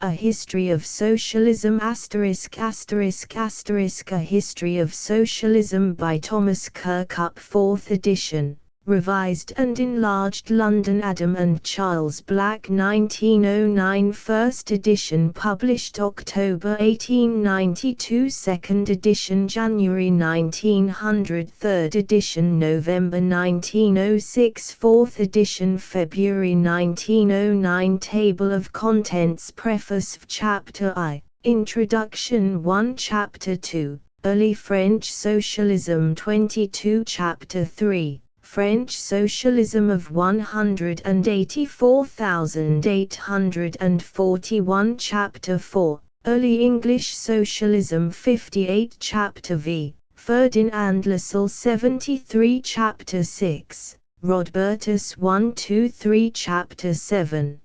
A History of Socialism ******** A History of Socialism by Thomas Kirkup 4th edition, revised and enlarged London Adam and Charles Black 1909 1st edition published October 1892 2nd edition January 1900 3rd edition November 1906 4th edition February 1909 Table of Contents Preface Chapter I Introduction 1 Chapter 2 Early French Socialism 22 Chapter 3 French Socialism of 184,841 Chapter 4 Early English Socialism 58 Chapter V Ferdinand Lassalle 73 Chapter 6 Rodbertus 123 Chapter 7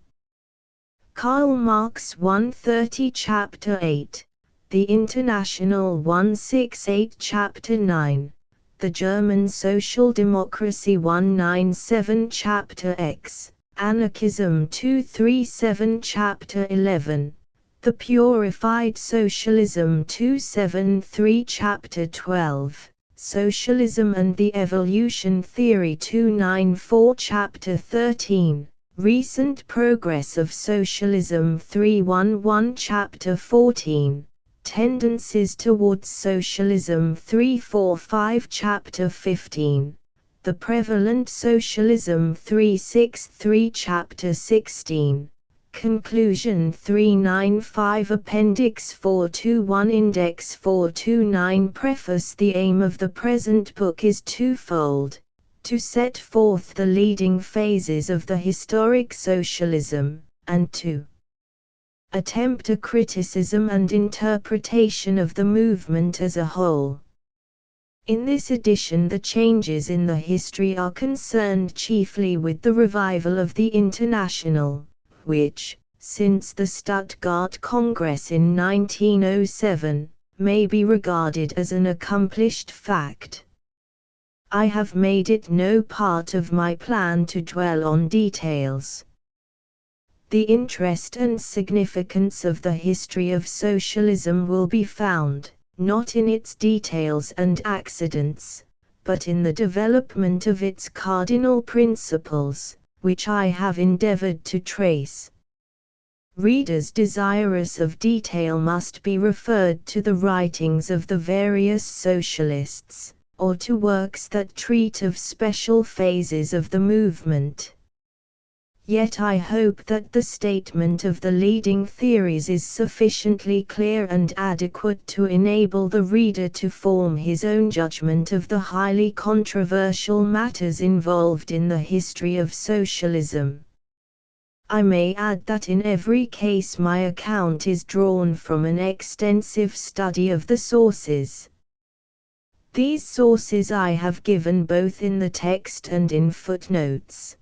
Karl Marx 130 Chapter 8 The International 168 Chapter 9 The German Social Democracy 197 Chapter X Anarchism 237 Chapter 11 The Purified Socialism 273 Chapter 12 Socialism and the Evolution Theory 294 Chapter 13 Recent Progress of Socialism 311 Chapter 14 Tendencies towards Socialism 345 Chapter 15 The Prevalent Socialism 363 Chapter 16 Conclusion 395 Appendix 421 Index 429 Preface The aim of the present book is twofold: to set forth the leading phases of the historic socialism, and to attempt a criticism and interpretation of the movement as a whole. In this edition, the changes in the history are concerned chiefly with the revival of the International, which, since the Stuttgart Congress in 1907, may be regarded as an accomplished fact. I have made it no part of my plan to dwell on details. The interest and significance of the history of socialism will be found, not in its details and accidents, but in the development of its cardinal principles, which I have endeavored to trace. Readers desirous of detail must be referred to the writings of the various socialists, or to works that treat of special phases of the movement. Yet I hope that the statement of the leading theories is sufficiently clear and adequate to enable the reader to form his own judgment of the highly controversial matters involved in the history of socialism. I may add that in every case my account is drawn from an extensive study of the sources. These sources I have given both in the text and in footnotes.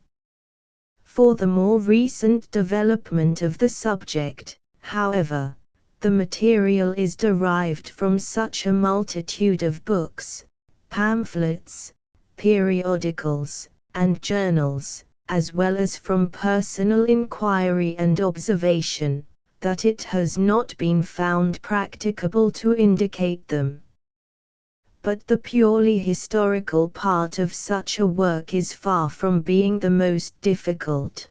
For the more recent development of the subject, however, the material is derived from such a multitude of books, pamphlets, periodicals, and journals, as well as from personal inquiry and observation, that it has not been found practicable to indicate them. But the purely historical part of such a work is far from being the most difficult.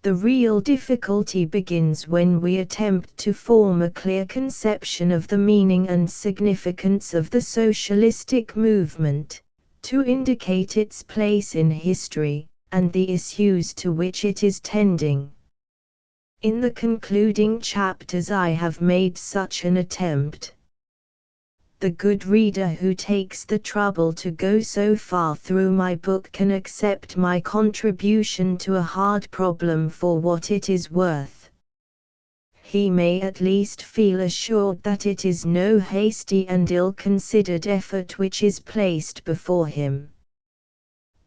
The real difficulty begins when we attempt to form a clear conception of the meaning and significance of the socialistic movement, to indicate its place in history, and the issues to which it is tending. In the concluding chapters I have made such an attempt. The good reader who takes the trouble to go so far through my book can accept my contribution to a hard problem for what it is worth. He may at least feel assured that it is no hasty and ill-considered effort which is placed before him.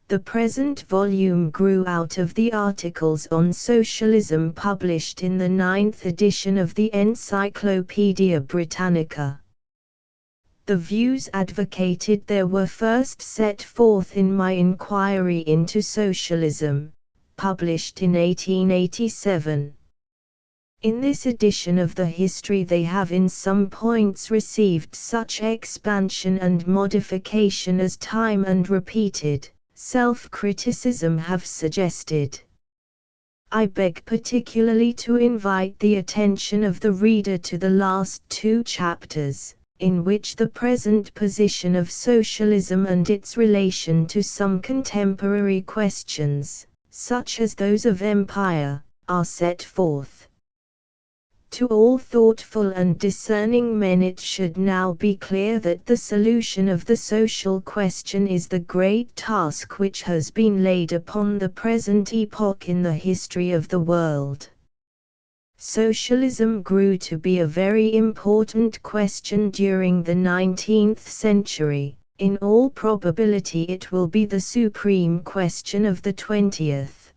The present volume grew out of the articles on socialism published in the 9th edition of the Encyclopaedia Britannica. The views advocated there were first set forth in my Inquiry into Socialism, published in 1887. In this edition of the history they have in some points received such expansion and modification as time and repeated self-criticism have suggested. I beg particularly to invite the attention of the reader to the last two chapters, in which the present position of socialism and its relation to some contemporary questions, such as those of empire, are set forth. To all thoughtful and discerning men it should now be clear that the solution of the social question is the great task which has been laid upon the present epoch in the history of the world. Socialism grew to be a very important question during the 19th century. In all probability it will be the supreme question of the 20th.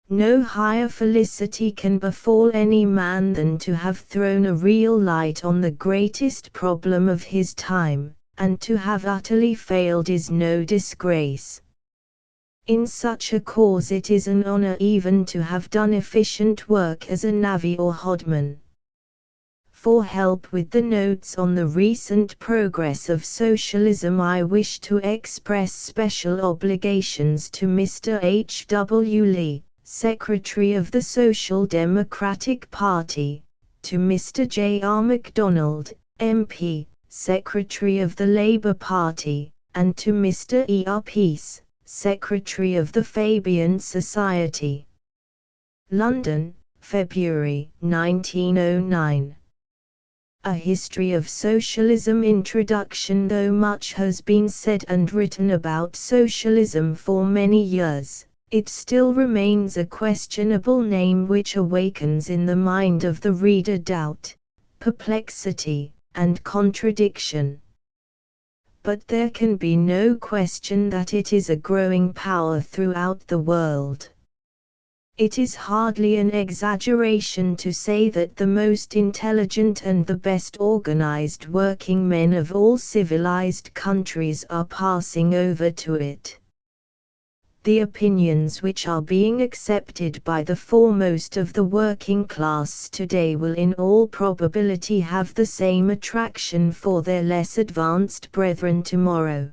No higher felicity can befall any man than to have thrown a real light on the greatest problem of his time, and to have utterly failed is no disgrace. In such a cause it is an honor even to have done efficient work as a navvy or hodman. For help with the notes on the recent progress of socialism I wish to express special obligations to Mr. H. W. Lee, Secretary of the Social Democratic Party, to Mr. J. R. MacDonald, MP, Secretary of the Labour Party, and to Mr. E. R. Peace, Secretary of the Fabian Society. London, February 1909. A History of Socialism Introduction. Though much has been said and written about socialism for many years, it still remains a questionable name which awakens in the mind of the reader doubt, perplexity, and contradiction. But there can be no question that it is a growing power throughout the world. It is hardly an exaggeration to say that the most intelligent and the best organized working men of all civilized countries are passing over to it. The opinions which are being accepted by the foremost of the working class today will in all probability have the same attraction for their less advanced brethren tomorrow.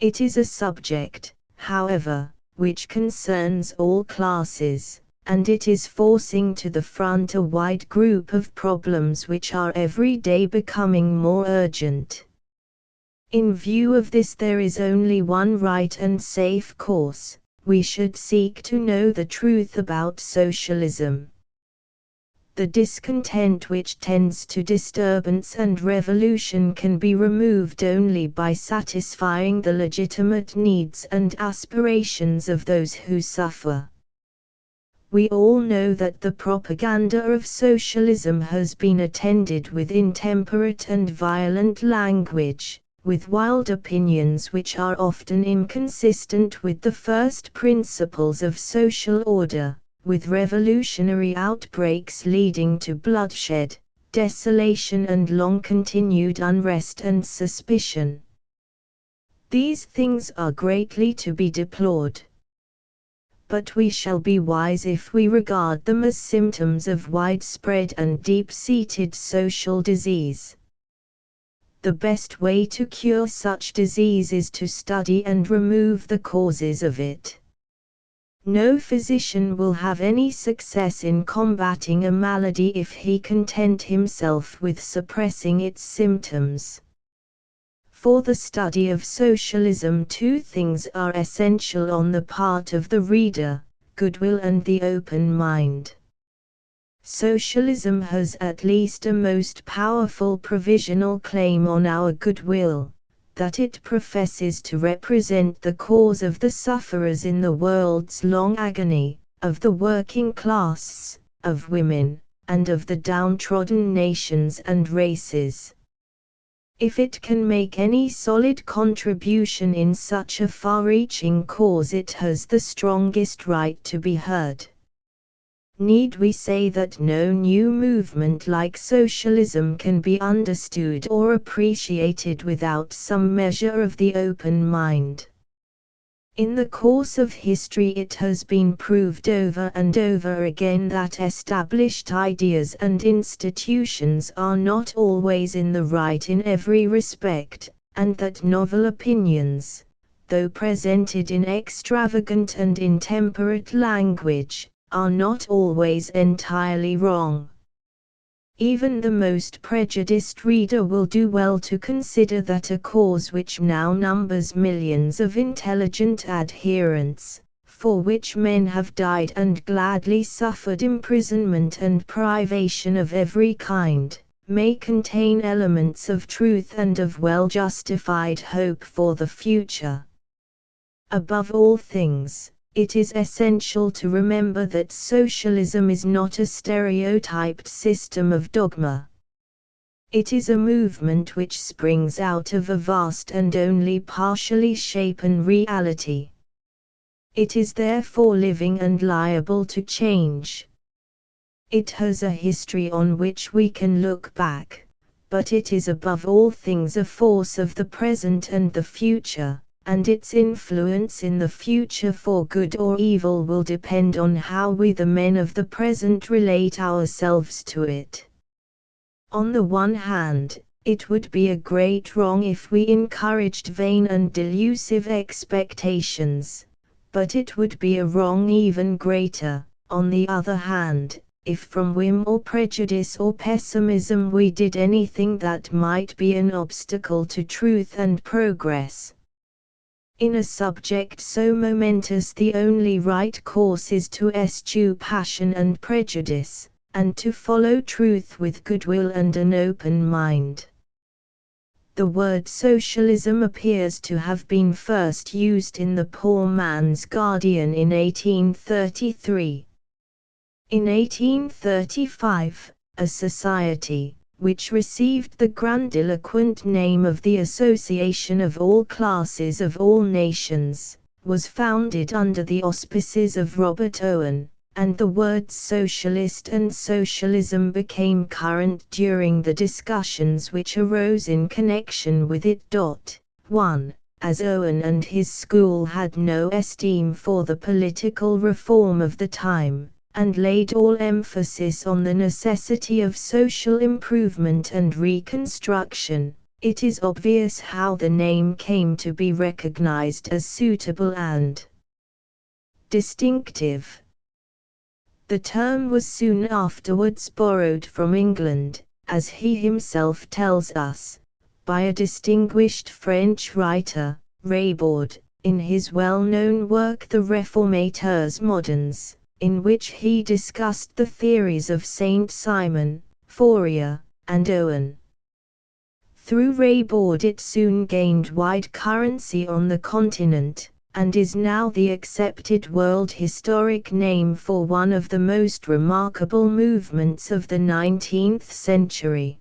It is a subject, however, which concerns all classes, and it is forcing to the front a wide group of problems which are every day becoming more urgent. In view of this there is only one right and safe course: we should seek to know the truth about socialism. The discontent which tends to disturbance and revolution can be removed only by satisfying the legitimate needs and aspirations of those who suffer. We all know that the propaganda of socialism has been attended with intemperate and violent language, with wild opinions which are often inconsistent with the first principles of social order, with revolutionary outbreaks leading to bloodshed, desolation and long-continued unrest and suspicion. These things are greatly to be deplored. But we shall be wise if we regard them as symptoms of widespread and deep-seated social disease. The best way to cure such disease is to study and remove the causes of it. No physician will have any success in combating a malady if he content himself with suppressing its symptoms. For the study of socialism, two things are essential on the part of the reader: goodwill and the open mind. Socialism has at least a most powerful provisional claim on our goodwill, that it professes to represent the cause of the sufferers in the world's long agony, of the working class, of women, and of the downtrodden nations and races. If it can make any solid contribution in such a far-reaching cause, it has the strongest right to be heard. Need we say that no new movement like socialism can be understood or appreciated without some measure of the open mind? In the course of history it has been proved over and over again that established ideas and institutions are not always in the right in every respect, and that novel opinions, though presented in extravagant and intemperate language, are not always entirely wrong. Even the most prejudiced reader will do well to consider that a cause which now numbers millions of intelligent adherents, for which men have died and gladly suffered imprisonment and privation of every kind, may contain elements of truth and of well-justified hope for the future. Above all things, it is essential to remember that socialism is not a stereotyped system of dogma. It is a movement which springs out of a vast and only partially shapen reality. It is therefore living and liable to change. It has a history on which we can look back, but it is above all things a force of the present and the future, and its influence in the future for good or evil will depend on how we the men of the present relate ourselves to it. On the one hand, it would be a great wrong if we encouraged vain and delusive expectations, but it would be a wrong even greater, on the other hand, if from whim or prejudice or pessimism we did anything that might be an obstacle to truth and progress. In a subject so momentous the only right course is to eschew passion and prejudice, and to follow truth with goodwill and an open mind. The word socialism appears to have been first used in the Poor Man's Guardian in 1833. In 1835, a society, which received the grandiloquent name of the Association of All Classes of All Nations, was founded under the auspices of Robert Owen, and the words socialist and socialism became current during the discussions which arose in connection with it. 1. As Owen and his school had no esteem for the political reform of the time, and laid all emphasis on the necessity of social improvement and reconstruction, it is obvious how the name came to be recognized as suitable and distinctive. The term was soon afterwards borrowed from England, as he himself tells us, by a distinguished French writer, Raybaud, in his well-known work The Réformateurs Modernes, in which he discussed the theories of Saint-Simon, Fourier, and Owen. Through Raybaud it soon gained wide currency on the continent, and is now the accepted world historic name for one of the most remarkable movements of the 19th century.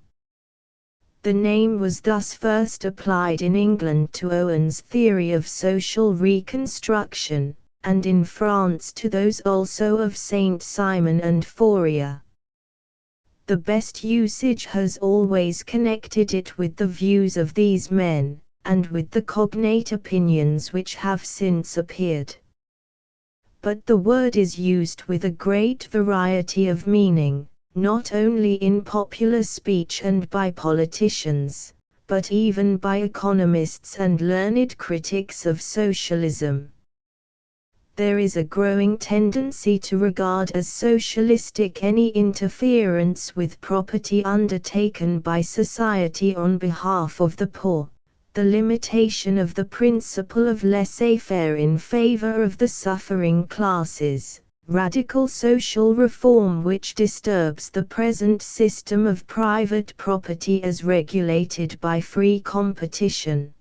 The name was thus first applied in England to Owen's theory of social reconstruction, and in France to those also of Saint-Simon and Fourier. The best usage has always connected it with the views of these men, and with the cognate opinions which have since appeared. But the word is used with a great variety of meaning, not only in popular speech and by politicians, but even by economists and learned critics of socialism. There is a growing tendency to regard as socialistic any interference with property undertaken by society on behalf of the poor, the limitation of the principle of laissez-faire in favor of the suffering classes, radical social reform which disturbs the present system of private property as regulated by free competition.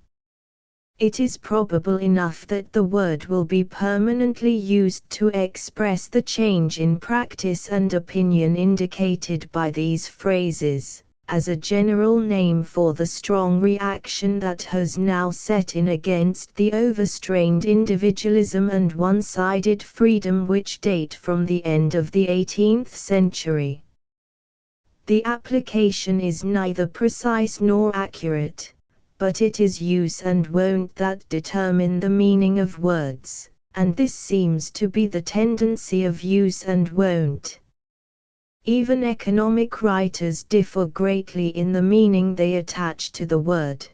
It is probable enough that the word will be permanently used to express the change in practice and opinion indicated by these phrases, as a general name for the strong reaction that has now set in against the overstrained individualism and one-sided freedom which date from the end of the 18th century. The application is neither precise nor accurate, but it is use and wont that determine the meaning of words, and this seems to be the tendency of use and wont. Even economic writers differ greatly in the meaning they attach to the word.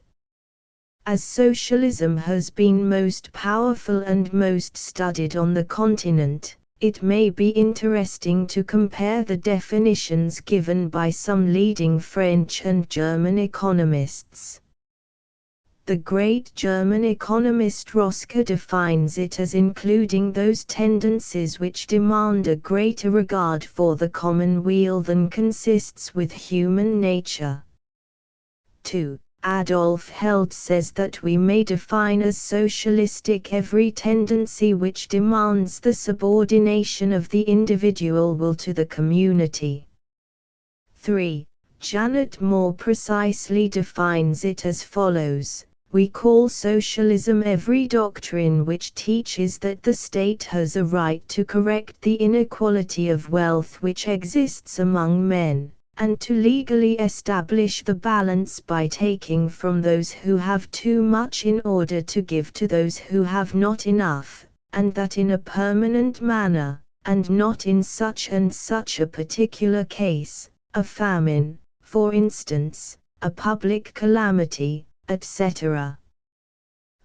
As socialism has been most powerful and most studied on the continent, it may be interesting to compare the definitions given by some leading French and German economists. The great German economist Roscoe defines it as including those tendencies which demand a greater regard for the common weal than consists with human nature. 2. Adolf Held says that we may define as socialistic every tendency which demands the subordination of the individual will to the community. 3. Janet more precisely defines it as follows: we call socialism every doctrine which teaches that the state has a right to correct the inequality of wealth which exists among men, and to legally establish the balance by taking from those who have too much in order to give to those who have not enough, and that in a permanent manner, and not in such and such a particular case, a famine, for instance, a public calamity, etc.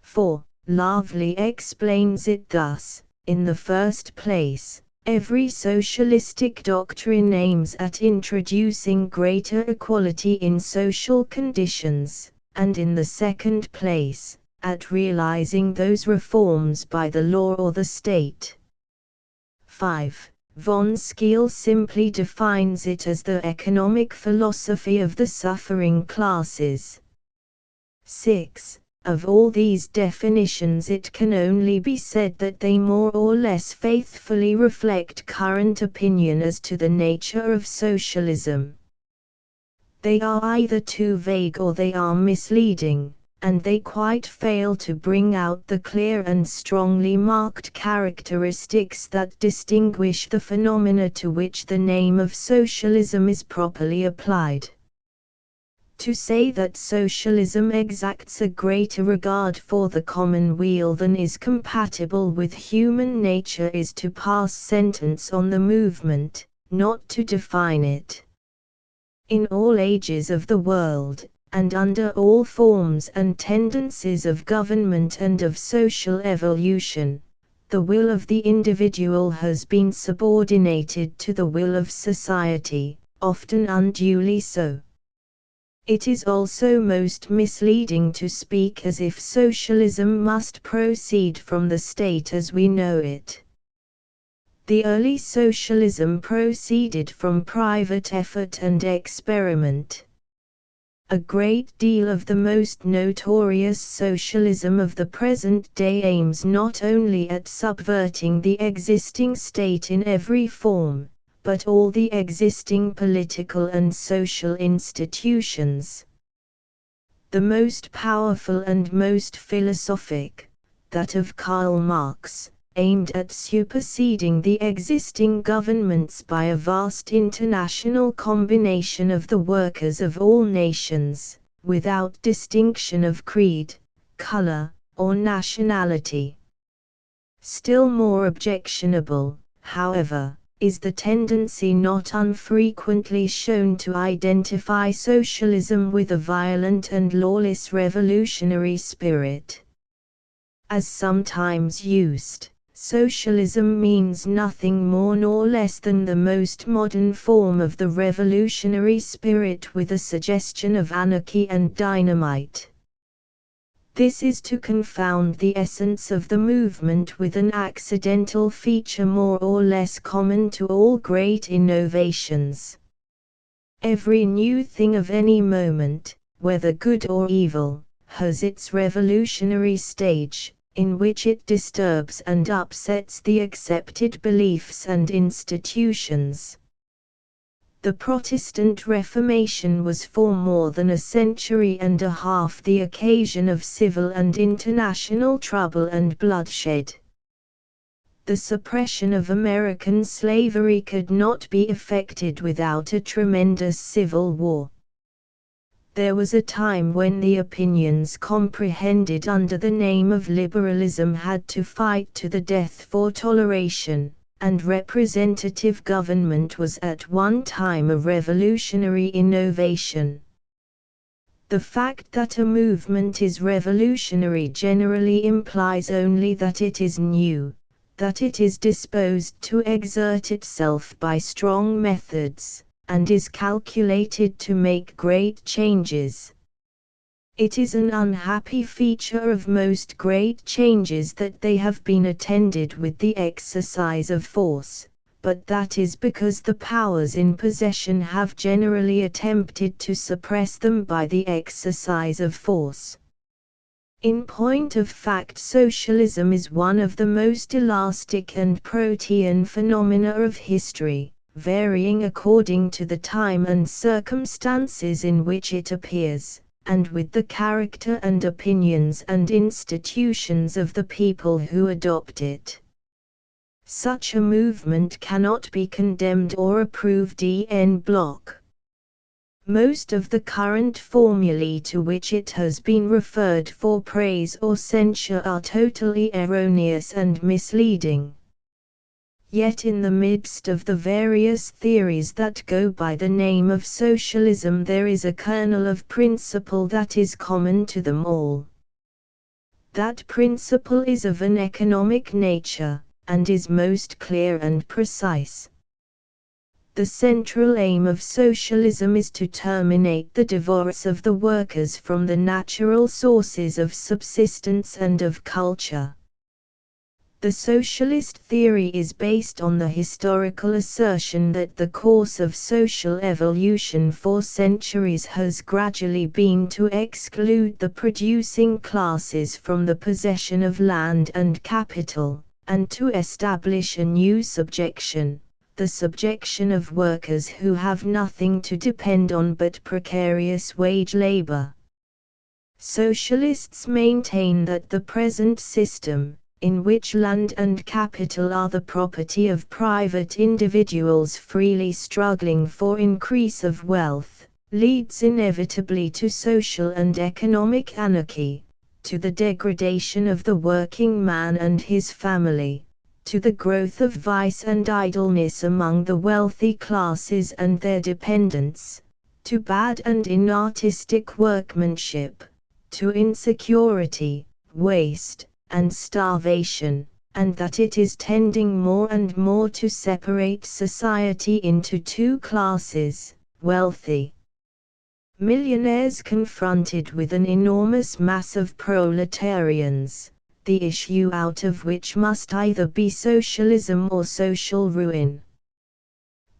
4. Lavely explains it thus: in the first place, every socialistic doctrine aims at introducing greater equality in social conditions, and in the second place, at realizing those reforms by the law or the state. 5. Von Scheel simply defines it as the economic philosophy of the suffering classes. 6. Of all these definitions it can only be said that they more or less faithfully reflect current opinion as to the nature of socialism. They are either too vague or they are misleading, and they quite fail to bring out the clear and strongly marked characteristics that distinguish the phenomena to which the name of socialism is properly applied. To say that socialism exacts a greater regard for the common weal than is compatible with human nature is to pass sentence on the movement, not to define it. In all ages of the world, and under all forms and tendencies of government and of social evolution, the will of the individual has been subordinated to the will of society, often unduly so. It is also most misleading to speak as if socialism must proceed from the state as we know it. The early socialism proceeded from private effort and experiment. A great deal of the most notorious socialism of the present day aims not only at subverting the existing state in every form, but all the existing political and social institutions. The most powerful and most philosophic, that of Karl Marx, aimed at superseding the existing governments by a vast international combination of the workers of all nations, without distinction of creed, color, or nationality. Still more objectionable, however, is the tendency not unfrequently shown to identify socialism with a violent and lawless revolutionary spirit. As sometimes used, socialism means nothing more nor less than the most modern form of the revolutionary spirit with a suggestion of anarchy and dynamite. This is to confound the essence of the movement with an accidental feature more or less common to all great innovations. Every new thing of any moment, whether good or evil, has its revolutionary stage, in which it disturbs and upsets the accepted beliefs and institutions. The Protestant Reformation was for more than a century and a half the occasion of civil and international trouble and bloodshed. The suppression of American slavery could not be effected without a tremendous civil war. There was a time when the opinions comprehended under the name of liberalism had to fight to the death for toleration, and representative government was at one time a revolutionary innovation. The fact that a movement is revolutionary generally implies only that it is new, that it is disposed to exert itself by strong methods, and is calculated to make great changes. It is an unhappy feature of most great changes that they have been attended with the exercise of force, but that is because the powers in possession have generally attempted to suppress them by the exercise of force. In point of fact, socialism is one of the most elastic and protean phenomena of history, varying according to the time and circumstances in which it appears, and with the character and opinions and institutions of the people who adopt it. Such a movement cannot be condemned or approved en bloc. Most of the current formulae to which it has been referred for praise or censure are totally erroneous and misleading. Yet in the midst of the various theories that go by the name of socialism there is a kernel of principle that is common to them all. That principle is of an economic nature, and is most clear and precise. The central aim of socialism is to terminate the divorce of the workers from the natural sources of subsistence and of culture. The socialist theory is based on the historical assertion that the course of social evolution for centuries has gradually been to exclude the producing classes from the possession of land and capital, and to establish a new subjection, the subjection of workers who have nothing to depend on but precarious wage labor. Socialists maintain that the present system, in which land and capital are the property of private individuals freely struggling for increase of wealth, leads inevitably to social and economic anarchy, to the degradation of the working man and his family, to the growth of vice and idleness among the wealthy classes and their dependents, to bad and inartistic workmanship, to insecurity, waste, and starvation, and that it is tending more and more to separate society into two classes, wealthy millionaires confronted with an enormous mass of proletarians, the issue out of which must either be socialism or social ruin.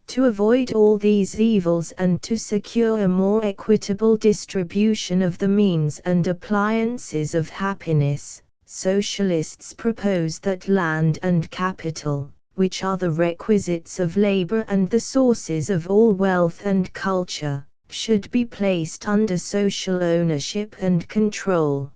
To avoid all these evils and to secure a more equitable distribution of the means and appliances of happiness, socialists propose that land and capital, which are the requisites of labor and the sources of all wealth and culture, should be placed under social ownership and control.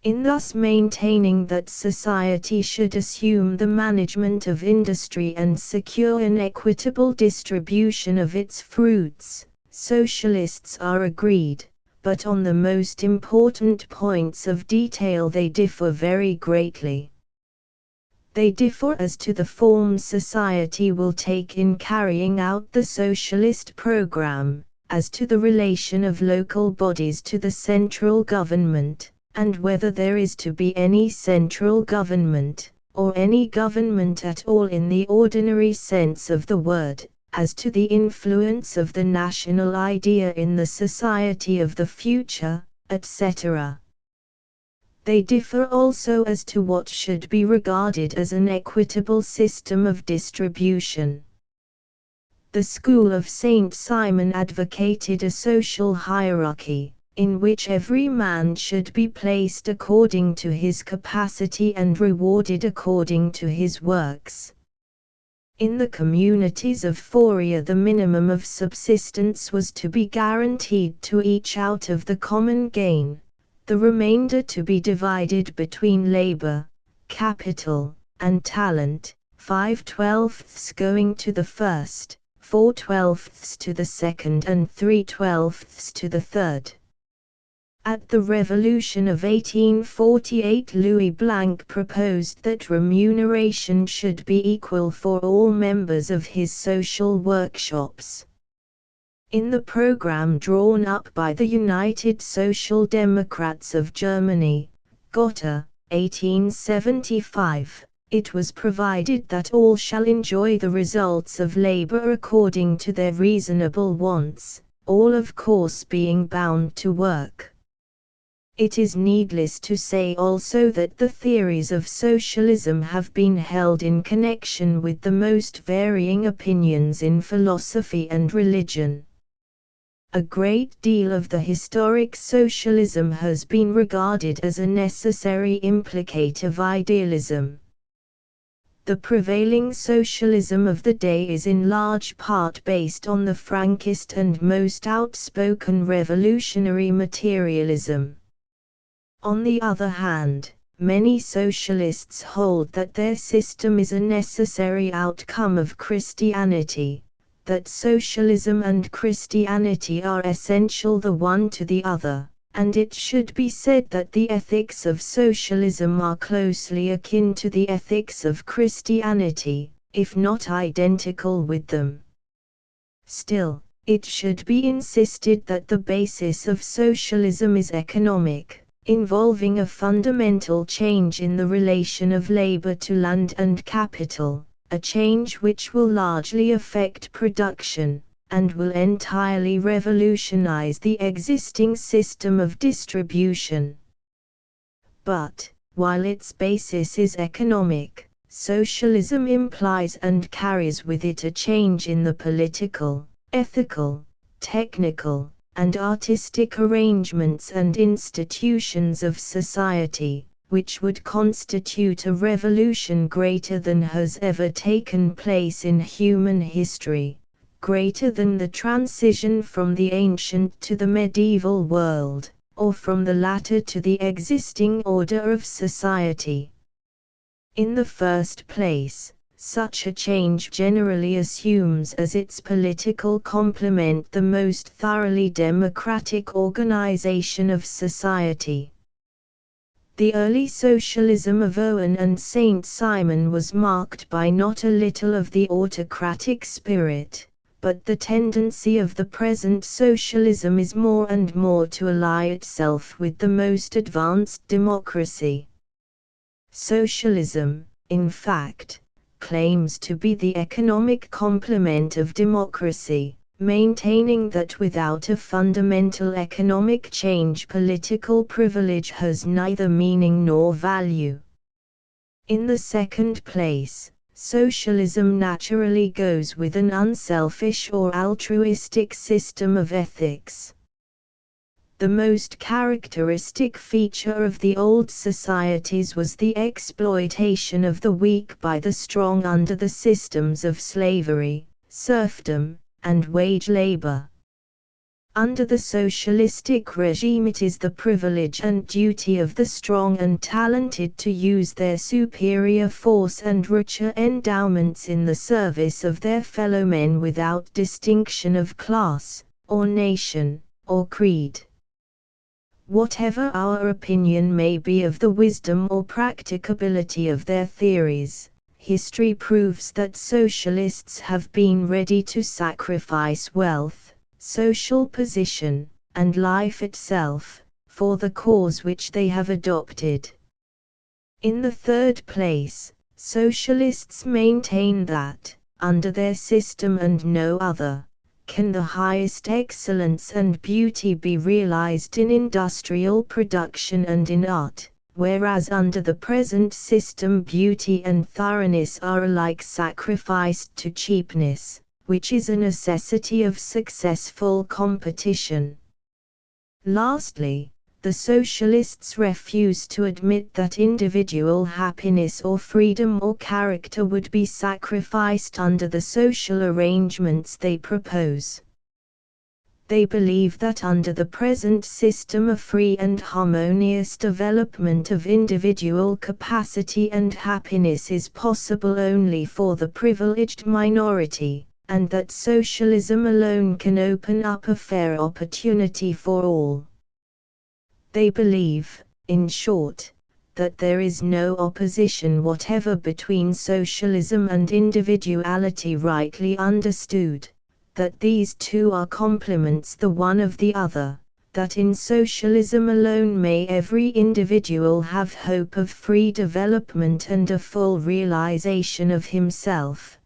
In thus maintaining that society should assume the management of industry and secure an equitable distribution of its fruits, socialists are agreed, but on the most important points of detail they differ very greatly. They differ as to the form society will take in carrying out the socialist program, as to the relation of local bodies to the central government, and whether there is to be any central government, or any government at all in the ordinary sense of the word, as to the influence of the national idea in the society of the future, etc. They differ also as to what should be regarded as an equitable system of distribution. The school of Saint Simon advocated a social hierarchy, in which every man should be placed according to his capacity and rewarded according to his works. In the communities of Fourier the minimum of subsistence was to be guaranteed to each out of the common gain, the remainder to be divided between labor, capital, and talent, 5/12 going to the first, 4/12 to the second and 3/12 to the third. At the Revolution of 1848, Louis Blanc proposed that remuneration should be equal for all members of his social workshops. In the program drawn up by the United Social Democrats of Germany, Gotha, 1875, it was provided that all shall enjoy the results of labor according to their reasonable wants, all of course being bound to work. It is needless to say also that the theories of socialism have been held in connection with the most varying opinions in philosophy and religion. A great deal of the historic socialism has been regarded as a necessary implicate of idealism. The prevailing socialism of the day is in large part based on the frankest and most outspoken revolutionary materialism. On the other hand, many socialists hold that their system is a necessary outcome of Christianity, that socialism and Christianity are essential the one to the other, and it should be said that the ethics of socialism are closely akin to the ethics of Christianity, if not identical with them. Still, it should be insisted that the basis of socialism is economic, involving a fundamental change in the relation of labor to land and capital, a change which will largely affect production, and will entirely revolutionize the existing system of distribution. But, while its basis is economic, socialism implies and carries with it a change in the political, ethical, technical, and artistic arrangements and institutions of society, which would constitute a revolution greater than has ever taken place in human history, greater than the transition from the ancient to the medieval world, or from the latter to the existing order of society. In the first place, such a change generally assumes as its political complement the most thoroughly democratic organization of society. The early socialism of Owen and Saint Simon was marked by not a little of the autocratic spirit, but the tendency of the present socialism is more and more to ally itself with the most advanced democracy. Socialism, in fact, claims to be the economic complement of democracy, maintaining that without a fundamental economic change political privilege has neither meaning nor value. In the second place, socialism naturally goes with an unselfish or altruistic system of ethics. The most characteristic feature of the old societies was the exploitation of the weak by the strong under the systems of slavery, serfdom, and wage labor. Under the socialistic regime it is the privilege and duty of the strong and talented to use their superior force and richer endowments in the service of their fellow men without distinction of class, or nation, or creed. Whatever our opinion may be of the wisdom or practicability of their theories, history proves that socialists have been ready to sacrifice wealth, social position, and life itself, for the cause which they have adopted. In the third place, socialists maintain that, under their system and no other, can the highest excellence and beauty be realized in industrial production and in art, whereas under the present system beauty and thoroughness are alike sacrificed to cheapness, which is a necessity of successful competition. Lastly, the socialists refuse to admit that individual happiness or freedom or character would be sacrificed under the social arrangements they propose. They believe that under the present system a free and harmonious development of individual capacity and happiness is possible only for the privileged minority, and that socialism alone can open up a fair opportunity for all. They believe, in short, that there is no opposition whatever between socialism and individuality rightly understood, that these two are complements the one of the other, that in socialism alone may every individual have hope of free development and a full realization of himself.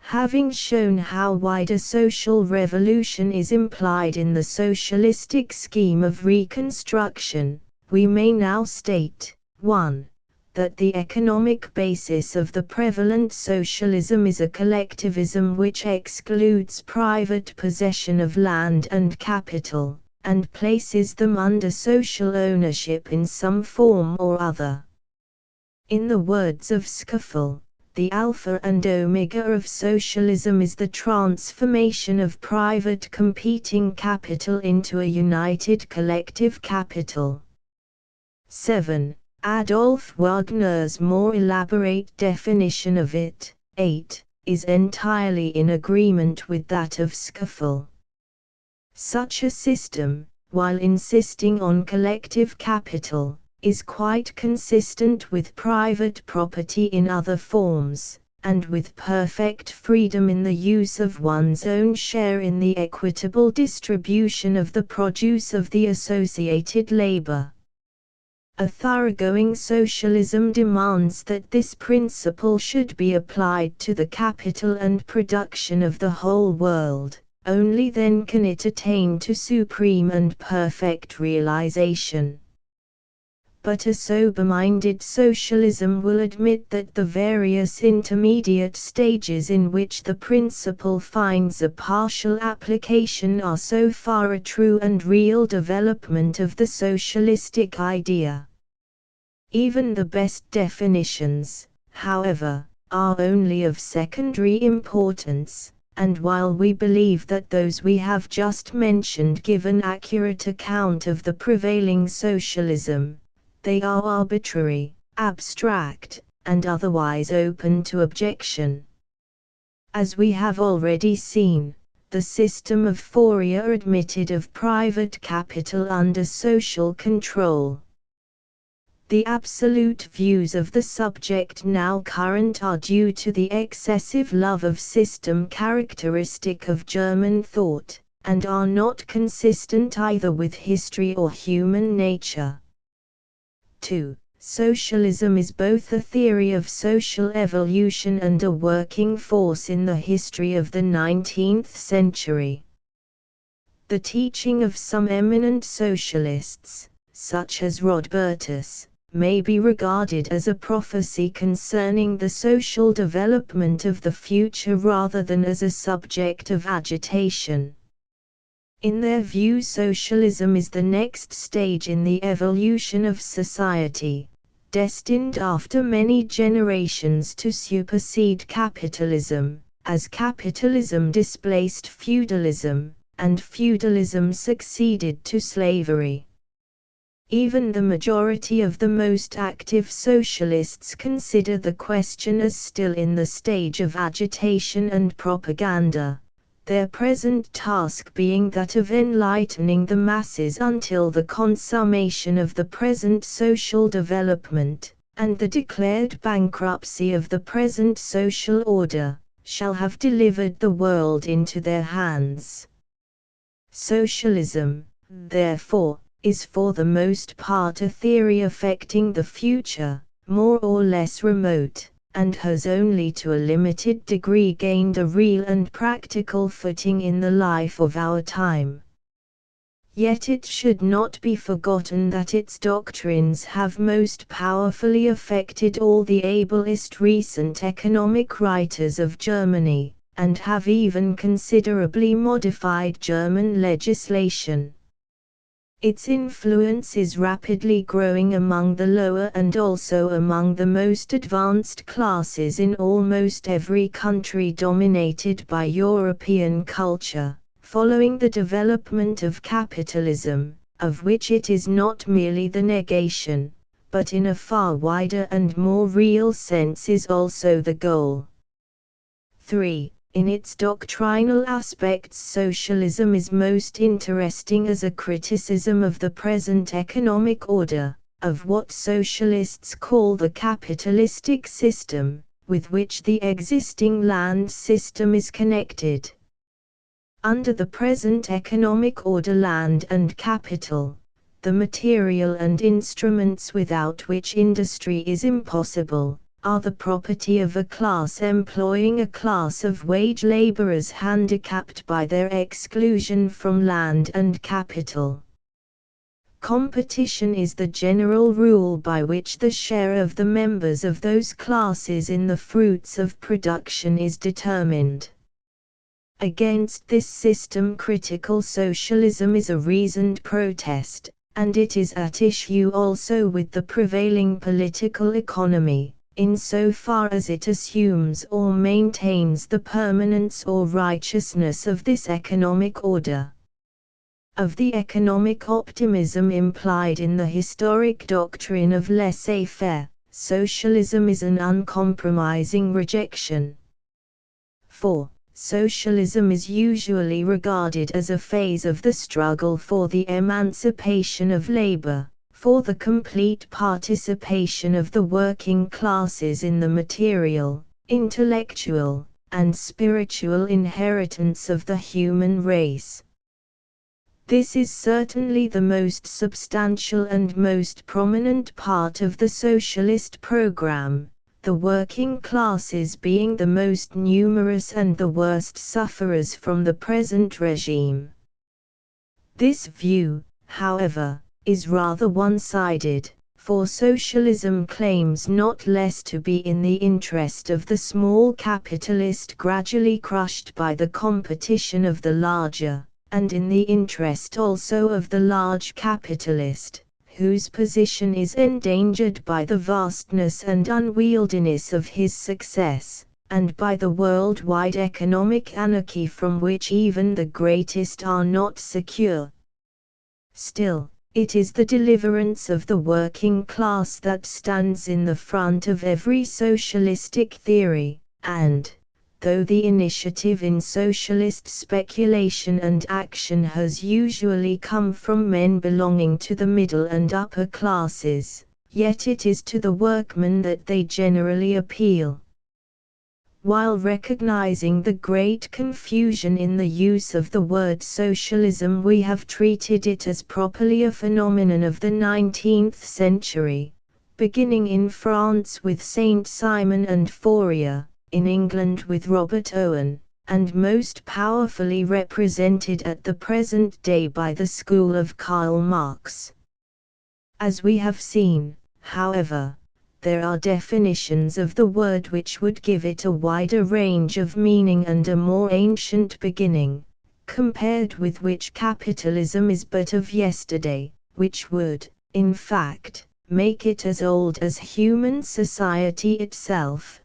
Having shown how wide a social revolution is implied in the socialistic scheme of reconstruction, we may now state, 1. That the economic basis of the prevalent socialism is a collectivism which excludes private possession of land and capital, and places them under social ownership in some form or other. In the words of Scuffle, the alpha and omega of socialism is the transformation of private competing capital into a united collective capital. 7. Adolf Wagner's more elaborate definition of it, 8, is entirely in agreement with that of Scuffle. Such a system, while insisting on collective capital, is quite consistent with private property in other forms, and with perfect freedom in the use of one's own share in the equitable distribution of the produce of the associated labor. A thoroughgoing socialism demands that this principle should be applied to the capital and production of the whole world. Only then can it attain to supreme and perfect realization. But a sober-minded socialism will admit that the various intermediate stages in which the principle finds a partial application are so far a true and real development of the socialistic idea. Even the best definitions, however, are only of secondary importance, and while we believe that those we have just mentioned give an accurate account of the prevailing socialism, they are arbitrary, abstract, and otherwise open to objection. As we have already seen, the system of Fourier admitted of private capital under social control. The absolute views of the subject now current are due to the excessive love of system characteristic of German thought, and are not consistent either with history or human nature. 2. Socialism is both a theory of social evolution and a working force in the history of the 19th century. The teaching of some eminent socialists, such as Rodbertus, may be regarded as a prophecy concerning the social development of the future rather than as a subject of agitation. In their view, socialism is the next stage in the evolution of society, destined after many generations to supersede capitalism, as capitalism displaced feudalism, and feudalism succeeded to slavery. Even the majority of the most active socialists consider the question as still in the stage of agitation and propaganda, their present task being that of enlightening the masses until the consummation of the present social development, and the declared bankruptcy of the present social order, shall have delivered the world into their hands. Socialism, therefore, is for the most part a theory affecting the future, more or less remote, and has only to a limited degree gained a real and practical footing in the life of our time. Yet it should not be forgotten that its doctrines have most powerfully affected all the ablest recent economic writers of Germany, and have even considerably modified German legislation. Its influence is rapidly growing among the lower and also among the most advanced classes in almost every country dominated by European culture, following the development of capitalism, of which it is not merely the negation, but in a far wider and more real sense is also the goal. 3. In its doctrinal aspects, socialism is most interesting as a criticism of the present economic order, of what socialists call the capitalistic system, with which the existing land system is connected. Under the present economic order, land and capital, the material and instruments without which industry is impossible, are the property of a class employing a class of wage laborers handicapped by their exclusion from land and capital. Competition is the general rule by which the share of the members of those classes in the fruits of production is determined. Against this system, critical socialism is a reasoned protest, and it is at issue also with the prevailing political economy, insofar as it assumes or maintains the permanence or righteousness of this economic order. Of the economic optimism implied in the historic doctrine of laissez-faire, socialism is an uncompromising rejection. 4. Socialism is usually regarded as a phase of the struggle for the emancipation of labor, for the complete participation of the working classes in the material, intellectual, and spiritual inheritance of the human race. This is certainly the most substantial and most prominent part of the socialist program, the working classes being the most numerous and the worst sufferers from the present regime. This view, however, is rather one-sided, for socialism claims not less to be in the interest of the small capitalist gradually crushed by the competition of the larger, and in the interest also of the large capitalist, whose position is endangered by the vastness and unwieldiness of his success, and by the worldwide economic anarchy from which even the greatest are not secure. Still, it is the deliverance of the working class that stands in the front of every socialistic theory, and, though the initiative in socialist speculation and action has usually come from men belonging to the middle and upper classes, yet it is to the workmen that they generally appeal. While recognizing the great confusion in the use of the word socialism, we have treated it as properly a phenomenon of the 19th century, beginning in France with Saint-Simon and Fourier, in England with Robert Owen, and most powerfully represented at the present day by the school of Karl Marx. As we have seen, however, there are definitions of the word which would give it a wider range of meaning and a more ancient beginning, compared with which capitalism is but of yesterday, which would, in fact, make it as old as human society itself.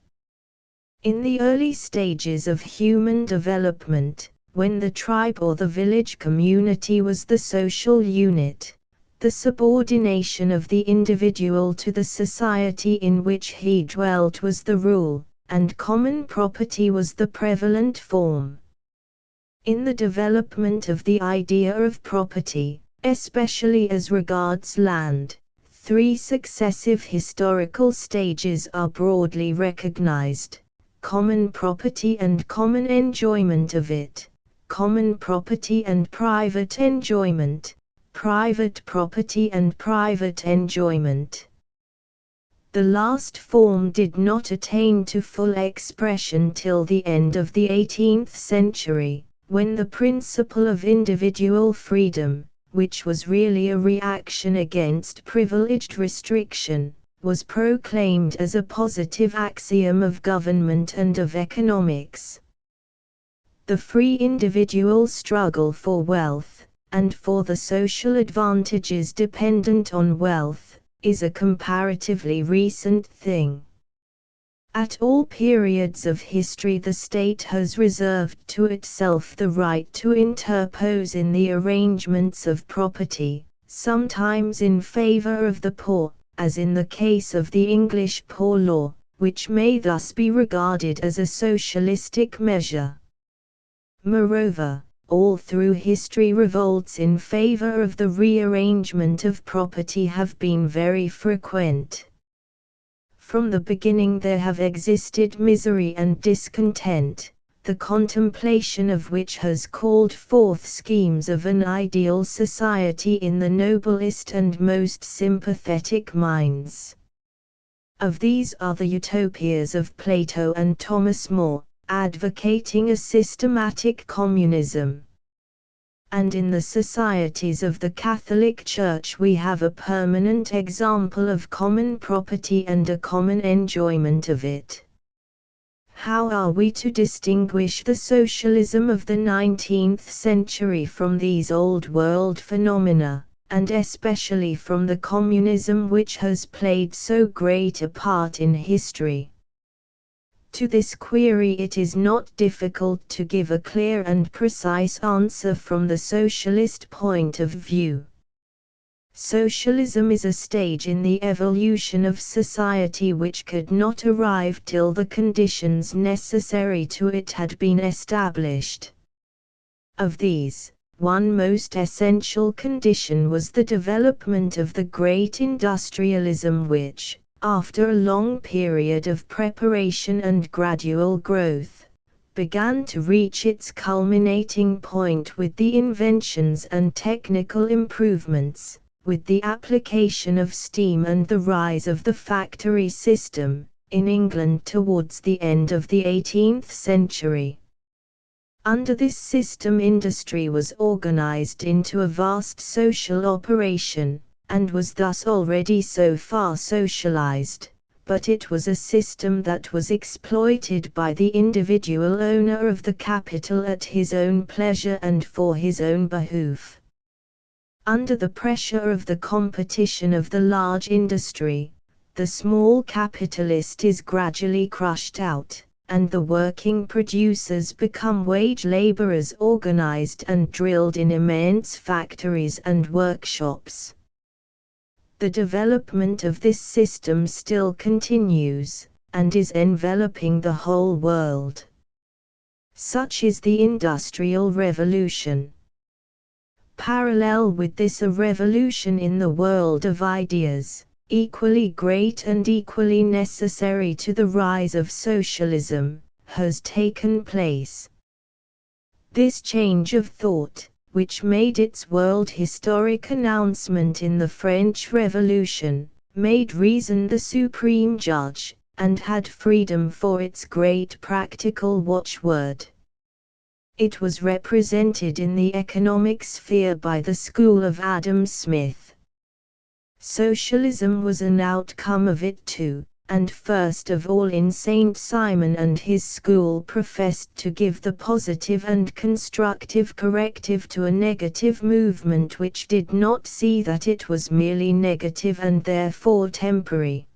In the early stages of human development, when the tribe or the village community was the social unit, the subordination of the individual to the society in which he dwelt was the rule, and common property was the prevalent form. In the development of the idea of property, especially as regards land, three successive historical stages are broadly recognized: common property and common enjoyment of it, common property and private enjoyment, private property and private enjoyment. The last form did not attain to full expression till the end of the 18th century, when the principle of individual freedom, which was really a reaction against privileged restriction, was proclaimed as a positive axiom of government and of economics. The free individual struggle for wealth, and for the social advantages dependent on wealth, is a comparatively recent thing. At all periods of history the state has reserved to itself the right to interpose in the arrangements of property, sometimes in favor of the poor, as in the case of the English Poor Law, which may thus be regarded as a socialistic measure. Moreover, all through history revolts in favor of the rearrangement of property have been very frequent. From the beginning there have existed misery and discontent, the contemplation of which has called forth schemes of an ideal society in the noblest and most sympathetic minds. Of these are the utopias of Plato and Thomas More, advocating a systematic communism. And in the societies of the Catholic Church we have a permanent example of common property and a common enjoyment of it. How are we to distinguish the socialism of the 19th century from these old world phenomena, and especially from the communism which has played so great a part in history? To this query it is not difficult to give a clear and precise answer from the socialist point of view. Socialism is a stage in the evolution of society which could not arrive till the conditions necessary to it had been established. Of these, one most essential condition was the development of the great industrialism which, after a long period of preparation and gradual growth, began to reach its culminating point with the inventions and technical improvements, with the application of steam and the rise of the factory system, in England towards the end of the 18th century. Under this system industry was organized into a vast social operation, and was thus already so far socialized, but it was a system that was exploited by the individual owner of the capital at his own pleasure and for his own behoof. Under the pressure of the competition of the large industry, the small capitalist is gradually crushed out, and the working producers become wage laborers organized and drilled in immense factories and workshops. The development of this system still continues, and is enveloping the whole world. Such is the Industrial Revolution. Parallel with this a revolution in the world of ideas, equally great and equally necessary to the rise of socialism, has taken place. This change of thought, which made its world historic announcement in the French Revolution, made reason the supreme judge, and had freedom for its great practical watchword. It was represented in the economic sphere by the school of Adam Smith. Socialism was an outcome of it too, and first of all in Saint Simon and his school professed to give the positive and constructive corrective to a negative movement which did not see that it was merely negative and therefore temporary.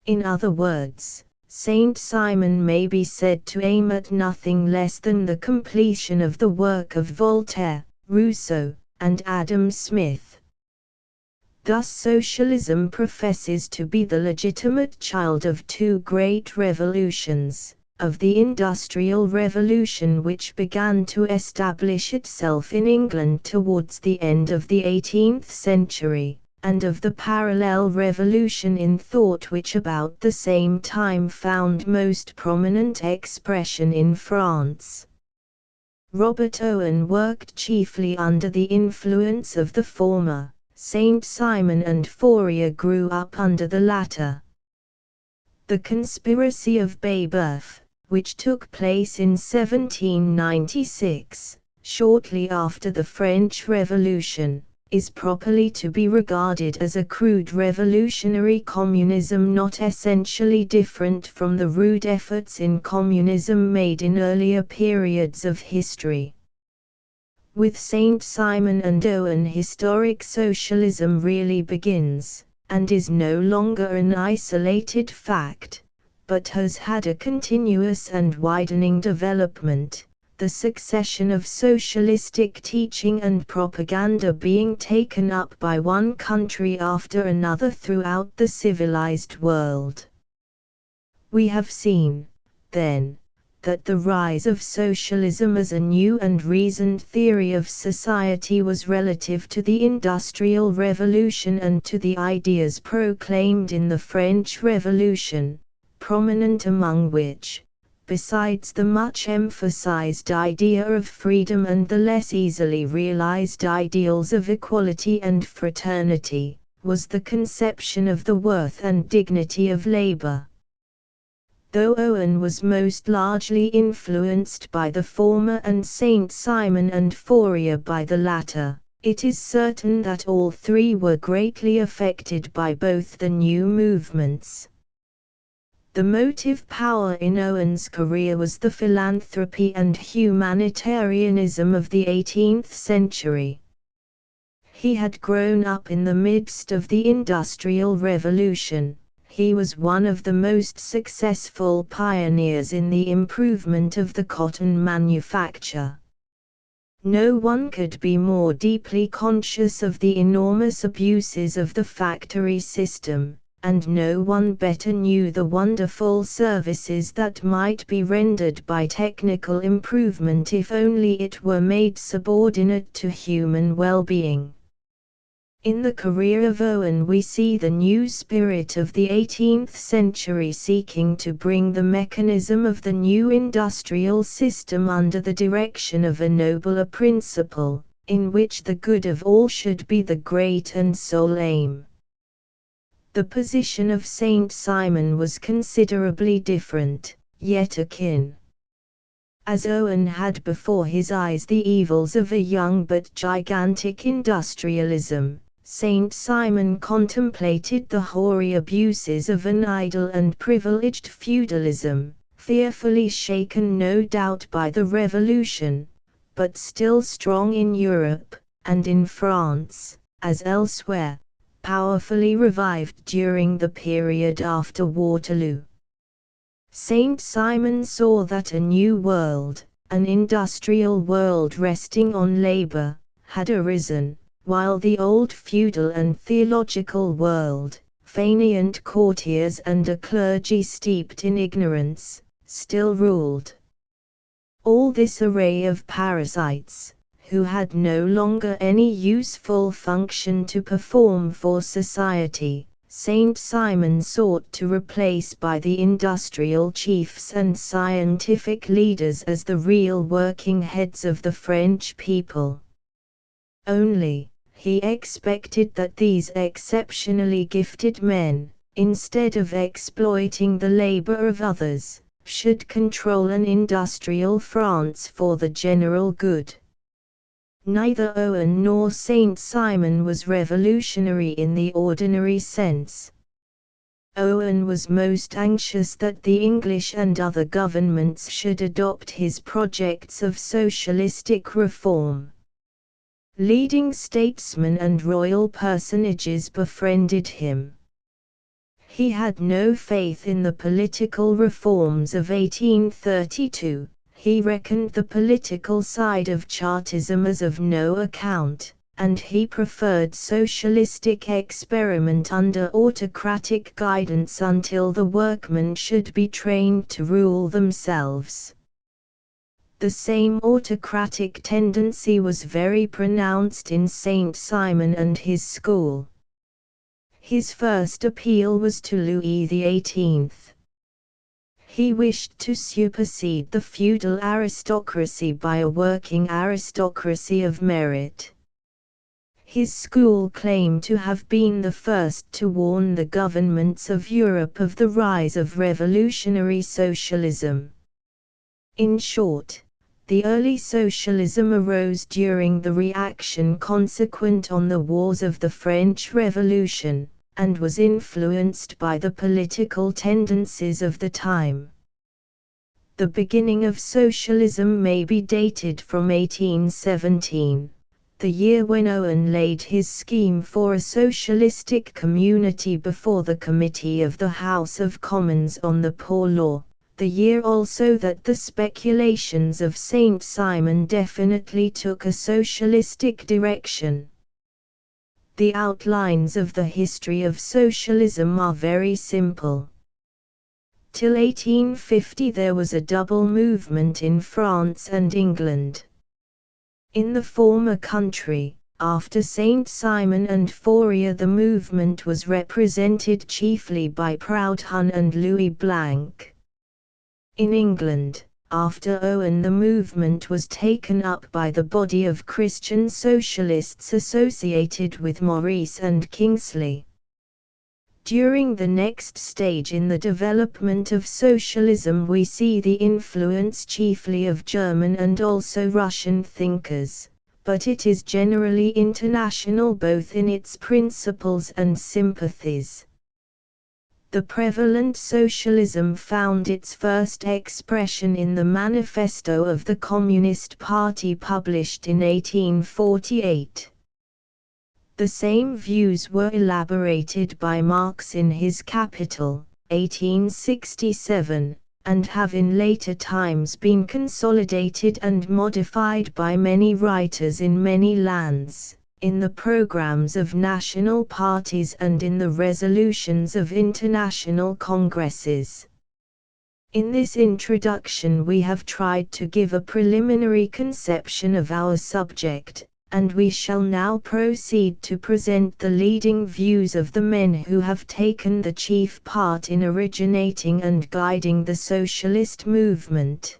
In other words, Saint Simon may be said to aim at nothing less than the completion of the work of Voltaire, Rousseau, and Adam Smith. Thus socialism professes to be the legitimate child of two great revolutions, of the Industrial Revolution which began to establish itself in England towards the end of the 18th century, and of the parallel revolution in thought which about the same time found most prominent expression in France. Robert Owen worked chiefly under the influence of the former. Saint Simon and Fourier grew up under the latter. The conspiracy of Babeuf, which took place in 1796, shortly after the French Revolution, is properly to be regarded as a crude revolutionary communism not essentially different from the rude efforts in communism made in earlier periods of history. With Saint Simon and Owen historic socialism really begins, and is no longer an isolated fact, but has had a continuous and widening development, the succession of socialistic teaching and propaganda being taken up by one country after another throughout the civilized world. We have seen, then, that the rise of socialism as a new and reasoned theory of society was relative to the Industrial Revolution and to the ideas proclaimed in the French Revolution, prominent among which, besides the much emphasized idea of freedom and the less easily realized ideals of equality and fraternity, was the conception of the worth and dignity of labor. Though Owen was most largely influenced by the former and Saint-Simon and Fourier by the latter, it is certain that all three were greatly affected by both the new movements. The motive power in Owen's career was the philanthropy and humanitarianism of the 18th century. He had grown up in the midst of the Industrial Revolution. He was one of the most successful pioneers in the improvement of the cotton manufacture. No one could be more deeply conscious of the enormous abuses of the factory system, and no one better knew the wonderful services that might be rendered by technical improvement if only it were made subordinate to human well-being. In the career of Owen we see the new spirit of the 18th century seeking to bring the mechanism of the new industrial system under the direction of a nobler principle, in which the good of all should be the great and sole aim. The position of Saint Simon was considerably different, yet akin. As Owen had before his eyes the evils of a young but gigantic industrialism, Saint Simon contemplated the hoary abuses of an idle and privileged feudalism, fearfully shaken no doubt by the Revolution, but still strong in Europe, and in France, as elsewhere, powerfully revived during the period after Waterloo. Saint Simon saw that a new world, an industrial world resting on labor, had arisen, while the old feudal and theological world, fainéant courtiers and a clergy steeped in ignorance, still ruled. All this array of parasites, who had no longer any useful function to perform for society, Saint Simon sought to replace by the industrial chiefs and scientific leaders as the real working heads of the French people. Only, he expected that these exceptionally gifted men, instead of exploiting the labor of others, should control an industrial France for the general good. Neither Owen nor Saint Simon was revolutionary in the ordinary sense. Owen was most anxious that the English and other governments should adopt his projects of socialistic reform. Leading statesmen and royal personages befriended him. He had no faith in the political reforms of 1832, he reckoned the political side of Chartism as of no account, and he preferred socialistic experiment under autocratic guidance until the workmen should be trained to rule themselves. The same autocratic tendency was very pronounced in Saint Simon and his school. His first appeal was to Louis XVIII. He wished to supersede the feudal aristocracy by a working aristocracy of merit. His school claimed to have been the first to warn the governments of Europe of the rise of revolutionary socialism. In short, the early socialism arose during the reaction consequent on the wars of the French Revolution, and was influenced by the political tendencies of the time. The beginning of socialism may be dated from 1817, the year when Owen laid his scheme for a socialistic community before the Committee of the House of Commons on the Poor Law. The year also that the speculations of Saint Simon definitely took a socialistic direction. The outlines of the history of socialism are very simple. Till 1850 there was a double movement in France and England. In the former country, after Saint Simon and Fourier, the movement was represented chiefly by Proudhon and Louis Blanc. In England, after Owen, the movement was taken up by the body of Christian socialists associated with Maurice and Kingsley. During the next stage in the development of socialism, we see the influence chiefly of German and also Russian thinkers, but it is generally international both in its principles and sympathies. The prevalent socialism found its first expression in the Manifesto of the Communist Party published in 1848. The same views were elaborated by Marx in his Capital, 1867, and have in later times been consolidated and modified by many writers in many lands, in the programs of national parties and in the resolutions of international congresses. In this introduction we have tried to give a preliminary conception of our subject, and we shall now proceed to present the leading views of the men who have taken the chief part in originating and guiding the socialist movement.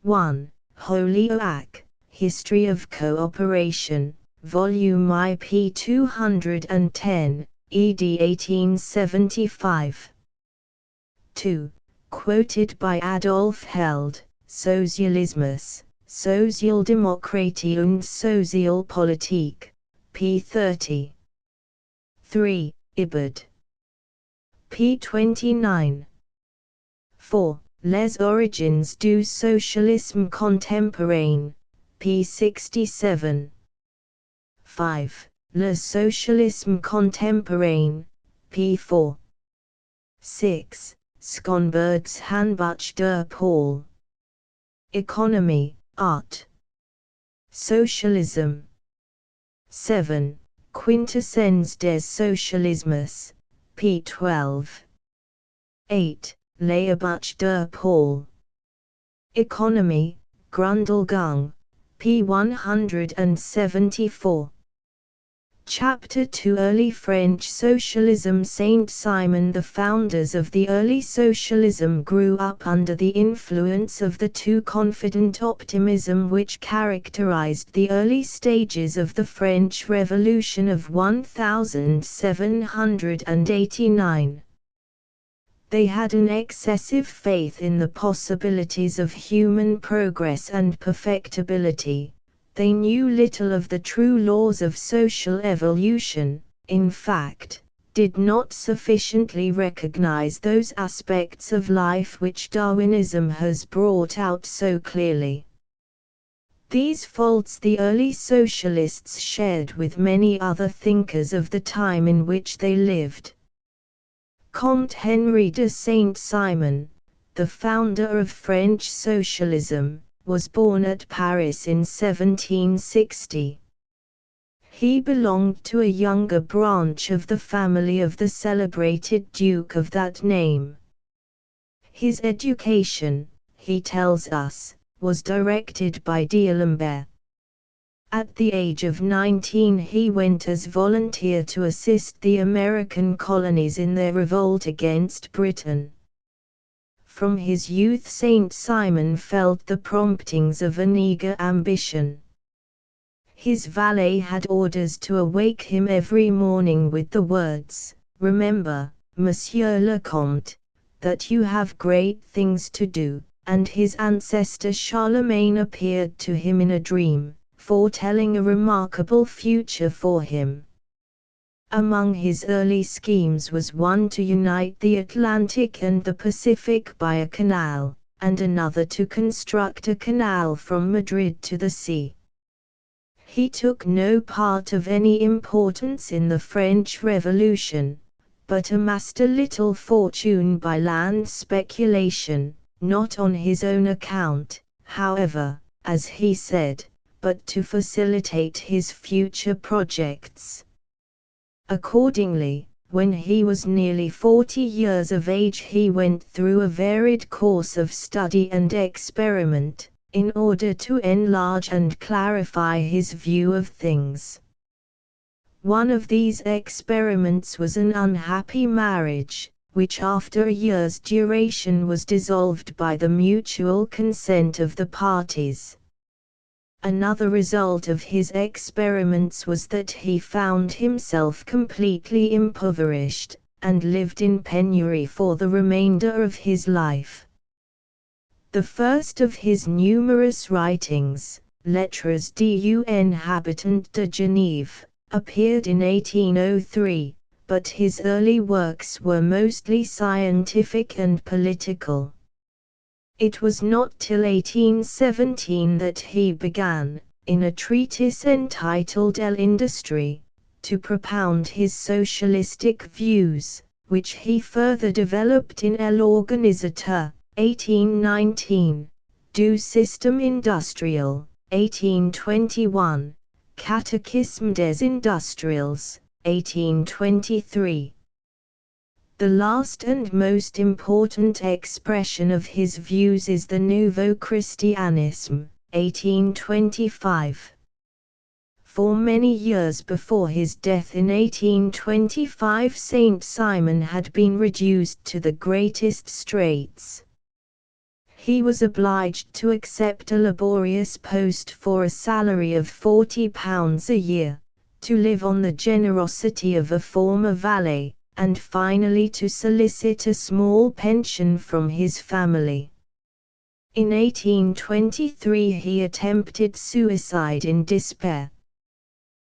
1. Holyoake, History of Cooperation, Volume IP 210, ed. 1875. 2. Quoted by Adolf Held, Sozialismus, Sozialdemokratie und Sozialpolitik, p. 30. 3. Ibid. p. 29. 4. Les origines du socialisme contemporain, p. 67. 5. Le socialisme contemporain, p. 4. 6. Schonberg's Handbuch der Paul. Economy, Art. Socialism. 7. Quintessence des Sozialismus, p. 12. 8. Lehrbuch der Paul. Economy, Grundlegung, p. 174. Chapter 2 Early French Socialism. Saint Simon. The founders of the early socialism grew up under the influence of the too confident optimism which characterized the early stages of the French Revolution of 1789. They had an excessive faith in the possibilities of human progress and perfectibility. They knew little of the true laws of social evolution, in fact, did not sufficiently recognize those aspects of life which Darwinism has brought out so clearly. These faults the early socialists shared with many other thinkers of the time in which they lived. Comte Henri de Saint-Simon, the founder of French socialism, was born at Paris in 1760. He belonged to a younger branch of the family of the celebrated Duke of that name. His education, he tells us, was directed by D'Alembert. At the age of 19 he went as volunteer to assist the American colonies in their revolt against Britain. From his youth Saint Simon felt the promptings of an eager ambition. His valet had orders to awake him every morning with the words, "Remember, Monsieur le Comte, that you have great things to do," and his ancestor Charlemagne appeared to him in a dream, foretelling a remarkable future for him. Among his early schemes was one to unite the Atlantic and the Pacific by a canal, and another to construct a canal from Madrid to the sea. He took no part of any importance in the French Revolution, but amassed a little fortune by land speculation, not on his own account, however, as he said, but to facilitate his future projects. Accordingly, When he was nearly 40 years of age, he went through a varied course of study and experiment, in order to enlarge and clarify his view of things. One of these experiments was an unhappy marriage, which after a year's duration was dissolved by the mutual consent of the parties. Another result of his experiments was that he found himself completely impoverished, and lived in penury for the remainder of his life. The first of his numerous writings, Lettres d'un habitant de Genève, appeared in 1803, but his early works were mostly scientific and political. It was not till 1817 that he began, in a treatise entitled L'Industrie, to propound his socialistic views, which he further developed in L'Organisateur, 1819, Du Système Industriel, 1821, Catechisme des Industriels, 1823. The last and most important expression of his views is the Nouveau Christianisme, 1825. For many years before his death in 1825, Saint Simon had been reduced to the greatest straits. He was obliged to accept a laborious post for a salary of £40 a year, to live on the generosity of a former valet, and finally to solicit a small pension from his family. In 1823 he attempted suicide in despair.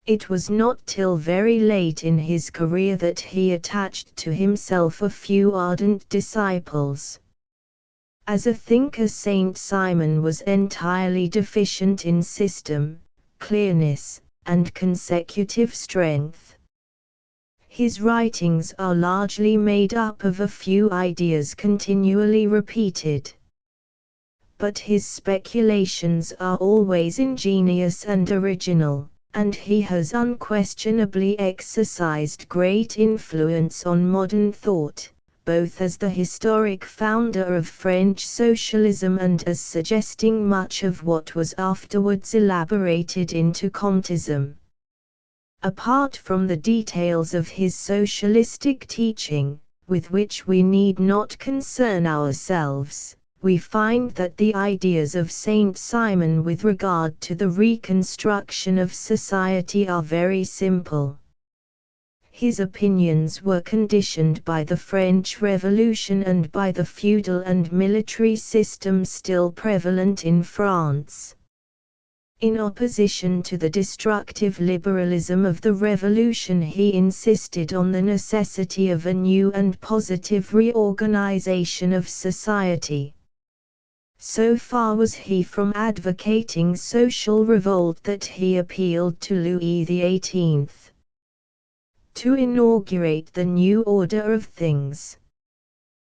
It was not till very late in his career that he attached to himself a few ardent disciples. As a thinker, Saint Simon was entirely deficient in system, clearness, and consecutive strength. His writings are largely made up of a few ideas continually repeated. But his speculations are always ingenious and original, and he has unquestionably exercised great influence on modern thought, both as the historic founder of French socialism and as suggesting much of what was afterwards elaborated into Comtism. Apart from the details of his socialistic teaching, with which we need not concern ourselves, we find that the ideas of Saint Simon with regard to the reconstruction of society are very simple. His opinions were conditioned by the French Revolution and by the feudal and military system still prevalent in France. In opposition to the destructive liberalism of the Revolution, he insisted on the necessity of a new and positive reorganization of society. So far was he from advocating social revolt that he appealed to Louis XVIII to inaugurate the new order of things.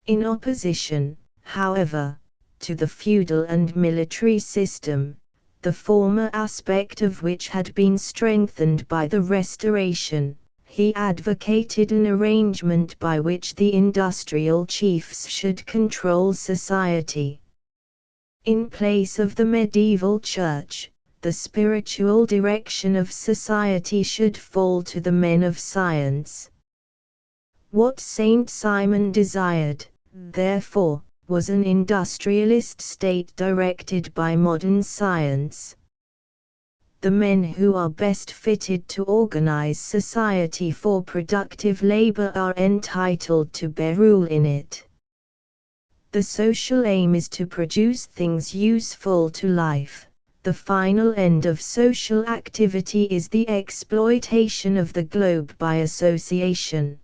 In opposition, however, to the feudal and military system, the former aspect of which had been strengthened by the Restoration, he advocated an arrangement by which the industrial chiefs should control society. In place of the medieval church, the spiritual direction of society should fall to the men of science. What Saint Simon desired, therefore, was an industrialist state directed by modern science. The men who are best fitted to organize society for productive labor are entitled to bear rule in it. The social aim is to produce things useful to life. The final end of social activity is the exploitation of the globe by association.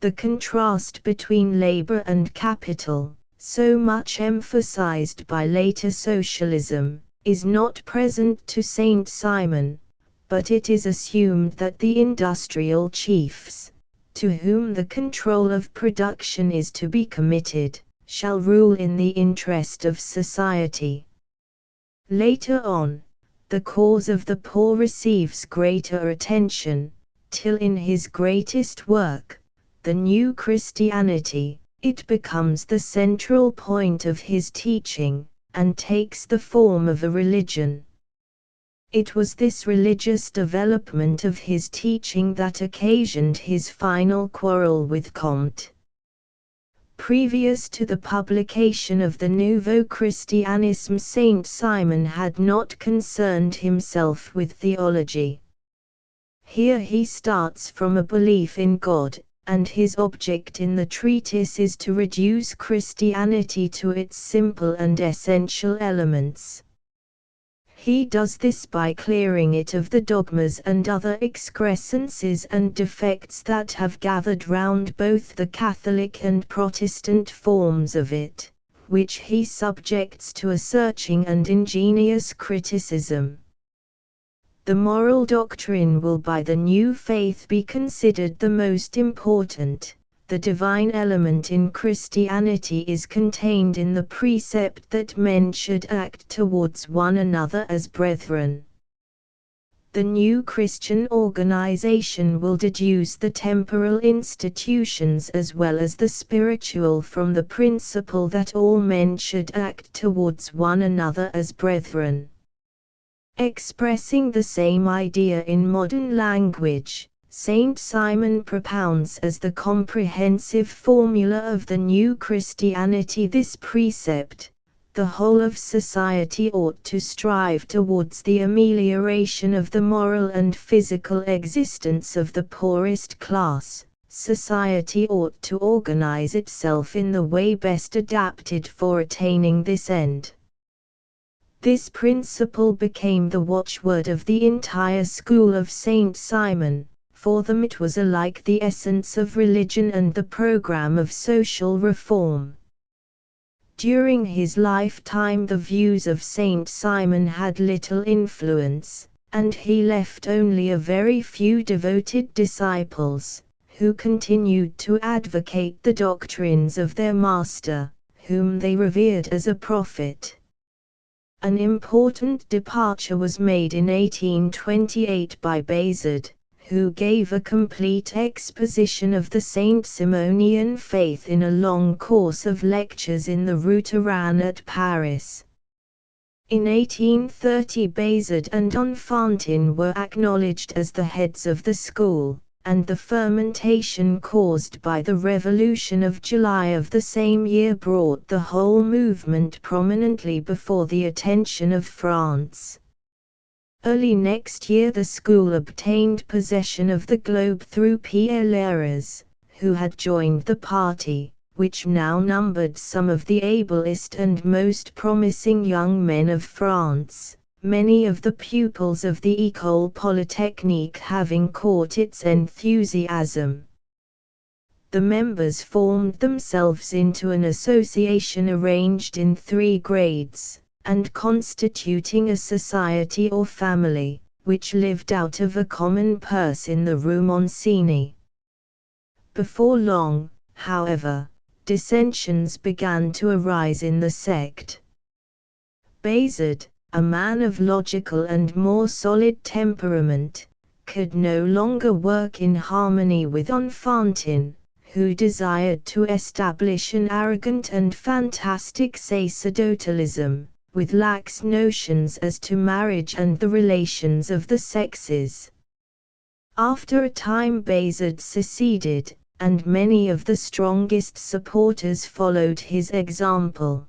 The contrast between labor and capital, so much emphasized by later socialism, is not present to Saint Simon, but it is assumed that the industrial chiefs, to whom the control of production is to be committed, shall rule in the interest of society. Later on, the cause of the poor receives greater attention, till in his greatest work, The New Christianity, it becomes the central point of his teaching, and takes the form of a religion. It was this religious development of his teaching that occasioned his final quarrel with Comte. Previous to the publication of the Nouveau Christianisme, Saint Simon had not concerned himself with theology. Here he starts from a belief in God, and his object in the treatise is to reduce Christianity to its simple and essential elements. He does this by clearing it of the dogmas and other excrescences and defects that have gathered round both the Catholic and Protestant forms of it, which he subjects to a searching and ingenious criticism. The moral doctrine will by the new faith be considered the most important. The divine element in Christianity is contained in the precept that men should act towards one another as brethren. The new Christian organization will deduce the temporal institutions as well as the spiritual from the principle that all men should act towards one another as brethren. Expressing the same idea in modern language, Saint Simon propounds as the comprehensive formula of the new Christianity this precept: the whole of society ought to strive towards the amelioration of the moral and physical existence of the poorest class. Society ought to organize itself in the way best adapted for attaining this end. This principle became the watchword of the entire school of Saint Simon. For them it was alike the essence of religion and the program of social reform. During his lifetime the views of Saint Simon had little influence, and he left only a very few devoted disciples, who continued to advocate the doctrines of their master, whom they revered as a prophet. An important departure was made in 1828 by Bayezid, who gave a complete exposition of the Saint Simonian faith in a long course of lectures in the Rue Turan at Paris. In 1830 Bayezid and Enfantin were acknowledged as the heads of the school, and the fermentation caused by the Revolution of July of the same year brought the whole movement prominently before the attention of France. Early next year the school obtained possession of the globe through Pierre Leras, who had joined the party, which now numbered some of the ablest and most promising young men of France, many of the pupils of the École Polytechnique having caught its enthusiasm. The members formed themselves into an association arranged in 3 grades, and constituting a society or family, which lived out of a common purse in the Rue Monsini. Before long, however, dissensions began to arise in the sect. Bayezid, a man of logical and more solid temperament, could no longer work in harmony with Enfantin, who desired to establish an arrogant and fantastic sacerdotalism, with lax notions as to marriage and the relations of the sexes. After a time Bayezid seceded, and many of the strongest supporters followed his example.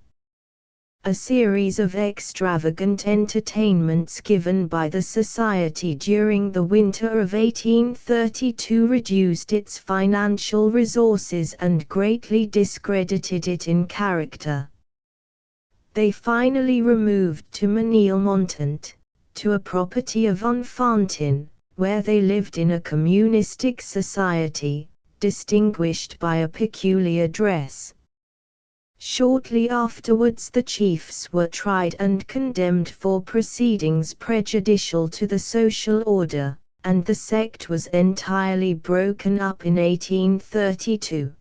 A series of extravagant entertainments given by the society during the winter of 1832 reduced its financial resources and greatly discredited it in character. They finally removed to Ménilmontant, to a property of Enfantin, where they lived in a communistic society, distinguished by a peculiar dress. Shortly afterwards the chiefs were tried and condemned for proceedings prejudicial to the social order, and the sect was entirely broken up in 1832.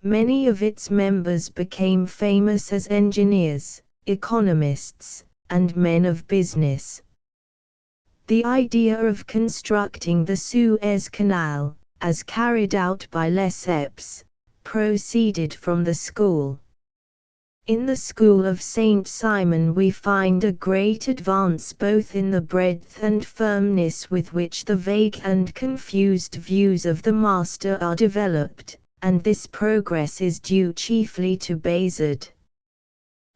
Many of its members became famous as engineers, economists, and men of business. The idea of constructing the Suez Canal, as carried out by Lesseps, proceeded from the school. In the school of Saint Simon we find a great advance both in the breadth and firmness with which the vague and confused views of the master are developed, and this progress is due chiefly to Bayezid.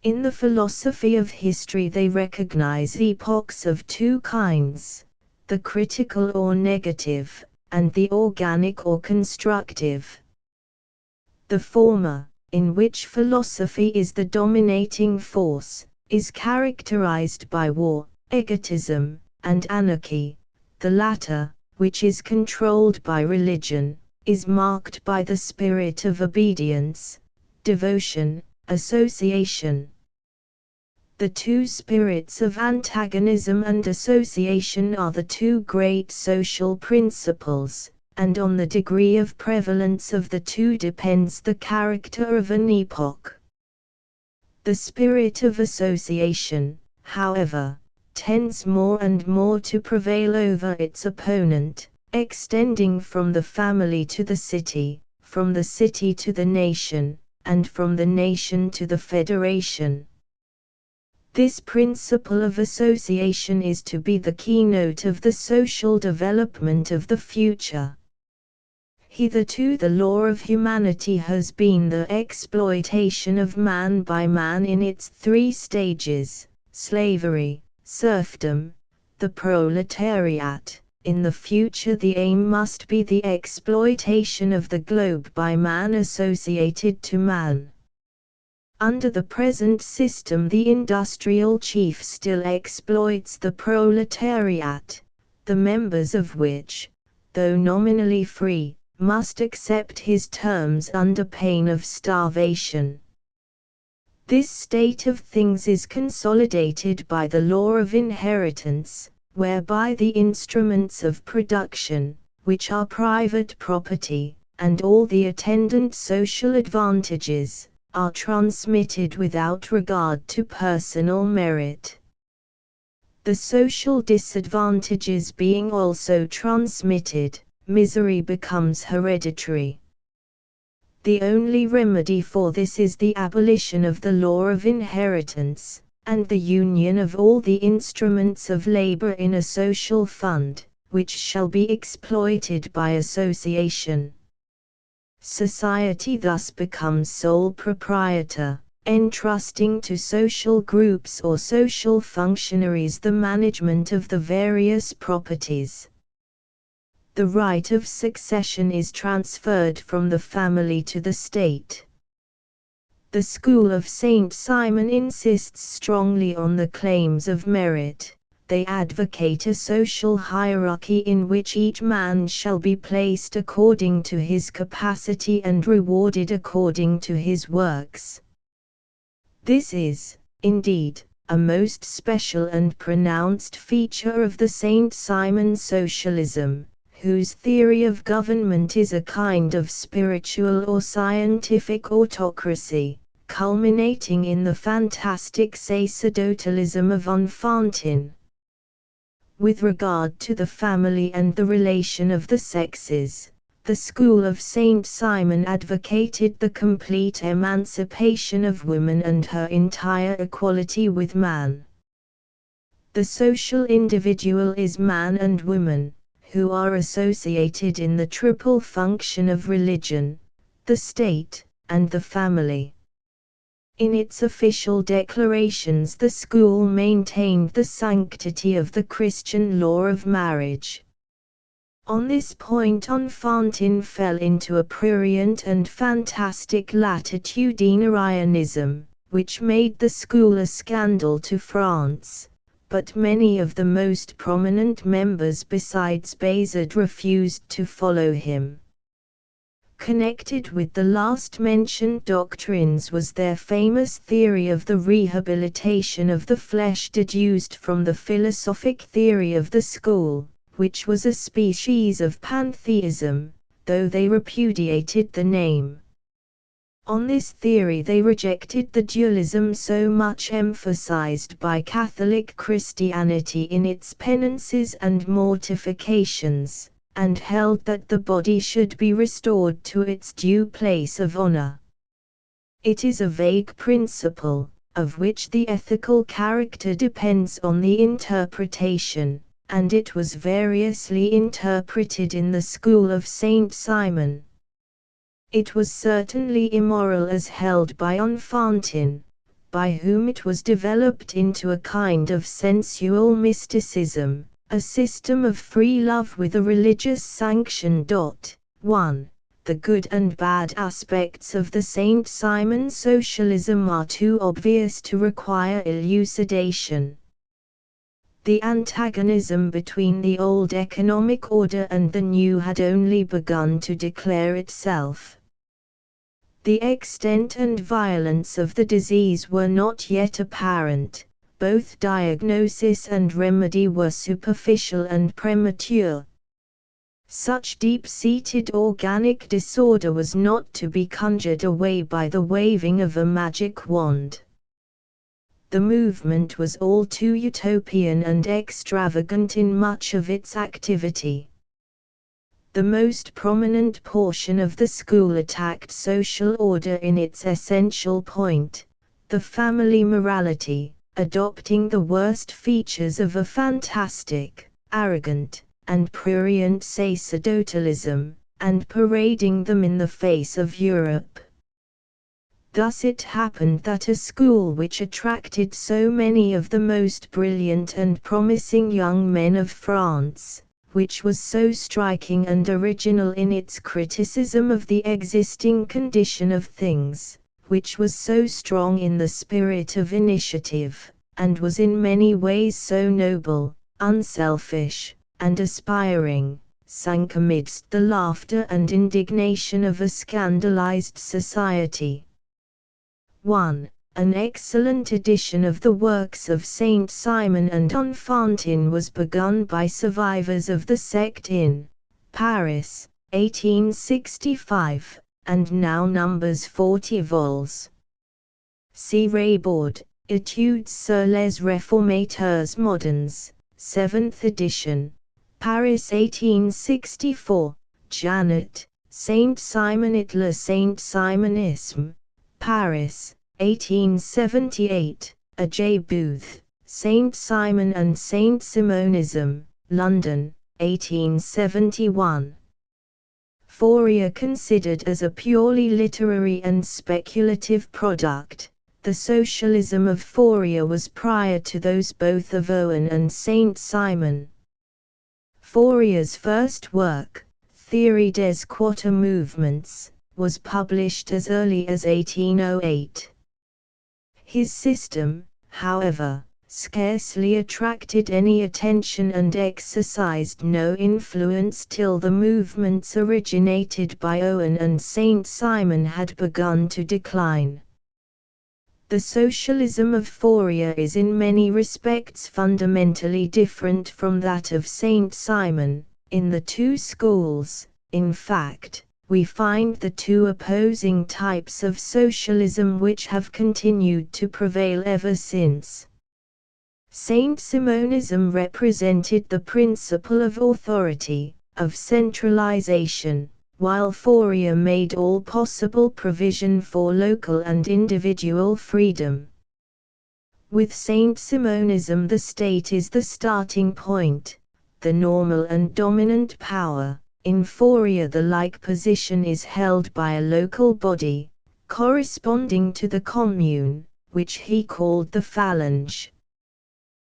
In the philosophy of history they recognize epochs of two kinds, the critical or negative, and the organic or constructive. The former, in which philosophy is the dominating force, is characterized by war, egotism, and anarchy. The latter, which is controlled by religion, is marked by the spirit of obedience, devotion, association. The two spirits of antagonism and association are the two great social principles, and on the degree of prevalence of the two depends the character of an epoch. The spirit of association, however, tends more and more to prevail over its opponent, extending from the family to the city, from the city to the nation, and from the nation to the federation. This principle of association is to be the keynote of the social development of the future. Hitherto the law of humanity has been the exploitation of man by man in its three stages: slavery, serfdom, the proletariat. In the future the aim must be the exploitation of the globe by man associated to man. Under the present system the industrial chief still exploits the proletariat, the members of which, though nominally free, must accept his terms under pain of starvation. This state of things is consolidated by the law of inheritance, whereby the instruments of production, which are private property, and all the attendant social advantages, are transmitted without regard to personal merit. The social disadvantages being also transmitted, misery becomes hereditary. The only remedy for this is the abolition of the law of inheritance, and the union of all the instruments of labor in a social fund, which shall be exploited by association. Society thus becomes sole proprietor, entrusting to social groups or social functionaries the management of the various properties. The right of succession is transferred from the family to the state. The school of Saint Simon insists strongly on the claims of merit. They advocate a social hierarchy in which each man shall be placed according to his capacity and rewarded according to his works. This is, indeed, a most special and pronounced feature of the Saint Simon socialism, whose theory of government is a kind of spiritual or scientific autocracy, culminating in the fantastic sacerdotalism of Enfantin. With regard to the family and the relation of the sexes, the school of Saint Simon advocated the complete emancipation of woman and her entire equality with man. The social individual is man and woman, who are associated in the triple function of religion, the state, and the family. In its official declarations the school maintained the sanctity of the Christian law of marriage. On this point Enfantin fell into a prurient and fantastic latitudinarianism, which made the school a scandal to France, but many of the most prominent members besides Bayezid refused to follow him. Connected with the last mentioned doctrines was their famous theory of the rehabilitation of the flesh deduced from the philosophic theory of the school, which was a species of pantheism, though they repudiated the name. On this theory they rejected the dualism so much emphasized by Catholic Christianity in its penances and mortifications, and held that the body should be restored to its due place of honor. It is a vague principle, of which the ethical character depends on the interpretation, and it was variously interpreted in the school of Saint Simon. It was certainly immoral as held by Enfantin, by whom it was developed into a kind of sensual mysticism, a system of free love with a religious sanction. 1. The good and bad aspects of the Saint Simon socialism are too obvious to require elucidation. The antagonism between the old economic order and the new had only begun to declare itself. The extent and violence of the disease were not yet apparent, both diagnosis and remedy were superficial and premature. Such deep-seated organic disorder was not to be conjured away by the waving of a magic wand. The movement was all too utopian and extravagant in much of its activity. The most prominent portion of the school attacked social order in its essential point, the family morality, adopting the worst features of a fantastic, arrogant, and prurient sacerdotalism, and parading them in the face of Europe. Thus it happened that a school which attracted so many of the most brilliant and promising young men of France, which was so striking and original in its criticism of the existing condition of things, which was so strong in the spirit of initiative, and was in many ways so noble, unselfish, and aspiring, sank amidst the laughter and indignation of a scandalized society. 1. An excellent edition of the works of Saint Simon and Enfantin was begun by survivors of the sect in Paris, 1865, and now numbers 40 vols. See Raybould, Études sur les réformateurs modernes, 7th edition, Paris 1864, Janet, Saint Simon et le Saint Simonisme, Paris, 1878, A. J. Booth, Saint Simon and Saint Simonism, London, 1871. Fourier considered as a purely literary and speculative product, the socialism of Fourier was prior to those both of Owen and Saint Simon. Fourier's first work, Théorie des Quatre Mouvements, was published as early as 1808. His system, however, scarcely attracted any attention and exercised no influence till the movements originated by Owen and Saint Simon had begun to decline. The socialism of Fourier is in many respects fundamentally different from that of Saint Simon. In the two schools, in fact, we find the two opposing types of socialism which have continued to prevail ever since. Saint Simonism represented the principle of authority, of centralization, while Fourier made all possible provision for local and individual freedom. With Saint Simonism the state is the starting point, the normal and dominant power. In Fourier the like position is held by a local body, corresponding to the commune, which he called the phalange.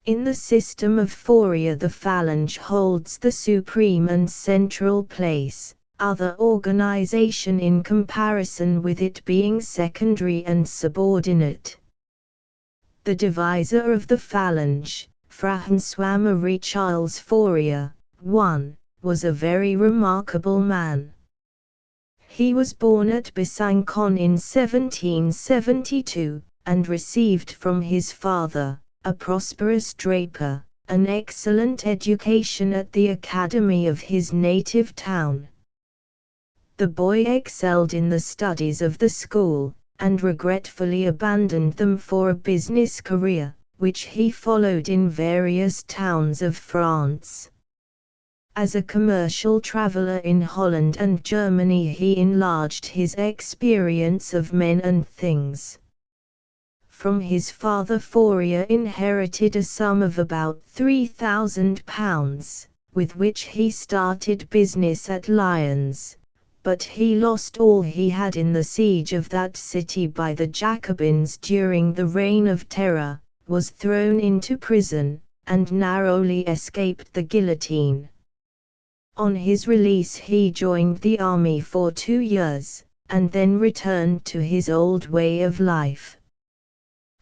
In the system of Fourier the phalange holds the supreme and central place, other organization in comparison with it being secondary and subordinate. The deviser of the phalange, François-Marie Charles Fourier, 1, was a very remarkable man. He was born at Besançon in 1772, and received from his father, a prosperous draper, an excellent education at the academy of his native town. The boy excelled in the studies of the school, and regretfully abandoned them for a business career, which he followed in various towns of France. As a commercial traveler in Holland and Germany, he enlarged his experience of men and things. From his father Fourier inherited a sum of about £3,000, with which he started business at Lyons, but he lost all he had in the siege of that city by the Jacobins during the Reign of Terror, was thrown into prison, and narrowly escaped the guillotine. On his release he joined the army for 2 years, and then returned to his old way of life.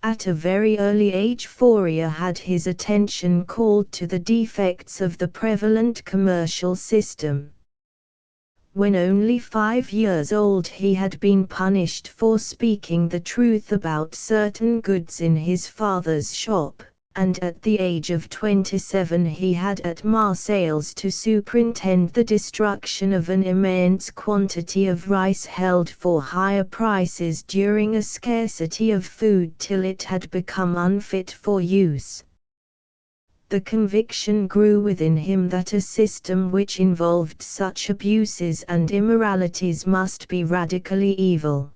At a very early age Fourier had his attention called to the defects of the prevalent commercial system. When only 5 years old he had been punished for speaking the truth about certain goods in his father's shop, and at the age of 27 he had at Marseilles to superintend the destruction of an immense quantity of rice held for higher prices during a scarcity of food till it had become unfit for use. The conviction grew within him that a system which involved such abuses and immoralities must be radically evil.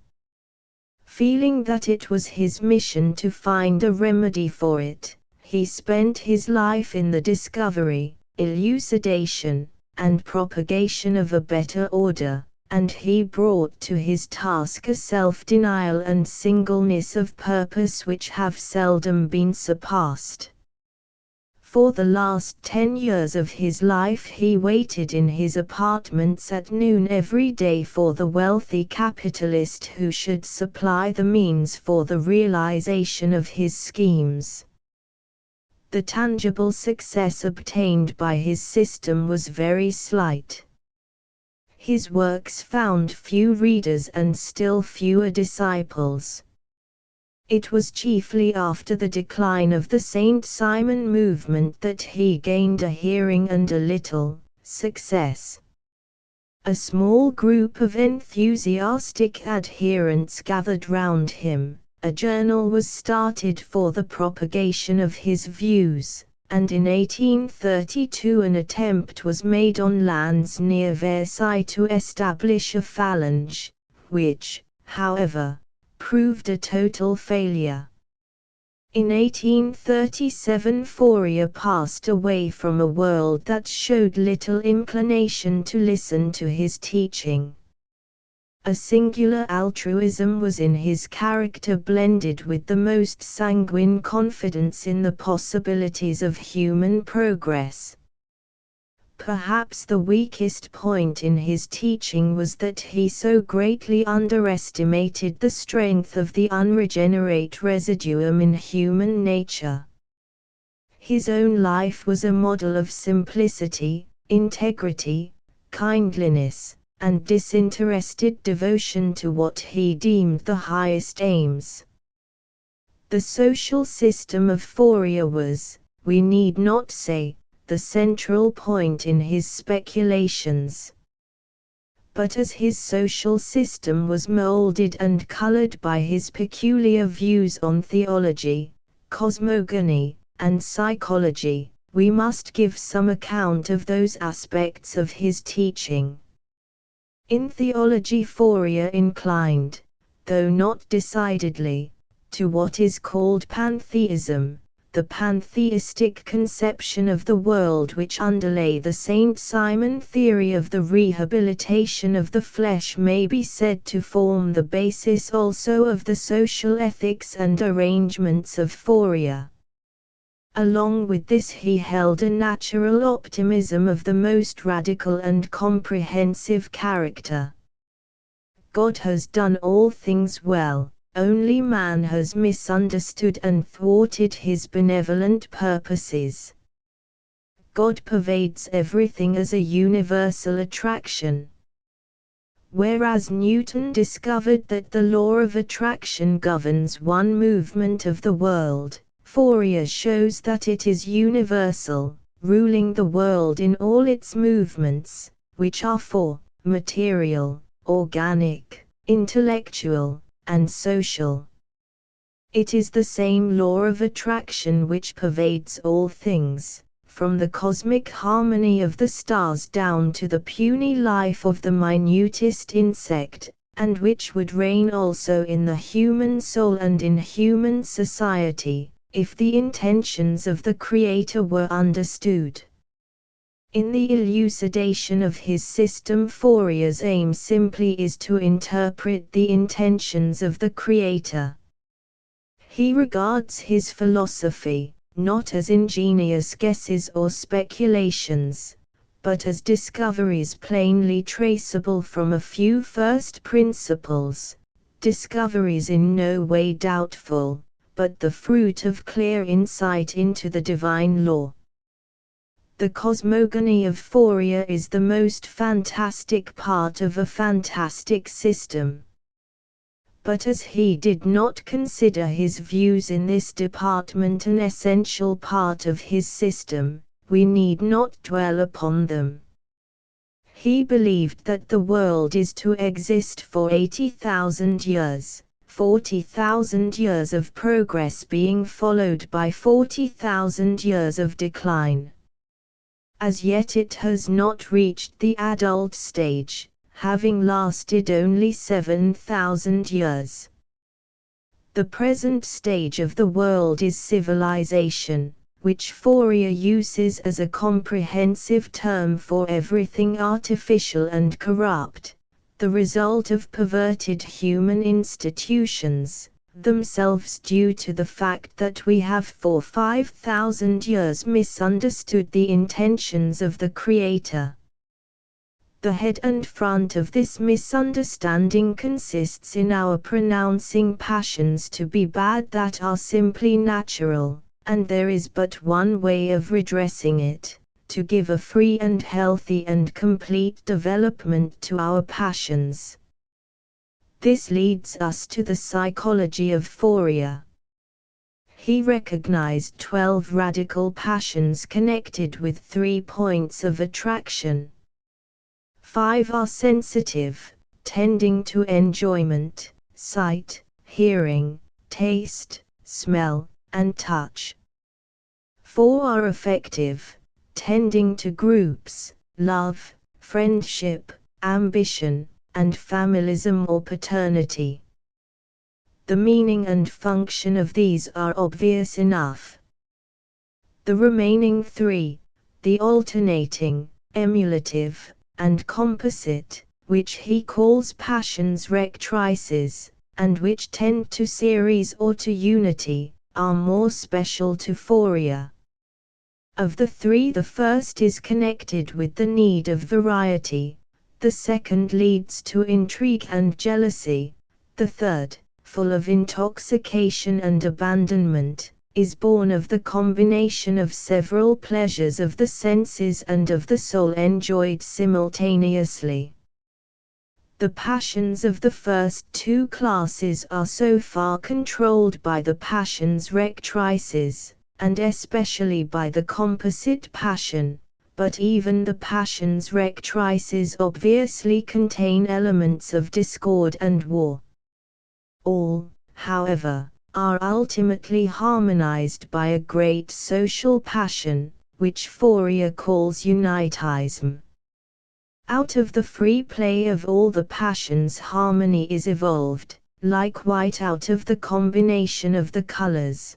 Feeling that it was his mission to find a remedy for it, he spent his life in the discovery, elucidation, and propagation of a better order, and he brought to his task a self-denial and singleness of purpose which have seldom been surpassed. For the last 10 years of his life he waited in his apartments at noon every day for the wealthy capitalist who should supply the means for the realization of his schemes. The tangible success obtained by his system was very slight. His works found few readers and still fewer disciples. It was chiefly after the decline of the Saint Simon movement that he gained a hearing and a little success. A small group of enthusiastic adherents gathered round him. A journal was started for the propagation of his views, and in 1832 an attempt was made on lands near Versailles to establish a phalange, which, however, proved a total failure. In 1837 Fourier passed away from a world that showed little inclination to listen to his teaching. A singular altruism was in his character, blended with the most sanguine confidence in the possibilities of human progress. Perhaps the weakest point in his teaching was that he so greatly underestimated the strength of the unregenerate residuum in human nature. His own life was a model of simplicity, integrity, kindliness, and disinterested devotion to what he deemed the highest aims. The social system of Fourier was, we need not say, the central point in his speculations. But as his social system was molded and colored by his peculiar views on theology, cosmogony, and psychology, we must give some account of those aspects of his teaching. In theology Fourier inclined, though not decidedly, to what is called pantheism, the pantheistic conception of the world which underlay the Saint Simon theory of the rehabilitation of the flesh may be said to form the basis also of the social ethics and arrangements of Fourier. Along with this he held a natural optimism of the most radical and comprehensive character. God has done all things well, only man has misunderstood and thwarted his benevolent purposes. God pervades everything as a universal attraction. Whereas Newton discovered that the law of attraction governs one movement of the world, Fourier shows that it is universal, ruling the world in all its movements, which are material, organic, intellectual, and social. It is the same law of attraction which pervades all things, from the cosmic harmony of the stars down to the puny life of the minutest insect, and which would reign also in the human soul and in human society, if the intentions of the Creator were understood. In the elucidation of his system, Fourier's aim simply is to interpret the intentions of the Creator. He regards his philosophy, not as ingenious guesses or speculations, but as discoveries plainly traceable from a few first principles, discoveries in no way doubtful, but the fruit of clear insight into the divine law. The cosmogony of Fourier is the most fantastic part of a fantastic system. But as he did not consider his views in this department an essential part of his system, we need not dwell upon them. He believed that the world is to exist for 80,000 years, 40,000 years of progress being followed by 40,000 years of decline. As yet it has not reached the adult stage, having lasted only 7,000 years. The present stage of the world is civilization, which Fourier uses as a comprehensive term for everything artificial and corrupt, the result of perverted human institutions, themselves due to the fact that we have for 5,000 years misunderstood the intentions of the Creator. The head and front of this misunderstanding consists in our pronouncing passions to be bad that are simply natural, and there is but one way of redressing it, to give a free and healthy and complete development to our passions. This leads us to the psychology of Fourier. He recognized 12 radical passions connected with 3 points of attraction. 5 are sensitive, tending to enjoyment, sight, hearing, taste, smell, and touch. 4 are affective, tending to groups, love, friendship, ambition, and familism or paternity. The meaning and function of these are obvious enough. The remaining 3, the alternating, emulative, and composite, which he calls passions rectrices, and which tend to series or to unity, are more special to Fourier. Of the 3, the first is connected with the need of variety, the second leads to intrigue and jealousy, the third, full of intoxication and abandonment, is born of the combination of several pleasures of the senses and of the soul enjoyed simultaneously. The passions of the first 2 classes are so far controlled by the passions rectrices, and especially by the composite passion, but even the passions rectrices obviously contain elements of discord and war. All, however, are ultimately harmonized by a great social passion, which Fourier calls unitism. Out of the free play of all the passions harmony is evolved, like white out of the combination of the colors.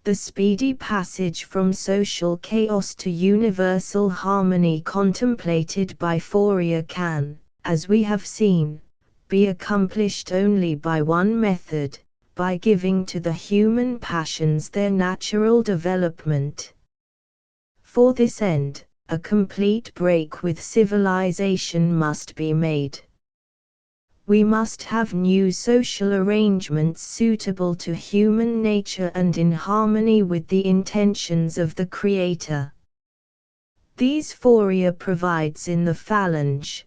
The speedy passage from social chaos to universal harmony contemplated by Fourier can, as we have seen, be accomplished only by one method, by giving to the human passions their natural development. For this end, a complete break with civilization must be made. We must have new social arrangements suitable to human nature and in harmony with the intentions of the Creator. These Fourier provides in the phalange.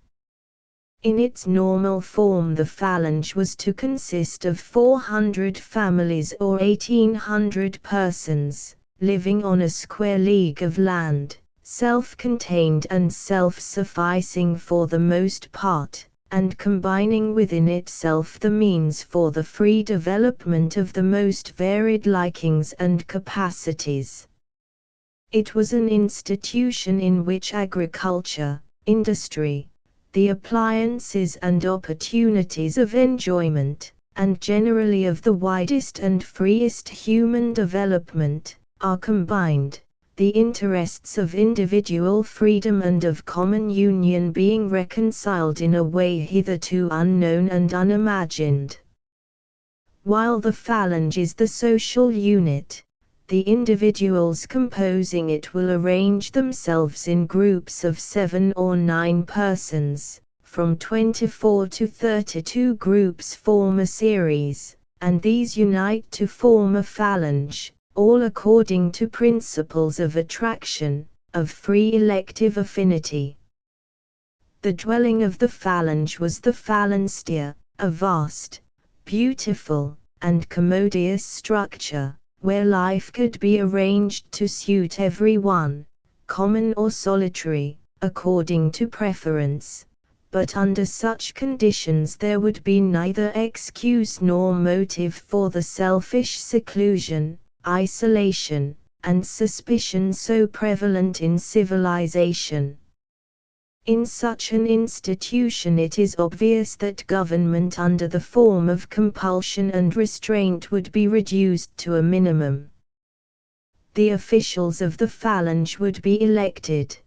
In its normal form, the phalange was to consist of 400 families or 1,800 persons, living on a square league of land, self-contained and self-sufficing for the most part, and combining within itself the means for the free development of the most varied likings and capacities. It was an institution in which agriculture, industry, the appliances and opportunities of enjoyment, and generally of the widest and freest human development, are combined, the interests of individual freedom and of common union being reconciled in a way hitherto unknown and unimagined. While the phalange is the social unit, the individuals composing it will arrange themselves in groups of 7 or 9 persons, from 24 to 32 groups form a series, and these unite to form a phalange, all according to principles of attraction, of free elective affinity. The dwelling of the phalange was the phalansteria, a vast, beautiful, and commodious structure, where life could be arranged to suit every one, common or solitary, according to preference, but under such conditions there would be neither excuse nor motive for the selfish seclusion, isolation, and suspicion so prevalent in civilization. In such an institution it is obvious that government under the form of compulsion and restraint would be reduced to a minimum. The officials of the phalange would be elected.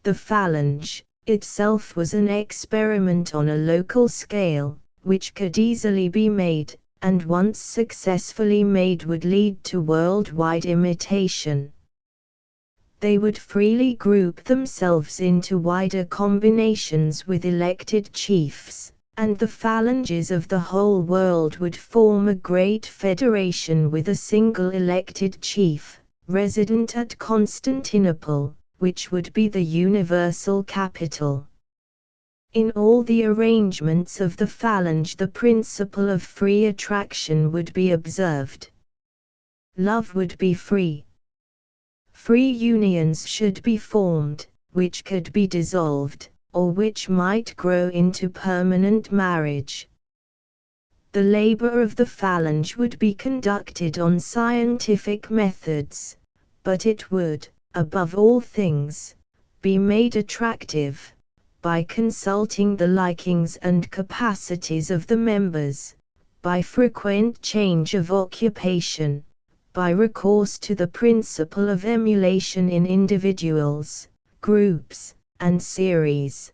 The phalange itself was an experiment on a local scale, which could easily be made, and once successfully made would lead to worldwide imitation. They would freely group themselves into wider combinations with elected chiefs, and the phalanges of the whole world would form a great federation with a single elected chief, resident at Constantinople, which would be the universal capital. In all the arrangements of the phalange the principle of free attraction would be observed. Love would be free. Free unions should be formed, which could be dissolved, or which might grow into permanent marriage. The labor of the phalange would be conducted on scientific methods, but it would, above all things, be made attractive by consulting the likings and capacities of the members, by frequent change of occupation, by recourse to the principle of emulation in individuals, groups, and series.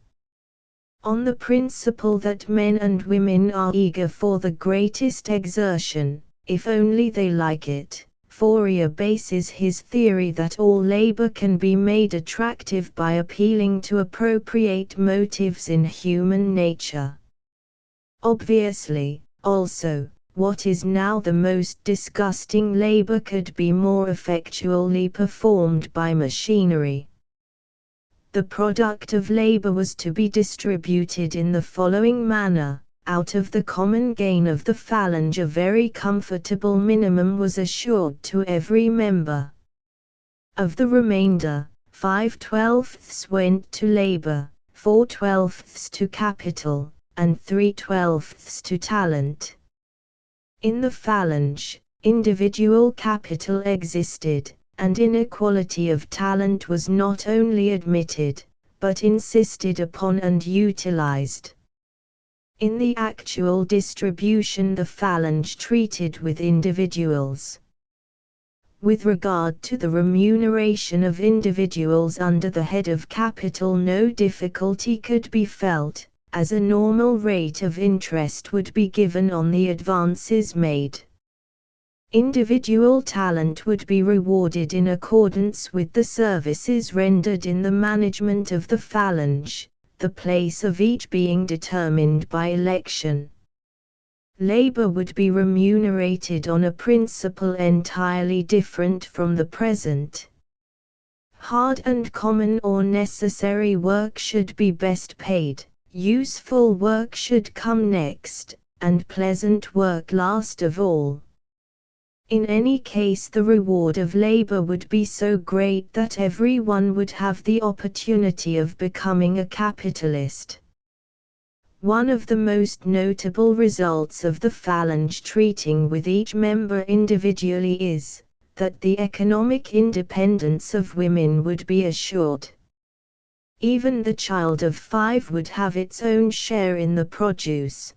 On the principle that men and women are eager for the greatest exertion, if only they like it, Fourier bases his theory that all labor can be made attractive by appealing to appropriate motives in human nature. Obviously, also, what is now the most disgusting labor could be more effectually performed by machinery. The product of labor was to be distributed in the following manner: out of the common gain of the phalange a very comfortable minimum was assured to every member. Of the remainder, 5/12 went to labor, 4/12 to capital, and 3/12 to talent. In the phalange, individual capital existed, and inequality of talent was not only admitted, but insisted upon and utilized. In the actual distribution the phalange treated with individuals. With regard to the remuneration of individuals under the head of capital no difficulty could be felt, as a normal rate of interest would be given on the advances made. Individual talent would be rewarded in accordance with the services rendered in the management of the phalange, the place of each being determined by election. Labor would be remunerated on a principle entirely different from the present. Hard and common or necessary work should be best paid, useful work should come next, and pleasant work last of all. In any case the reward of labor would be so great that everyone would have the opportunity of becoming a capitalist. One of the most notable results of the phalange treating with each member individually is that the economic independence of women would be assured. Even the child of 5 would have its own share in the produce.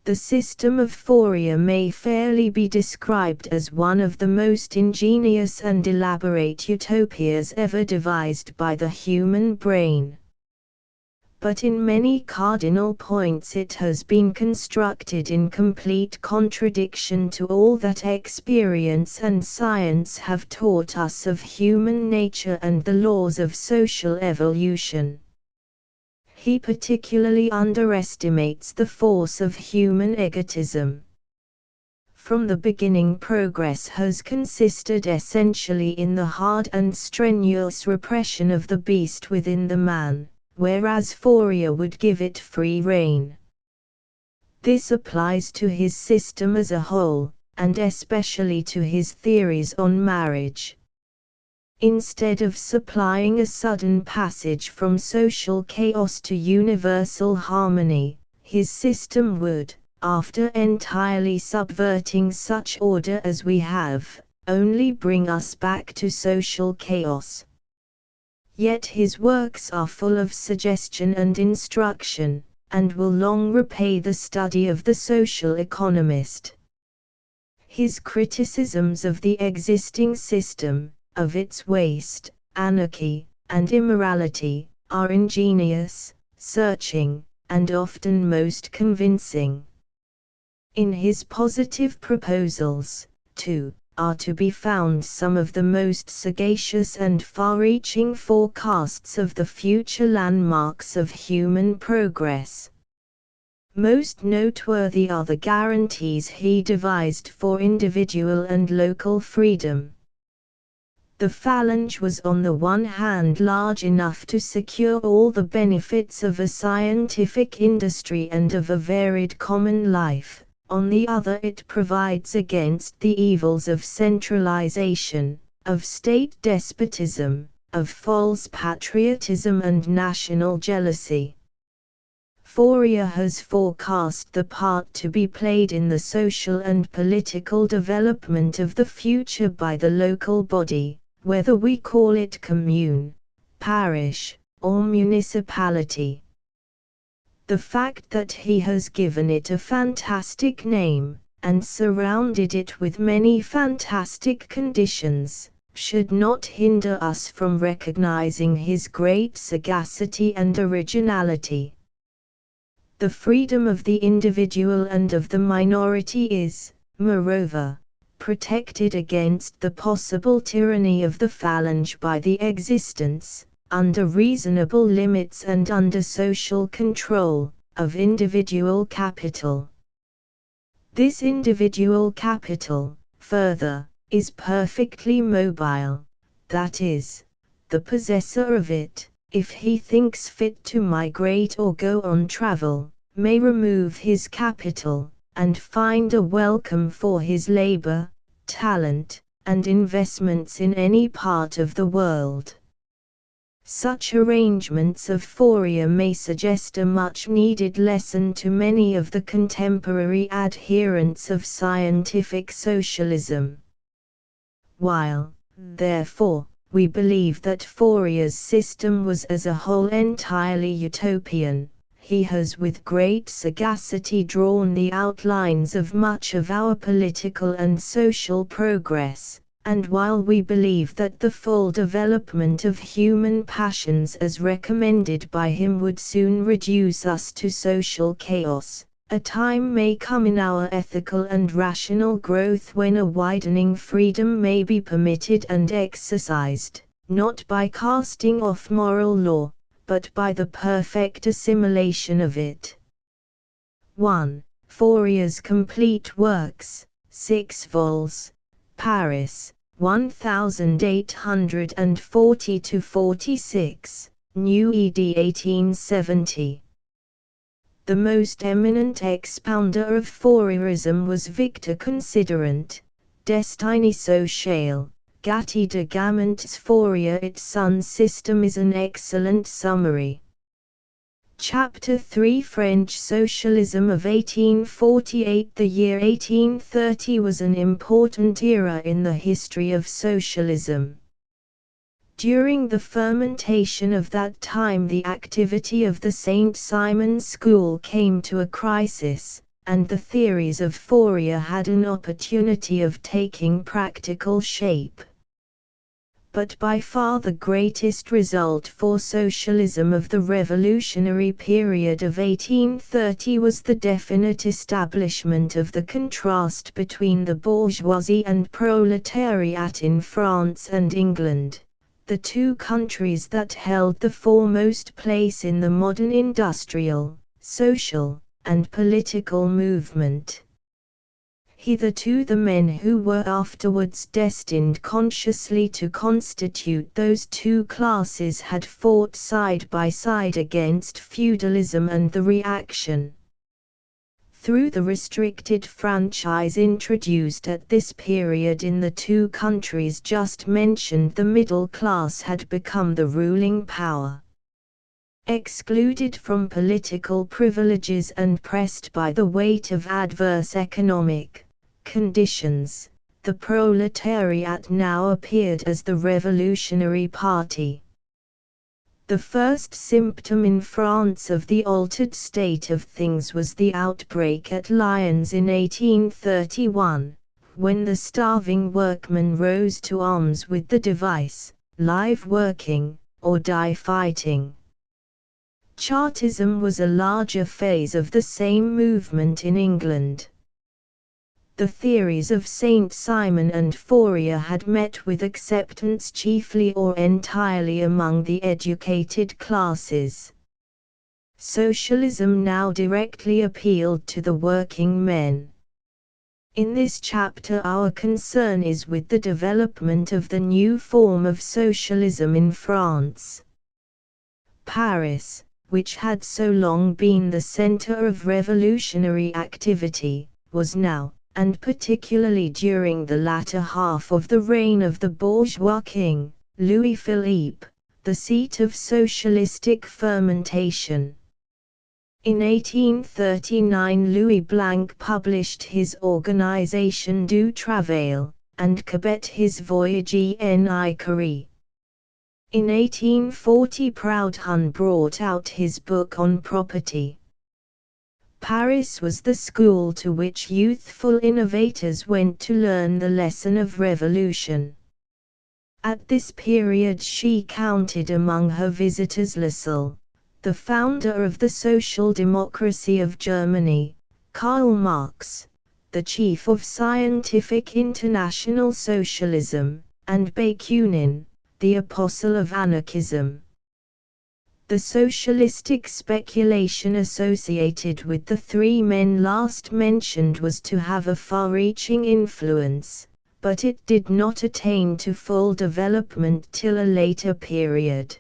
The system of Fourier may fairly be described as one of the most ingenious and elaborate utopias ever devised by the human brain. But in many cardinal points it has been constructed in complete contradiction to all that experience and science have taught us of human nature and the laws of social evolution. He particularly underestimates the force of human egotism. From the beginning, progress has consisted essentially in the hard and strenuous repression of the beast within the man, whereas Fourier would give it free rein. This applies to his system as a whole, and especially to his theories on marriage. Instead of supplying a sudden passage from social chaos to universal harmony, his system would, after entirely subverting such order as we have, only bring us back to social chaos. Yet his works are full of suggestion and instruction, and will long repay the study of the social economist. His criticisms of the existing system, of its waste, anarchy, and immorality, are ingenious, searching, and often most convincing. In his positive proposals, too, are to be found some of the most sagacious and far-reaching forecasts of the future landmarks of human progress. Most noteworthy are the guarantees he devised for individual and local freedom. The phalange was on the one hand large enough to secure all the benefits of a scientific industry and of a varied common life. On the other, it provides against the evils of centralization, of state despotism, of false patriotism and national jealousy. Fourier has forecast the part to be played in the social and political development of the future by the local body, whether we call it commune, parish, or municipality. The fact that he has given it a fantastic name, and surrounded it with many fantastic conditions, should not hinder us from recognizing his great sagacity and originality. The freedom of the individual and of the minority is, moreover, protected against the possible tyranny of the phalange by the existence, under reasonable limits and under social control, of individual capital. This individual capital, further, is perfectly mobile, that is, the possessor of it, if he thinks fit to migrate or go on travel, may remove his capital, and find a welcome for his labor, talent, and investments in any part of the world. Such arrangements of Fourier may suggest a much-needed lesson to many of the contemporary adherents of scientific socialism. While, therefore, we believe that Fourier's system was as a whole entirely utopian, he has with great sagacity drawn the outlines of much of our political and social progress, and while we believe that the full development of human passions as recommended by him would soon reduce us to social chaos, a time may come in our ethical and rational growth when a widening freedom may be permitted and exercised, not by casting off moral law, but by the perfect assimilation of it. 1. Fourier's Complete Works, 6 vols. Paris, 1840–46, New ed. 1870. The most eminent expounder of Fourierism was Victor Considerant, Destinée sociale, Gatti de Gamant's Fourier. Its Sun system is an excellent summary. Chapter 3 French Socialism of 1848. The year 1830 was an important era in the history of socialism. During the fermentation of that time, the activity of the St. Simon's School came to a crisis, and the theories of Fourier had an opportunity of taking practical shape. But by far the greatest result for socialism of the revolutionary period of 1830 was the definite establishment of the contrast between the bourgeoisie and proletariat in France and England, the two countries that held the foremost place in the modern industrial, social, and political movement. Hitherto the men who were afterwards destined consciously to constitute those two classes had fought side by side against feudalism and the reaction. Through the restricted franchise introduced at this period in the two countries just mentioned, the middle class had become the ruling power. Excluded from political privileges and pressed by the weight of adverse economic conditions, the proletariat now appeared as the revolutionary party. The first symptom in France of the altered state of things was the outbreak at Lyons in 1831, when the starving workmen rose to arms with the device, "Live working, or die fighting." Chartism was a larger phase of the same movement in England. The theories of Saint Simon and Fourier had met with acceptance chiefly or entirely among the educated classes. Socialism now directly appealed to the working men. In this chapter our concern is with the development of the new form of socialism in France. Paris, which had so long been the center of revolutionary activity, was now, and particularly during the latter half of the reign of the bourgeois king, Louis Philippe, the seat of socialistic fermentation. In 1839 Louis Blanc published his Organisation du Travail, and Cabet his Voyage en Icarie. In 1840 Proudhon brought out his book on property. Paris was the school to which youthful innovators went to learn the lesson of revolution. At this period she counted among her visitors Lassalle, the founder of the social democracy of Germany, Karl Marx, the chief of scientific international socialism, and Bakunin, the apostle of anarchism. The socialistic speculation associated with the three men last mentioned was to have a far-reaching influence, but it did not attain to full development till a later period.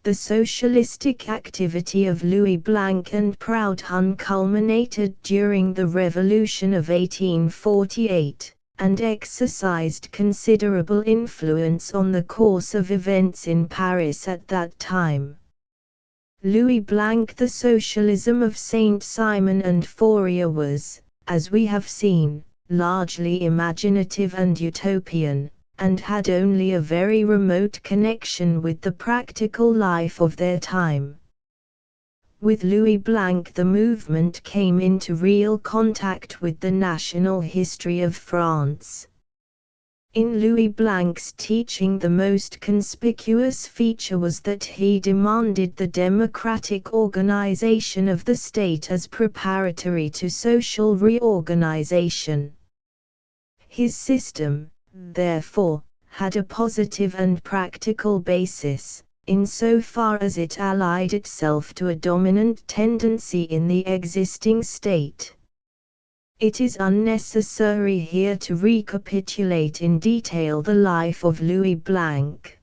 The socialistic activity of Louis Blanc and Proudhon culminated during the Revolution of 1848, and exercised considerable influence on the course of events in Paris at that time. Louis Blanc. The socialism of Saint Simon and Fourier was, as we have seen, largely imaginative and utopian, and had only a very remote connection with the practical life of their time. With Louis Blanc the movement came into real contact with the national history of France. In Louis Blanc's teaching the most conspicuous feature was that he demanded the democratic organization of the state as preparatory to social reorganization. His system, therefore, had a positive and practical basis, insofar as it allied itself to a dominant tendency in the existing state. It is unnecessary here to recapitulate in detail the life of Louis Blanc.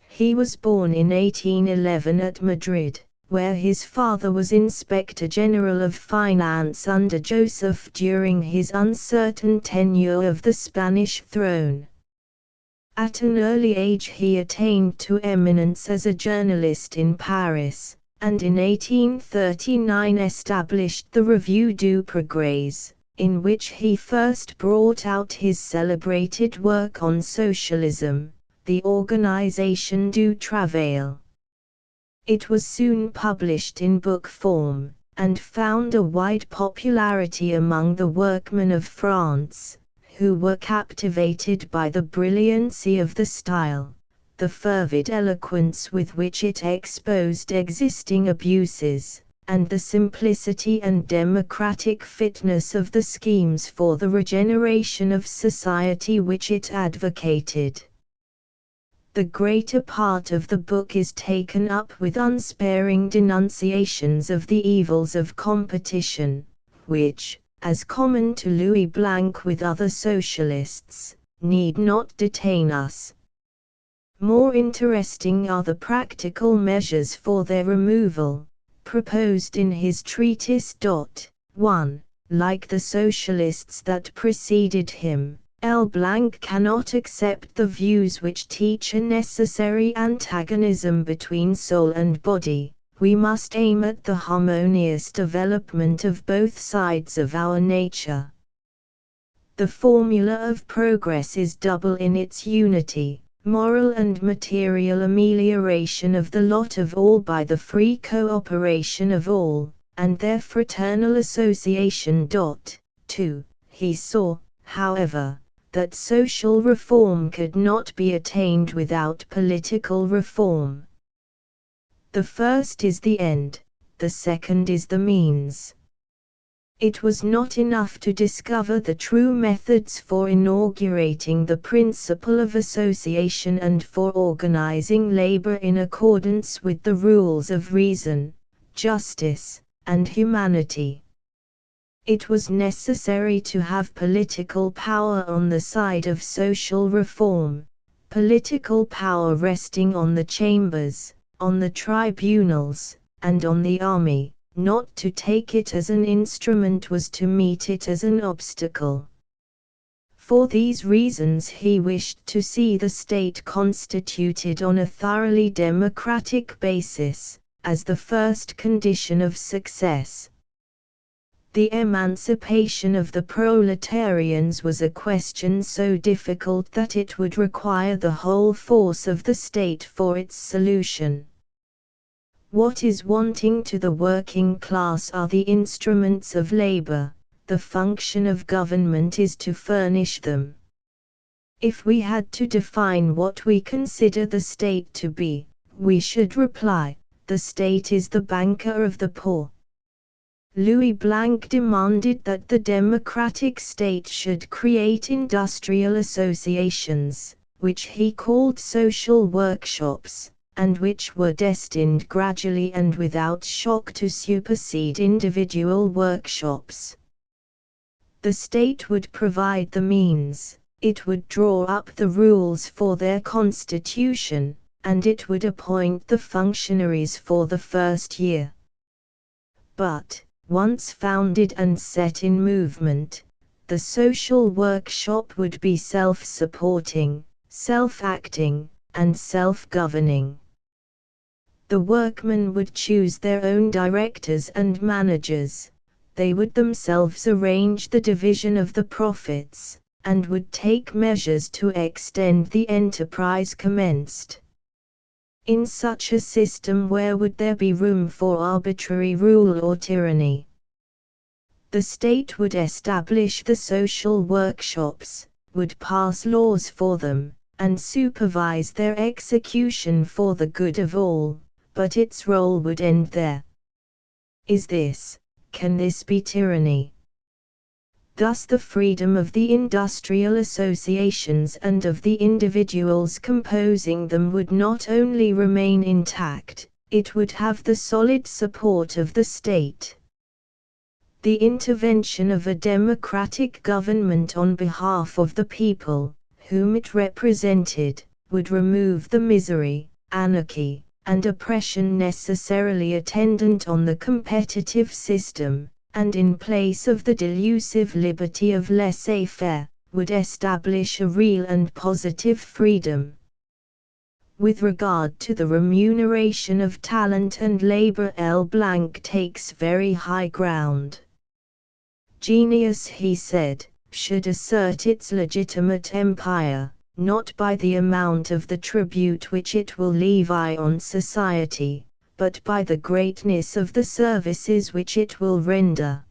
He was born in 1811 at Madrid, where his father was Inspector General of Finance under Joseph during his uncertain tenure of the Spanish throne. At an early age he attained to eminence as a journalist in Paris, and in 1839 established the Revue du Progrès, in which he first brought out his celebrated work on socialism, the Organisation du Travail. It was soon published in book form, and found a wide popularity among the workmen of France, who were captivated by the brilliancy of the style, the fervid eloquence with which it exposed existing abuses, and the simplicity and democratic fitness of the schemes for the regeneration of society which it advocated. The greater part of the book is taken up with unsparing denunciations of the evils of competition, which, as common to Louis Blanc with other socialists, need not detain us. More interesting are the practical measures for their removal, proposed in his treatise. 1. Like the socialists that preceded him, L. Blanc cannot accept the views which teach a necessary antagonism between soul and body. We must aim at the harmonious development of both sides of our nature. The formula of progress is double in its unity, moral and material amelioration of the lot of all by the free cooperation of all, and their fraternal association. 2. He saw, however, that social reform could not be attained without political reform. The first is the end, the second is the means. It was not enough to discover the true methods for inaugurating the principle of association and for organizing labor in accordance with the rules of reason, justice, and humanity. It was necessary to have political power on the side of social reform, political power resting on the chambers, on the tribunals, and on the army. Not to take it as an instrument was to meet it as an obstacle. For these reasons he wished to see the state constituted on a thoroughly democratic basis, as the first condition of success. The emancipation of the proletarians was a question so difficult that it would require the whole force of the state for its solution. What is wanting to the working class are the instruments of labor. The function of government is to furnish them. If we had to define what we consider the state to be, we should reply, the state is the banker of the poor. Louis Blanc demanded that the democratic state should create industrial associations, which he called social workshops, and which were destined gradually and without shock to supersede individual workshops. The state would provide the means, it would draw up the rules for their constitution, and it would appoint the functionaries for the first year. But, once founded and set in movement, the social workshop would be self-supporting, self-acting, and self-governing. The workmen would choose their own directors and managers, they would themselves arrange the division of the profits, and would take measures to extend the enterprise commenced. In such a system, where would there be room for arbitrary rule or tyranny? The state would establish the social workshops, would pass laws for them, and supervise their execution for the good of all. But its role would end there. Can this be tyranny? Thus the freedom of the industrial associations and of the individuals composing them would not only remain intact, it would have the solid support of the state. The intervention of a democratic government on behalf of the people, whom it represented, would remove the misery, anarchy, and oppression necessarily attendant on the competitive system, and in place of the delusive liberty of laissez-faire, would establish a real and positive freedom. With regard to the remuneration of talent and labor, L. takes very high ground. Genius, he said, should assert its legitimate empire, not by the amount of the tribute which it will levy on society, but by the greatness of the services which it will render.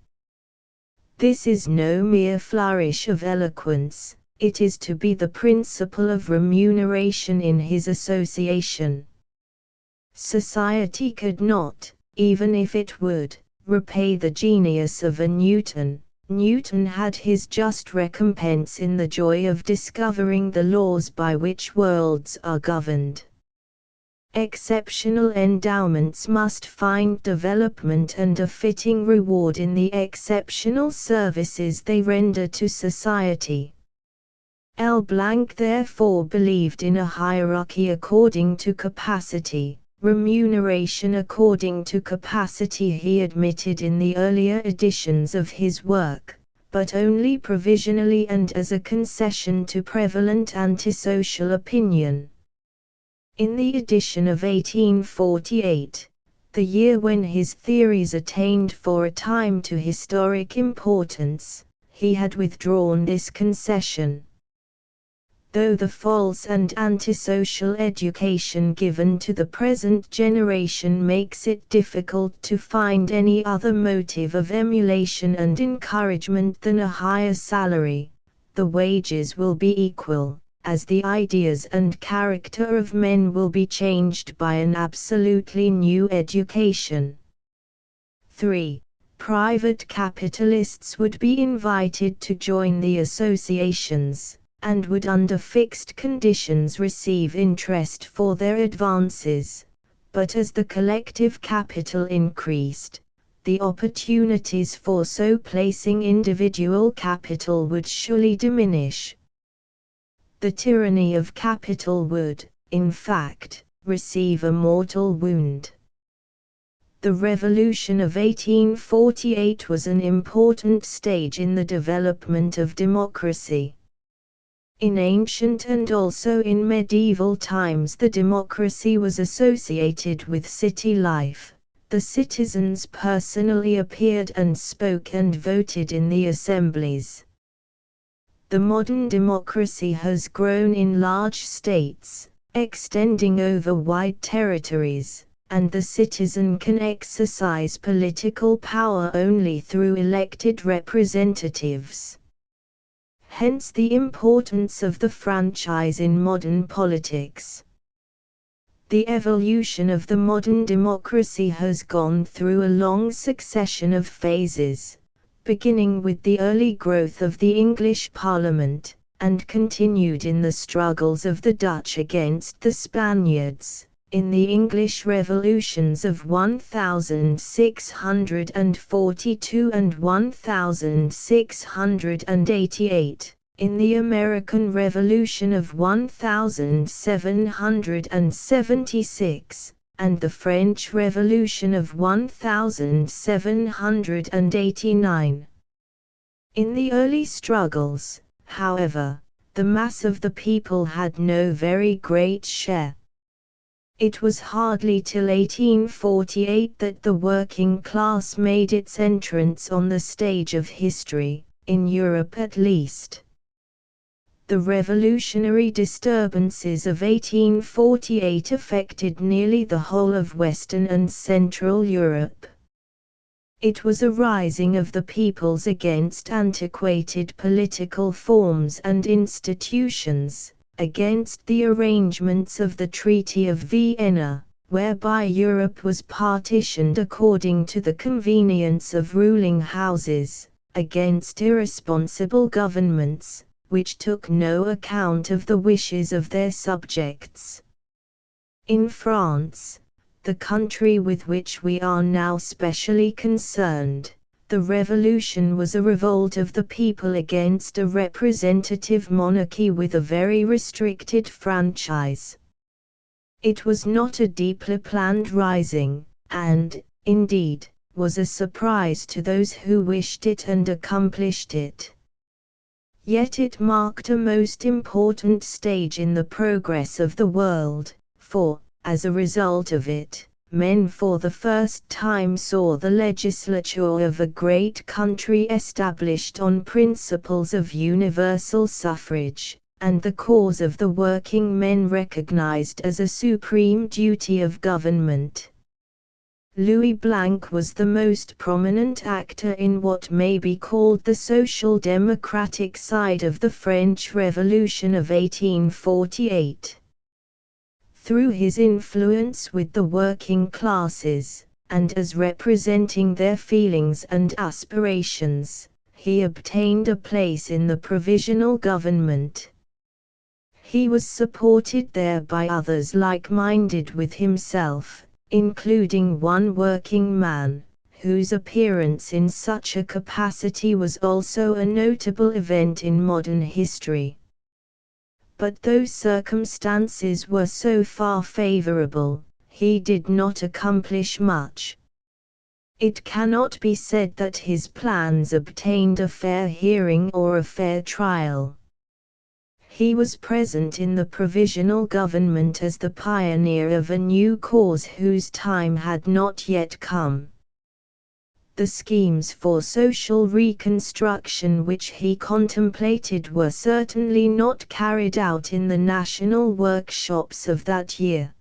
This is no mere flourish of eloquence, it is to be the principle of remuneration in his association. Society could not, even if it would, repay the genius of a Newton. Newton had his just recompense in the joy of discovering the laws by which worlds are governed. Exceptional endowments must find development and a fitting reward in the exceptional services they render to society. L. therefore believed in a hierarchy according to capacity, remuneration according to capacity. He admitted in the earlier editions of his work, but only provisionally and as a concession to prevalent antisocial opinion. In the edition of 1848, the year when his theories attained for a time to historic importance, he had withdrawn this concession. Though the false and antisocial education given to the present generation makes it difficult to find any other motive of emulation and encouragement than a higher salary, the wages will be equal, as the ideas and character of men will be changed by an absolutely new education. 3. Private capitalists would be invited to join the associations, and would under fixed conditions receive interest for their advances, but as the collective capital increased, the opportunities for so placing individual capital would surely diminish. The tyranny of capital would, in fact, receive a mortal wound. The Revolution of 1848 was an important stage in the development of democracy. In ancient and also in medieval times, the democracy was associated with city life. The citizens personally appeared and spoke and voted in the assemblies. The modern democracy has grown in large states, extending over wide territories, and the citizen can exercise political power only through elected representatives. Hence the importance of the franchise in modern politics. The evolution of the modern democracy has gone through a long succession of phases, beginning with the early growth of the English Parliament, and continued in the struggles of the Dutch against the Spaniards, in the English revolutions of 1642 and 1688, in the American Revolution of 1776, and the French Revolution of 1789. In the early struggles, however, the mass of the people had no very great share. It was hardly till 1848 that the working class made its entrance on the stage of history, in Europe at least. The revolutionary disturbances of 1848 affected nearly the whole of Western and Central Europe. It was a rising of the peoples against antiquated political forms and institutions, against the arrangements of the Treaty of Vienna, whereby Europe was partitioned according to the convenience of ruling houses, against irresponsible governments, which took no account of the wishes of their subjects. In France, the country with which we are now specially concerned, the revolution was a revolt of the people against a representative monarchy with a very restricted franchise. It was not a deeply planned rising, and, indeed, was a surprise to those who wished it and accomplished it. Yet it marked a most important stage in the progress of the world, For, as a result of it, men for the first time saw the legislature of a great country established on principles of universal suffrage, and the cause of the working men recognized as a supreme duty of government. Louis Blanc was the most prominent actor in what may be called the social democratic side of the French Revolution of 1848. Through his influence with the working classes, and as representing their feelings and aspirations, he obtained a place in the provisional government. He was supported there by others like-minded with himself, including one working man, whose appearance in such a capacity was also a notable event in modern history. But those circumstances were so far favorable, he did not accomplish much. It cannot be said that his plans obtained a fair hearing or a fair trial. He was present in the provisional government as the pioneer of a new cause whose time had not yet come. The schemes for social reconstruction which he contemplated were certainly not carried out in the national workshops of that year.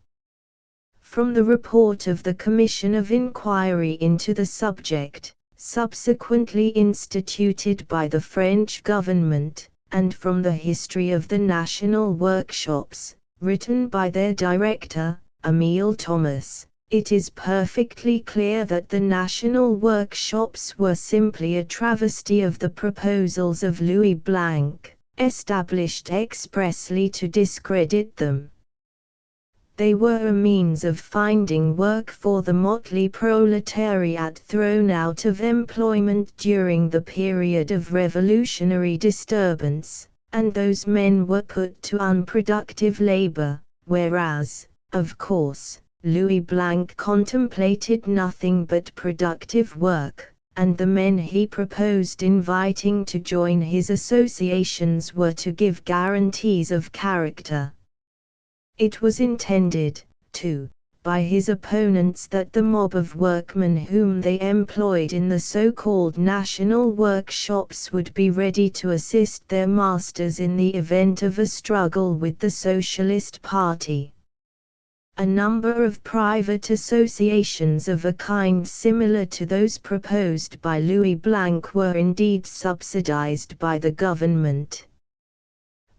From the report of the Commission of Inquiry into the subject, subsequently instituted by the French government, and from the history of the national workshops, written by their director, Émile Thomas, it is perfectly clear that the national workshops were simply a travesty of the proposals of Louis Blanc, established expressly to discredit them. They were a means of finding work for the motley proletariat thrown out of employment during the period of revolutionary disturbance, and those men were put to unproductive labor, whereas, of course, Louis Blanc contemplated nothing but productive work, and the men he proposed inviting to join his associations were to give guarantees of character. It was intended, too, by his opponents that the mob of workmen whom they employed in the so-called national workshops would be ready to assist their masters in the event of a struggle with the Socialist Party. A number of private associations of a kind similar to those proposed by Louis Blanc were indeed subsidized by the government.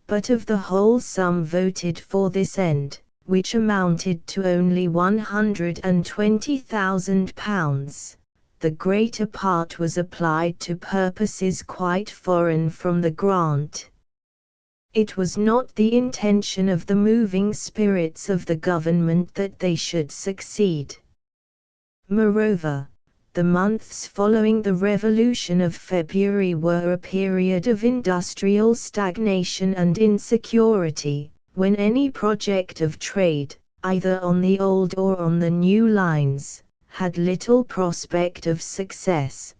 But of the whole sum voted for this end, which amounted to only £120,000, the greater part was applied to purposes quite foreign from the grant. It was not the intention of the moving spirits of the government that they should succeed. Moreover, the months following the Revolution of February were a period of industrial stagnation and insecurity, when any project of trade, either on the old or on the new lines, had little prospect of success.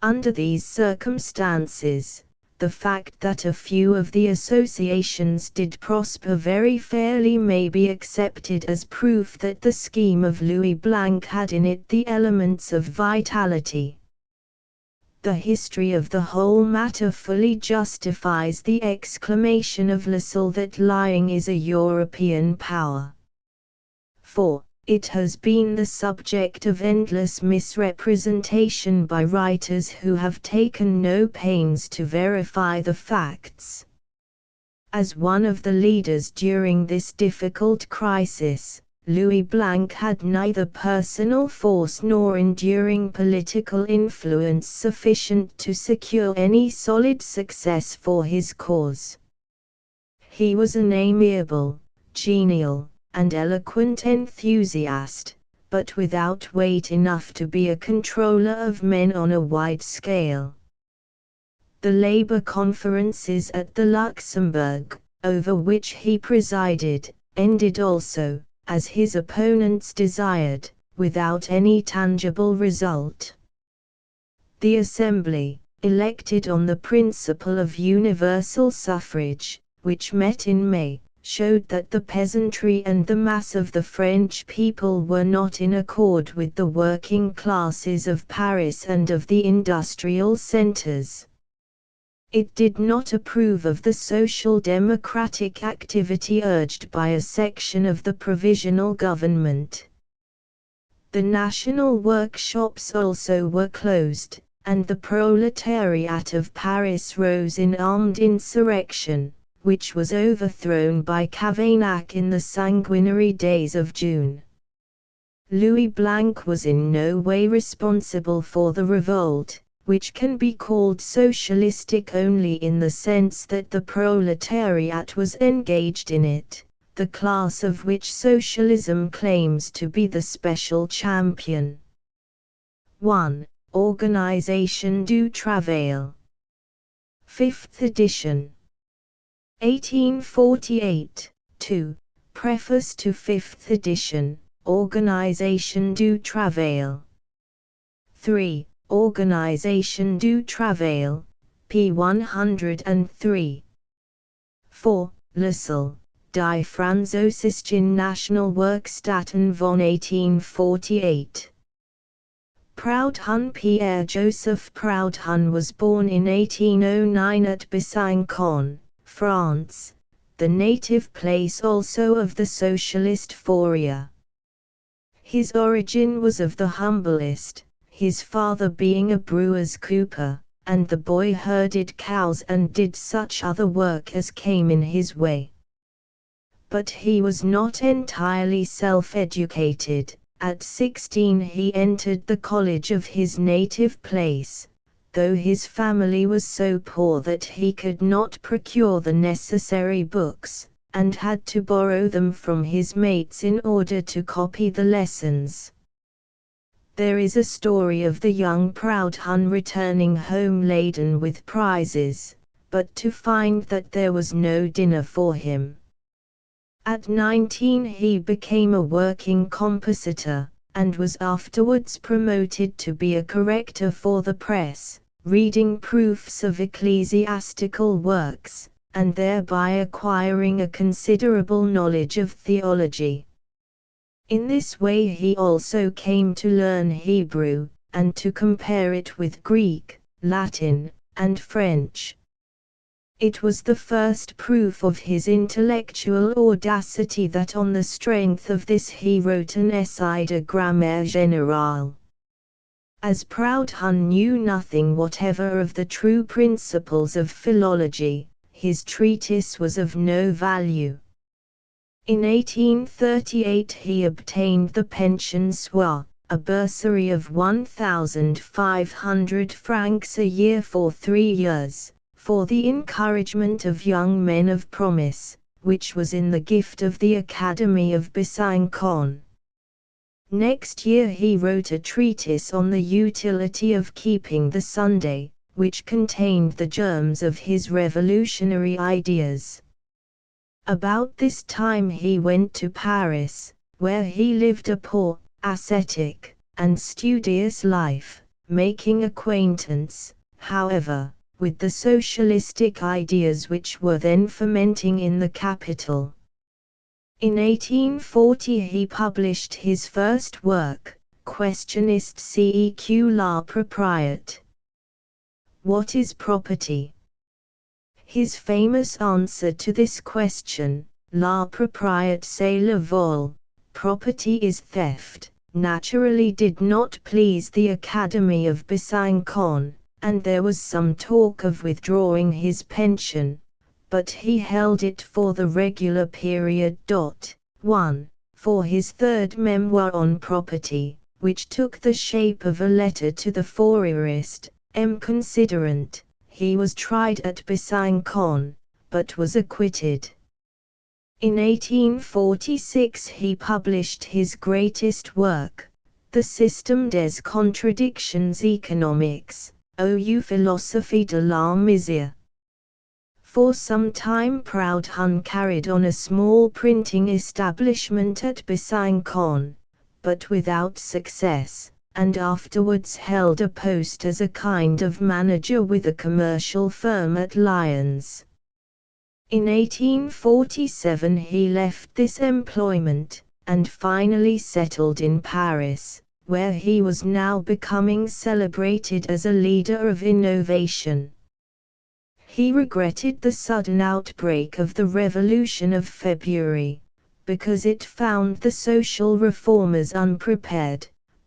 Under these circumstances, the fact that a few of the associations did prosper very fairly may be accepted as proof that the scheme of Louis Blanc had in it the elements of vitality. The history of the whole matter fully justifies the exclamation of Lassalle that lying is a European power. For, it has been the subject of endless misrepresentation by writers who have taken no pains to verify the facts. As one of the leaders during this difficult crisis, Louis Blanc had neither personal force nor enduring political influence sufficient to secure any solid success for his cause. He was an amiable, genial, and eloquent enthusiast, but without weight enough to be a controller of men on a wide scale. The labor conferences at the Luxembourg, over which he presided, ended also, as his opponents desired, without any tangible result. The Assembly, elected on the principle of universal suffrage, which met in May, showed that the peasantry and the mass of the French people were not in accord with the working classes of Paris and of the industrial centers. It did not approve of the social democratic activity urged by a section of the provisional government. The national workshops also were closed, and the proletariat of Paris rose in armed insurrection, which was overthrown by Cavaignac in the sanguinary days of June. Louis Blanc was in no way responsible for the revolt, which can be called socialistic only in the sense that the proletariat was engaged in it, the class of which socialism claims to be the special champion. 1. Organisation du Travail. 5th edition. 1848. 2. Preface to 5th edition, Organisation du Travail. 3. Organisation du Travail, p. 103. 4. Lasalle, Die Französischen Nationalwerkstätten von 1848. Proudhon Pierre-Joseph Proudhon was born in 1809 at Besancon, France, the native place also of the socialist Fourier. His origin was of the humblest, his father being a brewer's cooper, and the boy herded cows and did such other work as came in his way. But he was not entirely self-educated. At 16 he entered the college of his native place, though his family was so poor that he could not procure the necessary books, and had to borrow them from his mates in order to copy the lessons. There is a story of the young Proudhon returning home laden with prizes, but to find that there was no dinner for him. At 19 he became a working compositor, and was afterwards promoted to be a corrector for the press, reading proofs of ecclesiastical works, and thereby acquiring a considerable knowledge of theology. In this way he also came to learn Hebrew, and to compare it with Greek, Latin, and French. It was the first proof of his intellectual audacity that on the strength of this he wrote an essai de grammaire générale. As Proudhon knew nothing whatever of the true principles of philology, his treatise was of no value. In 1838 he obtained the pension soit, a bursary of 1,500 francs a year for 3 years, for the encouragement of young men of promise, which was in the gift of the Academy of Besancon. Next year he wrote a treatise on the utility of keeping the Sunday, which contained the germs of his revolutionary ideas. About this time he went to Paris, where he lived a poor, ascetic, and studious life, making acquaintance, however, with the socialistic ideas which were then fermenting in the capital. In 1840 he published his first work, Questionist Ceq la propriété. What is property? His famous answer to this question, La propriété c'est le vol, property is theft, naturally did not please the Academy of Besancon, and there was some talk of withdrawing his pension, but he held it for the regular period. 1. For his third memoir on property, which took the shape of a letter to the Fourierist, M. Considerant, he was tried at Besancon, but was acquitted. In 1846 he published his greatest work, The Système des Contradictions Économiques, ou Philosophie de la Misère. For some time Proudhon carried on a small printing establishment at Besancon, but without success, and afterwards held a post as a kind of manager with a commercial firm at Lyons. In 1847 he left this employment, and finally settled in Paris, where he was now becoming celebrated as a leader of innovation. He regretted the sudden outbreak of the Revolution of February, because it found the social reformers unprepared,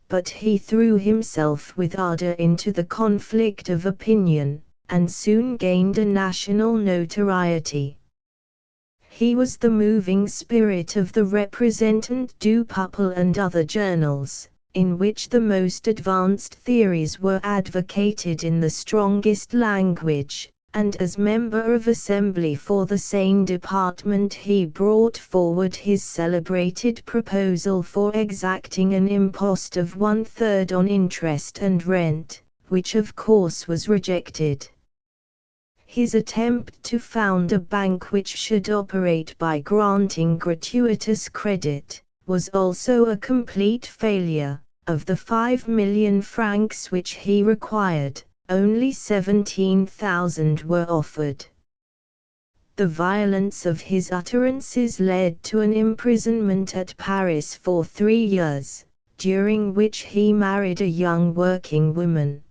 but he threw himself with ardor into the conflict of opinion, and soon gained a national notoriety. He was the moving spirit of the Representant du Peuple and other journals, in which the most advanced theories were advocated in the strongest language, and as member of Assembly for the Seine department he brought forward his celebrated proposal for exacting an impost of 1/3 on interest and rent, which of course was rejected. His attempt to found a bank which should operate by granting gratuitous credit was also a complete failure. Of the 5 million francs which he required, only 17,000 were offered. The violence of his utterances led to an imprisonment at Paris for 3 years, during which he married a young working woman.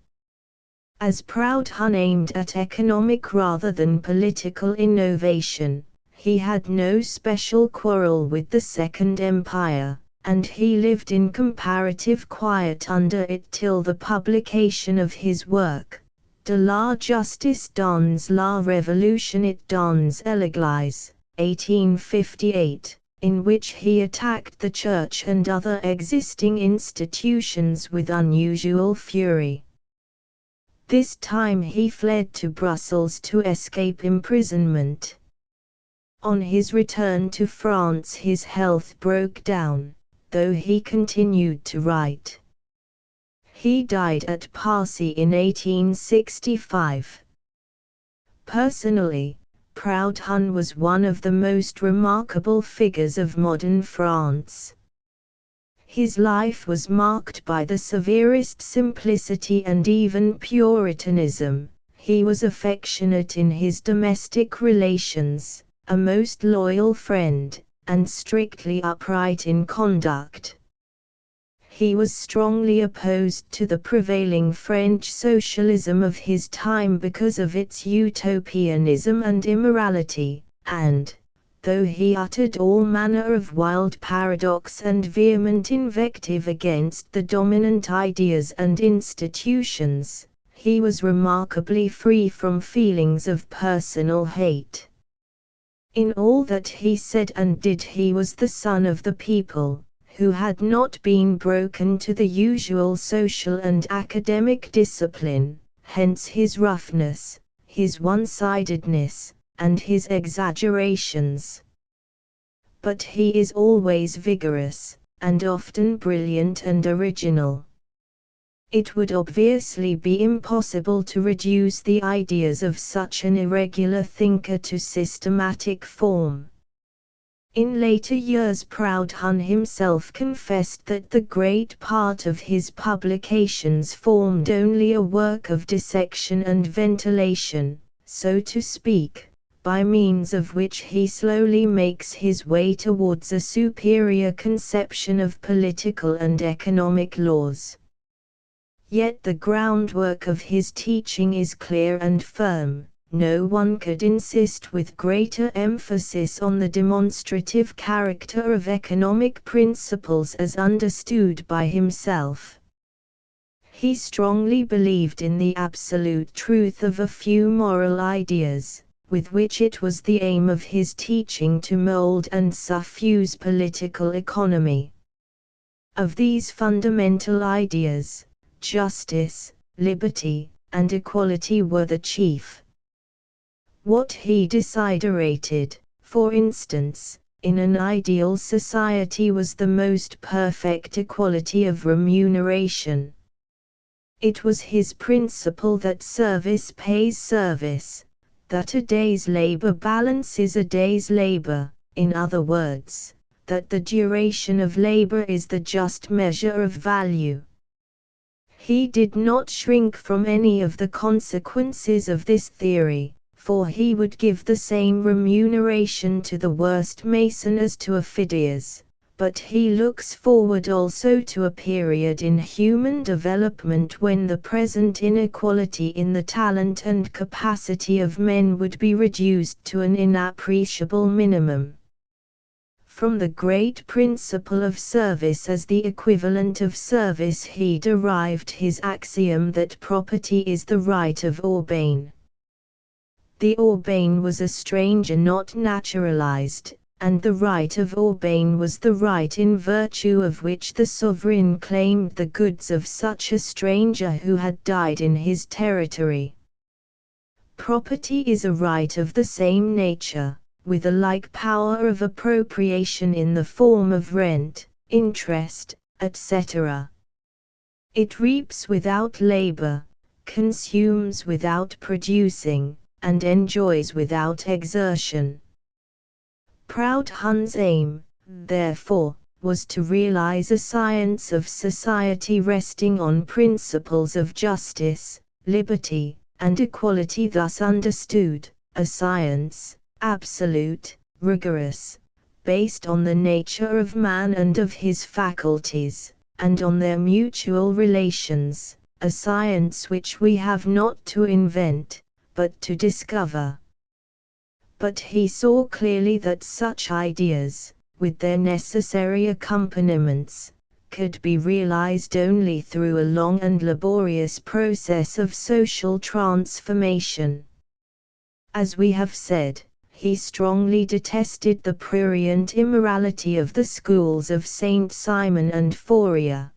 As Proudhon aimed at economic rather than political innovation, he had no special quarrel with the Second Empire, and he lived in comparative quiet under it till the publication of his work, De la justice dans la révolution et dans l'Église, 1858, in which he attacked the Church and other existing institutions with unusual fury. This time he fled to Brussels to escape imprisonment. On his return to France his health broke down, though he continued to write. He died at Passy in 1865. Personally, Proudhon was one of the most remarkable figures of modern France. His life was marked by the severest simplicity and even Puritanism. He was affectionate in his domestic relations, a most loyal friend, and strictly upright in conduct. He was strongly opposed to the prevailing French socialism of his time because of its utopianism and immorality, and, though he uttered all manner of wild paradox and vehement invective against the dominant ideas and institutions, he was remarkably free from feelings of personal hate. In all that he said and did he was the son of the people, who had not been broken to the usual social and academic discipline, hence his roughness, his one-sidedness, and his exaggerations. But he is always vigorous, and often brilliant and original. It would obviously be impossible to reduce the ideas of such an irregular thinker to systematic form. In later years Proudhon himself confessed that the great part of his publications formed only a work of dissection and ventilation, so to speak, by means of which he slowly makes his way towards a superior conception of political and economic laws. Yet the groundwork of his teaching is clear and firm. No one could insist with greater emphasis on the demonstrative character of economic principles as understood by himself. He strongly believed in the absolute truth of a few moral ideas, with which it was the aim of his teaching to mold and suffuse political economy. Of these fundamental ideas, justice, liberty, and equality were the chief. What he desiderated, for instance, in an ideal society was the most perfect equality of remuneration. It was his principle that service pays service, that a day's labor balances a day's labor, in other words, that the duration of labor is the just measure of value. He did not shrink from any of the consequences of this theory, for he would give the same remuneration to the worst mason as to a Phidias. But he looks forward also to a period in human development when the present inequality in the talent and capacity of men would be reduced to an inappreciable minimum. From the great principle of service as the equivalent of service he derived his axiom that property is the right of urbane. The urbane was a stranger not naturalized, and the right of urbane was the right in virtue of which the sovereign claimed the goods of such a stranger who had died in his territory. Property is a right of the same nature, with a like power of appropriation in the form of rent, interest, etc. It reaps without labor, consumes without producing, and enjoys without exertion. Proud Hun's aim, therefore, was to realize a science of society resting on principles of justice, liberty, and equality, thus understood, a science, absolute, rigorous, based on the nature of man and of his faculties, and on their mutual relations, a science which we have not to invent, but to discover. But he saw clearly that such ideas, with their necessary accompaniments, could be realized only through a long and laborious process of social transformation. As we have said, he strongly detested the prurient immorality of the schools of Saint Simon and Fourier.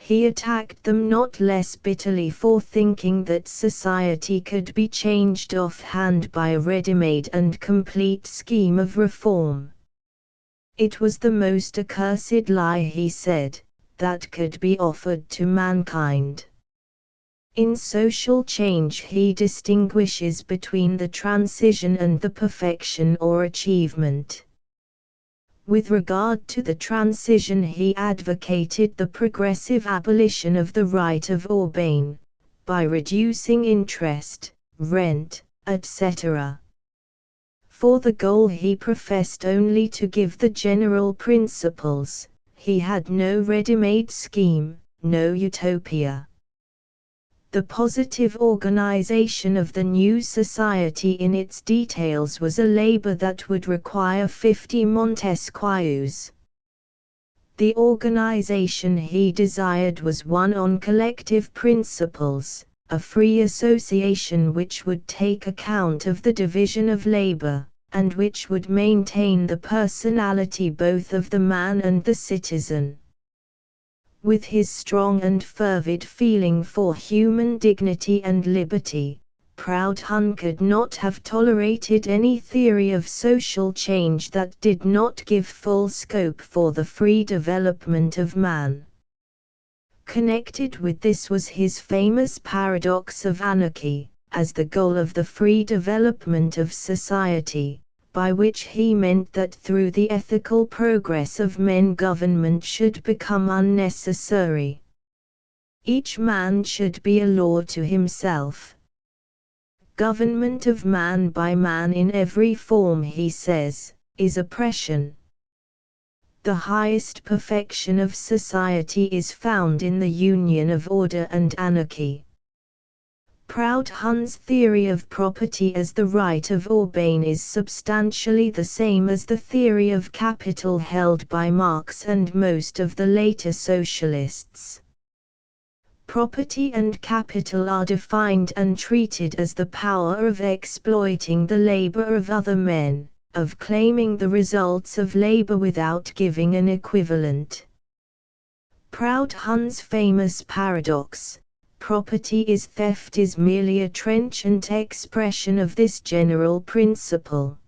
He attacked them not less bitterly for thinking that society could be changed offhand by a ready-made and complete scheme of reform. It was the most accursed lie, he said, that could be offered to mankind. In social change he distinguishes between the transition and the perfection or achievement. With regard to the transition, he advocated the progressive abolition of the right of urbane, by reducing interest, rent, etc. For the goal he professed only to give the general principles. He had no ready-made scheme, no utopia. The positive organization of the new society in its details was a labor that would require 50 Montesquieu's. The organization he desired was one on collective principles, a free association which would take account of the division of labor, and which would maintain the personality both of the man and the citizen. With his strong and fervid feeling for human dignity and liberty, Proud Hun could not have tolerated any theory of social change that did not give full scope for the free development of man. Connected with this was his famous paradox of anarchy, as the goal of the free development of society, by which he meant that through the ethical progress of men government should become unnecessary. Each man should be a law to himself. Government of man by man in every form, he says, is oppression. The highest perfection of society is found in the union of order and anarchy. Proud Hun's theory of property as the right of urbane is substantially the same as the theory of capital held by Marx and most of the later socialists. Property and capital are defined and treated as the power of exploiting the labor of other men, of claiming the results of labor without giving an equivalent. Proud Hun's famous paradox, property is theft, is merely a trenchant expression of this general principle.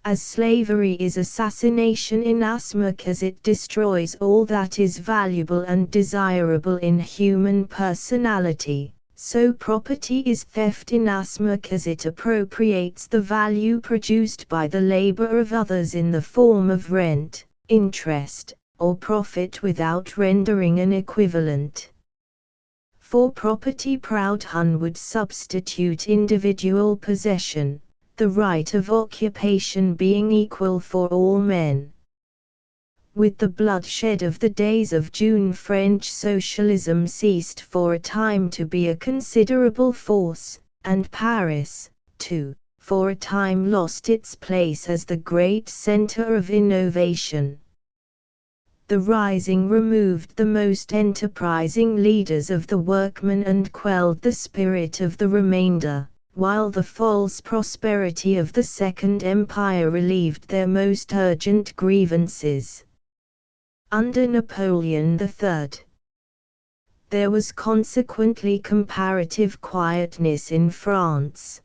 As slavery is assassination inasmuch as it destroys all that is valuable and desirable in human personality, so property is theft inasmuch as it appropriates the value produced by the labor of others in the form of rent, interest, or profit without rendering an equivalent. For property proud Hun would substitute individual possession, the right of occupation being equal for all men. With the bloodshed of the days of June, French socialism ceased for a time to be a considerable force, and Paris, too, for a time lost its place as the great center of innovation. The rising removed the most enterprising leaders of the workmen and quelled the spirit of the remainder, while the false prosperity of the Second Empire relieved their most urgent grievances. Under Napoleon III, there was consequently comparative quietness in France.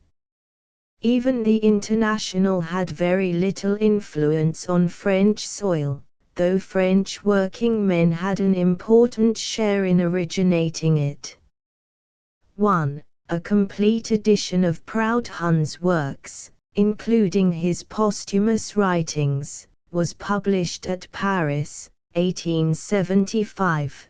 Even the International had very little influence on French soil, though French working men had an important share in originating it. 1. A complete edition of Proud Hun's works, including his posthumous writings, was published at Paris, 1875.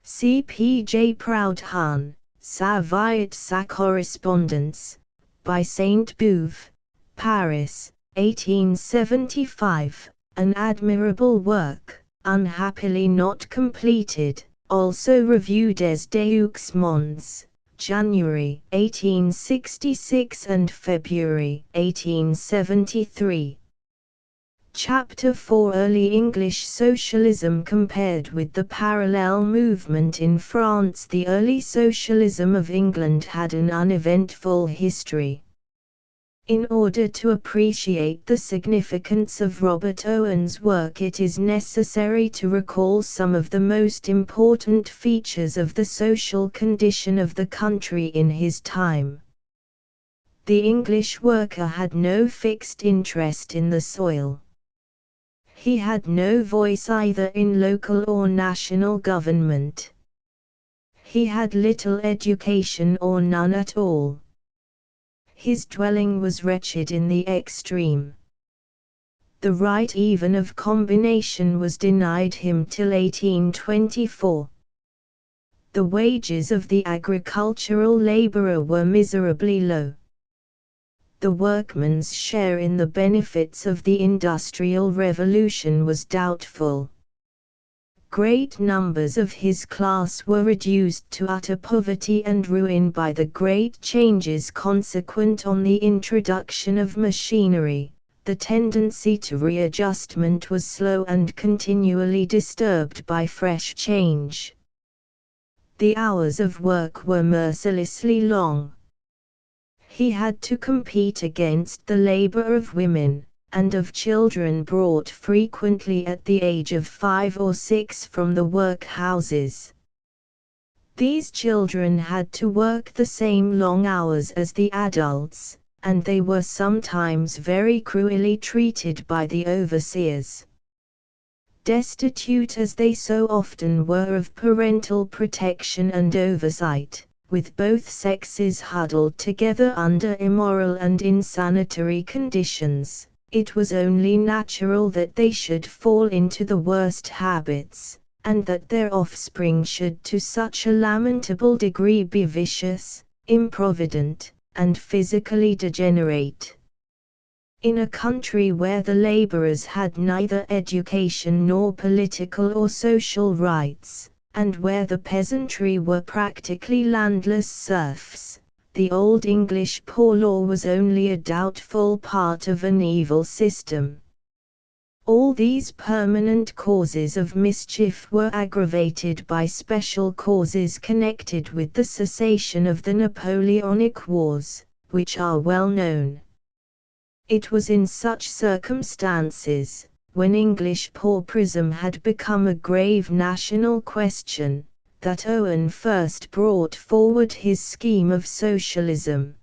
C.P.J. Proud Hun, Sa vie et sa correspondance, by Sainte-Beuve, Paris, 1875, an admirable work, unhappily not completed, also reviewed des Deux Mondes, January 1866 and February 1873. Chapter 4 Early English Socialism compared with the parallel movement in France. The early socialism of England had an uneventful history. In order to appreciate the significance of Robert Owen's work, it is necessary to recall some of the most important features of the social condition of the country in his time. The English worker had no fixed interest in the soil. He had no voice either in local or national government. He had little education or none at all. His dwelling was wretched in the extreme. The right even of combination was denied him till 1824. The wages of the agricultural laborer were miserably low. The workman's share in the benefits of the Industrial Revolution was doubtful. Great numbers of his class were reduced to utter poverty and ruin by the great changes consequent on the introduction of machinery. The tendency to readjustment was slow and continually disturbed by fresh change. The hours of work were mercilessly long. He had to compete against the labor of women, and of children brought frequently at the age of 5 or 6 from the workhouses. These children had to work the same long hours as the adults, and they were sometimes very cruelly treated by the overseers. Destitute as they so often were of parental protection and oversight, with both sexes huddled together under immoral and insanitary conditions, it was only natural that they should fall into the worst habits, and that their offspring should to such a lamentable degree be vicious, improvident, and physically degenerate. In a country where the laborers had neither education nor political or social rights, and where the peasantry were practically landless serfs, the Old English poor law was only a doubtful part of an evil system. All these permanent causes of mischief were aggravated by special causes connected with the cessation of the Napoleonic Wars, which are well known. It was in such circumstances, when English pauperism had become a grave national question, that Owen first brought forward his scheme of socialism.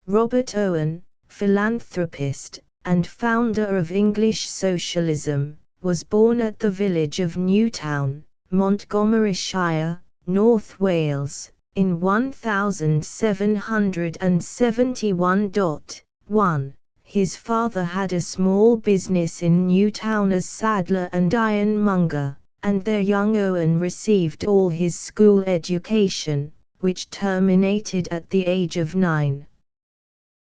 Robert Owen, philanthropist, and founder of English socialism, was born at the village of Newtown, Montgomeryshire, North Wales, in 1771. His father had a small business in Newtown as saddler and ironmonger, and their young Owen received all his school education, which terminated at the age of 9.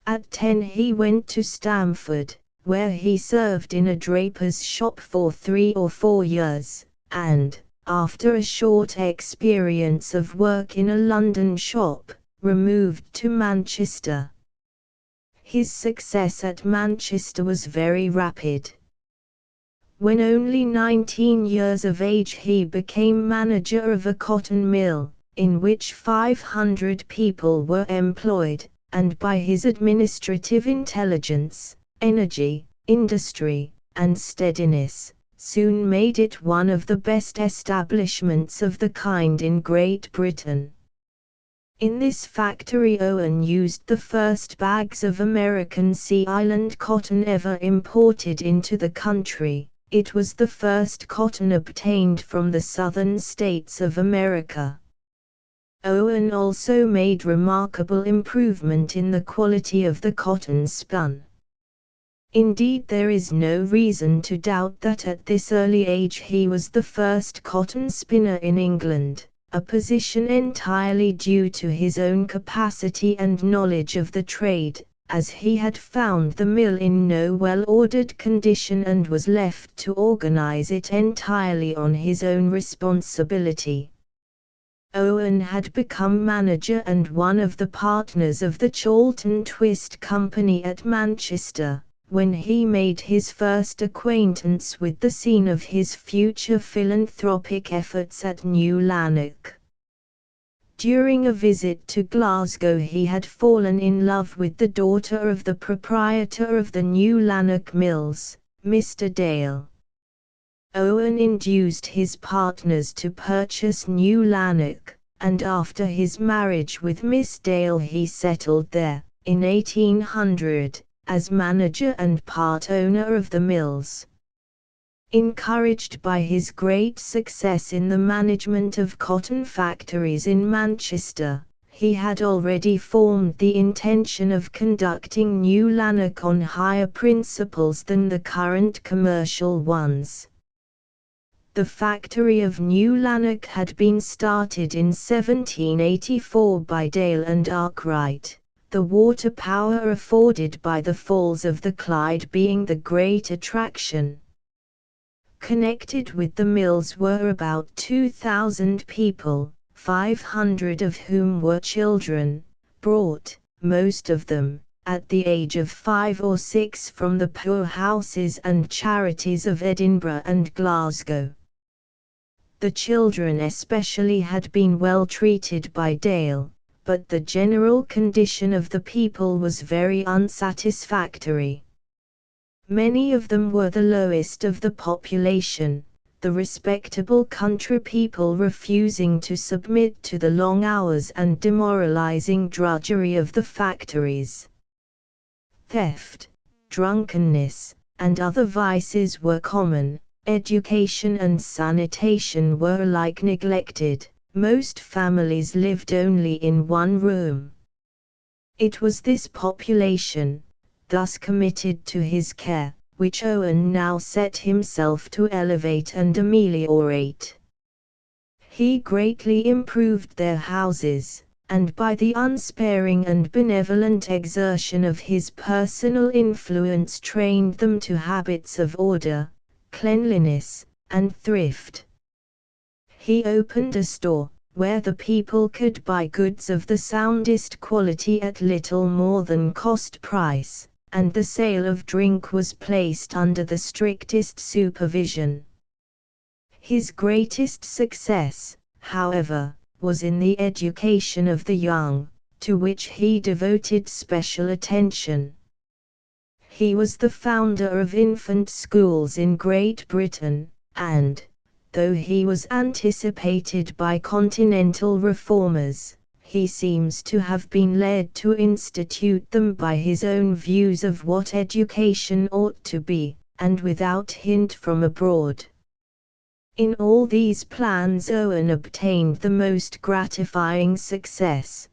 At 10 he went to Stamford, where he served in a draper's shop for 3 or 4 years, and, after a short experience of work in a London shop, removed to Manchester. His success at Manchester was very rapid. When only 19 years of age he became manager of a cotton mill, in which 500 people were employed, and by his administrative intelligence, energy, industry, and steadiness, soon made it one of the best establishments of the kind in Great Britain. In this factory Owen used the first bags of American Sea Island cotton ever imported into the country. It was the first cotton obtained from the southern states of America. Owen also made remarkable improvement in the quality of the cotton spun. Indeed, there is no reason to doubt that at this early age he was the first cotton spinner in England, a position entirely due to his own capacity and knowledge of the trade, as he had found the mill in no well-ordered condition and was left to organize it entirely on his own responsibility. Owen had become manager and one of the partners of the Chorlton Twist Company at Manchester, when he made his first acquaintance with the scene of his future philanthropic efforts at New Lanark. During a visit to Glasgow he had fallen in love with the daughter of the proprietor of the New Lanark Mills, Mr. Dale. Owen induced his partners to purchase New Lanark, and after his marriage with Miss Dale he settled there, in 1800, as manager and part owner of the mills. Encouraged by his great success in the management of cotton factories in Manchester, he had already formed the intention of conducting New Lanark on higher principles than the current commercial ones. The factory of New Lanark had been started in 1784 by Dale and Arkwright, the water power afforded by the Falls of the Clyde being the great attraction. Connected with the mills were about 2,000 people, 500 of whom were children, brought, most of them, at the age of 5 or 6 from the poorhouses and charities of Edinburgh and Glasgow. The children especially had been well treated by Dale, but the general condition of the people was very unsatisfactory. Many of them were the lowest of the population, the respectable country people refusing to submit to the long hours and demoralizing drudgery of the factories. Theft, drunkenness, and other vices were common. Education and sanitation were alike neglected. Most families lived only in one room. It was this population, thus committed to his care, which Owen now set himself to elevate and ameliorate. He greatly improved their houses, and by the unsparing and benevolent exertion of his personal influence trained them to habits of order, cleanliness, and thrift. He opened a store, where the people could buy goods of the soundest quality at little more than cost price, and the sale of drink was placed under the strictest supervision. His greatest success, however, was in the education of the young, to which he devoted special attention. He was the founder of infant schools in Great Britain, and, though he was anticipated by continental reformers, he seems to have been led to institute them by his own views of what education ought to be, and without hint from abroad. In all these plans Owen obtained the most gratifying success.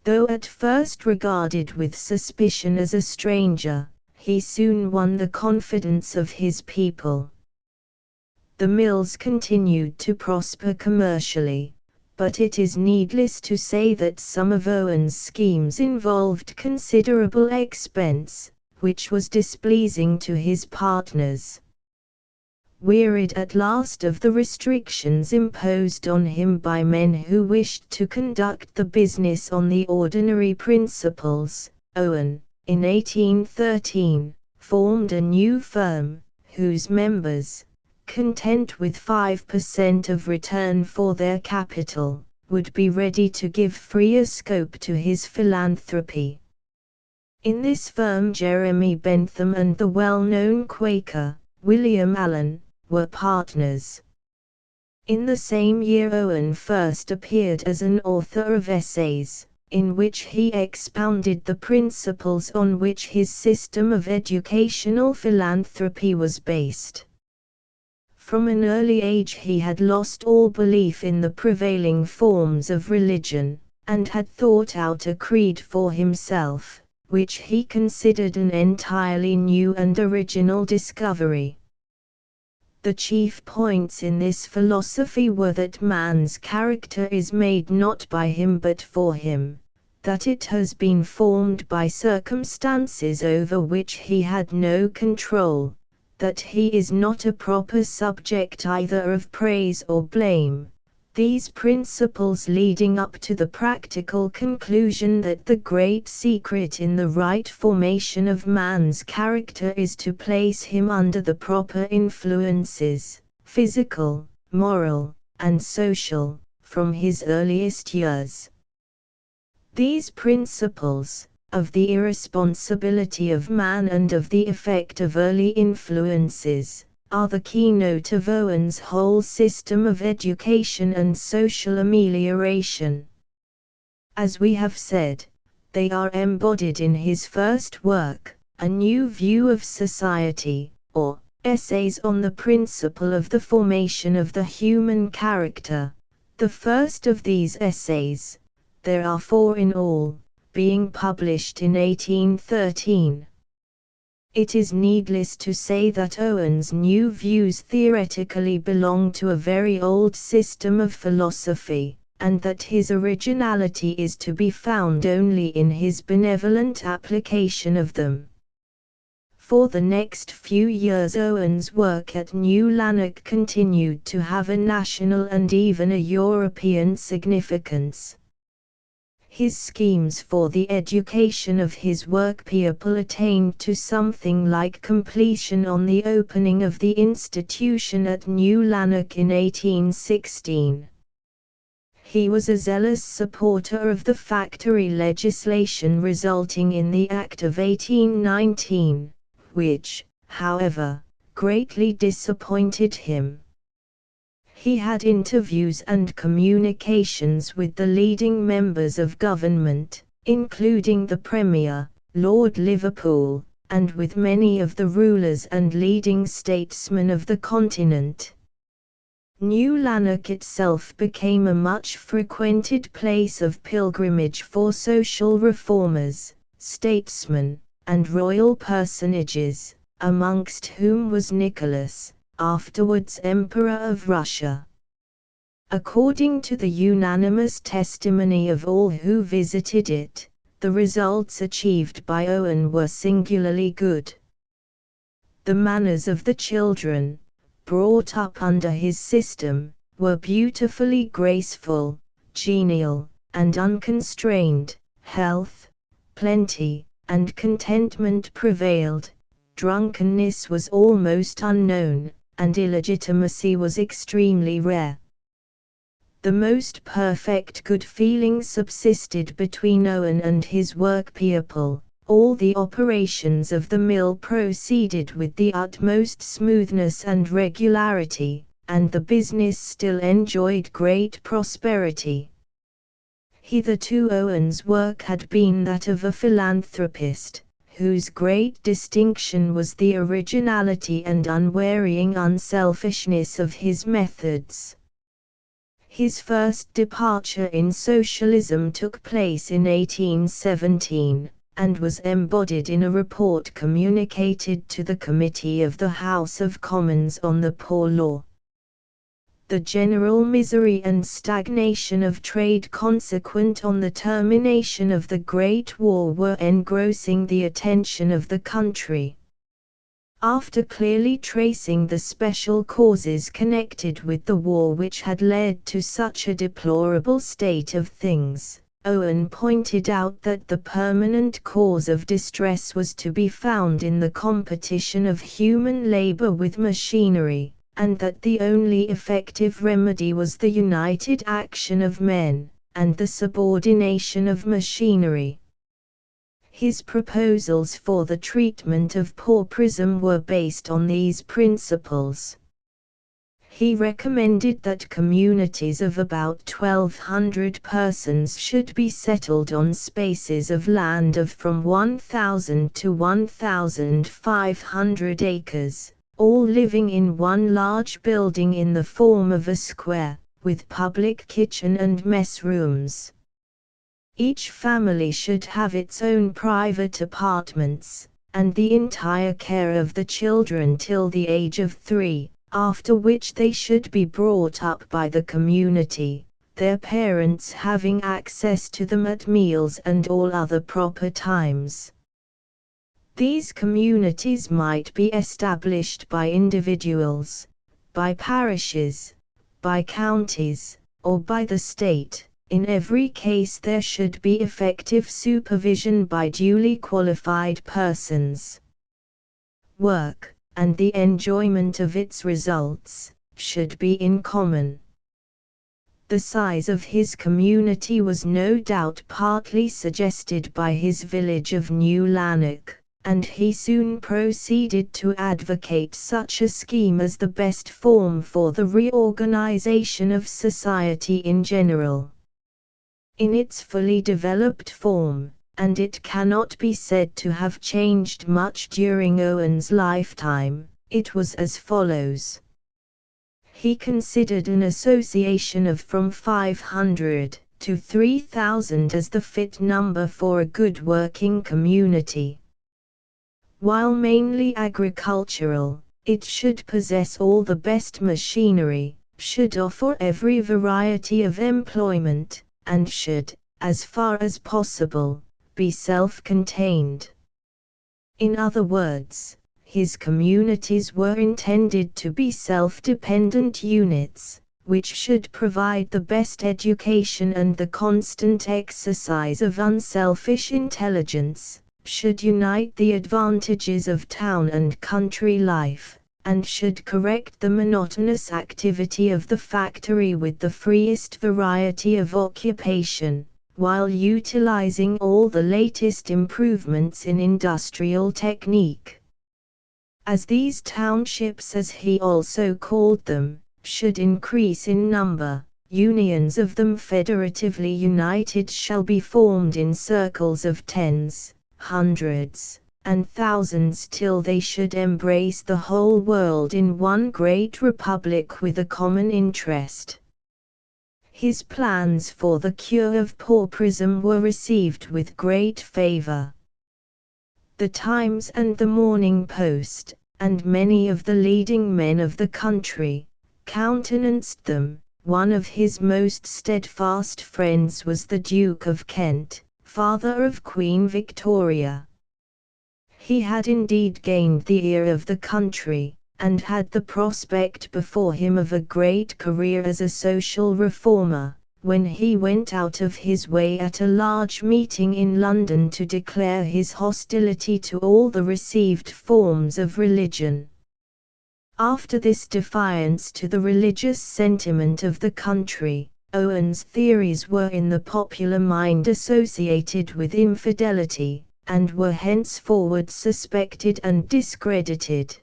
Though at first regarded with suspicion as a stranger, he soon won the confidence of his people. The mills continued to prosper commercially, but it is needless to say that some of Owen's schemes involved considerable expense, which was displeasing to his partners. Wearied at last of the restrictions imposed on him by men who wished to conduct the business on the ordinary principles, Owen, in 1813, formed a new firm, whose members, content with 5% of return for their capital, would be ready to give freer scope to his philanthropy. In this firm Jeremy Bentham and the well-known Quaker, William Allen, were partners. In the same year Owen first appeared as an author of essays, in which he expounded the principles on which his system of educational philanthropy was based. From an early age he had lost all belief in the prevailing forms of religion, and had thought out a creed for himself, which he considered an entirely new and original discovery. The chief points in this philosophy were that man's character is made not by him but for him, that it has been formed by circumstances over which he had no control, that he is not a proper subject either of praise or blame, these principles leading up to the practical conclusion that the great secret in the right formation of man's character is to place him under the proper influences, physical, moral, and social, from his earliest years. These principles, of the irresponsibility of man and of the effect of early influences, are the keynote of Owen's whole system of education and social amelioration. As we have said, they are embodied in his first work, A New View of Society, or Essays on the Principle of the Formation of the Human Character. The first of these essays, there are 4 in all, being published in 1813. It is needless to say that Owen's new views theoretically belong to a very old system of philosophy, and that his originality is to be found only in his benevolent application of them. For the next few years Owen's work at New Lanark continued to have a national and even a European significance. His schemes for the education of his work people attained to something like completion on the opening of the institution at New Lanark in 1816. He was a zealous supporter of the factory legislation resulting in the Act of 1819, which, however, greatly disappointed him. He had interviews and communications with the leading members of government, including the Premier, Lord Liverpool, and with many of the rulers and leading statesmen of the continent. New Lanark itself became a much frequented place of pilgrimage for social reformers, statesmen, and royal personages, amongst whom was Nicholas, afterwards Emperor of Russia. According to the unanimous testimony of all who visited it, the results achieved by Owen were singularly good. The manners of the children, brought up under his system, were beautifully graceful, genial, and unconstrained. Health, plenty, and contentment prevailed. Drunkenness was almost unknown, and illegitimacy was extremely rare. The most perfect good feeling subsisted between Owen and his work people. All the operations of the mill proceeded with the utmost smoothness and regularity, and the business still enjoyed great prosperity. Hitherto Owen's work had been that of a philanthropist, whose great distinction was the originality and unwearying unselfishness of his methods. His first departure in socialism took place in 1817, and was embodied in a report communicated to the Committee of the House of Commons on the Poor Law. the general misery and stagnation of trade consequent on the termination of the Great War were engrossing the attention of the country. After clearly tracing the special causes connected with the war which had led to such a deplorable state of things, Owen pointed out that the permanent cause of distress was to be found in the competition of human labor with machinery, and that the only effective remedy was the united action of men, and the subordination of machinery. His proposals for the treatment of pauperism were based on these principles. He recommended that communities of about 1,200 persons should be settled on spaces of land of from 1,000 to 1,500 acres, all living in one large building in the form of a square, with public kitchen and mess rooms. Each family should have its own private apartments, and the entire care of the children till the age of 3, after which they should be brought up by the community, their parents having access to them at meals and all other proper times. These communities might be established by individuals, by parishes, by counties, or by the state. In every case there should be effective supervision by duly qualified persons. Work, and the enjoyment of its results, should be in common. The size of his community was no doubt partly suggested by his village of New Lanark, and he soon proceeded to advocate such a scheme as the best form for the reorganization of society in general. In its fully developed form, and it cannot be said to have changed much during Owen's lifetime, it was as follows. He considered an association of from 500 to 3,000 as the fit number for a good working community. While mainly agricultural, it should possess all the best machinery, should offer every variety of employment, and should, as far as possible, be self-contained. In other words, his communities were intended to be self-dependent units, which should provide the best education and the constant exercise of unselfish intelligence, should unite the advantages of town and country life, and should correct the monotonous activity of the factory with the freest variety of occupation, while utilizing all the latest improvements in industrial technique. As these townships, as he also called them, should increase in number, unions of them federatively united shall be formed in circles of tens, hundreds, and thousands till they should embrace the whole world in one great republic with a common interest. His plans for the cure of pauperism were received with great favor. The Times and the Morning Post, and many of the leading men of the country, countenanced them. One of his most steadfast friends was the Duke of Kent, father of Queen Victoria. He had indeed gained the ear of the country, and had the prospect before him of a great career as a social reformer, when he went out of his way at a large meeting in London to declare his hostility to all the received forms of religion. After this defiance to the religious sentiment of the country, Owen's theories were in the popular mind associated with infidelity, and were henceforward suspected and discredited.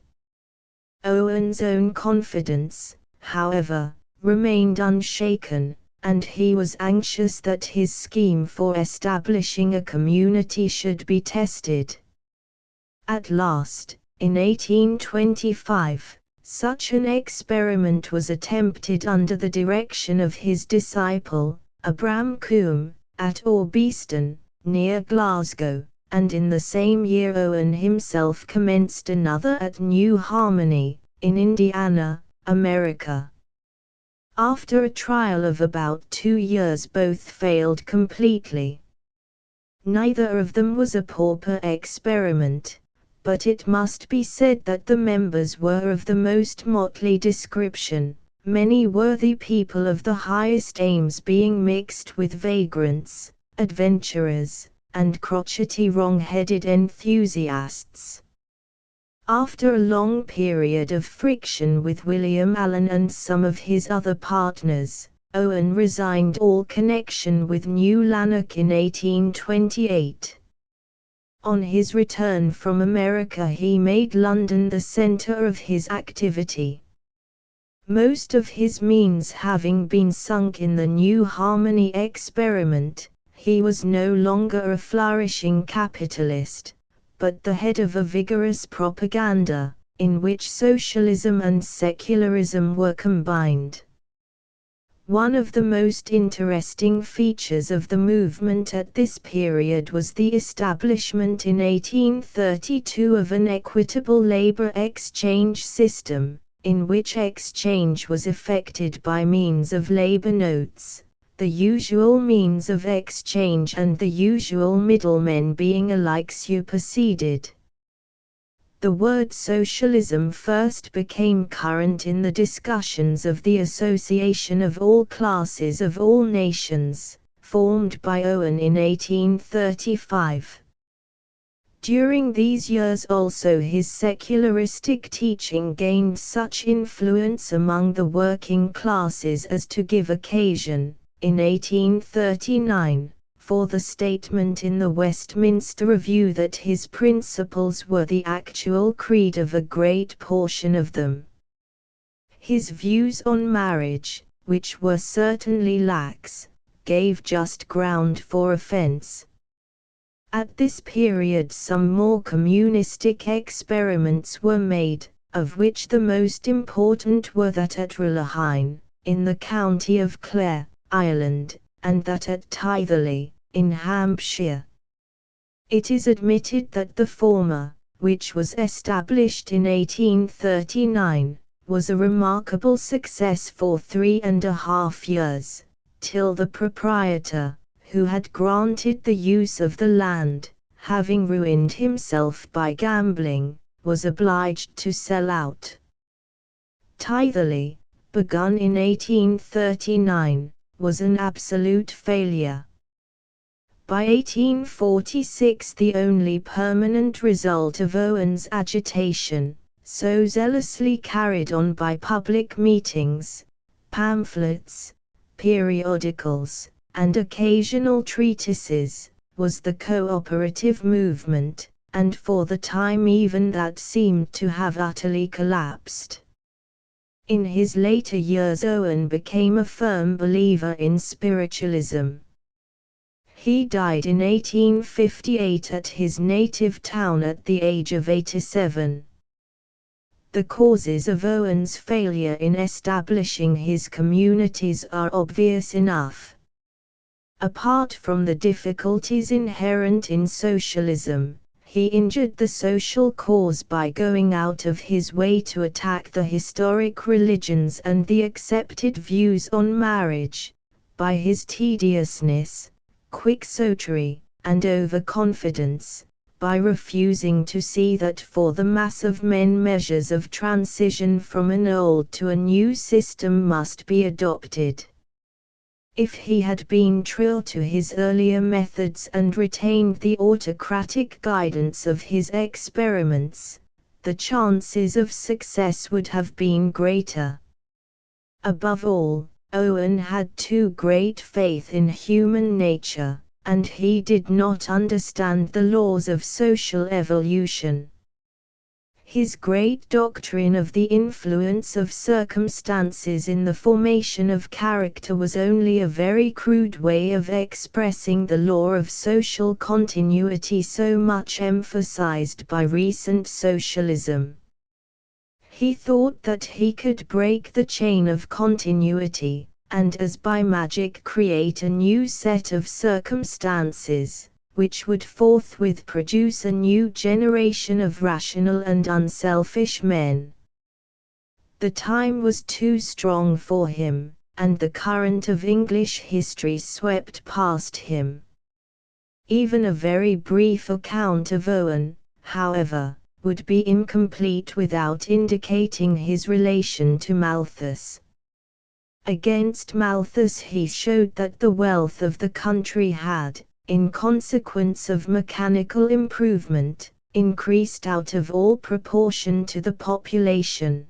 Owen's own confidence, however, remained unshaken, and he was anxious that his scheme for establishing a community should be tested. At last, in 1825, such an experiment was attempted under the direction of his disciple, Abram Combe, at Orbeaston, near Glasgow, and in the same year Owen himself commenced another at New Harmony, in Indiana, America. After a trial of about 2 years, both failed completely. Neither of them was a pauper experiment, but it must be said that the members were of the most motley description, many worthy people of the highest aims being mixed with vagrants, adventurers, and crotchety wrong-headed enthusiasts. After a long period of friction with William Allen and some of his other partners, Owen resigned all connection with New Lanark in 1828. On his return from America, he made London the centre of his activity. Most of his means having been sunk in the New Harmony experiment, he was no longer a flourishing capitalist, but the head of a vigorous propaganda, in which socialism and secularism were combined. One of the most interesting features of the movement at this period was the establishment in 1832 of an equitable labor exchange system, in which exchange was effected by means of labor notes, the usual means of exchange and the usual middlemen being alike superseded. The word socialism first became current in the discussions of the Association of All Classes of All Nations, formed by Owen in 1835. During these years also his secularistic teaching gained such influence among the working classes as to give occasion, in 1839, for the statement in the Westminster Review that his principles were the actual creed of a great portion of them. His views on marriage, which were certainly lax, gave just ground for offense. At this period some more communistic experiments were made, of which the most important were that at Rotherhithe, in the county of Clare, Ireland, and that at Tytherley, in Hampshire. It is admitted that the former, which was established in 1839, was a remarkable success for 3.5 years, till the proprietor, who had granted the use of the land, having ruined himself by gambling, was obliged to sell out. Tytherley, begun in 1839, was an absolute failure. By 1846 the only permanent result of Owen's agitation, so zealously carried on by public meetings, pamphlets, periodicals, and occasional treatises, was the cooperative movement, and for the time even that seemed to have utterly collapsed. In his later years Owen became a firm believer in spiritualism. He died in 1858 at his native town at the age of 87. The causes of Owen's failure in establishing his communities are obvious enough. Apart from the difficulties inherent in socialism, he injured the social cause by going out of his way to attack the historic religions and the accepted views on marriage, by his tediousness, quixotry, and overconfidence, by refusing to see that for the mass of men measures of transition from an old to a new system must be adopted. If he had been true to his earlier methods and retained the autocratic guidance of his experiments, the chances of success would have been greater. Above all, Owen had too great faith in human nature, and he did not understand the laws of social evolution. His great doctrine of the influence of circumstances in the formation of character was only a very crude way of expressing the law of social continuity so much emphasized by recent socialism. He thought that he could break the chain of continuity, and as by magic create a new set of circumstances, which would forthwith produce a new generation of rational and unselfish men. The time was too strong for him, and the current of English history swept past him. Even a very brief account of Owen, however, would be incomplete without indicating his relation to Malthus. Against Malthus he showed that the wealth of the country had, in consequence of mechanical improvement, increased out of all proportion to the population.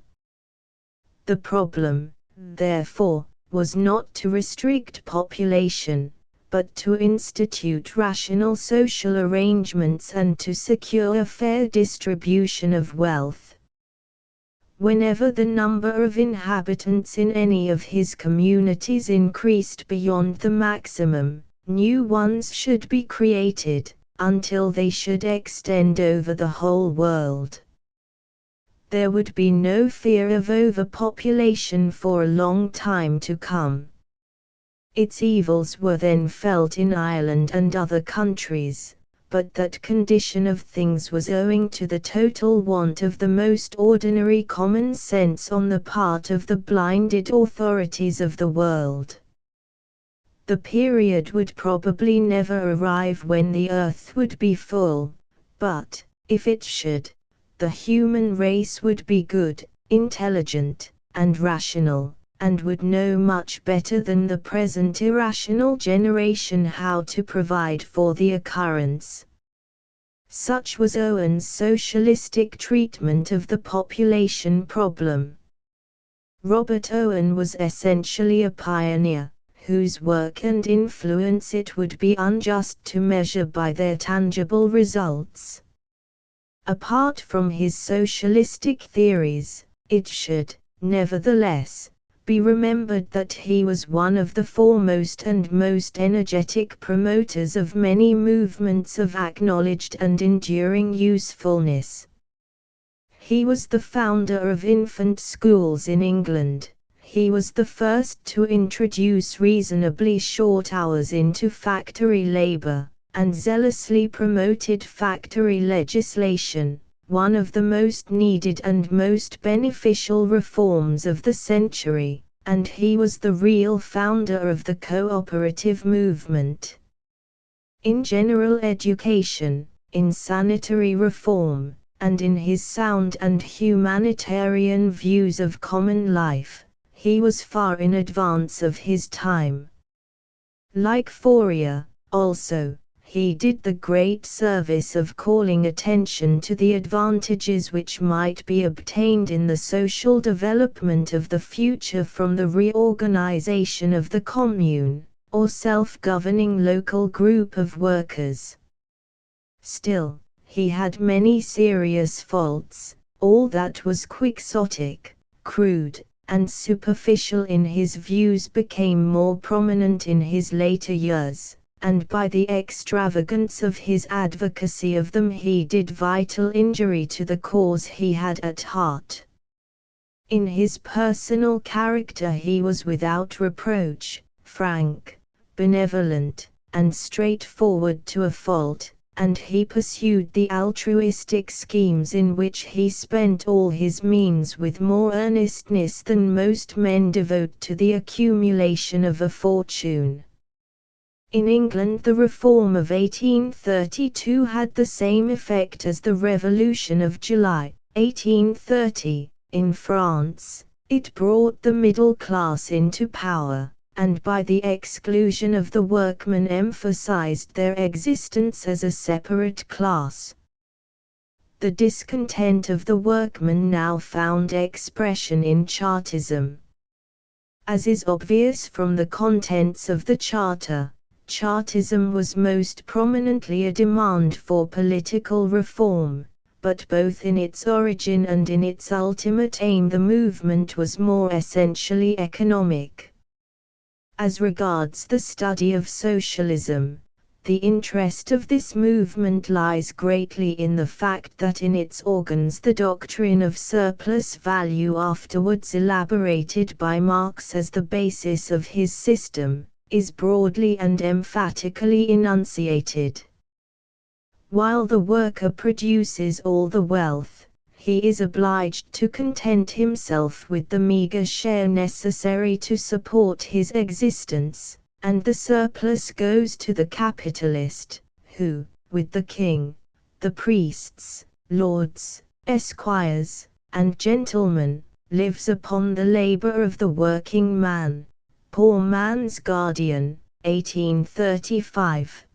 The problem, therefore, was not to restrict population, but to institute rational social arrangements and to secure a fair distribution of wealth. Whenever the number of inhabitants in any of his communities increased beyond the maximum, new ones should be created, until they should extend over the whole world. There would be no fear of overpopulation for a long time to come. Its evils were then felt in Ireland and other countries, but that condition of things was owing to the total want of the most ordinary common sense on the part of the blinded authorities of the world. The period would probably never arrive when the earth would be full, but, if it should, the human race would be good, intelligent, and rational, and would know much better than the present irrational generation how to provide for the occurrence. Such was Owen's socialistic treatment of the population problem. Robert Owen was essentially a pioneer, whose work and influence it would be unjust to measure by their tangible results. Apart from his socialistic theories, it should, nevertheless, be remembered that he was one of the foremost and most energetic promoters of many movements of acknowledged and enduring usefulness. He was the founder of infant schools in England. He was the first to introduce reasonably short hours into factory labor, and zealously promoted factory legislation, one of the most needed and most beneficial reforms of the century, and he was the real founder of the cooperative movement. In general education, in sanitary reform, and in his sound and humanitarian views of common life, he was far in advance of his time. Like Fourier, also, he did the great service of calling attention to the advantages which might be obtained in the social development of the future from the reorganization of the commune, or self-governing local group of workers. Still, he had many serious faults. All that was quixotic, crude, and superficial in his views became more prominent in his later years, and by the extravagance of his advocacy of them he did vital injury to the cause he had at heart. In his personal character he was without reproach, frank, benevolent, and straightforward to a fault, and he pursued the altruistic schemes in which he spent all his means with more earnestness than most men devote to the accumulation of a fortune. In England the Reform of 1832 had the same effect as the Revolution of July, 1830. In France, it brought the middle class into power, and by the exclusion of the workmen emphasized their existence as a separate class. The discontent of the workmen now found expression in Chartism. As is obvious from the contents of the Charter, Chartism was most prominently a demand for political reform, but both in its origin and in its ultimate aim the movement was more essentially economic. As regards the study of socialism, the interest of this movement lies greatly in the fact that in its organs the doctrine of surplus value, afterwards elaborated by Marx as the basis of his system, is broadly and emphatically enunciated. While the worker produces all the wealth, he is obliged to content himself with the meager share necessary to support his existence, and the surplus goes to the capitalist, who, with the king, the priests, lords, esquires, and gentlemen, lives upon the labor of the working man. Poor Man's Guardian, 1835.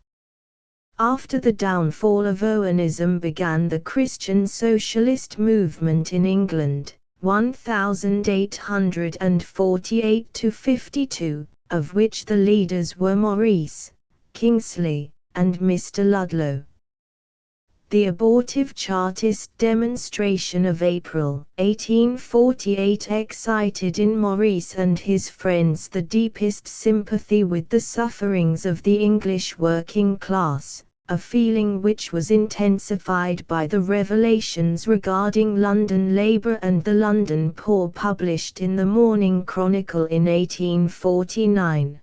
After the downfall of Owenism began the Christian socialist movement in England, 1848–52, of which the leaders were Maurice, Kingsley, and Mr. Ludlow. The abortive Chartist demonstration of April 1848 excited in Maurice and his friends the deepest sympathy with the sufferings of the English working class, a feeling which was intensified by the revelations regarding London labour and the London poor published in the Morning Chronicle in 1849.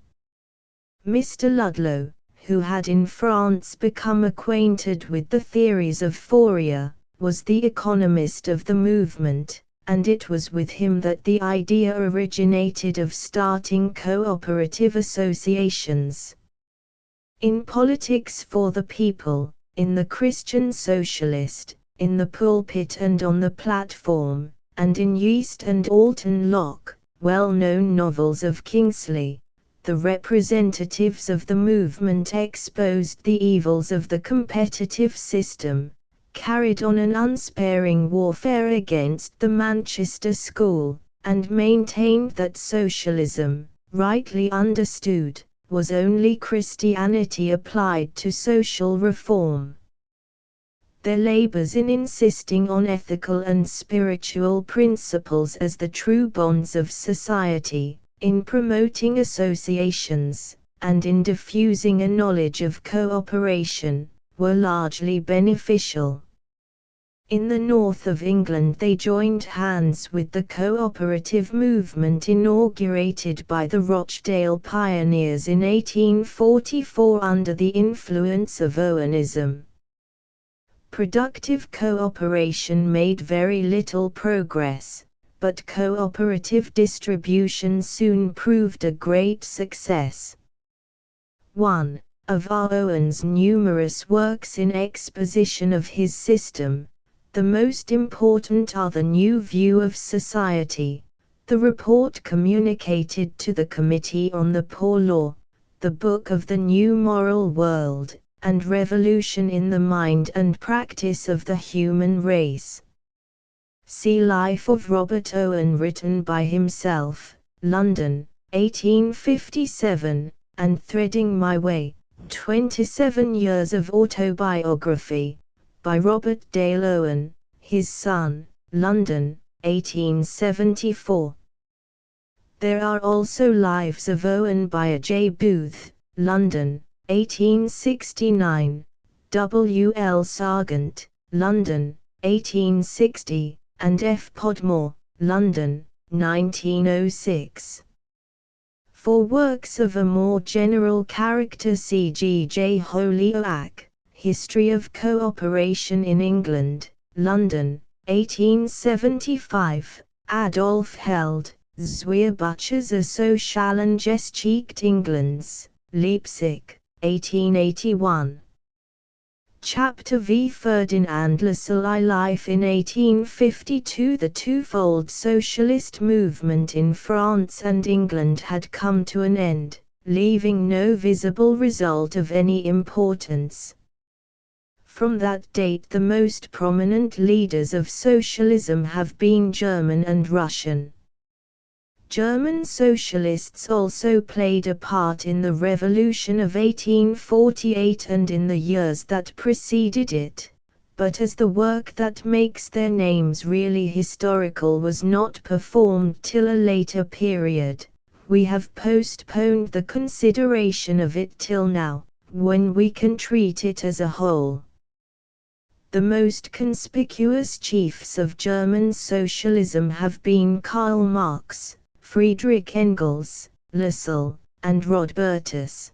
Mr. Ludlow, who had in France become acquainted with the theories of Fourier, was the economist of the movement, and it was with him that the idea originated of starting cooperative associations. In politics for the people, in the Christian Socialist, in the pulpit and on the platform, and in Yeast and Alton Locke, well-known novels of Kingsley, the representatives of the movement exposed the evils of the competitive system, carried on an unsparing warfare against the Manchester School, and maintained that socialism, rightly understood, was only Christianity applied to social reform. Their labors in insisting on ethical and spiritual principles as the true bonds of society, in promoting associations, and in diffusing a knowledge of cooperation, were largely beneficial. In the north of England they joined hands with the cooperative movement inaugurated by the Rochdale pioneers in 1844 under the influence of Owenism. Productive cooperation made very little progress, but cooperative distribution soon proved a great success. One of R. Owen's numerous works in exposition of his system, the most important are the New View of Society, the report communicated to the Committee on the Poor Law, the Book of the New Moral World, and Revolution in the Mind and Practice of the Human Race. See Life of Robert Owen written by himself, London, 1857, and Threading My Way, 27 Years of Autobiography, by Robert Dale Owen, his son, London, 1874. There are also Lives of Owen by A. J. Booth, London, 1869, W. L. Sargent, London, 1860, and F. Podmore, London, 1906. For works of a more general character see G. J. Holyoake, History of Cooperation in England, London, 1875, Adolf Held, Zwei Butchers Sozialen Geschichte Englands, Leipzig, 1881. Chapter V. Ferdinand Lassalle Life in 1852. The twofold socialist movement in France and England had come to an end, leaving no visible result of any importance. From that date the most prominent leaders of socialism have been German and Russian. German socialists also played a part in the Revolution of 1848 and in the years that preceded it, but as the work that makes their names really historical was not performed till a later period, we have postponed the consideration of it till now, when we can treat it as a whole. The most conspicuous chiefs of German socialism have been Karl Marx, Friedrich Engels, Lassalle, and Rodbertus.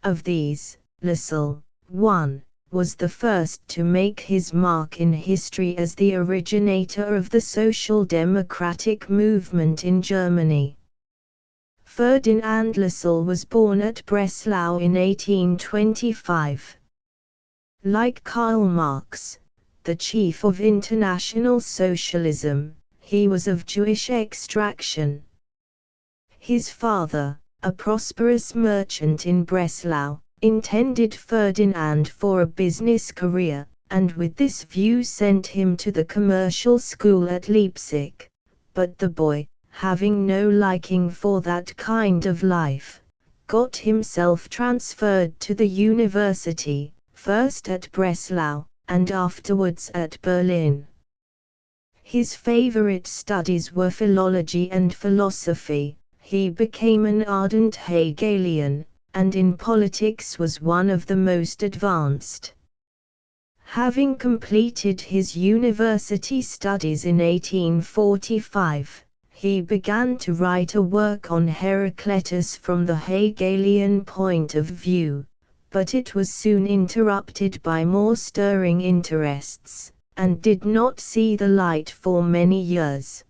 Of these, Lassalle, 1, was the first to make his mark in history as the originator of the social democratic movement in Germany. Ferdinand Lassalle was born at Breslau in 1825. Like Karl Marx, the chief of International Socialism, he was of Jewish extraction. His father, a prosperous merchant in Breslau, intended Ferdinand for a business career, and with this view sent him to the commercial school at Leipzig, but the boy, having no liking for that kind of life, got himself transferred to the university, first at Breslau, and afterwards at Berlin. His favorite studies were philology and philosophy. He became an ardent Hegelian, and in politics was one of the most advanced. Having completed his university studies in 1845, he began to write a work on Heraclitus from the Hegelian point of view, but it was soon interrupted by more stirring interests, and did not see the light for many years.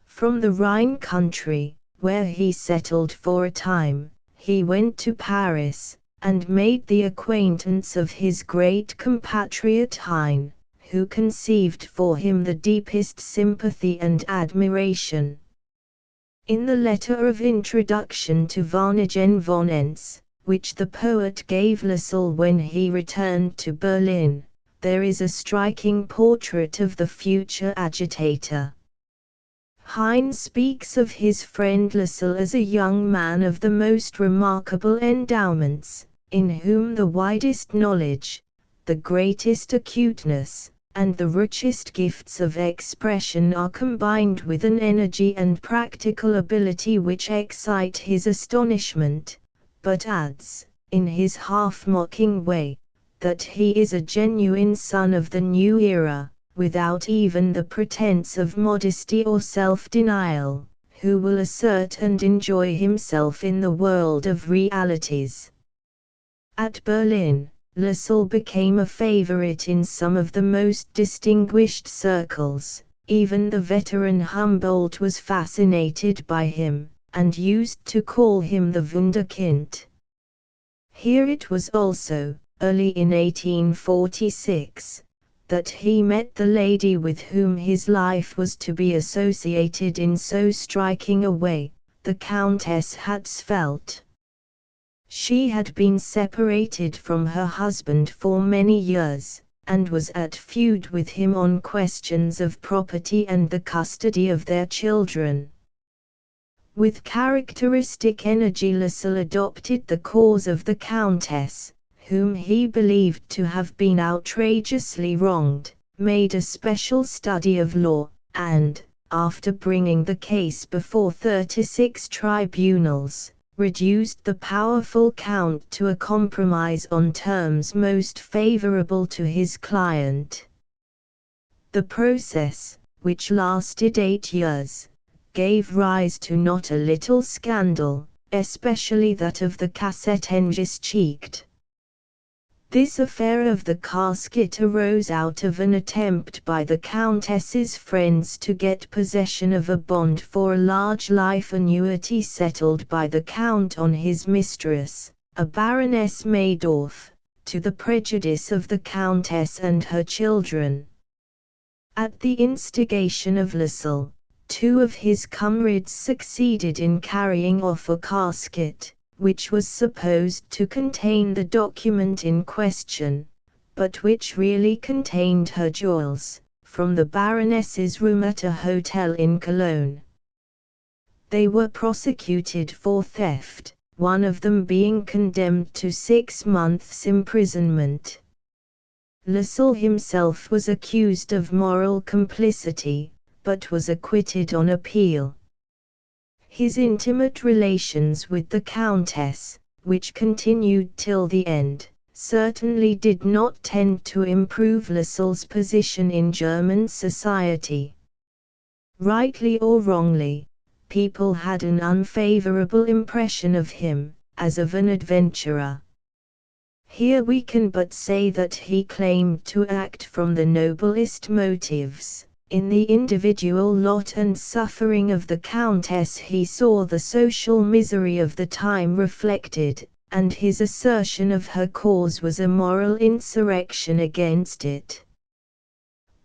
From the Rhine country, where he settled for a time, he went to Paris, and made the acquaintance of his great compatriot Heine, who conceived for him the deepest sympathy and admiration. In the letter of introduction to Varnigen von Enns, which the poet gave Lassalle when he returned to Berlin, there is a striking portrait of the future agitator. Heine speaks of his friend Lassalle as a young man of the most remarkable endowments, in whom the widest knowledge, the greatest acuteness, and the richest gifts of expression are combined with an energy and practical ability which excite his astonishment, but adds, in his half-mocking way, that he is a genuine son of the new era, without even the pretense of modesty or self-denial, who will assert and enjoy himself in the world of realities. At Berlin, Lassalle became a favorite in some of the most distinguished circles. Even the veteran Humboldt was fascinated by him, and used to call him the Wunderkind. Here it was also, early in 1846, that he met the lady with whom his life was to be associated in so striking a way, the Countess Hatzfeldt. She had been separated from her husband for many years, and was at feud with him on questions of property and the custody of their children. With characteristic energy Lassalle adopted the cause of the Countess, whom he believed to have been outrageously wronged, made a special study of law, and, after bringing the case before 36 tribunals, reduced the powerful Count to a compromise on terms most favorable to his client. The process, which lasted 8 years, gave rise to not a little scandal, especially that of the Kassettengeschichte. This affair of the casket arose out of an attempt by the Countess's friends to get possession of a bond for a large life annuity settled by the Count on his mistress, a Baroness Maydorf, to the prejudice of the Countess and her children. At the instigation of Lassalle, 2 of his comrades succeeded in carrying off a casket, which was supposed to contain the document in question, but which really contained her jewels, from the Baroness's room at a hotel in Cologne. They were prosecuted for theft, one of them being condemned to 6 months' imprisonment. Lassalle himself was accused of moral complicity, but was acquitted on appeal. His intimate relations with the Countess, which continued till the end, certainly did not tend to improve Lassalle's position in German society. Rightly or wrongly, people had an unfavorable impression of him, as of an adventurer. Here we can but say that he claimed to act from the noblest motives. In the individual lot and suffering of the Countess he saw the social misery of the time reflected, and his assertion of her cause was a moral insurrection against it.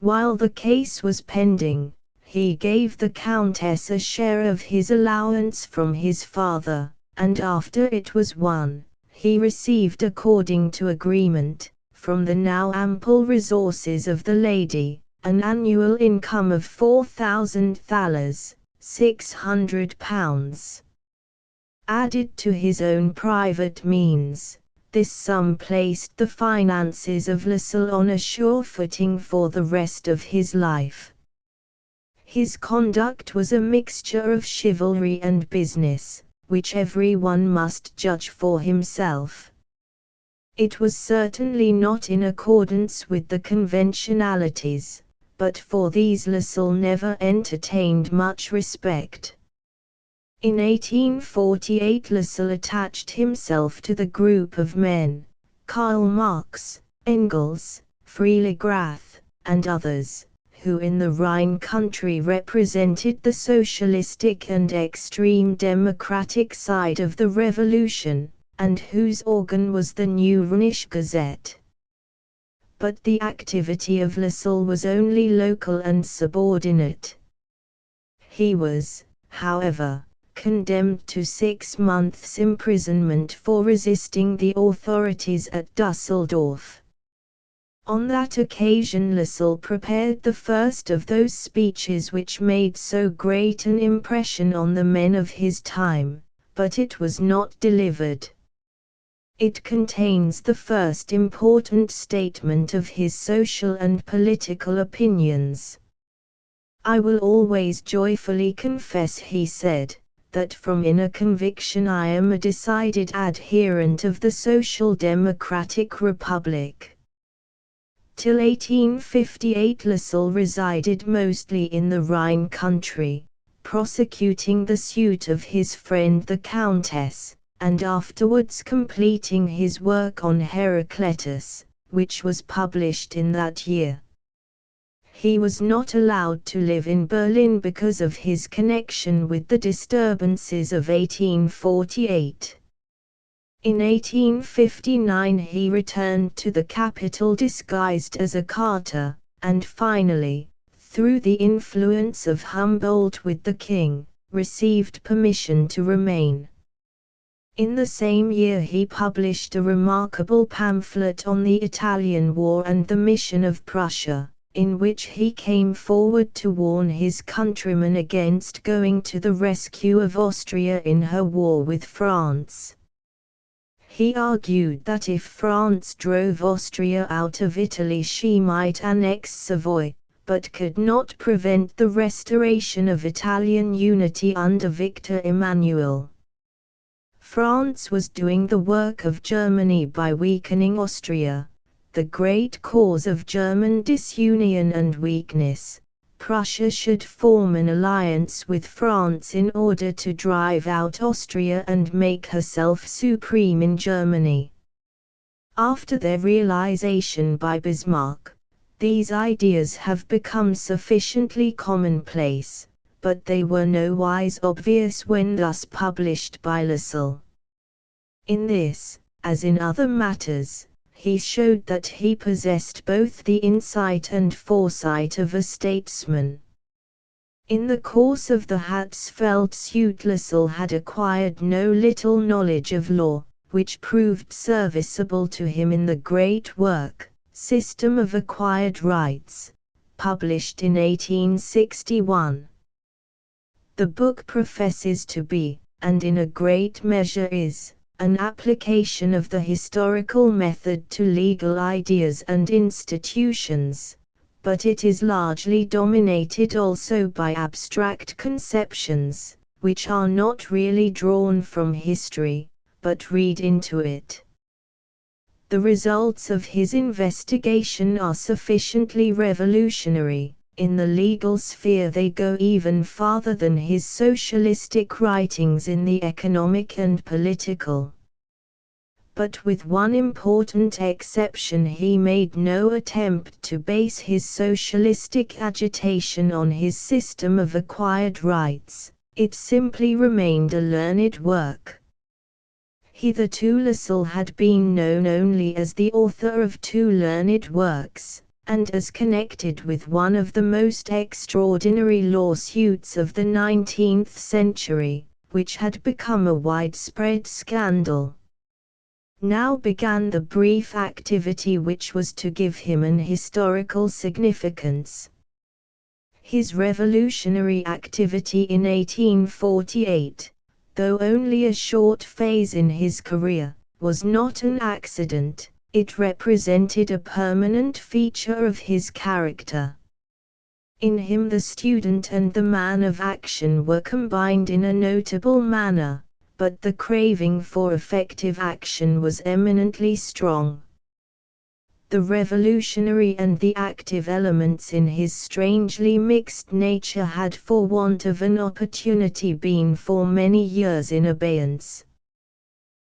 While the case was pending, he gave the Countess a share of his allowance from his father, and after it was won, he received according to agreement, from the now ample resources of the lady, an annual income of 4,000 thalers, £600. Added to his own private means, this sum placed the finances of Lisle on a sure footing for the rest of his life. His conduct was a mixture of chivalry and business, which every one must judge for himself. It was certainly not in accordance with the conventionalities, but for these Lisle never entertained much respect. In 1848 Lisle attached himself to the group of men, Karl Marx, Engels, Freiligrath, and others, who in the Rhine country represented the socialistic and extreme democratic side of the revolution, and whose organ was the New Rhenish Gazette. But the activity of Lisle was only local and subordinate. He was, however, condemned to 6 months' imprisonment for resisting the authorities at Dusseldorf. On that occasion Lisle prepared the first of those speeches which made so great an impression on the men of his time, but it was not delivered. It contains the first important statement of his social and political opinions. "I will always joyfully confess," he said, "that from inner conviction I am a decided adherent of the Social Democratic Republic." Till 1858 Lisle resided mostly in the Rhine country, prosecuting the suit of his friend the Countess, and afterwards completing his work on Heraclitus, which was published in that year. He was not allowed to live in Berlin because of his connection with the disturbances of 1848. In 1859 he returned to the capital disguised as a carter, and finally, through the influence of Humboldt with the king, received permission to remain. In the same year he published a remarkable pamphlet on the Italian War and the mission of Prussia, in which he came forward to warn his countrymen against going to the rescue of Austria in her war with France. He argued that if France drove Austria out of Italy she might annex Savoy, but could not prevent the restoration of Italian unity under Victor Emmanuel. France was doing the work of Germany by weakening Austria, the great cause of German disunion and weakness. Prussia should form an alliance with France in order to drive out Austria and make herself supreme in Germany. After their realization by Bismarck, these ideas have become sufficiently commonplace, but they were nowise obvious when thus published by Lisle. In this, as in other matters, he showed that he possessed both the insight and foresight of a statesman. In the course of the Hatzfeld suit Lisle had acquired no little knowledge of law, which proved serviceable to him in the great work, System of Acquired Rights, published in 1861. The book professes to be, and in a great measure is, an application of the historical method to legal ideas and institutions, but it is largely dominated also by abstract conceptions, which are not really drawn from history, but read into it. The results of his investigation are sufficiently revolutionary. In the legal sphere they go even farther than his socialistic writings in the economic and political. But with one important exception, he made no attempt to base his socialistic agitation on his system of acquired rights. It simply remained a learned work. Hitherto Lassalle had been known only as the author of two learned works, and as connected with one of the most extraordinary lawsuits of the 19th century, which had become a widespread scandal. Now began the brief activity which was to give him an historical significance. His revolutionary activity in 1848, though only a short phase in his career, was not an accident. It represented a permanent feature of his character. In him the student and the man of action were combined in a notable manner, but the craving for effective action was eminently strong. The revolutionary and the active elements in his strangely mixed nature had, for want of an opportunity, been for many years in abeyance.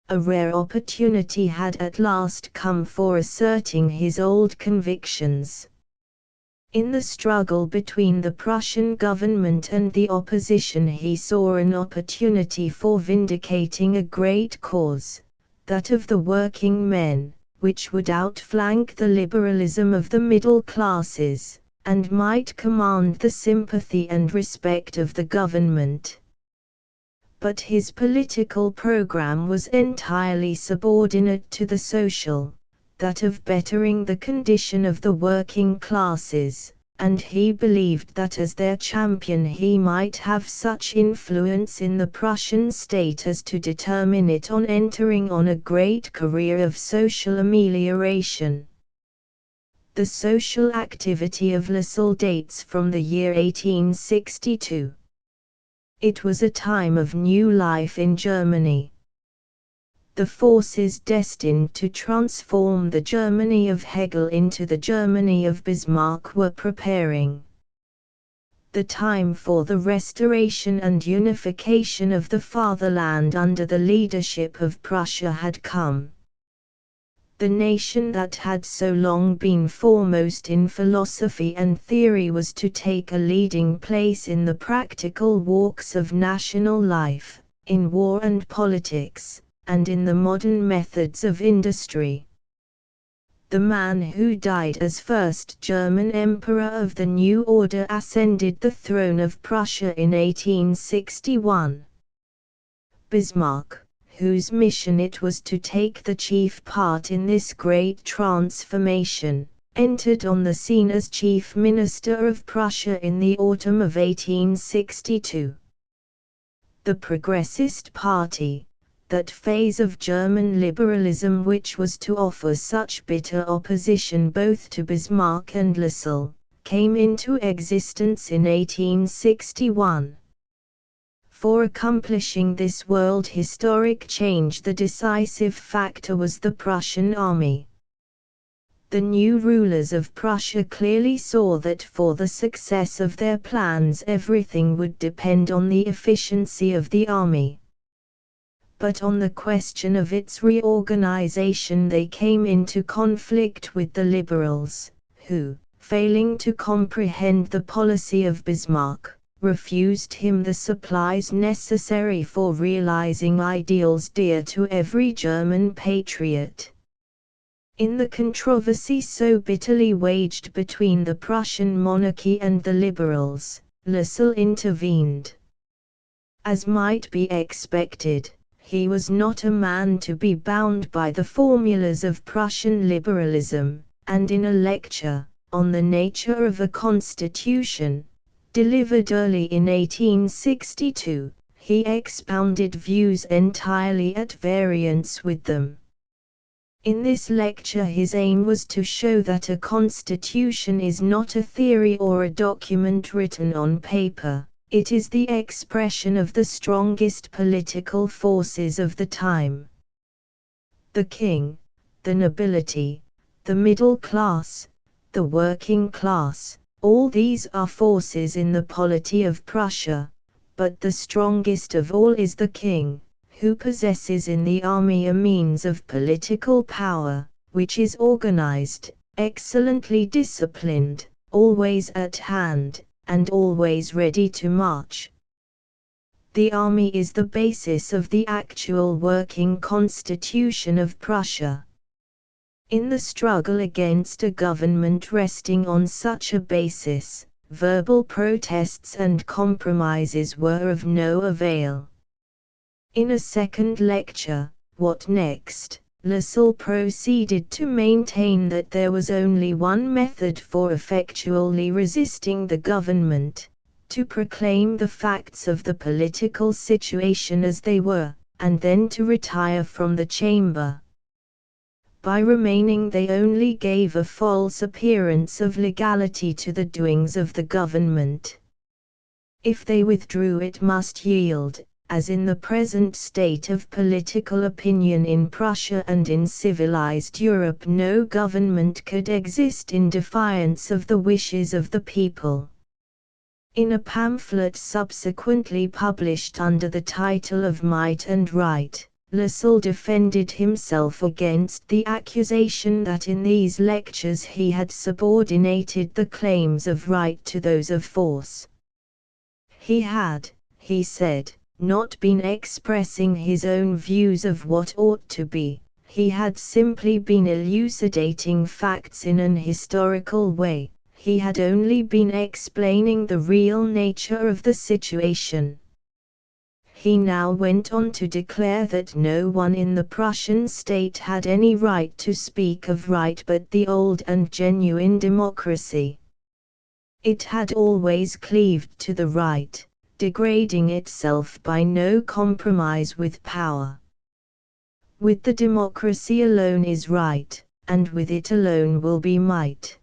A rare opportunity had at last come for asserting his old convictions. In the struggle between the Prussian government and the opposition he saw an opportunity for vindicating a great cause, that of the working men, which would outflank the liberalism of the middle classes, and might command the sympathy and respect of the government. But his political program was entirely subordinate to the social, that of bettering the condition of the working classes, and he believed that as their champion he might have such influence in the Prussian state as to determine it on entering on a great career of social amelioration. The social activity of Lassalle dates from the year 1862. It was a time of new life in Germany. The forces destined to transform the Germany of Hegel into the Germany of Bismarck were preparing. The time for the restoration and unification of the fatherland under the leadership of Prussia had come. The nation that had so long been foremost in philosophy and theory was to take a leading place in the practical walks of national life, in war and politics, and in the modern methods of industry. The man who died as first German Emperor of the new order ascended the throne of Prussia in 1861. Bismarck, whose mission it was to take the chief part in this great transformation, entered on the scene as Chief Minister of Prussia in the autumn of 1862. The Progressist Party, that phase of German liberalism which was to offer such bitter opposition both to Bismarck and Lassalle, came into existence in 1861. For accomplishing this world historic change the decisive factor was the Prussian army. The new rulers of Prussia clearly saw that for the success of their plans everything would depend on the efficiency of the army. But on the question of its reorganization they came into conflict with the liberals, who, failing to comprehend the policy of Bismarck, refused him the supplies necessary for realizing ideals dear to every German patriot. In the controversy so bitterly waged between the Prussian monarchy and the liberals, Lassalle intervened. As might be expected, he was not a man to be bound by the formulas of Prussian liberalism, and in a lecture, on the nature of a constitution, delivered early in 1862, he expounded views entirely at variance with them. In this lecture his aim was to show that a constitution is not a theory or a document written on paper. It is the expression of the strongest political forces of the time. The king, the nobility, the middle class, the working class, all these are forces in the polity of Prussia, but the strongest of all is the king, who possesses in the army a means of political power, which is organized, excellently disciplined, always at hand, and always ready to march. The army is the basis of the actual working constitution of Prussia. In the struggle against a government resting on such a basis, verbal protests and compromises were of no avail. In a second lecture, What Next?, Lassalle proceeded to maintain that there was only one method for effectually resisting the government: to proclaim the facts of the political situation as they were, and then to retire from the chamber. By remaining they only gave a false appearance of legality to the doings of the government. If they withdrew, it must yield, as in the present state of political opinion in Prussia and in civilized Europe, no government could exist in defiance of the wishes of the people. In a pamphlet subsequently published under the title of Might and Right, Lassalle defended himself against the accusation that in these lectures he had subordinated the claims of right to those of force. He had, he said, not been expressing his own views of what ought to be, he had simply been elucidating facts in an historical way. He had only been explaining the real nature of the situation. He now went on to declare that no one in the Prussian state had any right to speak of right but the old and genuine democracy. It had always cleaved to the right, degrading itself by no compromise with power. With the democracy alone is right, and with it alone will be might.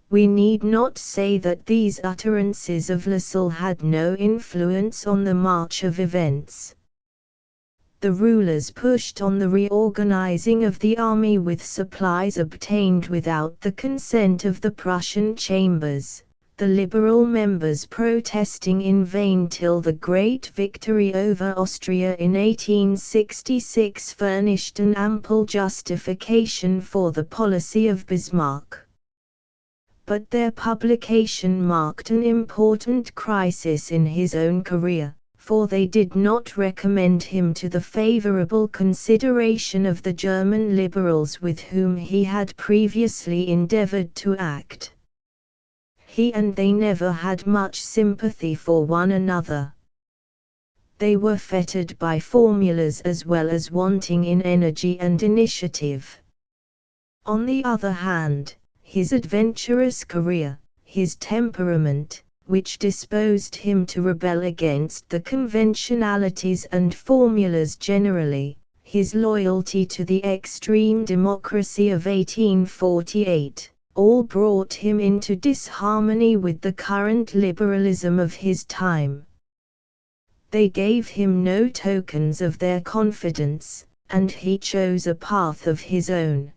We need not say that these utterances of Lassalle had no influence on the march of events. The rulers pushed on the reorganizing of the army with supplies obtained without the consent of the Prussian chambers, the liberal members protesting in vain till the great victory over Austria in 1866 furnished an ample justification for the policy of Bismarck. But their publication marked an important crisis in his own career, for they did not recommend him to the favorable consideration of the German liberals with whom he had previously endeavored to act. He and they never had much sympathy for one another. They were fettered by formulas as well as wanting in energy and initiative. On the other hand, his adventurous career, his temperament, which disposed him to rebel against the conventionalities and formulas generally, his loyalty to the extreme democracy of 1848, all brought him into disharmony with the current liberalism of his time. They gave him no tokens of their confidence, and he chose a path of his own.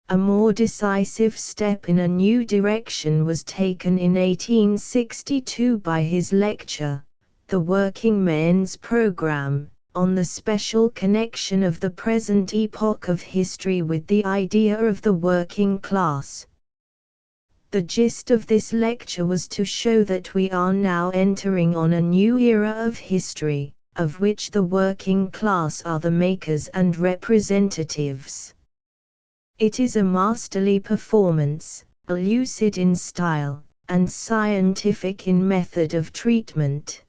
A more decisive step in a new direction was taken in 1862 by his lecture, The Working Men's Programme, on the special connection of the present epoch of history with the idea of the working class. The gist of this lecture was to show that we are now entering on a new era of history, of which the working class are the makers and representatives. It is a masterly performance, lucid in style, and scientific in method of treatment.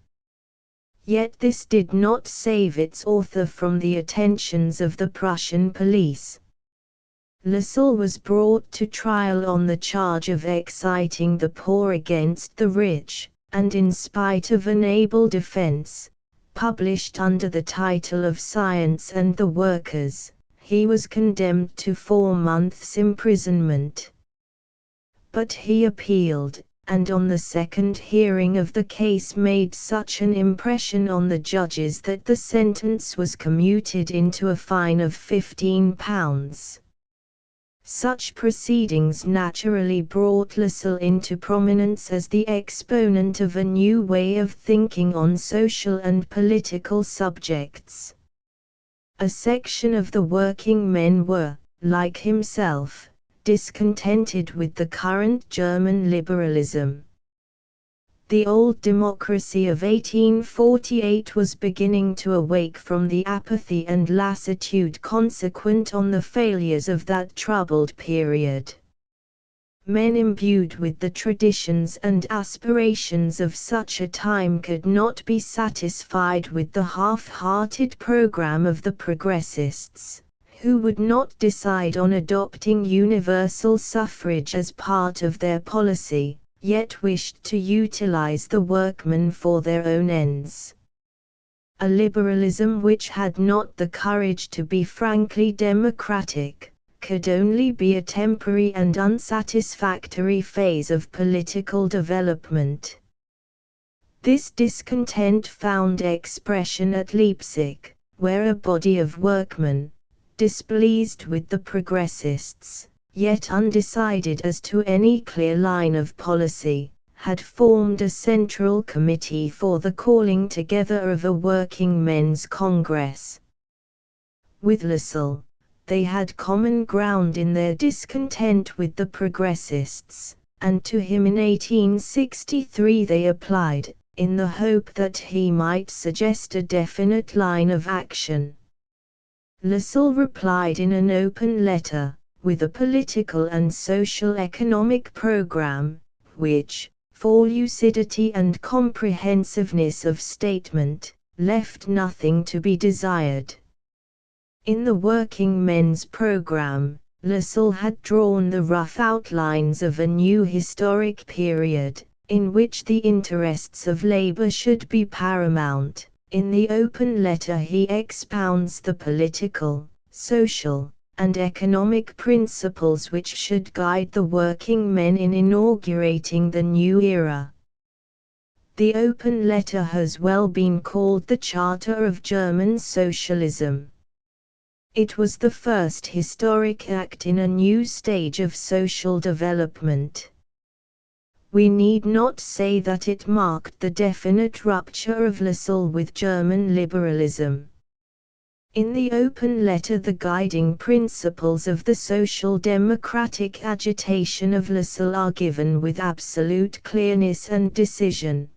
Yet this did not save its author from the attentions of the Prussian police. Lassalle was brought to trial on the charge of exciting the poor against the rich, and in spite of an able defense, published under the title of Science and the Workers, he was condemned to 4 months' imprisonment. But he appealed, and on the second hearing of the case made such an impression on the judges that the sentence was commuted into a fine of £15. Such proceedings naturally brought Lassalle into prominence as the exponent of a new way of thinking on social and political subjects. A section of the working men were, like himself, discontented with the current German liberalism. The old democracy of 1848 was beginning to awake from the apathy and lassitude consequent on the failures of that troubled period. Men imbued with the traditions and aspirations of such a time could not be satisfied with the half-hearted program of the progressists, who would not decide on adopting universal suffrage as part of their policy, yet wished to utilize the workmen for their own ends. A liberalism which had not the courage to be frankly democratic, could only be a temporary and unsatisfactory phase of political development. This discontent found expression at Leipzig, where a body of workmen, displeased with the progressists, yet undecided as to any clear line of policy, had formed a central committee for the calling together of a working men's congress. With Lassalle, they had common ground in their discontent with the progressists, and to him in 1863 they applied, in the hope that he might suggest a definite line of action. Lassalle replied in an open letter, with a political and social economic program, which, for lucidity and comprehensiveness of statement, left nothing to be desired. In the working men's program, Lassalle had drawn the rough outlines of a new historic period, in which the interests of labor should be paramount. In the open letter he expounds the political, social, and economic principles which should guide the working men in inaugurating the new era. The open letter has well been called the Charter of German Socialism. It was the first historic act in a new stage of social development. We need not say that it marked the definite rupture of Lassalle with German liberalism. In the open letter the guiding principles of the social democratic agitation of Lassalle are given with absolute clearness and decision,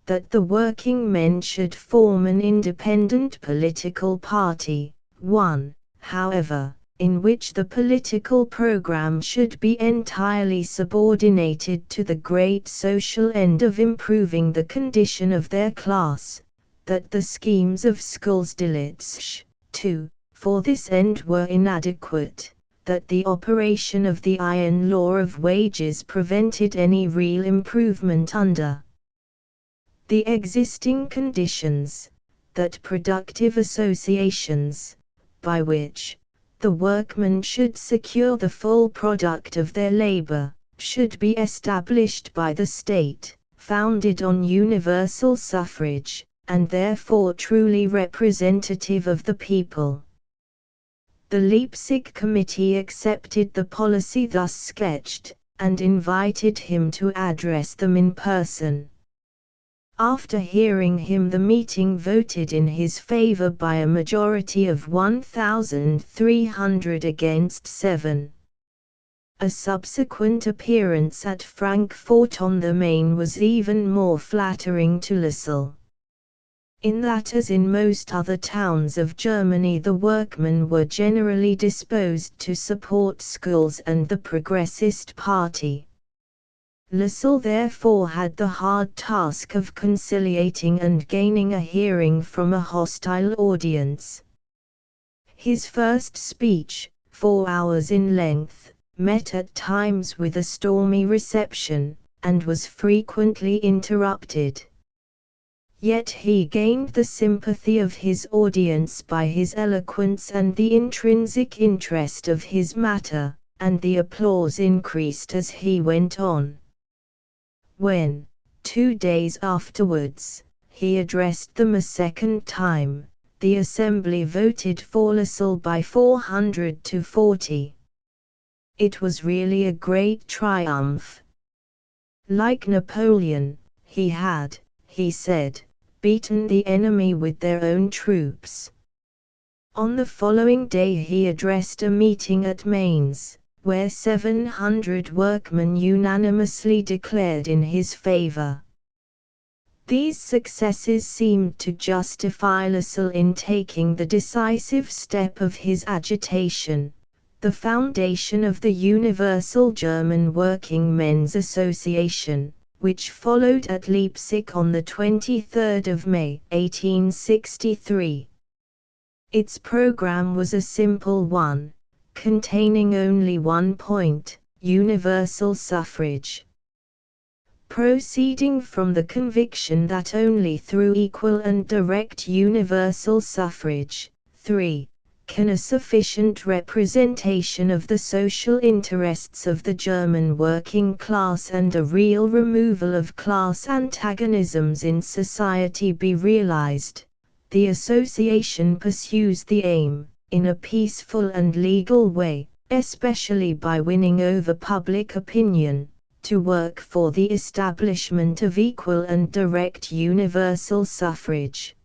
that the working men should form an independent political party, one, however, in which the political program should be entirely subordinated to the great social end of improving the condition of their class, that the schemes of Schuldeletzsch, too, for this end were inadequate, that the operation of the iron law of wages prevented any real improvement under the existing conditions, that productive associations, by which the workmen should secure the full product of their labor, should be established by the state, founded on universal suffrage, and therefore truly representative of the people. The Leipzig Committee accepted the policy thus sketched, and invited him to address them in person. After hearing him, the meeting voted in his favor by a majority of 1,300 against 7. A subsequent appearance at Frankfurt on the Main was even more flattering to Lassalle. In that, as in most other towns of Germany, the workmen were generally disposed to support schools and the Progressist Party. Lassalle therefore had the hard task of conciliating and gaining a hearing from a hostile audience. His first speech, 4 hours in length, met at times with a stormy reception, and was frequently interrupted. Yet he gained the sympathy of his audience by his eloquence and the intrinsic interest of his matter, and the applause increased as he went on. When, 2 days afterwards, he addressed them a second time, the assembly voted for Lassalle by 400 to 40. It was really a great triumph. Like Napoleon, he had, he said, beaten the enemy with their own troops. On the following day he addressed a meeting at Mainz, where 700 workmen unanimously declared in his favor. These successes seemed to justify Lassalle in taking the decisive step of his agitation, the foundation of the Universal German Working Men's Association, which followed at Leipzig on the 23rd of May, 1863. Its program was a simple one, containing only one point: universal suffrage. Proceeding from the conviction that only through equal and direct universal suffrage, 3. Can a sufficient representation of the social interests of the German working class and a real removal of class antagonisms in society be realized, the association pursues the aim, in a peaceful and legal way, especially by winning over public opinion, to work for the establishment of equal and direct universal suffrage.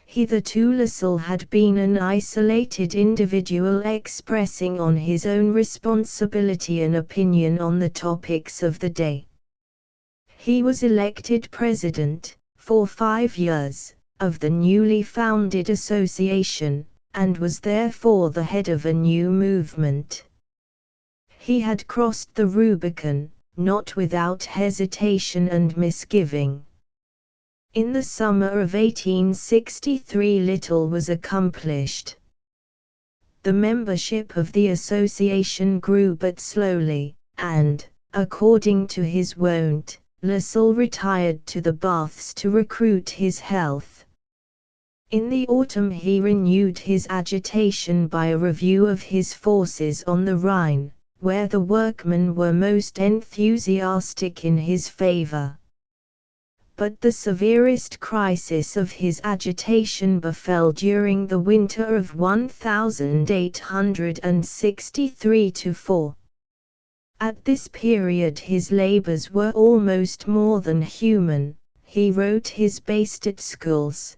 Hitherto Lassalle had been an isolated individual expressing on his own responsibility an opinion on the topics of the day. He was elected president, for 5 years, of the newly founded association, and was therefore the head of a new movement. He had crossed the Rubicon, not without hesitation and misgiving. In the summer of 1863 little was accomplished. The membership of the association grew but slowly, and, according to his wont, Lassalle retired to the baths to recruit his health. In the autumn he renewed his agitation by a review of his forces on the Rhine, where the workmen were most enthusiastic in his favor. But the severest crisis of his agitation befell during the winter of 1863–4. At this period his labors were almost more than human. He wrote his Bastet-Schools,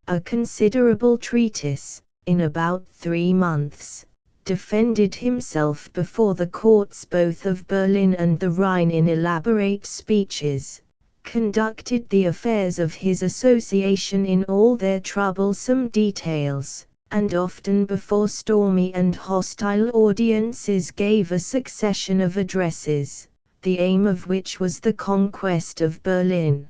a considerable treatise, in about 3 months, defended himself before the courts both of Berlin and the Rhine in elaborate speeches, conducted the affairs of his association in all their troublesome details, and often before stormy and hostile audiences gave a succession of addresses, the aim of which was the conquest of Berlin.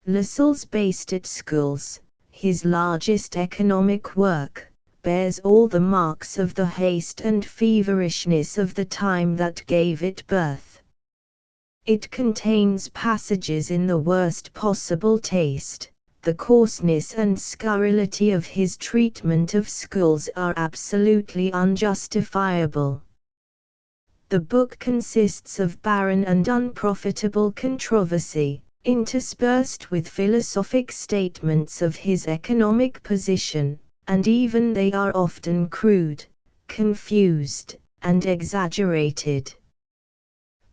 Lassalle's Bastet-Schools, his largest economic work, bears all the marks of the haste and feverishness of the time that gave it birth. It contains passages in the worst possible taste. The coarseness and scurrility of his treatment of schools are absolutely unjustifiable. The book consists of barren and unprofitable controversy, interspersed with philosophic statements of his economic position, and even they are often crude, confused, and exaggerated.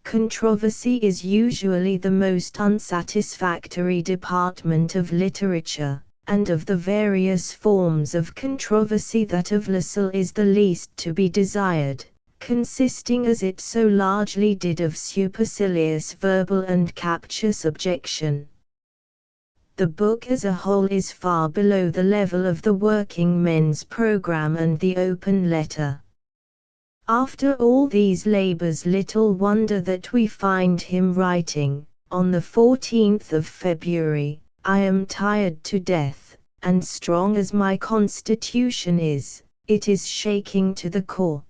Controversy is usually the most unsatisfactory department of literature, and of the various forms of controversy that of Lassalle is the least to be desired, consisting as it so largely did of supercilious verbal and captious objection. The book as a whole is far below the level of the working men's program and the open letter. After all these labors, little wonder that we find him writing, on the 14th of February, "I am tired to death, and strong as my constitution is, it is shaking to the core.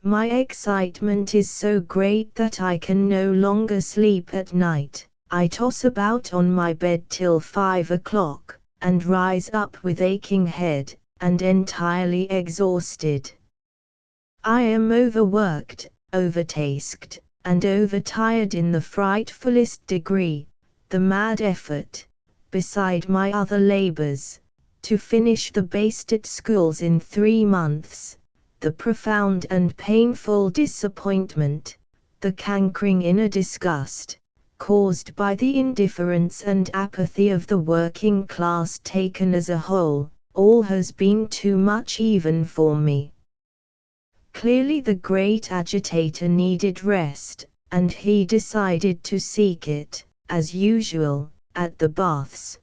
My excitement is so great that I can no longer sleep at night. I toss about on my bed till 5 o'clock, and rise up with aching head, and entirely exhausted. I am overworked, overtasked, and overtired in the frightfulest degree. The mad effort, beside my other labors, to finish the Bastet-Schools in 3 months, the profound and painful disappointment, the cankering inner disgust, caused by the indifference and apathy of the working class taken as a whole, all has been too much even for me. Clearly the great agitator needed rest, and he decided to seek it, as usual, at the baths.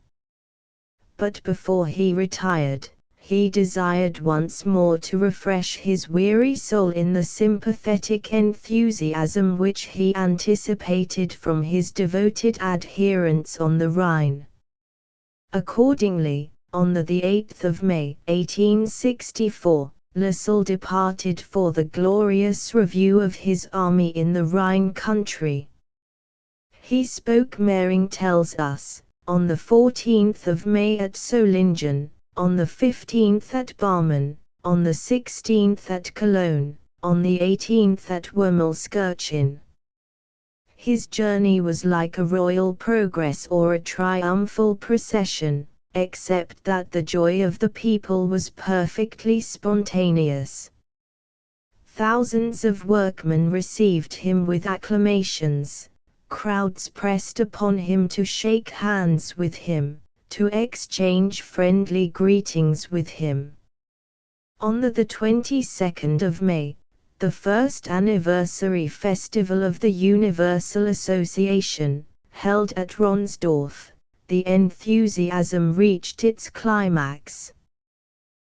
But before he retired, he desired once more to refresh his weary soul in the sympathetic enthusiasm which he anticipated from his devoted adherents on the Rhine. Accordingly, on the 8th of May, 1864, Lassalle departed for the glorious review of his army in the Rhine country. He spoke, Mering tells us, on the 14th of May at Solingen, on the 15th at Barmen, on the 16th at Cologne, on the 18th at Wermelskirchen. His journey was like a royal progress or a triumphal procession, except that the joy of the people was perfectly spontaneous. Thousands of workmen received him with acclamations. Crowds pressed upon him to shake hands with him, to exchange friendly greetings with him. On the 22nd of May, the first anniversary festival of the Universal Association, held at Ronsdorf, the enthusiasm reached its climax.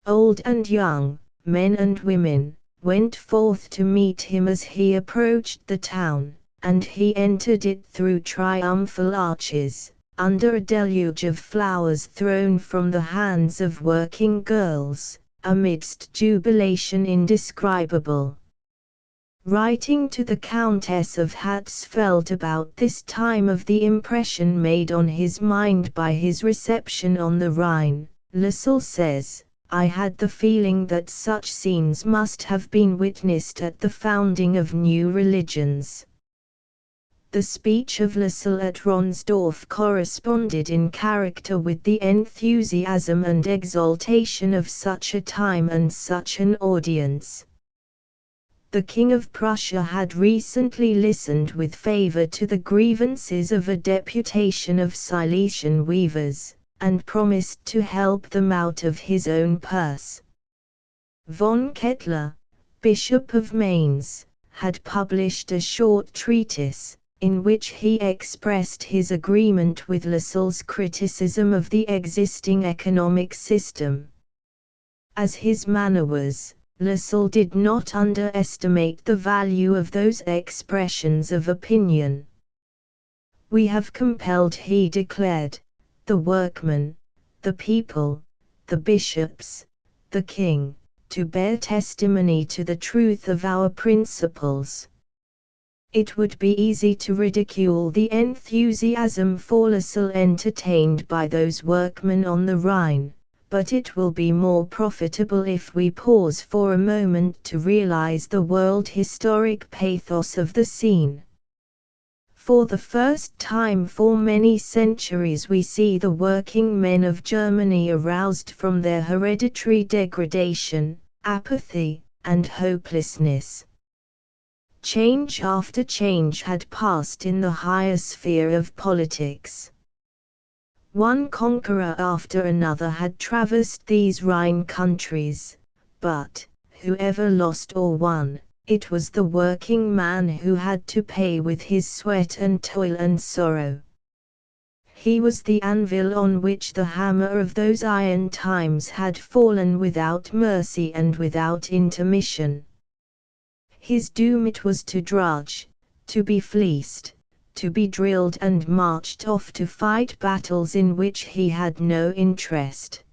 Old and young, men and women, went forth to meet him as he approached the town, and he entered it through triumphal arches, under a deluge of flowers thrown from the hands of working girls, amidst jubilation indescribable. Writing to the Countess of Hatzfeld about this time of the impression made on his mind by his reception on the Rhine, Lassalle says, "I had the feeling that such scenes must have been witnessed at the founding of new religions." The speech of Lassalle at Ronsdorf corresponded in character with the enthusiasm and exaltation of such a time and such an audience. The King of Prussia had recently listened with favor to the grievances of a deputation of Silesian weavers, and promised to help them out of his own purse. Von Kettler, Bishop of Mainz, had published a short treatise, in which he expressed his agreement with Lassalle's criticism of the existing economic system. As his manner was, Lassalle did not underestimate the value of those expressions of opinion. "We have compelled," he declared, "the workmen, the people, the bishops, the king, to bear testimony to the truth of our principles." It would be easy to ridicule the enthusiasm for Lassalle entertained by those workmen on the Rhine, but it will be more profitable if we pause for a moment to realize the world historic pathos of the scene. For the first time for many centuries we see the working men of Germany aroused from their hereditary degradation, apathy, and hopelessness. Change after change had passed in the higher sphere of politics. One conqueror after another had traversed these Rhine countries, but, whoever lost or won, it was the working man who had to pay with his sweat and toil and sorrow. He was the anvil on which the hammer of those iron times had fallen without mercy and without intermission. His doom it was to drudge, to be fleeced, to be drilled and marched off to fight battles in which he had no interest.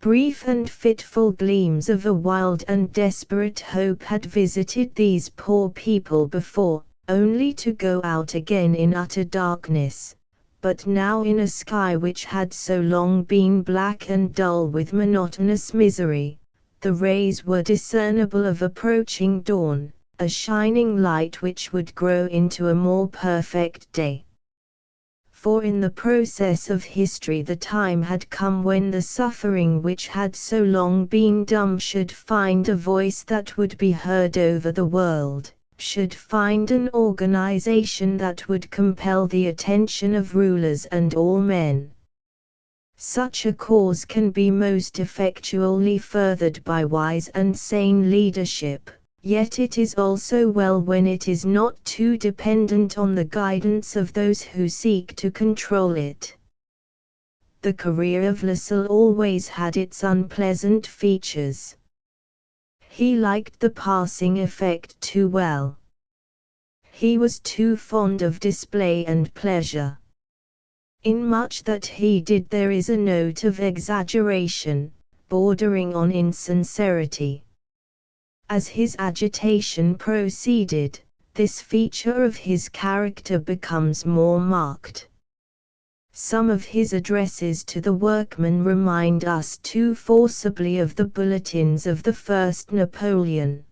Brief and fitful gleams of a wild and desperate hope had visited these poor people before, only to go out again in utter darkness, but now in a sky which had so long been black and dull with monotonous misery. The rays were discernible of approaching dawn, a shining light which would grow into a more perfect day. for in the process of history the time had come when the suffering which had so long been dumb should find a voice that would be heard over the world, should find an organization that would compel the attention of rulers and all men. Such a cause can be most effectually furthered by wise and sane leadership, yet it is also well when it is not too dependent on the guidance of those who seek to control it. The career of Lassalle always had its unpleasant features. He liked the passing effect too well. He was too fond of display and pleasure. In much that he did there is a note of exaggeration, bordering on insincerity. As his agitation proceeded, this feature of his character becomes more marked. Some of his addresses to the workmen remind us too forcibly of the bulletins of the first Napoleon.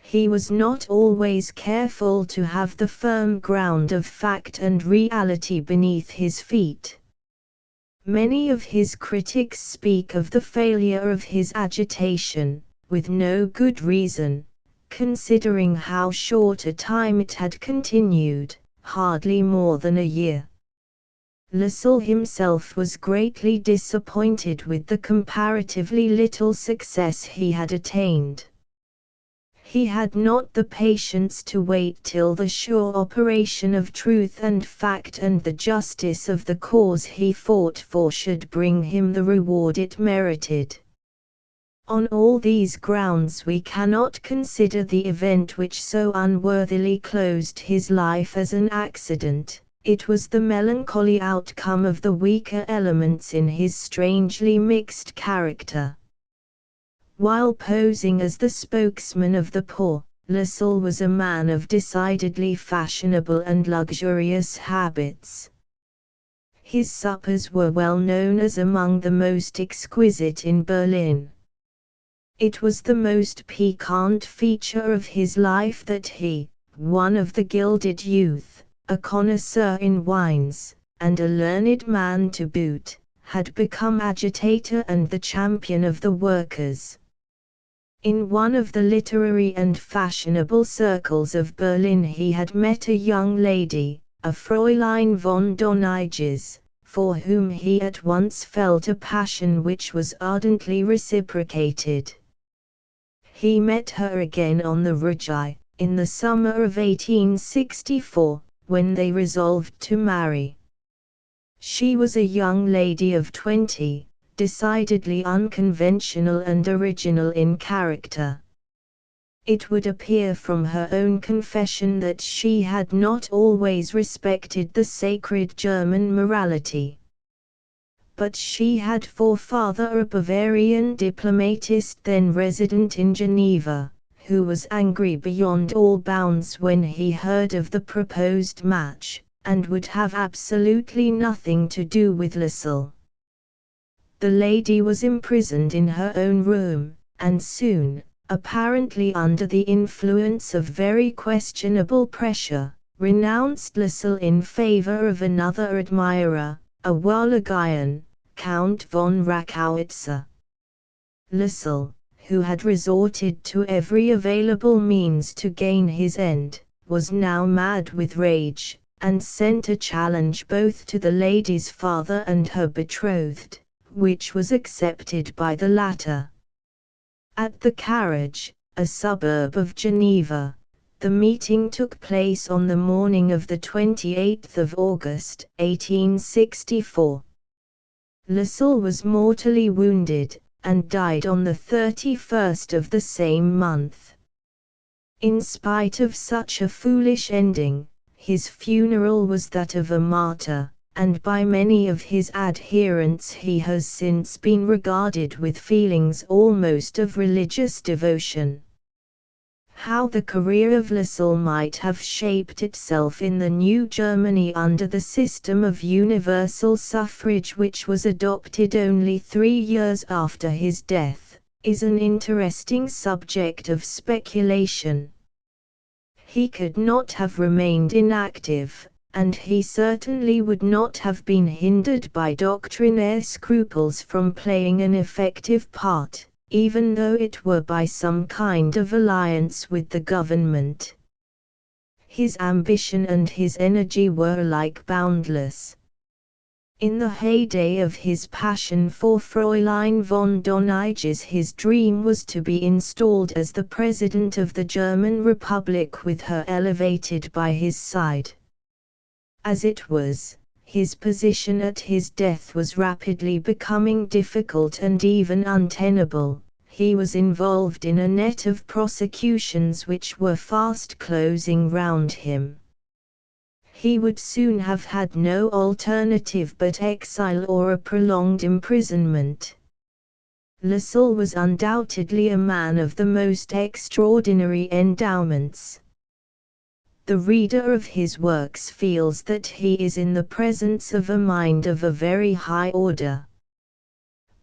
He was not always careful to have the firm ground of fact and reality beneath his feet. Many of his critics speak of the failure of his agitation, with no good reason, considering how short a time it had continued, hardly more than a year. Lassalle himself was greatly disappointed with the comparatively little success he had attained. He had not the patience to wait till the sure operation of truth and fact and the justice of the cause he fought for should bring him the reward it merited. On all these grounds we cannot consider the event which so unworthily closed his life as an accident. It was the melancholy outcome of the weaker elements in his strangely mixed character. While posing as the spokesman of the poor, Lassalle was a man of decidedly fashionable and luxurious habits. His suppers were well known as among the most exquisite in Berlin. It was the most piquant feature of his life that he, one of the gilded youth, a connoisseur in wines, and a learned man to boot, had become agitator and the champion of the workers. In one of the literary and fashionable circles of Berlin he had met a young lady, a Fräulein von Doniges, for whom he at once felt a passion which was ardently reciprocated. He met her again on the Rigi, in the summer of 1864, when they resolved to marry. She was a young lady of 20, decidedly unconventional and original in character. It would appear from her own confession that she had not always respected the sacred German morality. But she had for father a Bavarian diplomatist then resident in Geneva, who was angry beyond all bounds when he heard of the proposed match, and would have absolutely nothing to do with Lassalle. The lady was imprisoned in her own room, and soon, apparently under the influence of very questionable pressure, renounced Lassalle in favor of another admirer, a Wallachian, Count von Rachowitzer. Lassalle, who had resorted to every available means to gain his end, was now mad with rage, and sent a challenge both to the lady's father and her betrothed, which was accepted by the latter. At the Carriage, a suburb of Geneva, the meeting took place on the morning of the 28th of August, 1864. Lassalle was mortally wounded, and died on the 31st of the same month. In spite of such a foolish ending, his funeral was that of a martyr, and by many of his adherents he has since been regarded with feelings almost of religious devotion. How the career of Lassalle might have shaped itself in the new Germany under the system of universal suffrage which was adopted only 3 years after his death, is an interesting subject of speculation. He could not have remained inactive, and he certainly would not have been hindered by doctrinaire scruples from playing an effective part, even though it were by some kind of alliance with the government. His ambition and his energy were alike boundless. In the heyday of his passion for Fräulein von Donniges, his dream was to be installed as the President of the German Republic with her elevated by his side. As it was, his position at his death was rapidly becoming difficult and even untenable. He was involved in a net of prosecutions which were fast closing round him. He would soon have had no alternative but exile or a prolonged imprisonment. Lassalle was undoubtedly a man of the most extraordinary endowments. The reader of his works feels that he is in the presence of a mind of a very high order.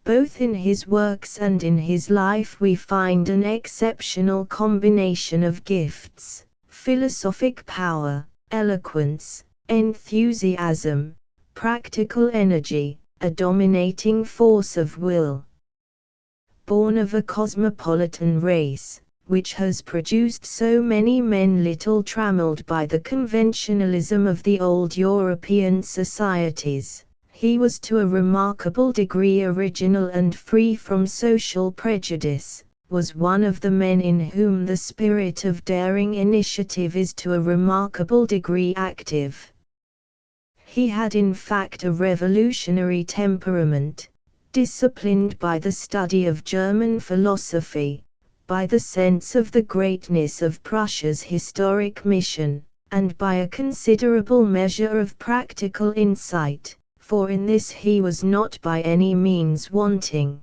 Both in his works and in his life we find an exceptional combination of gifts: philosophic power, eloquence, enthusiasm, practical energy, a dominating force of will. Born of a cosmopolitan race, which has produced so many men little trammeled by the conventionalism of the old European societies, he was to a remarkable degree original and free from social prejudice, was one of the men in whom the spirit of daring initiative is to a remarkable degree active. He had in fact a revolutionary temperament, disciplined by the study of German philosophy, by the sense of the greatness of Prussia's historic mission, and by a considerable measure of practical insight, for in this he was not by any means wanting.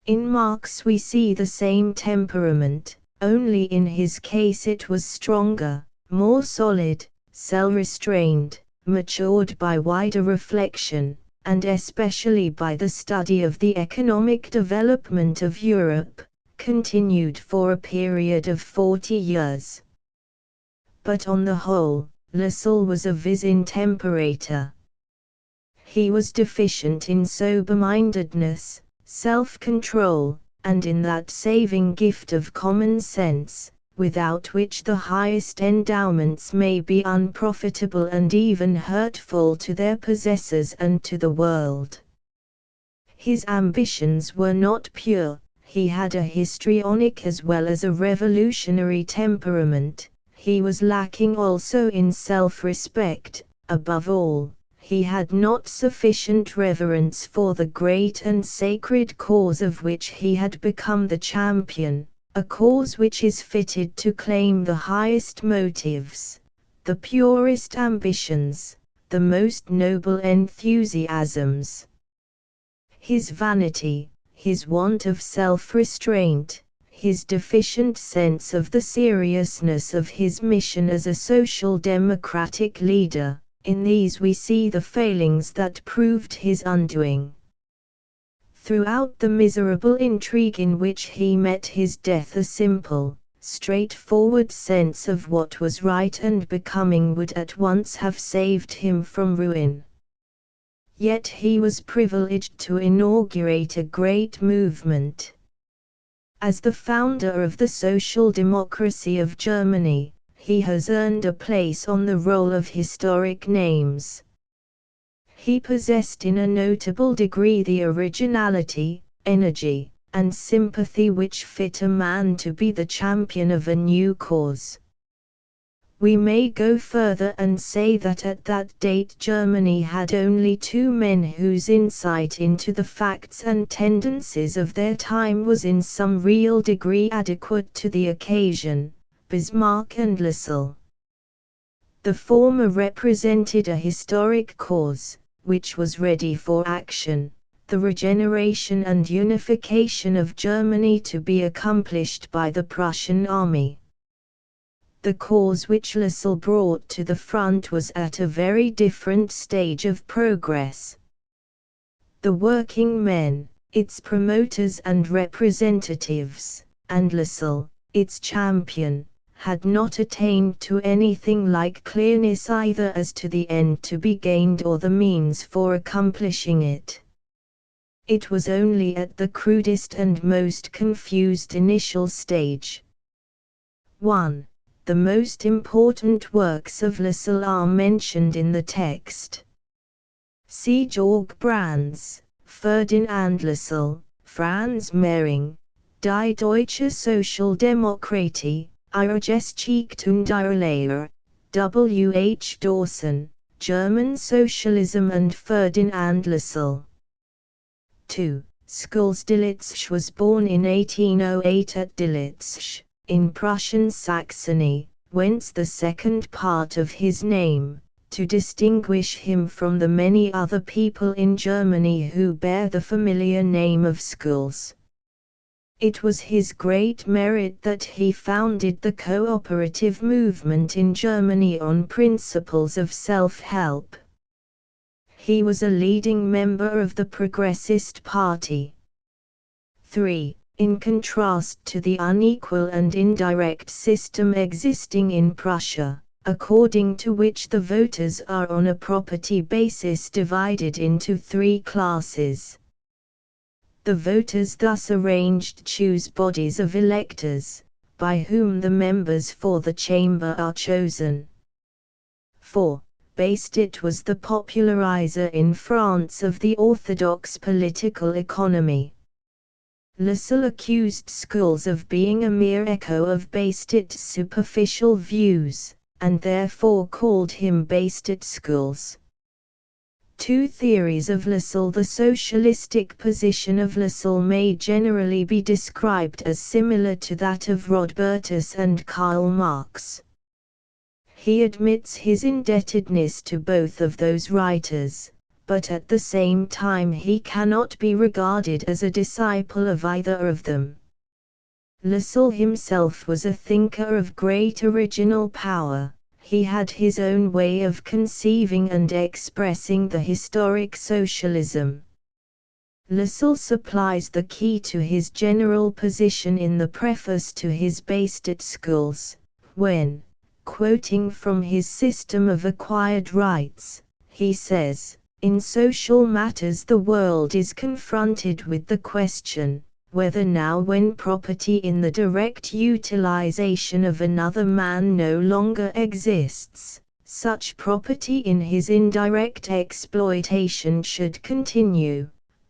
In Marx we see the same temperament, only in his case it was stronger, more solid, self-restrained, matured by wider reflection, and especially by the study of the economic development of Europe, continued for a period of 40 years. But on the whole, Lassalle was a vis intemperator. He was deficient in sober-mindedness, self-control, and in that saving gift of common sense, without which the highest endowments may be unprofitable and even hurtful to their possessors and to the world. His ambitions were not pure. He had a histrionic as well as a revolutionary temperament. He was lacking also in self-respect. Above all, he had not sufficient reverence for the great and sacred cause of which he had become the champion, a cause which is fitted to claim the highest motives, the purest ambitions, the most noble enthusiasms. His vanity, his want of self-restraint, his deficient sense of the seriousness of his mission as a social democratic leader, in these we see the failings that proved his undoing. Throughout the miserable intrigue in which he met his death, a simple, straightforward sense of what was right and becoming would at once have saved him from ruin. Yet he was privileged to inaugurate a great movement. As the founder of the social democracy of Germany, he has earned a place on the roll of historic names. He possessed in a notable degree the originality, energy, and sympathy which fit a man to be the champion of a new cause. We may go further and say that at that date Germany had only two men whose insight into the facts and tendencies of their time was in some real degree adequate to the occasion: Bismarck and Lassalle. The former represented a historic cause, which was ready for action, the regeneration and unification of Germany to be accomplished by the Prussian army. The cause which Lassalle brought to the front was at a very different stage of progress. The working men, its promoters and representatives, and Lassalle, its champion, had not attained to anything like clearness either as to the end to be gained or the means for accomplishing it. It was only at the crudest and most confused initial stage. 1. The most important works of Lassalle are mentioned in the text. See Georg Brandes, Ferdinand Lassalle, Franz Mehring, Die deutsche Sozialdemokratie, ihre Geschichte und ihre Lehre, W. H. Dawson, German Socialism and Ferdinand Lassalle. 2. Schulz Delitzsch was born in 1808 at Delitzsch, in Prussian Saxony, whence the second part of his name, to distinguish him from the many other people in Germany who bear the familiar name of Schulz. It was his great merit that he founded the cooperative movement in Germany on principles of self-help. He was a leading member of the Progressist Party. 3. In contrast to the unequal and indirect system existing in Prussia, according to which the voters are on a property basis divided into 3 classes. The voters thus arranged choose bodies of electors, by whom the members for the chamber are chosen. 4. Baistit was the popularizer in France of the orthodox political economy. Lassalle accused Schulz of being a mere echo of Baistit's superficial views, and therefore called him Baistit Schulz. 2 theories of Lassalle. The socialistic position of Lassalle may generally be described as similar to that of Rodbertus and Karl Marx. He admits his indebtedness to both of those writers, but at the same time he cannot be regarded as a disciple of either of them. Lassalle himself was a thinker of great original power. He had his own way of conceiving and expressing the historic socialism. Lassalle supplies the key to his general position in the preface to his Baistit Schulz, when, quoting from his system of acquired rights, he says, "In social matters the world is confronted with the question, whether now when property in the direct utilization of another man no longer exists, such property in his indirect exploitation should continue,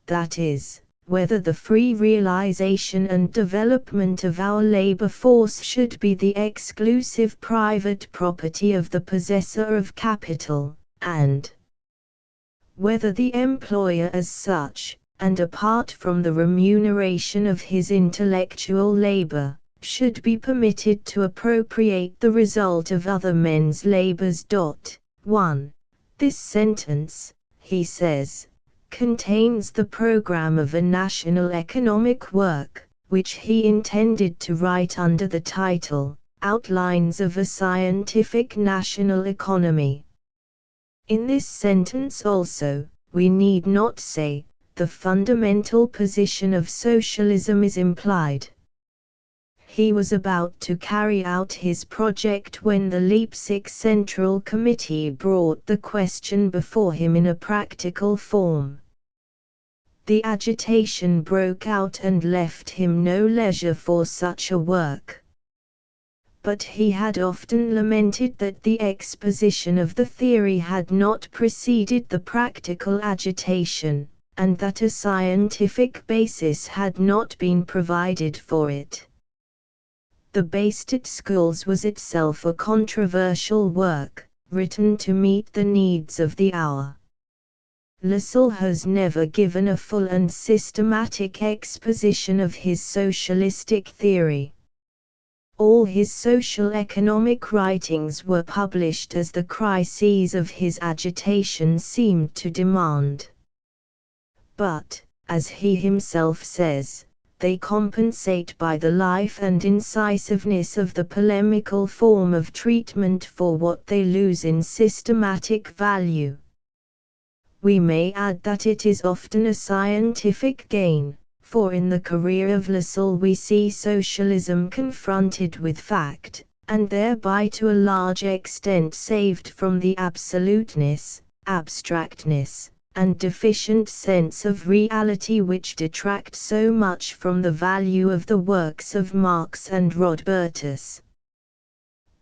that is, whether the free realization and development of our labor force should be the exclusive private property of the possessor of capital, and whether the employer as such, and apart from the remuneration of his intellectual labor, should be permitted to appropriate the result of other men's labors. 1. This sentence, he says, contains the program of a national economic work, which he intended to write under the title, Outlines of a Scientific National Economy. In this sentence also, we need not say, the fundamental position of socialism is implied. He was about to carry out his project when the Leipzig Central Committee brought the question before him in a practical form. The agitation broke out and left him no leisure for such a work. But he had often lamented that the exposition of the theory had not preceded the practical agitation, and that a scientific basis had not been provided for it. The Baistit Schulz was itself a controversial work, written to meet the needs of the hour. Lassalle has never given a full and systematic exposition of his socialistic theory. All his social economic writings were published as the crises of his agitation seemed to demand. But, as he himself says, they compensate by the life and incisiveness of the polemical form of treatment for what they lose in systematic value. We may add that it is often a scientific gain, for in the career of Lassalle we see socialism confronted with fact, and thereby to a large extent saved from the absoluteness, abstractness, and deficient sense of reality which detract so much from the value of the works of Marx and Rodbertus.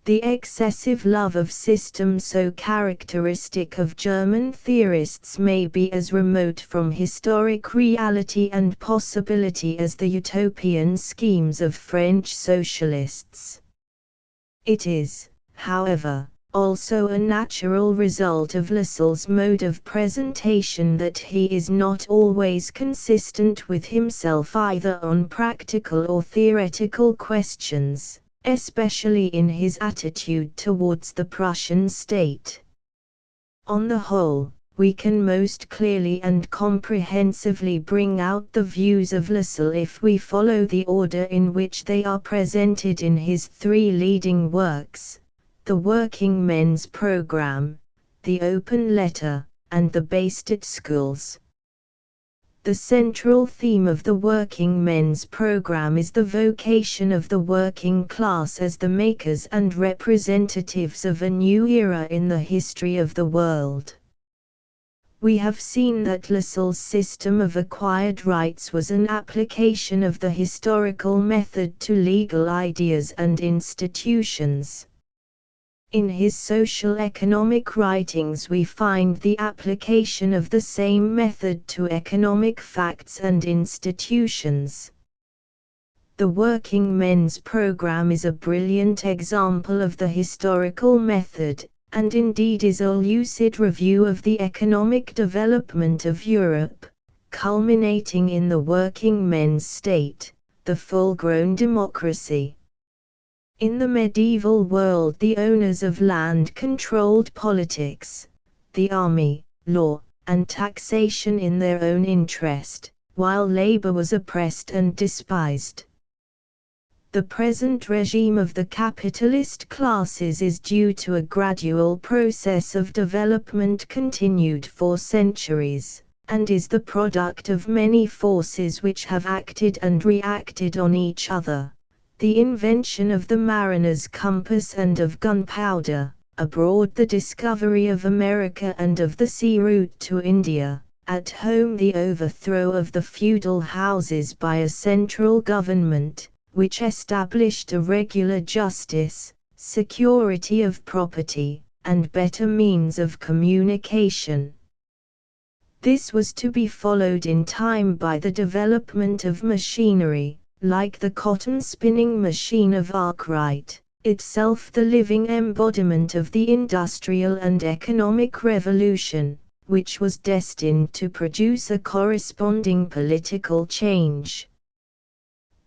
The excessive love of system so characteristic of German theorists may be as remote from historic reality and possibility as the utopian schemes of French socialists. It is, however, also a natural result of Lassalle's mode of presentation that he is not always consistent with himself either on practical or theoretical questions, especially in his attitude towards the Prussian state. On the whole, we can most clearly and comprehensively bring out the views of Lassalle if we follow the order in which they are presented in his three leading works: The Working Men's Programme, The Open Letter, and The Bastet Schools. The central theme of the working men's program is the vocation of the working class as the makers and representatives of a new era in the history of the world. We have seen that Lassalle's system of acquired rights was an application of the historical method to legal ideas and institutions. In his social economic writings we find the application of the same method to economic facts and institutions. The Working Men's Programme is a brilliant example of the historical method, and indeed is a lucid review of the economic development of Europe, culminating in the working men's state, the full-grown democracy. In the medieval world the owners of land controlled politics, the army, law, and taxation in their own interest, while labor was oppressed and despised. The present regime of the capitalist classes is due to a gradual process of development continued for centuries, and is the product of many forces which have acted and reacted on each other. The invention of the mariner's compass and of gunpowder, abroad the discovery of America and of the sea route to India, at home the overthrow of the feudal houses by a central government, which established a regular justice, security of property, and better means of communication. This was to be followed in time by the development of machinery, like the cotton spinning machine of Arkwright, itself the living embodiment of the industrial and economic revolution, which was destined to produce a corresponding political change.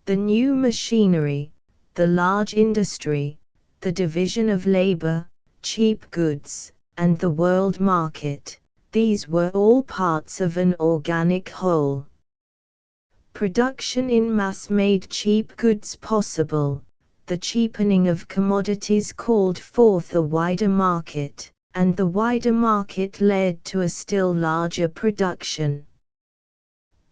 The new machinery, the large industry, the division of labor, cheap goods, and the world market, these were all parts of an organic whole. Production in mass made cheap goods possible, the cheapening of commodities called forth a wider market, and the wider market led to a still larger production.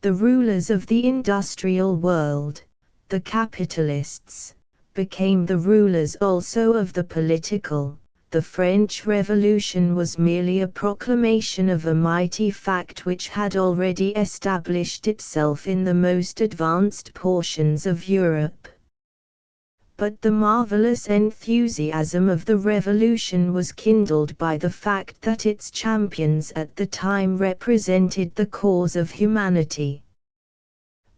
The rulers of the industrial world, the capitalists, became the rulers also of the political. The French Revolution was merely a proclamation of a mighty fact which had already established itself in the most advanced portions of Europe. But the marvelous enthusiasm of the Revolution was kindled by the fact that its champions at the time represented the cause of humanity.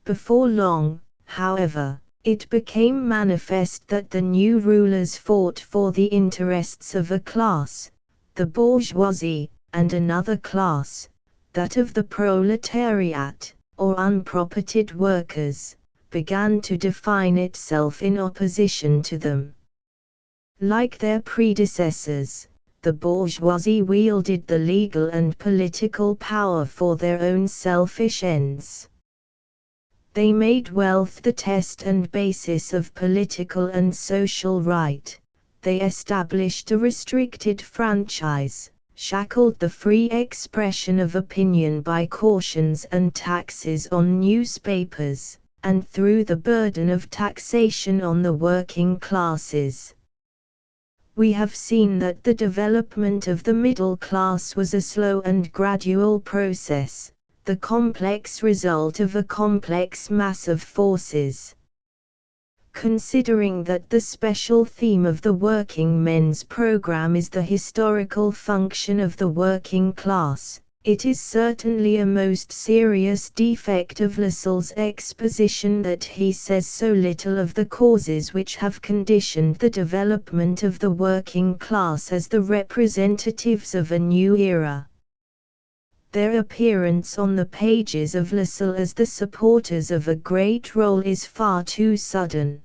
Before long, however, it became manifest that the new rulers fought for the interests of a class, the bourgeoisie, and another class, that of the proletariat, or unpropertied workers, began to define itself in opposition to them. Like their predecessors, the bourgeoisie wielded the legal and political power for their own selfish ends. They made wealth the test and basis of political and social right. They established a restricted franchise, shackled the free expression of opinion by cautions and taxes on newspapers, and threw the burden of taxation on the working classes. We have seen that the development of the middle class was a slow and gradual process, the complex result of a complex mass of forces. Considering that the special theme of the working men's program is the historical function of the working class, it is certainly a most serious defect of Lassalle's exposition that he says so little of the causes which have conditioned the development of the working class as the representatives of a new era. Their appearance on the pages of Lassalle as the supporters of a great role is far too sudden.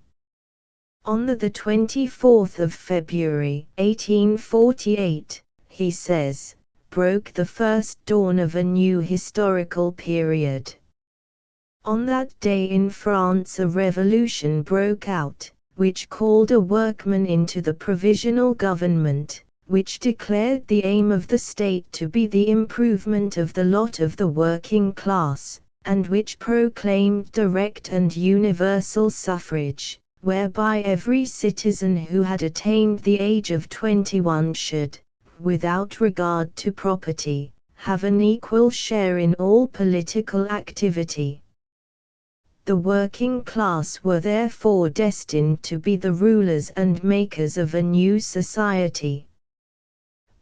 On the 24th of February, 1848, he says, broke the first dawn of a new historical period. On that day in France a revolution broke out, which called a workman into the provisional government, which declared the aim of the state to be the improvement of the lot of the working class, and which proclaimed direct and universal suffrage, whereby every citizen who had attained the age of 21 should, without regard to property, have an equal share in all political activity. The working class were therefore destined to be the rulers and makers of a new society.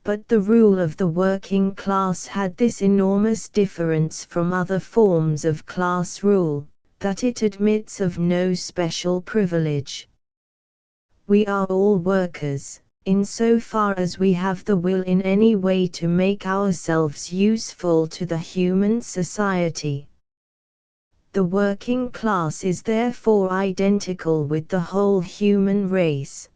But the rule of the working class had this enormous difference from other forms of class rule, that it admits of no special privilege. We are all workers, insofar as we have the will in any way to make ourselves useful to the human society. The working class is therefore identical with the whole human race.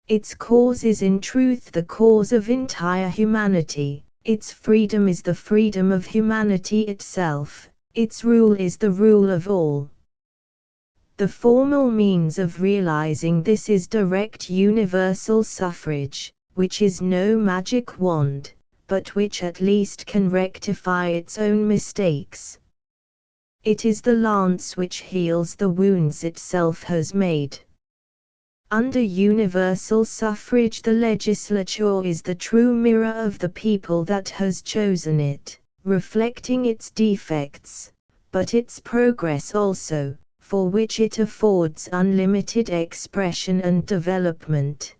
Its cause is in truth the cause of entire humanity, its freedom is the freedom of humanity itself, its rule is the rule of all. The formal means of realizing this is direct universal suffrage, which is no magic wand, but which at least can rectify its own mistakes. It is the lance which heals the wounds itself has made. Under universal suffrage the legislature is the true mirror of the people that has chosen it, reflecting its defects, but its progress also, for which it affords unlimited expression and development.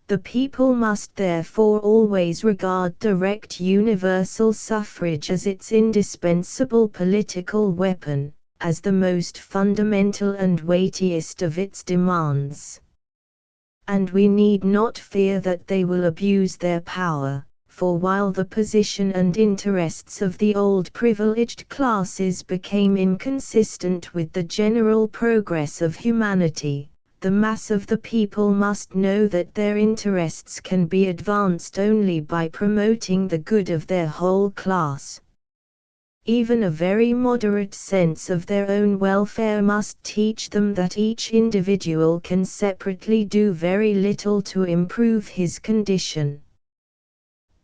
The people must therefore always regard direct universal suffrage as its indispensable political weapon, as the most fundamental and weightiest of its demands. And we need not fear that they will abuse their power, for while the position and interests of the old privileged classes became inconsistent with the general progress of humanity, the mass of the people must know that their interests can be advanced only by promoting the good of their whole class. Even a very moderate sense of their own welfare must teach them that each individual can separately do very little to improve his condition.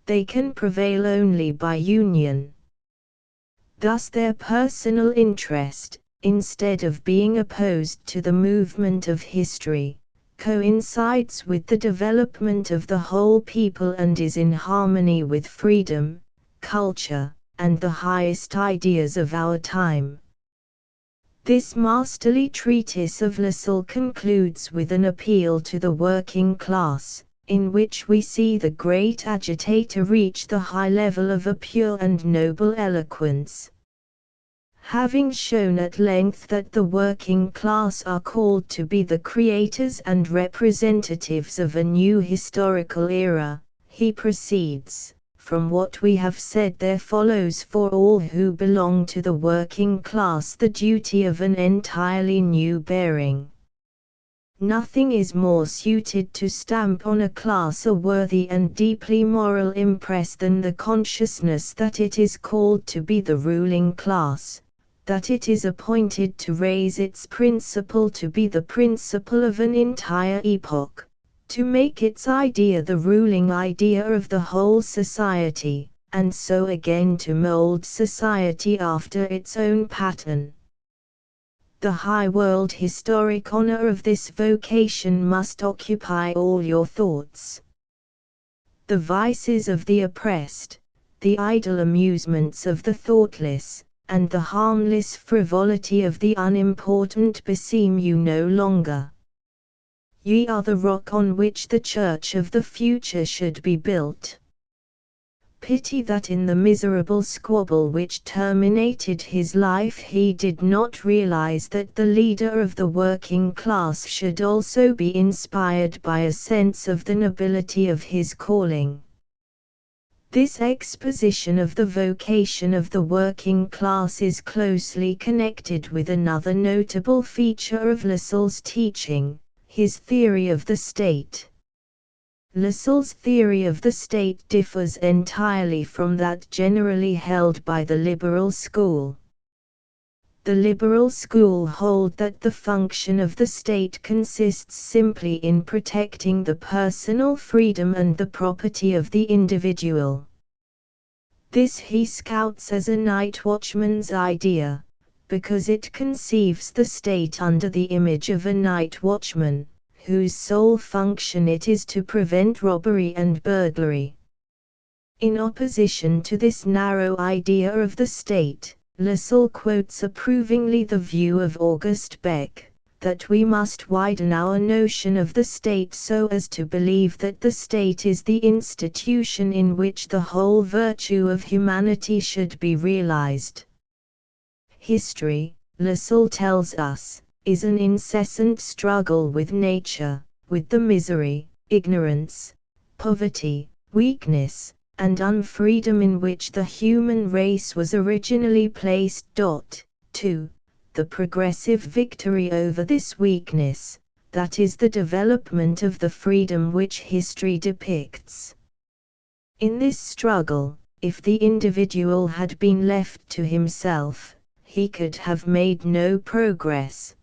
They can prevail only by union. Thus their personal interest, instead of being opposed to the movement of history, coincides with the development of the whole people and is in harmony with freedom, culture, and the highest ideas of our time. This masterly treatise of Lassalle concludes with an appeal to the working class, in which we see the great agitator reach the high level of a pure and noble eloquence. Having shown at length that the working class are called to be the creators and representatives of a new historical era, he proceeds, from what we have said there follows for all who belong to the working class the duty of an entirely new bearing. Nothing is more suited to stamp on a class a worthy and deeply moral impress than the consciousness that it is called to be the ruling class, that it is appointed to raise its principle to be the principle of an entire epoch, to make its idea the ruling idea of the whole society, and so again to mold society after its own pattern. The high world historic honor of this vocation must occupy all your thoughts. The vices of the oppressed, the idle amusements of the thoughtless, and the harmless frivolity of the unimportant beseem you no longer. Ye are the rock on which the church of the future should be built. Pity that in the miserable squabble which terminated his life he did not realize that the leader of the working class should also be inspired by a sense of the nobility of his calling. This exposition of the vocation of the working class is closely connected with another notable feature of Lassalle's teaching, his theory of the state. Lassalle's theory of the state differs entirely from that generally held by the liberal school. The liberal school hold that the function of the state consists simply in protecting the personal freedom and the property of the individual. This he scouts as a night watchman's idea, because it conceives the state under the image of a night watchman, whose sole function it is to prevent robbery and burglary. In opposition to this narrow idea of the state, Lassalle quotes approvingly the view of Auguste Beck, that we must widen our notion of the state so as to believe that the state is the institution in which the whole virtue of humanity should be realized. History, Lassalle tells us, is an incessant struggle with nature, with the misery, ignorance, poverty, weakness, and unfreedom in which the human race was originally placed. 2. The progressive victory over this weakness, that is the development of the freedom which history depicts. In this struggle, if the individual had been left to himself, he could have made no progress.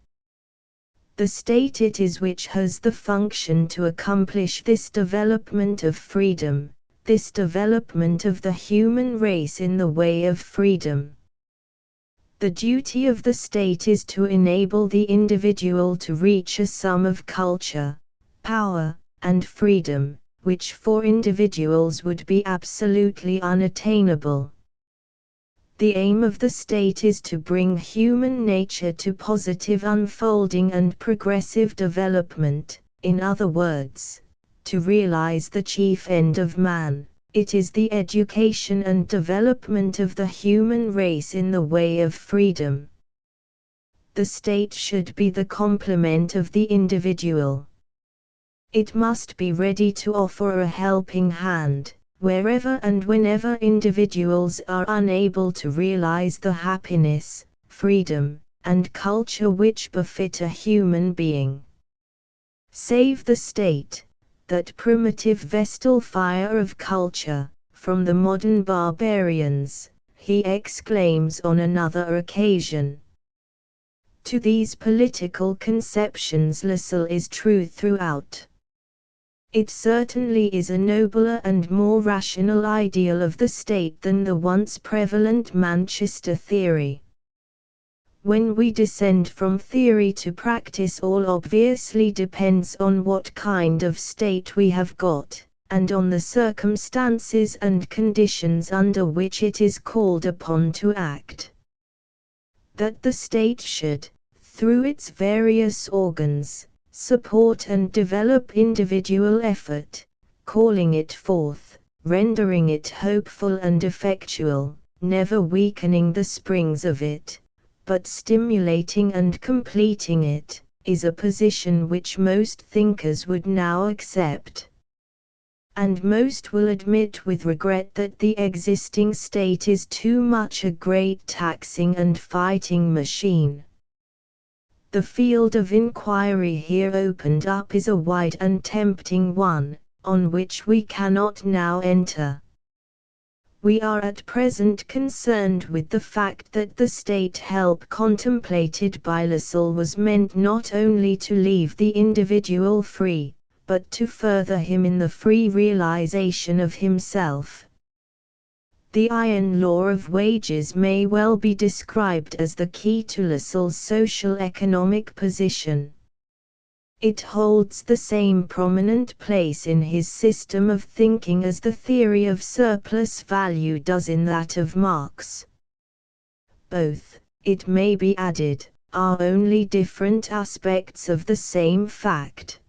The state it is which has the function to accomplish this development of freedom, this development of the human race in the way of freedom. The duty of the state is to enable the individual to reach a sum of culture, power, and freedom, which for individuals would be absolutely unattainable. The aim of the state is to bring human nature to positive unfolding and progressive development, in other words, to realize the chief end of man. It is the education and development of the human race in the way of freedom. The state should be the complement of the individual. It must be ready to offer a helping hand, wherever and whenever individuals are unable to realize the happiness, freedom, and culture which befit a human being. Save the state, that primitive vestal fire of culture, from the modern barbarians, he exclaims on another occasion. To these political conceptions Lassalle is true throughout. It certainly is a nobler and more rational ideal of the state than the once prevalent Manchester theory. When we descend from theory to practice, all obviously depends on what kind of state we have got, and on the circumstances and conditions under which it is called upon to act. That the state should, through its various organs, support and develop individual effort, calling it forth, rendering it hopeful and effectual, never weakening the springs of it, but stimulating and completing it, is a position which most thinkers would now accept. And most will admit with regret that the existing state is too much a great taxing and fighting machine. The field of inquiry here opened up is a wide and tempting one, on which we cannot now enter. We are at present concerned with the fact that the state help contemplated by Lassalle was meant not only to leave the individual free, but to further him in the free realization of himself. The iron law of wages may well be described as the key to Lassalle's social economic position. It holds the same prominent place in his system of thinking as the theory of surplus value does in that of Marx. Both, it may be added, are only different aspects of the same fact.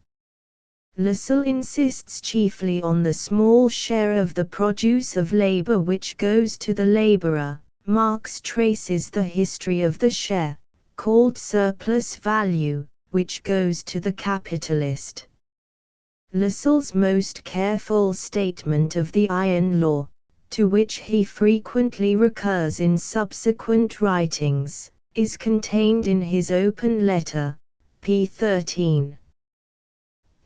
Lassalle insists chiefly on the small share of the produce of labor which goes to the laborer. Marx traces the history of the share, called surplus value, which goes to the capitalist. Lassalle's most careful statement of the iron law, to which he frequently recurs in subsequent writings, is contained in his open letter, p. 13.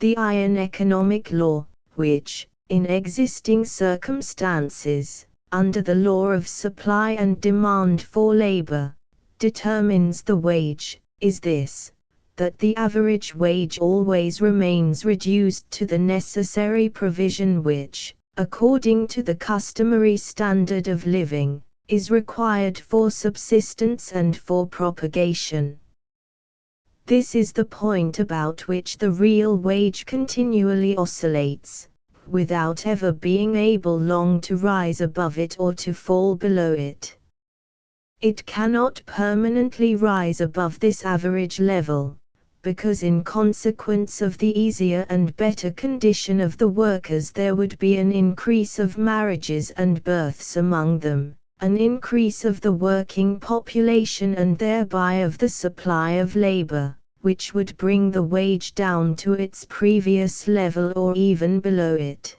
The iron economic law, which, in existing circumstances, under the law of supply and demand for labor, determines the wage, is this, that the average wage always remains reduced to the necessary provision which, according to the customary standard of living, is required for subsistence and for propagation. This is the point about which the real wage continually oscillates, without ever being able long to rise above it or to fall below it. It cannot permanently rise above this average level, because in consequence of the easier and better condition of the workers there would be an increase of marriages and births among them, an increase of the working population and thereby of the supply of labor, which would bring the wage down to its previous level or even below it.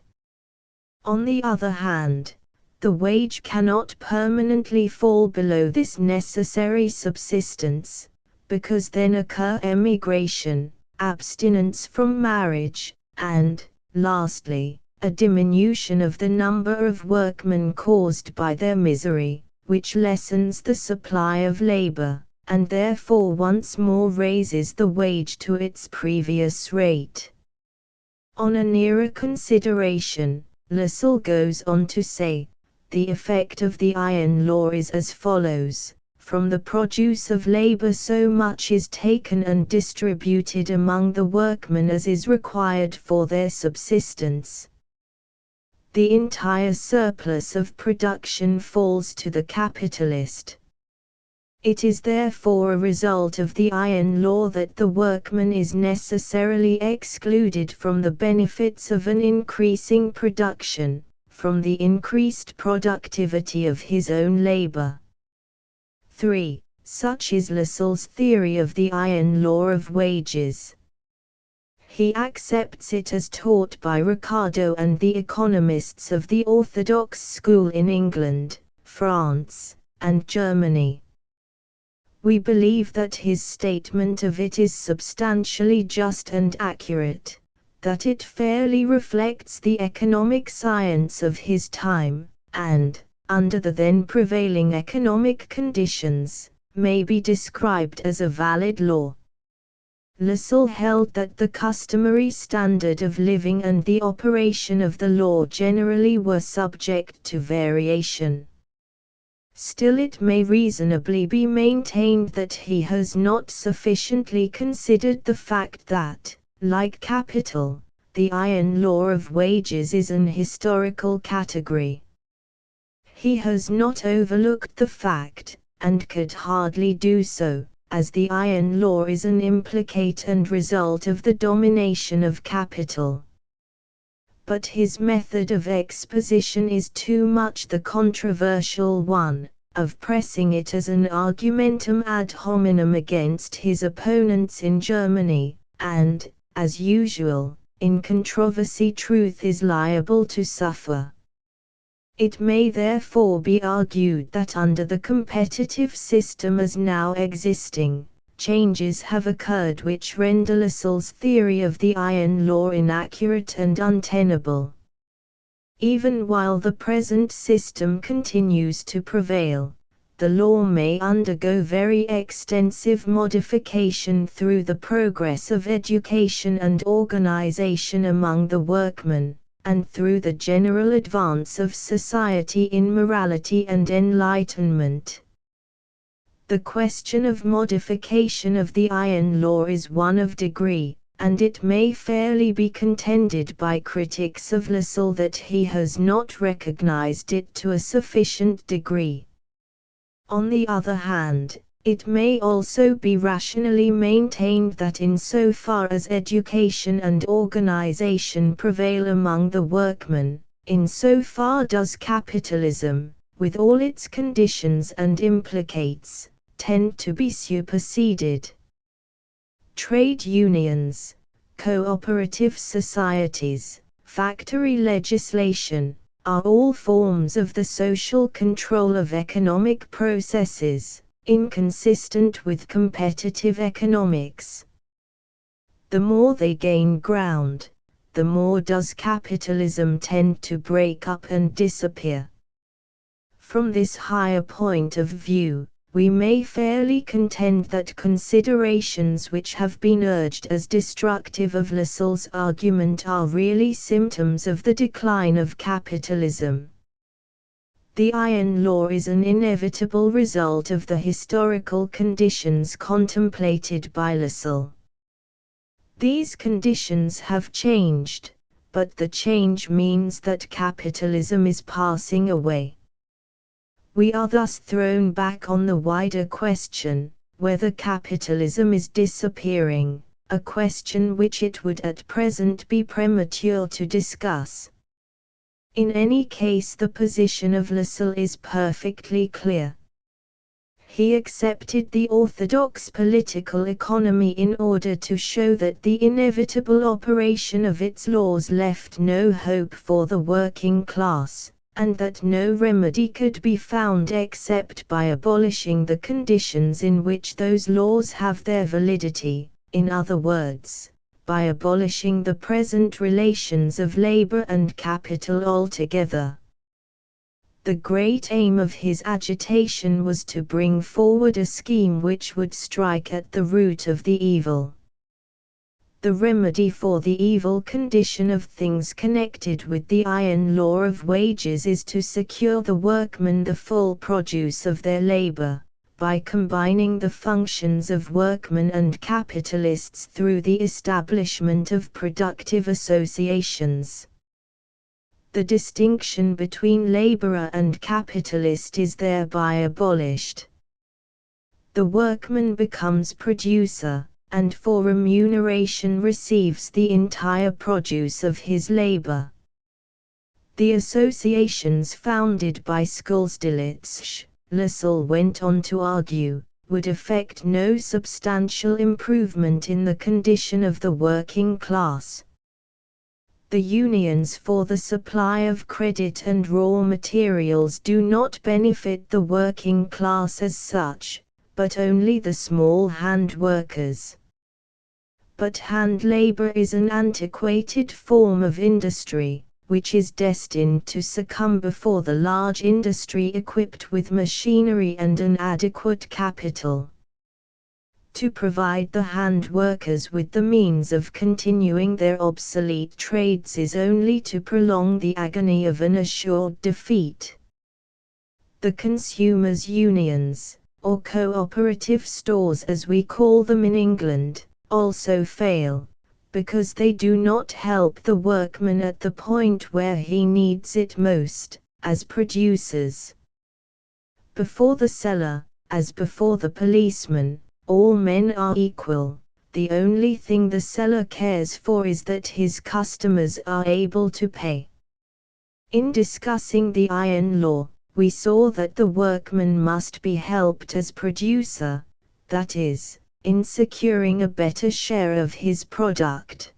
On the other hand, the wage cannot permanently fall below this necessary subsistence, because then occur emigration, abstinence from marriage, and, lastly, a diminution of the number of workmen caused by their misery, which lessens the supply of labor, and therefore once more raises the wage to its previous rate. On a nearer consideration, Lassalle goes on to say, the effect of the iron law is as follows. From the produce of labor so much is taken and distributed among the workmen as is required for their subsistence. The entire surplus of production falls to the capitalist. It is therefore a result of the iron law that the workman is necessarily excluded from the benefits of an increasing production, from the increased productivity of his own labor. 3. Such is Lassalle's theory of the iron law of wages. He accepts it as taught by Ricardo and the economists of the orthodox school in England, France, and Germany. We believe that his statement of it is substantially just and accurate, that it fairly reflects the economic science of his time, and, under the then prevailing economic conditions, may be described as a valid law. Lassalle held that the customary standard of living and the operation of the law generally were subject to variation. Still it may reasonably be maintained that he has not sufficiently considered the fact that, like capital, the iron law of wages is an historical category. He has not overlooked the fact, and could hardly do so, as the iron law is an implicate and result of the domination of capital. But his method of exposition is too much the controversial one, of pressing it as an argumentum ad hominem against his opponents in Germany, and, as usual, in controversy truth is liable to suffer. It may therefore be argued that under the competitive system as now existing, changes have occurred which render Lassalle's theory of the iron law inaccurate and untenable. Even while the present system continues to prevail, the law may undergo very extensive modification through the progress of education and organization among the workmen, and through the general advance of society in morality and enlightenment. The question of modification of the iron law is one of degree, and it may fairly be contended by critics of Lassalle that he has not recognized it to a sufficient degree. On the other hand, it may also be rationally maintained that insofar as education and organization prevail among the workmen, insofar does capitalism, with all its conditions and implicates, tend to be superseded. Trade unions, cooperative societies, factory legislation, are all forms of the social control of economic processes, inconsistent with competitive economics. The more they gain ground, the more does capitalism tend to break up and disappear. From this higher point of view, we may fairly contend that considerations which have been urged as destructive of Lassalle's argument are really symptoms of the decline of capitalism. The iron law is an inevitable result of the historical conditions contemplated by Lassalle. These conditions have changed, but the change means that capitalism is passing away. We are thus thrown back on the wider question, whether capitalism is disappearing, a question which it would at present be premature to discuss. In any case, the position of Lassalle is perfectly clear. He accepted the orthodox political economy in order to show that the inevitable operation of its laws left no hope for the working class, and that no remedy could be found except by abolishing the conditions in which those laws have their validity, in other words, by abolishing the present relations of labor and capital altogether. The great aim of his agitation was to bring forward a scheme which would strike at the root of the evil. The remedy for the evil condition of things connected with the iron law of wages is to secure the workmen the full produce of their labor, by combining the functions of workmen and capitalists through the establishment of productive associations. The distinction between laborer and capitalist is thereby abolished. The workman becomes producer, and for remuneration receives the entire produce of his labor. The associations founded by Schuldelitzsch, Lassalle went on to argue, would effect no substantial improvement in the condition of the working class. The unions for the supply of credit and raw materials do not benefit the working class as such, but only the small hand workers. But hand labor is an antiquated form of industry, which is destined to succumb before the large industry equipped with machinery and an adequate capital. To provide the hand workers with the means of continuing their obsolete trades is only to prolong the agony of an assured defeat. The consumers' unions, or cooperative stores as we call them in England, also fail, because they do not help the workman at the point where he needs it most, as producers. Before the seller, as before the policeman, all men are equal. The only thing the seller cares for is that his customers are able to pay. In discussing the iron law, we saw that the workman must be helped as producer, that is, in securing a better share of his product.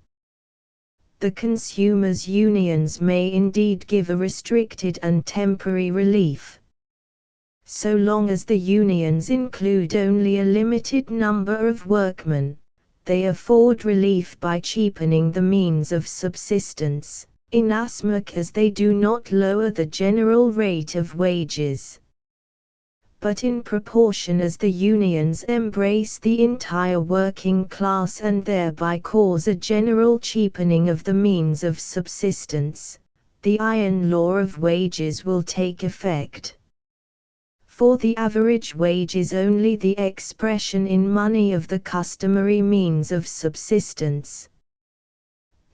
The consumers' unions may indeed give a restricted and temporary relief. So long as the unions include only a limited number of workmen, they afford relief by cheapening the means of subsistence, inasmuch as they do not lower the general rate of wages. but in proportion as the unions embrace the entire working class and thereby cause a general cheapening of the means of subsistence, the iron law of wages will take effect. For the average wage is only the expression in money of the customary means of subsistence.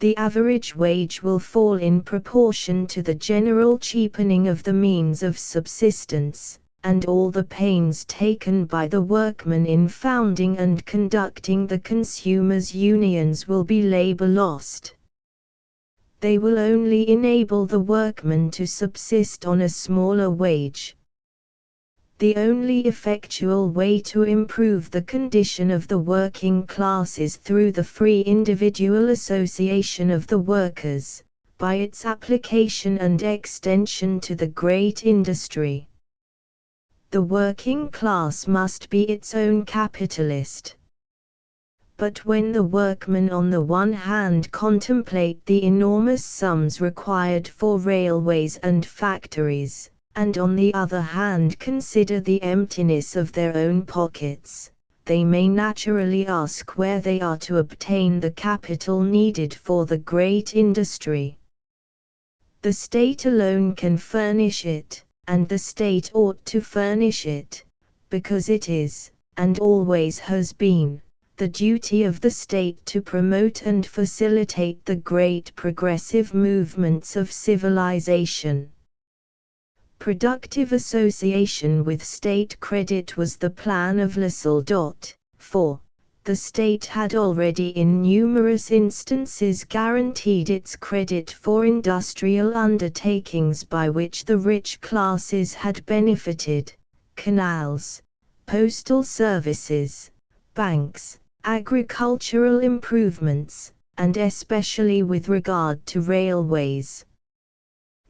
The average wage will fall in proportion to the general cheapening of the means of subsistence, and all the pains taken by the workmen in founding and conducting the consumers' unions will be labor lost. They will only enable the workmen to subsist on a smaller wage. The only effectual way to improve the condition of the working class is through the free individual association of the workers, by its application and extension to the great industry. The working class must be its own capitalist. But when the workmen on the one hand contemplate the enormous sums required for railways and factories, and on the other hand consider the emptiness of their own pockets, they may naturally ask where they are to obtain the capital needed for the great industry. The state alone can furnish it, and the state ought to furnish it, because it is, and always has been, the duty of the state to promote and facilitate the great progressive movements of civilization. Productive association with state credit was the plan of Lassalle. 4. The state had already in numerous instances guaranteed its credit for industrial undertakings by which the rich classes had benefited: canals, postal services, banks, agricultural improvements, and especially with regard to railways.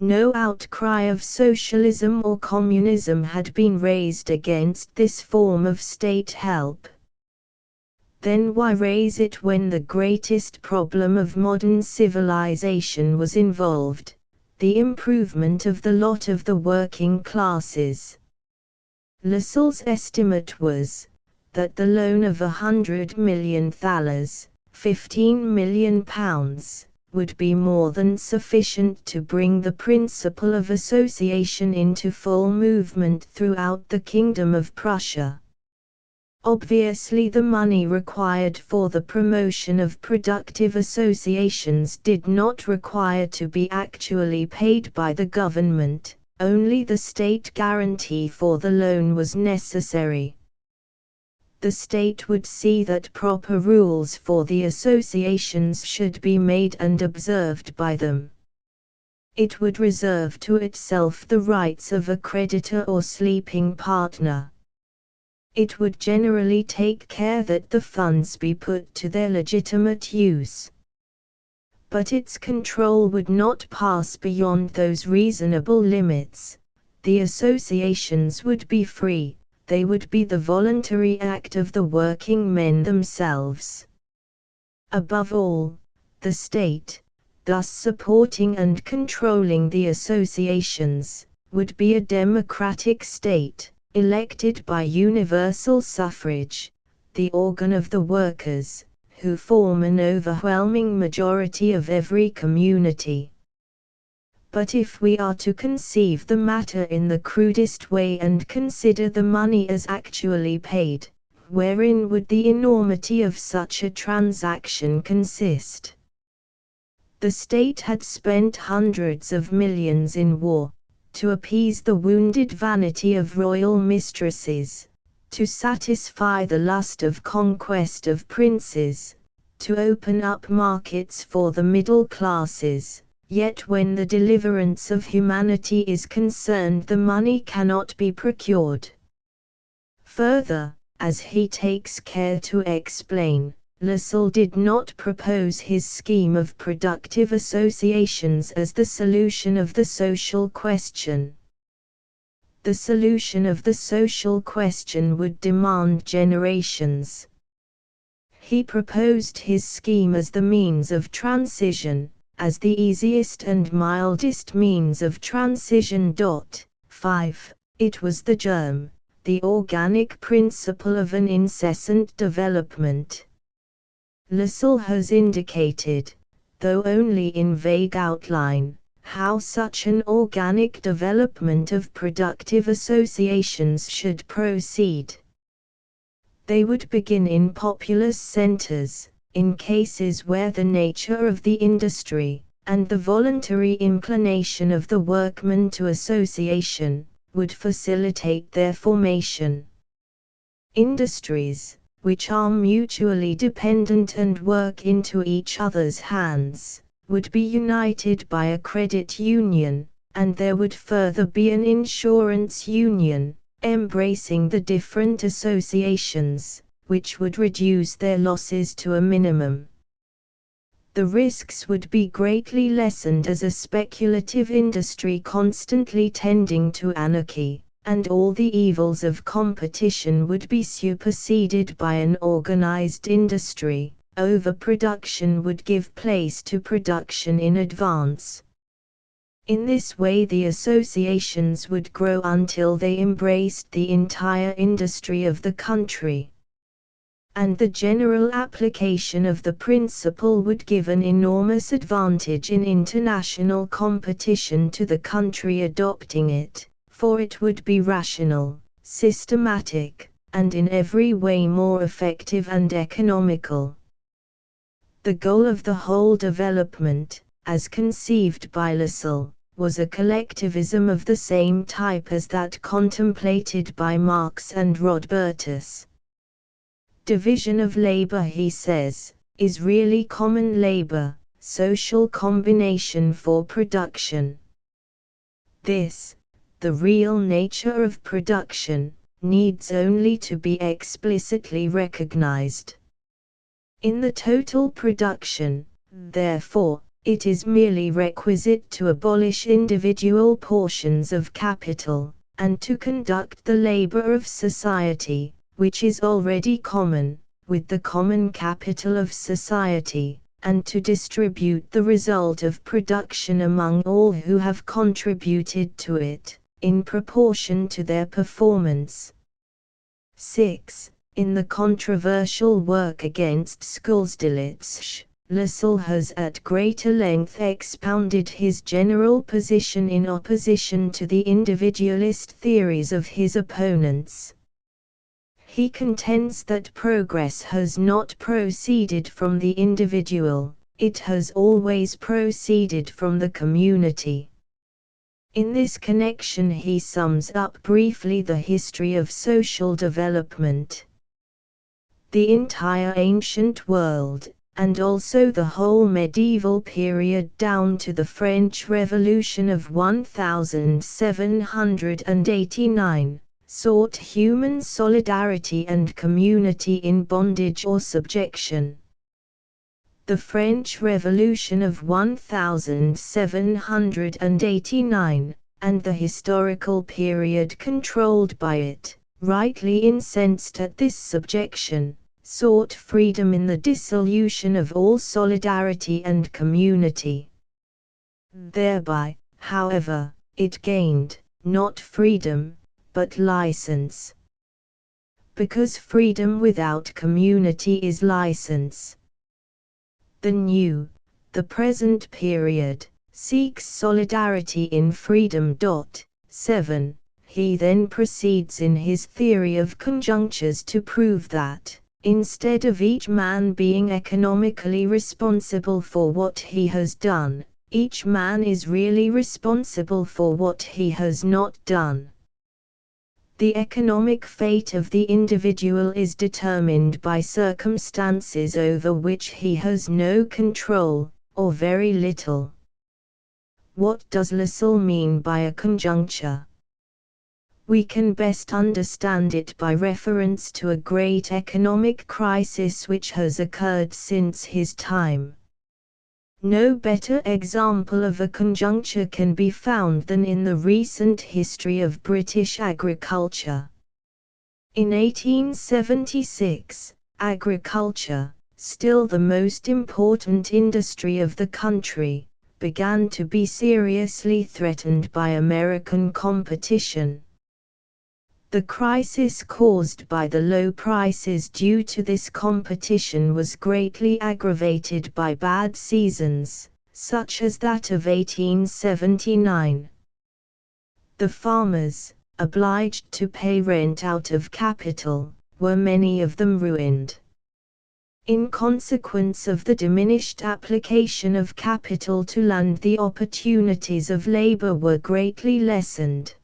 No outcry of socialism or communism had been raised against this form of state help. Then why raise it when the greatest problem of modern civilization was involved, the improvement of the lot of the working classes? Lassalle's estimate was that the loan of 100 million thalers, £15 million, would be more than sufficient to bring the principle of association into full movement throughout the Kingdom of Prussia. Obviously, the money required for the promotion of productive associations did not require to be actually paid by the government, only the state guarantee for the loan was necessary. The state would see that proper rules for the associations should be made and observed by them. It would reserve to itself the rights of a creditor or sleeping partner. It would generally take care that the funds be put to their legitimate use. But its control would not pass beyond those reasonable limits. The associations would be free, they would be the voluntary act of the working men themselves. Above all, the state, thus supporting and controlling the associations, would be a democratic state, elected by universal suffrage, the organ of the workers, who form an overwhelming majority of every community. But if we are to conceive the matter in the crudest way and consider the money as actually paid, wherein would the enormity of such a transaction consist? The state had spent hundreds of millions in war, to appease the wounded vanity of royal mistresses, to satisfy the lust of conquest of princes, to open up markets for the middle classes, yet when the deliverance of humanity is concerned the money cannot be procured. Further, as he takes care to explain, Lassalle did not propose his scheme of productive associations as the solution of the social question. The solution of the social question would demand generations. He proposed his scheme as the means of transition, as the easiest and mildest means of transition. 5. It was the germ, the organic principle of an incessant development. Lassalle has indicated, though only in vague outline, how such an organic development of productive associations should proceed. They would begin in populous centers, in cases where the nature of the industry, and the voluntary inclination of the workmen to association, would facilitate their formation. Industries, which are mutually dependent and work into each other's hands, would be united by a credit union, and there would further be an insurance union, embracing the different associations, which would reduce their losses to a minimum. The risks would be greatly lessened as a speculative industry constantly tending to anarchy, and all the evils of competition would be superseded by an organized industry. Overproduction would give place to production in advance. In this way the associations would grow until they embraced the entire industry of the country. And the general application of the principle would give an enormous advantage in international competition to the country adopting it, for it would be rational, systematic, and in every way more effective and economical. The goal of the whole development, as conceived by Lassalle, was a collectivism of the same type as that contemplated by Marx and Rodbertus. Division of labor, he says, is really common labor, social combination for production. This, the real nature of production, needs only to be explicitly recognized. In the total production, therefore, it is merely requisite to abolish individual portions of capital, and to conduct the labor of society, which is already common, with the common capital of society, and to distribute the result of production among all who have contributed to it, in proportion to their performance. 6. In the controversial work against Schuldelitzsch, Lassalle has at greater length expounded his general position in opposition to the individualist theories of his opponents. He contends that progress has not proceeded from the individual, it has always proceeded from the community. In this connection he sums up briefly the history of social development. The entire ancient world, and also the whole medieval period down to the French Revolution of 1789, sought human solidarity and community in bondage or subjection. The French Revolution of 1789, and the historical period controlled by it, rightly incensed at this subjection, sought freedom in the dissolution of all solidarity and community. Thereby, however, it gained, not freedom, but license. Because freedom without community is license. The present period, seeks solidarity in freedom. 7. He then proceeds in his theory of conjunctures to prove that, instead of each man being economically responsible for what he has done, each man is really responsible for what he has not done. The economic fate of the individual is determined by circumstances over which he has no control, or very little. What does Lassalle mean by a conjuncture? We can best understand it by reference to a great economic crisis which has occurred since his time. No better example of a conjuncture can be found than in the recent history of British agriculture. In 1876, agriculture, still the most important industry of the country, began to be seriously threatened by American competition. The crisis caused by the low prices due to this competition was greatly aggravated by bad seasons, such as that of 1879. The farmers, obliged to pay rent out of capital, were many of them ruined. In consequence of the diminished application of capital to land, the opportunities of labor were greatly lessened.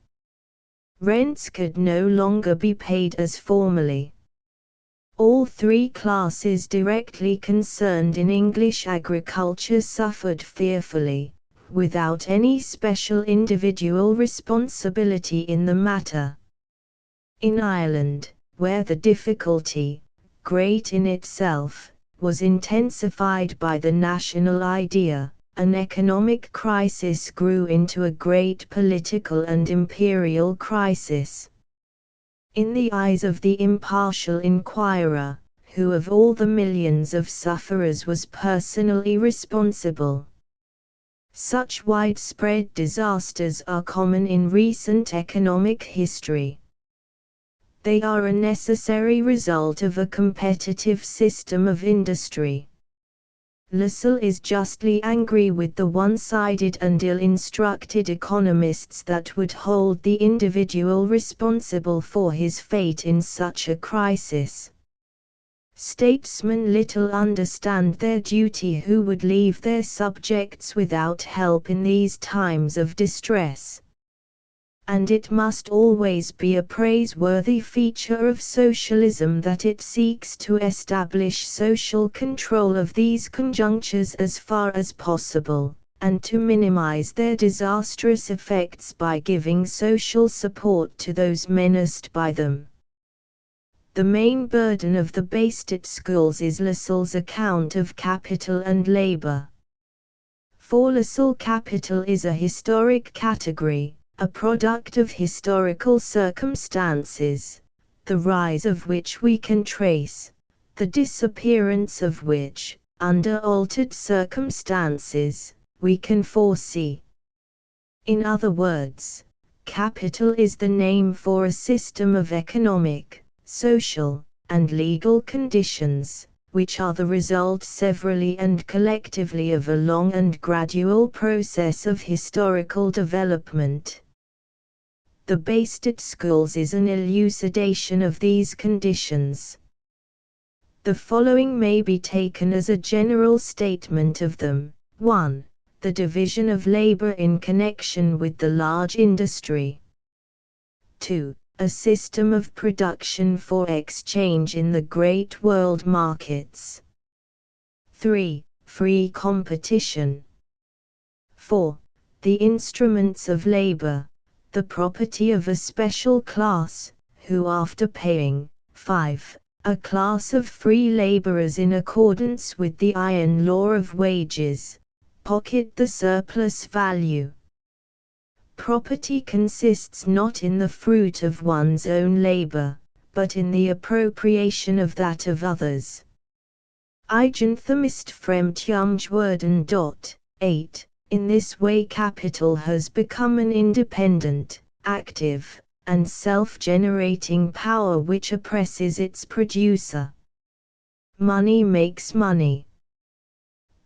Rents could no longer be paid as formerly. All three classes directly concerned in English agriculture suffered fearfully, without any special individual responsibility in the matter. In Ireland, where the difficulty, great in itself, was intensified by the national idea, an economic crisis grew into a great political and imperial crisis. In the eyes of the impartial inquirer, who of all the millions of sufferers was personally responsible? Such widespread disasters are common in recent economic history. They are a necessary result of a competitive system of industry. Lassalle is justly angry with the one-sided and ill-instructed economists that would hold the individual responsible for his fate in such a crisis. Statesmen little understand their duty who would leave their subjects without help in these times of distress. And it must always be a praiseworthy feature of socialism that it seeks to establish social control of these conjunctures as far as possible, and to minimize their disastrous effects by giving social support to those menaced by them. The main burden of the Baystate schools is Lassalle's account of capital and labor. For Lassalle, capital is a historic category, a product of historical circumstances, the rise of which we can trace, the disappearance of which, under altered circumstances, we can foresee. In other words, capital is the name for a system of economic, social, and legal conditions, which are the result severally and collectively of a long and gradual process of historical development. The Baystate schools is an elucidation of these conditions. The following may be taken as a general statement of them. 1. The division of labor in connection with the large industry. 2. A system of production for exchange in the great world markets. 3. Free competition. 4. The instruments of labor, the property of a special class, who after paying, 5. A class of free laborers in accordance with the iron law of wages, pocket the surplus value. Property consists not in the fruit of one's own labor, but in the appropriation of that of others. Eigenthamist Fremdjungsworden. 8. In this way capital has become an independent, active, and self-generating power which oppresses its producer. Money makes money.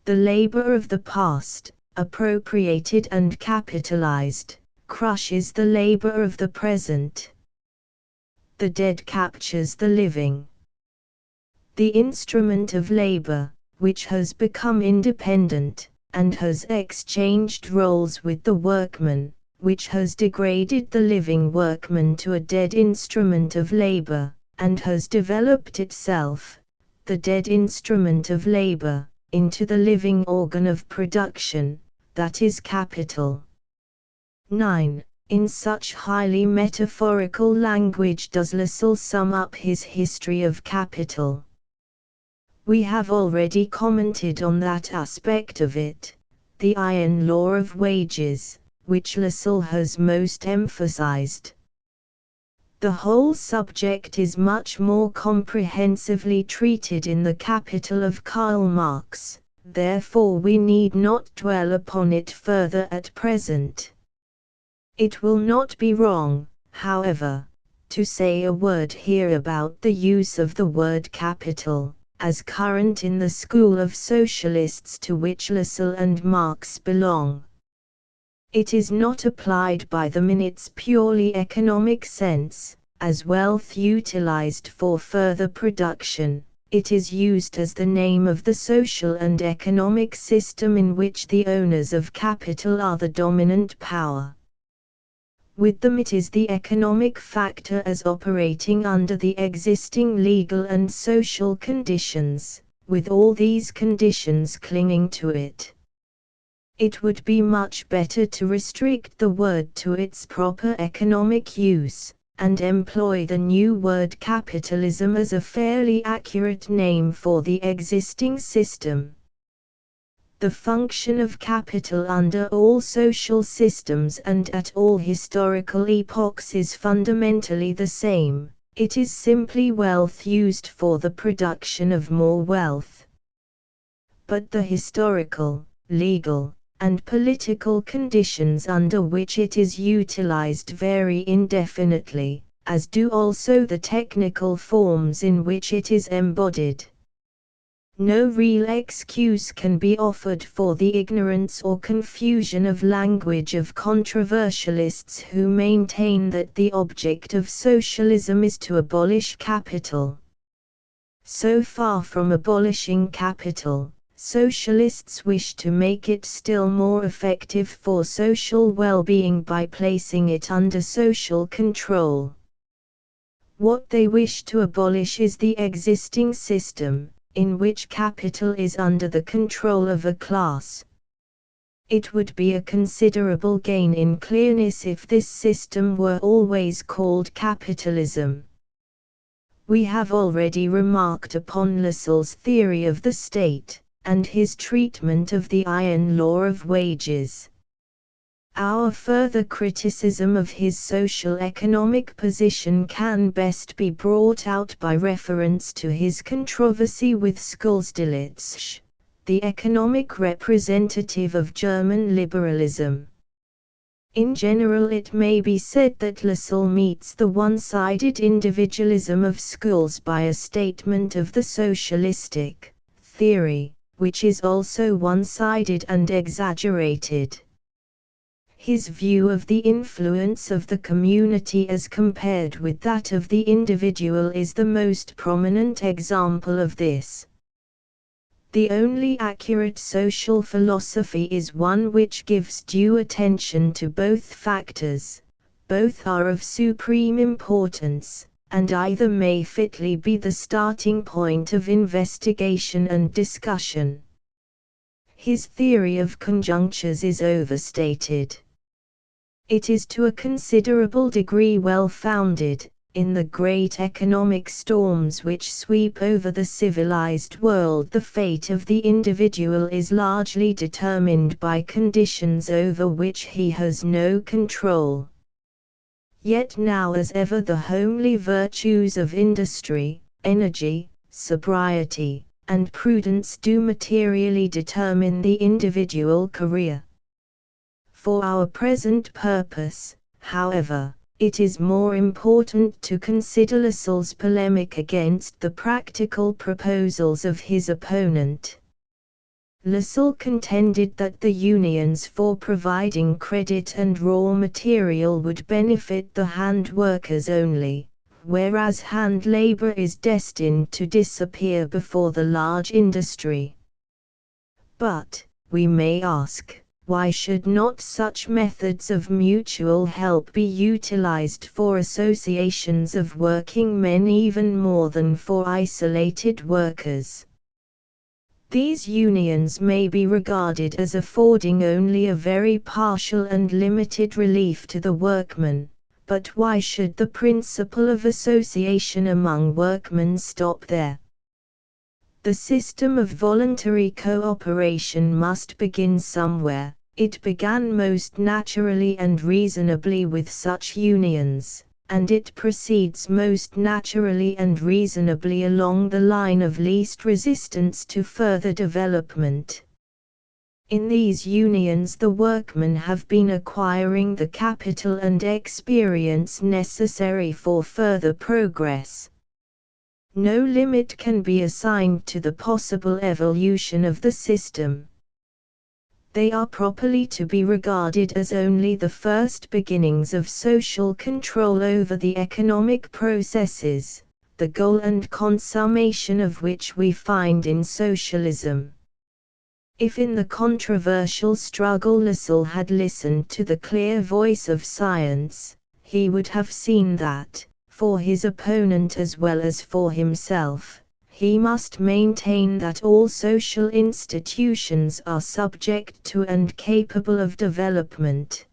The labor of the past, appropriated and capitalized, crushes the labor of the present. The dead captures the living. The instrument of labor, which has become independent, and has exchanged roles with the workman, which has degraded the living workman to a dead instrument of labor, and has developed itself, the dead instrument of labor, into the living organ of production, that is capital. 9. In such highly metaphorical language does Lassalle sum up his history of capital. We have already commented on that aspect of it, the iron law of wages, which Lassalle has most emphasized. The whole subject is much more comprehensively treated in the Capital of Karl Marx, therefore we need not dwell upon it further at present. It will not be wrong, however, to say a word here about the use of the word capital, as current in the school of socialists to which Lassalle and Marx belong. It is not applied by them in its purely economic sense, as wealth utilized for further production. It is used as the name of the social and economic system in which the owners of capital are the dominant power. With them it is the economic factor as operating under the existing legal and social conditions, with all these conditions clinging to it. It would be much better to restrict the word to its proper economic use, and employ the new word capitalism as a fairly accurate name for the existing system. The function of capital under all social systems and at all historical epochs is fundamentally the same. It is simply wealth used for the production of more wealth. But the historical, legal, and political conditions under which it is utilized vary indefinitely, as do also the technical forms in which it is embodied. No real excuse can be offered for the ignorance or confusion of language of controversialists who maintain that the object of socialism is to abolish capital. So far from abolishing capital, socialists wish to make it still more effective for social well-being by placing it under social control. What they wish to abolish is the existing system, in which capital is under the control of a class. It would be a considerable gain in clearness if this system were always called capitalism. We have already remarked upon Lassalle's theory of the state, and his treatment of the iron law of wages. Our further criticism of his social-economic position can best be brought out by reference to his controversy with Schuldelitzsch, the economic representative of German liberalism. In general, it may be said that Lassalle meets the one-sided individualism of Schulz by a statement of the socialistic theory, which is also one-sided and exaggerated. His view of the influence of the community as compared with that of the individual is the most prominent example of this. The only accurate social philosophy is one which gives due attention to both factors. Both are of supreme importance, and either may fitly be the starting point of investigation and discussion. His theory of conjunctures is overstated. It is to a considerable degree well-founded. In the great economic storms which sweep over the civilized world, the fate of the individual is largely determined by conditions over which he has no control. Yet now as ever the homely virtues of industry, energy, sobriety, and prudence do materially determine the individual career. For our present purpose, however, it is more important to consider Lassalle's polemic against the practical proposals of his opponent. Lassalle contended that the unions for providing credit and raw material would benefit the hand workers only, whereas hand labor is destined to disappear before the large industry. But, we may ask, why should not such methods of mutual help be utilized for associations of working men even more than for isolated workers? These unions may be regarded as affording only a very partial and limited relief to the workman, but why should the principle of association among workmen stop there? The system of voluntary cooperation must begin somewhere. It began most naturally and reasonably with such unions, and it proceeds most naturally and reasonably along the line of least resistance to further development. In these unions the workmen have been acquiring the capital and experience necessary for further progress. No limit can be assigned to the possible evolution of the system. They are properly to be regarded as only the first beginnings of social control over the economic processes, the goal and consummation of which we find in socialism. If in the controversial struggle Lassalle had listened to the clear voice of science, he would have seen that, for his opponent as well as for himself, he must maintain that all social institutions are subject to and capable of development.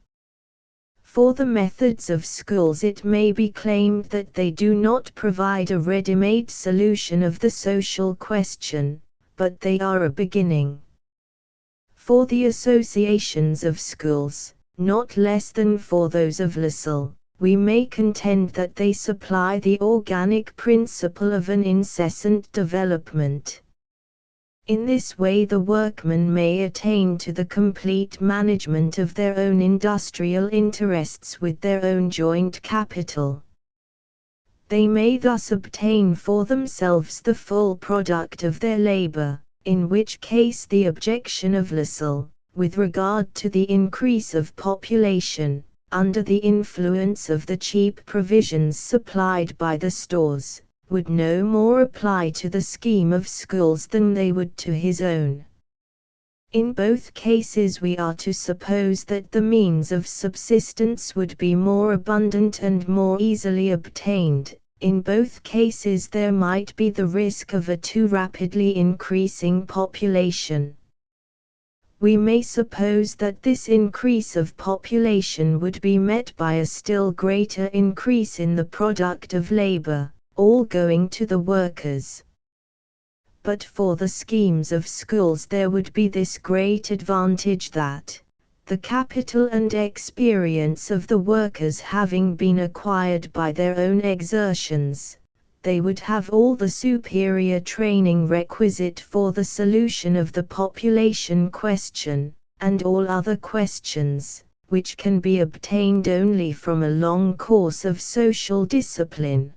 For the methods of schools it may be claimed that they do not provide a ready-made solution of the social question, but they are a beginning. For the associations of schools, not less than for those of Lassalle, we may contend that they supply the organic principle of an incessant development. In this way the workmen may attain to the complete management of their own industrial interests with their own joint capital. They may thus obtain for themselves the full product of their labor, in which case the objection of Lassalle, with regard to the increase of population, under the influence of the cheap provisions supplied by the stores, would no more apply to the scheme of schools than they would to his own. In both cases we are to suppose that the means of subsistence would be more abundant and more easily obtained. In both cases there might be the risk of a too rapidly increasing population. We may suppose that this increase of population would be met by a still greater increase in the product of labor, all going to the workers. But for the schemes of schools there would be this great advantage that, the capital and experience of the workers having been acquired by their own exertions, they would have all the superior training requisite for the solution of the population question, and all other questions, which can be obtained only from a long course of social discipline.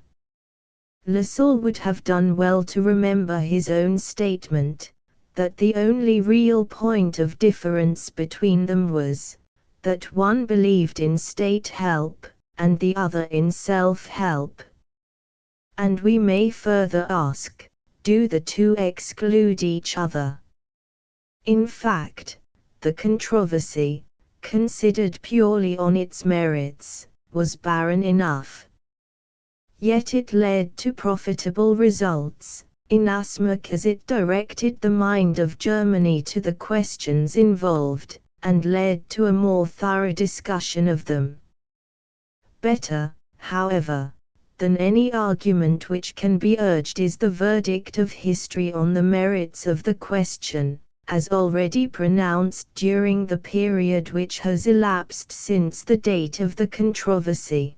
Lassalle would have done well to remember his own statement, that the only real point of difference between them was, that one believed in state help, and the other in self-help. And we may further ask, do the two exclude each other? In fact, the controversy, considered purely on its merits, was barren enough. Yet it led to profitable results, inasmuch as it directed the mind of Germany to the questions involved, and led to a more thorough discussion of them. Better, however, than any argument which can be urged is the verdict of history on the merits of the question, as already pronounced during the period which has elapsed since the date of the controversy.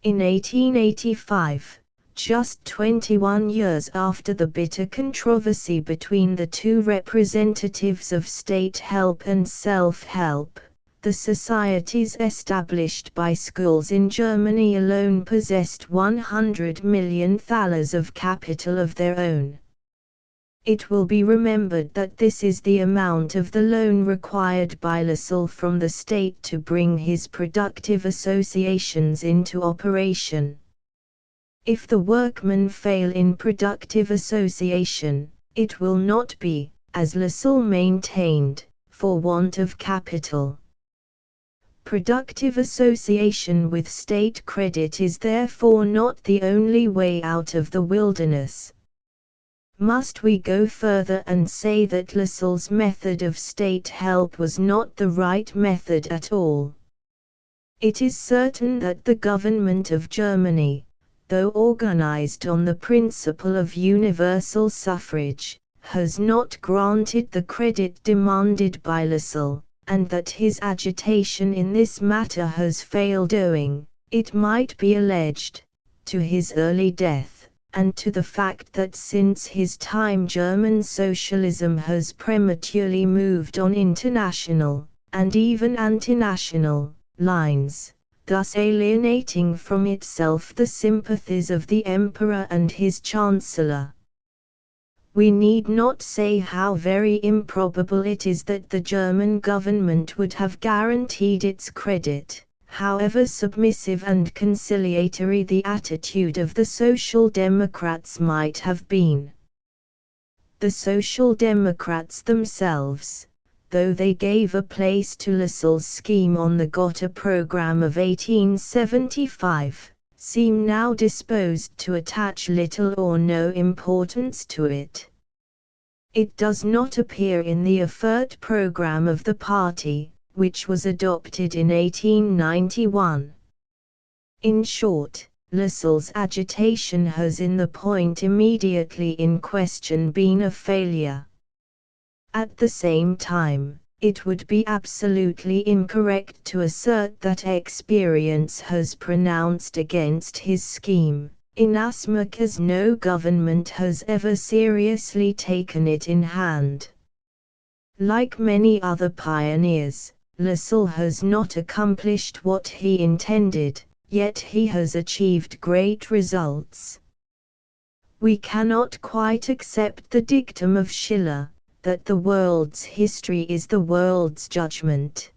In 1885, just 21 years after the bitter controversy between the two representatives of state help and self-help, the societies established by schools in Germany alone possessed 100 million thalers of capital of their own. It will be remembered that this is the amount of the loan required by Lassalle from the state to bring his productive associations into operation. If the workmen fail in productive association, it will not be, as Lassalle maintained, for want of capital. Productive association with state credit is therefore not the only way out of the wilderness. Must we go further and say that Lassalle's method of state help was not the right method at all? It is certain that the government of Germany, though organized on the principle of universal suffrage, has not granted the credit demanded by Lassalle, and that his agitation in this matter has failed owing, it might be alleged, to his early death, and to the fact that since his time German socialism has prematurely moved on international, and even antinational, lines, thus alienating from itself the sympathies of the Emperor and his Chancellor. We need not say how very improbable it is that the German government would have guaranteed its credit, however submissive and conciliatory the attitude of the Social Democrats might have been. The Social Democrats themselves, though they gave a place to Lassalle's scheme on the Gotha program of 1875, seem now disposed to attach little or no importance to it. It does not appear in the Erfurt program of the party, which was adopted in 1891. In short, Lassalle's agitation has in the point immediately in question been a failure. At the same time, it would be absolutely incorrect to assert that experience has pronounced against his scheme, inasmuch as no government has ever seriously taken it in hand. Like many other pioneers, Lassalle has not accomplished what he intended, yet he has achieved great results. We cannot quite accept the dictum of Schiller, that the world's history is the world's judgment.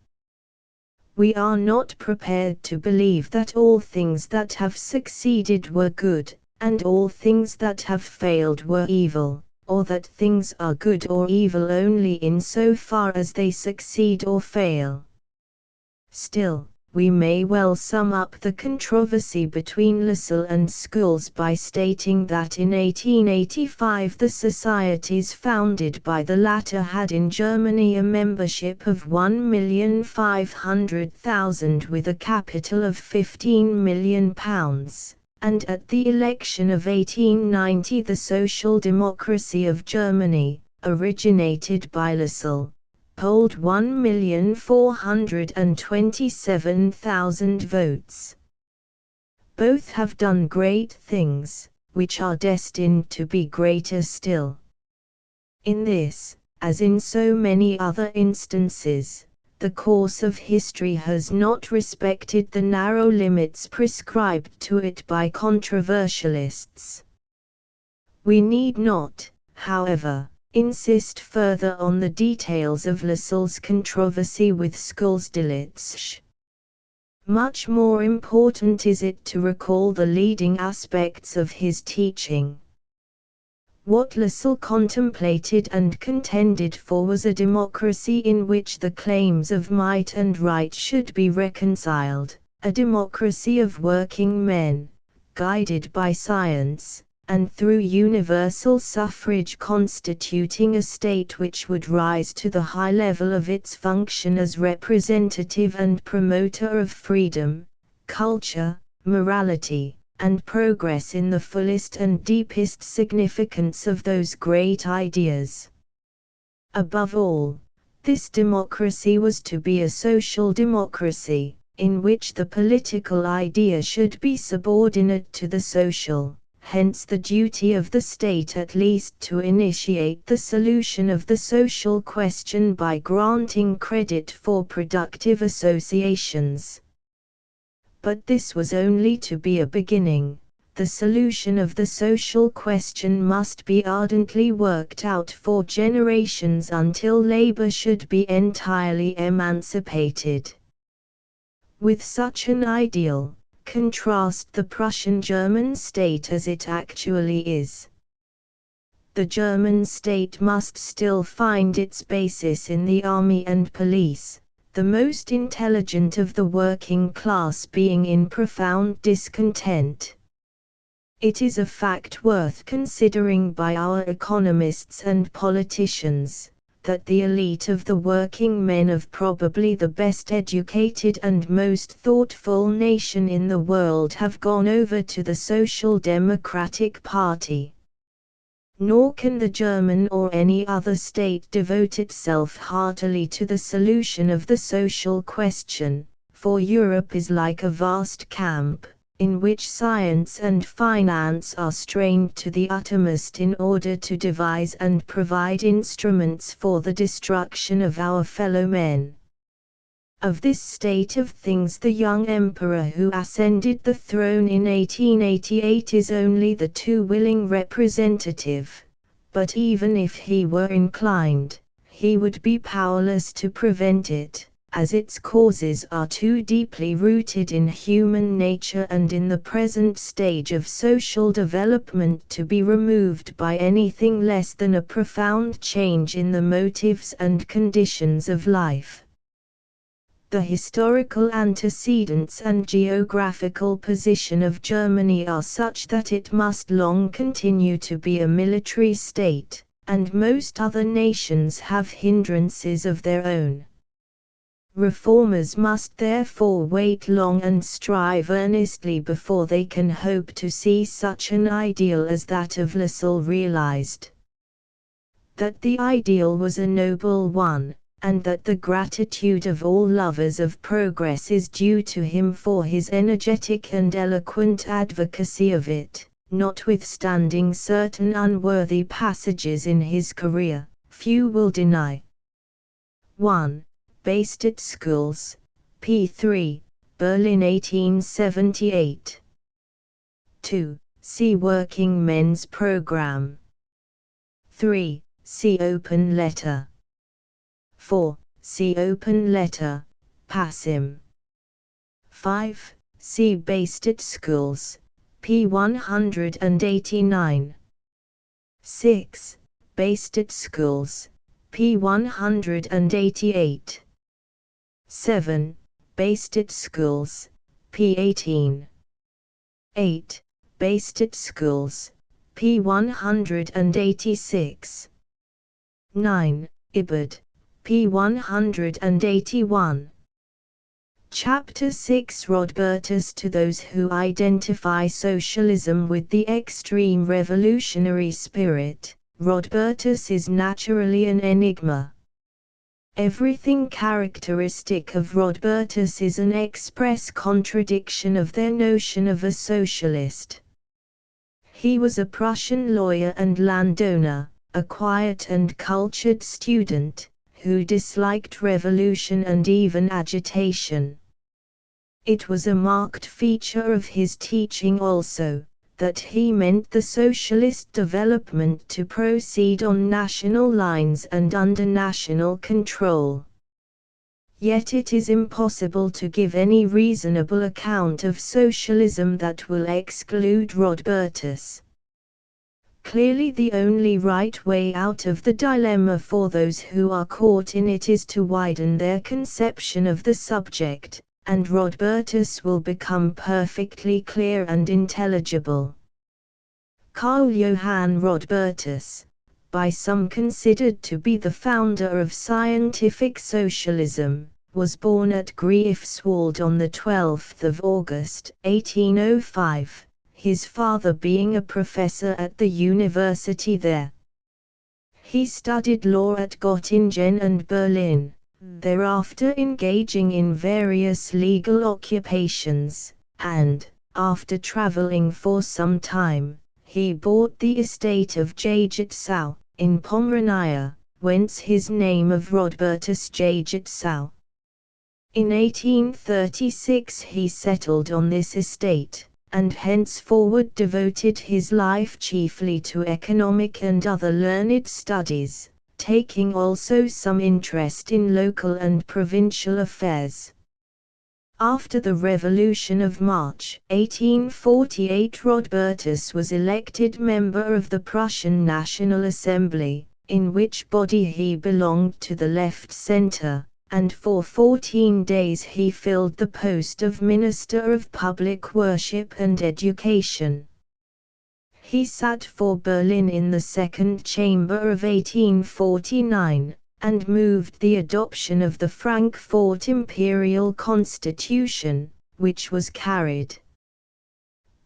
We are not prepared to believe that all things that have succeeded were good, and all things that have failed were evil, or that things are good or evil only in so far as they succeed or fail. Still, we may well sum up the controversy between Lassalle and Schulz by stating that in 1885 the societies founded by the latter had in Germany a membership of 1,500,000 with a capital of £15 million, and at the election of 1890 the Social Democracy of Germany, originated by Lassalle, polled 1,427,000 votes. Both have done great things, which are destined to be greater still. In this, as in so many other instances, the course of history has not respected the narrow limits prescribed to it by controversialists. We need not, however, insist further on the details of Lassalle's controversy with Schulz-Delitzsch. Much more important is it to recall the leading aspects of his teaching. What Lassalle contemplated and contended for was a democracy in which the claims of might and right should be reconciled, a democracy of working men, guided by science, and through universal suffrage constituting a state which would rise to the high level of its function as representative and promoter of freedom, culture, morality, and progress in the fullest and deepest significance of those great ideas. Above all, this democracy was to be a social democracy, in which the political idea should be subordinate to the social. Hence the duty of the state at least to initiate the solution of the social question by granting credit for productive associations. But this was only to be a beginning. The solution of the social question must be ardently worked out for generations until labor should be entirely emancipated. With such an ideal, contrast the Prussian German state as it actually is. The German state must still find its basis in the army and police, the most intelligent of the working class being in profound discontent. It is a fact worth considering by our economists and politicians, that the elite of the working men of probably the best educated and most thoughtful nation in the world have gone over to the Social Democratic Party. Nor can the German or any other state devote itself heartily to the solution of the social question, for Europe is like a vast camp, in which science and finance are strained to the uttermost in order to devise and provide instruments for the destruction of our fellow men. Of this state of things the young emperor who ascended the throne in 1888 is only the too willing representative, but even if he were inclined, he would be powerless to prevent it, as its causes are too deeply rooted in human nature and in the present stage of social development to be removed by anything less than a profound change in the motives and conditions of life. The historical antecedents and geographical position of Germany are such that it must long continue to be a military state, and most other nations have hindrances of their own. Reformers must therefore wait long and strive earnestly before they can hope to see such an ideal as that of Lassalle realized. That the ideal was a noble one, and that the gratitude of all lovers of progress is due to him for his energetic and eloquent advocacy of it, notwithstanding certain unworthy passages in his career, few will deny. 1. Based at Schools, p. 3, Berlin 1878. 2. See Working Men's Program. 3. See Open Letter. 4. See Open Letter, Passim. 5. See Based at Schools, p. 189. 6. Based at Schools, p. 188. 7. Based at Schools, p. 18. 8. Based at Schools, p. 186. 9. Ibid, p. 181. Chapter 6 Rodbertus to those who identify socialism with the extreme revolutionary spirit, Rodbertus is naturally an enigma. Everything characteristic of Rodbertus is an express contradiction of their notion of a socialist. He was a Prussian lawyer and landowner, a quiet and cultured student, who disliked revolution and even agitation. It was a marked feature of his teaching also, that he meant the socialist development to proceed on national lines and under national control. Yet it is impossible to give any reasonable account of socialism that will exclude Rodbertus. Clearly the only right way out of the dilemma for those who are caught in it is to widen their conception of the subject, and Rodbertus will become perfectly clear and intelligible. Carl Johann Rodbertus, by some considered to be the founder of scientific socialism, was born at Greifswald on 12 August 1805, his father being a professor at the university there. He studied law at Göttingen and Berlin, thereafter engaging in various legal occupations, and, after traveling for some time, he bought the estate of Jajitzau, in Pomerania, whence his name of Rodbertus Jajitzau. In 1836 he settled on this estate, and henceforward devoted his life chiefly to economic and other learned studies, taking also some interest in local and provincial affairs. After the Revolution of March 1848, Rodbertus was elected member of the Prussian National Assembly, in which body he belonged to the left center, and for 14 days he filled the post of Minister of Public Worship and Education. He sat for Berlin in the Second Chamber of 1849, and moved the adoption of the Frankfurt Imperial Constitution, which was carried.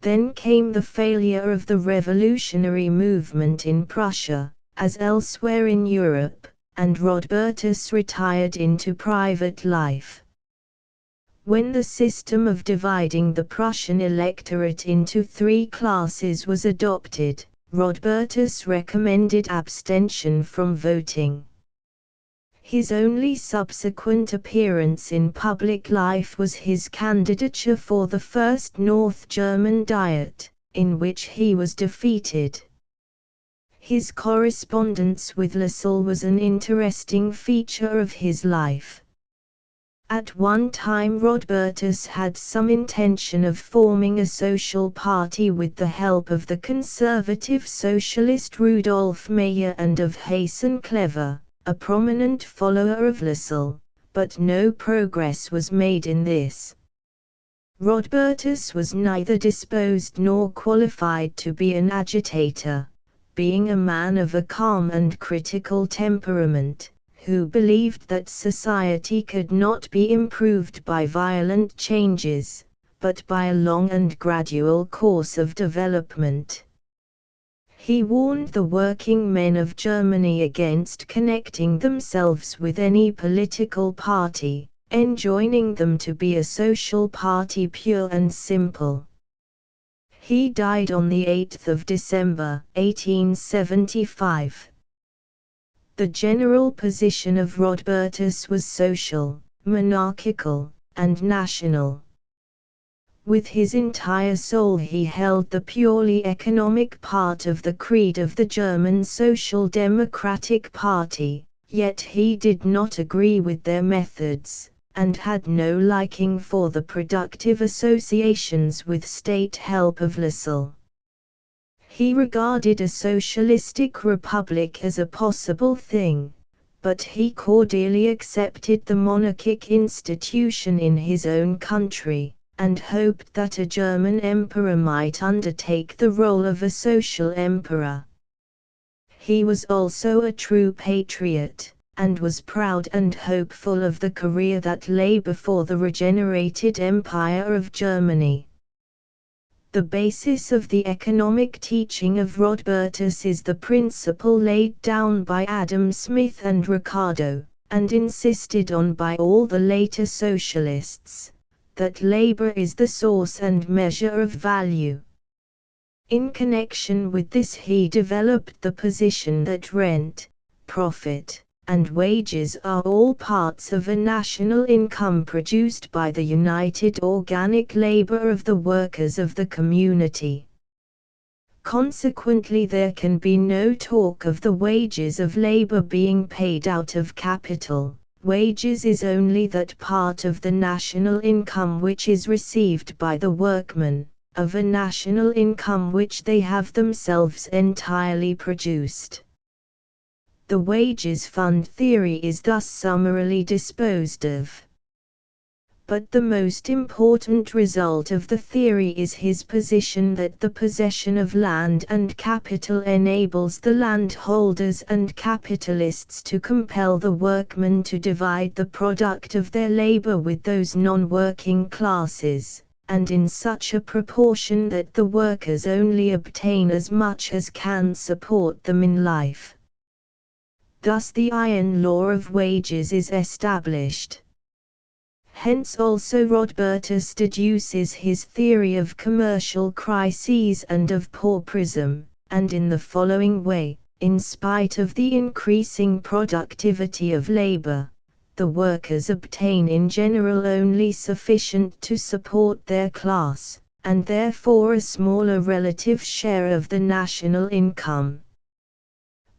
Then came the failure of the revolutionary movement in Prussia, as elsewhere in Europe, and Rodbertus retired into private life. When the system of dividing the Prussian electorate into three classes was adopted, Rodbertus recommended abstention from voting. His only subsequent appearance in public life was his candidature for the First North German Diet, in which he was defeated. His correspondence with Lassalle was an interesting feature of his life. At one time Rodbertus had some intention of forming a social party with the help of the conservative socialist Rudolf Meyer and of Hasan Clever, a prominent follower of Lassalle, but no progress was made in this. Rodbertus was neither disposed nor qualified to be an agitator, being a man of a calm and critical temperament, who believed that society could not be improved by violent changes, but by a long and gradual course of development. He warned the working men of Germany against connecting themselves with any political party, enjoining them to be a social party pure and simple. He died on the 8th of December, 1875. The general position of Rodbertus was social, monarchical, and national. With his entire soul he held the purely economic part of the creed of the German Social Democratic Party, yet he did not agree with their methods, and had no liking for the productive associations with state help of Lassalle. He regarded a socialistic republic as a possible thing, but he cordially accepted the monarchic institution in his own country, and hoped that a German emperor might undertake the role of a social emperor. He was also a true patriot, and was proud and hopeful of the career that lay before the regenerated Empire of Germany. The basis of the economic teaching of Rodbertus is the principle laid down by Adam Smith and Ricardo, and insisted on by all the later socialists, that labor is the source and measure of value. In connection with this he developed the position that rent, profit, and wages are all parts of a national income produced by the united organic labor of the workers of the community. Consequently, there can be no talk of the wages of labor being paid out of capital. Wages is only that part of the national income which is received by the workmen, of a national income which they have themselves entirely produced. The wages fund theory is thus summarily disposed of. But the most important result of the theory is his position that the possession of land and capital enables the landholders and capitalists to compel the workmen to divide the product of their labor with those non-working classes, and in such a proportion that the workers only obtain as much as can support them in life. Thus the iron law of wages is established. Hence also Rodbertus deduces his theory of commercial crises and of pauperism, and in the following way: in spite of the increasing productivity of labor, the workers obtain in general only sufficient to support their class, and therefore a smaller relative share of the national income.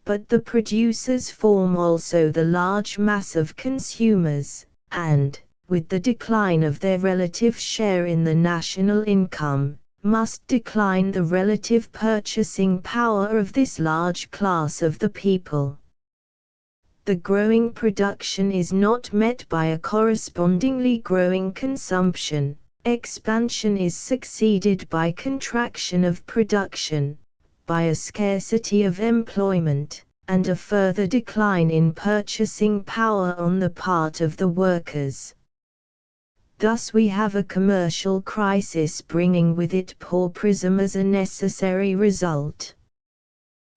But the producers form also the large mass of consumers, and, with the decline of their relative share in the national income, must decline the relative purchasing power of this large class of the people. The growing production is not met by a correspondingly growing consumption. Expansion is succeeded by contraction of production, by a scarcity of employment, and a further decline in purchasing power on the part of the workers. Thus we have a commercial crisis bringing with it pauperism as a necessary result.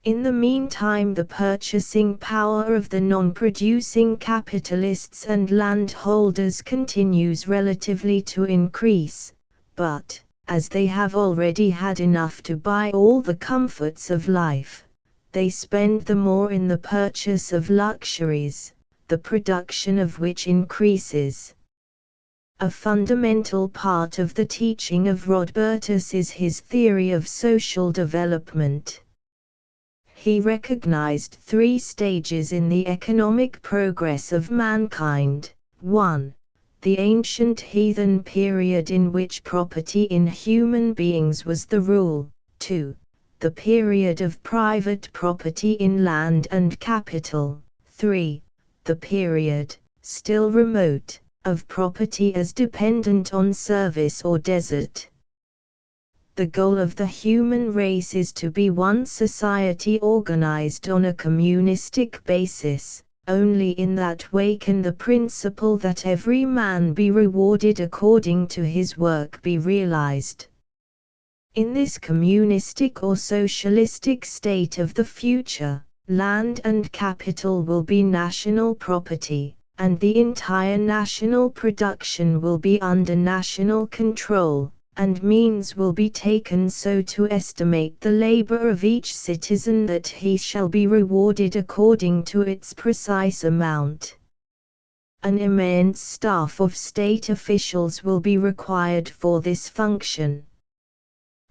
In the meantime, the purchasing power of the non-producing capitalists and landholders continues relatively to increase, but, as they have already had enough to buy all the comforts of life, they spend the more in the purchase of luxuries, the production of which increases. A fundamental part of the teaching of Rodbertus is his theory of social development. He recognized 3 stages in the economic progress of mankind. 1. The ancient heathen period in which property in human beings was the rule. 2. The period of private property in land and capital. 3. The period, still remote, of property as dependent on service or desert. The goal of the human race is to be one society organized on a communistic basis. Only in that way can the principle that every man be rewarded according to his work be realized. In this communistic or socialistic state of the future, land and capital will be national property, and the entire national production will be under national control, and means will be taken so to estimate the labor of each citizen that he shall be rewarded according to its precise amount. An immense staff of state officials will be required for this function.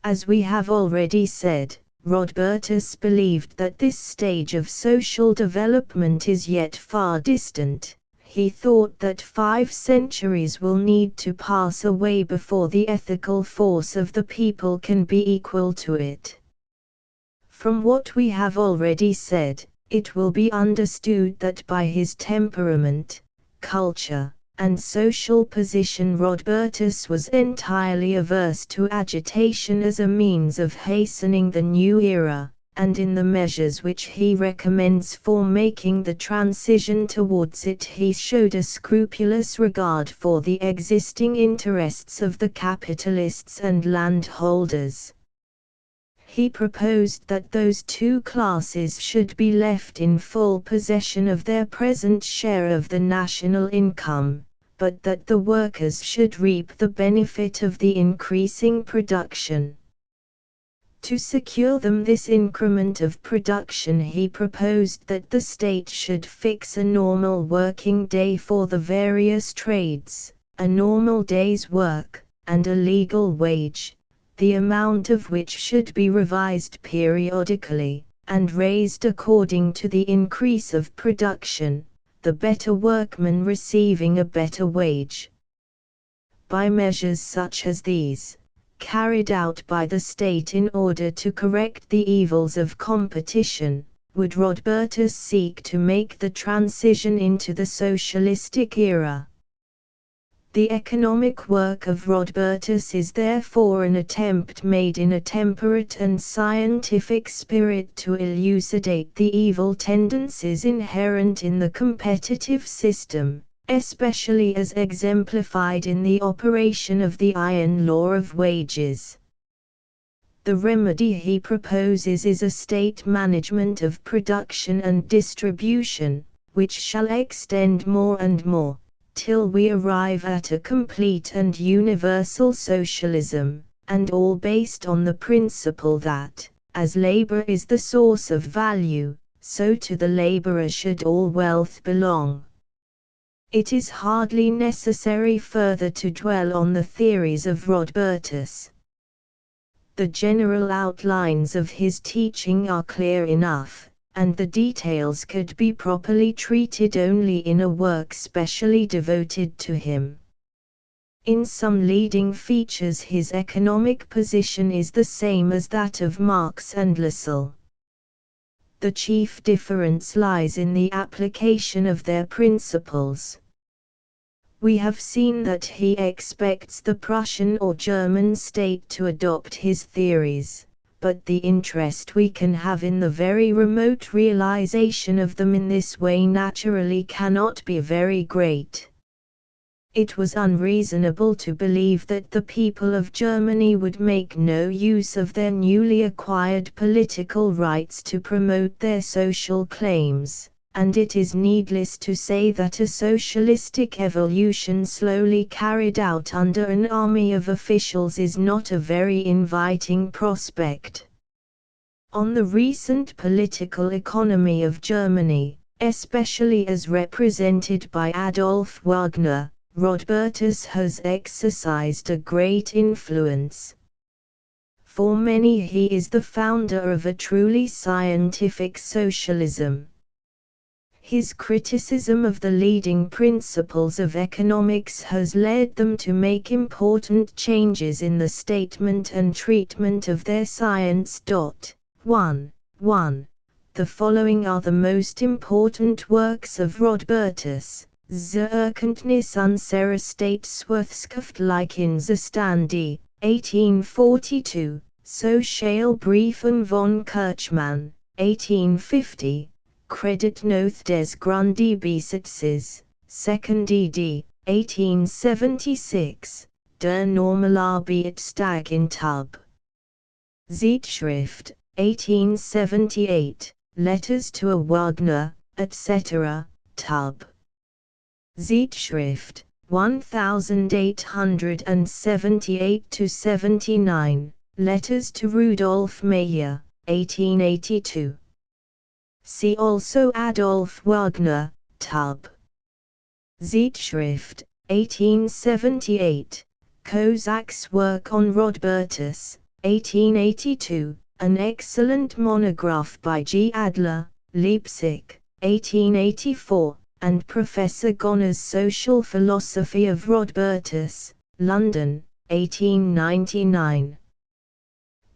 As we have already said, Rodbertus believed that this stage of social development is yet far distant. He thought that 5 centuries will need to pass away before the ethical force of the people can be equal to it. From what we have already said, it will be understood that by his temperament, culture, and social position Rodbertus was entirely averse to agitation as a means of hastening the new era, and in the measures which he recommends for making the transition towards it he showed a scrupulous regard for the existing interests of the capitalists and landholders. He proposed that those 2 classes should be left in full possession of their present share of the national income, but that the workers should reap the benefit of the increasing production. To secure them this increment of production he proposed that the state should fix a normal working day for the various trades, a normal day's work, and a legal wage, the amount of which should be revised periodically, and raised according to the increase of production, the better workman receiving a better wage. By measures such as these, carried out by the state in order to correct the evils of competition, would Rodbertus seek to make the transition into the socialistic era. The economic work of Rodbertus is therefore an attempt made in a temperate and scientific spirit to elucidate the evil tendencies inherent in the competitive system, especially as exemplified in the operation of the iron law of wages. The remedy he proposes is a state management of production and distribution, which shall extend more and more, till we arrive at a complete and universal socialism, and all based on the principle that, as labor is the source of value, so to the laborer should all wealth belong. It is hardly necessary further to dwell on the theories of Rodbertus. The general outlines of his teaching are clear enough, and the details could be properly treated only in a work specially devoted to him. In some leading features his economic position is the same as that of Marx and Lassalle. The chief difference lies in the application of their principles. We have seen that he expects the Prussian or German state to adopt his theories, but the interest we can have in the very remote realization of them in this way naturally cannot be very great. It was unreasonable to believe that the people of Germany would make no use of their newly acquired political rights to promote their social claims, and it is needless to say that a socialistic evolution slowly carried out under an army of officials is not a very inviting prospect. On the recent political economy of Germany, especially as represented by Adolf Wagner, Rodbertus has exercised a great influence. For many he is the founder of a truly scientific socialism. His criticism of the leading principles of economics has led them to make important changes in the statement and treatment of their science. 1. The following are the most important works of Rodbertus. Zur Erkenntnis unserer Staatswirtschaftlichen 1842, Sozialbriefen von Kirchmann, 1850, Kreditnoth des Grundbesitzes, 2nd ed., 1876, Der Normalarbeitstag in Tub. Zeitschrift, 1878, Letters to a Wagner, etc., Tub. Zeitschrift, 1878-79, Letters to Rudolf Meyer, 1882. See also Adolf Wagner, Tub. Zeitschrift, 1878, Kozak's work on Rodbertus, 1882, an excellent monograph by G. Adler, Leipzig, 1884, and Professor Gonner's Social Philosophy of Rodbertus, London, 1899.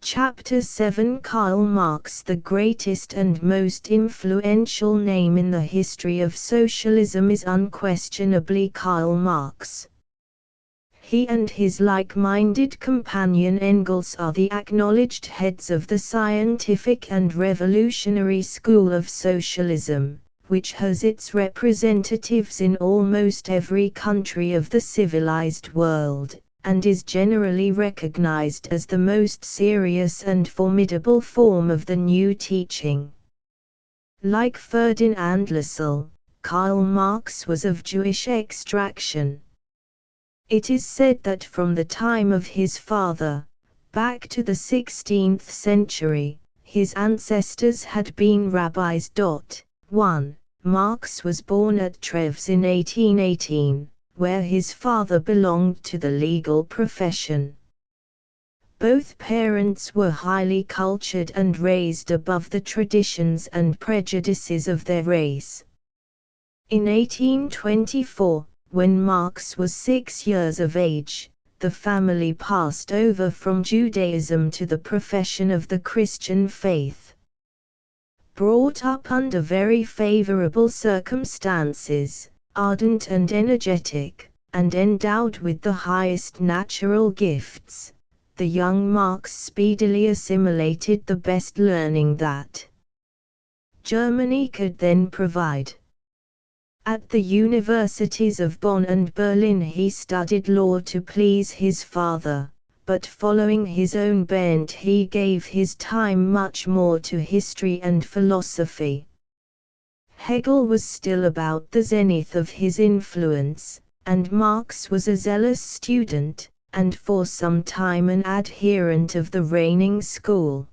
Chapter 7 Karl Marx, the greatest and most influential name in the history of socialism, is unquestionably Karl Marx. He and his like-minded companion Engels are the acknowledged heads of the scientific and revolutionary school of socialism, which has its representatives in almost every country of the civilized world, and is generally recognized as the most serious and formidable form of the new teaching. Like Ferdinand Lassalle, Karl Marx was of Jewish extraction. It is said that from the time of his father, back to the 16th century, his ancestors had been rabbis. 1. Marx was born at Treves in 1818, where his father belonged to the legal profession. Both parents were highly cultured and raised above the traditions and prejudices of their race. In 1824, when Marx was 6 years of age, the family passed over from Judaism to the profession of the Christian faith. Brought up under very favorable circumstances, ardent and energetic, and endowed with the highest natural gifts, the young Marx speedily assimilated the best learning that Germany could then provide. At the universities of Bonn and Berlin he studied law to please his father, but following his own bent he gave his time much more to history and philosophy. Hegel was still about the zenith of his influence, and Marx was a zealous student, and for some time an adherent of the reigning school.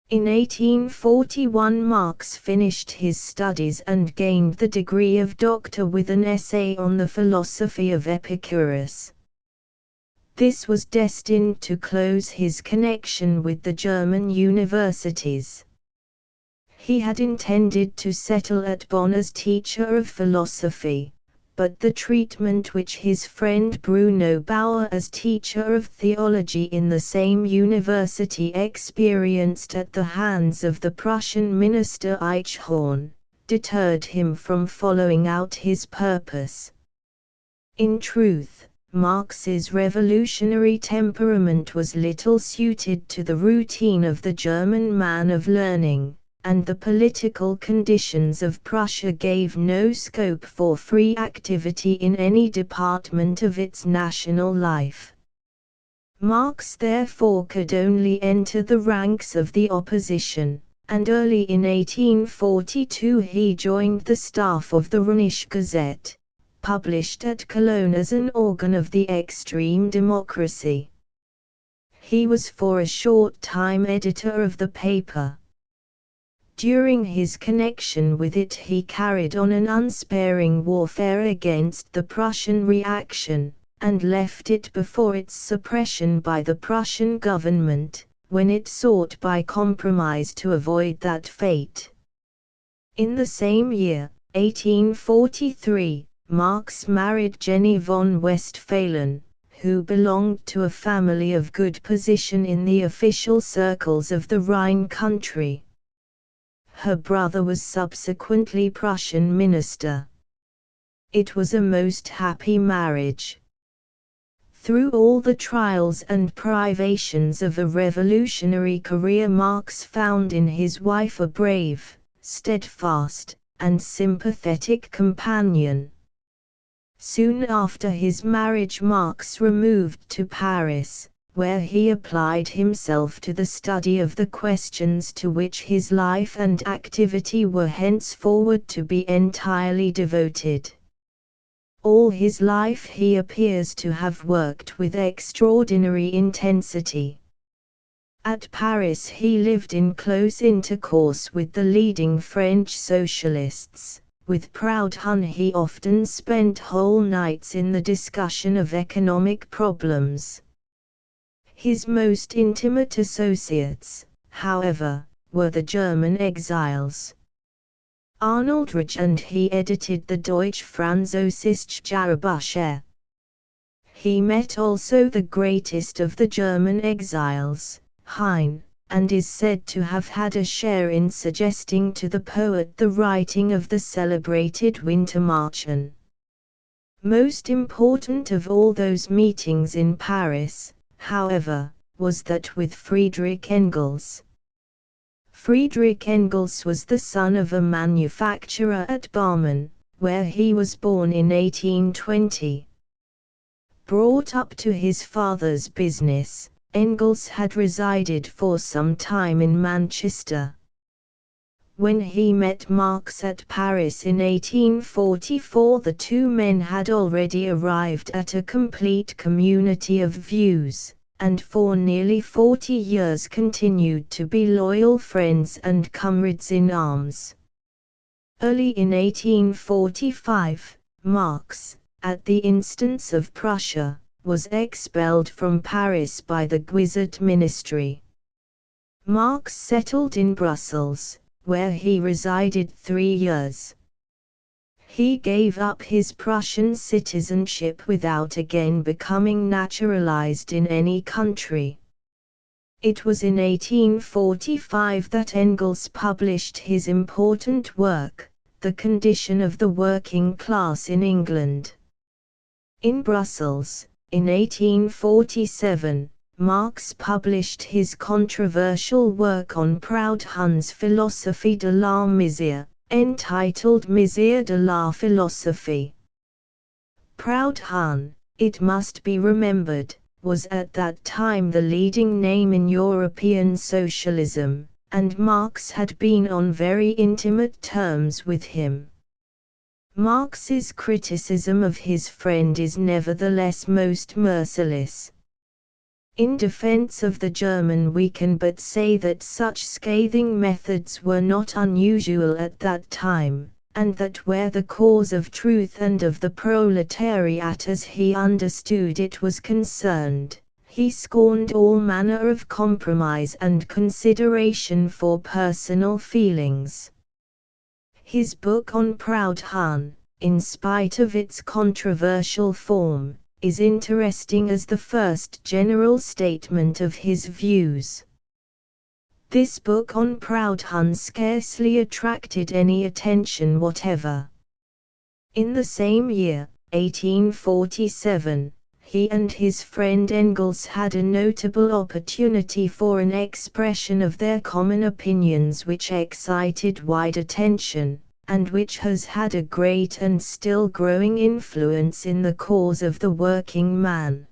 In 1841 Marx finished his studies and gained the degree of doctor with an essay on the philosophy of Epicurus. This was destined to close his connection with the German universities. He had intended to settle at Bonn as teacher of philosophy, but the treatment which his friend Bruno Bauer as teacher of theology in the same university experienced at the hands of the Prussian minister Eichhorn, deterred him from following out his purpose. In truth, Marx's revolutionary temperament was little suited to the routine of the German man of learning, and the political conditions of Prussia gave no scope for free activity in any department of its national life. Marx therefore could only enter the ranks of the opposition, and early in 1842 he joined the staff of the Rheinische Gazette, published at Cologne as an organ of the extreme democracy. He was for a short time editor of the paper. During his connection with it he carried on an unsparing warfare against the Prussian reaction, and left it before its suppression by the Prussian government, when it sought by compromise to avoid that fate. In the same year, 1843, Marx married Jenny von Westphalen, who belonged to a family of good position in the official circles of the Rhine country. Her brother was subsequently Prussian minister. It was a most happy marriage. Through all the trials and privations of a revolutionary career, Marx found in his wife a brave, steadfast, and sympathetic companion. Soon after his marriage Marx removed to Paris, where he applied himself to the study of the questions to which his life and activity were henceforward to be entirely devoted. All his life he appears to have worked with extraordinary intensity. At Paris he lived in close intercourse with the leading French socialists. With Proudhon he often spent whole nights in the discussion of economic problems. His most intimate associates, however, were the German exiles. Arnold Rich and he edited the Deutsche Französische Jahrbuch. He met also the greatest of the German exiles, Heine, and is said to have had a share in suggesting to the poet the writing of the celebrated Wintermärchen. Most important of all those meetings in Paris, however, was that with Friedrich Engels. Friedrich Engels was the son of a manufacturer at Barmen, where he was born in 1820. Brought up to his father's business, Engels had resided for some time in Manchester. When he met Marx at Paris in 1844, the two men had already arrived at a complete community of views, and for nearly 40 years continued to be loyal friends and comrades in arms. Early in 1845, Marx, at the instance of Prussia, was expelled from Paris by the Guizot ministry. Marx settled in Brussels, where he resided 3 years. He gave up his Prussian citizenship without again becoming naturalized in any country. It was in 1845 that Engels published his important work, The Condition of the Working Class in England. In Brussels, in 1847, Marx published his controversial work on Proudhon's Philosophie de la misère, entitled Misère de la philosophie. Proudhon, it must be remembered, was at that time the leading name in European socialism, and Marx had been on very intimate terms with him. Marx's criticism of his friend is nevertheless most merciless. In defense of the German we can but say that such scathing methods were not unusual at that time, and that where the cause of truth and of the proletariat as he understood it was concerned, he scorned all manner of compromise and consideration for personal feelings. His book on Proudhon, in spite of its controversial form, is interesting as the first general statement of his views. This book on Proudhon scarcely attracted any attention whatever. In the same year, 1847, he and his friend Engels had a notable opportunity for an expression of their common opinions which excited wide attention, and which has had a great and still growing influence in the cause of the working man.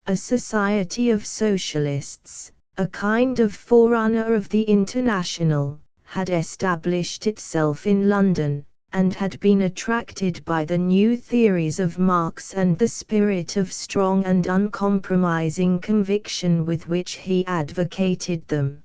A society of socialists, a kind of forerunner of the International, had established itself in London, and had been attracted by the new theories of Marx and the spirit of strong and uncompromising conviction with which he advocated them.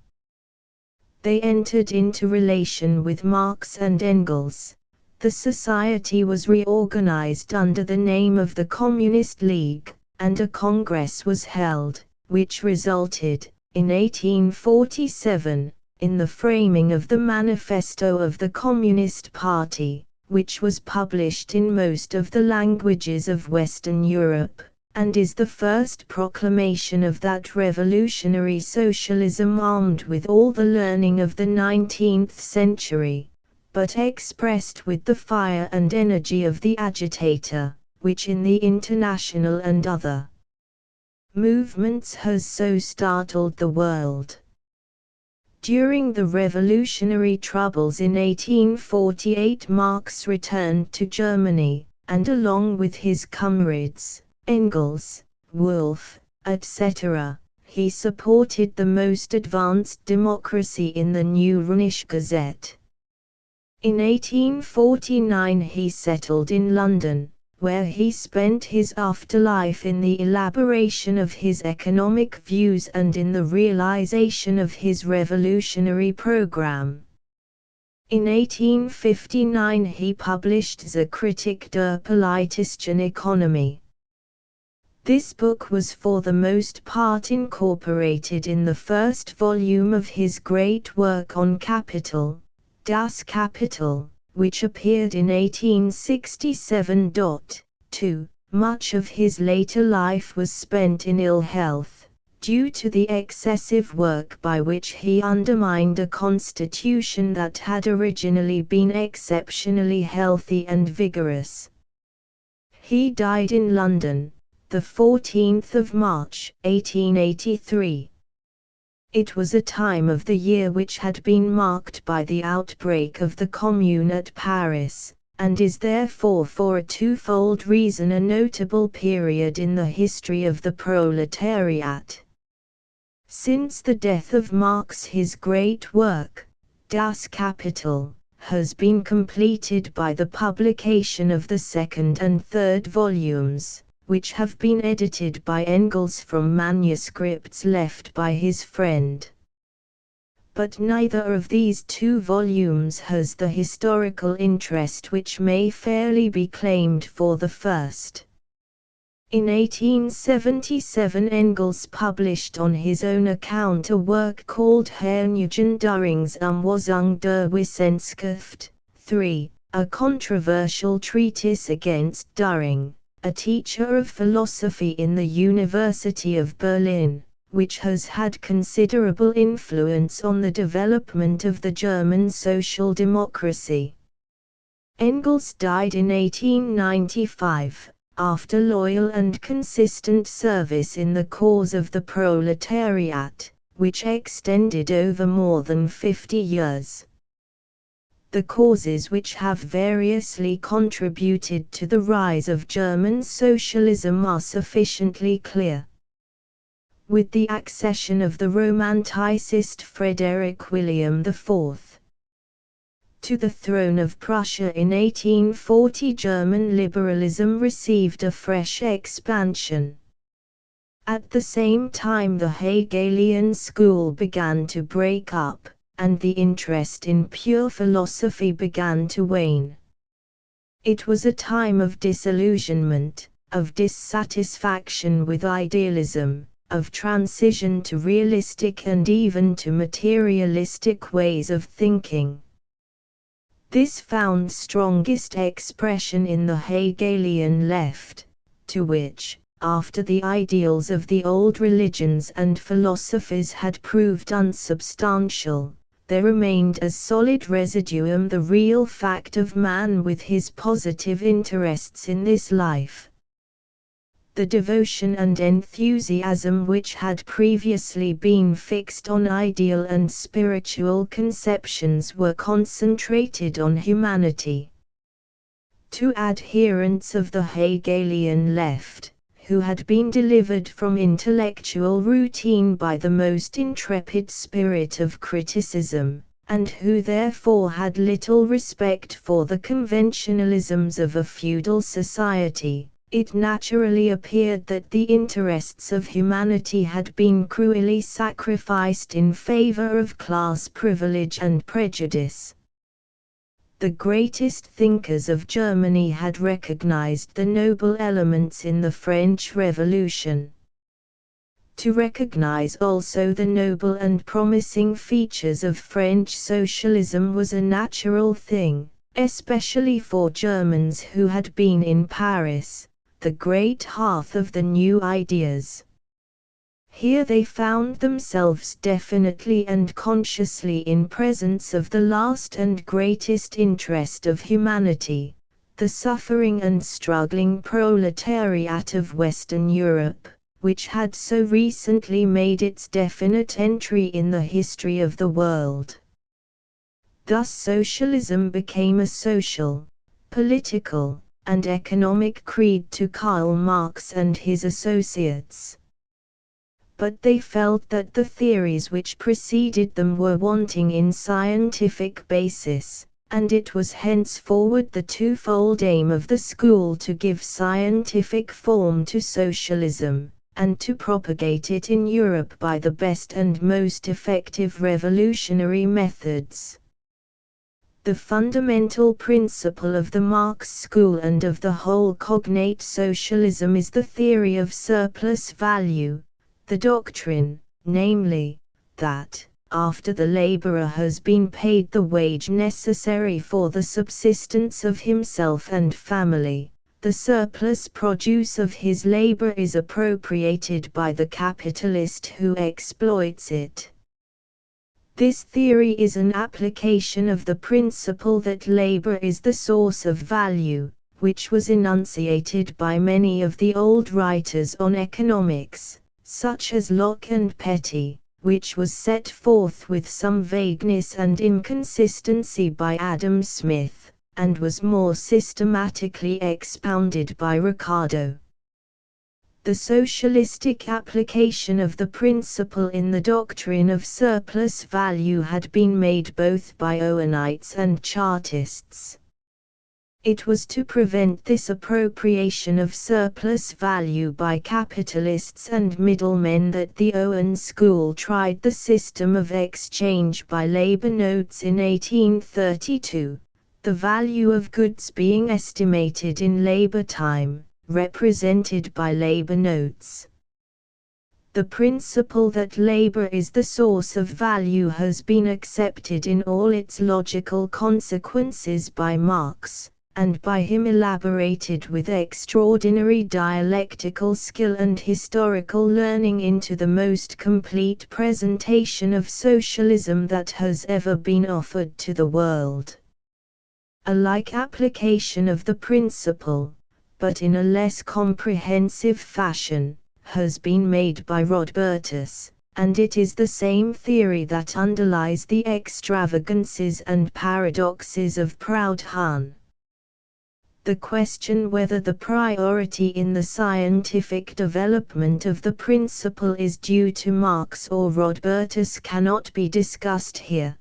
They entered into relation with Marx and Engels. The society was reorganized under the name of the Communist League, and a congress was held, which resulted, in 1847, in the framing of the Manifesto of the Communist Party, which was published in most of the languages of Western Europe, and is the first proclamation of that revolutionary socialism armed with all the learning of the 19th century, but expressed with the fire and energy of the agitator, which in the International and other movements has so startled the world. During the revolutionary troubles in 1848, Marx returned to Germany, and along with his comrades, Engels, Wolff, etc., he supported the most advanced democracy in the new Rheinische Gazette. In 1849 he settled in London, where he spent his afterlife in the elaboration of his economic views and in the realization of his revolutionary program. In 1859 he published The Kritik der politischen Ökonomie. This book was for the most part incorporated in the first volume of his great work on Capital, Das Kapital, which appeared in 1867. Much of his later life was spent in ill health, due to the excessive work by which he undermined a constitution that had originally been exceptionally healthy and vigorous. He died in London, the 14th of March, 1883. It was a time of the year which had been marked by the outbreak of the Commune at Paris, and is therefore for a twofold reason a notable period in the history of the proletariat. Since the death of Marx, his great work, Das Kapital, has been completed by the publication of the second and third volumes, which have been edited by Engels from manuscripts left by his friend. But neither of these two volumes has the historical interest which may fairly be claimed for the first. In 1877 Engels published on his own account a work called Herrnhugen Umwandlung der Wissenschaft, 3, a controversial treatise against Düring, a teacher of philosophy in the University of Berlin, which has had considerable influence on the development of the German social democracy. Engels died in 1895, after loyal and consistent service in the cause of the proletariat, which extended over more than 50 years. The causes which have variously contributed to the rise of German socialism are sufficiently clear. With the accession of the Romanticist Frederick William IV to the throne of Prussia in 1840, German liberalism received a fresh expansion. At the same time, the Hegelian school began to break up, and the interest in pure philosophy began to wane. It was a time of disillusionment, of dissatisfaction with idealism, of transition to realistic and even to materialistic ways of thinking. This found strongest expression in the Hegelian left, to which, after the ideals of the old religions and philosophies had proved unsubstantial, there remained as solid residuum the real fact of man with his positive interests in this life. The devotion and enthusiasm which had previously been fixed on ideal and spiritual conceptions were concentrated on humanity. Two adherents of the Hegelian left, who had been delivered from intellectual routine by the most intrepid spirit of criticism, and who therefore had little respect for the conventionalisms of a feudal society, it naturally appeared that the interests of humanity had been cruelly sacrificed in favor of class privilege and prejudice. The greatest thinkers of Germany had recognized the noble elements in the French Revolution. To recognize also the noble and promising features of French socialism was a natural thing, especially for Germans who had been in Paris, the great hearth of the new ideas. Here they found themselves definitely and consciously in presence of the last and greatest interest of humanity, the suffering and struggling proletariat of Western Europe, which had so recently made its definite entry in the history of the world. Thus socialism became a social, political, and economic creed to Karl Marx and his associates. But they felt that the theories which preceded them were wanting in scientific basis, and it was henceforward the twofold aim of the school to give scientific form to socialism, and to propagate it in Europe by the best and most effective revolutionary methods. The fundamental principle of the Marx school and of the whole cognate socialism is the theory of surplus value, the doctrine, namely, that, after the laborer has been paid the wage necessary for the subsistence of himself and family, the surplus produce of his labor is appropriated by the capitalist who exploits it. This theory is an application of the principle that labor is the source of value, which was enunciated by many of the old writers on economics, such as Locke and Petty, which was set forth with some vagueness and inconsistency by Adam Smith, and was more systematically expounded by Ricardo. The socialistic application of the principle in the doctrine of surplus value had been made both by Owenites and Chartists. It was to prevent this appropriation of surplus value by capitalists and middlemen that the Owen School tried the system of exchange by labor notes in 1832, the value of goods being estimated in labor time, represented by labor notes. The principle that labor is the source of value has been accepted in all its logical consequences by Marx, and by him elaborated with extraordinary dialectical skill and historical learning into the most complete presentation of socialism that has ever been offered to the world. A like application of the principle, but in a less comprehensive fashion, has been made by Rodbertus, and it is the same theory that underlies the extravagances and paradoxes of Proudhon. The question whether the priority in the scientific development of the principle is due to Marx or Rodbertus cannot be discussed here.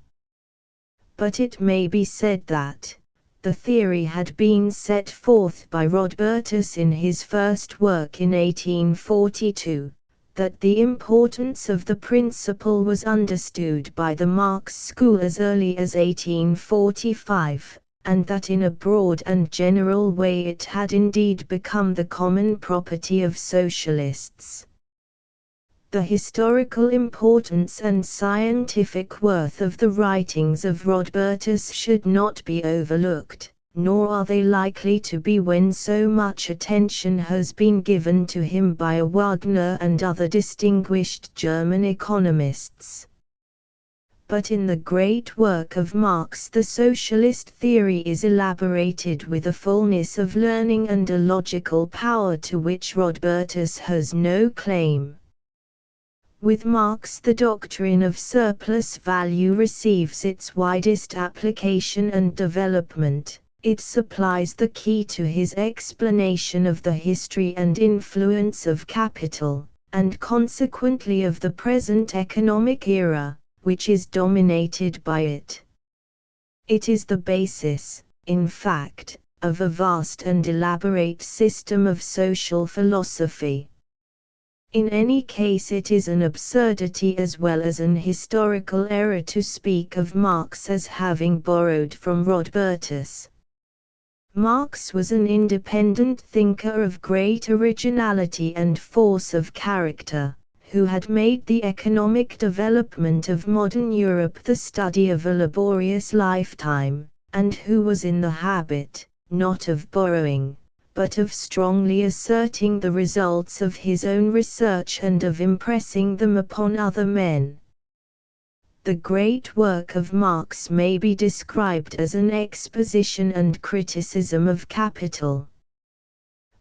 But it may be said that the theory had been set forth by Rodbertus in his first work in 1842, that the importance of the principle was understood by the Marx school as early as 1845. And that in a broad and general way it had indeed become the common property of socialists. The historical importance and scientific worth of the writings of Rodbertus should not be overlooked, nor are they likely to be when so much attention has been given to him by Wagner and other distinguished German economists. But in the great work of Marx the socialist theory is elaborated with a fullness of learning and a logical power to which Rodbertus has no claim. With Marx the doctrine of surplus value receives its widest application and development. It supplies the key to his explanation of the history and influence of capital, and consequently of the present economic era, which is dominated by it. It is the basis, in fact, of a vast and elaborate system of social philosophy. In any case, it is an absurdity as well as an historical error to speak of Marx as having borrowed from Rodbertus. Marx was an independent thinker of great originality and force of character, who had made the economic development of modern Europe the study of a laborious lifetime, and who was in the habit, not of borrowing, but of strongly asserting the results of his own research and of impressing them upon other men. The great work of Marx may be described as an exposition and criticism of capital.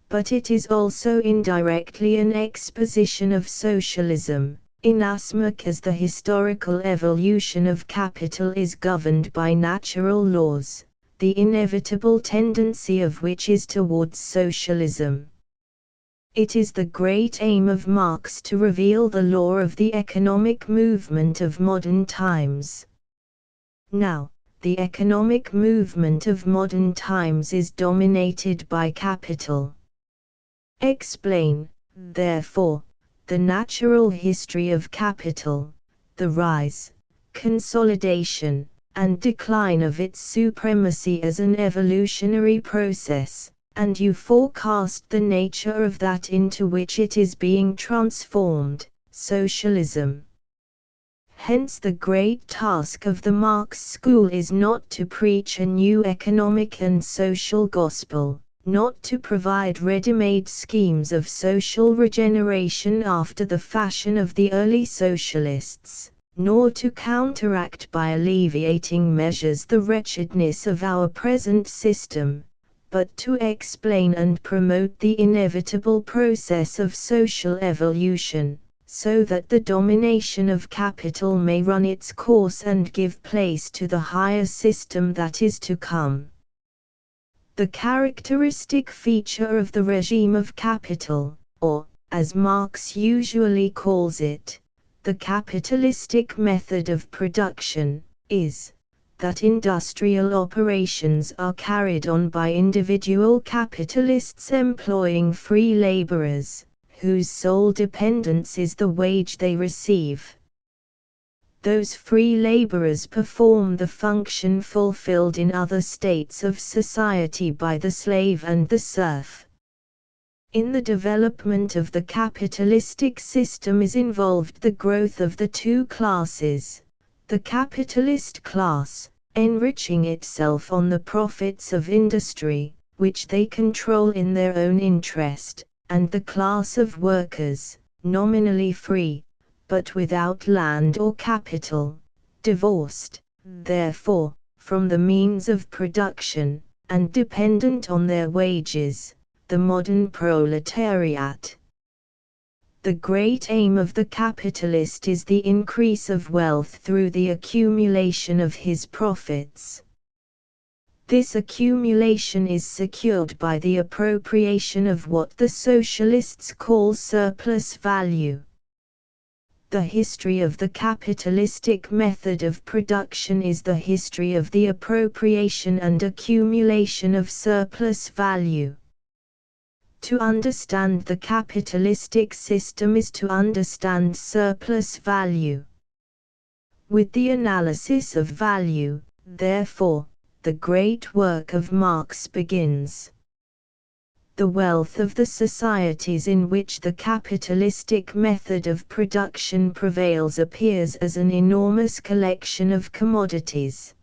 But it is also indirectly an exposition of socialism, inasmuch as the historical evolution of capital is governed by natural laws, the inevitable tendency of which is towards socialism. It is the great aim of Marx to reveal the law of the economic movement of modern times. Now, the economic movement of modern times is dominated by capital. Explain, therefore, the natural history of capital, the rise, consolidation, and decline of its supremacy as an evolutionary process, and you forecast the nature of that into which it is being transformed, socialism. Hence the great task of the Marx school is not to preach a new economic and social gospel, not to provide ready-made schemes of social regeneration after the fashion of the early socialists, nor to counteract by alleviating measures the wretchedness of our present system, but to explain and promote the inevitable process of social evolution, so that the domination of capital may run its course and give place to the higher system that is to come. The characteristic feature of the regime of capital, or, as Marx usually calls it, the capitalistic method of production, is that industrial operations are carried on by individual capitalists employing free laborers, whose sole dependence is the wage they receive. Those free laborers perform the function fulfilled in other states of society by the slave and the serf. In the development of the capitalistic system is involved the growth of the two classes, the capitalist class, enriching itself on the profits of industry, which they control in their own interest, and the class of workers, nominally free, but without land or capital, divorced, therefore, from the means of production, and dependent on their wages, the modern proletariat. The great aim of the capitalist is the increase of wealth through the accumulation of his profits. This accumulation is secured by the appropriation of what the socialists call surplus value. The history of the capitalistic method of production is the history of the appropriation and accumulation of surplus value. To understand the capitalistic system is to understand surplus value. With the analysis of value, therefore, the great work of Marx begins. The wealth of the societies in which the capitalistic method of production prevails appears as an enormous collection of commodities.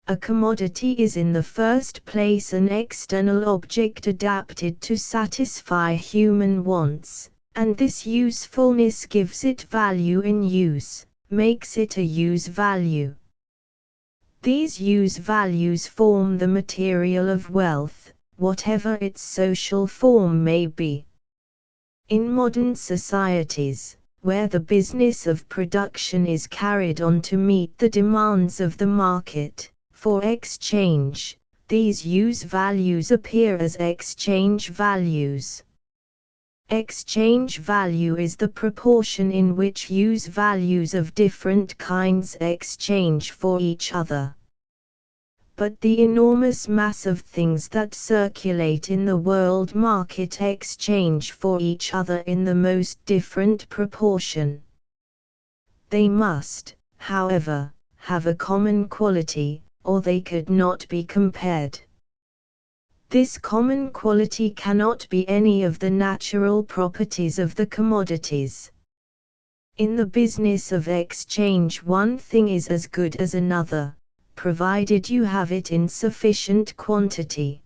A commodity is in the first place an external object adapted to satisfy human wants, and this usefulness gives it value in use, makes it a use value. These use values form the material of wealth, whatever its social form may be. In modern societies, where the business of production is carried on to meet the demands of the market for exchange, these use values appear as exchange values. Exchange value is the proportion in which use values of different kinds exchange for each other. But the enormous mass of things that circulate in the world market exchange for each other in the most different proportion. They must, however, have a common quality, or they could not be compared. This common quality cannot be any of the natural properties of the commodities. In the business of exchange, one thing is as good as another, provided you have it in sufficient quantity.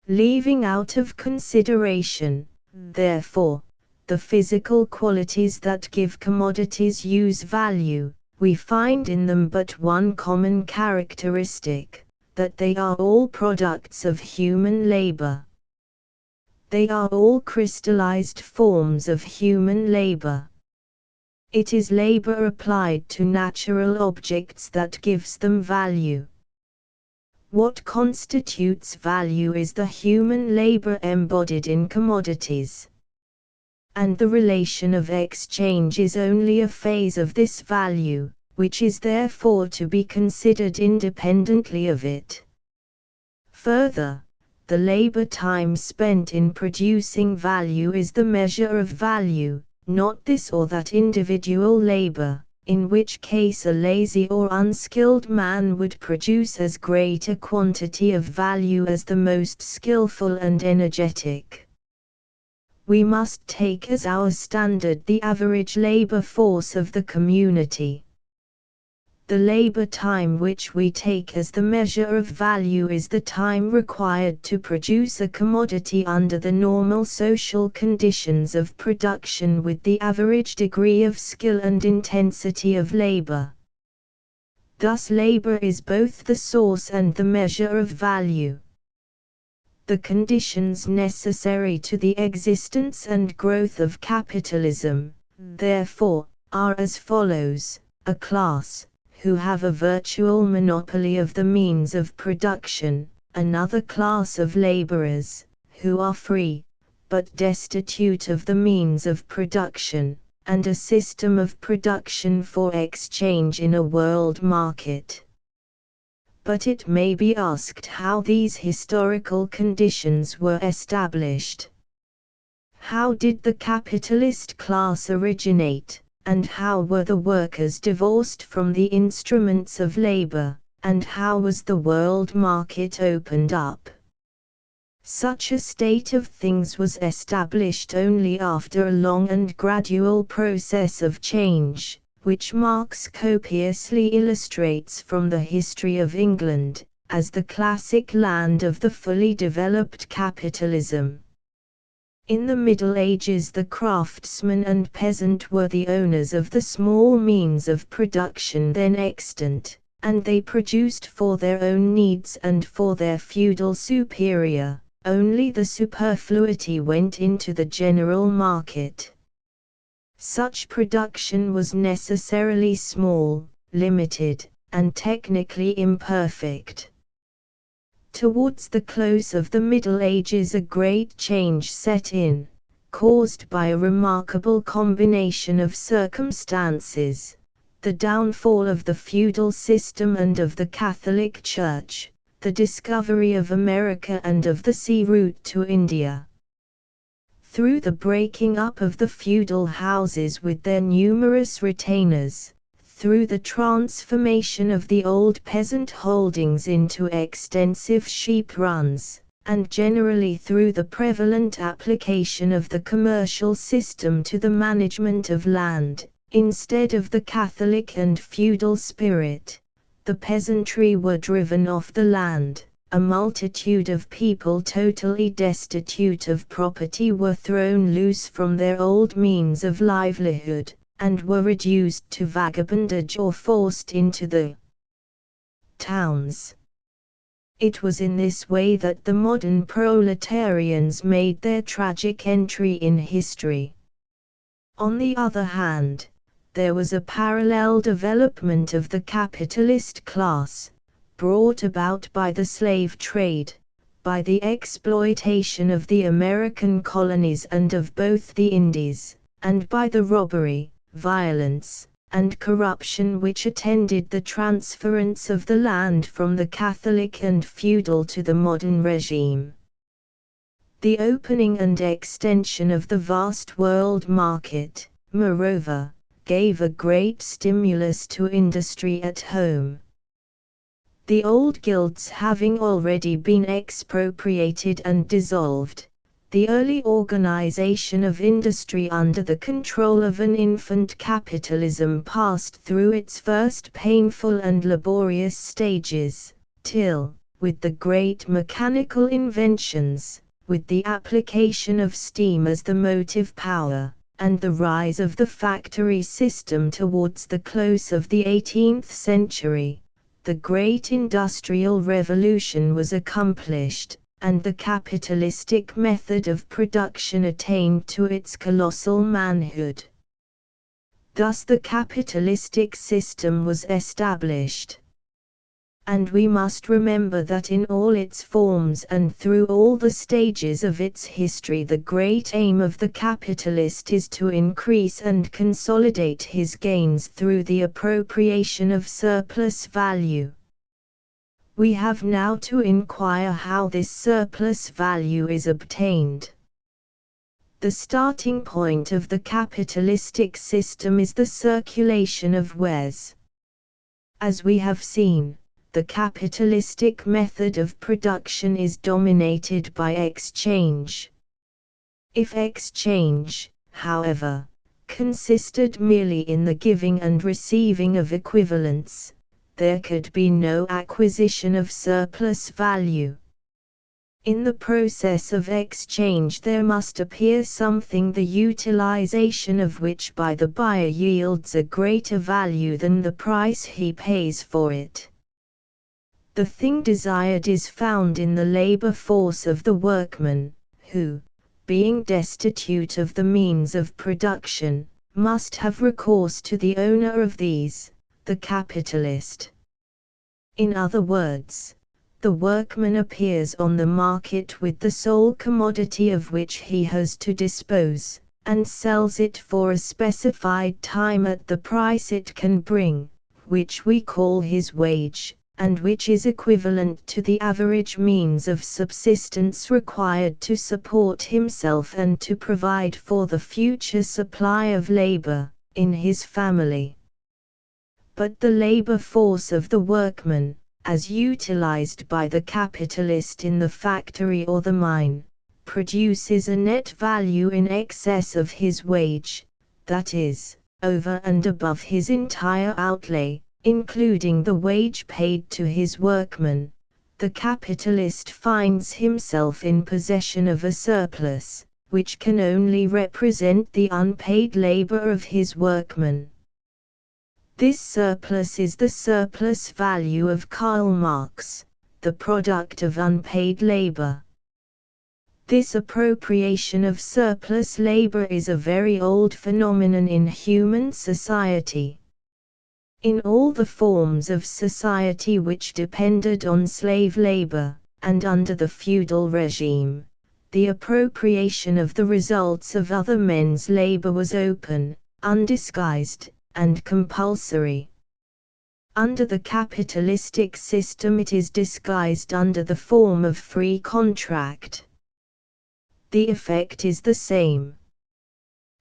Leaving out of consideration, therefore, the physical qualities that give commodities use value, we find in them but one common characteristic, that they are all products of human labor. They are all crystallized forms of human labor. It is labor applied to natural objects that gives them value. What constitutes value is the human labor embodied in commodities. And the relation of exchange is only a phase of this value, which is therefore to be considered independently of it. Further, the labor time spent in producing value is the measure of value, not this or that individual labor, in which case a lazy or unskilled man would produce as great a quantity of value as the most skillful and energetic. We must take as our standard the average labor force of the community. The labor time which we take as the measure of value is the time required to produce a commodity under the normal social conditions of production with the average degree of skill and intensity of labor. Thus labor is both the source and the measure of value. The conditions necessary to the existence and growth of capitalism, therefore, are as follows: a class, who have a virtual monopoly of the means of production, another class of laborers, who are free, but destitute of the means of production, and a system of production for exchange in a world market. But it may be asked how these historical conditions were established. How did the capitalist class originate? And how were the workers divorced from the instruments of labor, and how was the world market opened up? Such a state of things was established only after a long and gradual process of change, which Marx copiously illustrates from the history of England, as the classic land of the fully developed capitalism. In the Middle Ages, the craftsman and peasant were the owners of the small means of production then extant, and they produced for their own needs and for their feudal superior. Only the superfluity went into the general market. Such production was necessarily small, limited, and technically imperfect. Towards the close of the Middle Ages, a great change set in, caused by a remarkable combination of circumstances: the downfall of the feudal system and of the Catholic Church, the discovery of America and of the sea route to India. Through the breaking up of the feudal houses with their numerous retainers, through the transformation of the old peasant holdings into extensive sheep runs, and generally through the prevalent application of the commercial system to the management of land, instead of the Catholic and feudal spirit, the peasantry were driven off the land. A multitude of people totally destitute of property were thrown loose from their old means of livelihood, and were reduced to vagabondage or forced into the towns. It was in this way that the modern proletarians made their tragic entry in history. On the other hand, there was a parallel development of the capitalist class, brought about by the slave trade, by the exploitation of the American colonies and of both the Indies, and by the robbery, violence, and corruption which attended the transference of the land from the Catholic and feudal to the modern regime. The opening and extension of the vast world market, moreover, gave a great stimulus to industry at home. The old guilds having already been expropriated and dissolved, the early organization of industry under the control of an infant capitalism passed through its first painful and laborious stages, till, with the great mechanical inventions, with the application of steam as the motive power, and the rise of the factory system towards the close of the 18th century, the great industrial revolution was accomplished, and the capitalistic method of production attained to its colossal manhood. Thus the capitalistic system was established. And we must remember that in all its forms and through all the stages of its history, the great aim of the capitalist is to increase and consolidate his gains through the appropriation of surplus value. We have now to inquire how this surplus value is obtained. The starting point of the capitalistic system is the circulation of wares. As we have seen, the capitalistic method of production is dominated by exchange. If exchange, however, consisted merely in the giving and receiving of equivalents, there could be no acquisition of surplus value. In the process of exchange there must appear something the utilization of which by the buyer yields a greater value than the price he pays for it. The thing desired is found in the labor force of the workman, who, being destitute of the means of production, must have recourse to the owner of these, the capitalist. In other words, the workman appears on the market with the sole commodity of which he has to dispose, and sells it for a specified time at the price it can bring, which we call his wage, and which is equivalent to the average means of subsistence required to support himself and to provide for the future supply of labor, in his family. But the labor force of the workman, as utilized by the capitalist in the factory or the mine, produces a net value in excess of his wage, that is, over and above his entire outlay, including the wage paid to his workmen. The capitalist finds himself in possession of a surplus, which can only represent the unpaid labor of his workmen. This surplus is the surplus value of Karl Marx, the product of unpaid labor. This appropriation of surplus labor is a very old phenomenon in human society. In all the forms of society which depended on slave labor, and under the feudal regime, the appropriation of the results of other men's labor was open, undisguised, and compulsory. Under the capitalistic system it is disguised under the form of free contract. The effect is the same.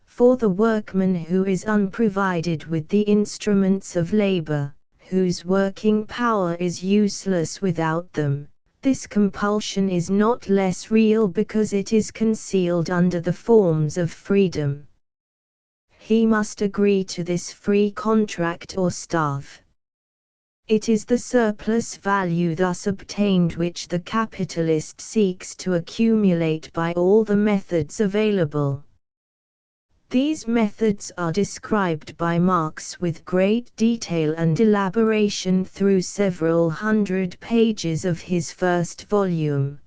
For the workman who is unprovided with the instruments of labor, whose working power is useless without them, this compulsion is not less real because it is concealed under the forms of freedom. He must agree to this free contract or starve. It is the surplus value thus obtained which the capitalist seeks to accumulate by all the methods available. These methods are described by Marx with great detail and elaboration through several hundred pages of his first volume.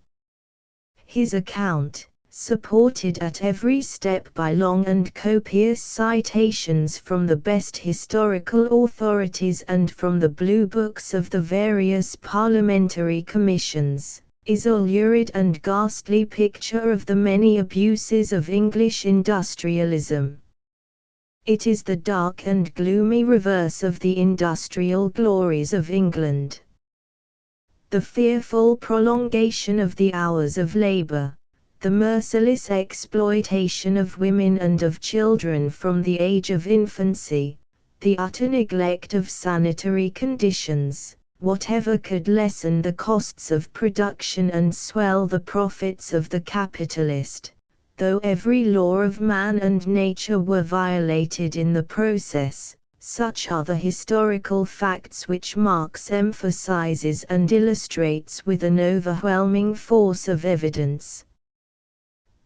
His account, supported at every step by long and copious citations from the best historical authorities and from the blue books of the various parliamentary commissions, is a lurid and ghastly picture of the many abuses of English industrialism. It is the dark and gloomy reverse of the industrial glories of England. The fearful prolongation of the hours of labor, the merciless exploitation of women and of children from the age of infancy, the utter neglect of sanitary conditions, whatever could lessen the costs of production and swell the profits of the capitalist, though every law of man and nature were violated in the process. Such are the historical facts which Marx emphasizes and illustrates with an overwhelming force of evidence.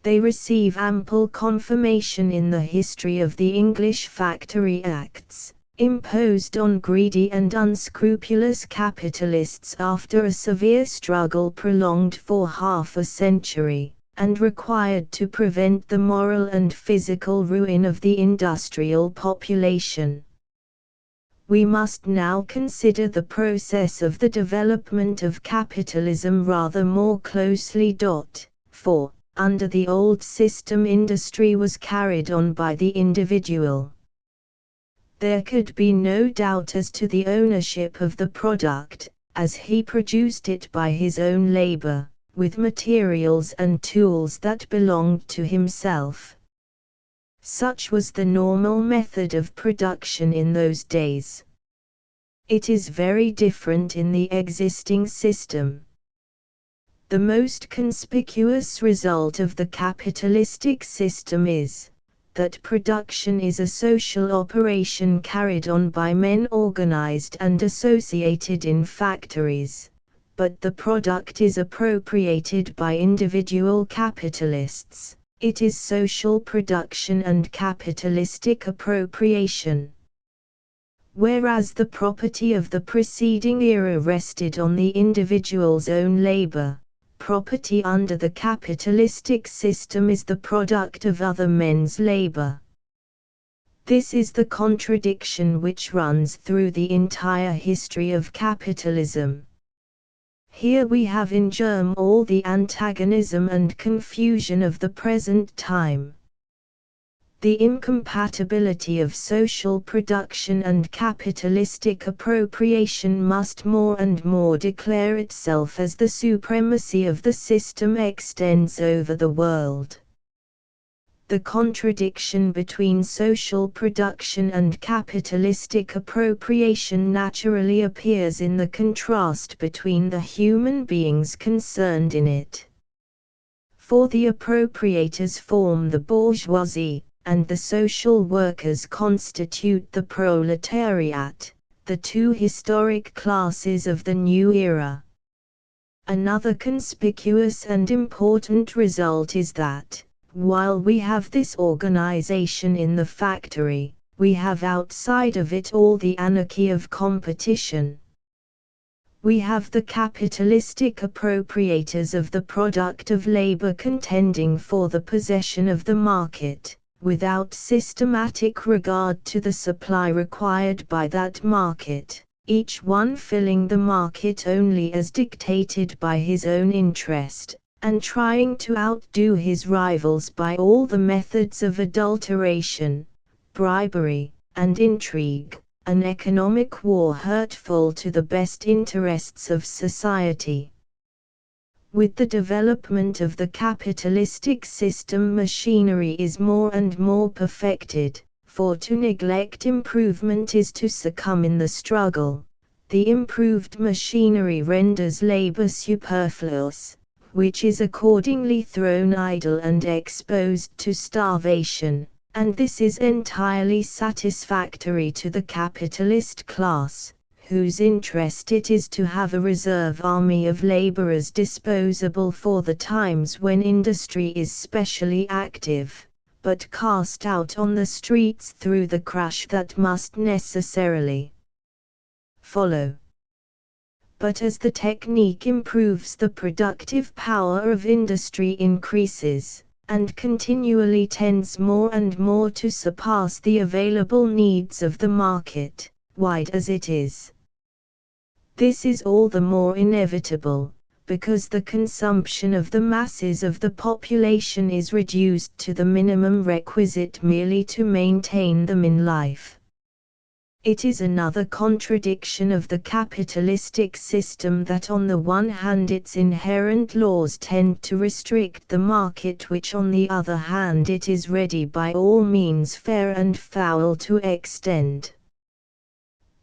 They receive ample confirmation in the history of the English Factory Acts, imposed on greedy and unscrupulous capitalists after a severe struggle prolonged for half a century, and required to prevent the moral and physical ruin of the industrial population. We must now consider the process of the development of capitalism rather more closely. For, under the old system, industry was carried on by the individual. There could be no doubt as to the ownership of the product, as he produced it by his own labor, with materials and tools that belonged to himself. Such was the normal method of production in those days. It is very different in the existing system. The most conspicuous result of the capitalistic system is that production is a social operation carried on by men organized and associated in factories, but the product is appropriated by individual capitalists. It is social production and capitalistic appropriation. Whereas the property of the preceding era rested on the individual's own labor, property under the capitalistic system is the product of other men's labor. This is the contradiction which runs through the entire history of capitalism. Here we have in germ all the antagonism and confusion of the present time. The incompatibility of social production and capitalistic appropriation must more and more declare itself as the supremacy of the system extends over the world. The contradiction between social production and capitalistic appropriation naturally appears in the contrast between the human beings concerned in it. For the appropriators form the bourgeoisie, and the social workers constitute the proletariat, the two historic classes of the new era. Another conspicuous and important result is that, while we have this organization in the factory, we have outside of it all the anarchy of competition. We have the capitalistic appropriators of the product of labor contending for the possession of the market, without systematic regard to the supply required by that market, each one filling the market only as dictated by his own interest, and trying to outdo his rivals by all the methods of adulteration, bribery, and intrigue, an economic war hurtful to the best interests of society. With the development of the capitalistic system, machinery is more and more perfected, for to neglect improvement is to succumb in the struggle. The improved machinery renders labor superfluous, which is accordingly thrown idle and exposed to starvation, and this is entirely satisfactory to the capitalist class, whose interest it is to have a reserve army of laborers disposable for the times when industry is specially active, but cast out on the streets through the crash that must necessarily follow. But as the technique improves, the productive power of industry increases, and continually tends more and more to surpass the available needs of the market, wide as it is. This is all the more inevitable, because the consumption of the masses of the population is reduced to the minimum requisite merely to maintain them in life. It is another contradiction of the capitalistic system that on the one hand its inherent laws tend to restrict the market, which on the other hand it is ready by all means, fair and foul, to extend.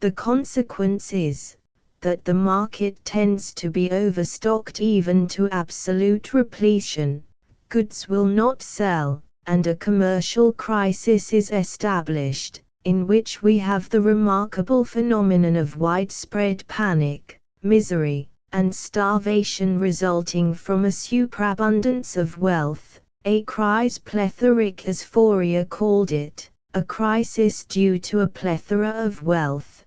The consequence is that the market tends to be overstocked even to absolute repletion, goods will not sell, and a commercial crisis is established, in which we have the remarkable phenomenon of widespread panic, misery, and starvation resulting from a superabundance of wealth, a crise plethoric as Fourier called it, a crisis due to a plethora of wealth.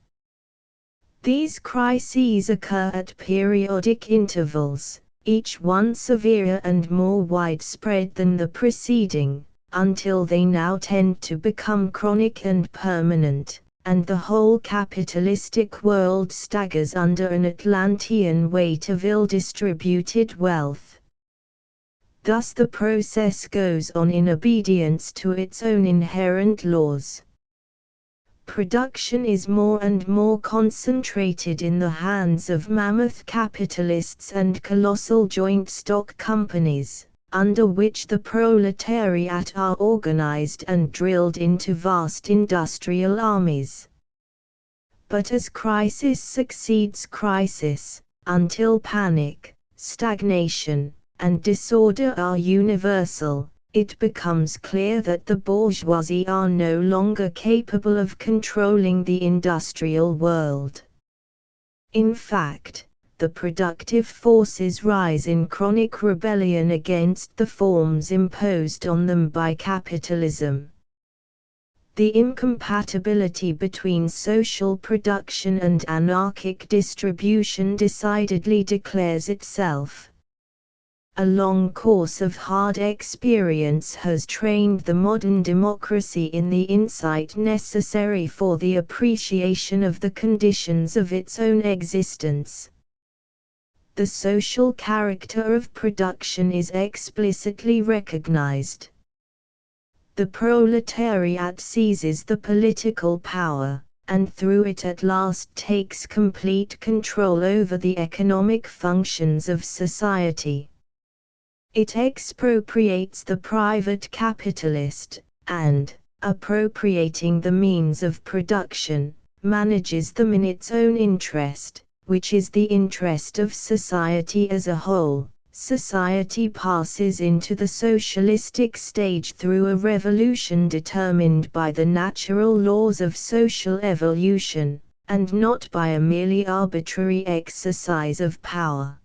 These crises occur at periodic intervals, each one severer and more widespread than the preceding, until they now tend to become chronic and permanent, and the whole capitalistic world staggers under an Atlantean weight of ill-distributed wealth. Thus the process goes on in obedience to its own inherent laws. Production is more and more concentrated in the hands of mammoth capitalists and colossal joint stock companies, under which the proletariat are organized and drilled into vast industrial armies. But as crisis succeeds crisis, until panic, stagnation, and disorder are universal, it becomes clear that the bourgeoisie are no longer capable of controlling the industrial world. In fact, the productive forces rise in chronic rebellion against the forms imposed on them by capitalism. The incompatibility between social production and anarchic distribution decidedly declares itself. A long course of hard experience has trained the modern democracy in the insight necessary for the appreciation of the conditions of its own existence. The social character of production is explicitly recognized. The proletariat seizes the political power, and through it at last takes complete control over the economic functions of society. It expropriates the private capitalist, and, appropriating the means of production, manages them in its own interest, which is the interest of society as a whole. Society passes into the socialistic stage through a revolution determined by the natural laws of social evolution, and not by a merely arbitrary exercise of power.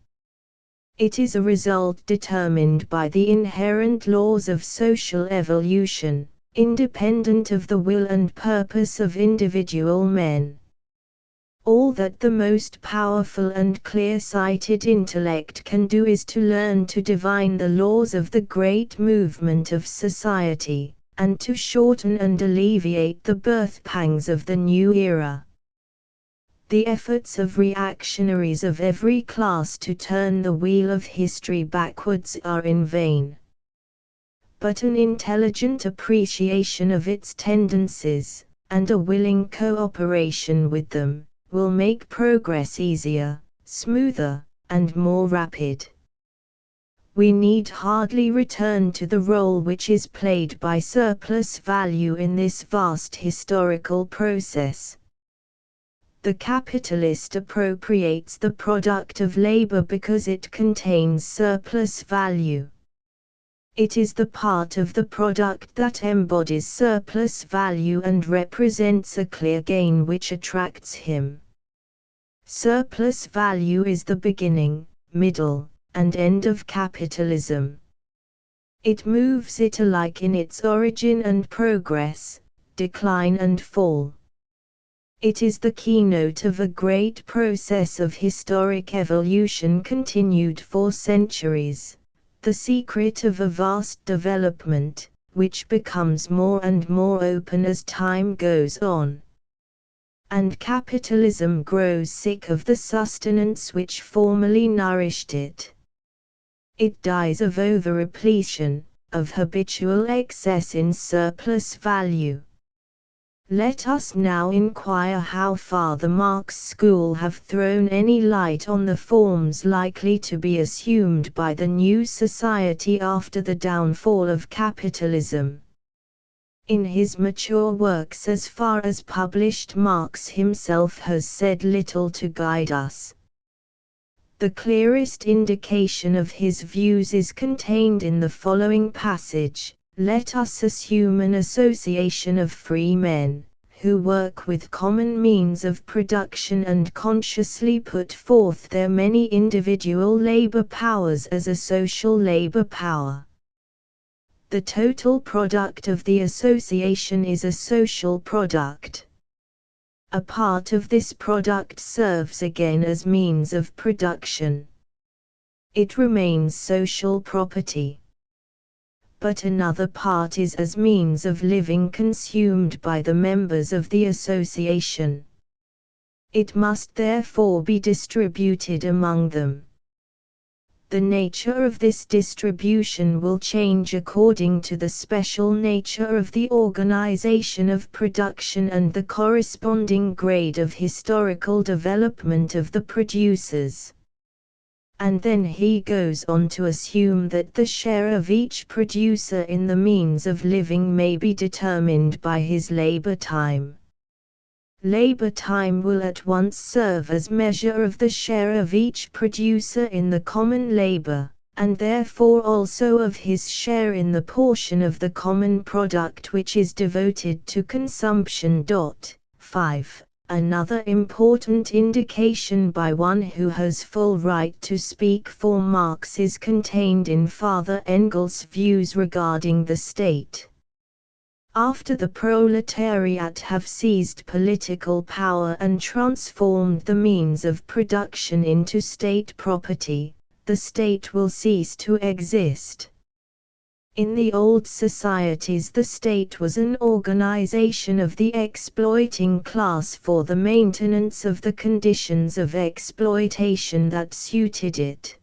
It is a result determined by the inherent laws of social evolution, independent of the will and purpose of individual men. All that the most powerful and clear-sighted intellect can do is to learn to divine the laws of the great movement of society, and to shorten and alleviate the birth pangs of the new era. The efforts of reactionaries of every class to turn the wheel of history backwards are in vain. But an intelligent appreciation of its tendencies, and a willing cooperation with them, will make progress easier, smoother, and more rapid. We need hardly return to the role which is played by surplus value in this vast historical process. The capitalist appropriates the product of labor because it contains surplus value. It is the part of the product that embodies surplus value and represents a clear gain which attracts him. Surplus value is the beginning, middle, and end of capitalism. It moves it alike in its origin and progress, decline and fall. It is the keynote of a great process of historic evolution continued for centuries, the secret of a vast development, which becomes more and more open as time goes on. And capitalism grows sick of the sustenance which formerly nourished it. It dies of over-repletion, of habitual excess in surplus value. Let us now inquire how far the Marx school have thrown any light on the forms likely to be assumed by the new society after the downfall of capitalism. In his mature works as far as published, Marx himself has said little to guide us. The clearest indication of his views is contained in the following passage: "Let us assume an association of free men, who work with common means of production and consciously put forth their many individual labor powers as a social labor power. The total product of the association is a social product. A part of this product serves again as means of production. It remains social property. But another part is as means of living consumed by the members of the association. It must therefore be distributed among them. The nature of this distribution will change according to the special nature of the organization of production and the corresponding grade of historical development of the producers." And then he goes on to assume that the share of each producer in the means of living may be determined by his labor time. Labor time will at once serve as measure of the share of each producer in the common labor, and therefore also of his share in the portion of the common product which is devoted to consumption. 5. Another important indication by one who has full right to speak for Marx is contained in Father Engels' views regarding the state. After the proletariat have seized political power and transformed the means of production into state property, the state will cease to exist. In the old societies, the state was an organization of the exploiting class for the maintenance of the conditions of exploitation that suited it.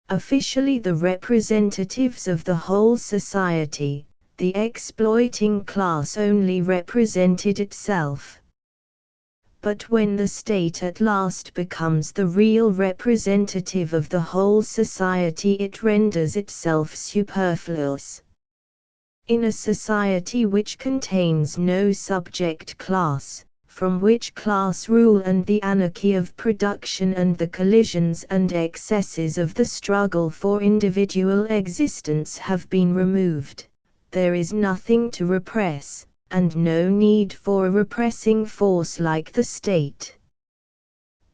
Officially the representatives of the whole society, the exploiting class only represented itself. But when the state at last becomes the real representative of the whole society, it renders itself superfluous. In a society which contains no subject class, from which class rule and the anarchy of production and the collisions and excesses of the struggle for individual existence have been removed, there is nothing to repress, and no need for a repressing force like the state.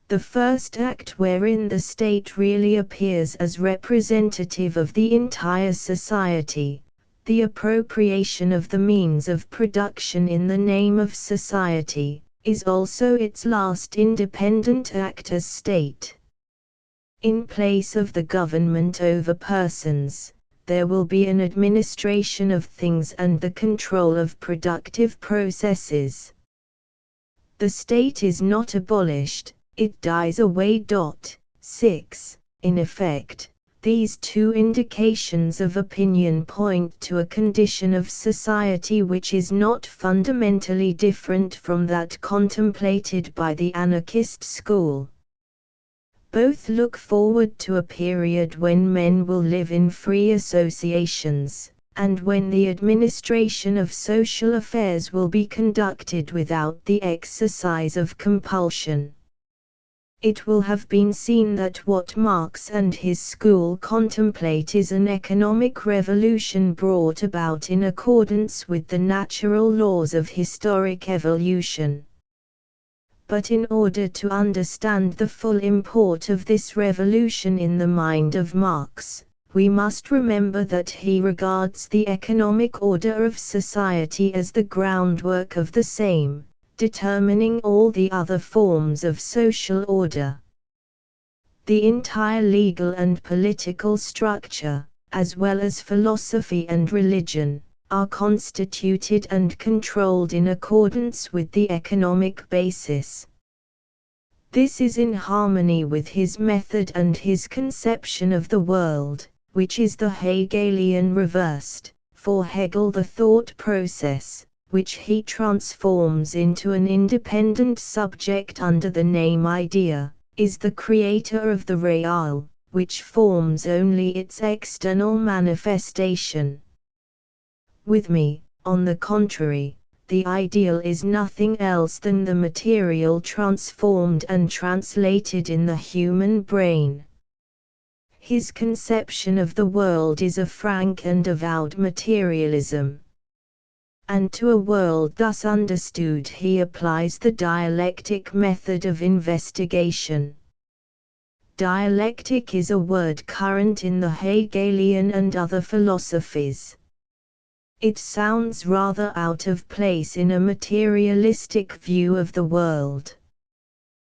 The first act wherein the state really appears as representative of the entire society, the appropriation of the means of production in the name of society, is also its last independent act as state. In place of the government over persons, there will be an administration of things and the control of productive processes. The state is not abolished, it dies away. 6. In effect, these two indications of opinion point to a condition of society which is not fundamentally different from that contemplated by the anarchist school. Both look forward to a period when men will live in free associations, and when the administration of social affairs will be conducted without the exercise of compulsion. It will have been seen that what Marx and his school contemplate is an economic revolution brought about in accordance with the natural laws of historic evolution. But in order to understand the full import of this revolution in the mind of Marx, we must remember that he regards the economic order of society as the groundwork of the same, determining all the other forms of social order. The entire legal and political structure, as well as philosophy and religion, are constituted and controlled in accordance with the economic basis. This is in harmony with his method and his conception of the world, which is the Hegelian reversed, for Hegel the thought process, which he transforms into an independent subject under the name idea, is the creator of the real, which forms only its external manifestation. With me, on the contrary, the ideal is nothing else than the material transformed and translated in the human brain. His conception of the world is a frank and avowed materialism. And to a world thus understood he applies the dialectic method of investigation. Dialectic is a word current in the Hegelian and other philosophies. It sounds rather out of place in a materialistic view of the world.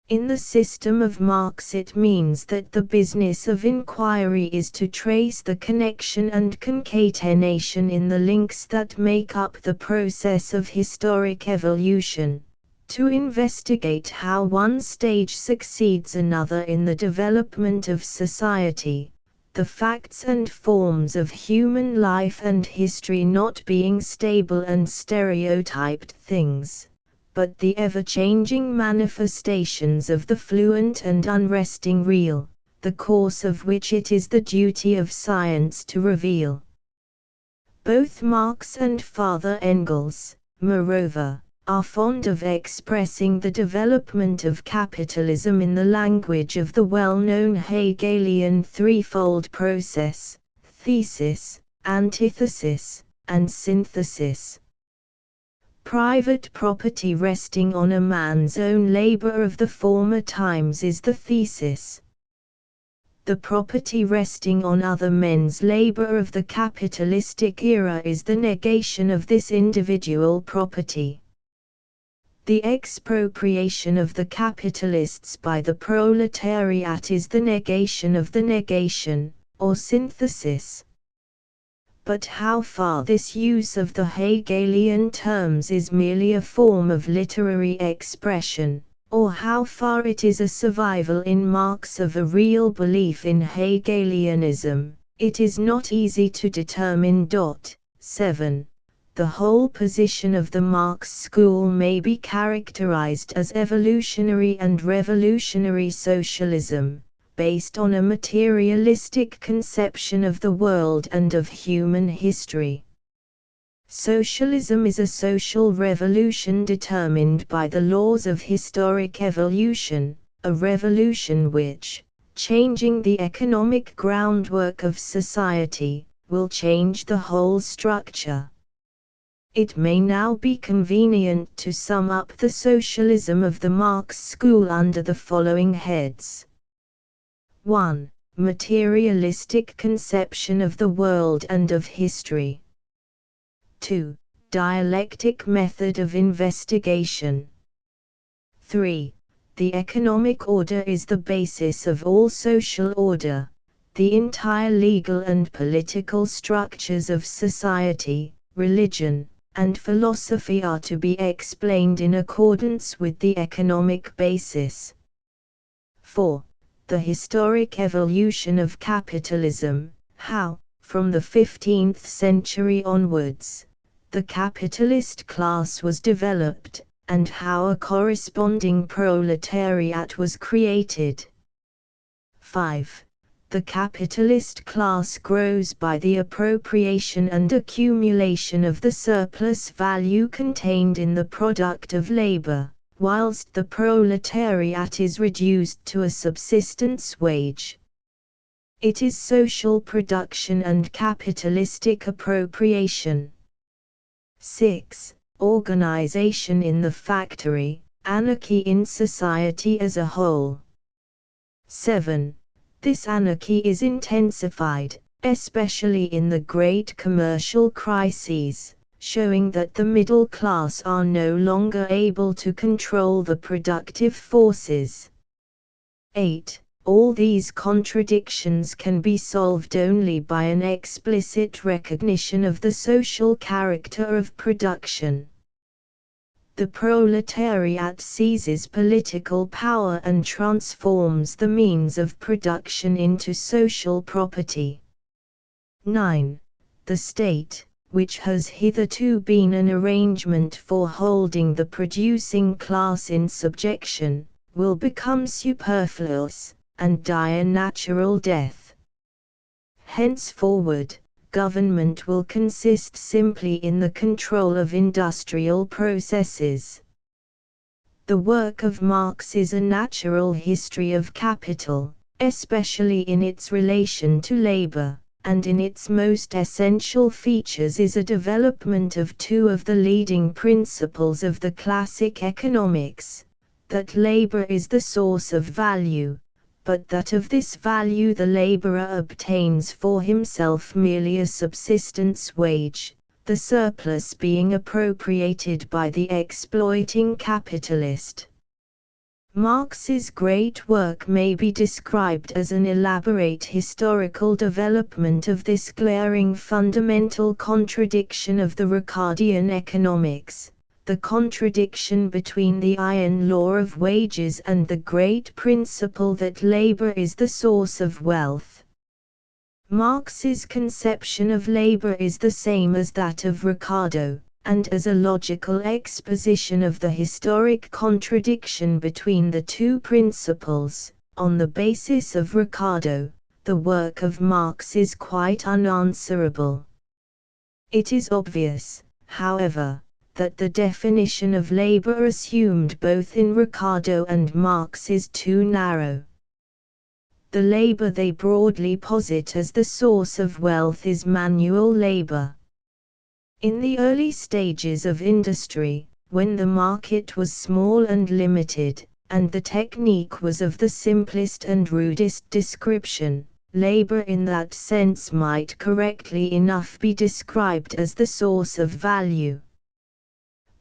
In the system of Marx it means that the business of inquiry is to trace the connection and concatenation in the links that make up the process of historic evolution, to investigate how one stage succeeds another in the development of society, the facts and forms of human life and history not being stable and stereotyped things, but the ever-changing manifestations of the fluent and unresting real, the course of which it is the duty of science to reveal. Both Marx and Father Engels, moreover, are fond of expressing the development of capitalism in the language of the well-known Hegelian threefold process: thesis, antithesis, and synthesis. Private property resting on a man's own labor of the former times is the thesis. The property resting on other men's labor of the capitalistic era is the negation of this individual property. The expropriation of the capitalists by the proletariat is the negation of the negation, or synthesis. But how far this use of the Hegelian terms is merely a form of literary expression, or how far it is a survival in Marx of a real belief in Hegelianism, it is not easy to determine. 7. The whole position of the Marx school may be characterized as evolutionary and revolutionary socialism, based on a materialistic conception of the world and of human history. Socialism is a social revolution determined by the laws of historic evolution, a revolution which, changing the economic groundwork of society, will change the whole structure. It may now be convenient to sum up the socialism of the Marx school under the following heads. 1. Materialistic conception of the world and of history. 2. Dialectic method of investigation. 3. The economic order is the basis of all social order. The entire legal and political structures of society, religion, and philosophy are to be explained in accordance with the economic basis. 4. The historic evolution of capitalism, how, from the 15th century onwards, the capitalist class was developed, and how a corresponding proletariat was created. 5. The capitalist class grows by the appropriation and accumulation of the surplus value contained in the product of labor, whilst the proletariat is reduced to a subsistence wage. It is social production and capitalistic appropriation. 6. Organization in the factory, anarchy in society as a whole. 7. This anarchy is intensified, especially in the great commercial crises, showing that the middle class are no longer able to control the productive forces. 8. All these contradictions can be solved only by an explicit recognition of the social character of production. The proletariat seizes political power and transforms the means of production into social property. 9. The state, which has hitherto been an arrangement for holding the producing class in subjection, will become superfluous, and die a natural death. Henceforward, government will consist simply in the control of industrial processes. The work of Marx is a natural history of capital, especially in its relation to labor, and in its most essential features is a development of two of the leading principles of the classic economics, that labor is the source of value, but that of this value the laborer obtains for himself merely a subsistence wage, the surplus being appropriated by the exploiting capitalist. Marx's great work may be described as an elaborate historical development of this glaring fundamental contradiction of the Ricardian economics, the contradiction between the iron law of wages and the great principle that labor is the source of wealth. Marx's conception of labor is the same as that of Ricardo, and as a logical exposition of the historic contradiction between the two principles, on the basis of Ricardo, the work of Marx is quite unanswerable. It is obvious, however, that the definition of labor assumed both in Ricardo and Marx is too narrow. The labor they broadly posit as the source of wealth is manual labor. In the early stages of industry, when the market was small and limited, and the technique was of the simplest and rudest description, labor in that sense might correctly enough be described as the source of value.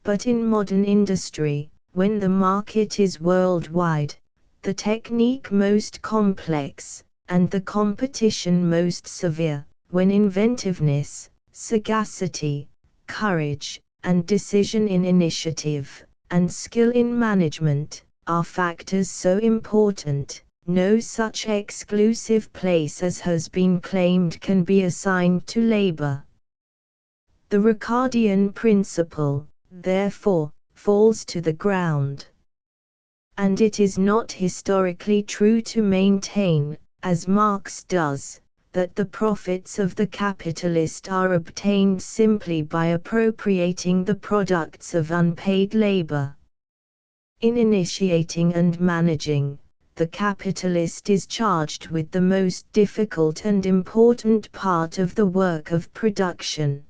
But in modern industry, when the market is worldwide, the technique most complex, and the competition most severe, when inventiveness, sagacity, courage, and decision in initiative, and skill in management, are factors so important, no such exclusive place as has been claimed can be assigned to labor. The Ricardian principle, therefore, falls to the ground. And it is not historically true to maintain, as Marx does, that the profits of the capitalist are obtained simply by appropriating the products of unpaid labor. In initiating and managing, the capitalist is charged with the most difficult and important part of the work of production.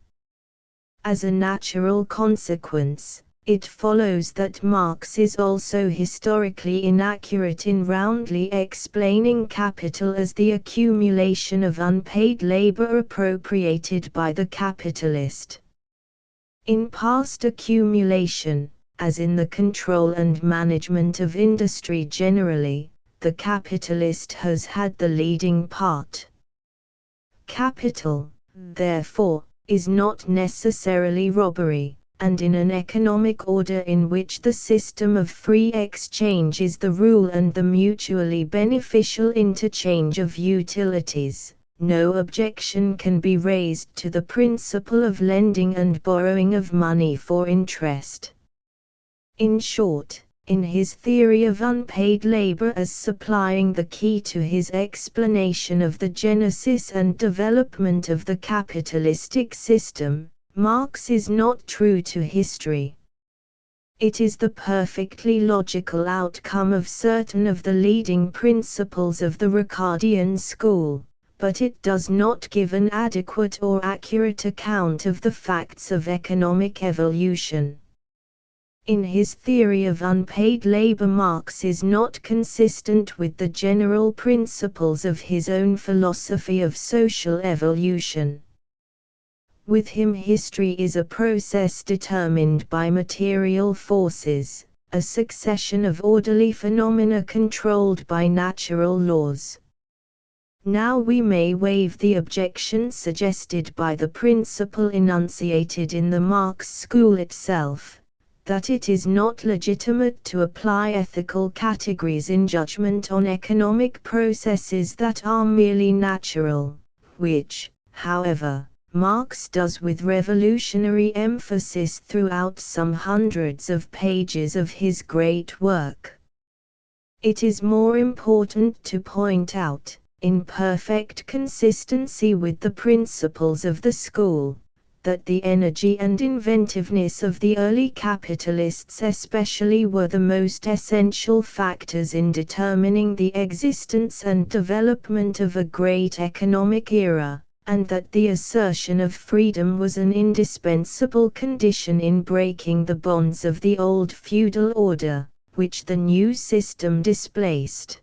As a natural consequence, it follows that Marx is also historically inaccurate in roundly explaining capital as the accumulation of unpaid labor appropriated by the capitalist. In past accumulation, as in the control and management of industry generally, the capitalist has had the leading part. Capital, therefore, is not necessarily robbery, and in an economic order in which the system of free exchange is the rule and the mutually beneficial interchange of utilities, no objection can be raised to the principle of lending and borrowing of money for interest. In short, in his theory of unpaid labor as supplying the key to his explanation of the genesis and development of the capitalistic system, Marx is not true to history. It is the perfectly logical outcome of certain of the leading principles of the Ricardian school, but it does not give an adequate or accurate account of the facts of economic evolution. In his theory of unpaid labor, Marx is not consistent with the general principles of his own philosophy of social evolution. With him, history is a process determined by material forces, a succession of orderly phenomena controlled by natural laws. Now we may waive the objection suggested by the principle enunciated in the Marx school itself, that it is not legitimate to apply ethical categories in judgment on economic processes that are merely natural, which, however, Marx does with revolutionary emphasis throughout some hundreds of pages of his great work. It is more important to point out, in perfect consistency with the principles of the school, that the energy and inventiveness of the early capitalists especially were the most essential factors in determining the existence and development of a great economic era, and that the assertion of freedom was an indispensable condition in breaking the bonds of the old feudal order, which the new system displaced.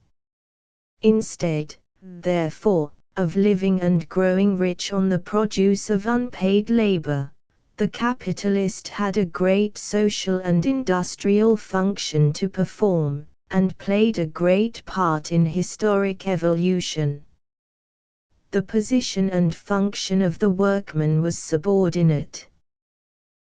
Instead, therefore, of living and growing rich on the produce of unpaid labor, the capitalist had a great social and industrial function to perform, and played a great part in historic evolution. The position and function of the workman was subordinate.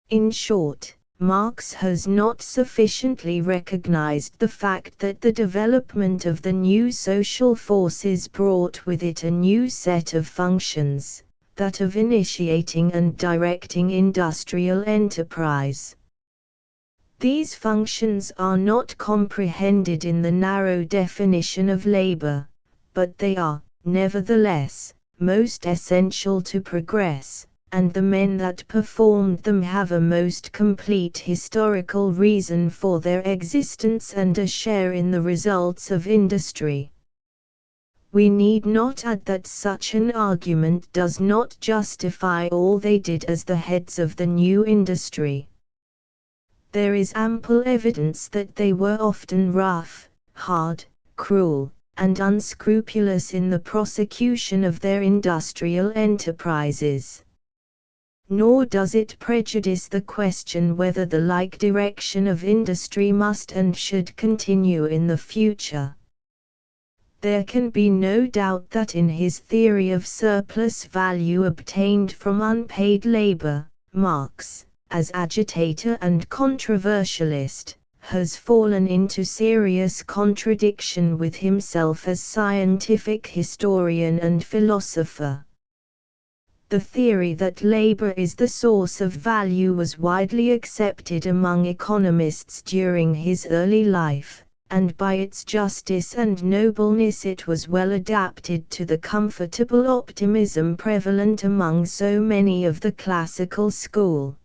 In short, Marx has not sufficiently recognized the fact that the development of the new social forces brought with it a new set of functions, that of initiating and directing industrial enterprise. These functions are not comprehended in the narrow definition of labor, but they are, nevertheless, most essential to progress, and the men that performed them have a most complete historical reason for their existence and a share in the results of industry. We need not add that such an argument does not justify all they did as the heads of the new industry. There is ample evidence that they were often rough, hard, cruel, and unscrupulous in the prosecution of their industrial enterprises. Nor does it prejudice the question whether the like direction of industry must and should continue in the future. There can be no doubt that in his theory of surplus value obtained from unpaid labor, Marx, as agitator and controversialist, has fallen into serious contradiction with himself as scientific historian and philosopher. The theory that labor is the source of value was widely accepted among economists during his early life, and by its justice and nobleness it was well adapted to the comfortable optimism prevalent among so many of the classical school.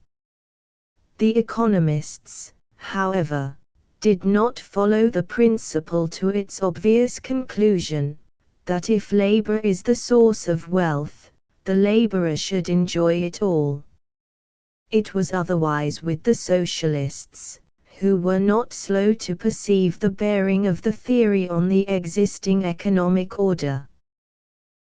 The economists, however, did not follow the principle to its obvious conclusion, that if labor is the source of wealth, the laborer should enjoy it all. It was otherwise with the socialists, who were not slow to perceive the bearing of the theory on the existing economic order.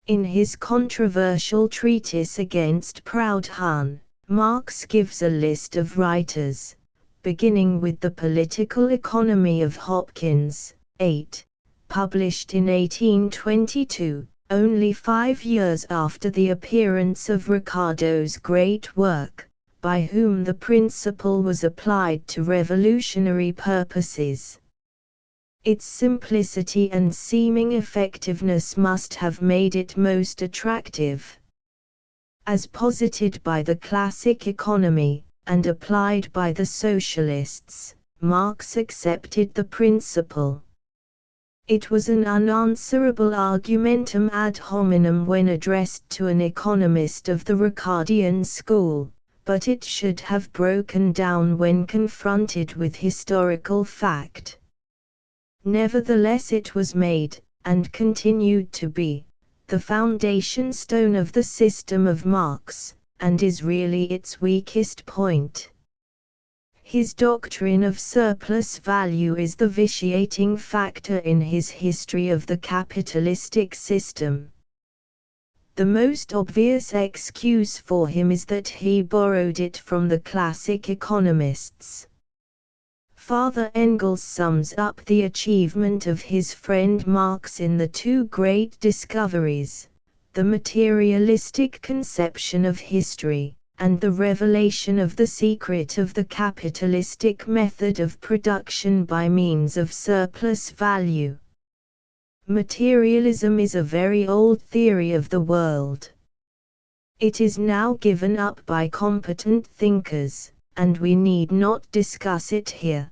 In his controversial treatise against Proudhon, Marx gives a list of writers, beginning with the Political Economy of Hopkins, 8, published in 1822. Only 5 years after the appearance of Ricardo's great work, by whom the principle was applied to revolutionary purposes. Its simplicity and seeming effectiveness must have made it most attractive. As posited by the classic economy, and applied by the socialists, Marx accepted the principle. It was an unanswerable argumentum ad hominem when addressed to an economist of the Ricardian school, but it should have broken down when confronted with historical fact. Nevertheless, it was made, and continued to be, the foundation stone of the system of Marx, and is really its weakest point. His doctrine of surplus value is the vitiating factor in his history of the capitalistic system. The most obvious excuse for him is that he borrowed it from the classic economists. Father Engels sums up the achievement of his friend Marx in the two great discoveries, the materialistic conception of history, and the revelation of the secret of the capitalistic method of production by means of surplus value. Materialism is a very old theory of the world. It is now given up by competent thinkers, and we need not discuss it here.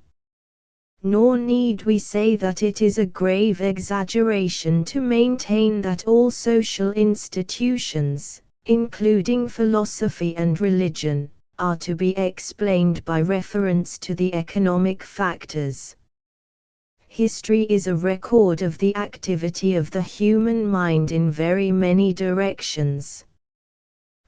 Nor need we say that it is a grave exaggeration to maintain that all social institutions, including philosophy and religion, are to be explained by reference to the economic factors. History is a record of the activity of the human mind in very many directions.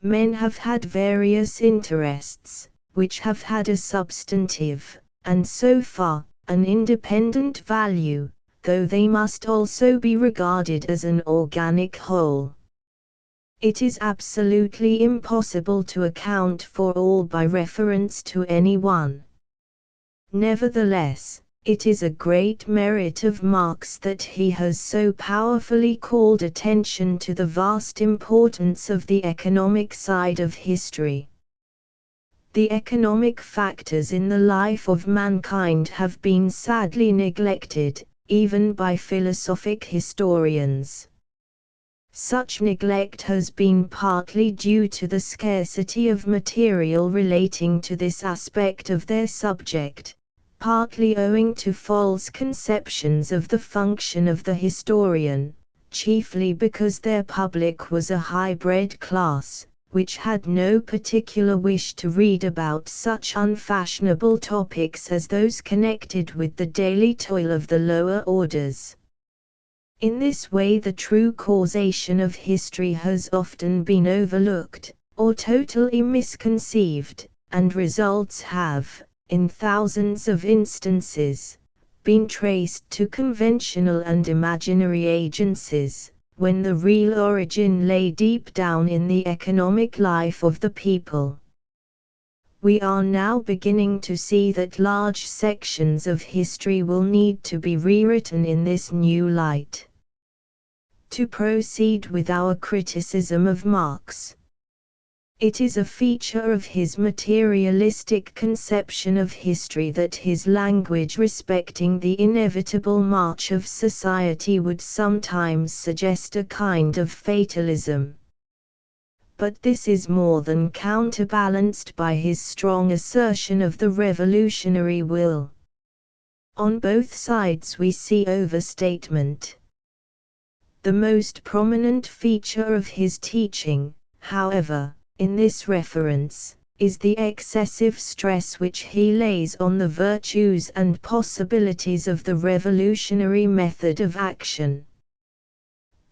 Men have had various interests, which have had a substantive, and so far, an independent value, though they must also be regarded as an organic whole. It is absolutely impossible to account for all by reference to any one. Nevertheless, it is a great merit of Marx that he has so powerfully called attention to the vast importance of the economic side of history. The economic factors in the life of mankind have been sadly neglected, even by philosophic historians. Such neglect has been partly due to the scarcity of material relating to this aspect of their subject, partly owing to false conceptions of the function of the historian, chiefly because their public was a high-bred class, which had no particular wish to read about such unfashionable topics as those connected with the daily toil of the lower orders. In this way the true causation of history has often been overlooked, or totally misconceived, and results have, in thousands of instances, been traced to conventional and imaginary agencies, when the real origin lay deep down in the economic life of the people. We are now beginning to see that large sections of history will need to be rewritten in this new light. To proceed with our criticism of Marx. It is a feature of his materialistic conception of history that his language respecting the inevitable march of society would sometimes suggest a kind of fatalism. But this is more than counterbalanced by his strong assertion of the revolutionary will. On both sides we see overstatement. The most prominent feature of his teaching, however, in this reference, is the excessive stress which he lays on the virtues and possibilities of the revolutionary method of action.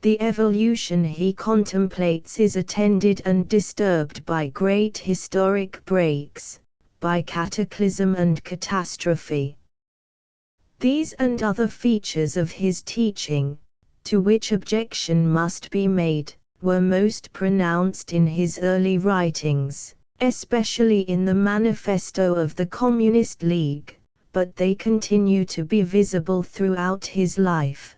The evolution he contemplates is attended and disturbed by great historic breaks, by cataclysm and catastrophe. These and other features of his teaching, to which objection must be made, were most pronounced in his early writings, especially in the Manifesto of the Communist League, but they continue to be visible throughout his life.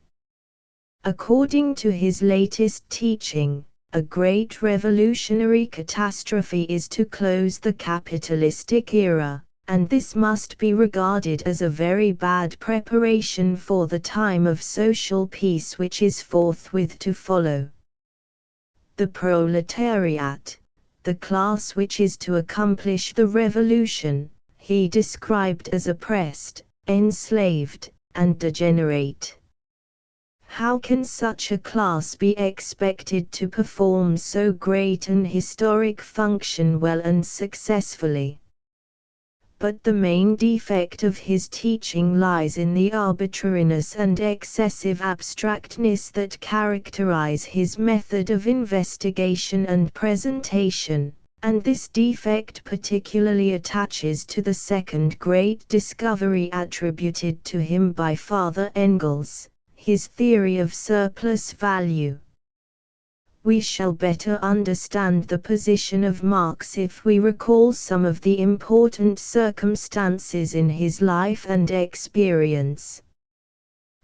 According to his latest teaching, a great revolutionary catastrophe is to close the capitalistic era, and this must be regarded as a very bad preparation for the time of social peace which is forthwith to follow. The proletariat, the class which is to accomplish the revolution, he described as oppressed, enslaved, and degenerate. How can such a class be expected to perform so great an historic function well and successfully? But the main defect of his teaching lies in the arbitrariness and excessive abstractness that characterize his method of investigation and presentation, And this defect particularly attaches to the second great discovery attributed to him by Father Engels, his theory of surplus value. We shall better understand the position of Marx if we recall some of the important circumstances in his life and experience.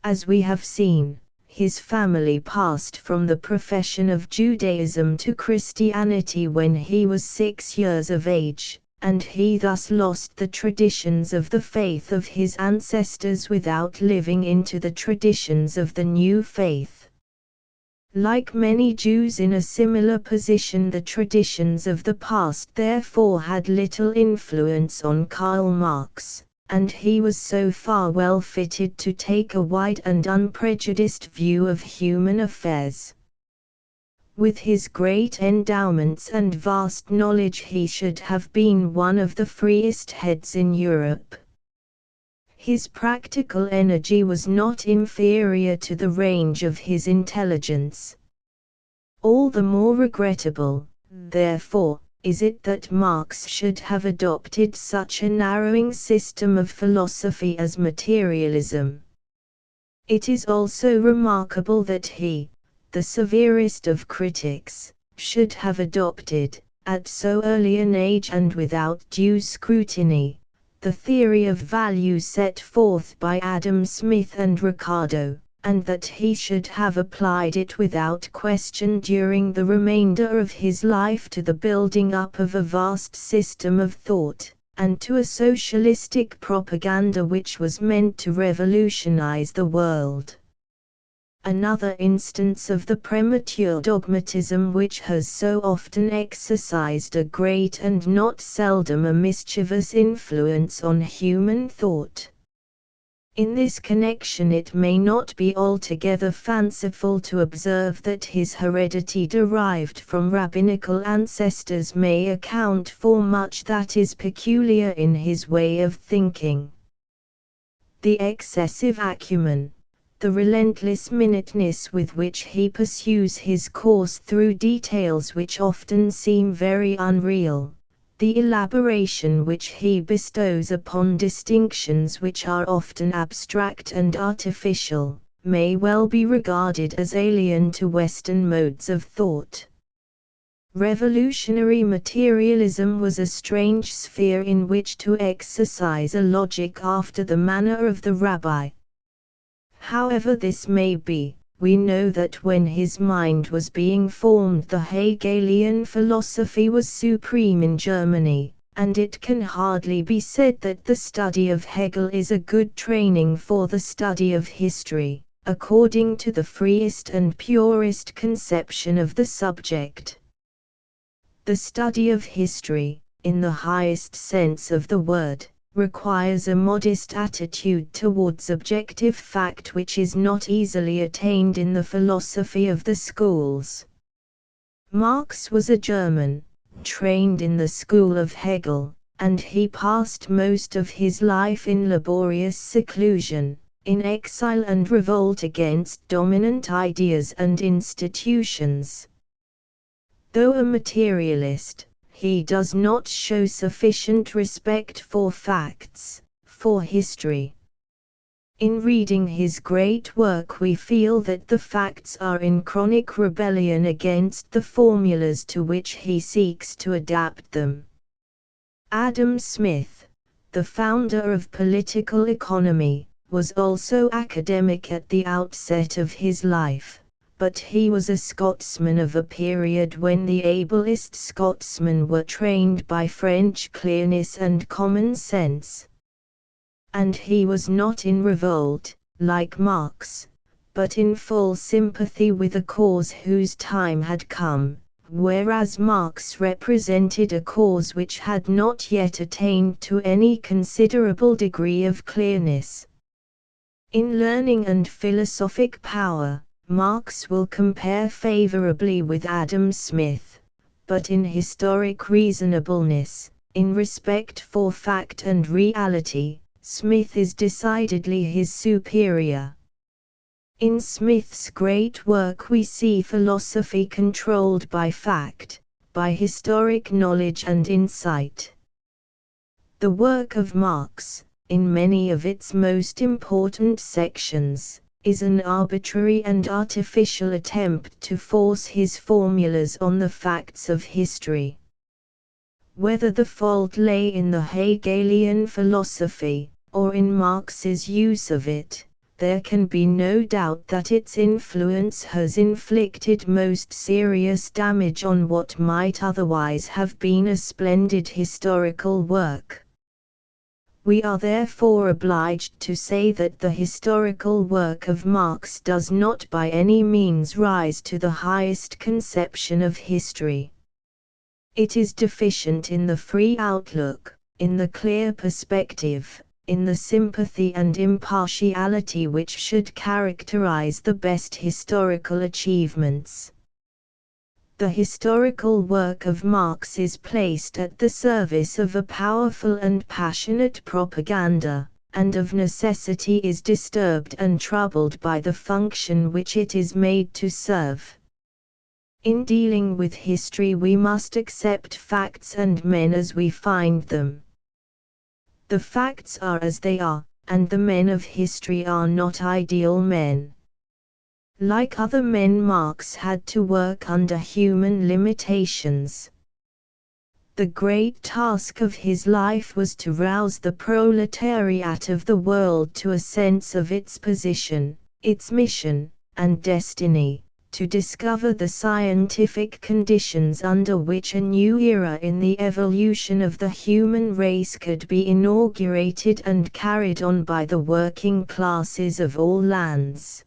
As we have seen, his family passed from the profession of Judaism to Christianity when he was 6 years of age, and he thus lost the traditions of the faith of his ancestors without living into the traditions of the new faith. Like many Jews in a similar position, the traditions of the past therefore had little influence on Karl Marx, and he was so far well fitted to take a wide and unprejudiced view of human affairs. With his great endowments and vast knowledge, he should have been one of the freest heads in Europe. His practical energy was not inferior to the range of his intelligence. All the more regrettable, therefore, is it that Marx should have adopted such a narrowing system of philosophy as materialism. It is also remarkable that he, the severest of critics, should have adopted, at so early an age and without due scrutiny, the theory of value set forth by Adam Smith and Ricardo, and that he should have applied it without question during the remainder of his life to the building up of a vast system of thought, and to a socialistic propaganda which was meant to revolutionize the world. Another instance of the premature dogmatism which has so often exercised a great and not seldom a mischievous influence on human thought. In this connection it may not be altogether fanciful to observe that his heredity derived from rabbinical ancestors may account for much that is peculiar in his way of thinking. The excessive acumen, the relentless minuteness with which he pursues his course through details which often seem very unreal, the elaboration which he bestows upon distinctions which are often abstract and artificial, may well be regarded as alien to Western modes of thought. Revolutionary materialism was a strange sphere in which to exercise a logic after the manner of the rabbi. However this may be, we know that when his mind was being formed, the Hegelian philosophy was supreme in Germany, and it can hardly be said that the study of Hegel is a good training for the study of history, according to the freest and purest conception of the subject. The study of history, in the highest sense of the word, requires a modest attitude towards objective fact which is not easily attained in the philosophy of the schools. Marx was a German, trained in the school of Hegel, and he passed most of his life in laborious seclusion, in exile and revolt against dominant ideas and institutions. Though a materialist, he does not show sufficient respect for facts, for history. In reading his great work we feel that the facts are in chronic rebellion against the formulas to which he seeks to adapt them. Adam Smith, the founder of political economy, was also academic at the outset of his life. But he was a Scotsman of a period when the ablest Scotsmen were trained by French clearness and common sense. And he was not in revolt, like Marx, but in full sympathy with a cause whose time had come, whereas Marx represented a cause which had not yet attained to any considerable degree of clearness. In learning and philosophic power, Marx will compare favorably with Adam Smith, but in historic reasonableness, in respect for fact and reality, Smith is decidedly his superior. In Smith's great work we see philosophy controlled by fact, by historic knowledge and insight. The work of Marx, in many of its most important sections, is an arbitrary and artificial attempt to force his formulas on the facts of history. Whether the fault lay in the Hegelian philosophy, or in Marx's use of it, there can be no doubt that its influence has inflicted most serious damage on what might otherwise have been a splendid historical work. We are therefore obliged to say that the historical work of Marx does not by any means rise to the highest conception of history. It is deficient in the free outlook, in the clear perspective, in the sympathy and impartiality which should characterize the best historical achievements. The historical work of Marx is placed at the service of a powerful and passionate propaganda, and of necessity is disturbed and troubled by the function which it is made to serve. In dealing with history we must accept facts and men as we find them. The facts are as they are, and the men of history are not ideal men. Like other men, Marx had to work under human limitations. The great task of his life was to rouse the proletariat of the world to a sense of its position, its mission, and destiny, to discover the scientific conditions under which a new era in the evolution of the human race could be inaugurated and carried on by the working classes of all lands.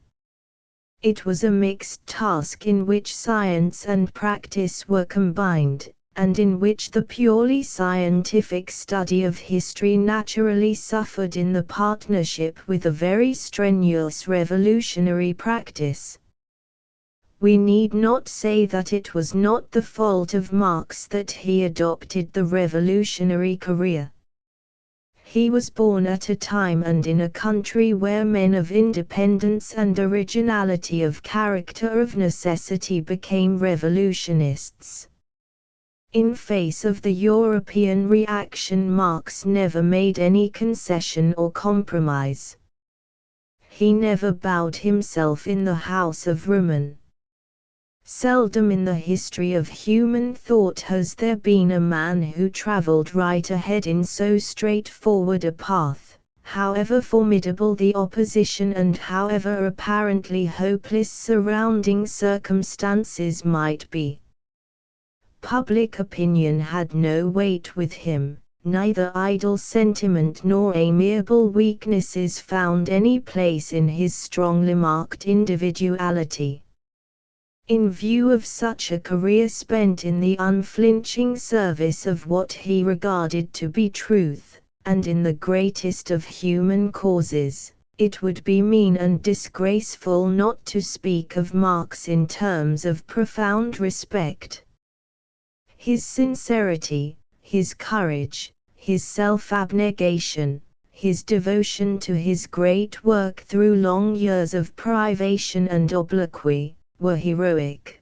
It was a mixed task in which science and practice were combined, and in which the purely scientific study of history naturally suffered in the partnership with a very strenuous revolutionary practice. We need not say that it was not the fault of Marx that he adopted the revolutionary career. He was born at a time and in a country where men of independence and originality of character of necessity became revolutionists. In face of the European reaction, Marx never made any concession or compromise. He never bowed himself in the house of Roman. Seldom in the history of human thought has there been a man who traveled right ahead in so straightforward a path, however formidable the opposition and however apparently hopeless surrounding circumstances might be. Public opinion had no weight with him, neither idle sentiment nor amiable weaknesses found any place in his strongly marked individuality. In view of such a career spent in the unflinching service of what he regarded to be truth, and in the greatest of human causes, it would be mean and disgraceful not to speak of Marx in terms of profound respect. His sincerity, his courage, his self-abnegation, his devotion to his great work through long years of privation and obloquy, were heroic.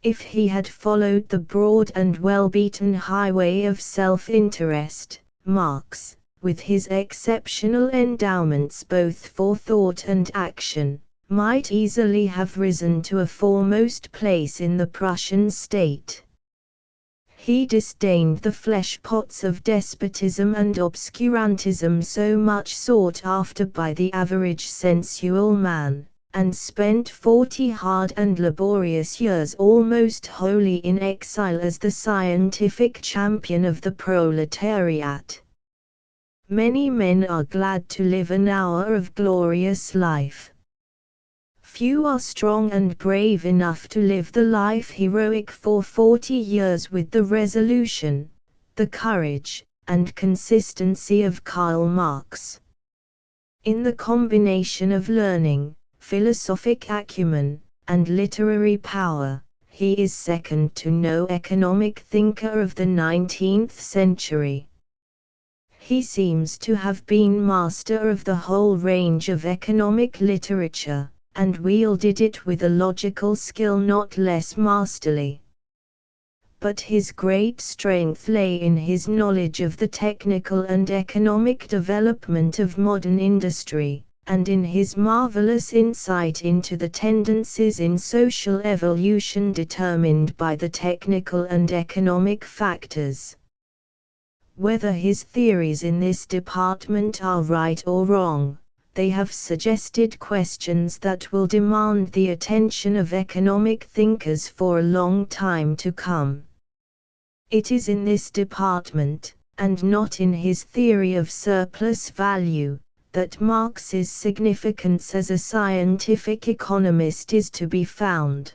If he had followed the broad and well-beaten highway of self-interest, Marx, with his exceptional endowments both for thought and action, might easily have risen to a foremost place in the Prussian state. He disdained the flesh-pots of despotism and obscurantism so much sought after by the average sensual man, and spent 40 hard and laborious years almost wholly in exile as the scientific champion of the proletariat. Many men are glad to live an hour of glorious life. Few are strong and brave enough to live the life heroic for 40 years with the resolution, the courage, and consistency of Karl Marx. In the combination of learning, philosophic acumen, and literary power, he is second to no economic thinker of the 19th century. He seems to have been master of the whole range of economic literature, and wielded it with a logical skill not less masterly. but his great strength lay in his knowledge of the technical and economic development of modern industry, and in his marvelous insight into the tendencies in social evolution determined by the technical and economic factors. Whether his theories in this department are right or wrong, they have suggested questions that will demand the attention of economic thinkers for a long time to come. It is in this department, and not in his theory of surplus value, that Marx's significance as a scientific economist is to be found.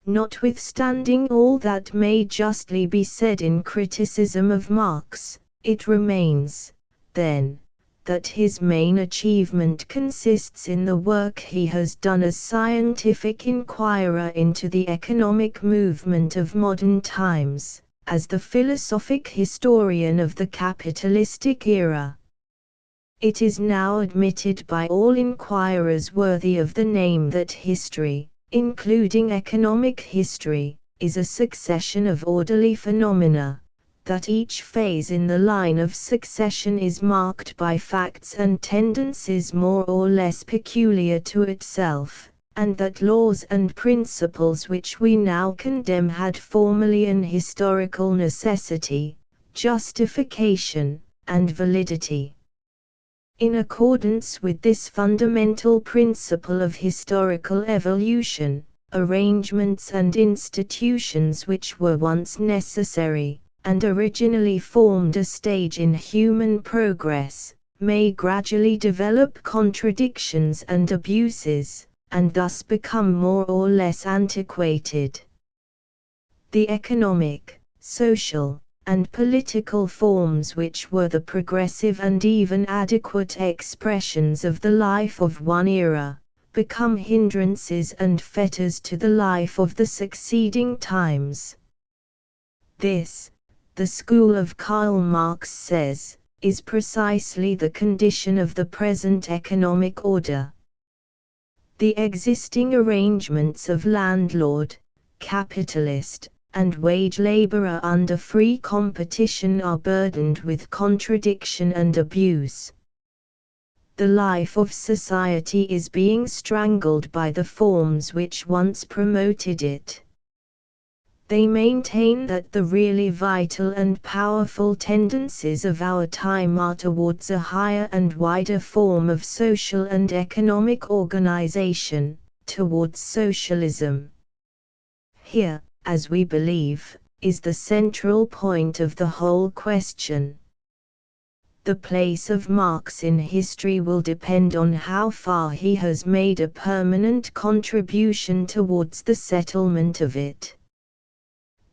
Notwithstanding all that may justly be said in criticism of Marx, it remains, then, that his main achievement consists in the work he has done as scientific inquirer into the economic movement of modern times, as the philosophic historian of the capitalistic era. It is now admitted by all inquirers worthy of the name that history, including economic history, is a succession of orderly phenomena, that each phase in the line of succession is marked by facts and tendencies more or less peculiar to itself, and that laws and principles which we now condemn had formerly an historical necessity, justification, and validity. In accordance with this fundamental principle of historical evolution, arrangements and institutions which were once necessary, and originally formed a stage in human progress, may gradually develop contradictions and abuses, and thus become more or less antiquated. The economic, social, and political forms which were the progressive and even adequate expressions of the life of one era, become hindrances and fetters to the life of the succeeding times. This, the school of Karl Marx says, is precisely the condition of the present economic order. The existing arrangements of landlord, capitalist, and wage laborer under free competition are burdened with contradiction and abuse. The life of society is being strangled by the forms which once promoted it. They maintain that the really vital and powerful tendencies of our time are towards a higher and wider form of social and economic organization, towards socialism. Here, as we believe, is the central point of the whole question. The place of Marx in history will depend on how far he has made a permanent contribution towards the settlement of it.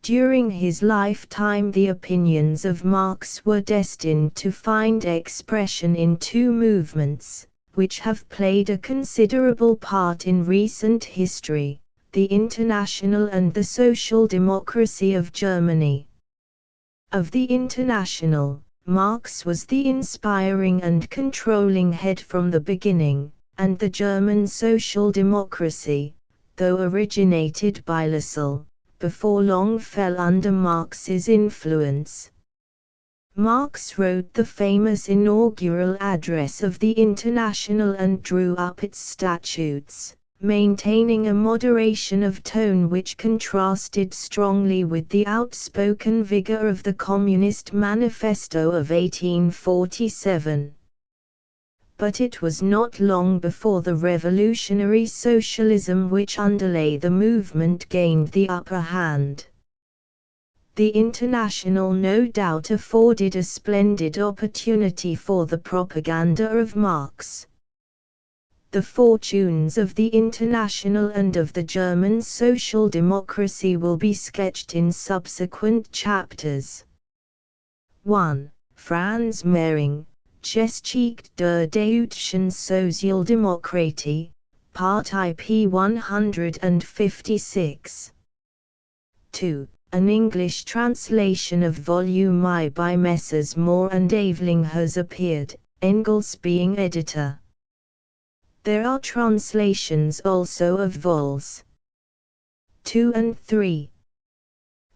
During his lifetime, the opinions of Marx were destined to find expression in two movements, which have played a considerable part in recent history: the International and the Social Democracy of Germany. Of the International, Marx was the inspiring and controlling head from the beginning, and the German Social Democracy, though originated by Lassalle, before long fell under Marx's influence. Marx wrote the famous inaugural address of the International and drew up its statutes, maintaining a moderation of tone which contrasted strongly with the outspoken vigor of the Communist Manifesto of 1847. But it was not long before the revolutionary socialism which underlay the movement gained the upper hand. The International no doubt afforded a splendid opportunity for the propaganda of Marx. The fortunes of the International and of the German Social Democracy will be sketched in subsequent chapters. 1. Franz Mehring, Geschichte der deutschen Sozialdemokratie, Part IP 156. 2. An English translation of Volume I by Messrs. Moore and Aveling has appeared, Engels being editor. There are translations also of vols. 2 and 3.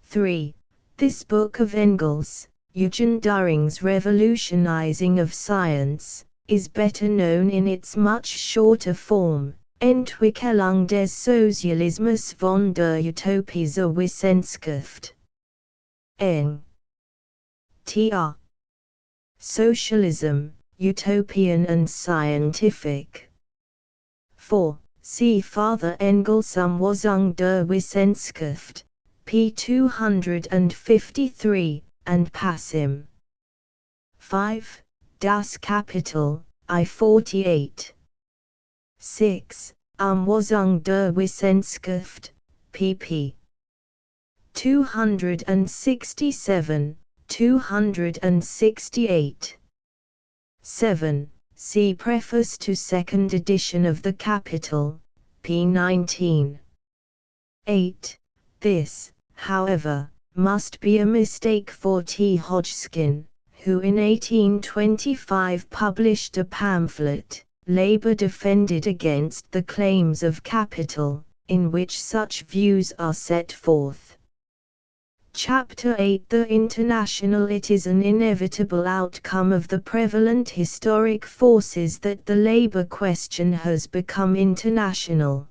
3. This book of Engels, Eugen During's Revolutionizing of Science, is better known in its much shorter form, Entwicklung des Sozialismus von der Utopie zur Wissenschaft. Eng. Tr. Socialism, Utopian and Scientific. 4. See Father Engels Umwandlung der Wissenschaft, p. 253, and Passim. 5. Das Kapital, I-48. 6. Umwandlung der Wissenschaft, pp. 267, 268. 7. See Preface to second edition of The Capital, p. 19. 8. This, however, must be a mistake for T. Hodgkin, who in 1825 published a pamphlet, Labor Defended Against the Claims of Capital, in which such views are set forth. Chapter 8 The International. It is an inevitable outcome of the prevalent historic forces that the labor question has become international.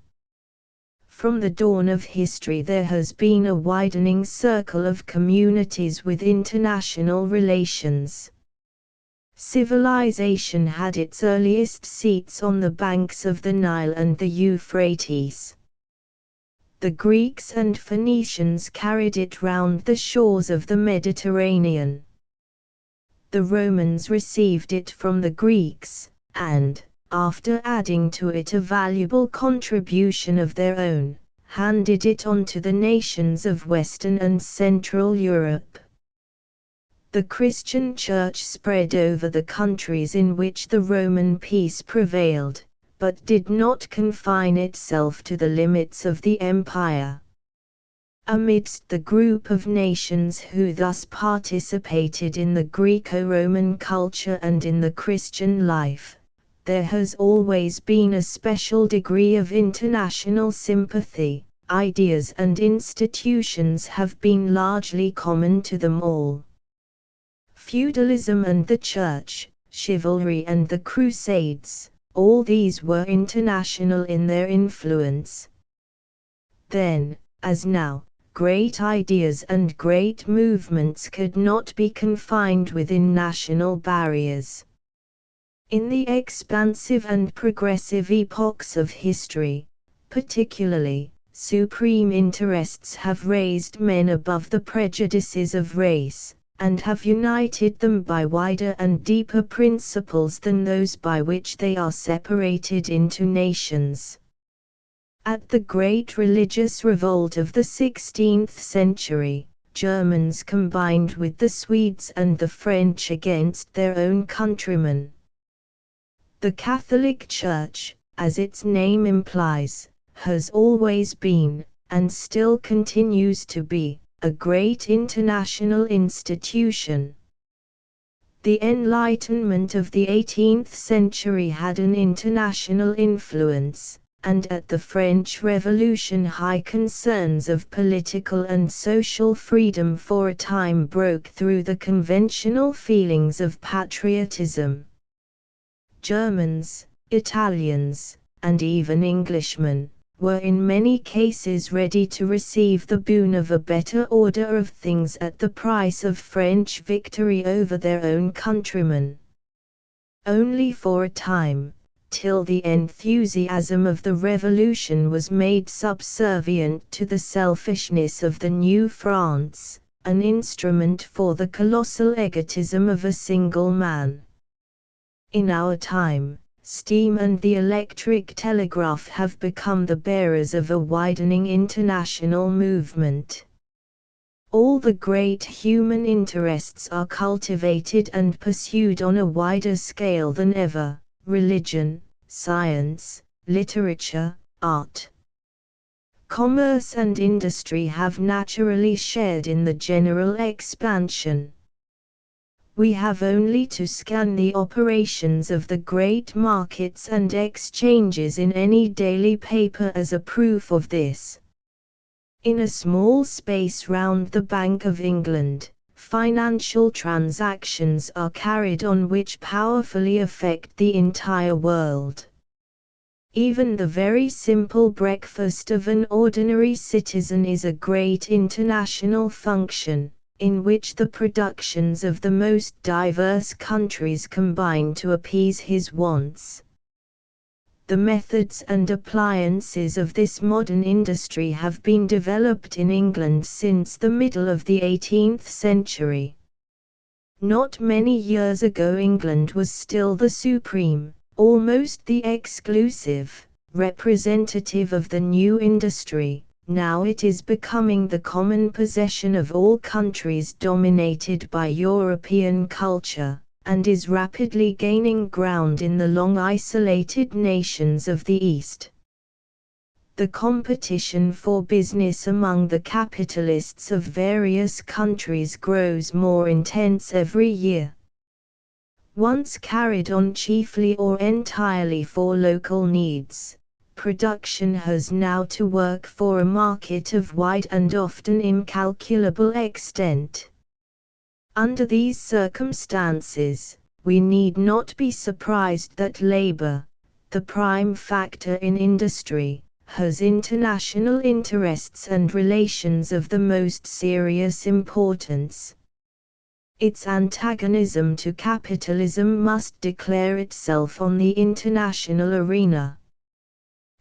From the dawn of history there has been a widening circle of communities with international relations. Civilization had its earliest seats on the banks of the Nile and the Euphrates. The Greeks and Phoenicians carried it round the shores of the Mediterranean. The Romans received it from the Greeks, and, after adding to it a valuable contribution of their own, handed it on to the nations of Western and Central Europe. The Christian Church spread over the countries in which the Roman peace prevailed, but did not confine itself to the limits of the empire. Amidst the group of nations who thus participated in the Greco-Roman culture and in the Christian life, there has always been a special degree of international sympathy. Ideas and institutions have been largely common to them all. Feudalism and the Church, chivalry and the Crusades, all these were international in their influence. Then, as now, great ideas and great movements could not be confined within national barriers. In the expansive and progressive epochs of history, particularly, supreme interests have raised men above the prejudices of race, and have united them by wider and deeper principles than those by which they are separated into nations. At the great religious revolt of the 16th century, Germans combined with the Swedes and the French against their own countrymen. The Catholic Church, as its name implies, has always been, and still continues to be, a great international institution. The Enlightenment of the 18th century had an international influence, and at the French Revolution high concerns of political and social freedom for a time broke through the conventional feelings of patriotism. Germans, Italians, and even Englishmen, were in many cases ready to receive the boon of a better order of things at the price of French victory over their own countrymen. Only for a time, till the enthusiasm of the Revolution was made subservient to the selfishness of the new France, an instrument for the colossal egotism of a single man. In our time, steam and the electric telegraph have become the bearers of a widening international movement. All the great human interests are cultivated and pursued on a wider scale than ever: religion, science, literature, art. Commerce and industry have naturally shared in the general expansion. We have only to scan the operations of the great markets and exchanges in any daily paper as a proof of this. In a small space round the Bank of England, financial transactions are carried on which powerfully affect the entire world. Even the very simple breakfast of an ordinary citizen is a great international function, in which the productions of the most diverse countries combine to appease his wants. The methods and appliances of this modern industry have been developed in England since the middle of the 18th century. Not many years ago England was still the supreme, almost the exclusive, representative of the new industry. Now it is becoming the common possession of all countries dominated by European culture, and is rapidly gaining ground in the long isolated nations of the East. The competition for business among the capitalists of various countries grows more intense every year. Once carried on chiefly or entirely for local needs, production has now to work for a market of wide and often incalculable extent. Under these circumstances, we need not be surprised that labor, the prime factor in industry, has international interests and relations of the most serious importance. Its antagonism to capitalism must declare itself on the international arena.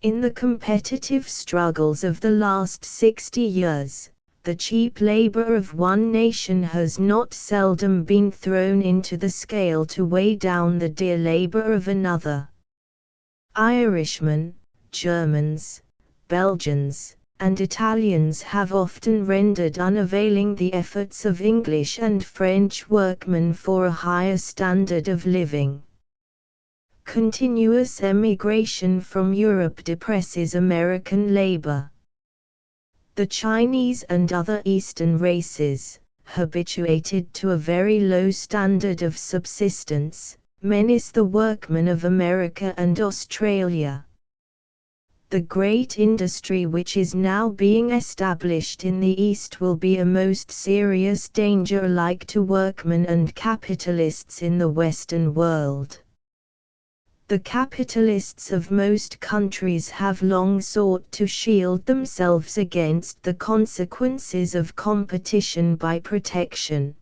In the competitive struggles of the last 60 years, the cheap labor of one nation has not seldom been thrown into the scale to weigh down the dear labor of another. Irishmen, Germans, Belgians, and Italians have often rendered unavailing the efforts of English and French workmen for a higher standard of living. Continuous emigration from Europe depresses American labor. The Chinese and other Eastern races, habituated to a very low standard of subsistence, menace the workmen of America and Australia. The great industry which is now being established in the East will be a most serious danger alike to workmen and capitalists in the Western world. The capitalists of most countries have long sought to shield themselves against the consequences of competition by protection,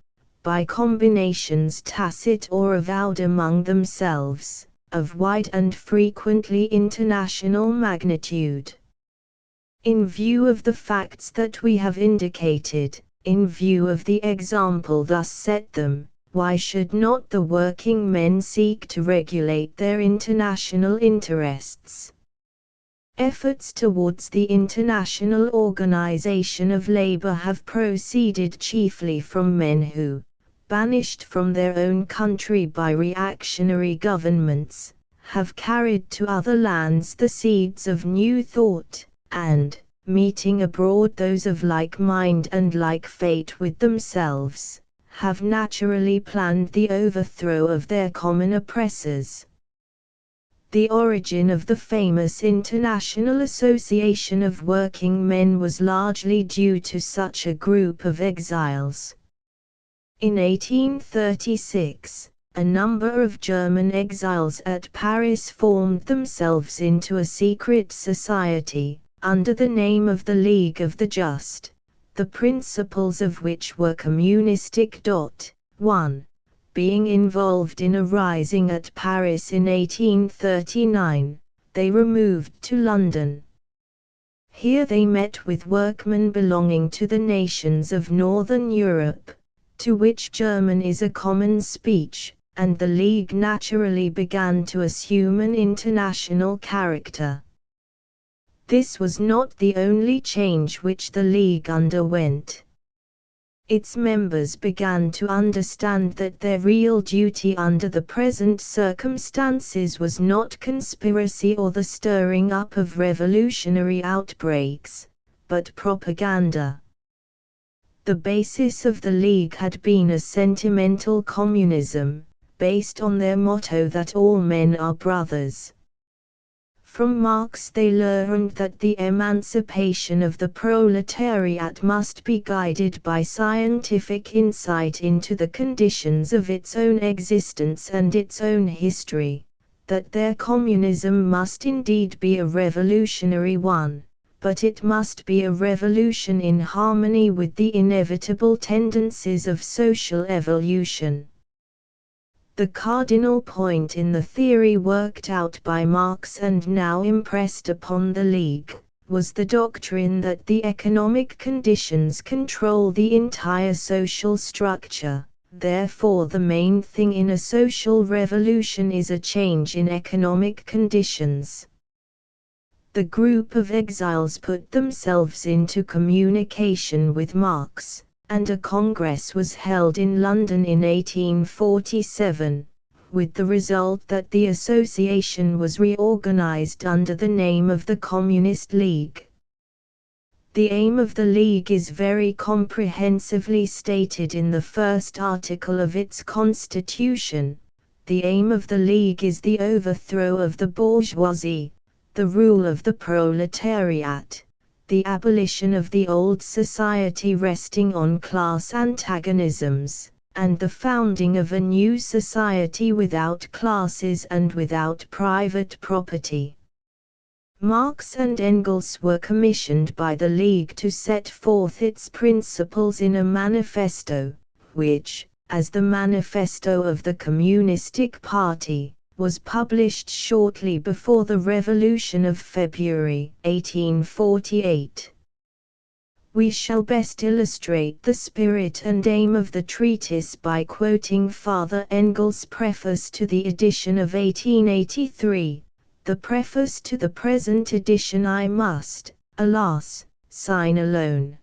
by combinations tacit or avowed among themselves, of wide and frequently international magnitude. In view of the facts that we have indicated, in view of the example thus set them, why should not the working men seek to regulate their international interests? Efforts towards the international organization of labor have proceeded chiefly from men who, banished from their own country by reactionary governments, have carried to other lands the seeds of new thought, and, meeting abroad those of like mind and like fate with themselves, have naturally planned the overthrow of their common oppressors. The origin of the famous International Association of Working Men was largely due to such a group of exiles. In 1836, a number of German exiles at Paris formed themselves into a secret society, under the name of the League of the Just, the principles of which were communistic. 1. Being involved in a rising at Paris in 1839, they removed to London. Here they met with workmen belonging to the nations of Northern Europe, to which German is a common speech, and the League naturally began to assume an international character. This was not the only change which the League underwent. Its members began to understand that their real duty under the present circumstances was not conspiracy or the stirring up of revolutionary outbreaks, but propaganda. The basis of the League had been a sentimental communism, based on their motto that all men are brothers. From Marx they learned that the emancipation of the proletariat must be guided by scientific insight into the conditions of its own existence and its own history, that their communism must indeed be a revolutionary one, but it must be a revolution in harmony with the inevitable tendencies of social evolution. The cardinal point in the theory worked out by Marx and now impressed upon the League, was the doctrine that the economic conditions control the entire social structure. Therefore, the main thing in a social revolution is a change in economic conditions. The group of exiles put themselves into communication with Marx, and a congress was held in London in 1847, with the result that the association was reorganized under the name of the Communist League. The aim of the League is very comprehensively stated in the first article of its constitution. The aim of the League is the overthrow of the bourgeoisie, the rule of the proletariat, the abolition of the old society resting on class antagonisms, and the founding of a new society without classes and without private property. Marx and Engels were commissioned by the League to set forth its principles in a manifesto, which, as the Manifesto of the Communistic Party, was published shortly before the Revolution of February 1848. We shall best illustrate the spirit and aim of the treatise by quoting Father Engels' preface to the edition of 1883. The preface to the present edition I must, alas, sign alone.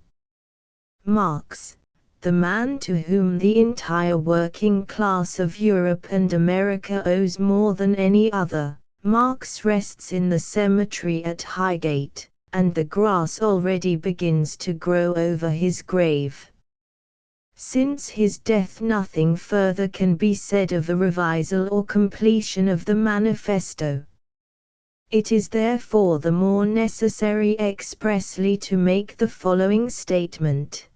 Marx, the man to whom the entire working class of Europe and America owes more than any other, Marx rests in the cemetery at Highgate, and the grass already begins to grow over his grave. Since his death nothing further can be said of a revisal or completion of the manifesto. It is therefore the more necessary expressly to make the following statement.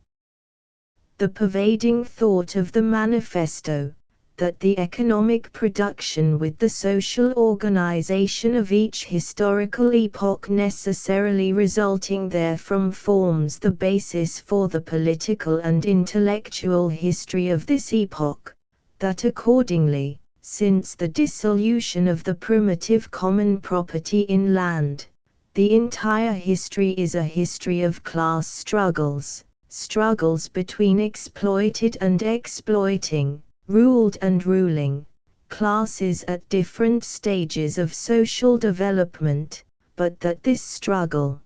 The pervading thought of the manifesto, that the economic production with the social organization of each historical epoch necessarily resulting therefrom forms the basis for the political and intellectual history of this epoch, that accordingly, since the dissolution of the primitive common property in land, the entire history is a history of class struggles, struggles between exploited and exploiting, ruled and ruling, classes at different stages of social development, but that this struggle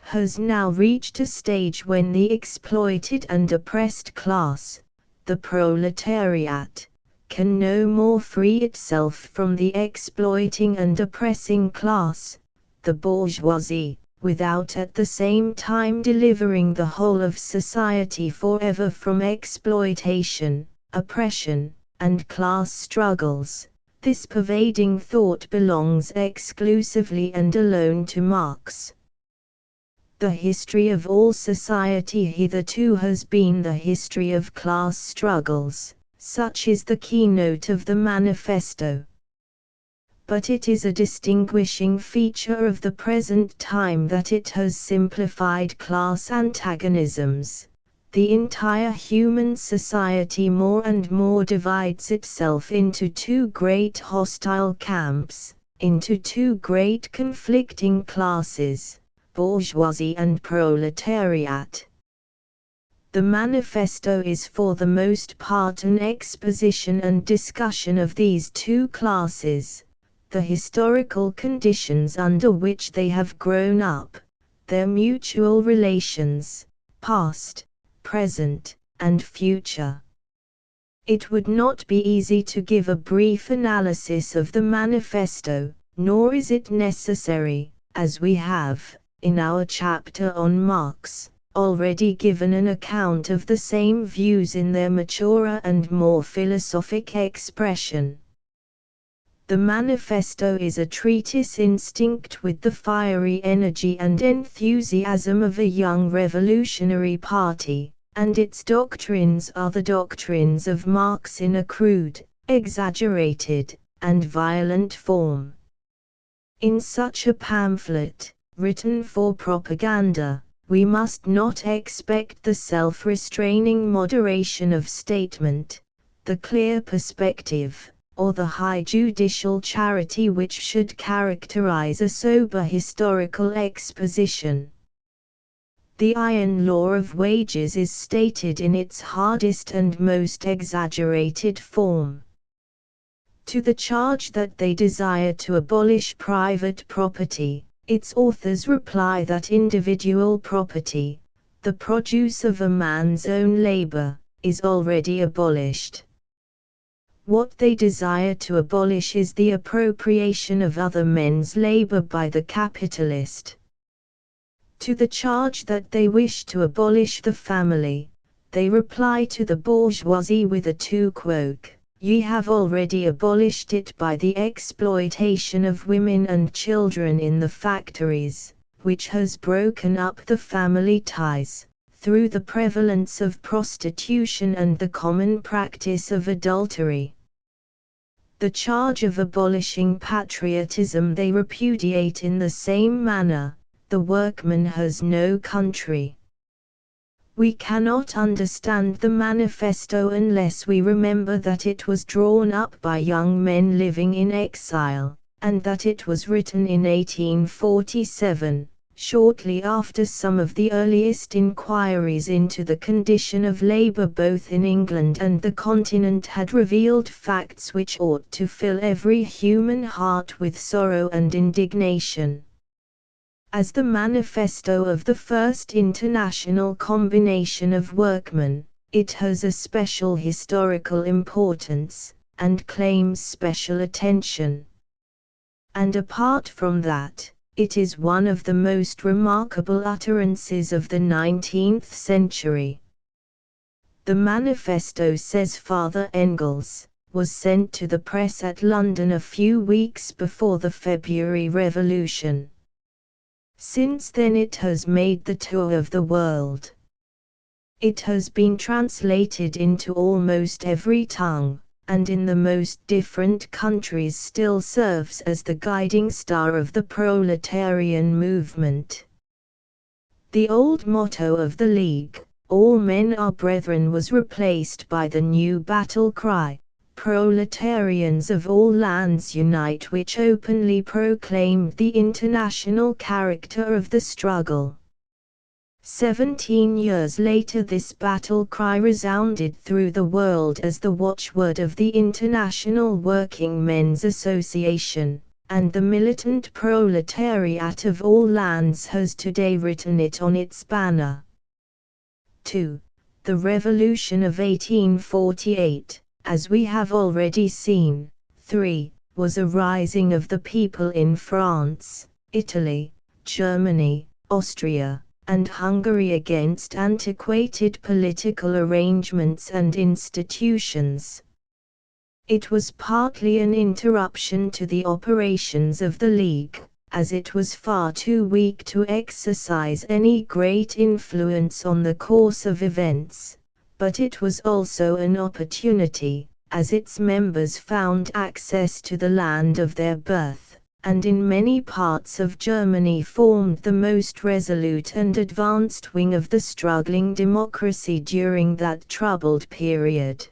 has now reached a stage when the exploited and oppressed class, the proletariat, can no more free itself from the exploiting and oppressing class, the bourgeoisie, without at the same time delivering the whole of society forever from exploitation, oppression, and class struggles. This pervading thought belongs exclusively and alone to Marx. The history of all society hitherto has been the history of class struggles. Such is the keynote of the manifesto. But it is a distinguishing feature of the present time that it has simplified class antagonisms. The entire human society more and more divides itself into two great hostile camps, into two great conflicting classes, bourgeoisie and proletariat. The manifesto is for the most part an exposition and discussion of these two classes, the historical conditions under which they have grown up, their mutual relations, past, present, and future. It would not be easy to give a brief analysis of the manifesto, nor is it necessary, as we have, in our chapter on Marx, already given an account of the same views in their maturer and more philosophic expression. The manifesto is a treatise instinct with the fiery energy and enthusiasm of a young revolutionary party, and its doctrines are the doctrines of Marx in a crude, exaggerated, and violent form. In such a pamphlet, written for propaganda, we must not expect the self-restraining moderation of statement, the clear perspective, or the high judicial charity which should characterize a sober historical exposition. The iron law of wages is stated in its hardest and most exaggerated form. To the charge that they desire to abolish private property, its authors reply that individual property, the produce of a man's own labor, is already abolished. What they desire to abolish is the appropriation of other men's labor by the capitalist. To the charge that they wish to abolish the family, they reply to the bourgeoisie with a two-quote, "Ye have already abolished it by the exploitation of women and children in the factories, which has broken up the family ties, through the prevalence of prostitution and the common practice of adultery." The charge of abolishing patriotism they repudiate in the same manner. The workman has no country. We cannot understand the manifesto unless we remember that it was drawn up by young men living in exile, and that it was written in 1847, shortly after some of the earliest inquiries into the condition of labor both in England and the continent had revealed facts which ought to fill every human heart with sorrow and indignation. As the manifesto of the first international combination of workmen, it has a special historical importance, and claims special attention. And apart from that, it is one of the most remarkable utterances of the 19th century. The manifesto, says Father Engels, was sent to the press at London a few weeks before the February Revolution. Since then it has made the tour of the world. It has been translated into almost every tongue, and in the most different countries still serves as the guiding star of the proletarian movement. The old motto of the League, "All men are brethren," was replaced by the new battle cry, "Proletarians of all lands unite," which openly proclaimed the international character of the struggle. 17 years later this battle cry resounded through the world as the watchword of the International Working Men's Association, and the militant proletariat of all lands has today written it on its banner. 2. The Revolution of 1848. As we have already seen, 3. was a rising of the people in France, Italy, Germany, Austria, and Hungary against antiquated political arrangements and institutions. It was partly an interruption to the operations of the League, as it was far too weak to exercise any great influence on the course of events. But it was also an opportunity, as its members found access to the land of their birth, and in many parts of Germany formed the most resolute and advanced wing of the struggling democracy during that troubled period.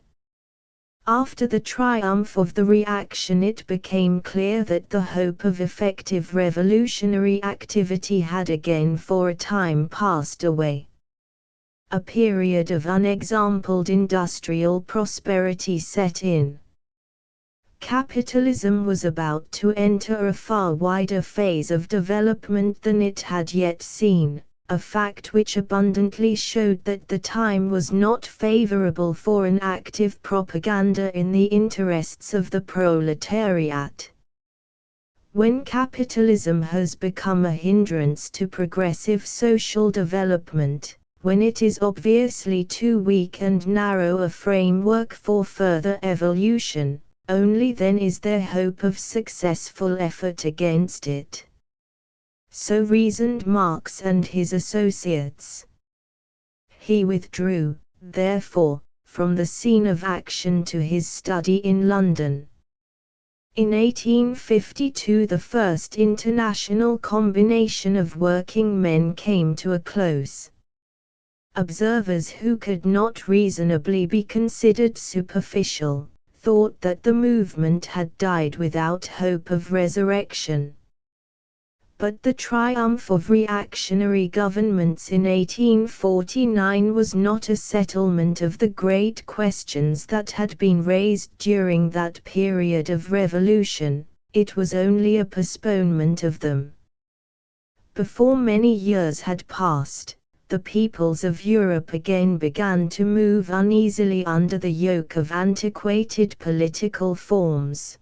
After the triumph of the reaction, it became clear that the hope of effective revolutionary activity had again for a time passed away. A period of unexampled industrial prosperity set in. Capitalism was about to enter a far wider phase of development than it had yet seen, a fact which abundantly showed that the time was not favorable for an active propaganda in the interests of the proletariat. When capitalism has become a hindrance to progressive social development, when it is obviously too weak and narrow a framework for further evolution, Only then is there hope of successful effort against it. So reasoned Marx and his associates. He withdrew, therefore, from the scene of action to his study in London. In 1852 the first international combination of working men came to a close. Observers who could not reasonably be considered superficial, thought that the movement had died without hope of resurrection. But the triumph of reactionary governments in 1849 was not a settlement of the great questions that had been raised during that period of revolution, it was only a postponement of them. Before many years had passed, the peoples of Europe again began to move uneasily under the yoke of antiquated political forms.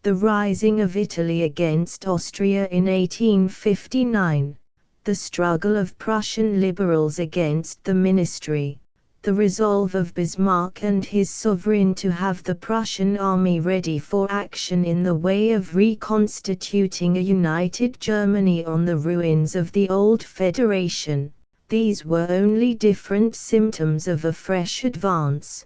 The rising of Italy against Austria in 1859, the struggle of Prussian liberals against the ministry, the resolve of Bismarck and his sovereign to have the Prussian army ready for action in the way of reconstituting a united Germany on the ruins of the old federation, these were only different symptoms of a fresh advance.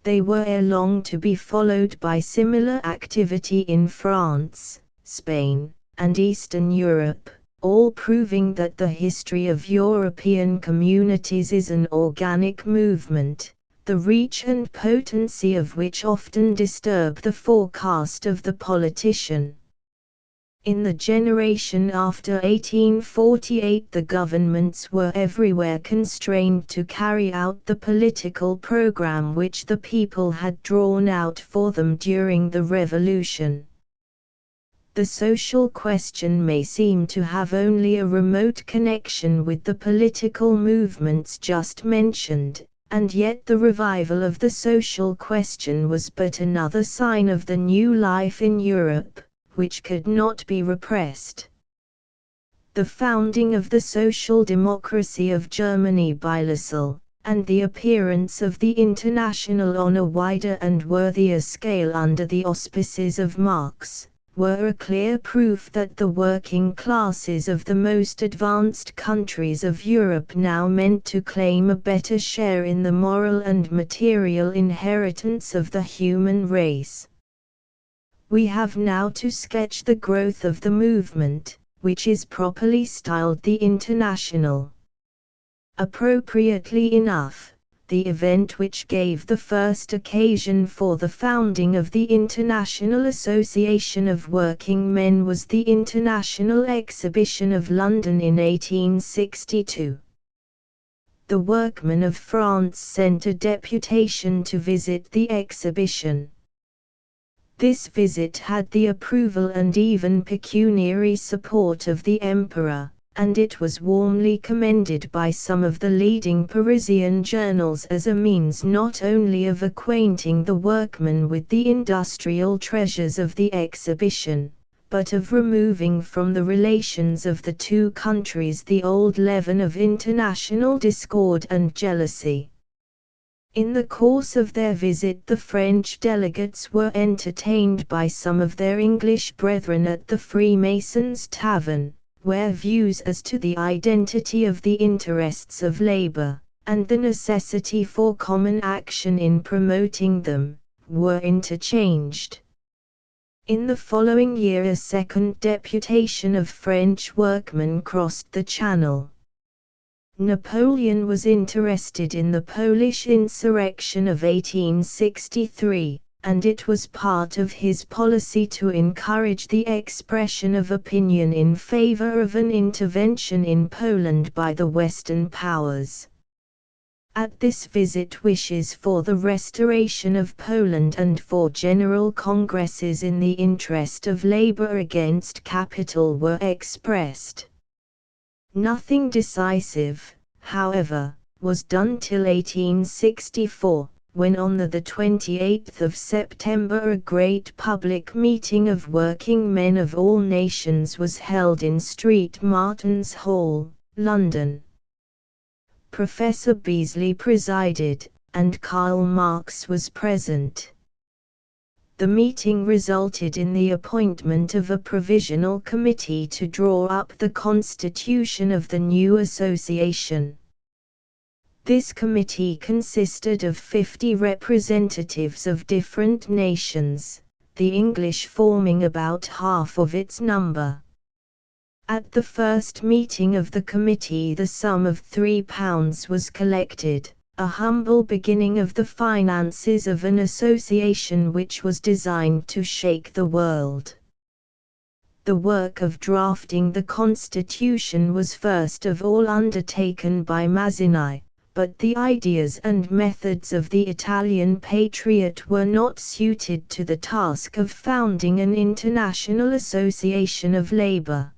They were ere long to be followed by similar activity in France, Spain, and Eastern Europe, all proving that the history of European communities is an organic movement, the reach and potency of which often disturb the forecast of the politician. In the generation after 1848 the governments were everywhere constrained to carry out the political program which the people had drawn out for them during the revolution. The social question may seem to have only a remote connection with the political movements just mentioned, and yet the revival of the social question was but another sign of the new life in Europe, which could not be repressed. The founding of the social democracy of Germany by Lassalle, and the appearance of the International on a wider and worthier scale under the auspices of Marx, were a clear proof that the working classes of the most advanced countries of Europe now meant to claim a better share in the moral and material inheritance of the human race. We have now to sketch the growth of the movement, which is properly styled the International. Appropriately enough, the event which gave the first occasion for the founding of the International Association of Working Men was the International Exhibition of London in 1862. The workmen of France sent a deputation to visit the exhibition. This visit had the approval and even pecuniary support of the Emperor, and it was warmly commended by some of the leading Parisian journals as a means not only of acquainting the workmen with the industrial treasures of the exhibition, but of removing from the relations of the two countries the old leaven of international discord and jealousy. In the course of their visit the French delegates were entertained by some of their English brethren at the Freemasons' Tavern, where views as to the identity of the interests of labor, and the necessity for common action in promoting them, were interchanged. In the following year a second deputation of French workmen crossed the Channel. Napoleon was interested in the Polish insurrection of 1863, and it was part of his policy to encourage the expression of opinion in favor of an intervention in Poland by the Western powers. At this visit wishes for the restoration of Poland and for general congresses in the interest of labor against capital were expressed. Nothing decisive, however, was done till 1864, when on the 28th of September a great public meeting of working men of all nations was held in St. Martin's Hall, London. Professor Beazley presided, and Karl Marx was present. The meeting resulted in the appointment of a provisional committee to draw up the constitution of the new association. This committee consisted of 50 representatives of different nations, the English forming about half of its number. At the first meeting of the committee the sum of £3 was collected, a humble beginning of the finances of an association which was designed to shake the world. The work of drafting the constitution was first of all undertaken by Mazzini, but the ideas and methods of the Italian patriot were not suited to the task of founding an international association of labor.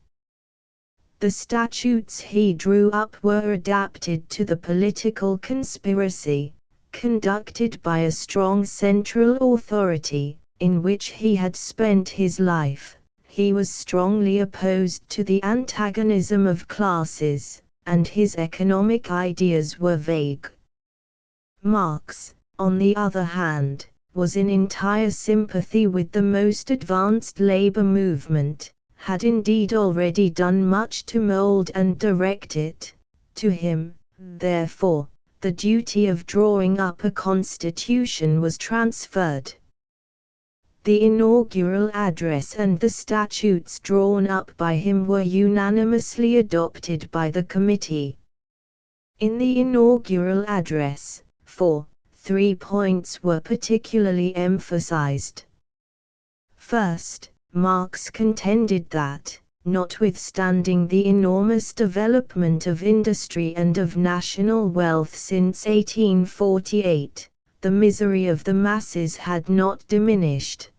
The statutes he drew up were adapted to the political conspiracy, conducted by a strong central authority, in which he had spent his life. He was strongly opposed to the antagonism of classes, and his economic ideas were vague. Marx, on the other hand, was in entire sympathy with the most advanced labor movement, had indeed already done much to mold and direct it. To him, therefore, the duty of drawing up a constitution was transferred. The inaugural address and the statutes drawn up by him were unanimously adopted by the committee. In the inaugural address, 3 points were particularly emphasized. First, Marx contended that, notwithstanding the enormous development of industry and of national wealth since 1848, the misery of the masses had not diminished.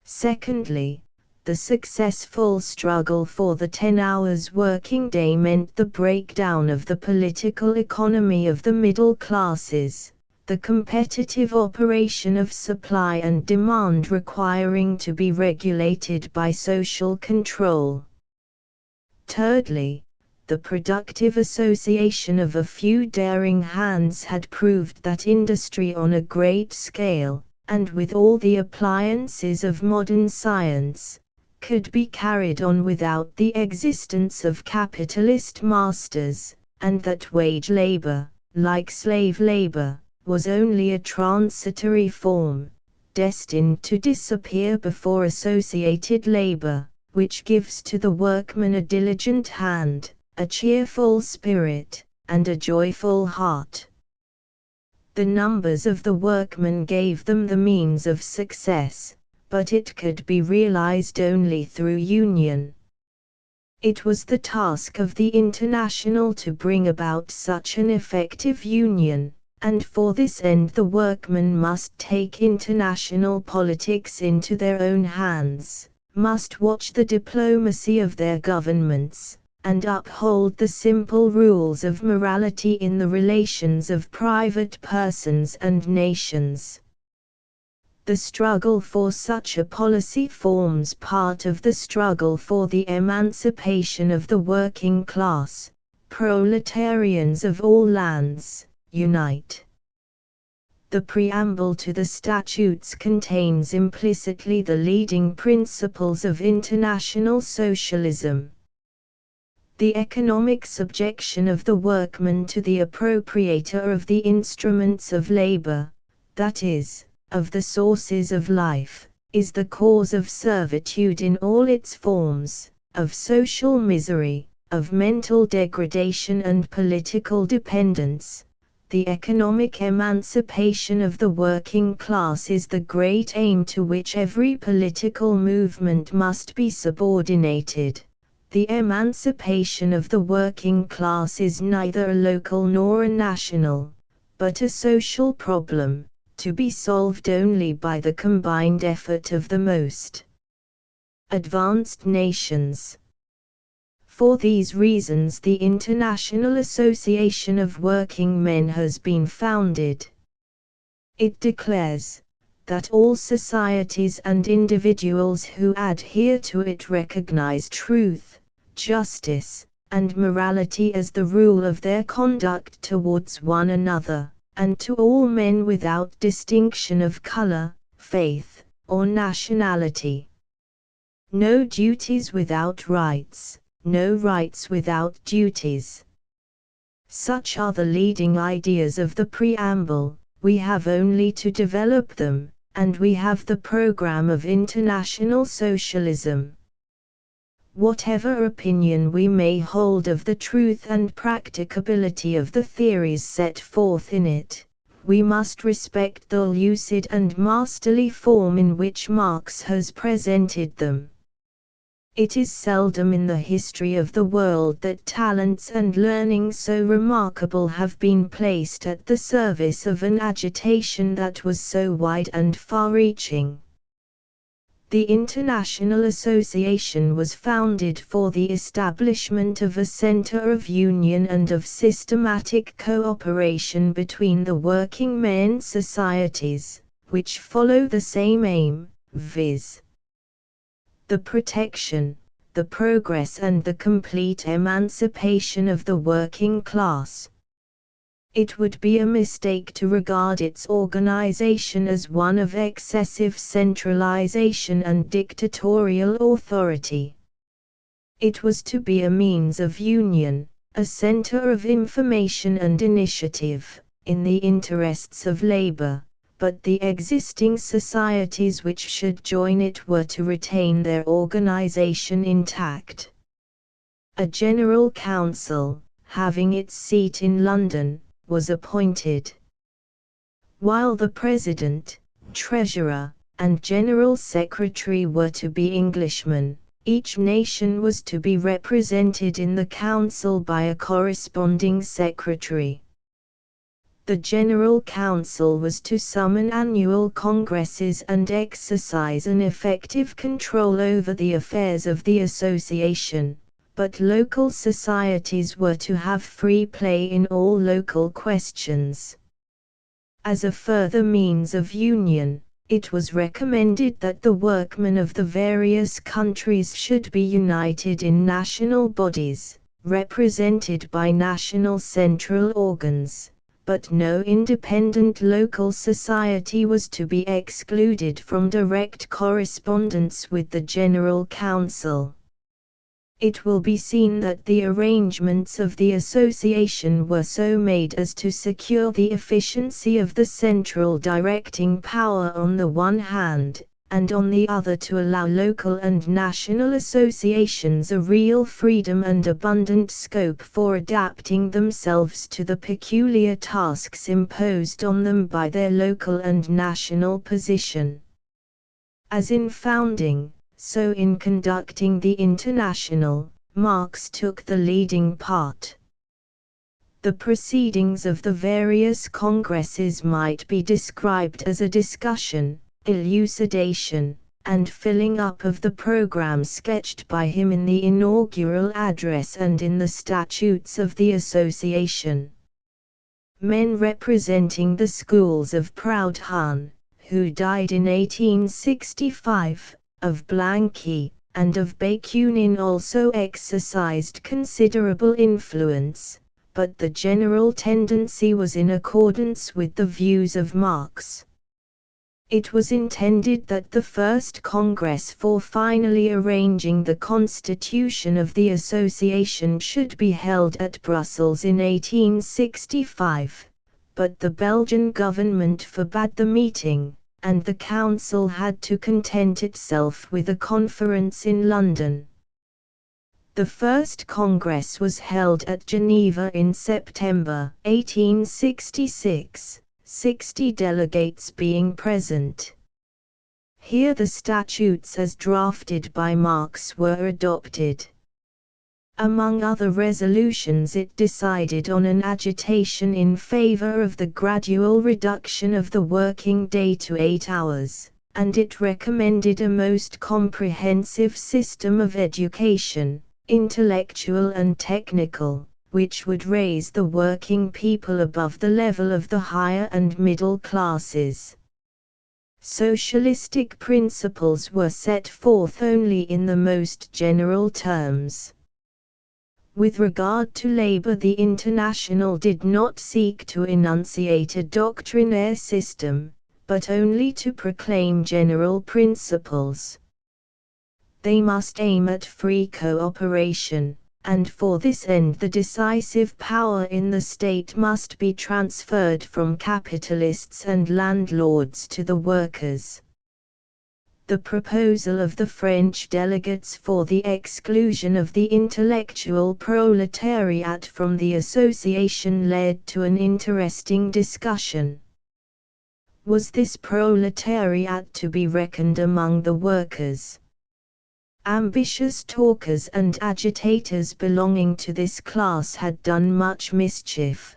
Secondly, the successful struggle for the 10 hours working day meant the breakdown of the political economy of the middle classes, the competitive operation of supply and demand requiring to be regulated by social control. Thirdly, the productive association of a few daring hands had proved that industry on a great scale, and with all the appliances of modern science, could be carried on without the existence of capitalist masters, and that wage labor, like slave labor, was only a transitory form, destined to disappear before associated labor, which gives to the workman a diligent hand, a cheerful spirit, and a joyful heart. The numbers of the workmen gave them the means of success, but it could be realized only through union. It was the task of the International to bring about such an effective union, and for this end the workmen must take international politics into their own hands, must watch the diplomacy of their governments, and uphold the simple rules of morality in the relations of private persons and nations. The struggle for such a policy forms part of the struggle for the emancipation of the working class. Proletarians of all lands, unite. The preamble to the statutes contains implicitly the leading principles of international socialism. The economic subjection of the workman to the appropriator of the instruments of labor, that is, of the sources of life, is the cause of servitude in all its forms, of social misery, of mental degradation and political dependence. The economic emancipation of the working class is the great aim to which every political movement must be subordinated. The emancipation of the working class is neither a local nor a national, but a social problem, to be solved only by the combined effort of the most advanced nations. For these reasons the International Association of Working Men has been founded. It declares that all societies and individuals who adhere to it recognize truth, justice, and morality as the rule of their conduct towards one another, and to all men without distinction of color, faith, or nationality. No duties without rights, no rights without duties. Such are the leading ideas of the preamble. We have only to develop them, and we have the program of international socialism. Whatever opinion we may hold of the truth and practicability of the theories set forth in it, we must respect the lucid and masterly form in which Marx has presented them. It is seldom in the history of the world that talents and learning so remarkable have been placed at the service of an agitation that was so wide and far-reaching. The International Association was founded for the establishment of a center of union and of systematic cooperation between the working men's societies, which follow the same aim, viz. The protection, the progress and the complete emancipation of the working class. It would be a mistake to regard its organization as one of excessive centralization and dictatorial authority. It was to be a means of union, a center of information and initiative, in the interests of labor, but the existing societies which should join it were to retain their organization intact. A General Council, having its seat in London, was appointed. While the President, Treasurer, and General Secretary were to be Englishmen, each nation was to be represented in the Council by a corresponding secretary. The General Council was to summon annual congresses and exercise an effective control over the affairs of the association, but local societies were to have free play in all local questions. As a further means of union, it was recommended that the workmen of the various countries should be united in national bodies, represented by national central organs, but no independent local society was to be excluded from direct correspondence with the General Council. It will be seen that the arrangements of the association were so made as to secure the efficiency of the central directing power on the one hand, and on the other to allow local and national associations a real freedom and abundant scope for adapting themselves to the peculiar tasks imposed on them by their local and national position. As in founding, so in conducting the International, Marx took the leading part. The proceedings of the various congresses might be described as a discussion, elucidation, and filling up of the program sketched by him in the inaugural address and in the statutes of the association. Men representing the schools of Proudhon, who died in 1865, of Blanqui, and of Bakunin also exercised considerable influence, but the general tendency was in accordance with the views of Marx. It was intended that the first Congress for finally arranging the constitution of the association should be held at Brussels in 1865, but the Belgian government forbade the meeting, and the Council had to content itself with a conference in London. The first Congress was held at Geneva in September 1866, 60 delegates being present. Here the statutes as drafted by Marx were adopted. Among other resolutions it decided on an agitation in favor of the gradual reduction of the working day to 8 hours, and it recommended a most comprehensive system of education, intellectual and technical, which would raise the working people above the level of the higher and middle classes. Socialistic principles were set forth only in the most general terms. With regard to labor, the International did not seek to enunciate a doctrinaire system, but only to proclaim general principles. They must aim at free cooperation, and for this end the decisive power in the state must be transferred from capitalists and landlords to the workers. The proposal of the French delegates for the exclusion of the intellectual proletariat from the association led to an interesting discussion. Was this proletariat to be reckoned among the workers? Ambitious talkers and agitators belonging to this class had done much mischief.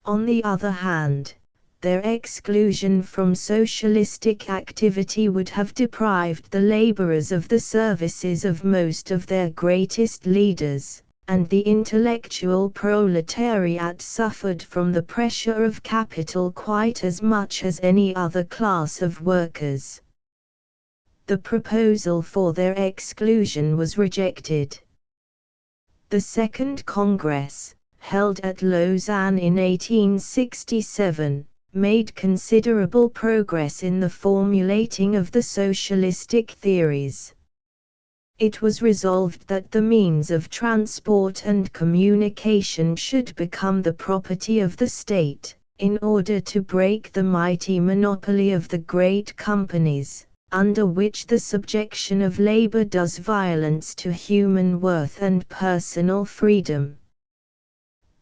On the other hand, their exclusion from socialistic activity would have deprived the laborers of the services of most of their greatest leaders, and the intellectual proletariat suffered from the pressure of capital quite as much as any other class of workers. The proposal for their exclusion was rejected. The Second Congress, held at Lausanne in 1867, made considerable progress in the formulating of the socialistic theories. It was resolved that the means of transport and communication should become the property of the state, in order to break the mighty monopoly of the great companies, under which the subjection of labor does violence to human worth and personal freedom.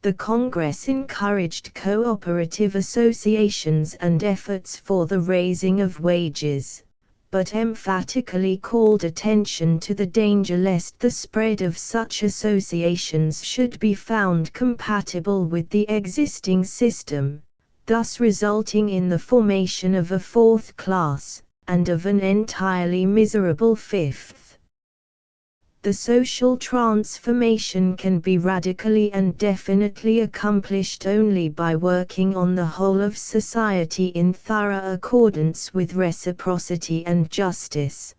The Congress encouraged cooperative associations and efforts for the raising of wages, but emphatically called attention to the danger lest the spread of such associations should be found compatible with the existing system, thus resulting in the formation of a fourth class, and of an entirely miserable fifth. The social transformation can be radically and definitely accomplished only by working on the whole of society in thorough accordance with reciprocity and justice.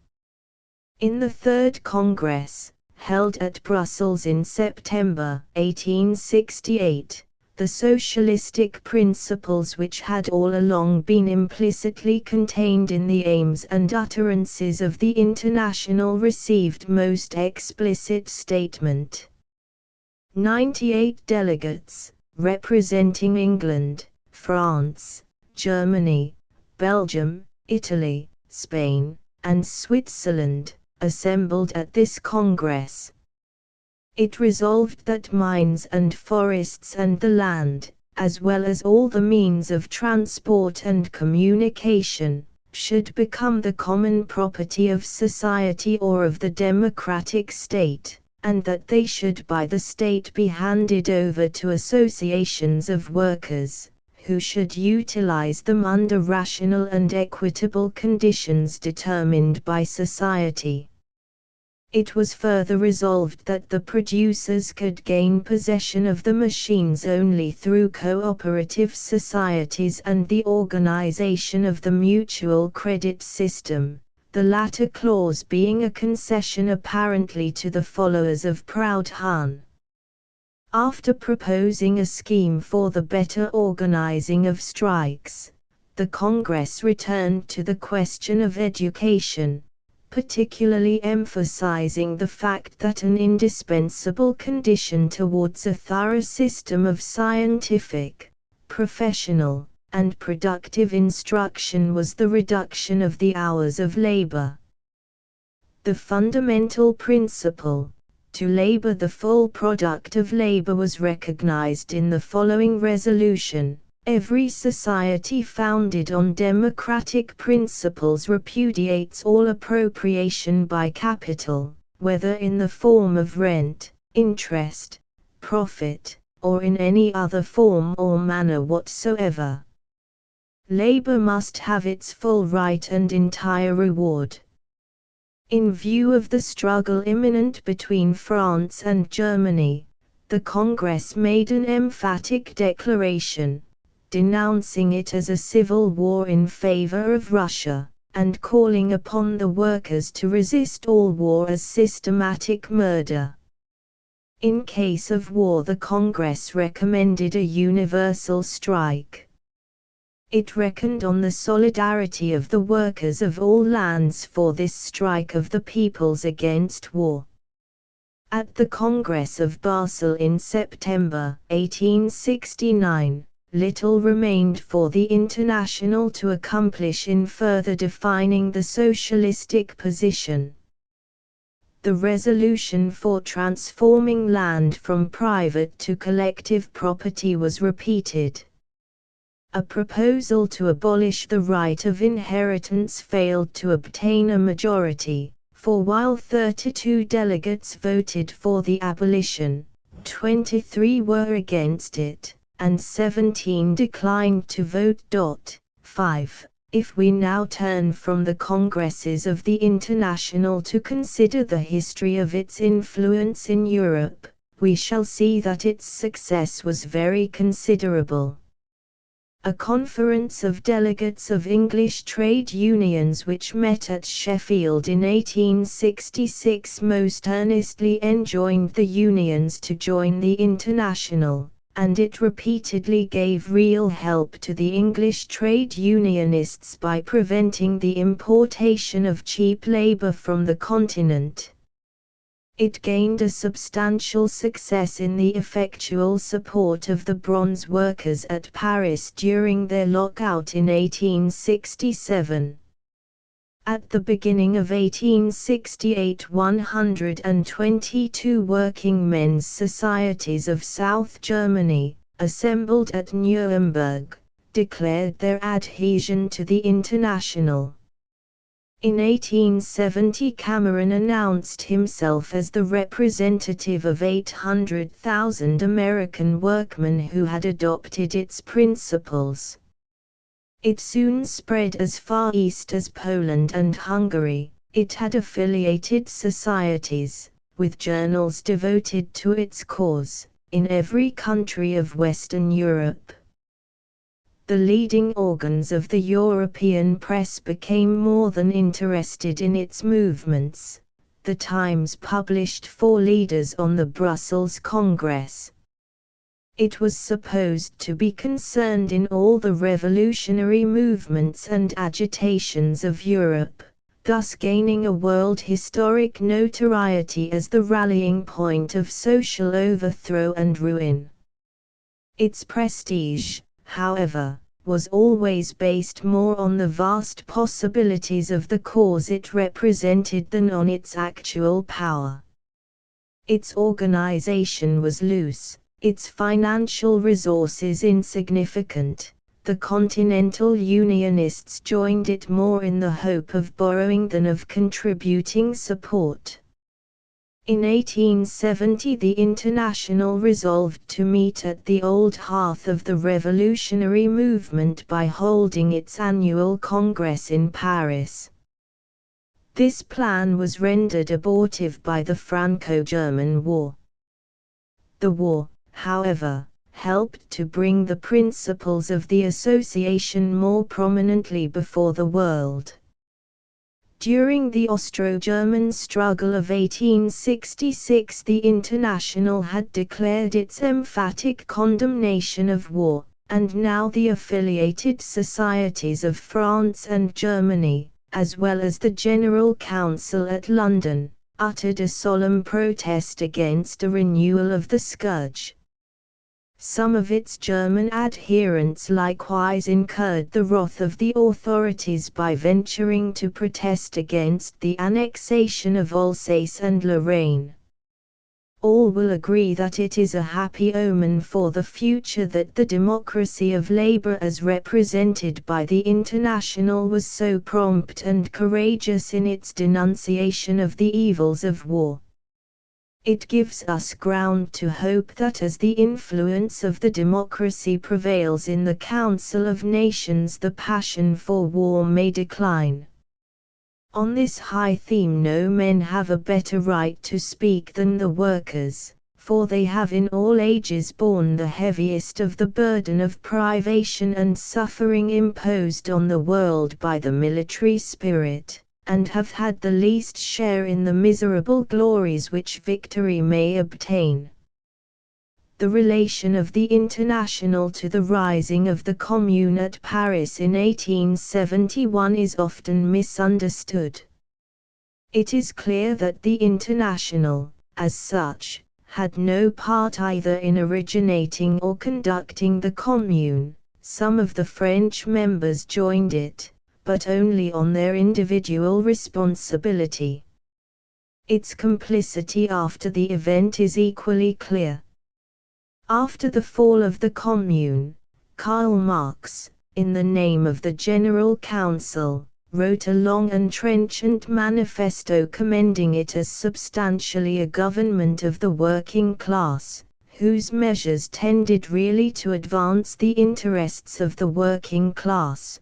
In the Third Congress, held at Brussels in September 1868, the socialistic principles which had all along been implicitly contained in the aims and utterances of the International received most explicit statement. 98 delegates, representing England, France, Germany, Belgium, Italy, Spain, and Switzerland, assembled at this Congress. It resolved that mines and forests and the land, as well as all the means of transport and communication, should become the common property of society or of the democratic state, and that they should by the state be handed over to associations of workers, who should utilize them under rational and equitable conditions determined by society. It was further resolved that the producers could gain possession of the machines only through cooperative societies and the organization of the mutual credit system, the latter clause being a concession apparently to the followers of Proudhon. After proposing a scheme for the better organizing of strikes, the Congress returned to the question of education, particularly emphasizing the fact that an indispensable condition towards a thorough system of scientific, professional, and productive instruction was the reduction of the hours of labor. The fundamental principle, to labor the full product of labor, was recognized in the following resolution: every society founded on democratic principles repudiates all appropriation by capital, whether in the form of rent, interest, profit, or in any other form or manner whatsoever. Labor must have its full right and entire reward. In view of the struggle imminent between France and Germany, the Congress made an emphatic declaration, denouncing it as a civil war in favor of Russia, and calling upon the workers to resist all war as systematic murder. In case of war, the Congress recommended a universal strike. It reckoned on the solidarity of the workers of all lands for this strike of the peoples against war. At the Congress of Basel in September 1869, little remained for the International to accomplish in further defining the socialistic position. The resolution for transforming land from private to collective property was repeated. A proposal to abolish the right of inheritance failed to obtain a majority, for while 32 delegates voted for the abolition, 23 were against it, and 17 declined to vote. 5. If we now turn from the Congresses of the International to consider the history of its influence in Europe, we shall see that its success was very considerable. A conference of delegates of English trade unions which met at Sheffield in 1866 most earnestly enjoined the unions to join the International, and it repeatedly gave real help to the English trade unionists by preventing the importation of cheap labor from the continent. It gained a substantial success in the effectual support of the bronze workers at Paris during their lockout in 1867. At the beginning of 1868, 122 working men's societies of South Germany, assembled at Nuremberg, declared their adhesion to the International. In 1870, Cameron announced himself as the representative of 800,000 American workmen who had adopted its principles. It soon spread as far east as Poland and Hungary. It had affiliated societies, with journals devoted to its cause, in every country of Western Europe. The leading organs of the European press became more than interested in its movements. The Times published 4 leaders on the Brussels Congress. It was supposed to be concerned in all the revolutionary movements and agitations of Europe, thus gaining a world historic notoriety as the rallying point of social overthrow and ruin. Its prestige, however, was always based more on the vast possibilities of the cause it represented than on its actual power. Its organization was loose, its financial resources insignificant. The Continental Unionists joined it more in the hope of borrowing than of contributing support. In 1870, the International resolved to meet at the old hearth of the revolutionary movement by holding its annual Congress in Paris. This plan was rendered abortive by the Franco-German War. The war, however, helped to bring the principles of the association more prominently before the world. During the Austro-German struggle of 1866, the International had declared its emphatic condemnation of war, and now the affiliated societies of France and Germany, as well as the General Council at London, uttered a solemn protest against a renewal of the scourge. Some of its German adherents likewise incurred the wrath of the authorities by venturing to protest against the annexation of Alsace and Lorraine. All will agree that it is a happy omen for the future that the democracy of labor as represented by the International was so prompt and courageous in its denunciation of the evils of war. It gives us ground to hope that as the influence of the democracy prevails in the Council of Nations, the passion for war may decline. On this high theme no men have a better right to speak than the workers, for they have in all ages borne the heaviest of the burden of privation and suffering imposed on the world by the military spirit, and have had the least share in the miserable glories which victory may obtain. The relation of the International to the rising of the Commune at Paris in 1871 is often misunderstood. It is clear that the International, as such, had no part either in originating or conducting the Commune. Some of the French members joined it, but only on their individual responsibility. Its complicity after the event is equally clear. After the fall of the Commune, Karl Marx, in the name of the General Council, wrote a long and trenchant manifesto commending it as substantially a government of the working class, whose measures tended really to advance the interests of the working class.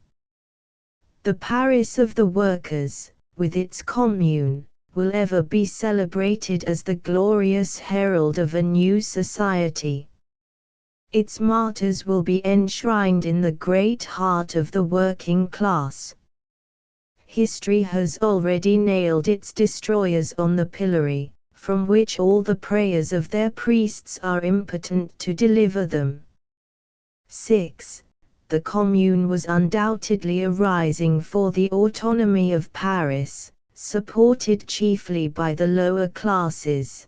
The Paris of the workers, with its Commune, will ever be celebrated as the glorious herald of a new society. Its martyrs will be enshrined in the great heart of the working class. History has already nailed its destroyers on the pillory, from which all the prayers of their priests are impotent to deliver them. 6. The Commune was undoubtedly a rising for the autonomy of Paris, supported chiefly by the lower classes.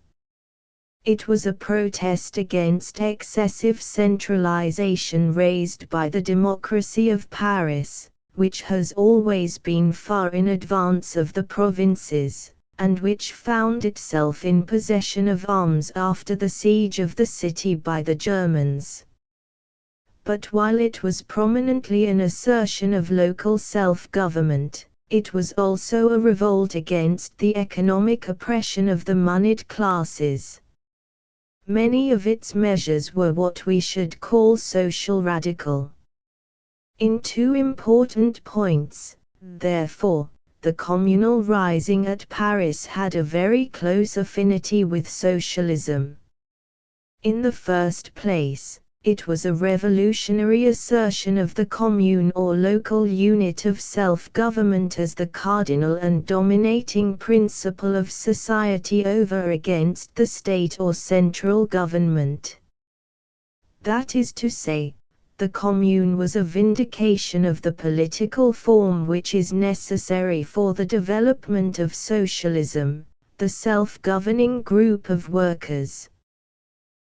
It was a protest against excessive centralization raised by the democracy of Paris, which has always been far in advance of the provinces, and which found itself in possession of arms after the siege of the city by the Germans. But while it was prominently an assertion of local self-government, it was also a revolt against the economic oppression of the moneyed classes. Many of its measures were what we should call social radical. In two important points, therefore, the communal rising at Paris had a very close affinity with socialism. In the first place, it was a revolutionary assertion of the commune or local unit of self-government as the cardinal and dominating principle of society over against the state or central government. That is to say, the commune was a vindication of the political form which is necessary for the development of socialism, the self-governing group of workers.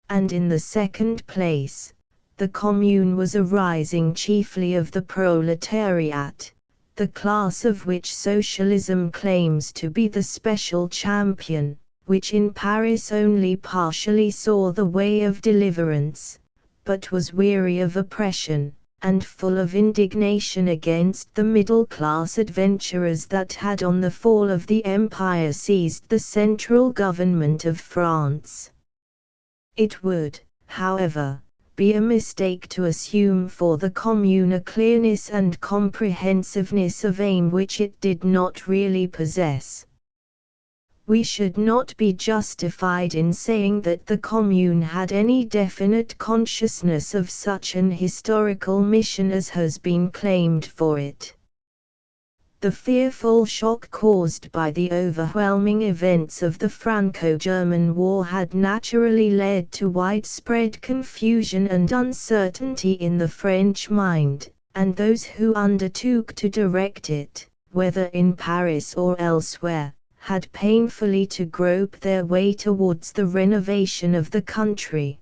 And in the second place, the commune was a rising chiefly of the proletariat, the class of which socialism claims to be the special champion, which in Paris only partially saw the way of deliverance, but was weary of oppression, and full of indignation against the middle-class adventurers that had on the fall of the empire seized the central government of France. It would, however, be a mistake to assume for the commune a clearness and comprehensiveness of aim which it did not really possess. We should not be justified in saying that the commune had any definite consciousness of such an historical mission as has been claimed for it. The fearful shock caused by the overwhelming events of the Franco-German War had naturally led to widespread confusion and uncertainty in the French mind, and those who undertook to direct it, whether in Paris or elsewhere, had painfully to grope their way towards the renovation of the country.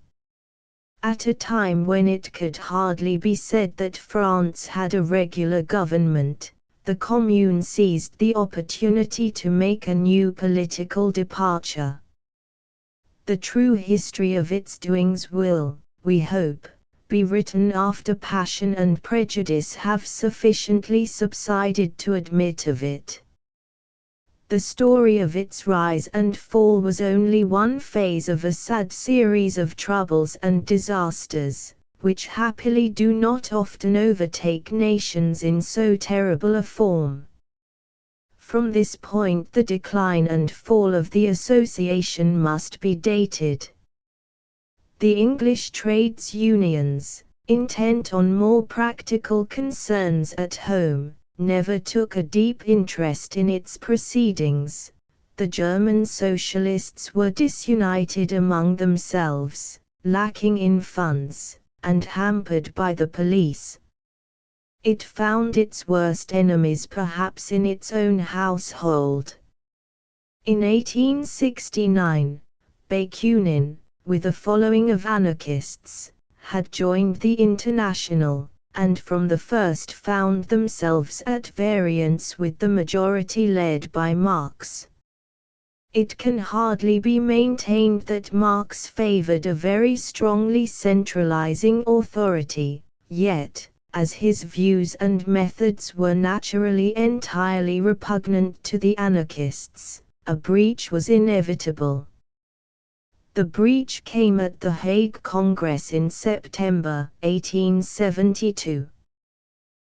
At a time when it could hardly be said that France had a regular government, the Commune seized the opportunity to make a new political departure. The true history of its doings will, we hope, be written after passion and prejudice have sufficiently subsided to admit of it. The story of its rise and fall was only one phase of a sad series of troubles and disasters, which happily do not often overtake nations in so terrible a form. From this point the decline and fall of the association must be dated. The English trades unions, intent on more practical concerns at home, never took a deep interest in its proceedings. The German socialists were disunited among themselves. lacking in funds, and hampered by the police. It found its worst enemies perhaps in its own household. In 1869, Bakunin, with a following of anarchists, had joined the International, and from the first found themselves at variance with the majority led by Marx. It can hardly be maintained that Marx favored a very strongly centralizing authority, yet, as his views and methods were naturally entirely repugnant to the anarchists, a breach was inevitable. The breach came at the Hague Congress in September 1872.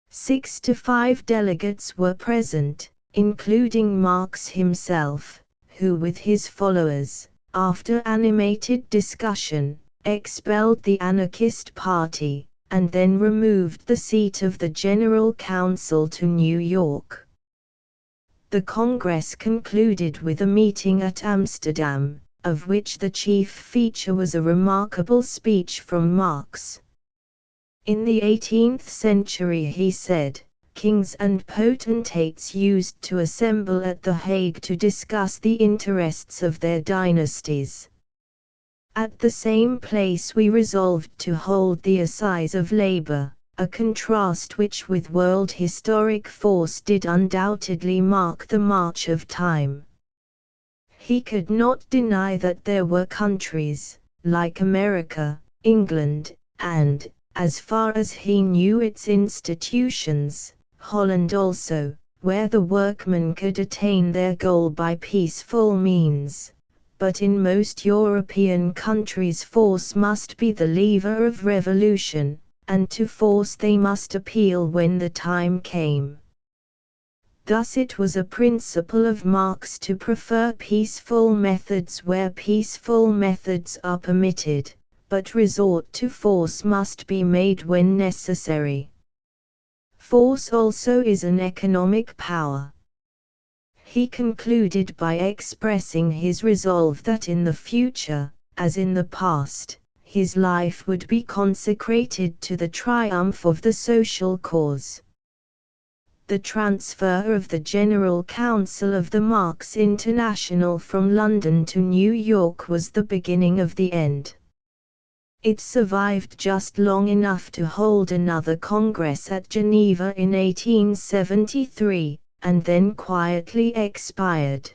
6 to 5 delegates were present, including Marx himself, who with his followers, after animated discussion, expelled the anarchist party, and then removed the seat of the General Council to New York. The Congress concluded with a meeting at Amsterdam, of which the chief feature was a remarkable speech from Marx. In the 18th century, he said, kings and potentates used to assemble at The Hague to discuss the interests of their dynasties. At the same place we resolved to hold the assize of labor, a contrast which with world historic force did undoubtedly mark the march of time. He could not deny that there were countries, like America, England, and, as far as he knew its institutions, Holland also, where the workmen could attain their goal by peaceful means. But in most European countries force must be the lever of revolution, and to force they must appeal when the time came. Thus it was a principle of Marx to prefer peaceful methods where peaceful methods are permitted, but resort to force must be made when necessary. Force also is an economic power. He concluded by expressing his resolve that in the future, as in the past, his life would be consecrated to the triumph of the social cause. The transfer of the General Council of the Marx International from London to New York was the beginning of the end. It survived just long enough to hold another Congress at Geneva in 1873, and then quietly expired.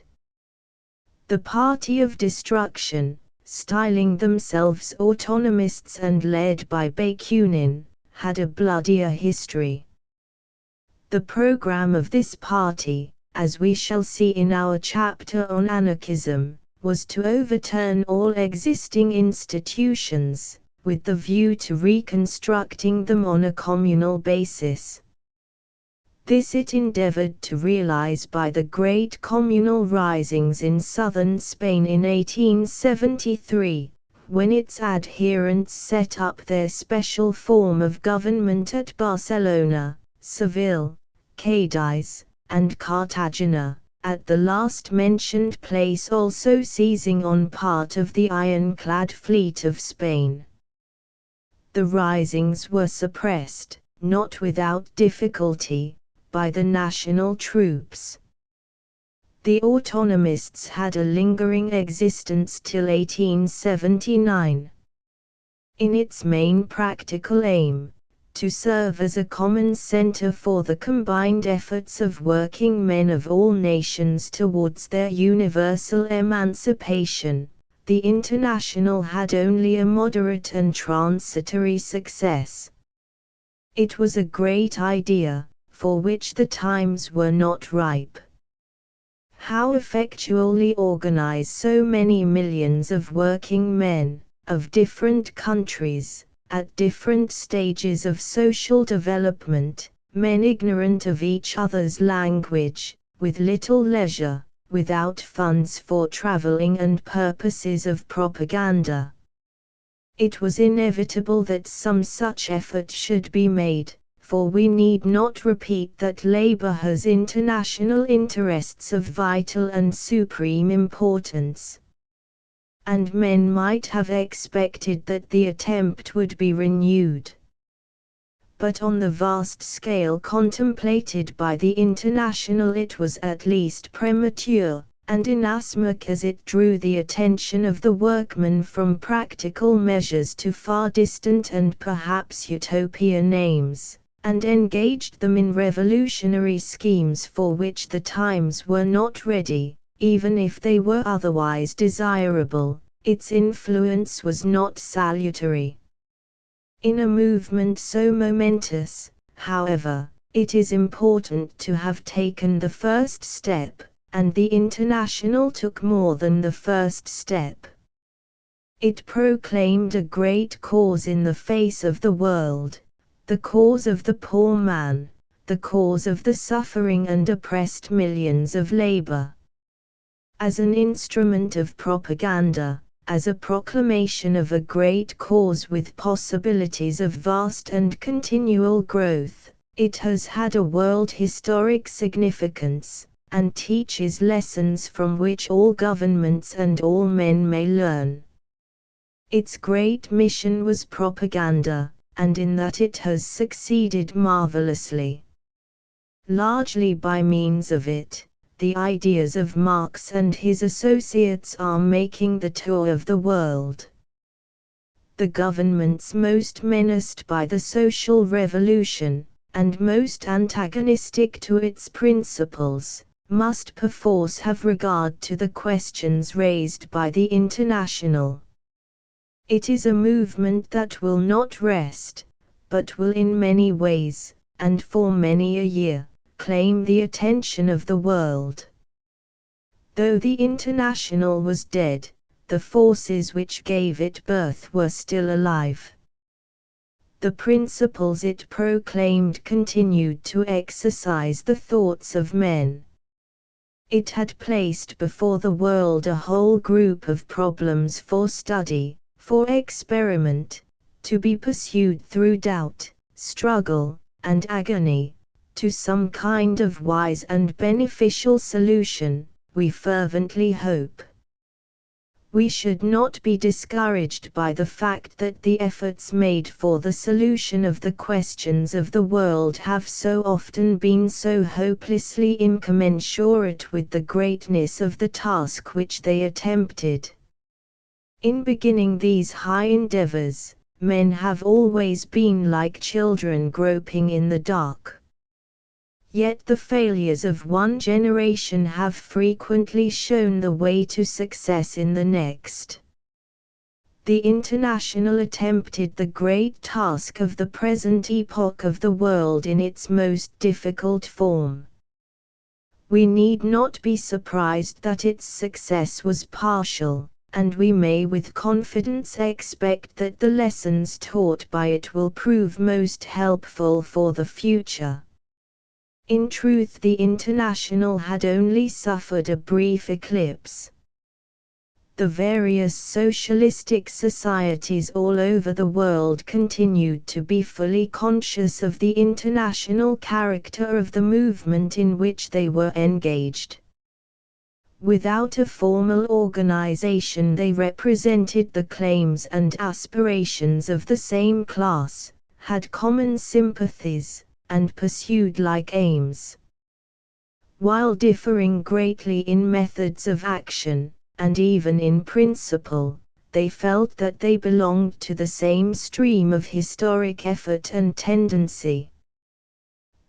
The Party of Destruction, styling themselves autonomists and led by Bakunin, had a bloodier history. The program of this party, as we shall see in our chapter on anarchism, was to overturn all existing institutions, with the view to reconstructing them on a communal basis. This it endeavored to realize by the great communal risings in southern Spain in 1873, when its adherents set up their special form of government at Barcelona, Seville, Cadiz, and Cartagena, at the last mentioned place also seizing on part of the ironclad fleet of Spain. The risings were suppressed, not without difficulty, by the national troops. The autonomists had a lingering existence till 1879. In its main practical aim, to serve as a common center for the combined efforts of working men of all nations towards their universal emancipation, the International had only a moderate and transitory success. It was a great idea, for which the times were not ripe. How effectually organize so many millions of working men, of different countries, at different stages of social development, men ignorant of each other's language, with little leisure, without funds for traveling and purposes of propaganda. It was inevitable that some such effort should be made, for we need not repeat that labor has international interests of vital and supreme importance. and men might have expected that the attempt would be renewed. But on the vast scale contemplated by the International, it was at least premature, and inasmuch as it drew the attention of the workmen from practical measures to far distant and perhaps utopian aims, and engaged them in revolutionary schemes for which the times were not ready, even if they were otherwise desirable, its influence was not salutary. In a movement so momentous, however, it is important to have taken the first step, and the International took more than the first step. It proclaimed a great cause in the face of the world, the cause of the poor man, the cause of the suffering and oppressed millions of labor. As an instrument of propaganda, as a proclamation of a great cause with possibilities of vast and continual growth, it has had a world historic significance, and teaches lessons from which all governments and all men may learn. Its great mission was propaganda, and in that it has succeeded marvelously. Largely by means of it, the ideas of Marx and his associates are making the tour of the world. The governments most menaced by the social revolution, and most antagonistic to its principles, must perforce have regard to the questions raised by the International. It is a movement that will not rest, but will in many ways, and for many a year, claim the attention of the world. Though the International was dead, the forces which gave it birth were still alive. The principles it proclaimed continued to exercise the thoughts of men. It had placed before the world a whole group of problems for study, for experiment, to be pursued through doubt, struggle, and agony, to some kind of wise and beneficial solution, we fervently hope. We should not be discouraged by the fact that the efforts made for the solution of the questions of the world have so often been so hopelessly incommensurate with the greatness of the task which they attempted. In beginning these high endeavors, men have always been like children groping in the dark. Yet the failures of one generation have frequently shown the way to success in the next. The International attempted the great task of the present epoch of the world in its most difficult form. We need not be surprised that its success was partial, and we may with confidence expect that the lessons taught by it will prove most helpful for the future. In truth, the International had only suffered a brief eclipse. The various socialistic societies all over the world continued to be fully conscious of the international character of the movement in which they were engaged. Without a formal organization, they represented the claims and aspirations of the same class, had common sympathies, and pursued like aims. While differing greatly in methods of action, and even in principle, they felt that they belonged to the same stream of historic effort and tendency.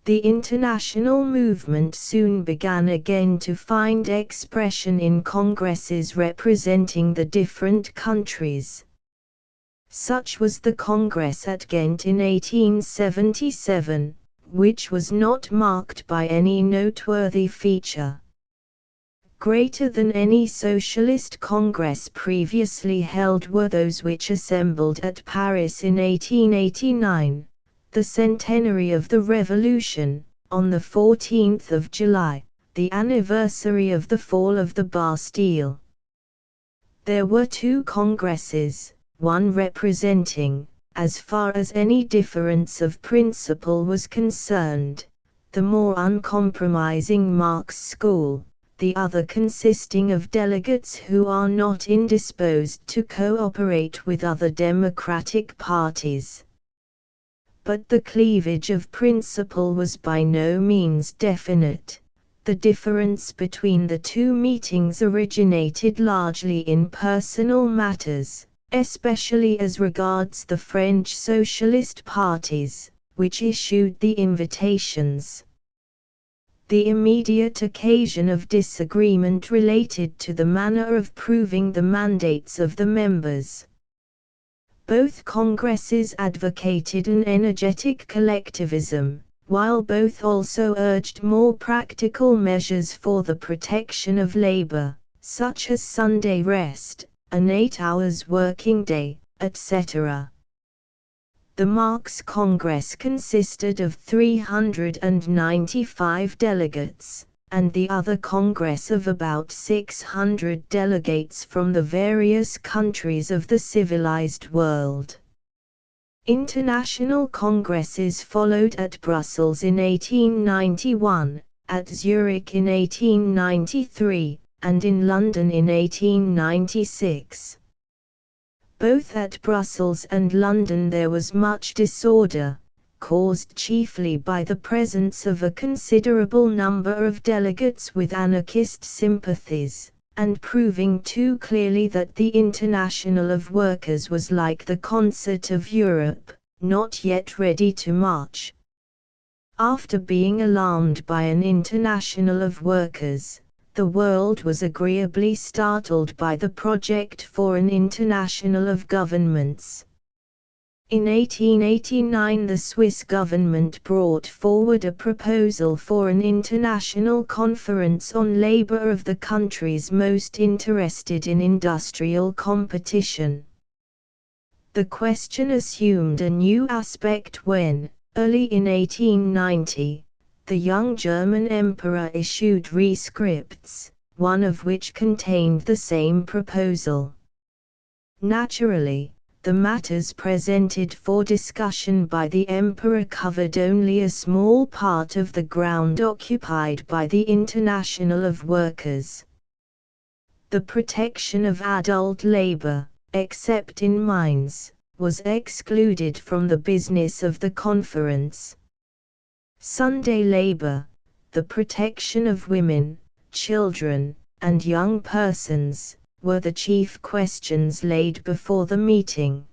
The international movement soon began again to find expression in congresses representing the different countries. Such was the Congress at Ghent in 1877, which was not marked by any noteworthy feature. Greater than any socialist congress previously held were those which assembled at Paris in 1889, the centenary of the Revolution, on the 14th of July, the anniversary of the fall of the Bastille. There were two congresses, one representing, as far as any difference of principle was concerned, the more uncompromising Marx school, the other consisting of delegates who are not indisposed to cooperate with other democratic parties. But the cleavage of principle was by no means definite. The difference between the two meetings originated largely in personal matters, especially as regards the French socialist parties, which issued the invitations. The immediate occasion of disagreement related to the manner of proving the mandates of the members. Both congresses advocated an energetic collectivism, while both also urged more practical measures for the protection of labor, such as Sunday rest, an 8-hour working day, etc. The Marx Congress consisted of 395 delegates, and the other Congress of about 600 delegates from the various countries of the civilized world. International congresses followed at Brussels in 1891, at Zurich in 1893, and in London in 1896. Both at Brussels and London there was much disorder, caused chiefly by the presence of a considerable number of delegates with anarchist sympathies, and proving too clearly that the International of Workers was like the Concert of Europe, not yet ready to march. After being alarmed by an International of Workers, the world was agreeably startled by the project for an International of Governments. In 1889 the Swiss government brought forward a proposal for an international conference on labor of the countries most interested in industrial competition. The question assumed a new aspect when, early in 1890, the young German emperor issued rescripts, one of which contained the same proposal. Naturally, the matters presented for discussion by the emperor covered only a small part of the ground occupied by the International of Workers. The protection of adult labor, except in mines, was excluded from the business of the conference. Sunday labor, the protection of women, children, and young persons, were the chief questions laid before the meeting.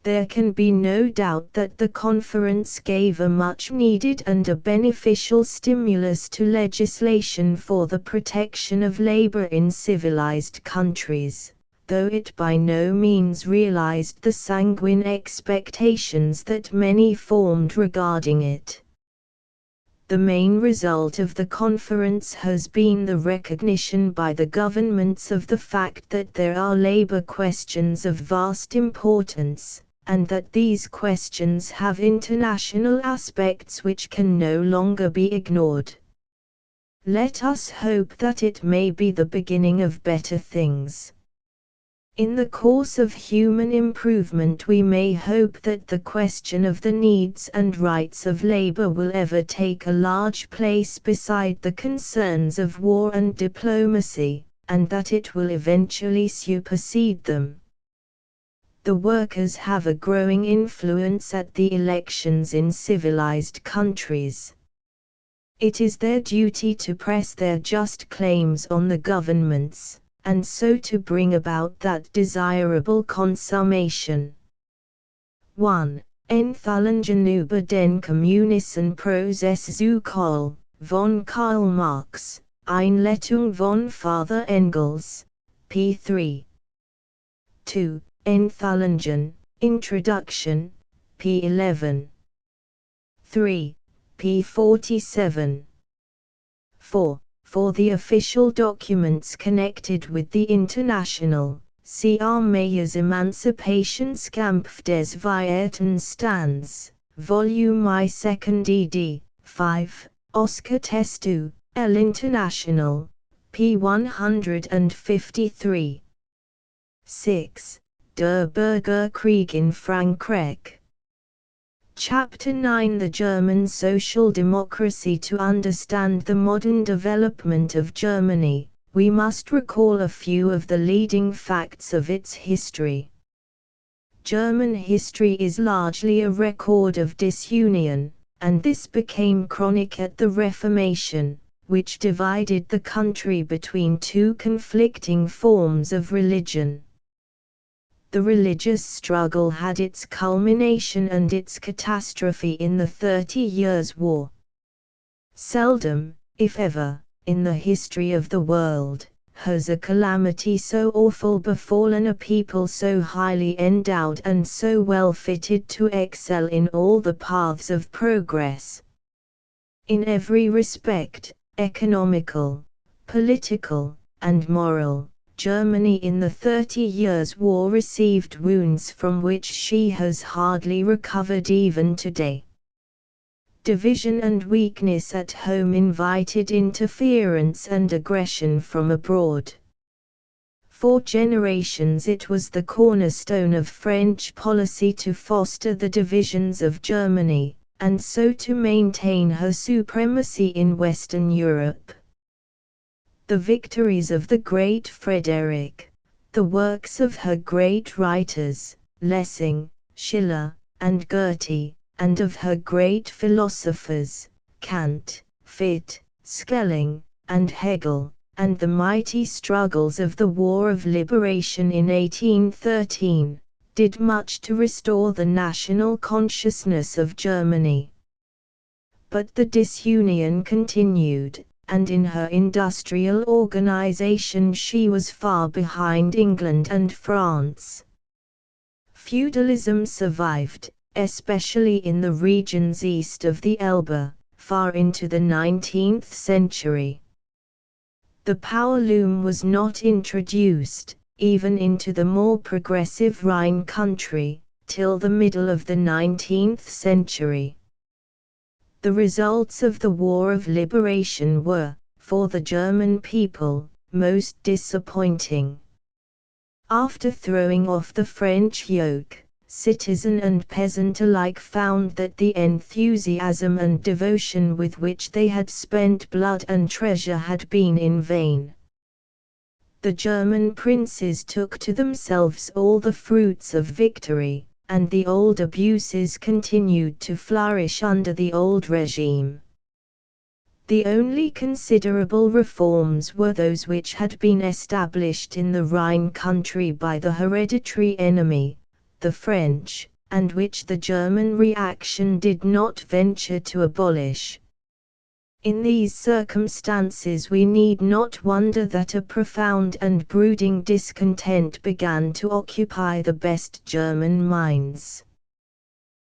There can be no doubt that the conference gave a much-needed and a beneficial stimulus to legislation for the protection of labor in civilized countries, though it by no means realized the sanguine expectations that many formed regarding it. The main result of the conference has been the recognition by the governments of the fact that there are labor questions of vast importance, and that these questions have international aspects which can no longer be ignored. Let us hope that it may be the beginning of better things. In the course of human improvement we may hope that the question of the needs and rights of labor will ever take a large place beside the concerns of war and diplomacy, and that it will eventually supersede them. The workers have a growing influence at the elections in civilized countries. It is their duty to press their just claims on the governments, and so to bring about that desirable consummation. 1. Enthalungen über den kommunischen Prozess zu Karl, von Karl Marx, Einleitung von Father Engels, p. 3. 2. Enthalungen, Introduction, p. 11. 3. p. 47. 4. For the official documents connected with the International, see Armeyers Emancipationskampf des Widerstands, Volume I 2nd ed. 5, Oscar Testu, El International, p. 153. 6. Der Bürgerkrieg in Frankreich. Chapter 9: The German Social Democracy. To understand the modern development of Germany, we must recall a few of the leading facts of its history. German history is largely a record of disunion, and this became chronic at the Reformation, which divided the country between two conflicting forms of religion. The religious struggle had its culmination and its catastrophe in the 30 Years' War. Seldom, if ever, in the history of the world, has a calamity so awful befallen a people so highly endowed and so well fitted to excel in all the paths of progress. In every respect, economical, political, and moral, Germany in the 30 Years' War received wounds from which she has hardly recovered even today. Division and weakness at home invited interference and aggression from abroad. For generations it was the cornerstone of French policy to foster the divisions of Germany, and so to maintain her supremacy in Western Europe. The victories of the great Frederick, the works of her great writers, Lessing, Schiller, and Goethe, and of her great philosophers, Kant, Fichte, Schelling, and Hegel, and the mighty struggles of the War of Liberation in 1813, did much to restore the national consciousness of Germany. But the disunion continued, and in her industrial organization she was far behind England and France. Feudalism survived, especially in the regions east of the Elbe, far into the 19th century. The power loom was not introduced, even into the more progressive Rhine country, till the middle of the 19th century. The results of the War of Liberation were, for the German people, most disappointing. After throwing off the French yoke, citizen and peasant alike found that the enthusiasm and devotion with which they had spent blood and treasure had been in vain. The German princes took to themselves all the fruits of victory, and the old abuses continued to flourish under the old regime. The only considerable reforms were those which had been established in the Rhine country by the hereditary enemy, the French, and which the German reaction did not venture to abolish. In these circumstances we need not wonder that a profound and brooding discontent began to occupy the best German minds.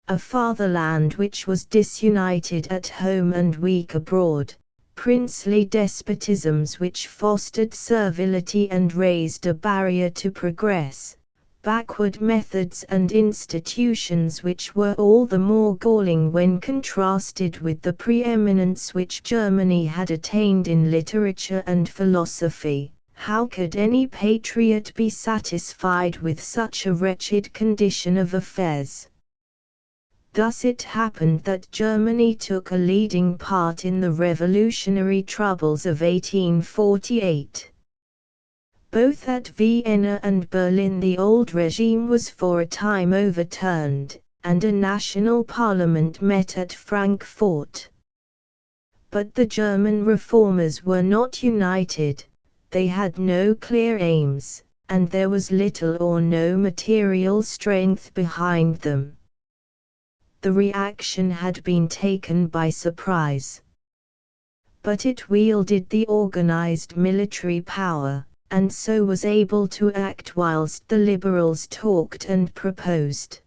A fatherland which was disunited at home and weak abroad, princely despotisms which fostered servility and raised a barrier to progress, backward methods and institutions which were all the more galling when contrasted with the preeminence which Germany had attained in literature and philosophy. How could any patriot be satisfied with such a wretched condition of affairs? Thus it happened that Germany took a leading part in the revolutionary troubles of 1848. Both at Vienna and Berlin the old regime was for a time overturned, and a national parliament met at Frankfurt. But the German reformers were not united, they had no clear aims, and there was little or no material strength behind them. The reaction had been taken by surprise. But it wielded the organized military power, and so was able to act whilst the liberals talked and proposed.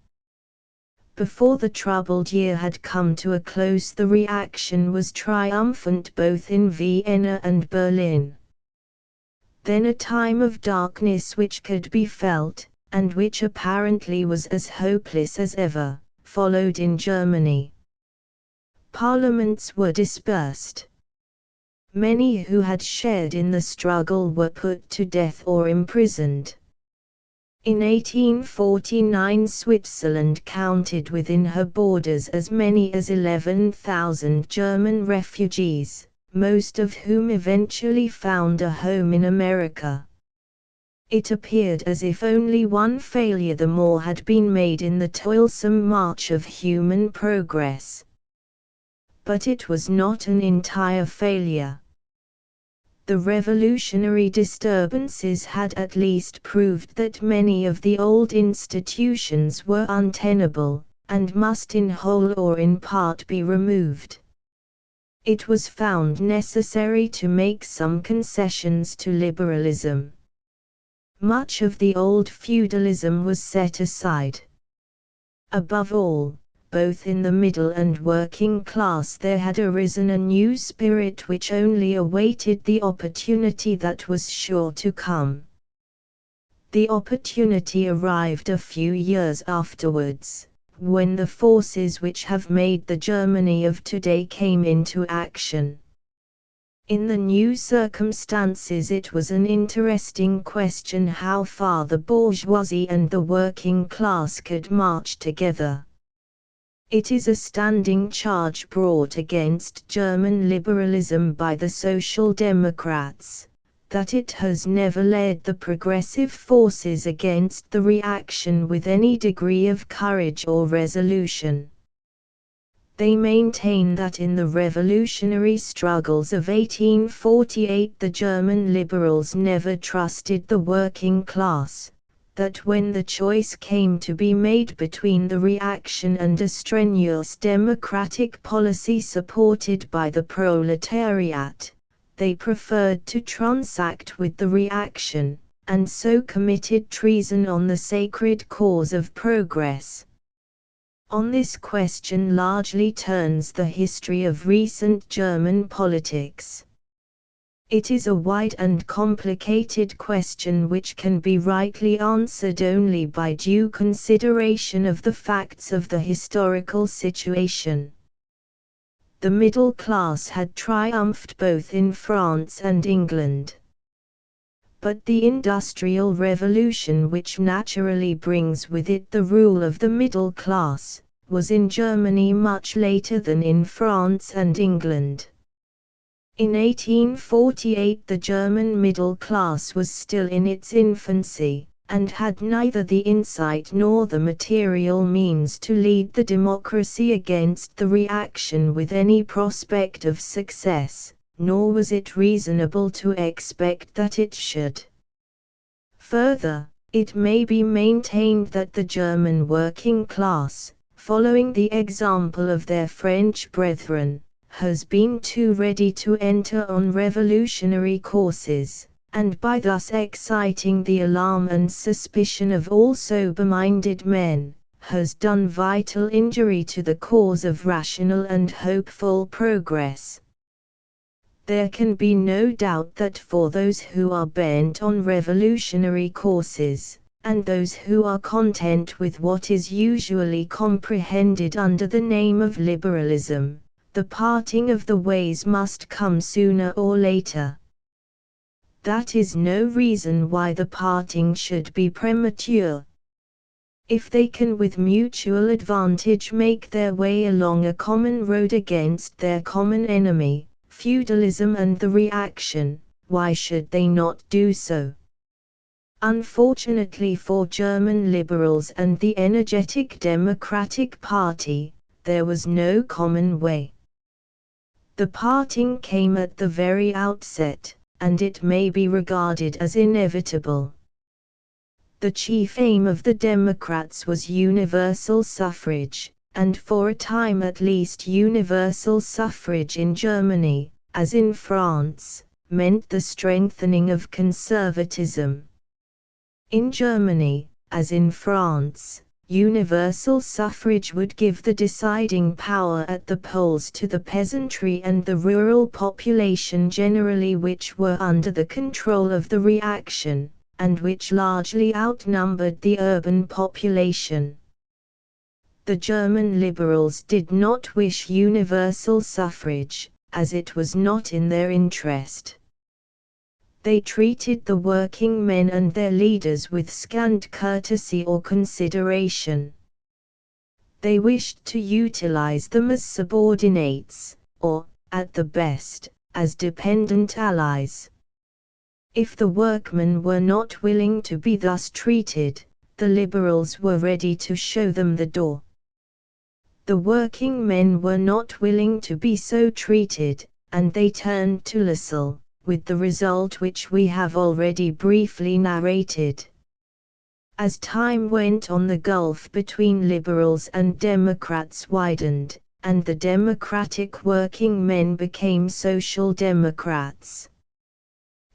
Before the troubled year had come to a close the reaction was triumphant both in Vienna and Berlin. Then a time of darkness which could be felt, and which apparently was as hopeless as ever, followed in Germany. Parliaments were dispersed. Many who had shared in the struggle were put to death or imprisoned. In 1849 Switzerland counted within her borders as many as 11,000 German refugees, most of whom eventually found a home in America. It appeared as if only one failure the more had been made in the toilsome march of human progress. But it was not an entire failure. The revolutionary disturbances had at least proved that many of the old institutions were untenable, and must in whole or in part be removed. It was found necessary to make some concessions to liberalism. Much of the old feudalism was set aside. Above all, both in the middle and working class there had arisen a new spirit which only awaited the opportunity that was sure to come. The opportunity arrived a few years afterwards, when the forces which have made the Germany of today came into action. In the new circumstances it was an interesting question how far the bourgeoisie and the working class could march together. It is a standing charge brought against German liberalism by the Social Democrats, that it has never led the progressive forces against the reaction with any degree of courage or resolution. They maintain that in the revolutionary struggles of 1848 the German liberals never trusted the working class, that when the choice came to be made between the reaction and a strenuous democratic policy supported by the proletariat, they preferred to transact with the reaction, and so committed treason on the sacred cause of progress. On this question largely turns the history of recent German politics. It is a wide and complicated question which can be rightly answered only by due consideration of the facts of the historical situation. The middle class had triumphed both in France and England. But the Industrial Revolution, which naturally brings with it the rule of the middle class, was in Germany much later than in France and England. In 1848 the German middle class was still in its infancy, and had neither the insight nor the material means to lead the democracy against the reaction with any prospect of success, nor was it reasonable to expect that it should. Further, it may be maintained that the German working class, following the example of their French brethren, has been too ready to enter on revolutionary courses, and by thus exciting the alarm and suspicion of all sober-minded men, has done vital injury to the cause of rational and hopeful progress. There can be no doubt that for those who are bent on revolutionary courses, and those who are content with what is usually comprehended under the name of liberalism, the parting of the ways must come sooner or later. That is no reason why the parting should be premature. If they can with mutual advantage make their way along a common road against their common enemy, feudalism and the reaction, why should they not do so? Unfortunately for German liberals and the energetic Democratic Party, there was no common way. The parting came at the very outset, and it may be regarded as inevitable. The chief aim of the Democrats was universal suffrage, and for a time at least universal suffrage in Germany, as in France, meant the strengthening of conservatism. In Germany, as in France, universal suffrage would give the deciding power at the polls to the peasantry and the rural population generally, which were under the control of the reaction, and which largely outnumbered the urban population. The German liberals did not wish universal suffrage, as it was not in their interest. They treated the working men and their leaders with scant courtesy or consideration. They wished to utilize them as subordinates, or, at the best, as dependent allies. If the workmen were not willing to be thus treated, the liberals were ready to show them the door. The working men were not willing to be so treated, and they turned to Lassalle, with the result which we have already briefly narrated. As time went on, the gulf between liberals and Democrats widened, and the democratic working men became social democrats.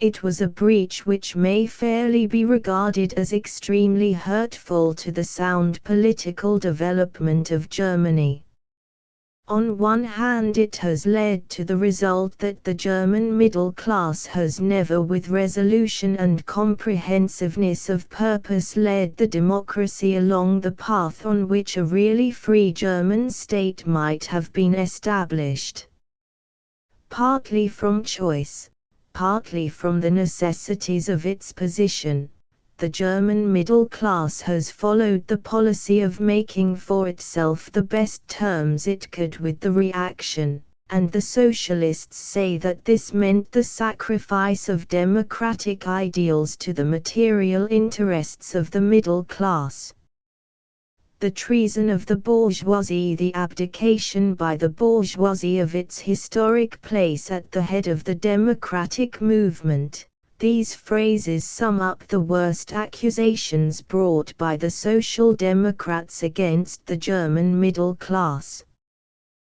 It was a breach which may fairly be regarded as extremely hurtful to the sound political development of Germany. On one hand, it has led to the result that the German middle class has never with resolution and comprehensiveness of purpose led the democracy along the path on which a really free German state might have been established. Partly from choice, partly from the necessities of its position, the German middle class has followed the policy of making for itself the best terms it could with the reaction, and the socialists say that this meant the sacrifice of democratic ideals to the material interests of the middle class. The treason of the bourgeoisie, the abdication by the bourgeoisie of its historic place at the head of the democratic movement. These phrases sum up the worst accusations brought by the Social Democrats against the German middle class.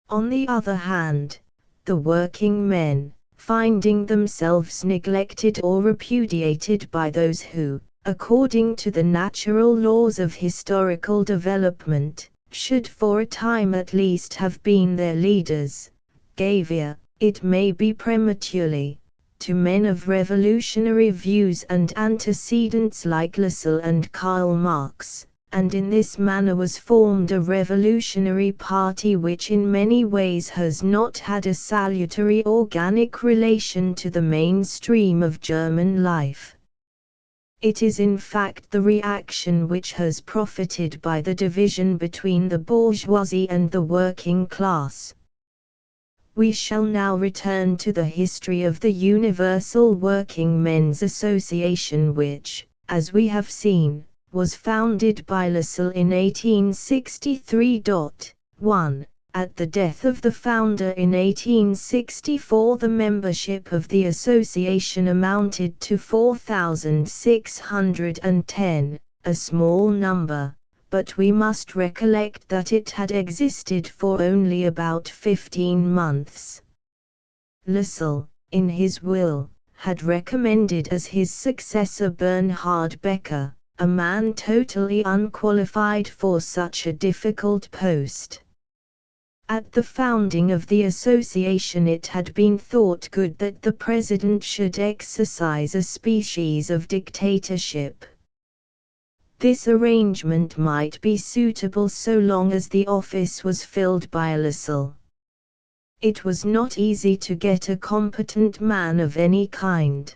On the other hand, the working men, finding themselves neglected or repudiated by those who, according to the natural laws of historical development, should for a time at least have been their leaders, gave ear, it may be prematurely, to men of revolutionary views and antecedents like Lassalle and Karl Marx, and in this manner was formed a revolutionary party which in many ways has not had a salutary organic relation to the mainstream of German life. It is in fact the reaction which has profited by the division between the bourgeoisie and the working class. We shall now return to the history of the Universal Working Men's Association which, as we have seen, was founded by Lassalle in 1863. 1. At the death of the founder in 1864, the membership of the association amounted to 4,610, a small number, but we must recollect that it had existed for only about 15 months. Lassalle, in his will, had recommended as his successor Bernhard Becker, a man totally unqualified for such a difficult post. At the founding of the association it had been thought good that the president should exercise a species of dictatorship. This arrangement might be suitable so long as the office was filled by Lassalle. It was not easy to get a competent man of any kind.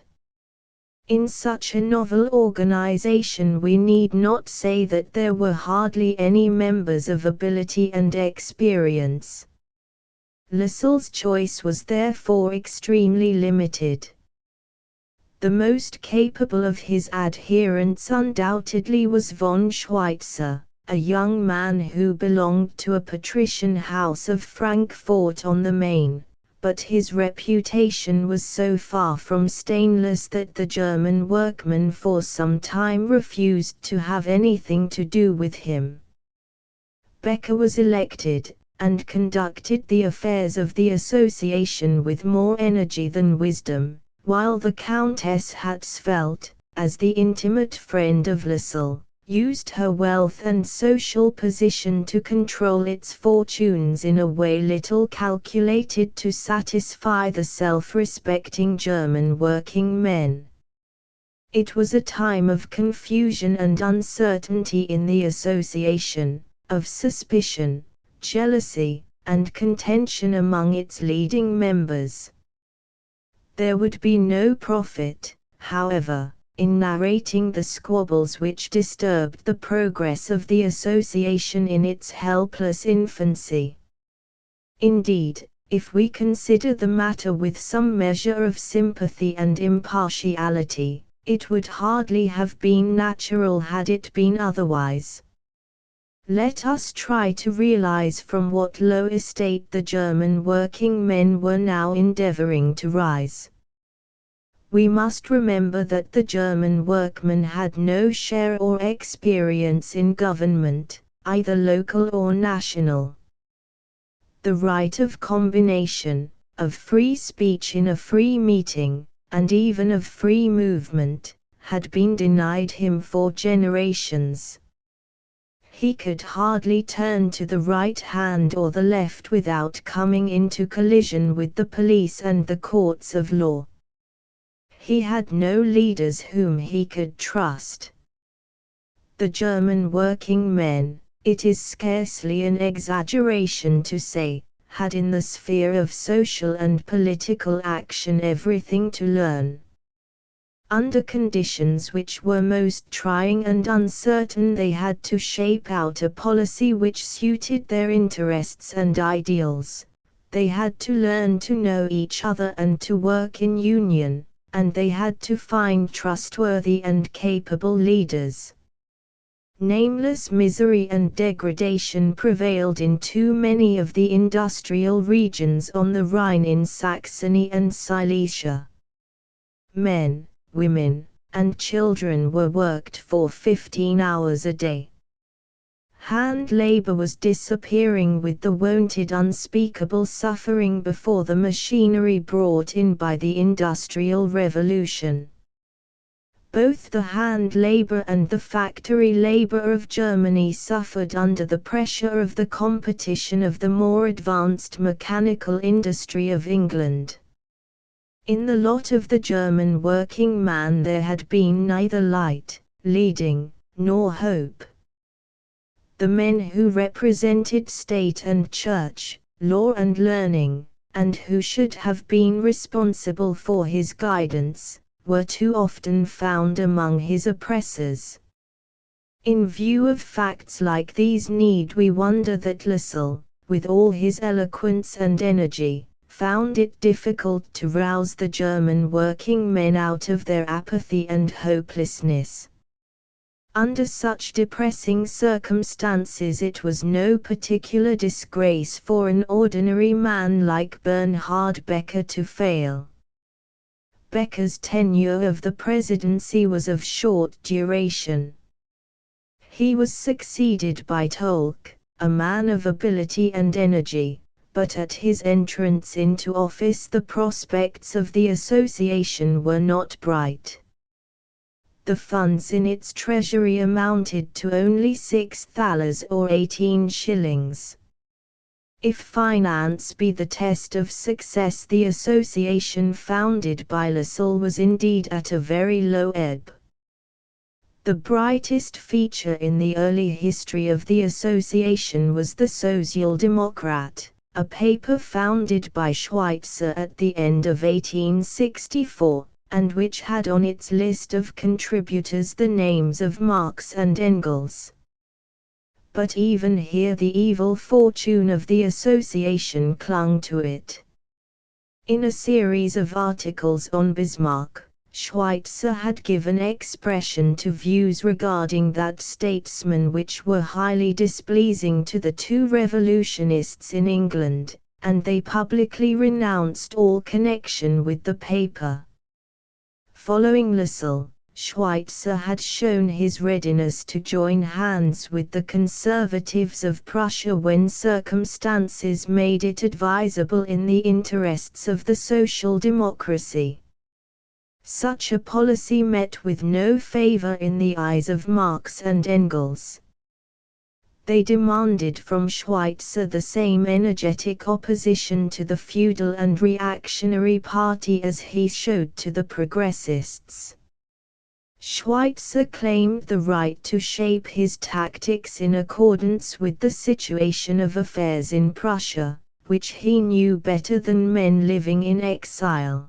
In such a novel organization we need not say that there were hardly any members of ability and experience. Lassalle's choice was therefore extremely limited. The most capable of his adherents undoubtedly was von Schweitzer, a young man who belonged to a patrician house of Frankfurt on the Main. But his reputation was so far from stainless that the German workmen for some time refused to have anything to do with him. Becker was elected, and conducted the affairs of the association with more energy than wisdom, while the Countess Hatzfeldt, as the intimate friend of Lassalle, used her wealth and social position to control its fortunes in a way little calculated to satisfy the self-respecting German working men. It was a time of confusion and uncertainty in the association, of suspicion, jealousy, and contention among its leading members. There would be no profit, however, in narrating the squabbles which disturbed the progress of the association in its helpless infancy. Indeed, if we consider the matter with some measure of sympathy and impartiality, it would hardly have been natural had it been otherwise. Let us try to realize from what low estate the German working men were now endeavoring to rise. We must remember that the German workman had no share or experience in government, either local or national. The right of combination, of free speech in a free meeting, and even of free movement, had been denied him for generations. He could hardly turn to the right hand or the left without coming into collision with the police and the courts of law. He had no leaders whom he could trust. The German working men, it is scarcely an exaggeration to say, had in the sphere of social and political action everything to learn. Under conditions which were most trying and uncertain, they had to shape out a policy which suited their interests and ideals. They had to learn to know each other and to work in union, and they had to find trustworthy and capable leaders. Nameless misery and degradation prevailed in too many of the industrial regions on the Rhine in Saxony and Silesia. Men, women, and children were worked for 15 hours a day. Hand labor was disappearing with the wonted unspeakable suffering before the machinery brought in by the Industrial Revolution. Both the hand labor and the factory labor of Germany suffered under the pressure of the competition of the more advanced mechanical industry of England. In the lot of the German working man there had been neither light, leading, nor hope. The men who represented state and church, law and learning, and who should have been responsible for his guidance, were too often found among his oppressors. In view of facts like these, need we wonder that Lassalle, with all his eloquence and energy, found it difficult to rouse the German working men out of their apathy and hopelessness. Under such depressing circumstances, it was no particular disgrace for an ordinary man like Bernhard Becker to fail. Becker's tenure of the presidency was of short duration. He was succeeded by Tolk, a man of ability and energy, but at his entrance into office the prospects of the association were not bright. The funds in its treasury amounted to only 6 thalers or 18 shillings. If finance be the test of success, the association founded by Lassalle was indeed at a very low ebb. The brightest feature in the early history of the association was the Social Democrat, a paper founded by Schweitzer at the end of 1864. And which had on its list of contributors the names of Marx and Engels. But even here the evil fortune of the association clung to it. In a series of articles on Bismarck, Schweitzer had given expression to views regarding that statesman which were highly displeasing to the two revolutionists in England, and they publicly renounced all connection with the paper. Following Lassalle, Schweitzer had shown his readiness to join hands with the conservatives of Prussia when circumstances made it advisable in the interests of the social democracy. Such a policy met with no favor in the eyes of Marx and Engels. They demanded from Schweitzer the same energetic opposition to the feudal and reactionary party as he showed to the progressists. Schweitzer claimed the right to shape his tactics in accordance with the situation of affairs in Prussia, which he knew better than men living in exile.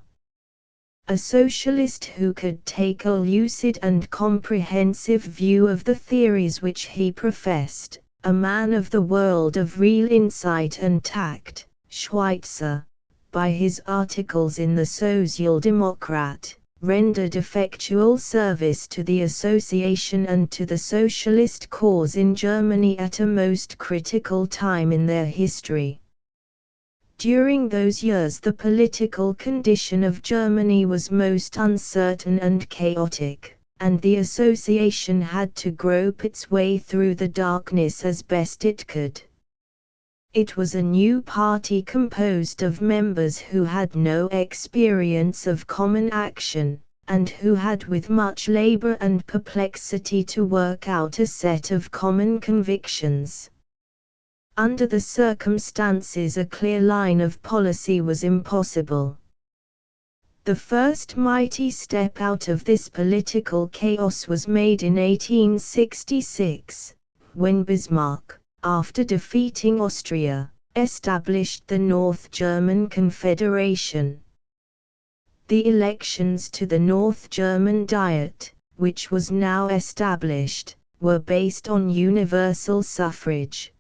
a socialist who could take a lucid and comprehensive view of the theories which he professed, a man of the world of real insight and tact. Schweitzer, by his articles in the Social Democrat, rendered effectual service to the association and to the socialist cause in Germany at a most critical time in their history. During those years the political condition of Germany was most uncertain and chaotic, and the association had to grope its way through the darkness as best it could. It was a new party composed of members who had no experience of common action, and who had with much labor and perplexity to work out a set of common convictions. Under the circumstances a clear line of policy was impossible. The first mighty step out of this political chaos was made in 1866, when Bismarck, after defeating Austria, established the North German Confederation. The elections to the North German Diet, which was now established, were based on universal suffrage.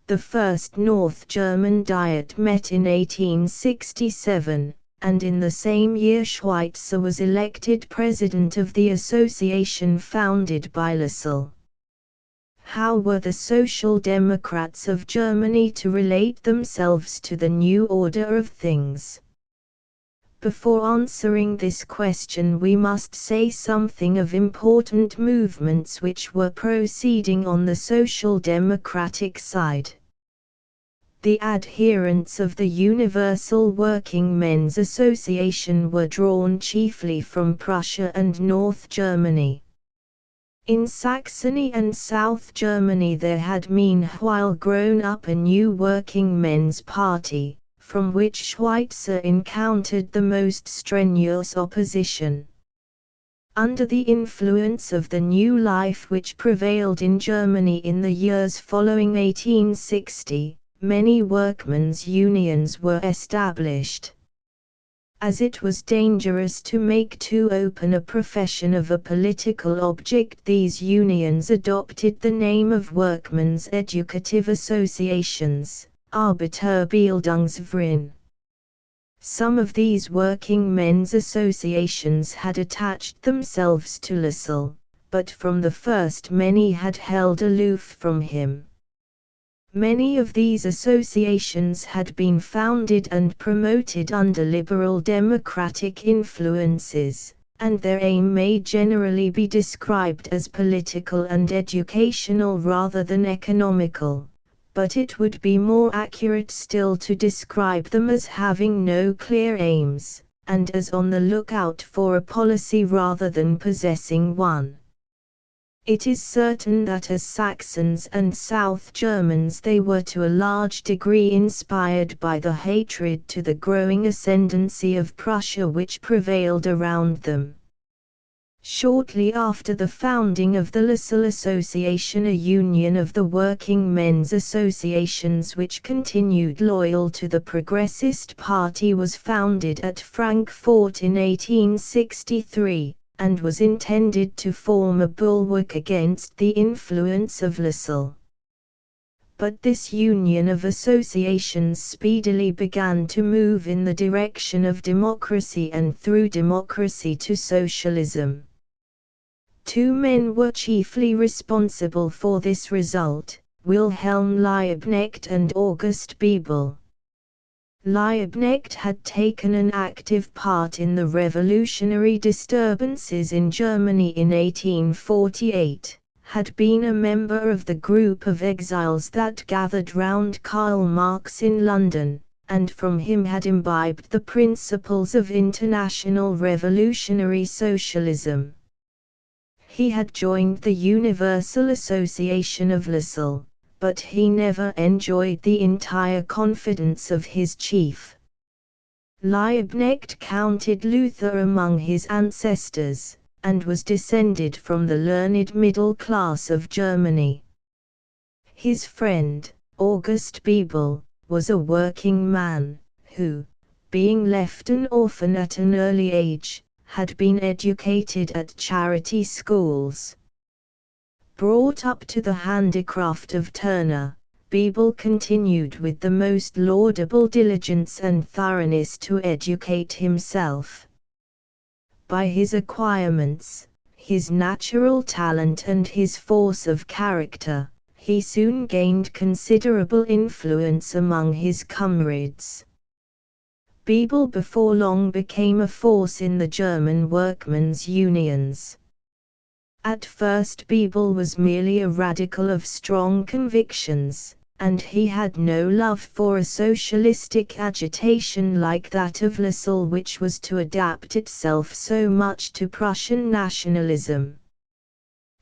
The first North German Diet met in 1867, and in the same year Schweitzer was elected president of the association founded by Lassalle. How were the Social Democrats of Germany to relate themselves to the new order of things? Before answering this question we must say something of important movements which were proceeding on the Social Democratic side. The adherents of the Universal Working Men's Association were drawn chiefly from Prussia and North Germany. In Saxony and South Germany there had meanwhile grown up a new working men's party, from which Schweitzer encountered the most strenuous opposition. Under the influence of the new life which prevailed in Germany in the years following 1860, many workmen's unions were established. As it was dangerous to make too open a profession of a political object, these unions adopted the name of Workmen's Educative Associations, Arbeiterbildungsverein. Some of these working men's associations had attached themselves to Lassalle, but from the first many had held aloof from him. Many of these associations had been founded and promoted under liberal democratic influences, and their aim may generally be described as political and educational rather than economical, but it would be more accurate still to describe them as having no clear aims, and as on the lookout for a policy rather than possessing one. It is certain that as Saxons and South Germans they were to a large degree inspired by the hatred to the growing ascendancy of Prussia which prevailed around them. Shortly after the founding of the Lassalle Association, a union of the working men's associations which continued loyal to the Progressist Party was founded at Frankfurt in 1863. And was intended to form a bulwark against the influence of Lassalle. But this union of associations speedily began to move in the direction of democracy and through democracy to socialism. Two men were chiefly responsible for this result, Wilhelm Liebknecht and August Bebel. Liebknecht had taken an active part in the revolutionary disturbances in Germany in 1848, had been a member of the group of exiles that gathered round Karl Marx in London, and from him had imbibed the principles of international revolutionary socialism. He had joined the Universal Association of Lassalle, but he never enjoyed the entire confidence of his chief. Liebknecht counted Luther among his ancestors, and was descended from the learned middle class of Germany. His friend, August Bebel, was a working man, who, being left an orphan at an early age, had been educated at charity schools. Brought up to the handicraft of turner, Bebel continued with the most laudable diligence and thoroughness to educate himself. By his acquirements, his natural talent and his force of character, he soon gained considerable influence among his comrades. Bebel before long became a force in the German workmen's unions. At first Bebel was merely a radical of strong convictions, and he had no love for a socialistic agitation like that of Lassalle, which was to adapt itself so much to Prussian nationalism.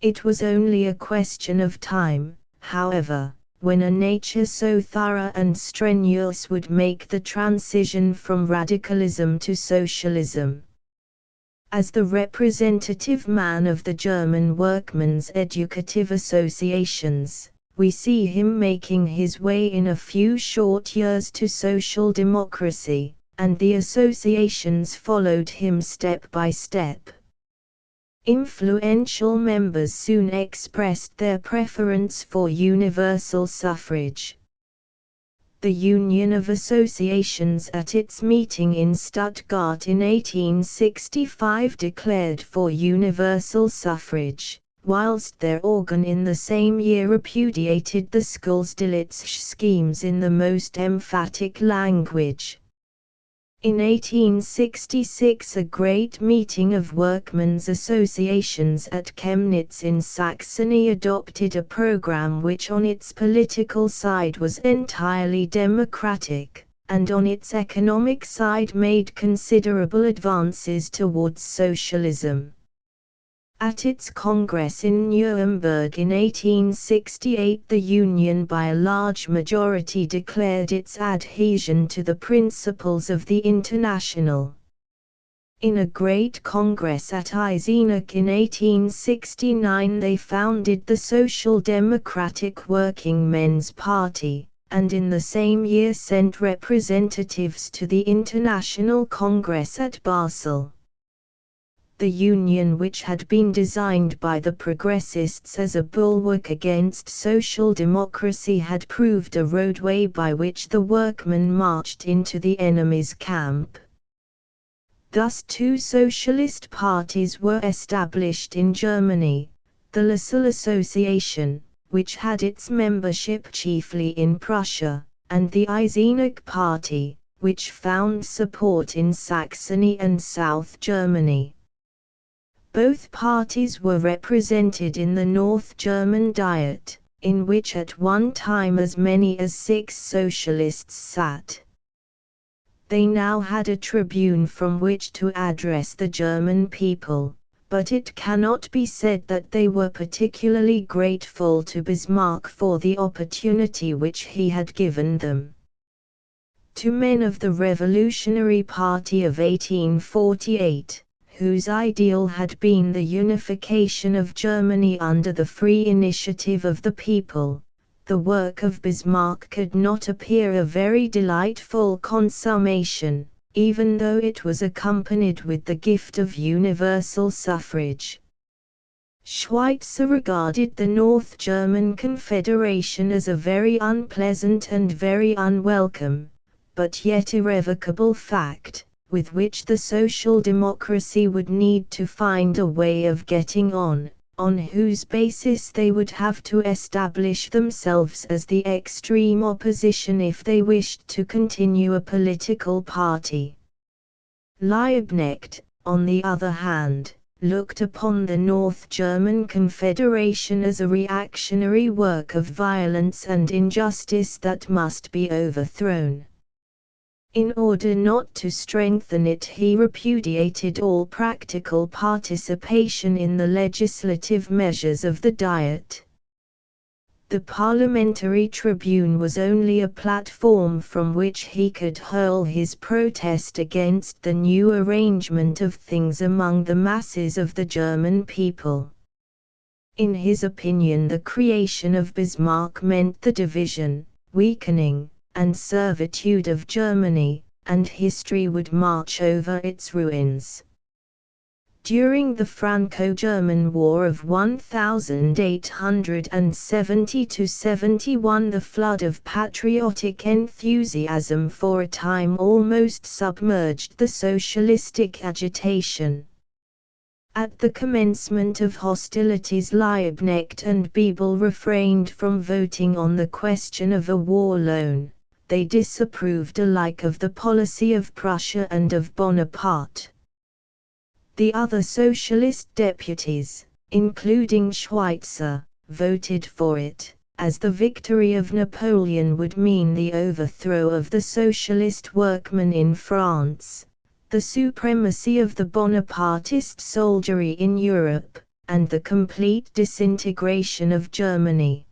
It was only a question of time, however, when a nature so thorough and strenuous would make the transition from radicalism to socialism. As the representative man of the German workmen's educative associations, we see him making his way in a few short years to social democracy, and the associations followed him step by step. Influential members soon expressed their preference for universal suffrage. The Union of Associations at its meeting in Stuttgart in 1865 declared for universal suffrage, whilst their organ in the same year repudiated the Schulsdelitzsch schemes in the most emphatic language. In 1866 a great meeting of workmen's associations at Chemnitz in Saxony adopted a program which on its political side was entirely democratic, and on its economic side made considerable advances towards socialism. At its Congress in Nuremberg in 1868 the Union by a large majority declared its adhesion to the principles of the International. In a great Congress at Eisenach in 1869 they founded the Social Democratic Working Men's Party, and in the same year sent representatives to the International Congress at Basel. The Union, which had been designed by the progressists as a bulwark against social democracy, had proved a roadway by which the workmen marched into the enemy's camp. Thus two socialist parties were established in Germany, the Lassalle Association, which had its membership chiefly in Prussia, and the Eisenach Party, which found support in Saxony and South Germany. Both parties were represented in the North German Diet, in which at one time as many as 6 socialists sat. They now had a tribune from which to address the German people, but it cannot be said that they were particularly grateful to Bismarck for the opportunity which he had given them. To men of the Revolutionary Party of 1848, whose ideal had been the unification of Germany under the free initiative of the people, the work of Bismarck could not appear a very delightful consummation, even though it was accompanied with the gift of universal suffrage. Schweitzer regarded the North German Confederation as a very unpleasant and very unwelcome, but yet irrevocable fact, with which the social democracy would need to find a way of getting on whose basis they would have to establish themselves as the extreme opposition if they wished to continue a political party. Liebknecht, on the other hand, looked upon the North German Confederation as a reactionary work of violence and injustice that must be overthrown. In order not to strengthen it, he repudiated all practical participation in the legislative measures of the Diet. The parliamentary tribune was only a platform from which he could hurl his protest against the new arrangement of things among the masses of the German people. In his opinion, the creation of Bismarck meant the division, weakening, and servitude of Germany, and history would march over its ruins. During the Franco-German War of 1870–71, the flood of patriotic enthusiasm for a time almost submerged the socialistic agitation. At the commencement of hostilities, Liebknecht and Bebel refrained from voting on the question of a war loan. They disapproved alike of the policy of Prussia and of Bonaparte. The other socialist deputies, including Schweitzer, voted for it, as the victory of Napoleon would mean the overthrow of the socialist workmen in France, the supremacy of the Bonapartist soldiery in Europe, and the complete disintegration of Germany.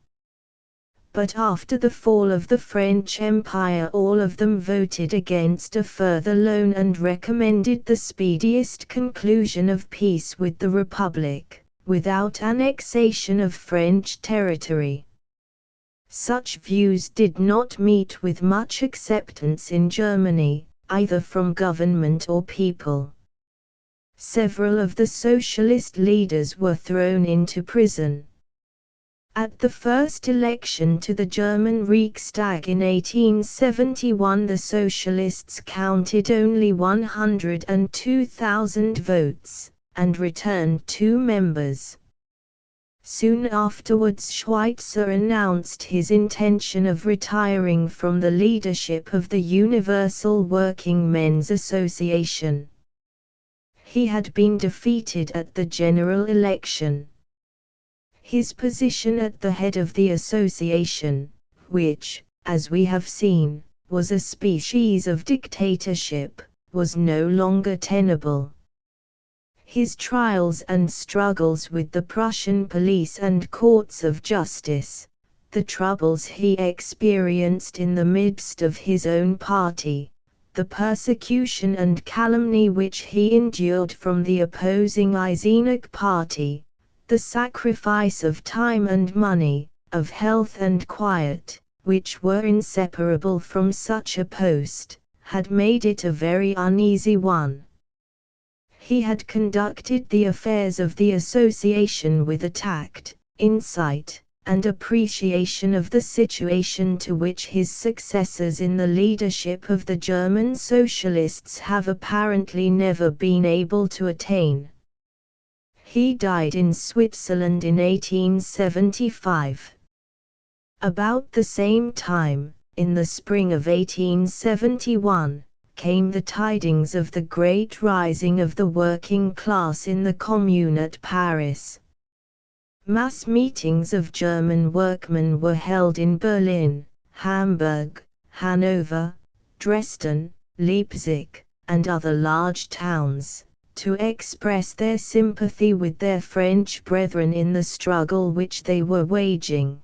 But after the fall of the French Empire, all of them voted against a further loan and recommended the speediest conclusion of peace with the Republic, without annexation of French territory. Such views did not meet with much acceptance in Germany, either from government or people. Several of the socialist leaders were thrown into prison. At the first election to the German Reichstag in 1871, the socialists counted only 102,000 votes, and returned 2 members. Soon afterwards, Schweitzer announced his intention of retiring from the leadership of the Universal Working Men's Association. He had been defeated at the general election. His position at the head of the association, which, as we have seen, was a species of dictatorship, was no longer tenable. His trials and struggles with the Prussian police and courts of justice, the troubles he experienced in the midst of his own party, the persecution and calumny which he endured from the opposing Eisenach party, the sacrifice of time and money, of health and quiet, which were inseparable from such a post, had made it a very uneasy one. He had conducted the affairs of the association with a tact, insight, and appreciation of the situation to which his successors in the leadership of the German socialists have apparently never been able to attain. He died in Switzerland in 1875. About the same time, in the spring of 1871, came the tidings of the great rising of the working class in the Commune at Paris. Mass meetings of German workmen were held in Berlin, Hamburg, Hanover, Dresden, Leipzig, and other large towns, to express their sympathy with their French brethren in the struggle which they were waging.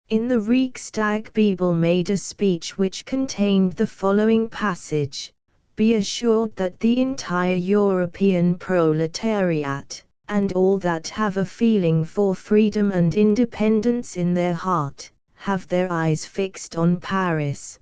In the Reichstag, Bebel made a speech which contained the following passage: "Be assured that the entire European proletariat, and all that have a feeling for freedom and independence in their heart, have their eyes fixed on Paris.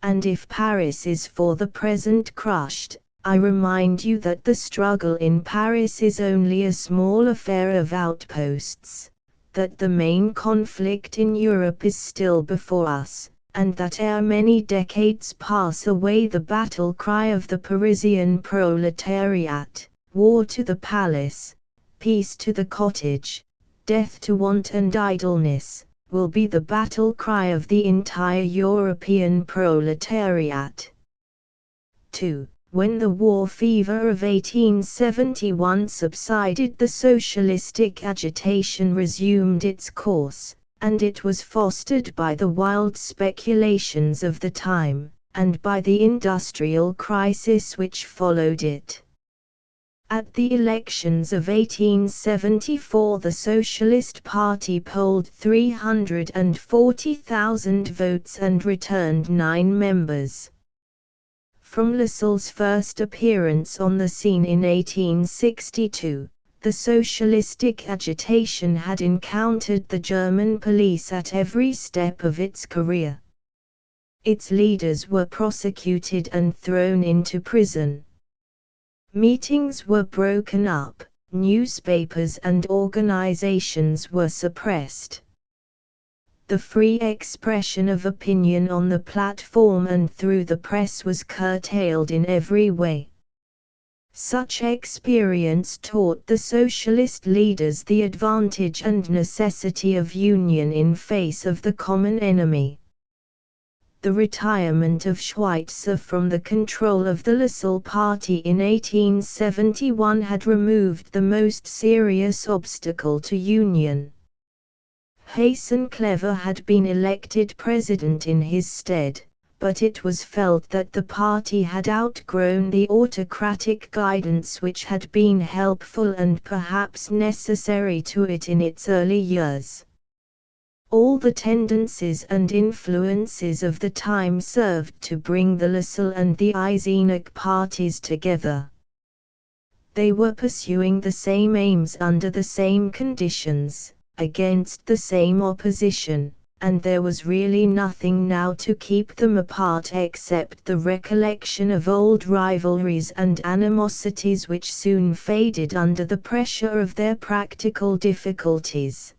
And if Paris is for the present crushed, I remind you that the struggle in Paris is only a small affair of outposts, that the main conflict in Europe is still before us, and that ere many decades pass away the battle cry of the Parisian proletariat, war to the palace, peace to the cottage, death to want and idleness, will be the battle cry of the entire European proletariat." 2. When the war fever of 1871 subsided, the socialistic agitation resumed its course, and it was fostered by the wild speculations of the time, and by the industrial crisis which followed it. At the elections of 1874, the Socialist Party polled 340,000 votes and returned 9 members. From Lassalle's first appearance on the scene in 1862, the socialistic agitation had encountered the German police at every step of its career. Its leaders were prosecuted and thrown into prison. Meetings were broken up, newspapers and organizations were suppressed. The free expression of opinion on the platform and through the press was curtailed in every way. Such experience taught the socialist leaders the advantage and necessity of union in face of the common enemy. The retirement of Schweitzer from the control of the Lassalle Party in 1871 had removed the most serious obstacle to union. Hasan Clever had been elected president in his stead, but it was felt that the party had outgrown the autocratic guidance which had been helpful and perhaps necessary to it in its early years. All the tendencies and influences of the time served to bring the Lassalle and the Eisenach parties together. They were pursuing the same aims under the same conditions, against the same opposition, and there was really nothing now to keep them apart except the recollection of old rivalries and animosities which soon faded under the pressure of their practical difficulties.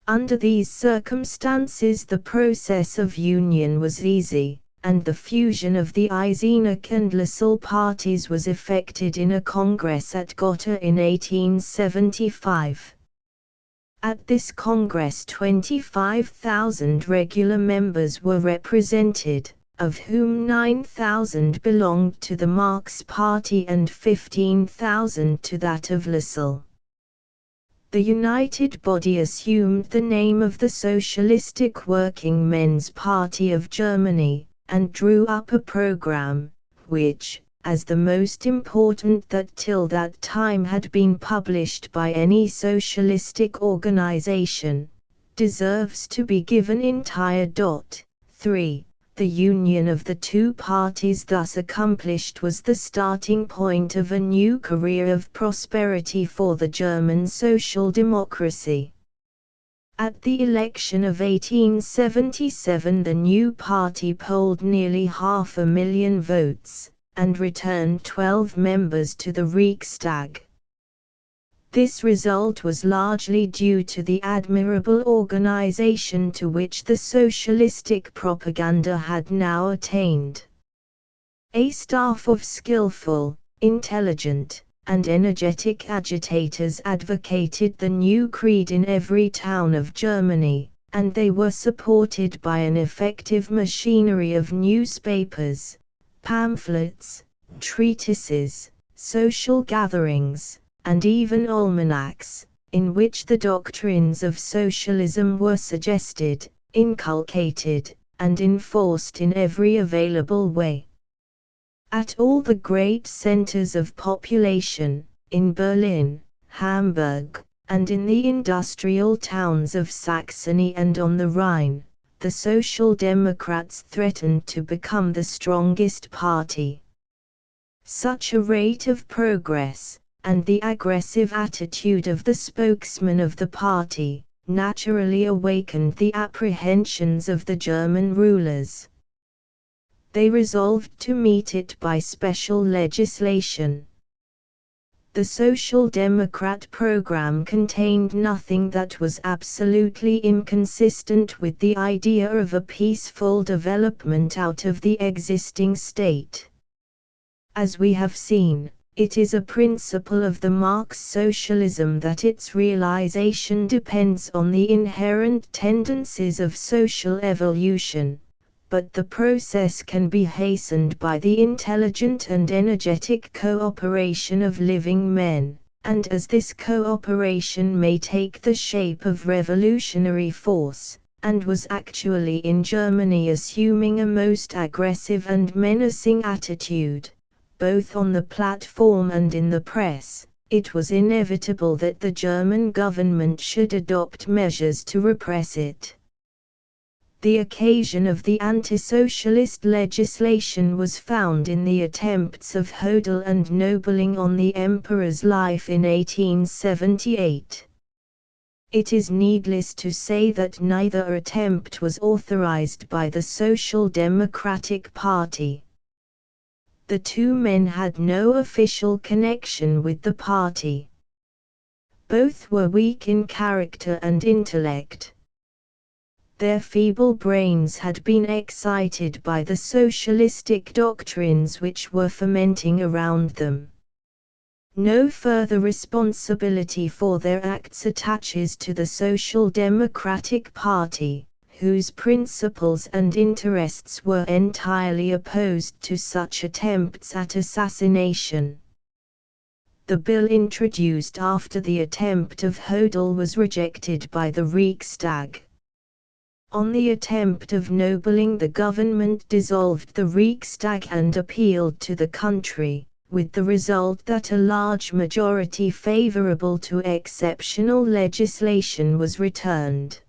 Under these circumstances the process of union was easy, and the fusion of the Eisenach and Lassalle parties was effected in a congress at Gotha in 1875. At this Congress 25,000 regular members were represented, of whom 9,000 belonged to the Marx Party and 15,000 to that of Lassalle. The united body assumed the name of the Socialistic Working Men's Party of Germany, and drew up a program, which, as the most important that till that time had been published by any socialistic organization, deserves to be given entire. 3. The union of the two parties thus accomplished was the starting point of a new career of prosperity for the German social democracy. At the election of 1877 the new party polled nearly 500,000 votes, and returned 12 members to the Riksdag. This result was largely due to the admirable organization to which the socialistic propaganda had now attained. A staff of skillful, intelligent, and energetic agitators advocated the new creed in every town of Germany, and they were supported by an effective machinery of newspapers, pamphlets, treatises, social gatherings, and even almanacs, in which the doctrines of socialism were suggested, inculcated, and enforced in every available way. At all the great centers of population, in Berlin, Hamburg, and in the industrial towns of Saxony and on the Rhine, the Social Democrats threatened to become the strongest party. Such a rate of progress, and the aggressive attitude of the spokesman of the party, naturally awakened the apprehensions of the German rulers. They resolved to meet it by special legislation. The Social Democrat program contained nothing that was absolutely inconsistent with the idea of a peaceful development out of the existing state. As we have seen, it is a principle of the Marx socialism that its realization depends on the inherent tendencies of social evolution, but the process can be hastened by the intelligent and energetic cooperation of living men, and as this cooperation may take the shape of revolutionary force, and was actually in Germany assuming a most aggressive and menacing attitude, both on the platform and in the press, it was inevitable that the German government should adopt measures to repress it. The occasion of the anti-socialist legislation was found in the attempts of Hodel and Nobiling on the Emperor's life in 1878. It is needless to say that neither attempt was authorized by the Social Democratic Party. The two men had no official connection with the party. Both were weak in character and intellect. Their feeble brains had been excited by the socialistic doctrines which were fermenting around them. No further responsibility for their acts attaches to the Social Democratic Party, whose principles and interests were entirely opposed to such attempts at assassination. The bill introduced after the attempt of Hodel was rejected by the Riksdag. On the attempt of nobling, the government dissolved the Riksdag and appealed to the country, with the result that a large majority favorable to exceptional legislation was returned.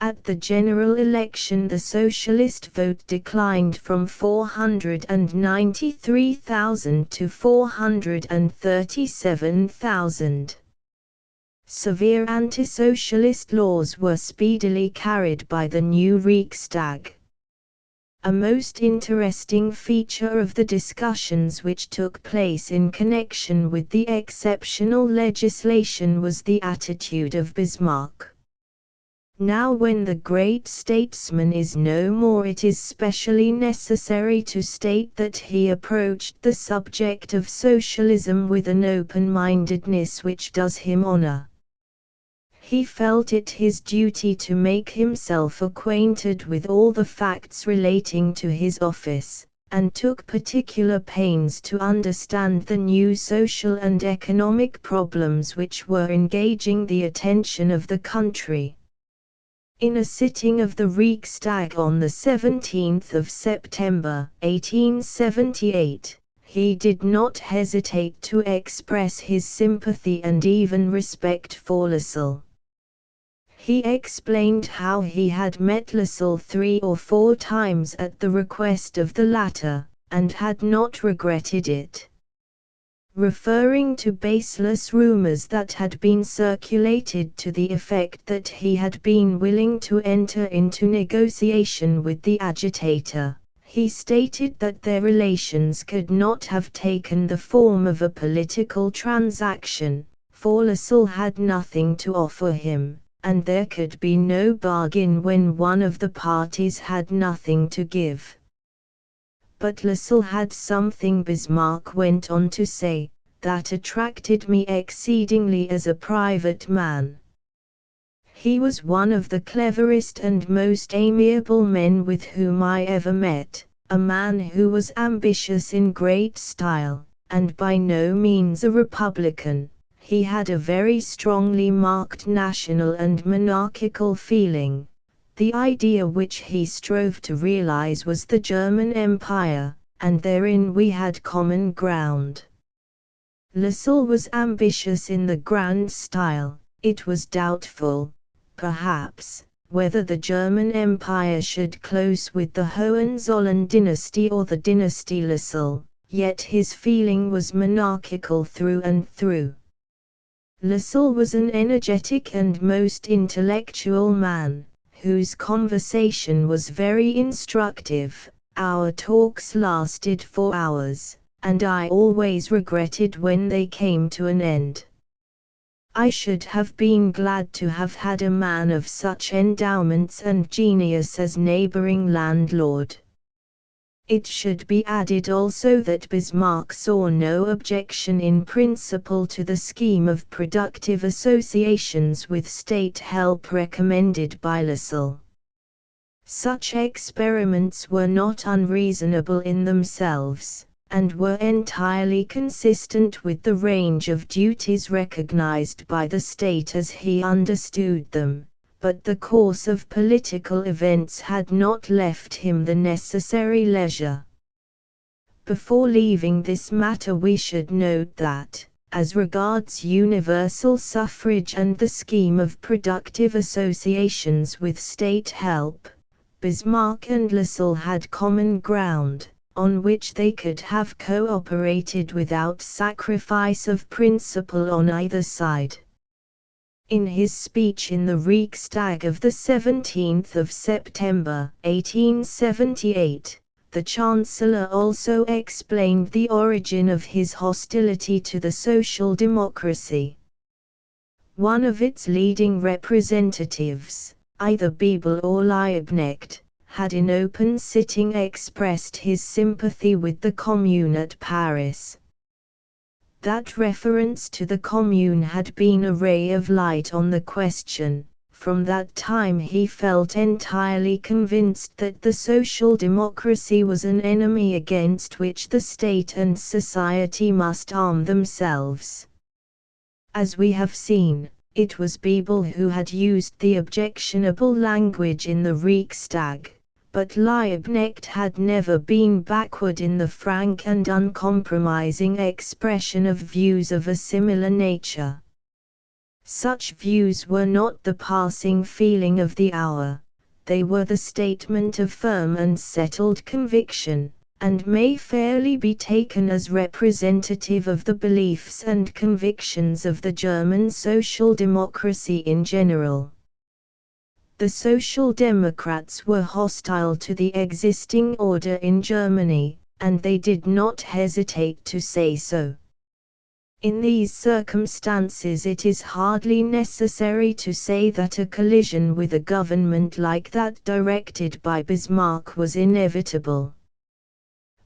At the general election, the socialist vote declined from 493,000 to 437,000. Severe anti-socialist laws were speedily carried by the new Riksdag. A most interesting feature of the discussions which took place in connection with the exceptional legislation was the attitude of Bismarck. Now, when the great statesman is no more, it is specially necessary to state that he approached the subject of socialism with an open-mindedness which does him honor. He felt it his duty to make himself acquainted with all the facts relating to his office, and took particular pains to understand the new social and economic problems which were engaging the attention of the country. In a sitting of the Riksdag on the 17th of September, 1878, he did not hesitate to express his sympathy and even respect for Lassalle. He explained how he had met Lassalle 3 or 4 times at the request of the latter, and had not regretted it. Referring to baseless rumors that had been circulated to the effect that he had been willing to enter into negotiation with the agitator, he stated that their relations could not have taken the form of a political transaction, for Lassalle had nothing to offer him, and there could be no bargain when one of the parties had nothing to give. But Lassalle had something, Bismarck went on to say, that attracted me exceedingly as a private man. He was one of the cleverest and most amiable men with whom I ever met, a man who was ambitious in great style, and by no means a republican. He had a very strongly marked national and monarchical feeling. The idea which he strove to realize was the German Empire, and therein we had common ground. Lassalle was ambitious in the grand style. It was doubtful, perhaps, whether the German Empire should close with the Hohenzollern dynasty or the dynasty Lassalle, yet his feeling was monarchical through and through. Lassalle was an energetic and most intellectual man, whose conversation was very instructive. Our talks lasted 4 hours, and I always regretted when they came to an end. I should have been glad to have had a man of such endowments and genius as neighboring landlord. It should be added also that Bismarck saw no objection in principle to the scheme of productive associations with state help recommended by Lassalle. Such experiments were not unreasonable in themselves, and were entirely consistent with the range of duties recognized by the state as he understood them. But the course of political events had not left him the necessary leisure. Before leaving this matter, we should note that, as regards universal suffrage and the scheme of productive associations with state help, Bismarck and Lassalle had common ground, on which they could have cooperated without sacrifice of principle on either side. In his speech in the Reichstag of 17 September 1878, the Chancellor also explained the origin of his hostility to the social democracy. One of its leading representatives, either Bebel or Liebknecht, had in open sitting expressed his sympathy with the Commune at Paris. That reference to the Commune had been a ray of light on the question. From that time he felt entirely convinced that the social democracy was an enemy against which the state and society must arm themselves. As we have seen, it was Bebel who had used the objectionable language in the Reichstag, but Liebknecht had never been backward in the frank and uncompromising expression of views of a similar nature. Such views were not the passing feeling of the hour, they were the statement of firm and settled conviction, and may fairly be taken as representative of the beliefs and convictions of the German social democracy in general. The Social Democrats were hostile to the existing order in Germany, and they did not hesitate to say so. In these circumstances it is hardly necessary to say that a collision with a government like that directed by Bismarck was inevitable.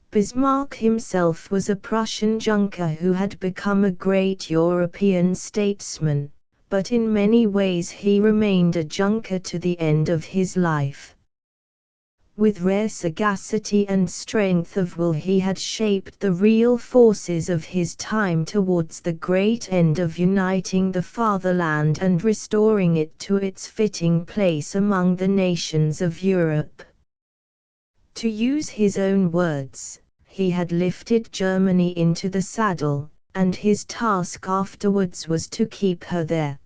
Bismarck himself was a Prussian Junker who had become a great European statesman, but in many ways he remained a Junker to the end of his life. With rare sagacity and strength of will he had shaped the real forces of his time towards the great end of uniting the fatherland and restoring it to its fitting place among the nations of Europe. To use his own words, he had lifted Germany into the saddle, and his task afterwards was to keep her there.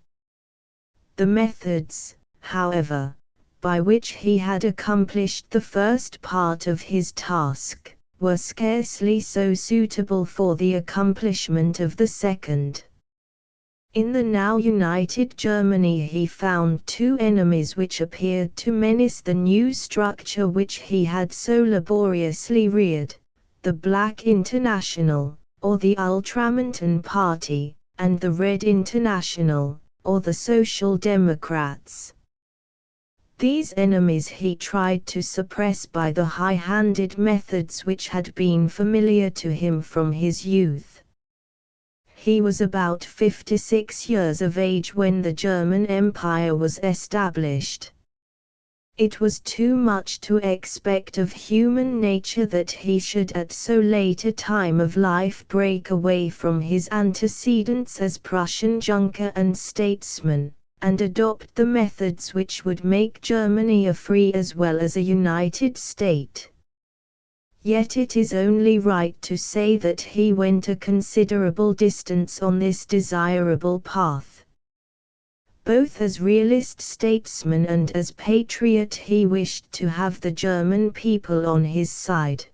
The methods, however, by which he had accomplished the first part of his task, were scarcely so suitable for the accomplishment of the second. In the now united Germany he found two enemies which appeared to menace the new structure which he had so laboriously reared, the Black International, or the Ultramontane Party, and the Red International, or the Social Democrats. These enemies he tried to suppress by the high-handed methods which had been familiar to him from his youth. He was about 56 years of age when the German Empire was established. It was too much to expect of human nature that he should at so late a time of life break away from his antecedents as Prussian Junker and statesman, and adopt the methods which would make Germany a free as well as a united state. Yet it is only right to say that he went a considerable distance on this desirable path. Both as realist statesman and as patriot he wished to have the German people on his side.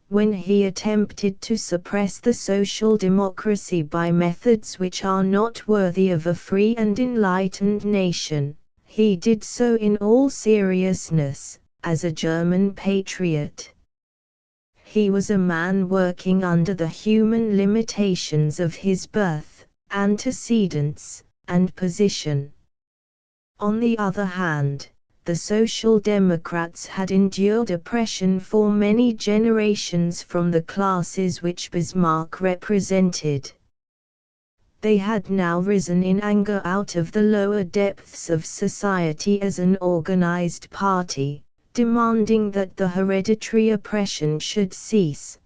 When he attempted to suppress the social democracy by methods which are not worthy of a free and enlightened nation, he did so in all seriousness, as a German patriot. He was a man working under the human limitations of his birth, antecedents, and position. On the other hand, the Social Democrats had endured oppression for many generations from the classes which Bismarck represented. They had now risen in anger out of the lower depths of society as an organized party, demanding that the hereditary oppression should cease.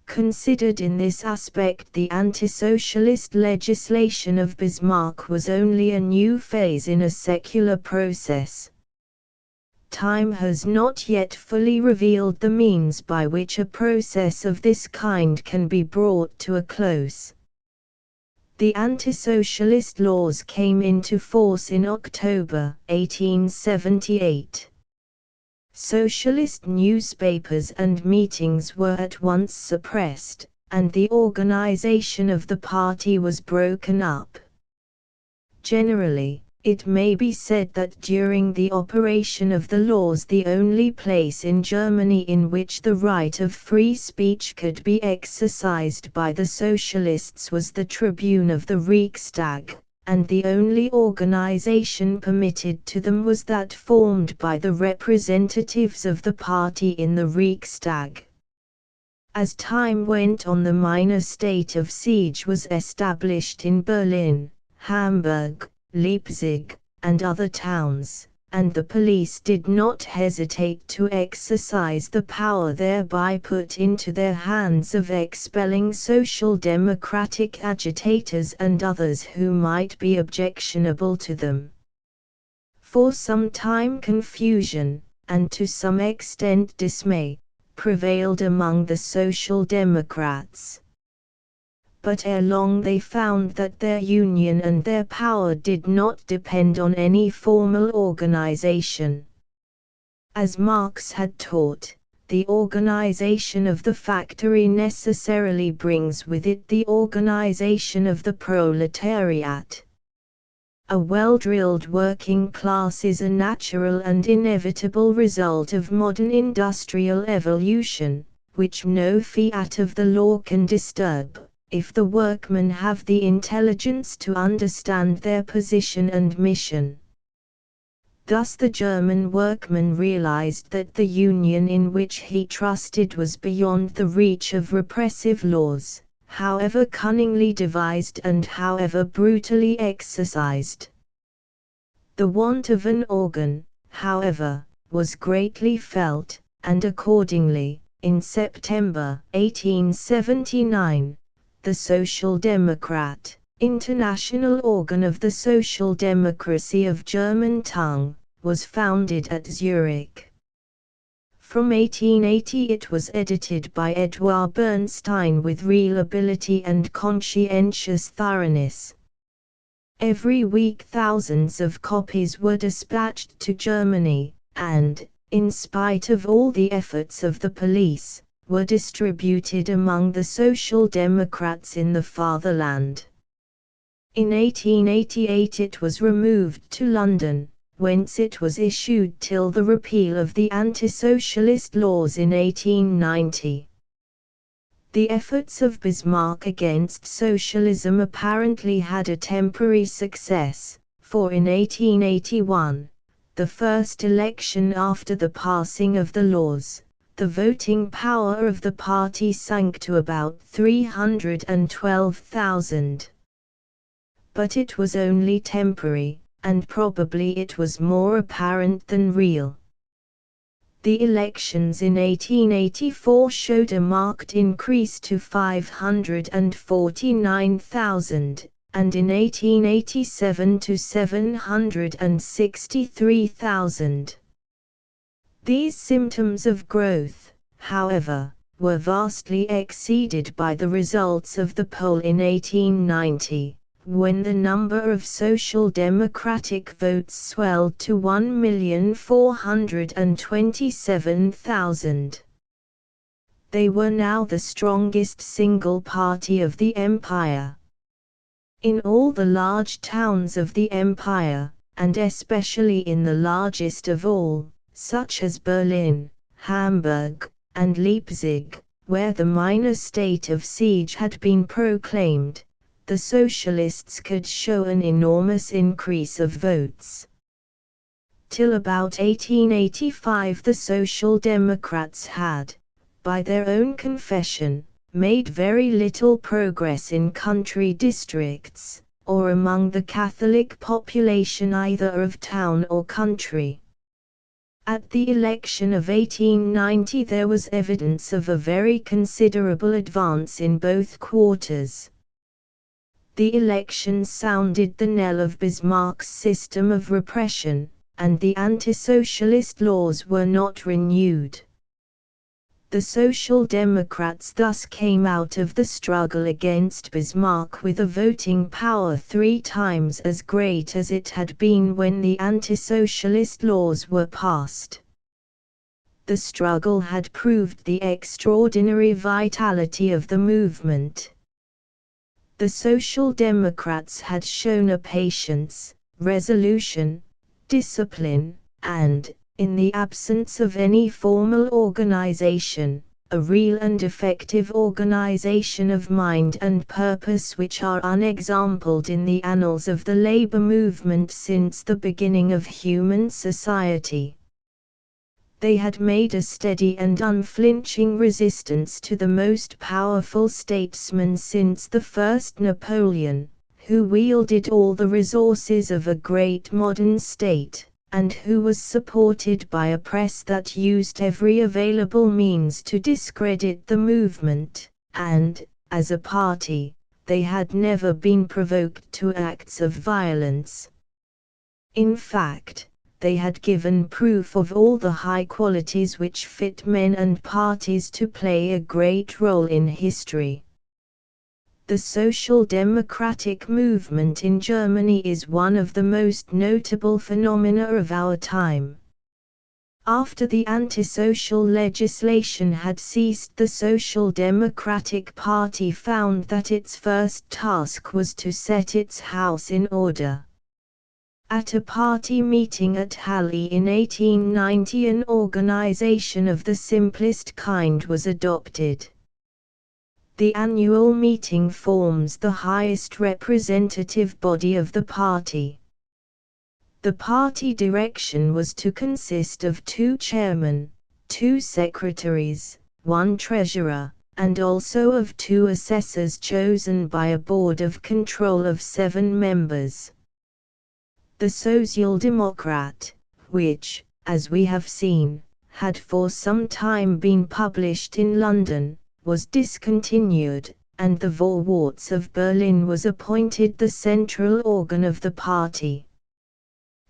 Considered in this aspect, the anti-socialist legislation of Bismarck was only a new phase in a secular process. Time has not yet fully revealed the means by which a process of this kind can be brought to a close. The anti-socialist laws came into force in October 1878. Socialist newspapers and meetings were at once suppressed, and the organization of the party was broken up. Generally, it may be said that during the operation of the laws the only place in Germany in which the right of free speech could be exercised by the socialists was the tribune of the Reichstag, and the only organization permitted to them was that formed by the representatives of the party in the Reichstag. As time went on, the minor state of siege was established in Berlin, Hamburg, Leipzig, and other towns, and the police did not hesitate to exercise the power thereby put into their hands of expelling social democratic agitators and others who might be objectionable to them. For some time confusion, and to some extent dismay, prevailed among the Social Democrats. But ere long they found that their union and their power did not depend on any formal organization. As Marx had taught, the organization of the factory necessarily brings with it the organization of the proletariat. A well-drilled working class is a natural and inevitable result of modern industrial evolution, which no fiat of the law can disturb, if the workmen have the intelligence to understand their position and mission. Thus the German workman realized that the union in which he trusted was beyond the reach of repressive laws, however cunningly devised and however brutally exercised. The want of an organ, however, was greatly felt, and accordingly, in September 1879, the Social Democrat, international organ of the social democracy of German tongue, was founded at Zurich. From 1880 it was edited by Edouard Bernstein with real ability and conscientious thoroughness. Every week thousands of copies were dispatched to Germany, and, in spite of all the efforts of the police, were distributed among the Social Democrats in the fatherland. In 1888 it was removed to London, whence it was issued till the repeal of the anti-socialist laws in 1890. The efforts of Bismarck against socialism apparently had a temporary success, for in 1881, the first election after the passing of the laws, the voting power of the party sank to about 312,000. But it was only temporary, and probably it was more apparent than real. The elections in 1884 showed a marked increase to 549,000, and in 1887 to 763,000. These symptoms of growth, however, were vastly exceeded by the results of the poll in 1890, when the number of social democratic votes swelled to 1,427,000. They were now the strongest single party of the empire. In all the large towns of the empire, and especially in the largest of all, such as Berlin, Hamburg, and Leipzig, where the minor state of siege had been proclaimed, the socialists could show an enormous increase of votes. Till about 1885 the Social Democrats had, by their own confession, made very little progress in country districts, or among the Catholic population either of town or country. At the election of 1890 there was evidence of a very considerable advance in both quarters. The election sounded the knell of Bismarck's system of repression, and the anti-socialist laws were not renewed. The Social Democrats thus came out of the struggle against Bismarck with a voting power 3 times as great as it had been when the anti-socialist laws were passed. The struggle had proved the extraordinary vitality of the movement. The Social Democrats had shown a patience, resolution, discipline, and, in the absence of any formal organization, a real and effective organization of mind and purpose which are unexampled in the annals of the labor movement since the beginning of human society. They had made a steady and unflinching resistance to the most powerful statesman since the first Napoleon, who wielded all the resources of a great modern state, and who was supported by a press that used every available means to discredit the movement, and, as a party, they had never been provoked to acts of violence. In fact, they had given proof of all the high qualities which fit men and parties to play a great role in history. The social democratic movement in Germany is one of the most notable phenomena of our time. After the antisocial legislation had ceased, the Social Democratic Party found that its first task was to set its house in order. At a party meeting at Halle in 1890, an organization of the simplest kind was adopted. The annual meeting forms the highest representative body of the party. The party direction was to consist of 2 chairmen, 2 secretaries, 1 treasurer, and also of 2 assessors chosen by a board of control of 7 members. The Social Democrat, which, as we have seen, had for some time been published in London, was discontinued, and the Vorwärts of Berlin was appointed the central organ of the party.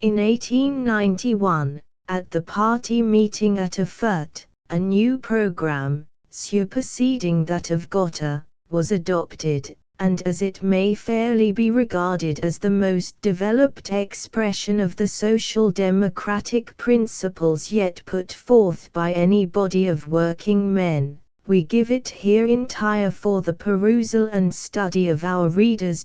In 1891, at the party meeting at Erfurt, a new program, superseding that of Gotha, was adopted, and as it may fairly be regarded as the most developed expression of the social democratic principles yet put forth by any body of working men, we give it here entire for the perusal and study of our readers.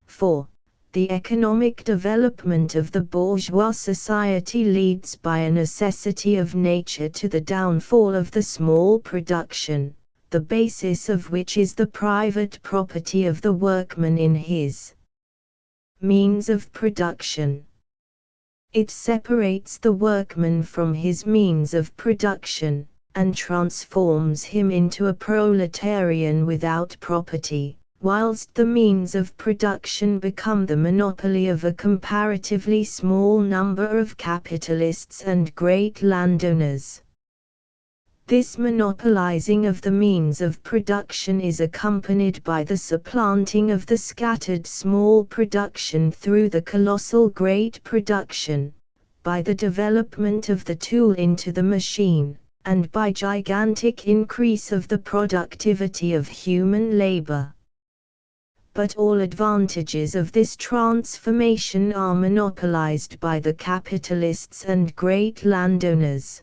For the economic development of the bourgeois society leads by a necessity of nature to the downfall of the small production, the basis of which is the private property of the workman in his means of production. It separates the workman from his means of production, and transforms him into a proletarian without property, whilst the means of production become the monopoly of a comparatively small number of capitalists and great landowners. This monopolizing of the means of production is accompanied by the supplanting of the scattered small production through the colossal great production, by the development of the tool into the machine, and by gigantic increase of the productivity of human labor. But all advantages of this transformation are monopolized by the capitalists and great landowners.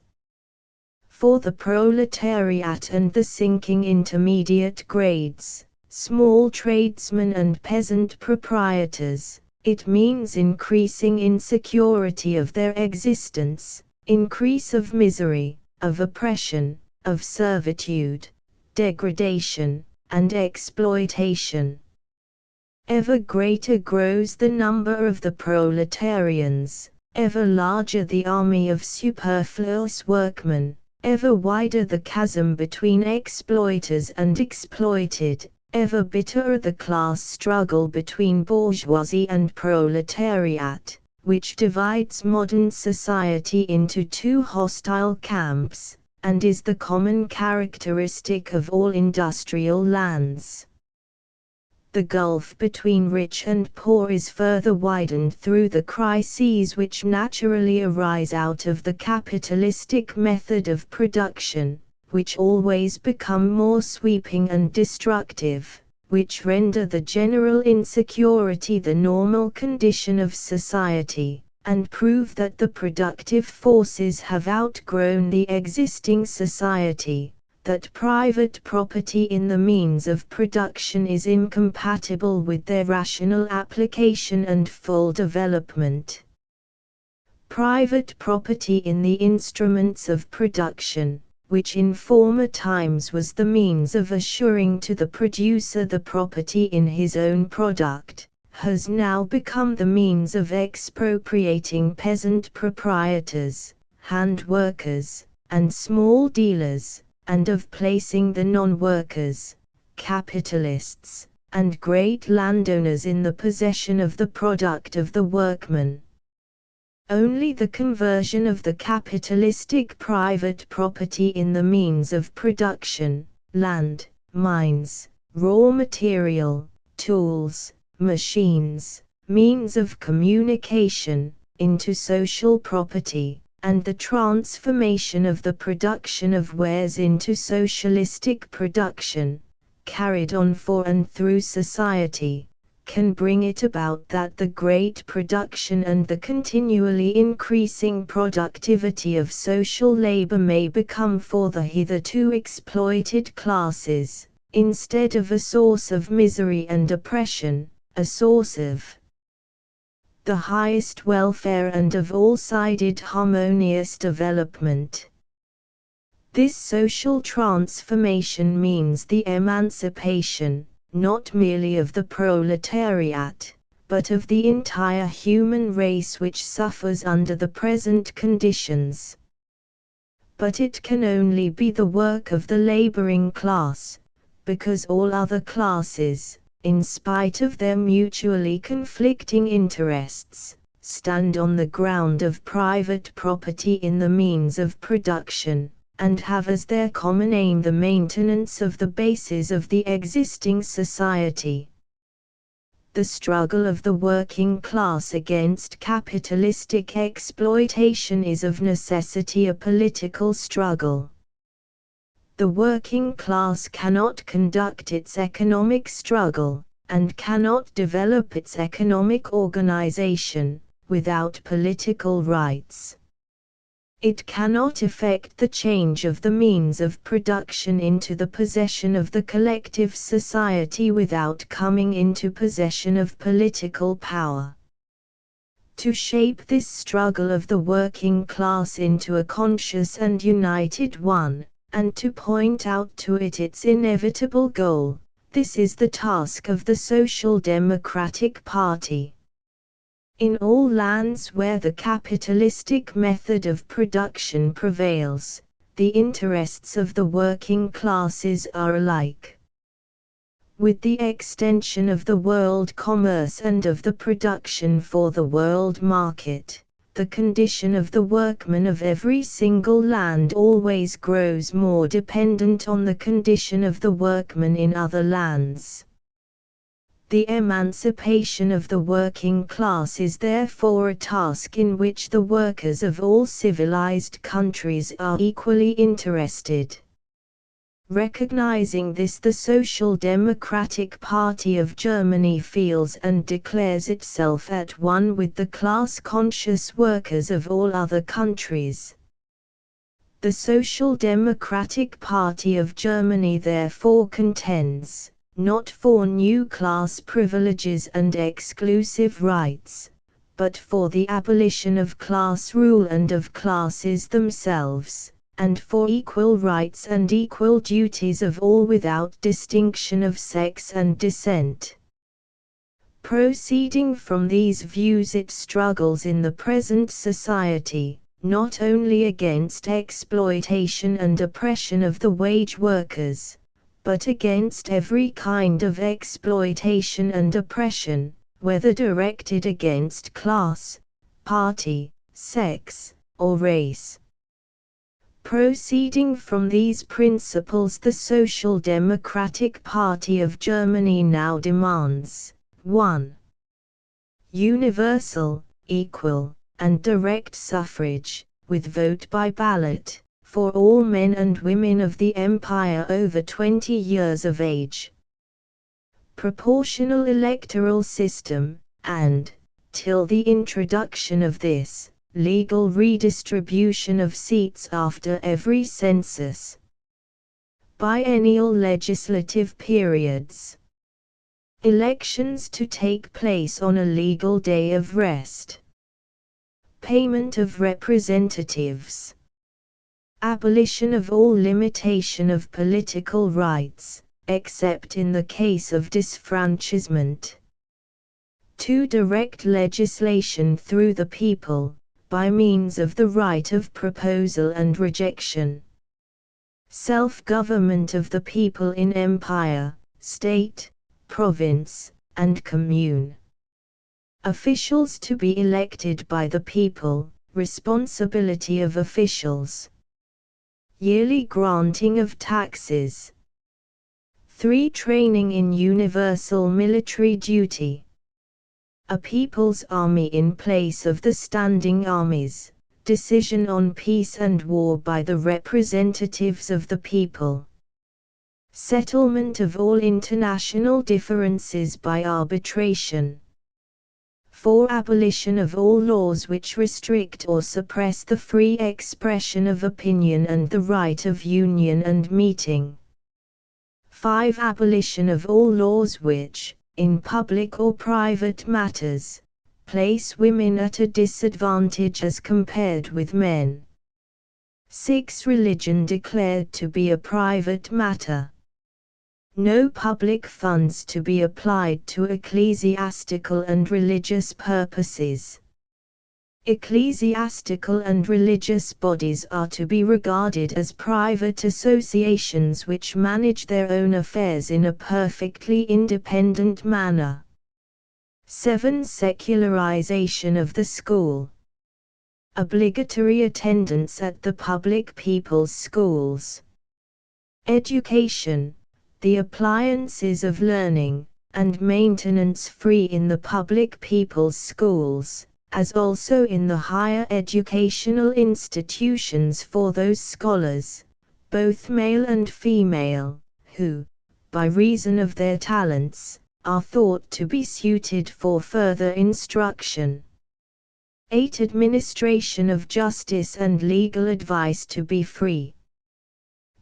For the proletariat and the sinking intermediate grades, small tradesmen and peasant proprietors, it means increasing insecurity of their existence, increase of misery, of oppression, of servitude, degradation, and exploitation. Ever greater grows the number of the proletarians, ever larger the army of superfluous workmen, ever wider the chasm between exploiters and exploited, ever bitterer the class struggle between bourgeoisie and proletariat, which divides modern society into 2 hostile camps, and is the common characteristic of all industrial lands. The gulf between rich and poor is further widened through the crises which naturally arise out of the capitalistic method of production, which always become more sweeping and destructive, which render the general insecurity the normal condition of society, and prove that the productive forces have outgrown the existing society, that private property in the means of production is incompatible with their rational application and full development. Private property in the instruments of production, which in former times was the means of assuring to the producer the property in his own product, has now become the means of expropriating peasant proprietors, hand workers, and small dealers, and of placing the non-workers, capitalists, and great landowners in the possession of the product of the workman. Only the conversion of the capitalistic private property in the means of production, land, mines, raw material, tools, machines, means of communication, into social property, and the transformation of the production of wares into socialistic production, carried on for and through society, can bring it about that the great production and the continually increasing productivity of social labor may become for the hitherto exploited classes, instead of a source of misery and oppression, a source of the highest welfare and of all-sided harmonious development. This social transformation means the emancipation, not merely of the proletariat, but of the entire human race which suffers under the present conditions. But it can only be the work of the laboring class, because all other classes, in spite of their mutually conflicting interests, stand on the ground of private property in the means of production, and have as their common aim the maintenance of the bases of the existing society. The struggle of the working class against capitalistic exploitation is of necessity a political struggle. The working class cannot conduct its economic struggle, and cannot develop its economic organization, without political rights. It cannot effect the change of the means of production into the possession of the collective society without coming into possession of political power. To shape this struggle of the working class into a conscious and united one, and to point out to it its inevitable goal, this is the task of the Social Democratic Party. In all lands where the capitalistic method of production prevails, the interests of the working classes are alike. With the extension of the world commerce and of the production for the world market, the condition of the workman of every single land always grows more dependent on the condition of the workman in other lands. The emancipation of the working class is therefore a task in which the workers of all civilized countries are equally interested. Recognizing this, the Social Democratic Party of Germany feels and declares itself at one with the class-conscious workers of all other countries. The Social Democratic Party of Germany therefore contends, not for new class privileges and exclusive rights, but for the abolition of class rule and of classes themselves, and for equal rights and equal duties of all without distinction of sex and descent. Proceeding from these views, it struggles in the present society, not only against exploitation and oppression of the wage workers, but against every kind of exploitation and oppression, whether directed against class, party, sex, or race. Proceeding from these principles, the Social Democratic Party of Germany now demands 1. Universal, equal, and direct suffrage, with vote by ballot, for all men and women of the Empire over 20 years of age. Proportional electoral system, and, till the introduction of this, legal redistribution of seats after every census. biennial legislative periods. Elections to take place on a legal day of rest. Payment of representatives. Abolition of all limitation of political rights, except in the case of disfranchisement. 2. Direct legislation through the people, by means of the right of proposal and rejection. Self-government of the people in empire, state, province, and commune. Officials to be elected by the people, responsibility of officials. Yearly granting of taxes. 3. Training in universal military duty. A people's army in place of the standing armies. Decision on peace and war by the representatives of the people. Settlement of all international differences by arbitration. 4. Abolition of all laws which restrict or suppress the free expression of opinion and the right of union and meeting. 5. Abolition of all laws which, in public or private matters, place women at a disadvantage as compared with men. 6. Religion declared to be a private matter. No public funds to be applied to ecclesiastical and religious purposes. Ecclesiastical and religious bodies are to be regarded as private associations which manage their own affairs in a perfectly independent manner. 7. Secularization of the school. Obligatory attendance at the public people's schools. Education, the appliances of learning, and maintenance free in the public people's schools, as also in the higher educational institutions for those scholars, both male and female, who, by reason of their talents, are thought to be suited for further instruction. 8. Administration of justice and legal advice to be free.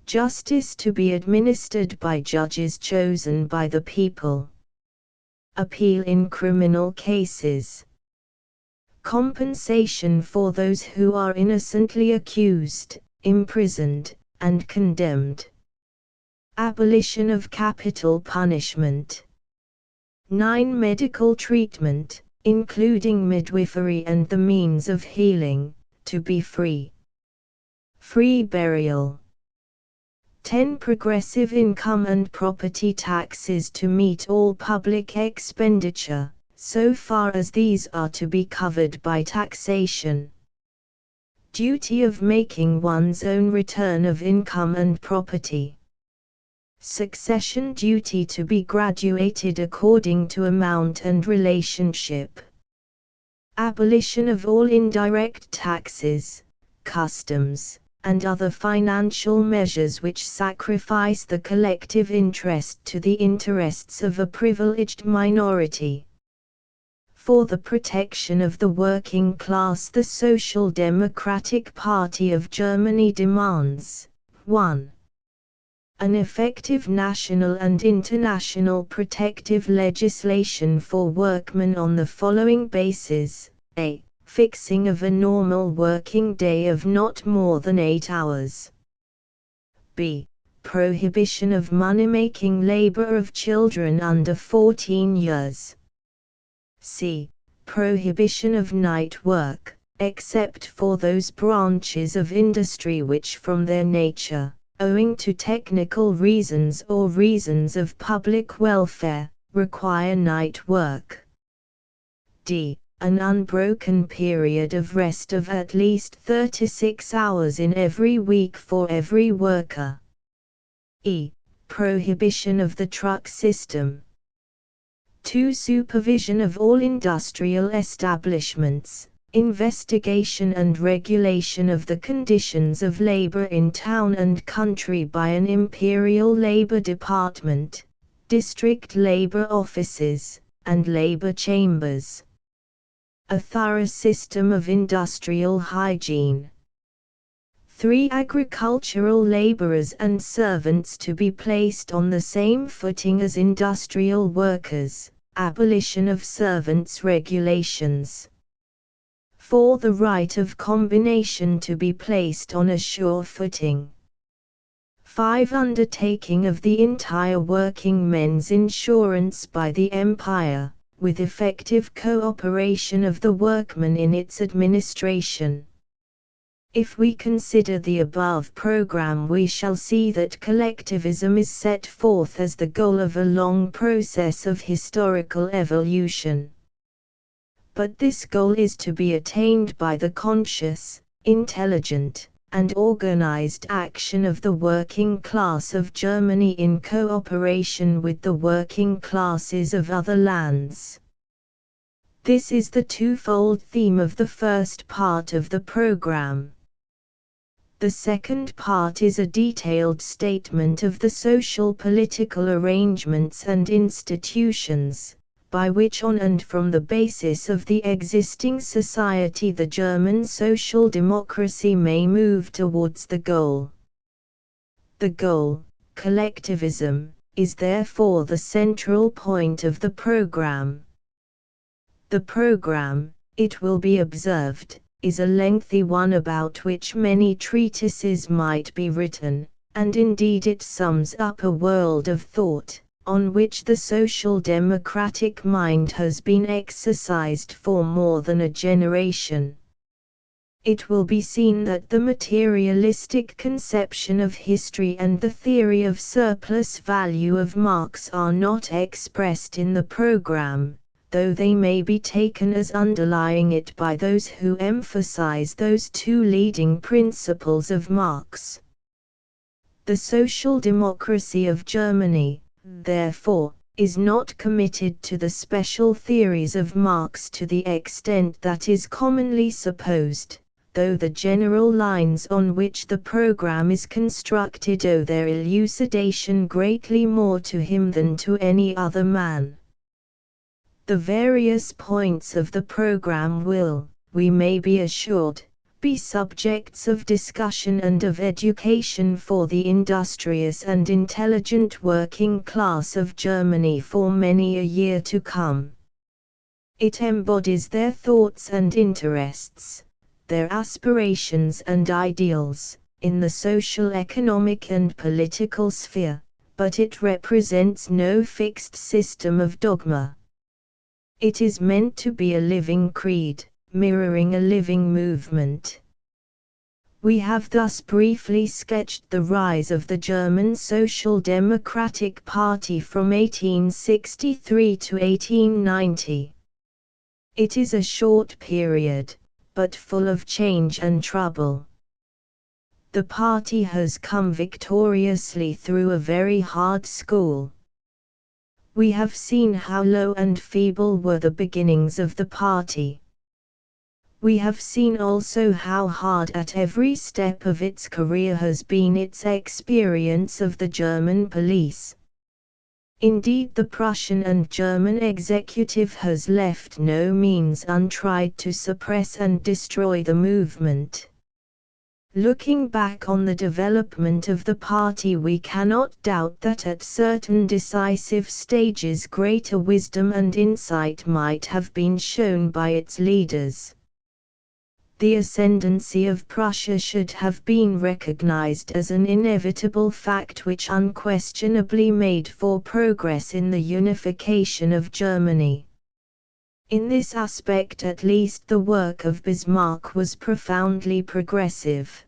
Justice to be administered by judges chosen by the people. Appeal in criminal cases. Compensation for those who are innocently accused, imprisoned, and condemned. Abolition of capital punishment. 9. Medical treatment, including midwifery and the means of healing, to be free. Free burial. 10. Progressive income and property taxes to meet all public expenditure, so far as these are to be covered by taxation. Duty of making one's own return of income and property. Succession duty to be graduated according to amount and relationship. Abolition of all indirect taxes, customs, and other financial measures which sacrifice the collective interest to the interests of a privileged minority. For the protection of the working class, the Social Democratic Party of Germany demands 1. An effective national and international protective legislation for workmen on the following bases: a. Fixing of a normal working day of not more than 8 hours. b. Prohibition of money-making labor of children under 14 years. c. Prohibition of night work, except for those branches of industry which from their nature, owing to technical reasons or reasons of public welfare, require night work. d. An unbroken period of rest of at least 36 hours in every week for every worker. e. Prohibition of the truck system. 2. Supervision of all industrial establishments, investigation and regulation of the conditions of labor in town and country by an Imperial Labor Department, district labor offices, and labor chambers. A thorough system of industrial hygiene. 3. Agricultural laborers and servants to be placed on the same footing as industrial workers, abolition of servants' regulations. 4. The right of combination to be placed on a sure footing. 5. Undertaking of the entire working men's insurance by the Empire, with effective cooperation of the workmen in its administration. If we consider the above program, we shall see that collectivism is set forth as the goal of a long process of historical evolution. But this goal is to be attained by the conscious, intelligent, and organized action of the working class of Germany in cooperation with the working classes of other lands. This is the twofold theme of the first part of the program. The second part is a detailed statement of the social-political arrangements and institutions, by which on and from the basis of the existing society the German social democracy may move towards the goal. The goal, collectivism, is therefore the central point of the program. The program, it will be observed, is a lengthy one about which many treatises might be written, and indeed it sums up a world of thought, on which the social democratic mind has been exercised for more than a generation. It will be seen that the materialistic conception of history and the theory of surplus value of Marx are not expressed in the program, though they may be taken as underlying it by those who emphasize those two leading principles of Marx. The social democracy of Germany, therefore, is not committed to the special theories of Marx to the extent that is commonly supposed, though the general lines on which the program is constructed owe their elucidation greatly more to him than to any other man. The various points of the program will, we may be assured, be subjects of discussion and of education for the industrious and intelligent working class of Germany for many a year to come. It embodies their thoughts and interests, their aspirations and ideals, in the social, economic and political sphere, but it represents no fixed system of dogma. It is meant to be a living creed, mirroring a living movement. We have thus briefly sketched the rise of the German Social Democratic Party from 1863 to 1890. It is a short period, but full of change and trouble. The party has come victoriously through a very hard school. We have seen how low and feeble were the beginnings of the party. We have seen also how hard at every step of its career has been its experience of the German police. Indeed, the Prussian and German executive has left no means untried to suppress and destroy the movement. Looking back on the development of the party, we cannot doubt that at certain decisive stages greater wisdom and insight might have been shown by its leaders. The ascendancy of Prussia should have been recognized as an inevitable fact which unquestionably made for progress in the unification of Germany. In this aspect at least the work of Bismarck was profoundly progressive.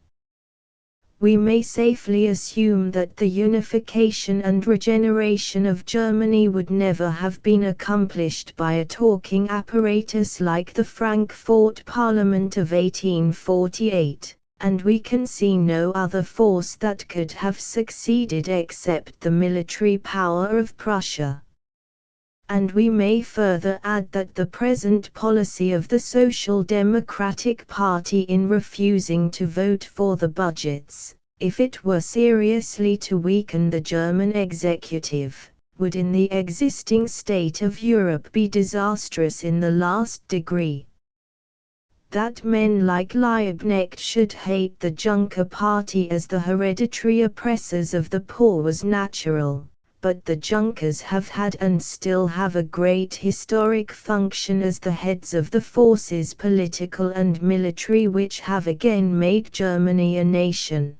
We may safely assume that the unification and regeneration of Germany would never have been accomplished by a talking apparatus like the Frankfurt Parliament of 1848, and we can see no other force that could have succeeded except the military power of Prussia. And we may further add that the present policy of the Social Democratic Party in refusing to vote for the budgets, if it were seriously to weaken the German executive, would in the existing state of Europe be disastrous in the last degree. That men like Liebknecht should hate the Junker Party as the hereditary oppressors of the poor was natural, but the Junkers have had and still have a great historic function as the heads of the forces political and military which have again made Germany a nation.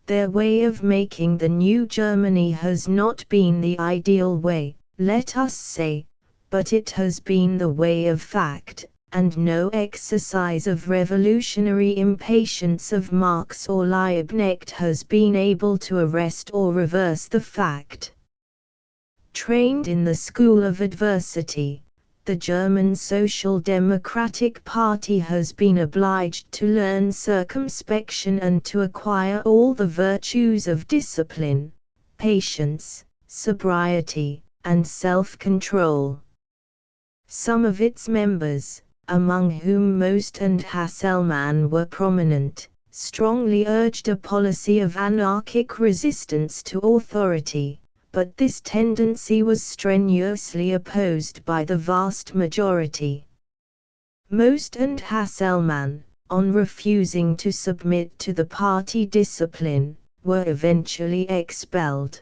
Their way of making the new Germany has not been the ideal way, let us say, but it has been the way of fact, and no exercise of revolutionary impatience of Marx or Liebknecht has been able to arrest or reverse the fact. Trained in the school of adversity, the German Social Democratic Party has been obliged to learn circumspection and to acquire all the virtues of discipline, patience, sobriety, and self-control. Some of its members, among whom Most and Hasselmann were prominent, strongly urged a policy of anarchic resistance to authority, but this tendency was strenuously opposed by the vast majority. Most and Hasselmann, on refusing to submit to the party discipline, were eventually expelled.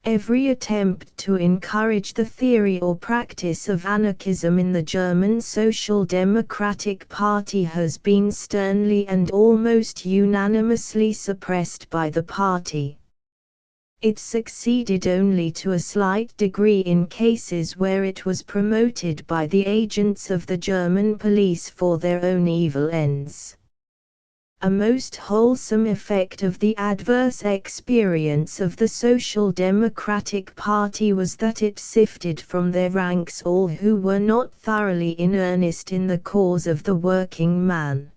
Every attempt to encourage the theory or practice of anarchism in the German Social Democratic Party has been sternly and almost unanimously suppressed by the party. It succeeded only to a slight degree in cases where it was promoted by the agents of the German police for their own evil ends. A most wholesome effect of the adverse experience of the Social Democratic Party was that it sifted from their ranks all who were not thoroughly in earnest in the cause of the working man.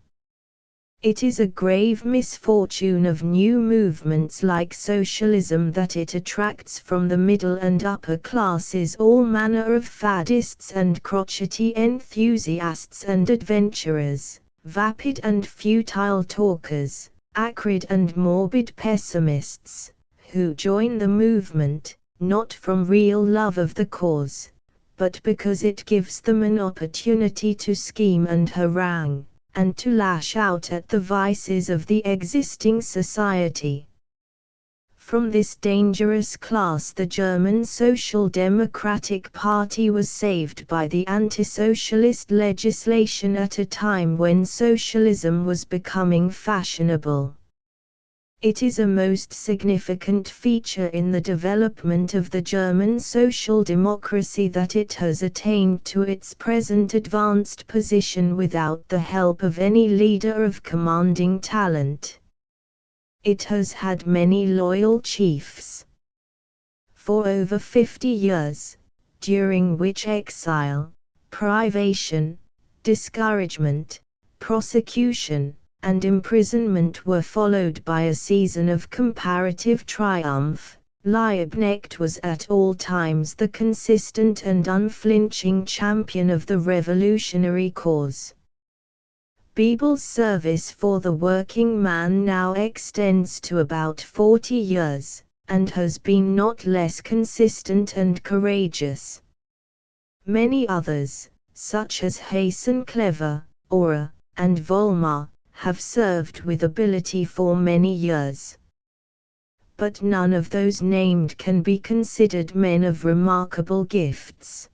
It is a grave misfortune of new movements like socialism that it attracts from the middle and upper classes all manner of faddists and crotchety enthusiasts and adventurers, vapid and futile talkers, acrid and morbid pessimists, who join the movement, not from real love of the cause, but because it gives them an opportunity to scheme and harangue, and to lash out at the vices of the existing society. From this dangerous class the German Social Democratic Party was saved by the anti-socialist legislation at a time when socialism was becoming fashionable. It is a most significant feature in the development of the German social democracy that it has attained to its present advanced position without the help of any leader of commanding talent. It has had many loyal chiefs. For over 50 years, during which exile, privation, discouragement, prosecution, and imprisonment were followed by a season of comparative triumph, Liebknecht was at all times the consistent and unflinching champion of the revolutionary cause. Bebel's service for the working man now extends to about 40 years, and has been not less consistent and courageous. Many others, such as Hasenclever, Auer, and Volmar, have served with ability for many years. But none of those named can be considered men of remarkable gifts.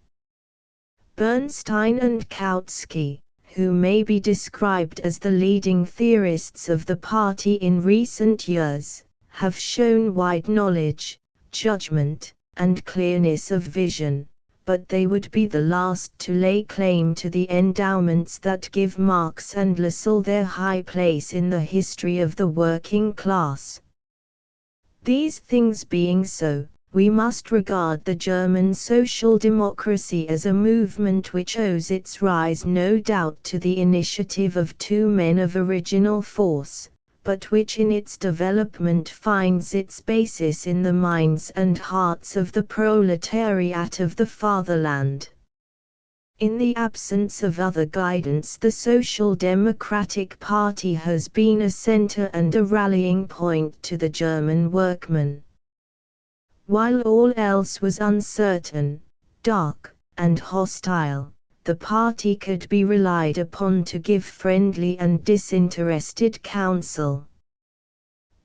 Bernstein and Kautsky, who may be described as the leading theorists of the party in recent years, have shown wide knowledge, judgment, and clearness of vision, but they would be the last to lay claim to the endowments that give Marx and Lassalle their high place in the history of the working class. These things being so, we must regard the German social democracy as a movement which owes its rise no doubt to the initiative of two men of original force, but which in its development finds its basis in the minds and hearts of the proletariat of the fatherland. In the absence of other guidance, the Social Democratic Party has been a center and a rallying point to the German workman. While all else was uncertain, dark, and hostile, the party could be relied upon to give friendly and disinterested counsel.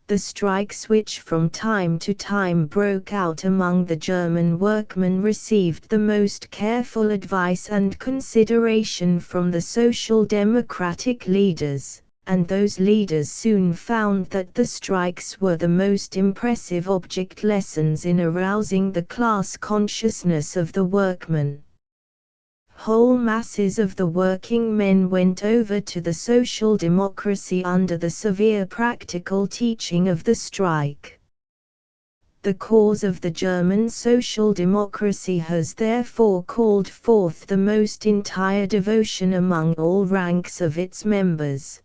The strikes which from time to time broke out among the German workmen received the most careful advice and consideration from the social democratic leaders, and those leaders soon found that the strikes were the most impressive object lessons in arousing the class consciousness of the workmen. Whole masses of the working men went over to the social democracy under the severe practical teaching of the strike. The cause of the German social democracy has therefore called forth the most entire devotion among all ranks of its members.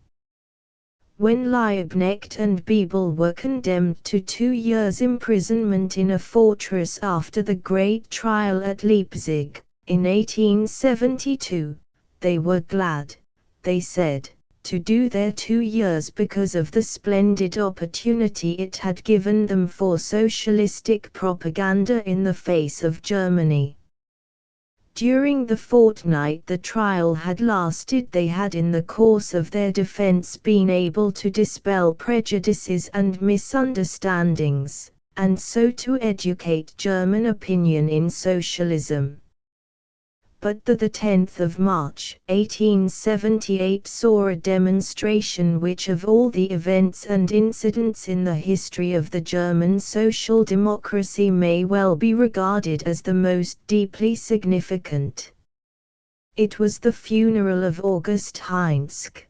When Liebknecht and Bebel were condemned to 2 years' imprisonment in a fortress after the great trial at Leipzig, in 1872, they were glad, they said, to do their 2 years because of the splendid opportunity it had given them for socialistic propaganda in the face of Germany. During the fortnight the trial had lasted, they had in the course of their defense been able to dispel prejudices and misunderstandings, and so to educate German opinion in socialism. But the 10th of March, 1878 saw a demonstration which of all the events and incidents in the history of the German social democracy may well be regarded as the most deeply significant. It was the funeral of August Heinzke.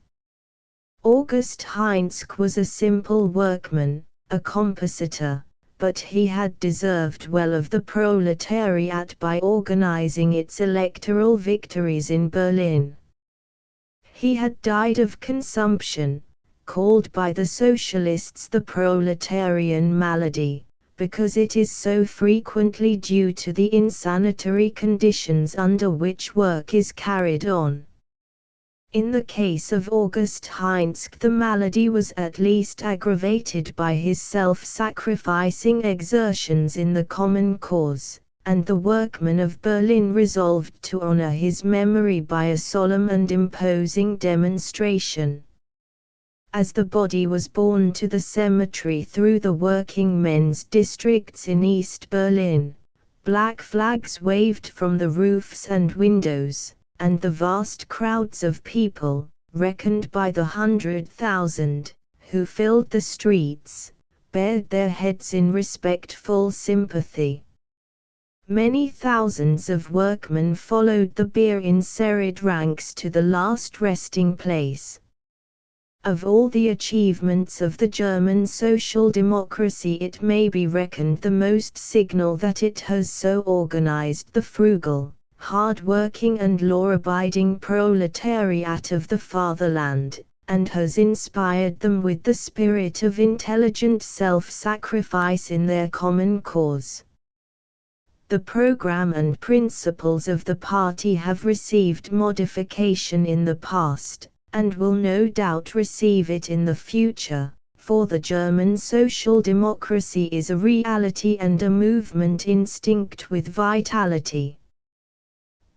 August Heinzke was a simple workman, a compositor, but he had deserved well of the proletariat by organizing its electoral victories in Berlin. He had died of consumption, called by the socialists the proletarian malady, because it is so frequently due to the insanitary conditions under which work is carried on. In the case of August Heinzke the malady was at least aggravated by his self-sacrificing exertions in the common cause, and the workmen of Berlin resolved to honor his memory by a solemn and imposing demonstration. As the body was borne to the cemetery through the working men's districts in East Berlin, black flags waved from the roofs and windows, and the vast crowds of people, reckoned by the 100,000, who filled the streets, bared their heads in respectful sympathy. Many thousands of workmen followed the bier in serried ranks to the last resting place. Of all the achievements of the German social democracy it may be reckoned the most signal that it has so organized the frugal, hard-working and law-abiding proletariat of the fatherland, and has inspired them with the spirit of intelligent self-sacrifice in their common cause. The program and principles of the party have received modification in the past, and will no doubt receive it in the future, for the German social democracy is a reality and a movement instinct with vitality.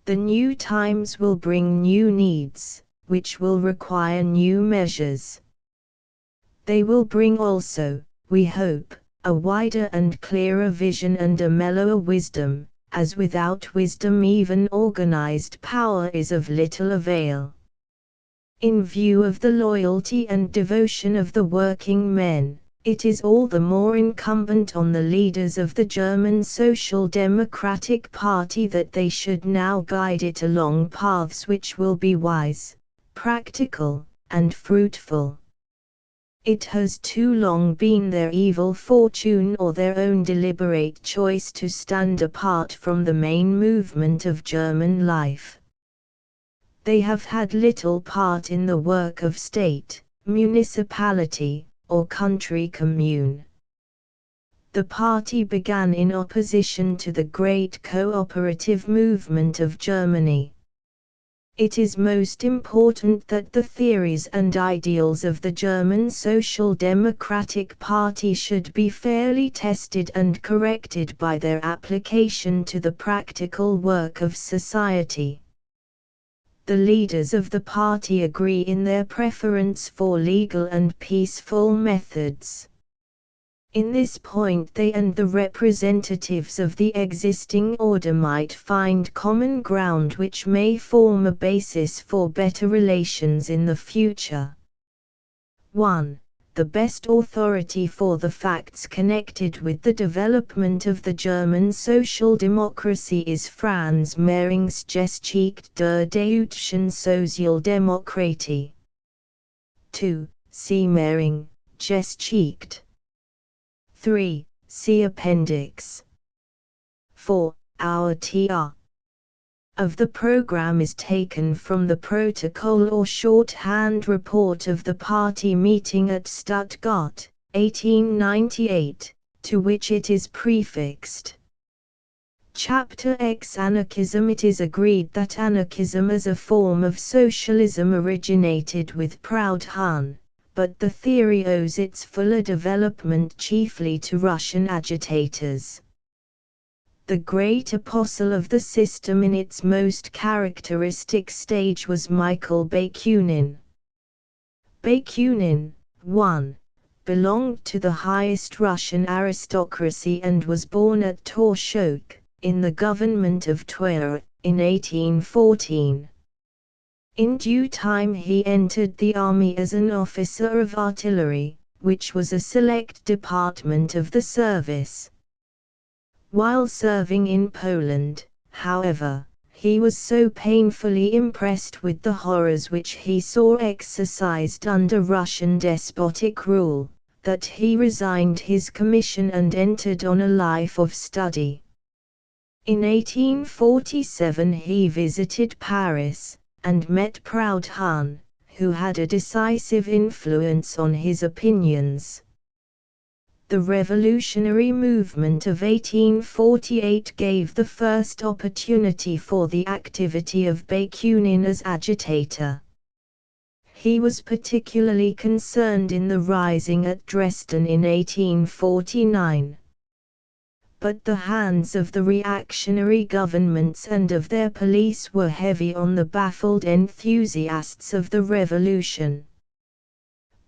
The new times will bring new needs, which will require new measures. They will bring also, we hope, a wider and clearer vision and a mellower wisdom, as without wisdom even organized power is of little avail. In view of the loyalty and devotion of the working men, it is all the more incumbent on the leaders of the German Social Democratic Party that they should now guide it along paths which will be wise, practical, and fruitful. It has too long been their evil fortune or their own deliberate choice to stand apart from the main movement of German life. They have had little part in the work of state, municipality, or country commune. The party began in opposition to the great cooperative movement of Germany. It is most important that the theories and ideals of the German Social Democratic Party should be fairly tested and corrected by their application to the practical work of society. The leaders of the party agree in their preference for legal and peaceful methods. In this point they and the representatives of the existing order might find common ground which may form a basis for better relations in the future. 1. The best authority for the facts connected with the development of the German social democracy is Franz Mehring's Geschichte der deutschen Sozialdemokratie. 2. See Mehring, Geschichte. 3. See Appendix. 4. Our TR of the program is taken from the protocol or shorthand report of the party meeting at Stuttgart, 1898, to which it is prefixed. Chapter X Anarchism. It is agreed that anarchism as a form of socialism originated with Proudhon, but the theory owes its fuller development chiefly to Russian agitators. The great apostle of the system in its most characteristic stage was Michael Bakunin. Bakunin, 1. Belonged to the highest Russian aristocracy and was born at Torshok, in the government of Tver, in 1814. In due time he entered the army as an officer of artillery, which was a select department of the service. While serving in Poland, however, he was so painfully impressed with the horrors which he saw exercised under Russian despotic rule, that he resigned his commission and entered on a life of study. In 1847 he visited Paris, and met Proudhon, who had a decisive influence on his opinions. The revolutionary movement of 1848 gave the first opportunity for the activity of Bakunin as agitator. He was particularly concerned in the rising at Dresden in 1849. But the hands of the reactionary governments and of their police were heavy on the baffled enthusiasts of the revolution.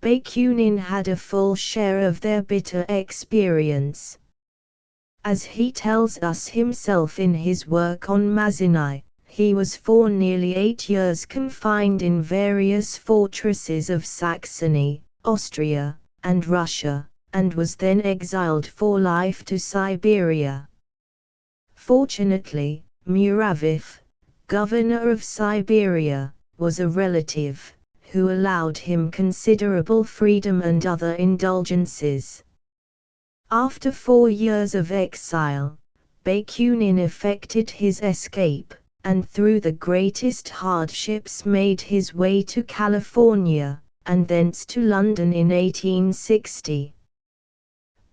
Bakunin had a full share of their bitter experience. As he tells us himself in his work on Mazzini, he was for nearly 8 years confined in various fortresses of Saxony, Austria, and Russia, and was then exiled for life to Siberia. Fortunately, Muraviv, governor of Siberia, was a relative, who allowed him considerable freedom and other indulgences. After 4 years of exile, Bakunin effected his escape, and through the greatest hardships made his way to California, and thence to London in 1860.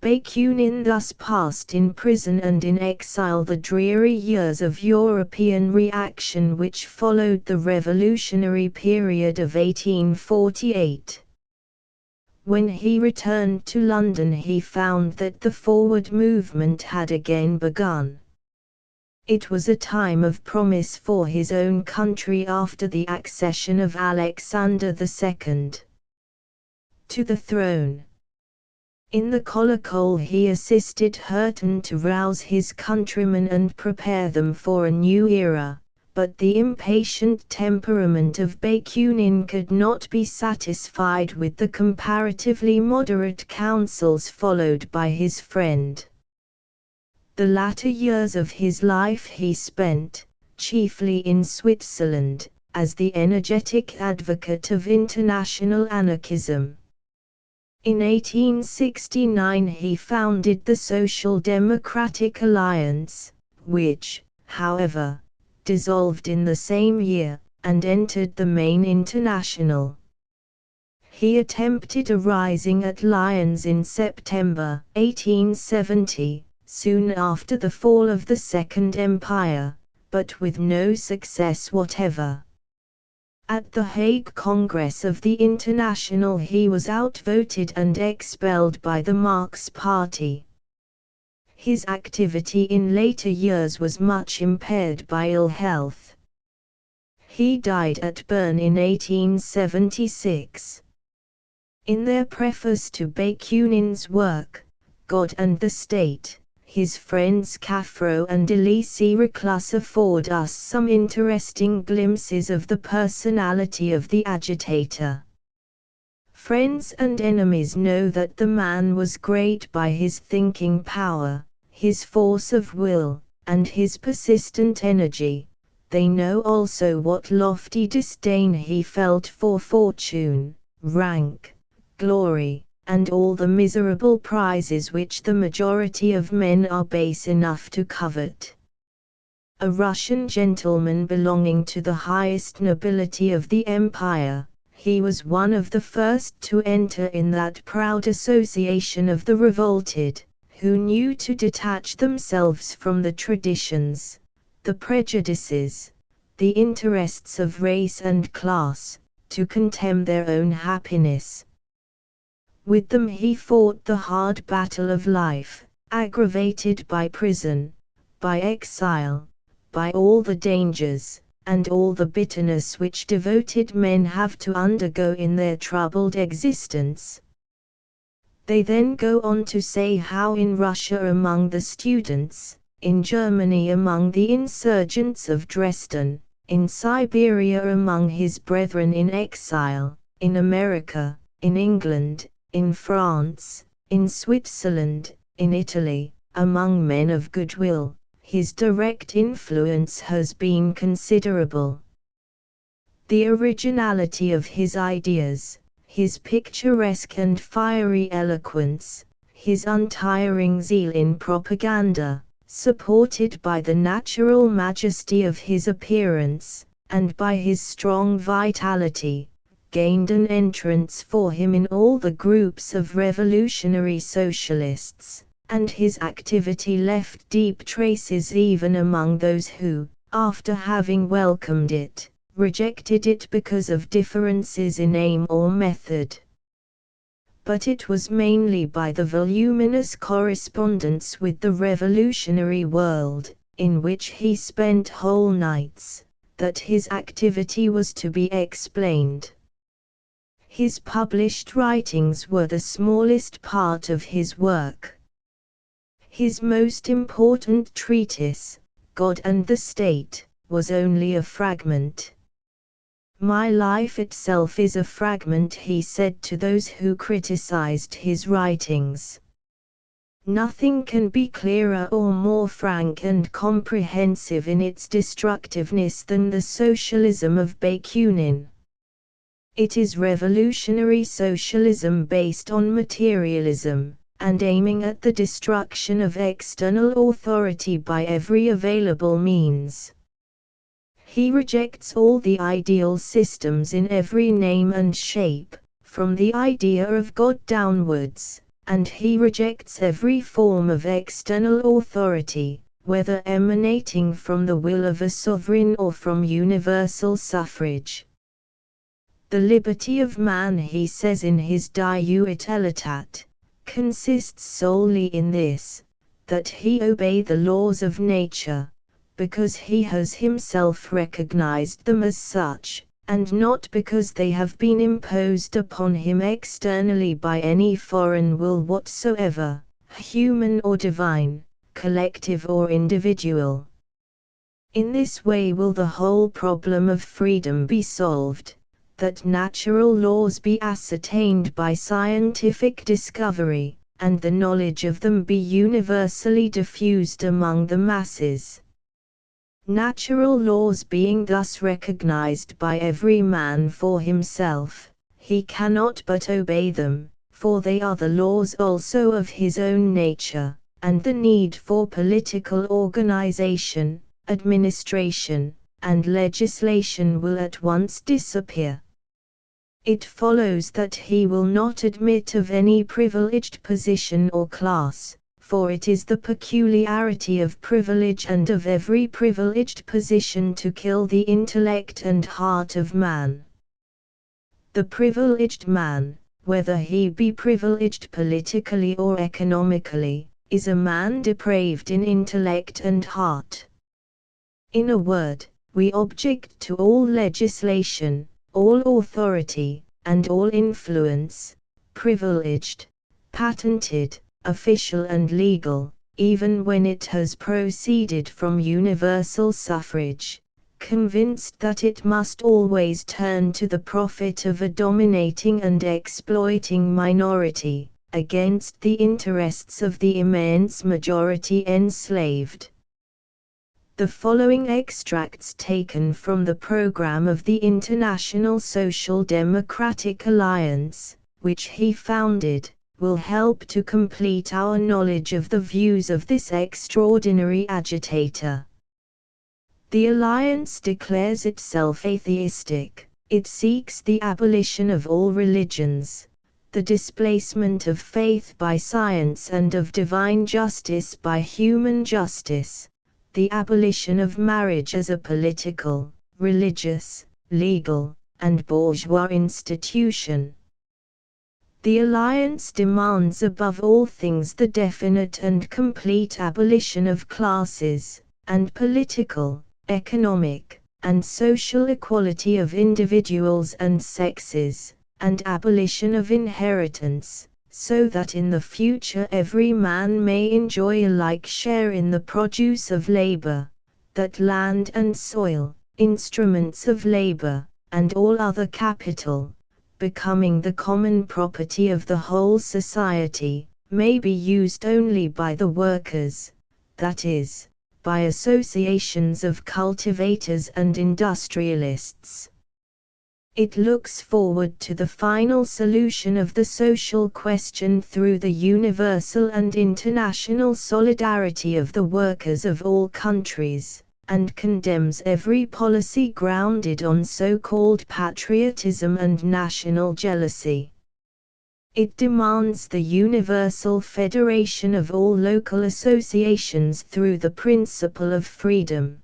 Bakunin thus passed in prison and in exile the dreary years of European reaction which followed the revolutionary period of 1848. When he returned to London he found that the forward movement had again begun. It was a time of promise for his own country after the accession of Alexander II to the throne. In the colocole he assisted Hurton to rouse his countrymen and prepare them for a new era, but the impatient temperament of Bakunin could not be satisfied with the comparatively moderate counsels followed by his friend. The latter years of his life he spent, chiefly in Switzerland, as the energetic advocate of international anarchism. In 1869 he founded the Social Democratic Alliance, which, however, dissolved in the same year, and entered the main International. He attempted a rising at Lyons in September 1870, soon after the fall of the Second Empire, but with no success whatever. At the Hague Congress of the International he was outvoted and expelled by the Marx Party. His activity in later years was much impaired by ill health. He died at Bern in 1876. In their preface to Bakunin's work, God and the State, his friends Caffro and Elise Reclus afford us some interesting glimpses of the personality of the agitator. Friends and enemies know that the man was great by his thinking power, his force of will, and his persistent energy. They know also what lofty disdain he felt for fortune, rank, glory, and all the miserable prizes which the majority of men are base enough to covet. A Russian gentleman belonging to the highest nobility of the empire, he was one of the first to enter in that proud association of the revolted, who knew to detach themselves from the traditions, the prejudices, the interests of race and class, to contemn their own happiness. With them he fought the hard battle of life, aggravated by prison, by exile, by all the dangers, and all the bitterness which devoted men have to undergo in their troubled existence. They then go on to say how in Russia among the students, in Germany among the insurgents of Dresden, in Siberia among his brethren in exile, in America, in England, in France, in Switzerland, in Italy, among men of goodwill, his direct influence has been considerable. The originality of his ideas, his picturesque and fiery eloquence, his untiring zeal in propaganda, supported by the natural majesty of his appearance, and by his strong vitality, gained an entrance for him in all the groups of revolutionary socialists, and his activity left deep traces even among those who, after having welcomed it, rejected it because of differences in aim or method. But it was mainly by the voluminous correspondence with the revolutionary world, in which he spent whole nights, that his activity was to be explained. His published writings were the smallest part of his work. His most important treatise, God and the State, was only a fragment. My life itself is a fragment, he said to those who criticized his writings. Nothing can be clearer or more frank and comprehensive in its destructiveness than the socialism of Bakunin. It is revolutionary socialism based on materialism, and aiming at the destruction of external authority by every available means. He rejects all the ideal systems in every name and shape, from the idea of God downwards, and he rejects every form of external authority, whether emanating from the will of a sovereign or from universal suffrage. The liberty of man, he says in his Die Utilitatea, consists solely in this, that he obey the laws of nature, because he has himself recognized them as such, and not because they have been imposed upon him externally by any foreign will whatsoever, human or divine, collective or individual. In this way will the whole problem of freedom be solved, that natural laws be ascertained by scientific discovery, and the knowledge of them be universally diffused among the masses. Natural laws being thus recognized by every man for himself, he cannot but obey them, for they are the laws also of his own nature, and the need for political organization, administration, and legislation will at once disappear. It follows that he will not admit of any privileged position or class, for it is the peculiarity of privilege and of every privileged position to kill the intellect and heart of man. The privileged man, whether he be privileged politically or economically, is a man depraved in intellect and heart. In a word, we object to all legislation, all authority, and all influence, privileged, patented, official and legal, even when it has proceeded from universal suffrage, convinced that it must always turn to the profit of a dominating and exploiting minority, against the interests of the immense majority enslaved. The following extracts taken from the program of the International Social Democratic Alliance, which he founded, will help to complete our knowledge of the views of this extraordinary agitator. The Alliance declares itself atheistic. It seeks the abolition of all religions, the displacement of faith by science and of divine justice by human justice, the abolition of marriage as a political, religious, legal, and bourgeois institution. The Alliance demands above all things the definite and complete abolition of classes, and political, economic, and social equality of individuals and sexes, and abolition of inheritance, so that in the future every man may enjoy a like share in the produce of labor, that land and soil, instruments of labor, and all other capital, becoming the common property of the whole society, may be used only by the workers, that is, by associations of cultivators and industrialists. It looks forward to the final solution of the social question through the universal and international solidarity of the workers of all countries, and condemns every policy grounded on so-called patriotism and national jealousy. It demands the universal federation of all local associations through the principle of freedom.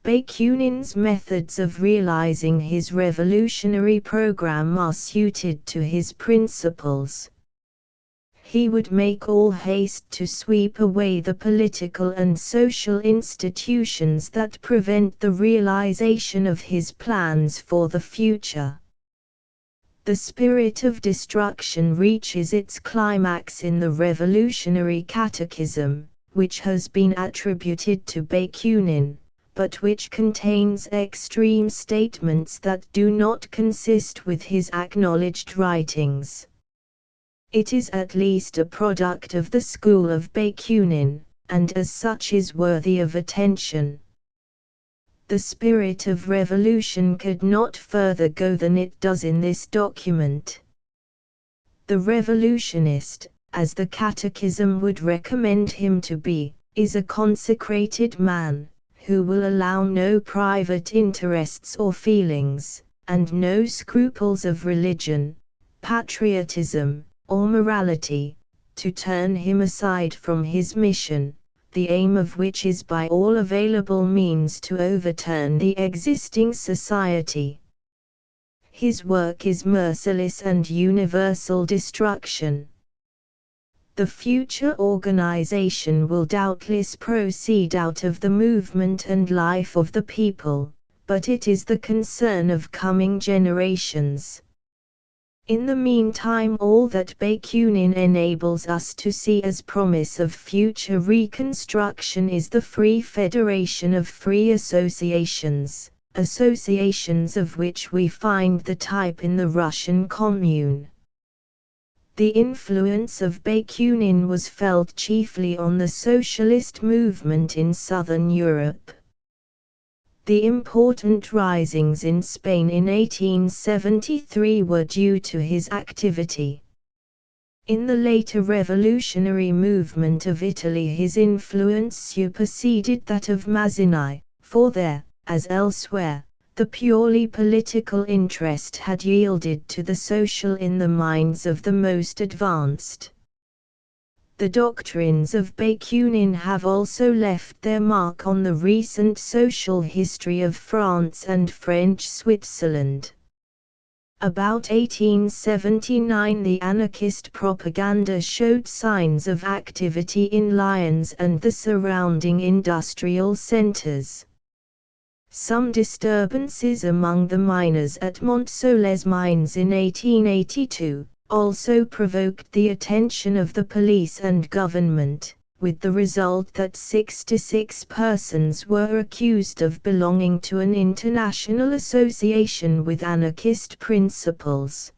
Bakunin's methods of realizing his revolutionary program are suited to his principles. He would make all haste to sweep away the political and social institutions that prevent the realization of his plans for the future. The spirit of destruction reaches its climax in the Revolutionary Catechism, which has been attributed to Bakunin, but which contains extreme statements that do not consist with his acknowledged writings. It is at least a product of the school of Bakunin, and as such is worthy of attention. The spirit of revolution could not further go than it does in this document. The revolutionist, as the Catechism would recommend him to be, is a consecrated man, who will allow no private interests or feelings, and no scruples of religion, patriotism, or morality, to turn him aside from his mission, the aim of which is by all available means to overturn the existing society. His work is merciless and universal destruction. The future organization will doubtless proceed out of the movement and life of the people, but it is the concern of coming generations. In the meantime, all that Bakunin enables us to see as promise of future reconstruction is the free federation of free associations, associations of which we find the type in the Russian Commune. The influence of Bakunin was felt chiefly on the socialist movement in southern Europe. The important risings in Spain in 1873 were due to his activity. In the later revolutionary movement of Italy, his influence superseded that of Mazzini, for there, as elsewhere, the purely political interest had yielded to the social in the minds of the most advanced. The doctrines of Bakunin have also left their mark on the recent social history of France and French Switzerland. About 1879, the anarchist propaganda showed signs of activity in Lyons and the surrounding industrial centers. Some disturbances among the miners at Montsoles mines in 1882 also provoked the attention of the police and government, with the result that 66 persons were accused of belonging to an international association with anarchist principles.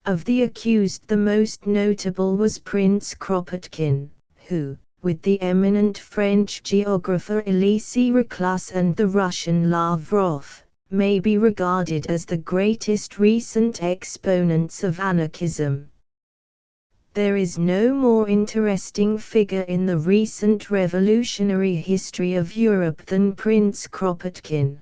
Of the accused, the most notable was Prince Kropotkin, who, with the eminent French geographer Elisée Reclus and the Russian Lavrov, may be regarded as the greatest recent exponents of anarchism. There is no more interesting figure in the recent revolutionary history of Europe than Prince Kropotkin.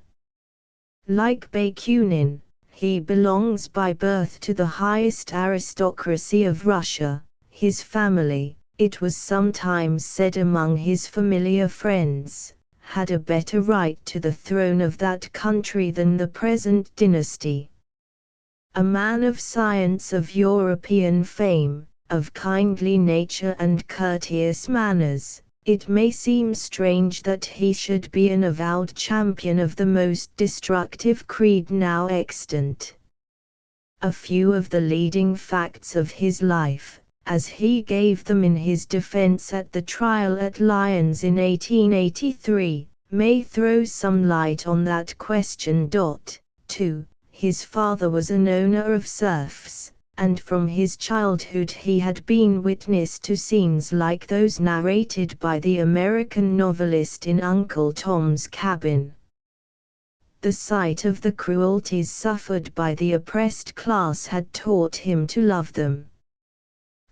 Like Bakunin, he belongs by birth to the highest aristocracy of Russia. His family, it was sometimes said among his familiar friends, had a better right to the throne of that country than the present dynasty. A man of science, of European fame, of kindly nature and courteous manners, it may seem strange that he should be an avowed champion of the most destructive creed now extant. A few of the leading facts of his life, as he gave them in his defense at the trial at Lyons in 1883, may throw some light on that question. 2. His father was an owner of serfs, and from his childhood he had been witness to scenes like those narrated by the American novelist in Uncle Tom's Cabin. The sight of the cruelties suffered by the oppressed class had taught him to love them.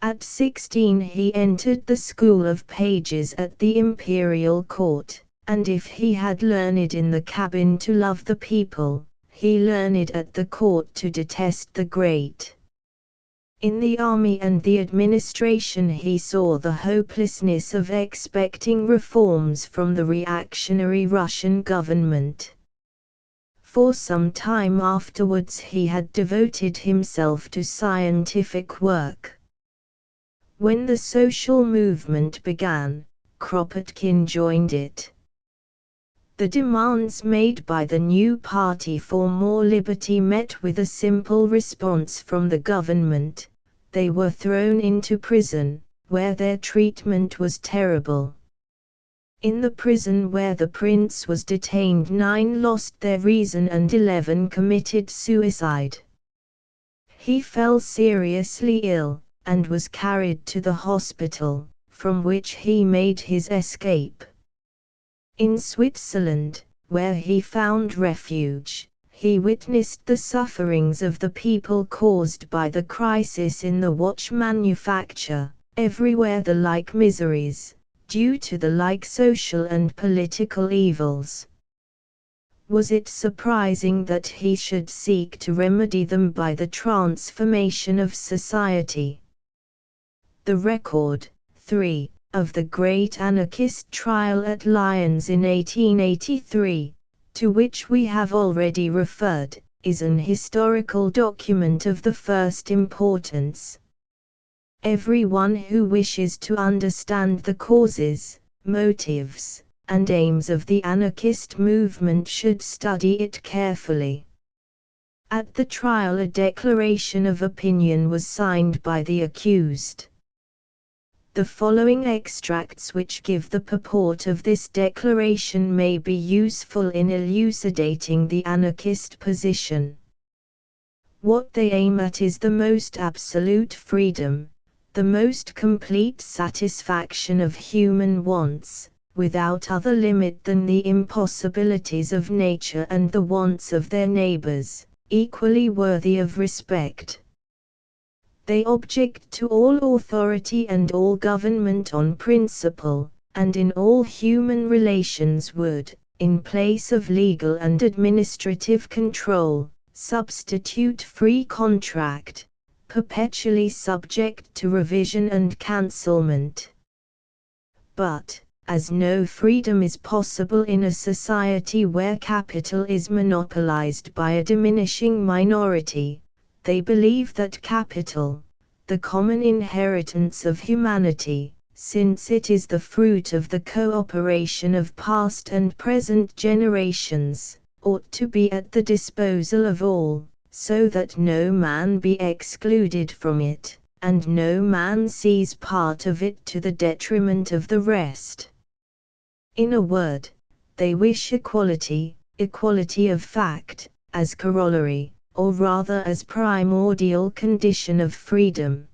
At 16 he entered the School of Pages at the Imperial Court, and if he had learned in the cabin to love the people, he learned at the court to detest the great. In the army and the administration he saw the hopelessness of expecting reforms from the reactionary Russian government. For some time afterwards he had devoted himself to scientific work. When the social movement began, Kropotkin joined it. The demands made by the new party for more liberty met with a simple response from the government. They were thrown into prison, where their treatment was terrible. In the prison where the prince was detained, 9 lost their reason and 11 committed suicide. He fell seriously ill, and was carried to the hospital, from which he made his escape. In Switzerland, where he found refuge, he witnessed the sufferings of the people caused by the crisis in the watch manufacture, everywhere the like miseries, due to the like social and political evils. Was it surprising that he should seek to remedy them by the transformation of society? The record, 3, of the great anarchist trial at Lyons in 1883, to which we have already referred, is an historical document of the first importance. Everyone who wishes to understand the causes, motives, and aims of the anarchist movement should study it carefully. At the trial a declaration of opinion was signed by the accused. The following extracts, which give the purport of this declaration, may be useful in elucidating the anarchist position. What they aim at is the most absolute freedom, the most complete satisfaction of human wants, without other limit than the impossibilities of nature and the wants of their neighbors, equally worthy of respect. They object to all authority and all government on principle, and in all human relations would, in place of legal and administrative control, substitute free contract, perpetually subject to revision and cancelment. But, as no freedom is possible in a society where capital is monopolized by a diminishing minority, they believe that capital, the common inheritance of humanity, since it is the fruit of the cooperation of past and present generations, ought to be at the disposal of all, so that no man be excluded from it, and no man sees part of it to the detriment of the rest. In a word, they wish equality, equality of fact, as corollary, or rather as primordial condition of freedom.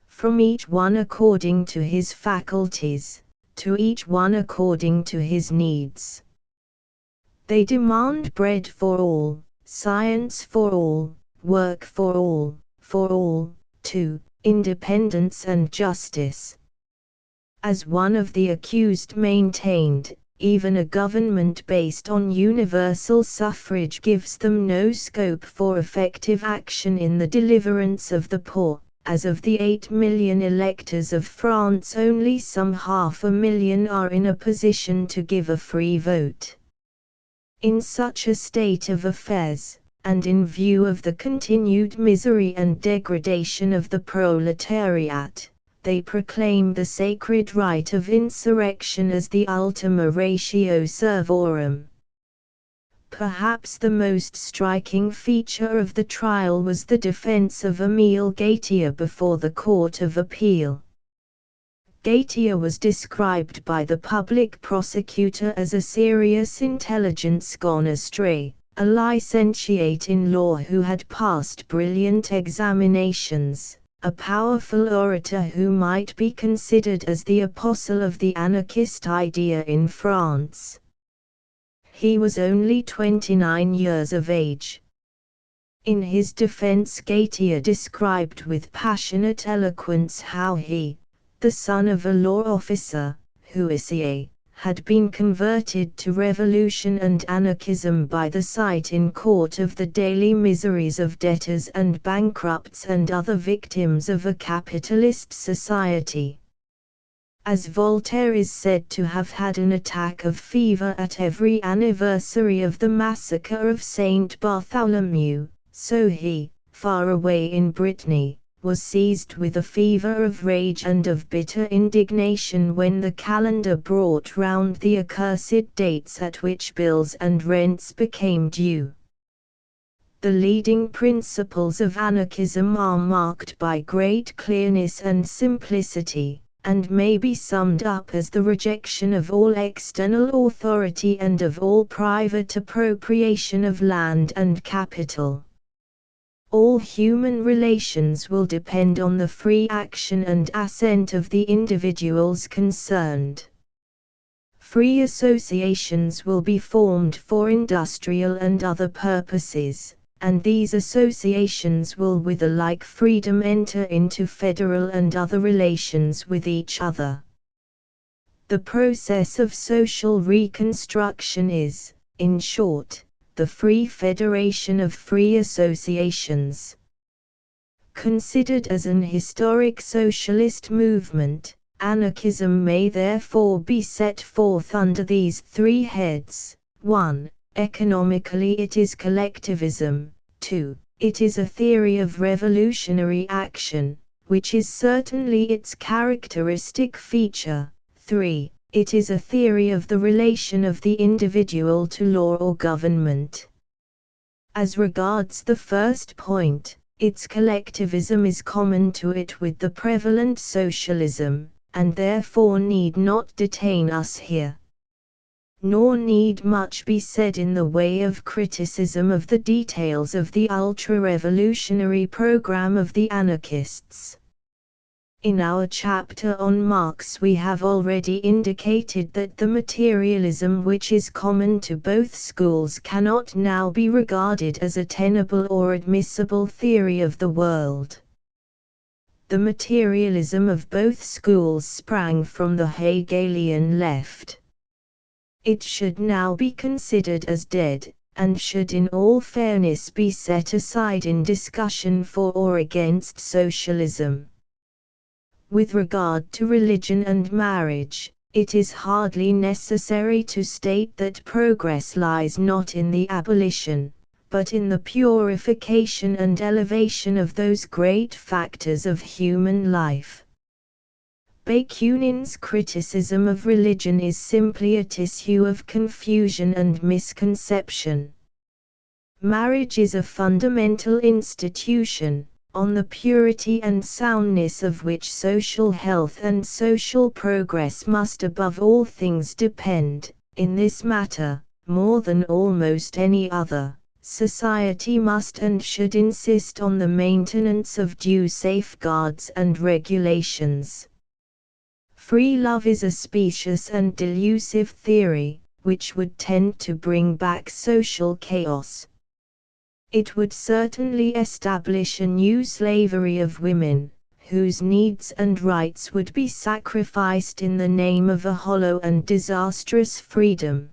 From each one according to his faculties, to each one according to his needs. They demand bread for all, science for all, work for all, too, independence and justice. As one of the accused maintained, even a government based on universal suffrage gives them no scope for effective action in the deliverance of the poor. As of the 8 million electors of France, only some 500,000 are in a position to give a free vote. In such a state of affairs, and in view of the continued misery and degradation of the proletariat, they proclaim the sacred right of insurrection as the ultima ratio servorum. Perhaps the most striking feature of the trial was the defense of Émile Gautier before the Court of Appeal. Gautier was described by the public prosecutor as a serious intelligence gone astray, a licentiate in law who had passed brilliant examinations, a powerful orator who might be considered as the apostle of the anarchist idea in France. He was only 29 years of age. In his defense, Gautier described with passionate eloquence how he, the son of a law officer, huissier, had been converted to revolution and anarchism by the sight in court of the daily miseries of debtors and bankrupts and other victims of a capitalist society. As Voltaire is said to have had an attack of fever at every anniversary of the massacre of Saint Bartholomew, so he, far away in Brittany, was seized with a fever of rage and of bitter indignation when the calendar brought round the accursed dates at which bills and rents became due. The leading principles of anarchism are marked by great clearness and simplicity, and may be summed up as the rejection of all external authority and of all private appropriation of land and capital. All human relations will depend on the free action and assent of the individuals concerned. Free associations will be formed for industrial and other purposes, and these associations will with a like freedom enter into federal and other relations with each other. The process of social reconstruction is, in short, the free federation of free associations. Considered as an historic socialist movement, anarchism may therefore be set forth under these three heads. 1. Economically it is collectivism. 2. It is a theory of revolutionary action, which is certainly its characteristic feature. 3. It is a theory of the relation of the individual to law or government. As regards the first point, its collectivism is common to it with the prevalent socialism, and therefore need not detain us here. Nor need much be said in the way of criticism of the details of the ultra-revolutionary program of the anarchists. In our chapter on Marx we have already indicated that the materialism which is common to both schools cannot now be regarded as a tenable or admissible theory of the world. The materialism of both schools sprang from the Hegelian left. It should now be considered as dead, and should in all fairness be set aside in discussion for or against socialism. With regard to religion and marriage, it is hardly necessary to state that progress lies not in the abolition, but in the purification and elevation of those great factors of human life. Bakunin's criticism of religion is simply a tissue of confusion and misconception. Marriage is a fundamental institution, on the purity and soundness of which social health and social progress must above all things depend. In this matter, more than almost any other, society must and should insist on the maintenance of due safeguards and regulations. Free love is a specious and delusive theory, which would tend to bring back social chaos. It would certainly establish a new slavery of women, whose needs and rights would be sacrificed in the name of a hollow and disastrous freedom.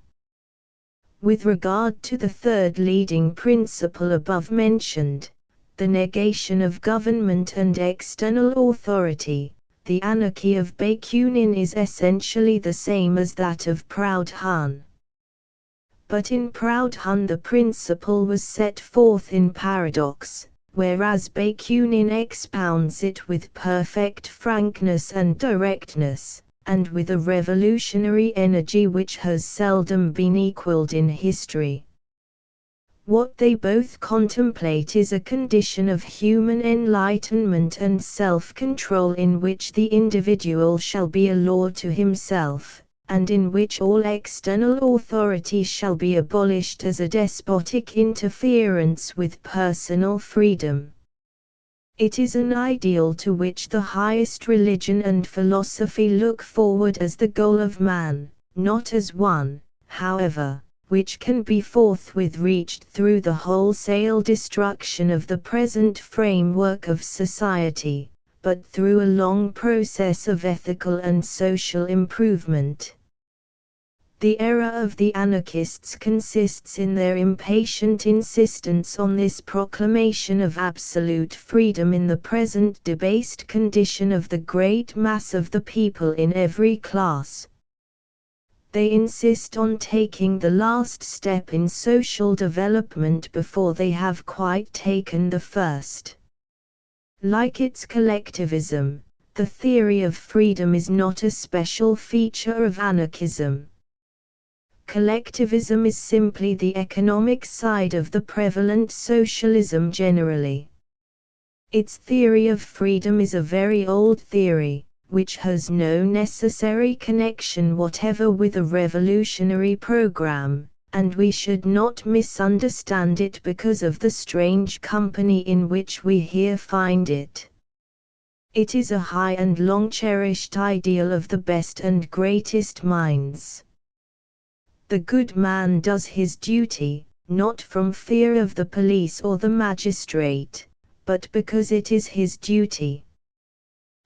With regard to the third leading principle above mentioned, the negation of government and external authority, the anarchy of Bakunin is essentially the same as that of Proudhon. But in Proudhon the principle was set forth in paradox, whereas Bakunin expounds it with perfect frankness and directness, and with a revolutionary energy which has seldom been equaled in history. What they both contemplate is a condition of human enlightenment and self-control in which the individual shall be a law to himself, and in which all external authority shall be abolished as a despotic interference with personal freedom. It is an ideal to which the highest religion and philosophy look forward as the goal of man, not as one, however, which can be forthwith reached through the wholesale destruction of the present framework of society, but through a long process of ethical and social improvement. The error of the anarchists consists in their impatient insistence on this proclamation of absolute freedom in the present debased condition of the great mass of the people in every class. They insist on taking the last step in social development before they have quite taken the first. Like its collectivism, the theory of freedom is not a special feature of anarchism. Collectivism is simply the economic side of the prevalent socialism generally. Its theory of freedom is a very old theory, which has no necessary connection whatever with a revolutionary program, and we should not misunderstand it because of the strange company in which we here find it. It is a high and long-cherished ideal of the best and greatest minds. The good man does his duty, not from fear of the police or the magistrate, but because it is his duty.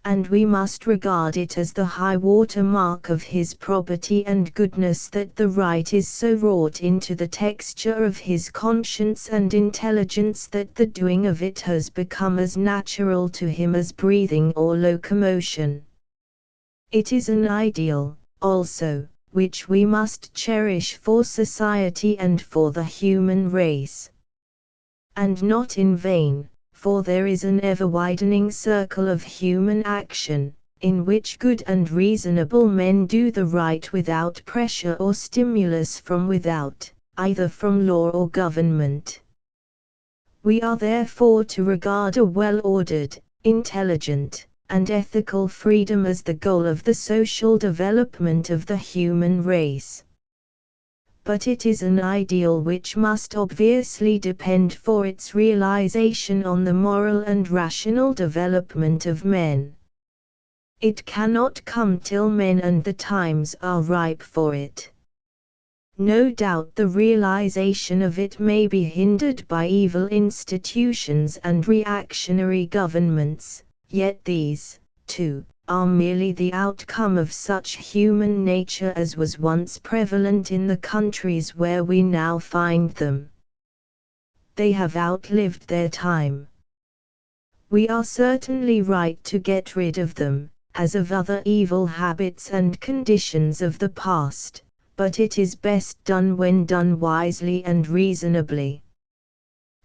And we must regard it as the high-water mark of his probity and goodness that the right is so wrought into the texture of his conscience and intelligence that the doing of it has become as natural to him as breathing or locomotion. It is an ideal, also, which we must cherish for society and for the human race. And not in vain, for there is an ever-widening circle of human action, in which good and reasonable men do the right without pressure or stimulus from without, either from law or government. We are therefore to regard a well-ordered, intelligent, and ethical freedom as the goal of the social development of the human race. But it is an ideal which must obviously depend for its realization on the moral and rational development of men. It cannot come till men and the times are ripe for it. No doubt the realization of it may be hindered by evil institutions and reactionary governments, yet these, too, are merely the outcome of such human nature as was once prevalent in the countries where we now find them. They have outlived their time. We are certainly right to get rid of them, as of other evil habits and conditions of the past, but it is best done when done wisely and reasonably.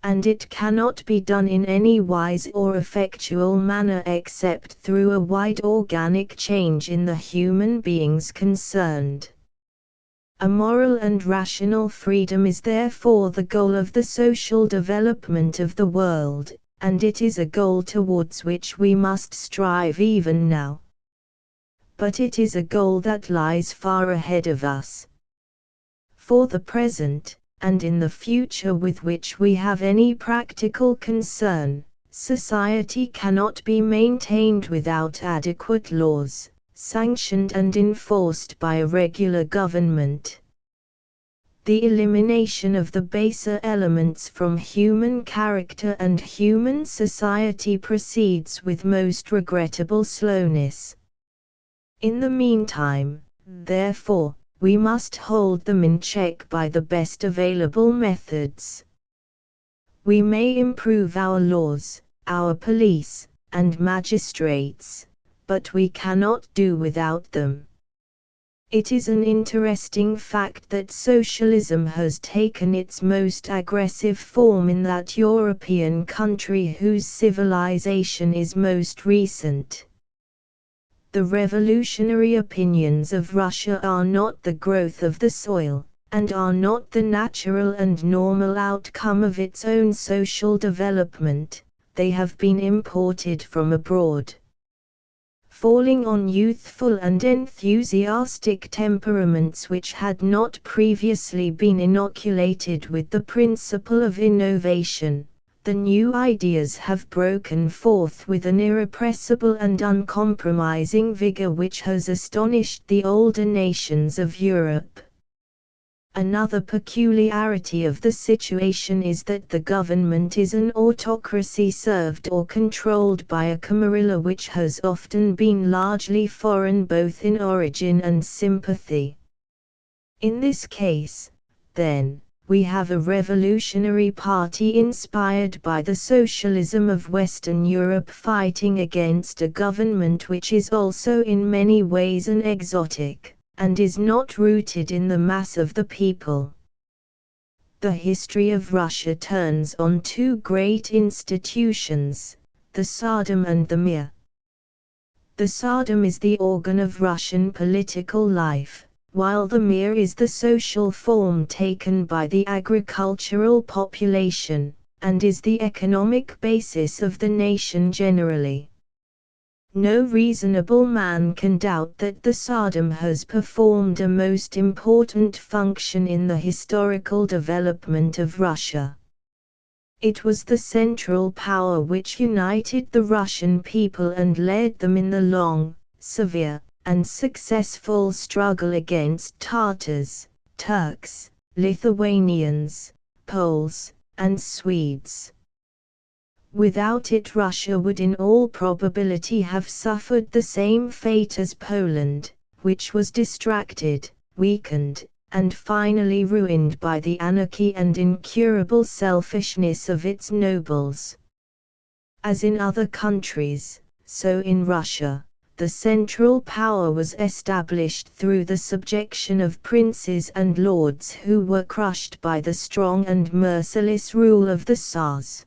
and it cannot be done in any wise or effectual manner except through a wide organic change in the human beings concerned. A moral and rational freedom is therefore the goal of the social development of the world, and it is a goal towards which we must strive even now. But it is a goal that lies far ahead of us. For the present, and in the future with which we have any practical concern, society cannot be maintained without adequate laws, sanctioned and enforced by a regular government. The elimination of the baser elements from human character and human society proceeds with most regrettable slowness. In the meantime, therefore, we must hold them in check by the best available methods. We may improve our laws, our police, and magistrates, but we cannot do without them. It is an interesting fact that socialism has taken its most aggressive form in that European country whose civilization is most recent. The revolutionary opinions of Russia are not the growth of the soil, and are not the natural and normal outcome of its own social development. They have been imported from abroad. Falling on youthful and enthusiastic temperaments which had not previously been inoculated with the principle of innovation, the new ideas have broken forth with an irrepressible and uncompromising vigor which has astonished the older nations of Europe. Another peculiarity of the situation is that the government is an autocracy served or controlled by a camarilla which has often been largely foreign both in origin and sympathy. In this case, then, we have a revolutionary party inspired by the socialism of Western Europe fighting against a government which is also in many ways an exotic, and is not rooted in the mass of the people. The history of Russia turns on two great institutions, the Tsardom and the Mir. The Tsardom is the organ of Russian political life, while the Mir is the social form taken by the agricultural population, and is the economic basis of the nation generally. No reasonable man can doubt that the Tsardom has performed a most important function in the historical development of Russia. It was the central power which united the Russian people and led them in the long, severe, and successful struggle against Tatars, Turks, Lithuanians, Poles, and Swedes. Without it Russia would in all probability have suffered the same fate as Poland, which was distracted, weakened, and finally ruined by the anarchy and incurable selfishness of its nobles. As in other countries, so in Russia, the central power was established through the subjection of princes and lords who were crushed by the strong and merciless rule of the Tsars.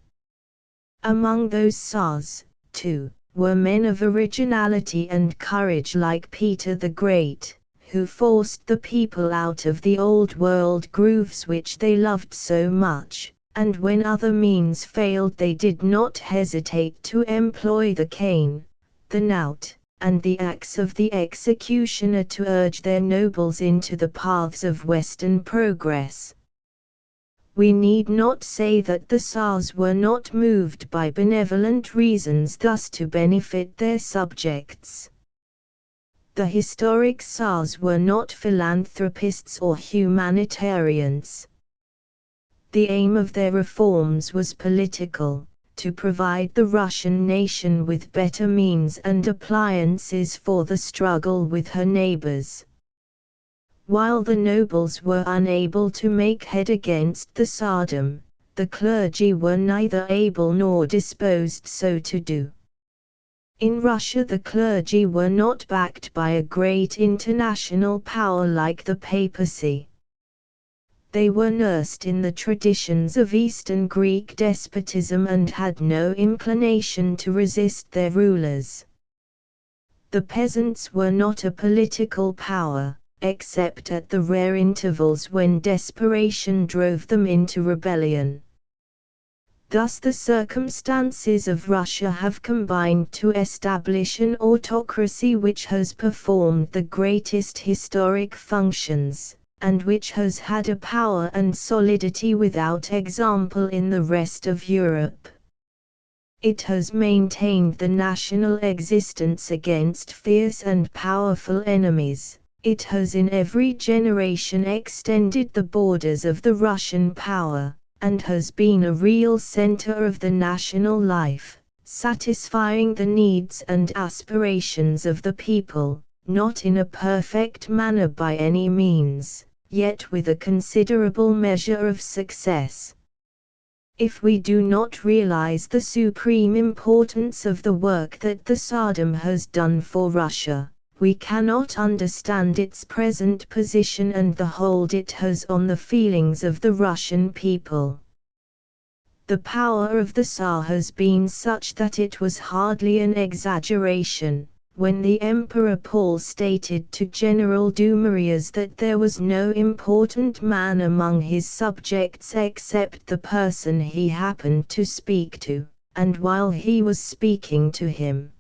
Among those Tsars, too, were men of originality and courage like Peter the Great, who forced the people out of the old world grooves which they loved so much, and when other means failed they did not hesitate to employ the cane, the knout, and the axe of the executioner to urge their nobles into the paths of Western progress. We need not say that the Tsars were not moved by benevolent reasons thus to benefit their subjects. The historic Tsars were not philanthropists or humanitarians. The aim of their reforms was political, to provide the Russian nation with better means and appliances for the struggle with her neighbors. While the nobles were unable to make head against the Tsardom, the clergy were neither able nor disposed so to do. In Russia the clergy were not backed by a great international power like the papacy. They were nursed in the traditions of Eastern Greek despotism and had no inclination to resist their rulers. The peasants were not a political power, except at the rare intervals when desperation drove them into rebellion. Thus the circumstances of Russia have combined to establish an autocracy which has performed the greatest historic functions, and which has had a power and solidity without example in the rest of Europe. It has maintained the national existence against fierce and powerful enemies. It has in every generation extended the borders of the Russian power, and has been a real center of the national life, satisfying the needs and aspirations of the people, not in a perfect manner by any means, yet with a considerable measure of success. If we do not realize the supreme importance of the work that the Tsardom has done for Russia, we cannot understand its present position and the hold it has on the feelings of the Russian people. The power of the Tsar has been such that it was hardly an exaggeration when the Emperor Paul stated to General Dumouriez that there was no important man among his subjects except the person he happened to speak to, and while he was speaking to him.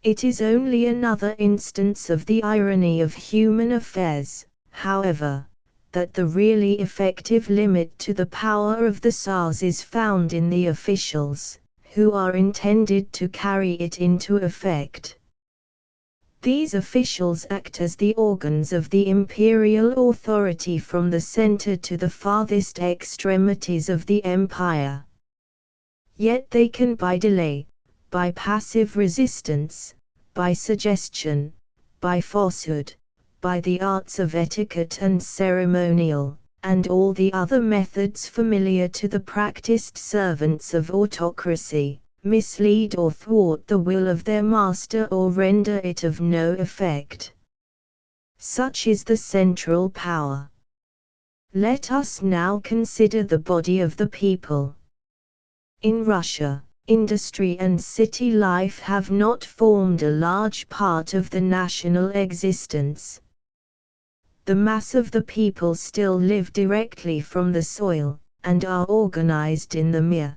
It is only another instance of the irony of human affairs, however, that the really effective limit to the power of the Tsars is found in the officials, who are intended to carry it into effect. These officials act as the organs of the imperial authority from the center to the farthest extremities of the empire. Yet they can by delay, by passive resistance, by suggestion, by falsehood, by the arts of etiquette and ceremonial, and all the other methods familiar to the practiced servants of autocracy, mislead or thwart the will of their master or render it of no effect. Such is the central power. Let us now consider the body of the people. In Russia, industry and city life have not formed a large part of the national existence. The mass of the people still live directly from the soil, and are organized in the mir.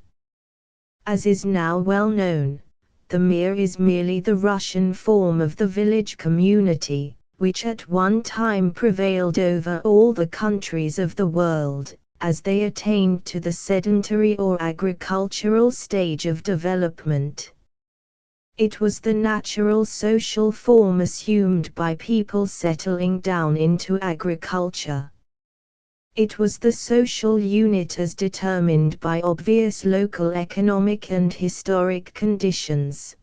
As is now well known, the mir is merely the Russian form of the village community, which at one time prevailed over all the countries of the world, as they attained to the sedentary or agricultural stage of development. It was the natural social form assumed by people settling down into agriculture. It was the social unit as determined by obvious local economic and historic conditions.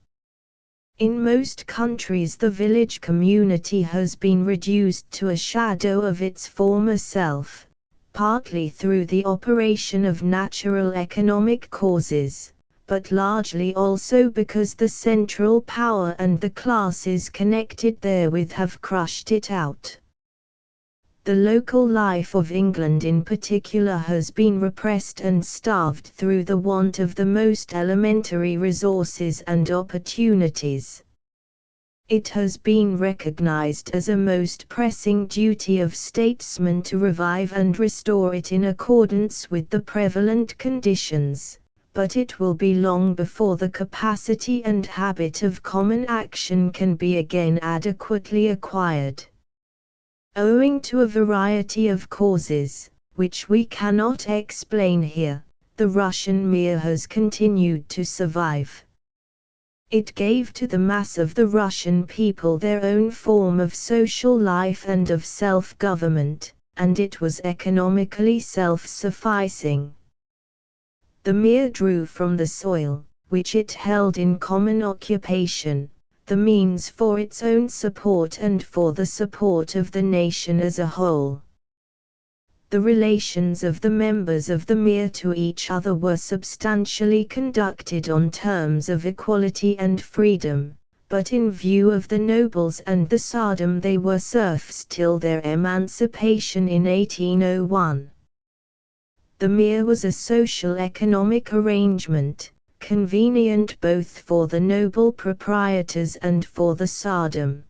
In most countries the village community has been reduced to a shadow of its former self, partly through the operation of natural economic causes, but largely also because the central power and the classes connected therewith have crushed it out. The local life of England in particular has been repressed and starved through the want of the most elementary resources and opportunities. It has been recognized as a most pressing duty of statesmen to revive and restore it in accordance with the prevalent conditions, but it will be long before the capacity and habit of common action can be again adequately acquired. Owing to a variety of causes, which we cannot explain here, the Russian mir has continued to survive. It gave to the mass of the Russian people their own form of social life and of self-government, and it was economically self-sufficing. The mir drew from the soil, which it held in common occupation, the means for its own support and for the support of the nation as a whole. The relations of the members of the mir to each other were substantially conducted on terms of equality and freedom, but in view of the nobles and the Tsardom they were serfs till their emancipation in 1801. The mir was a social economic arrangement, convenient both for the noble proprietors and for the Tsardom.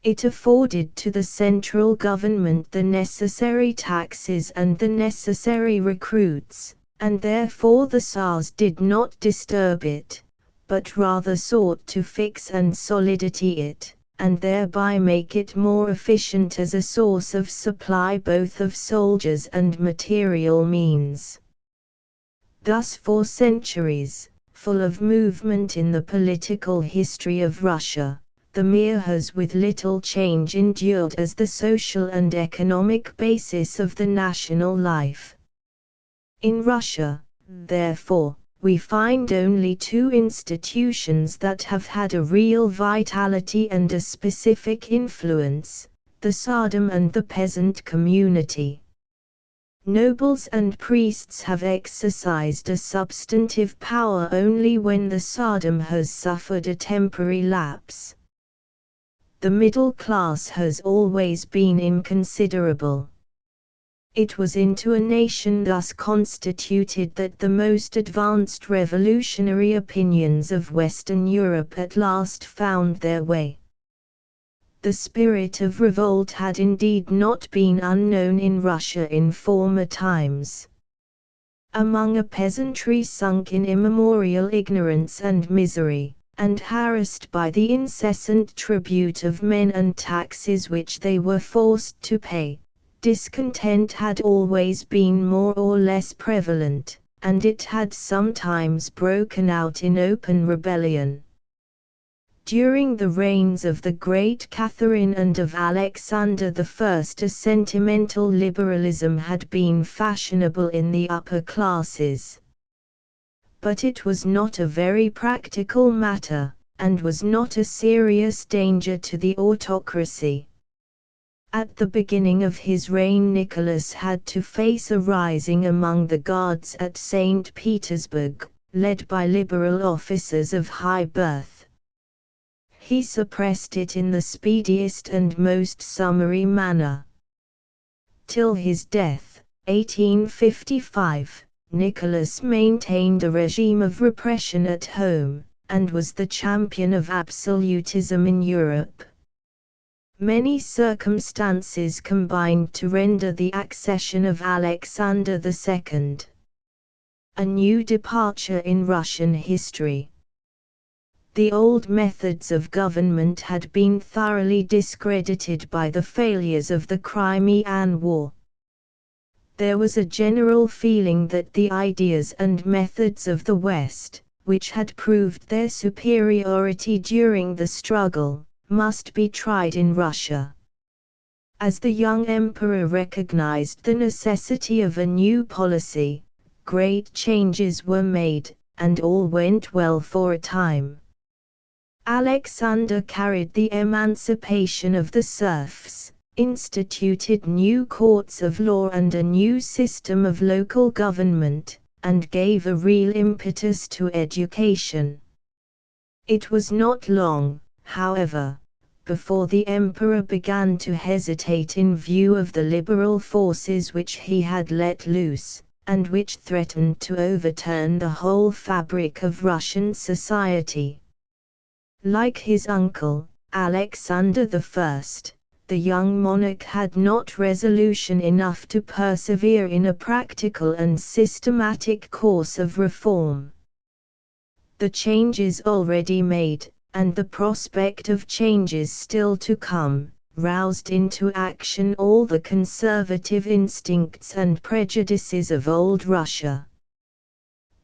It afforded to the central government the necessary taxes and the necessary recruits, and therefore the Tsars did not disturb it, but rather sought to fix and solidify it, and thereby make it more efficient as a source of supply both of soldiers and material means. Thus for centuries, full of movement in the political history of Russia, the mir has with little change endured as the social and economic basis of the national life. In Russia, therefore, we find only two institutions that have had a real vitality and a specific influence, the Tsardom and the peasant community. Nobles and priests have exercised a substantive power only when the Tsardom has suffered a temporary lapse. The middle class has always been inconsiderable. It was into a nation thus constituted that the most advanced revolutionary opinions of Western Europe at last found their way. The spirit of revolt had indeed not been unknown in Russia in former times. Among a peasantry sunk in immemorial ignorance and misery, and harassed by the incessant tribute of men and taxes which they were forced to pay, discontent had always been more or less prevalent, and it had sometimes broken out in open rebellion. During the reigns of the great Catherine and of Alexander I, a sentimental liberalism had been fashionable in the upper classes. But it was not a very practical matter, and was not a serious danger to the autocracy. At the beginning of his reign Nicholas had to face a rising among the Guards at St. Petersburg, led by liberal officers of high birth. He suppressed it in the speediest and most summary manner. Till his death, 1855, Nicholas maintained a regime of repression at home, and was the champion of absolutism in Europe. Many circumstances combined to render the accession of Alexander II a new departure in Russian history. The old methods of government had been thoroughly discredited by the failures of the Crimean War. There was a general feeling that the ideas and methods of the West, which had proved their superiority during the struggle, must be tried in Russia. As the young emperor recognized the necessity of a new policy, great changes were made, and all went well for a time. Alexander carried the emancipation of the serfs, instituted new courts of law and a new system of local government, and gave a real impetus to education. It was not long, however, before the emperor began to hesitate in view of the liberal forces which he had let loose, and which threatened to overturn the whole fabric of Russian society. Like his uncle, Alexander I, the young monarch had not resolution enough to persevere in a practical and systematic course of reform. The changes already made, and the prospect of changes still to come, roused into action all the conservative instincts and prejudices of old Russia.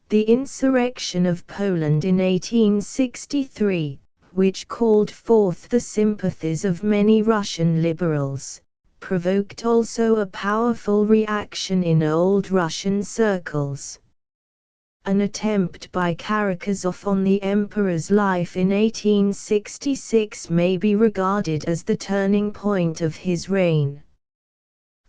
The insurrection of Poland in 1863, which called forth the sympathies of many Russian liberals, provoked also a powerful reaction in old Russian circles. An attempt by Karakazov on the emperor's life in 1866 may be regarded as the turning point of his reign.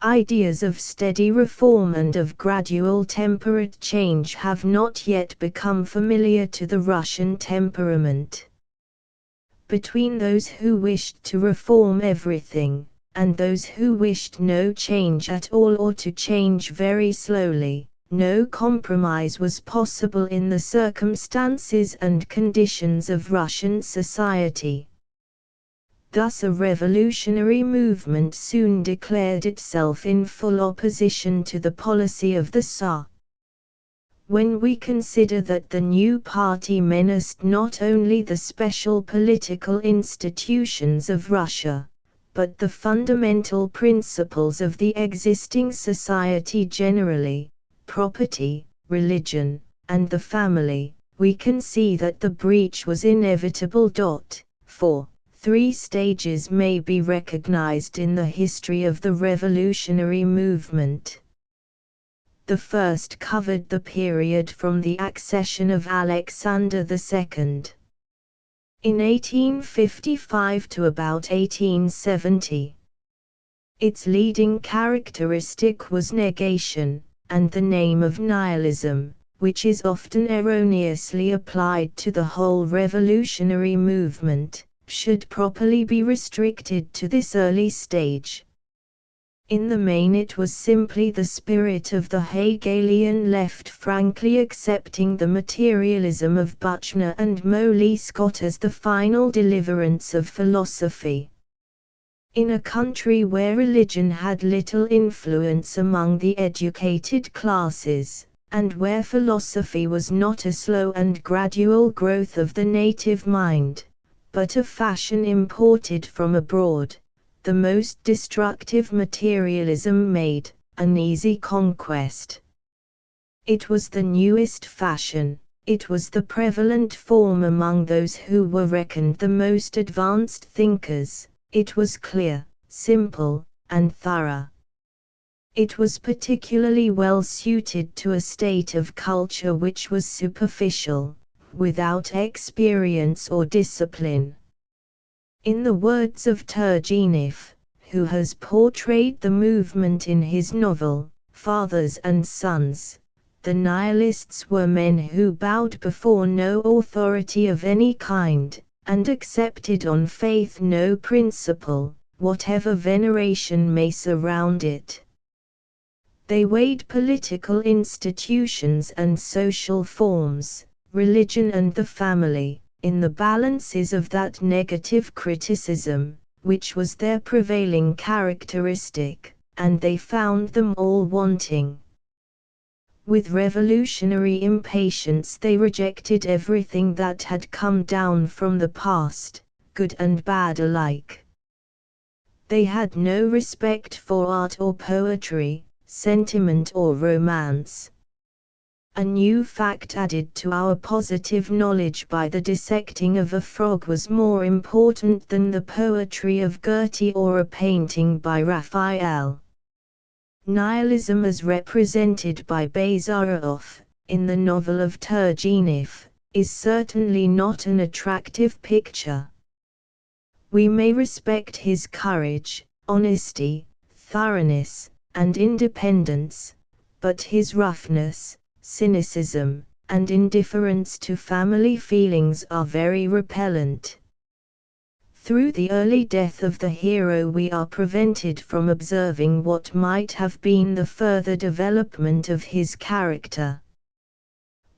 Ideas of steady reform and of gradual temperate change have not yet become familiar to the Russian temperament. between those who wished to reform everything, and those who wished no change at all or to change very slowly. No compromise was possible in the circumstances and conditions of Russian society. Thus a revolutionary movement soon declared itself in full opposition to the policy of the Tsar. When we consider that the new party menaced not only the special political institutions of Russia, but the fundamental principles of the existing society generally, property, religion, and the family, we can see that the breach was inevitable. 4. 3 stages may be recognized in the history of the revolutionary movement. The first covered the period from the accession of Alexander II in 1855 to about 1870. Its leading characteristic was negation, and the name of nihilism, which is often erroneously applied to the whole revolutionary movement, should properly be restricted to this early stage. In the main it was simply the spirit of the Hegelian left frankly accepting the materialism of Buchner and Molly Scott as the final deliverance of philosophy. In a country where religion had little influence among the educated classes, and where philosophy was not a slow and gradual growth of the native mind, but a fashion imported from abroad, the most destructive materialism made an easy conquest. It was the newest fashion, it was the prevalent form among those who were reckoned the most advanced thinkers. It was clear, simple, and thorough. It was particularly well suited to a state of culture which was superficial, without experience or discipline. In the words of Turgenev, who has portrayed the movement in his novel, Fathers and Sons, the nihilists were men who bowed before no authority of any kind, and accepted on faith no principle, whatever veneration may surround it. They weighed political institutions and social forms, religion and the family, in the balances of that negative criticism, which was their prevailing characteristic, and they found them all wanting. With revolutionary impatience they rejected everything that had come down from the past, good and bad alike. They had no respect for art or poetry, sentiment or romance. A new fact added to our positive knowledge by the dissecting of a frog was more important than the poetry of Goethe or a painting by Raphael. Nihilism as represented by Bazarov, in the novel of Turgenev, is certainly not an attractive picture. We may respect his courage, honesty, thoroughness, and independence, but his roughness, cynicism, and indifference to family feelings are very repellent. Through the early death of the hero we are prevented from observing what might have been the further development of his character.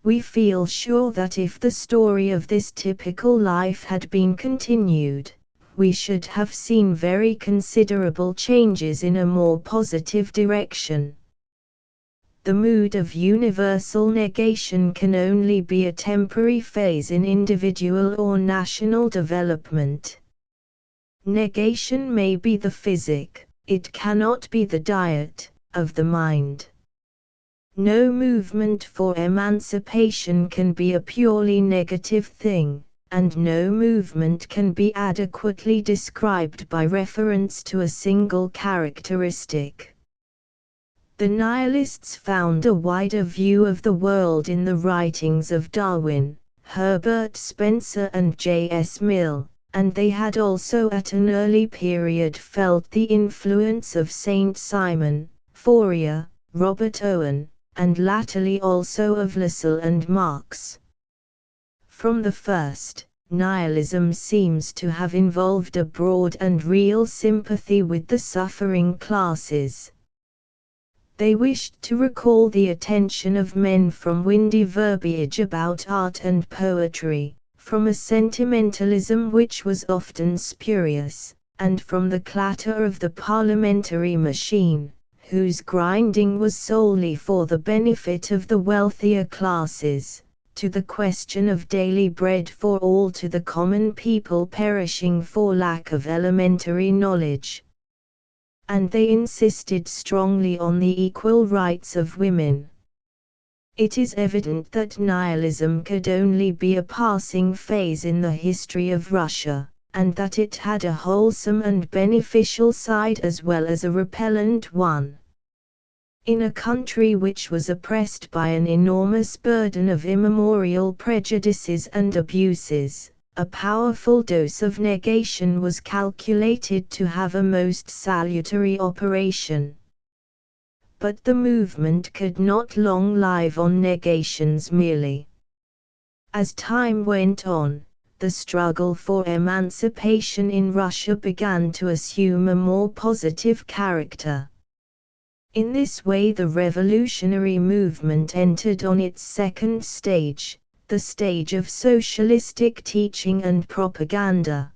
We feel sure that if the story of this typical life had been continued, we should have seen very considerable changes in a more positive direction. The mood of universal negation can only be a temporary phase in individual or national development. Negation may be the physic, it cannot be the diet, of the mind. No movement for emancipation can be a purely negative thing, and no movement can be adequately described by reference to a single characteristic. The nihilists found a wider view of the world in the writings of Darwin, Herbert Spencer and J.S. Mill, and they had also at an early period felt the influence of Saint Simon, Fourier, Robert Owen, and latterly also of Lassalle and Marx. From the first, nihilism seems to have involved a broad and real sympathy with the suffering classes. They wished to recall the attention of men from windy verbiage about art and poetry, from a sentimentalism which was often spurious, and from the clatter of the parliamentary machine, whose grinding was solely for the benefit of the wealthier classes, to the question of daily bread for all, to the common people perishing for lack of elementary knowledge. And they insisted strongly on the equal rights of women. It is evident that nihilism could only be a passing phase in the history of Russia, and that it had a wholesome and beneficial side as well as a repellent one. In a country which was oppressed by an enormous burden of immemorial prejudices and abuses, a powerful dose of negation was calculated to have a most salutary operation. But the movement could not long live on negations merely. As time went on, the struggle for emancipation in Russia began to assume a more positive character. In this way the revolutionary movement entered on its second stage, the stage of socialistic teaching and propaganda.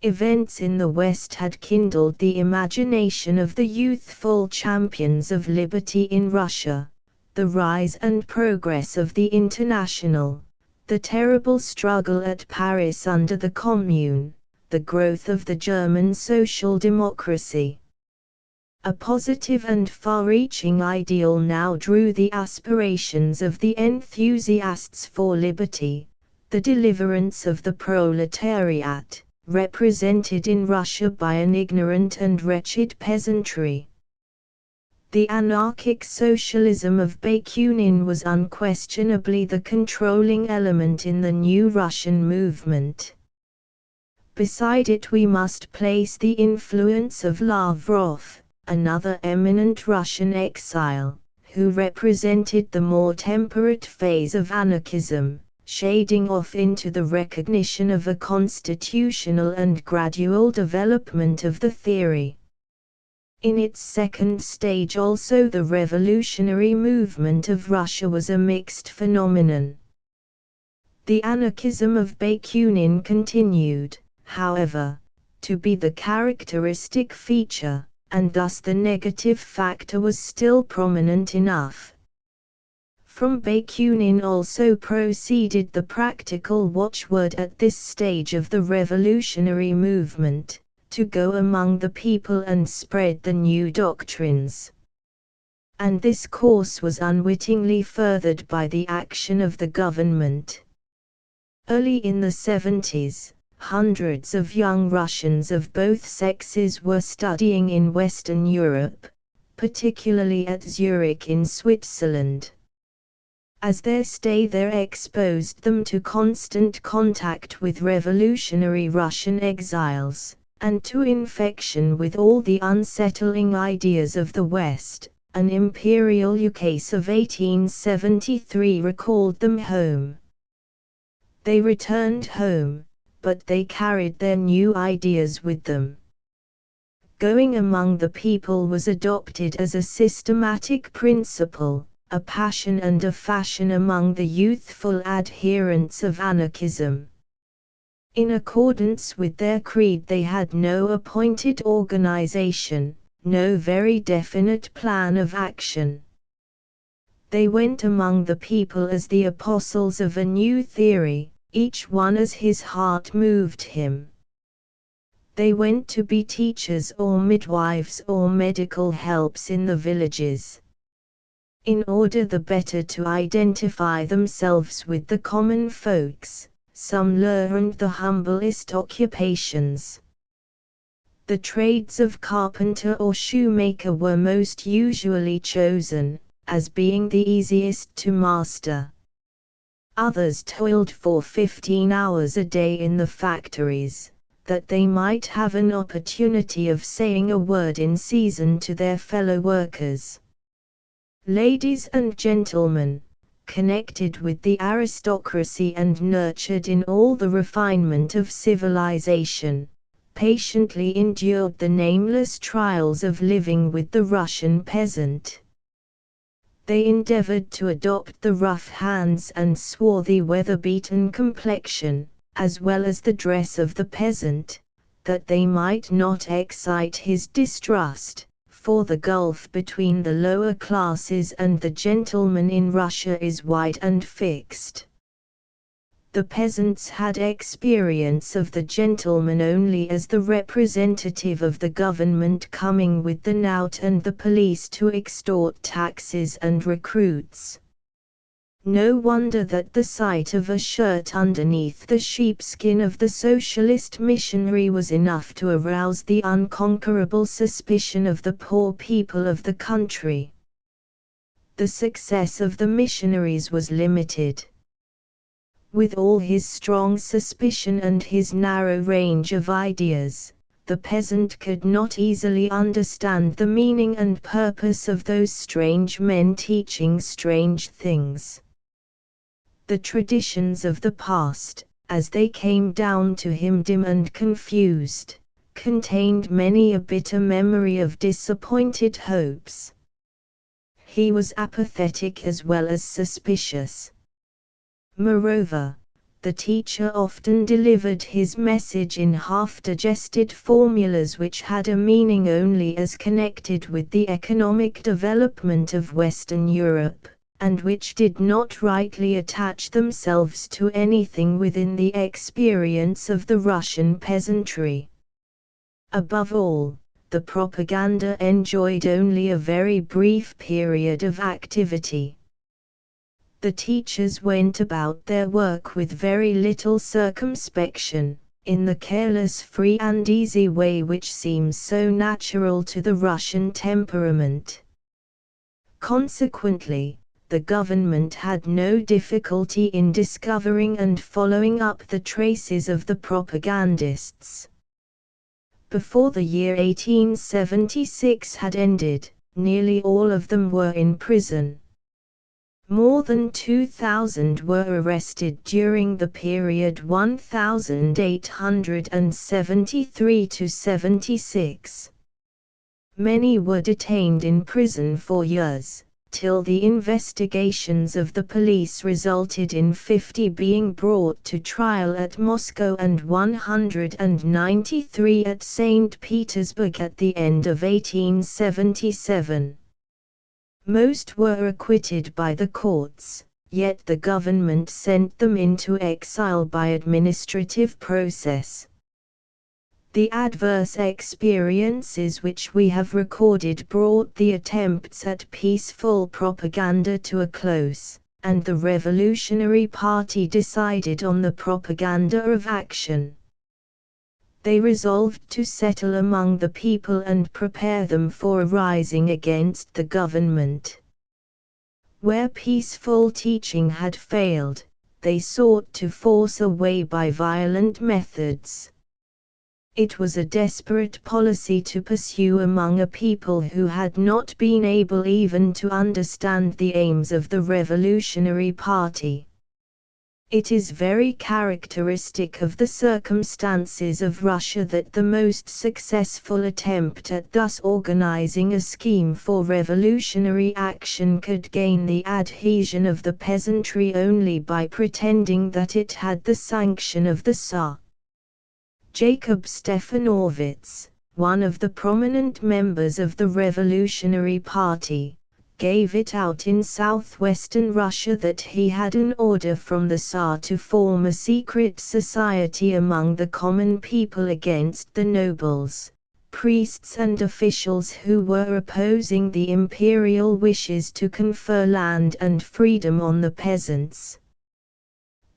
Events in the West had kindled the imagination of the youthful champions of liberty in Russia, the rise and progress of the International, the terrible struggle at Paris under the Commune, the growth of the German social democracy. A positive and far-reaching ideal now drew the aspirations of the enthusiasts for liberty, the deliverance of the proletariat, represented in Russia by an ignorant and wretched peasantry. The anarchic socialism of Bakunin was unquestionably the controlling element in the new Russian movement. Beside it we must place the influence of Lavrov, another eminent Russian exile, who represented the more temperate phase of anarchism, shading off into the recognition of a constitutional and gradual development of the theory. In its second stage also the revolutionary movement of Russia was a mixed phenomenon. The anarchism of Bakunin continued, however, to be the characteristic feature, and thus the negative factor was still prominent enough. From Bakunin also proceeded the practical watchword at this stage of the revolutionary movement, to go among the people and spread the new doctrines. And this course was unwittingly furthered by the action of the government. Early in the 70s, hundreds of young Russians of both sexes were studying in Western Europe, particularly at Zurich in Switzerland. As their stay there exposed them to constant contact with revolutionary Russian exiles, and to infection with all the unsettling ideas of the West, an imperial ukase of 1873 recalled them home. They returned home, but they carried their new ideas with them. Going among the people was adopted as a systematic principle, a passion and a fashion among the youthful adherents of anarchism. In accordance with their creed they had no appointed organization, no very definite plan of action. They went among the people as the apostles of a new theory, each one as his heart moved him. They went to be teachers or midwives or medical helps in the villages. In order the better to identify themselves with the common folks, some learned the humblest occupations. The trades of carpenter or shoemaker were most usually chosen, as being the easiest to master. Others toiled for 15 hours a day in the factories, that they might have an opportunity of saying a word in season to their fellow workers. Ladies and gentlemen, connected with the aristocracy and nurtured in all the refinement of civilization, patiently endured the nameless trials of living with the Russian peasant. They endeavored to adopt the rough hands and swarthy weather-beaten complexion, as well as the dress of the peasant, that they might not excite his distrust, for the gulf between the lower classes and the gentlemen in Russia is wide and fixed. The peasants had experience of the gentleman only as the representative of the government coming with the knout and the police to extort taxes and recruits. No wonder that the sight of a shirt underneath the sheepskin of the socialist missionary was enough to arouse the unconquerable suspicion of the poor people of the country. The success of the missionaries was limited. With all his strong suspicion and his narrow range of ideas, the peasant could not easily understand the meaning and purpose of those strange men teaching strange things. The traditions of the past, as they came down to him dim and confused, contained many a bitter memory of disappointed hopes. He was apathetic as well as suspicious. Moreover, the teacher often delivered his message in half-digested formulas which had a meaning only as connected with the economic development of Western Europe, and which did not rightly attach themselves to anything within the experience of the Russian peasantry. Above all, the propaganda enjoyed only a very brief period of activity. The teachers went about their work with very little circumspection, in the careless free and easy way which seems so natural to the Russian temperament. Consequently, the government had no difficulty in discovering and following up the traces of the propagandists. Before the year 1876 had ended, nearly all of them were in prison. More than 2,000 were arrested during the period 1873 to 76. Many were detained in prison for years, till the investigations of the police resulted in 50 being brought to trial at Moscow and 193 at St. Petersburg at the end of 1877. Most were acquitted by the courts, yet the government sent them into exile by administrative process. The adverse experiences which we have recorded brought the attempts at peaceful propaganda to a close, and the Revolutionary Party decided on the propaganda of action. They resolved to settle among the people and prepare them for a rising against the government. Where peaceful teaching had failed, they sought to force a way by violent methods. It was a desperate policy to pursue among a people who had not been able even to understand the aims of the Revolutionary Party. It is very characteristic of the circumstances of Russia that the most successful attempt at thus organizing a scheme for revolutionary action could gain the adhesion of the peasantry only by pretending that it had the sanction of the Tsar. Jacob Stefanovitz, one of the prominent members of the Revolutionary Party, gave it out in southwestern Russia that he had an order from the Tsar to form a secret society among the common people against the nobles, priests and officials who were opposing the imperial wishes to confer land and freedom on the peasants.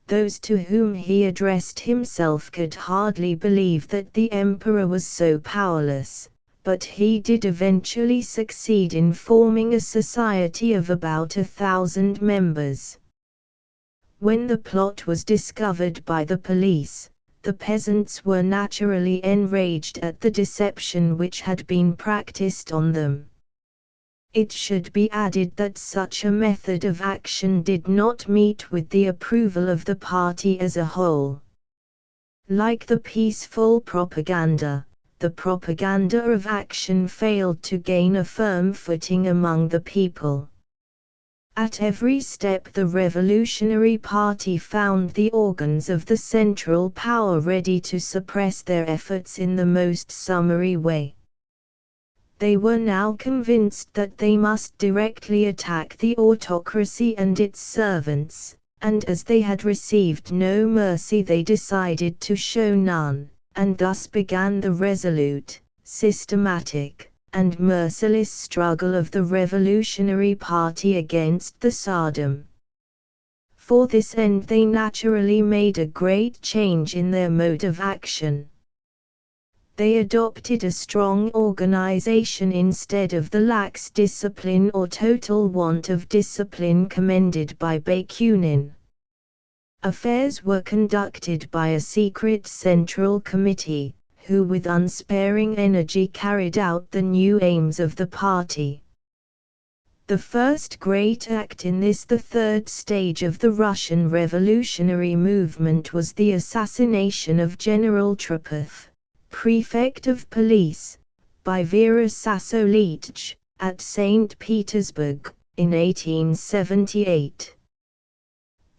Those to whom he addressed himself could hardly believe that the emperor was so powerless, but he did eventually succeed in forming a society of about 1,000 members. When the plot was discovered by the police, the peasants were naturally enraged at the deception which had been practiced on them. It should be added that such a method of action did not meet with the approval of the party as a whole. Like the peaceful propaganda, the propaganda of action failed to gain a firm footing among the people. At every step the Revolutionary Party found the organs of the central power ready to suppress their efforts in the most summary way. They were now convinced that they must directly attack the autocracy and its servants, and as they had received no mercy they decided to show none, and thus began the resolute, systematic, and merciless struggle of the Revolutionary Party against the Tsardom. For this end they naturally made a great change in their mode of action. They adopted a strong organization instead of the lax discipline or total want of discipline commended by Bakunin. Affairs were conducted by a secret central committee, who with unsparing energy carried out the new aims of the party. The first great act in this, the third stage of the Russian revolutionary movement, was the assassination of General Trepov, prefect of police, by Vera Sasolitch, at St. Petersburg, in 1878.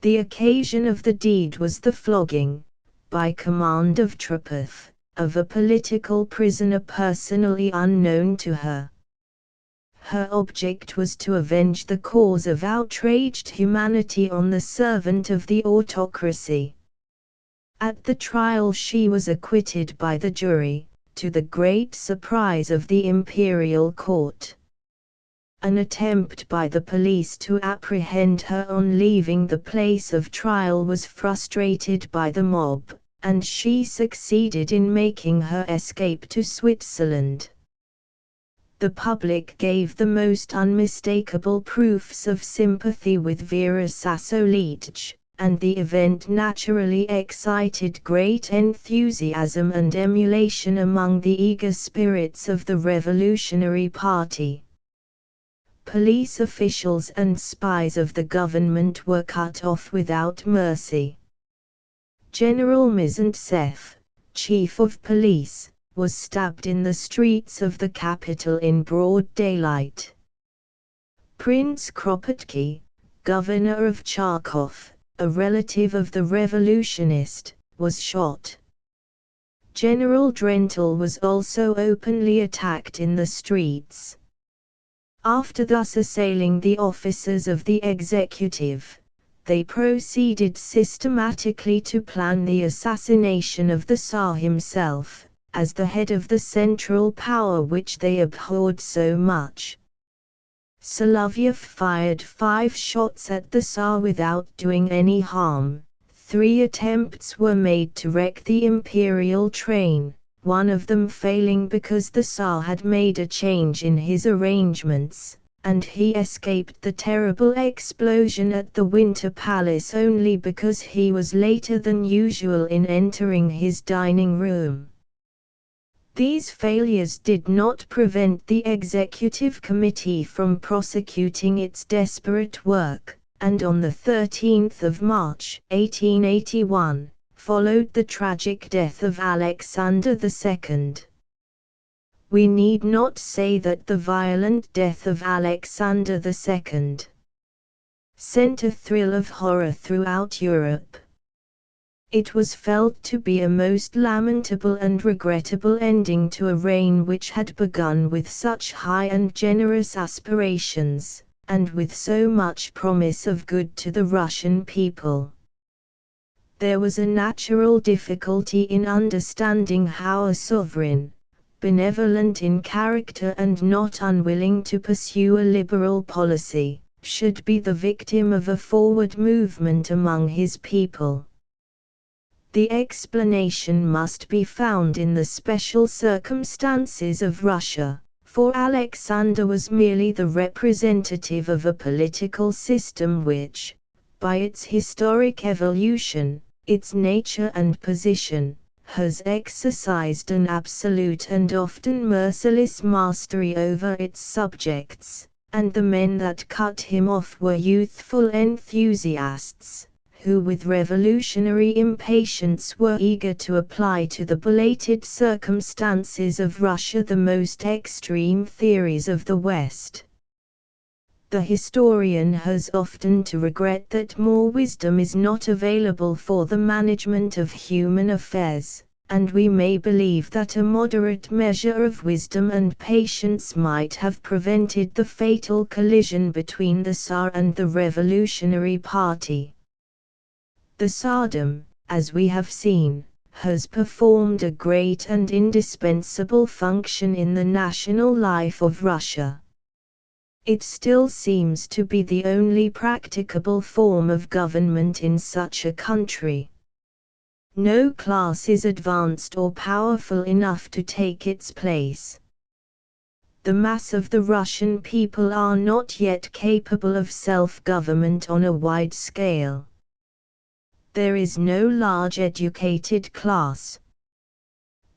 The occasion of the deed was the flogging, by command of Trepov, of a political prisoner personally unknown to her. Her object was to avenge the cause of outraged humanity on the servant of the autocracy. At the trial she was acquitted by the jury, to the great surprise of the imperial court. An attempt by the police to apprehend her on leaving the place of trial was frustrated by the mob, and she succeeded in making her escape to Switzerland. The public gave the most unmistakable proofs of sympathy with Vera Sasolitch, and the event naturally excited great enthusiasm and emulation among the eager spirits of the Revolutionary Party. Police officials and spies of the government were cut off without mercy. General Mizantsev, chief of police, was stabbed in the streets of the capital in broad daylight. Prince Kropotkin, governor of Charkov, a relative of the revolutionist, was shot. General Drentel was also openly attacked in the streets. After thus assailing the officers of the executive, they proceeded systematically to plan the assassination of the Tsar himself, as the head of the central power which they abhorred so much. Solovyev fired 5 shots at the Tsar without doing any harm. 3 attempts were made to wreck the imperial train, one of them failing because the Tsar had made a change in his arrangements, and he escaped the terrible explosion at the Winter Palace only because he was later than usual in entering his dining room. These failures did not prevent the Executive Committee from prosecuting its desperate work, and on the 13th of March 1881, followed the tragic death of Alexander II. We need not say that the violent death of Alexander II sent a thrill of horror throughout Europe. It was felt to be a most lamentable and regrettable ending to a reign which had begun with such high and generous aspirations, and with so much promise of good to the Russian people. There was a natural difficulty in understanding how a sovereign, benevolent in character and not unwilling to pursue a liberal policy, should be the victim of a forward movement among his people. The explanation must be found in the special circumstances of Russia, for Alexander was merely the representative of a political system which, by its historic evolution, its nature and position, has exercised an absolute and often merciless mastery over its subjects, and the men that cut him off were youthful enthusiasts, who with revolutionary impatience were eager to apply to the belated circumstances of Russia the most extreme theories of the West. The historian has often to regret that more wisdom is not available for the management of human affairs, and we may believe that a moderate measure of wisdom and patience might have prevented the fatal collision between the Tsar and the revolutionary party. The Tsardom, as we have seen, has performed a great and indispensable function in the national life of Russia. It still seems to be the only practicable form of government in such a country. No class is advanced or powerful enough to take its place. The mass of the Russian people are not yet capable of self-government on a wide scale. There is no large educated class.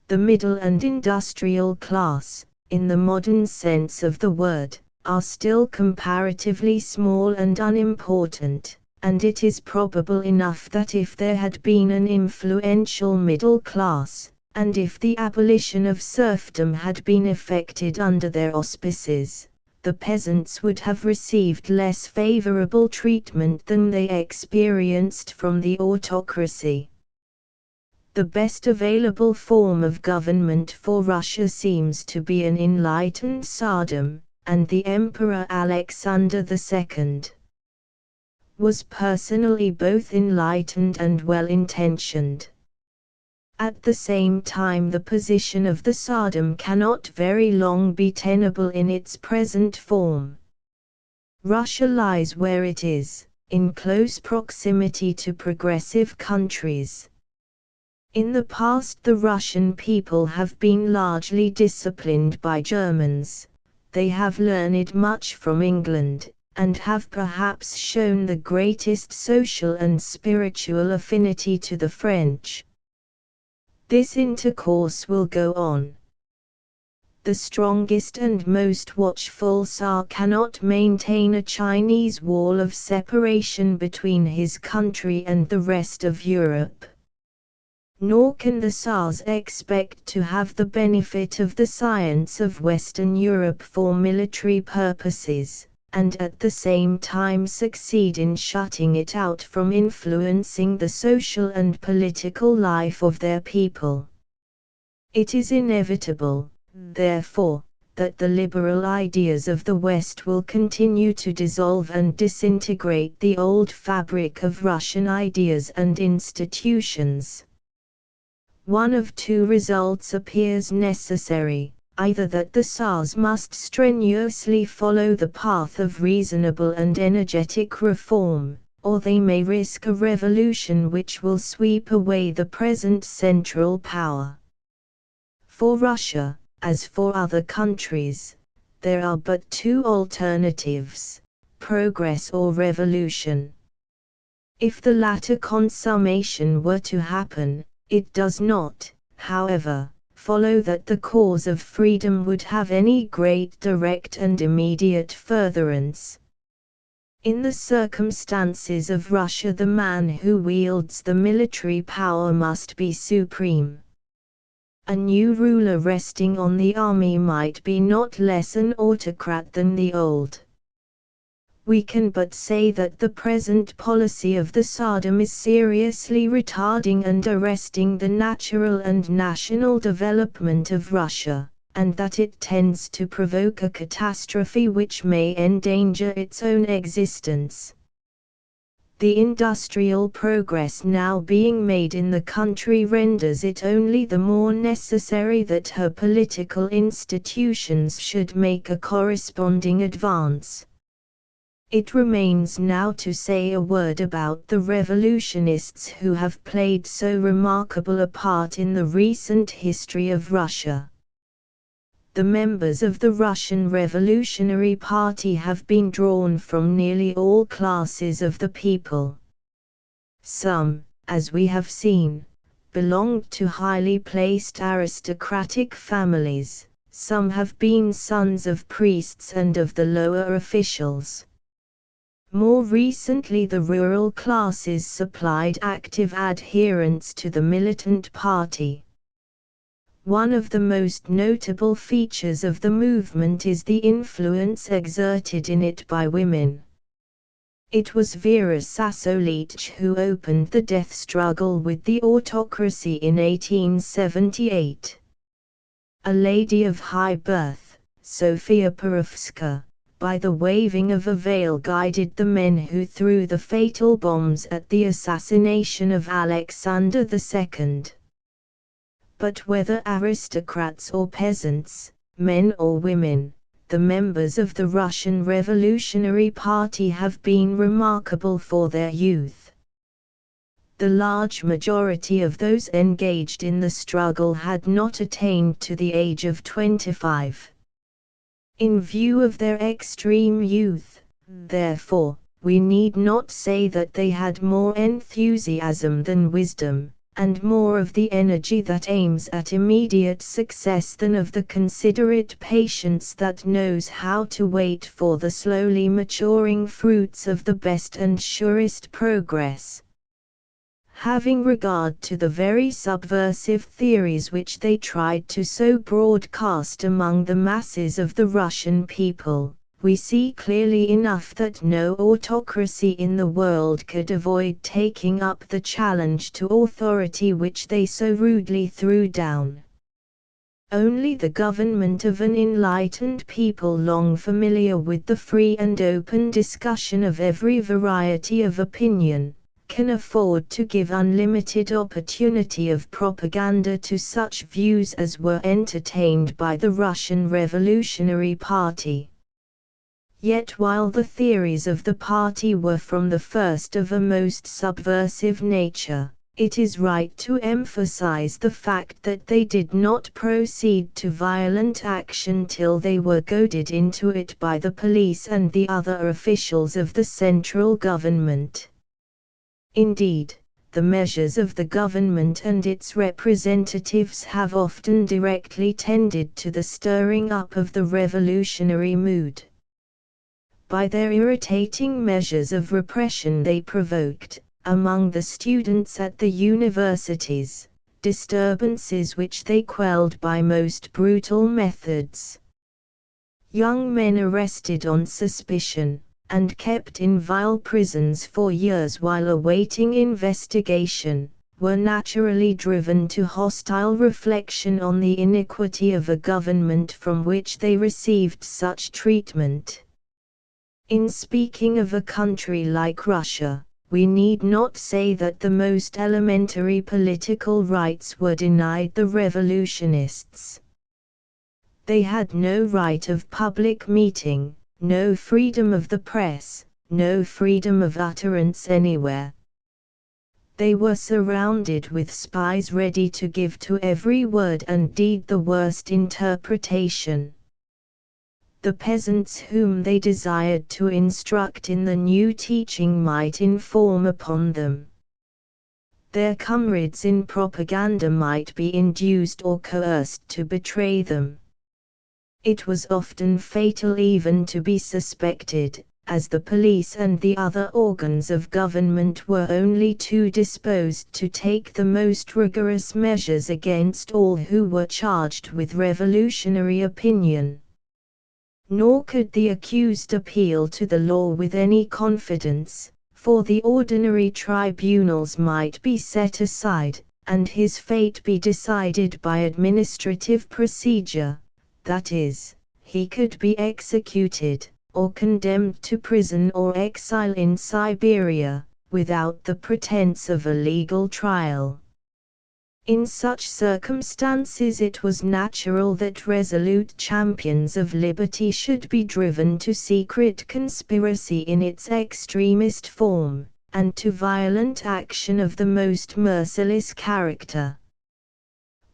The middle and industrial class, in the modern sense of the word, are still comparatively small and unimportant, and it is probable enough that if there had been an influential middle class, and if the abolition of serfdom had been effected under their auspices, the peasants would have received less favorable treatment than they experienced from the autocracy. The best available form of government for Russia seems to be an enlightened Tsardom, and the Emperor Alexander II was personally both enlightened and well-intentioned. At the same time, the position of the Tsardom cannot very long be tenable in its present form. Russia lies where it is, in close proximity to progressive countries. In the past, the Russian people have been largely disciplined by Germans. They have learned much from England, and have perhaps shown the greatest social and spiritual affinity to the French. This intercourse will go on. The strongest and most watchful Tsar cannot maintain a Chinese wall of separation between his country and the rest of Europe. Nor can the Tsars expect to have the benefit of the science of Western Europe for military purposes, and at the same time succeed in shutting it out from influencing the social and political life of their people. It is inevitable, therefore, that the liberal ideas of the West will continue to dissolve and disintegrate the old fabric of Russian ideas and institutions. One of two results appears necessary: either that the Tsars must strenuously follow the path of reasonable and energetic reform, or they may risk a revolution which will sweep away the present central power. For Russia, as for other countries, there are but two alternatives: progress or revolution. If the latter consummation were to happen, it does not, however, follow that the cause of freedom would have any great direct and immediate furtherance. In the circumstances of Russia, the man who wields the military power must be supreme. A new ruler resting on the army might be not less an autocrat than the old. We can but say that the present policy of the Tsardom is seriously retarding and arresting the natural and national development of Russia, and that it tends to provoke a catastrophe which may endanger its own existence. The industrial progress now being made in the country renders it only the more necessary that her political institutions should make a corresponding advance. It remains now to say a word about the revolutionists who have played so remarkable a part in the recent history of Russia. The members of the Russian Revolutionary Party have been drawn from nearly all classes of the people. Some, as we have seen, belonged to highly placed aristocratic families, some have been sons of priests and of the lower officials. More recently, the rural classes supplied active adherents to the militant party. One of the most notable features of the movement is the influence exerted in it by women. It was Vera Sassolich who opened the death struggle with the autocracy in 1878. A lady of high birth, Sofia Perovska, by the waving of a veil guided the men who threw the fatal bombs at the assassination of Alexander II. But whether aristocrats or peasants, men or women, the members of the Russian Revolutionary Party have been remarkable for their youth. The large majority of those engaged in the struggle had not attained to the age of 25. In view of their extreme youth, therefore, we need not say that they had more enthusiasm than wisdom, and more of the energy that aims at immediate success than of the considerate patience that knows how to wait for the slowly maturing fruits of the best and surest progress. Having regard to the very subversive theories which they tried to sow broadcast among the masses of the Russian people, we see clearly enough that no autocracy in the world could avoid taking up the challenge to authority which they so rudely threw down. Only the government of an enlightened people long familiar with the free and open discussion of every variety of opinion, can afford to give unlimited opportunity of propaganda to such views as were entertained by the Russian Revolutionary Party. Yet while the theories of the party were from the first of a most subversive nature, it is right to emphasize the fact that they did not proceed to violent action till they were goaded into it by the police and the other officials of the central government. Indeed, the measures of the government and its representatives have often directly tended to the stirring up of the revolutionary mood. By their irritating measures of repression they provoked, among the students at the universities, disturbances which they quelled by most brutal methods. Young men arrested on suspicion, and kept in vile prisons for years while awaiting investigation, were naturally driven to hostile reflection on the iniquity of a government from which they received such treatment. In speaking of a country like Russia, we need not say that the most elementary political rights were denied the revolutionists. They had no right of public meeting, no freedom of the press, no freedom of utterance anywhere. They were surrounded with spies ready to give to every word and deed the worst interpretation. The peasants whom they desired to instruct in the new teaching might inform upon them. Their comrades in propaganda might be induced or coerced to betray them. It was often fatal even to be suspected, as the police and the other organs of government were only too disposed to take the most rigorous measures against all who were charged with revolutionary opinion. Nor could the accused appeal to the law with any confidence, for the ordinary tribunals might be set aside, and his fate be decided by administrative procedure, that is, he could be executed, or condemned to prison or exile in Siberia, without the pretense of a legal trial. In such circumstances it was natural that resolute champions of liberty should be driven to secret conspiracy in its extremest form, and to violent action of the most merciless character.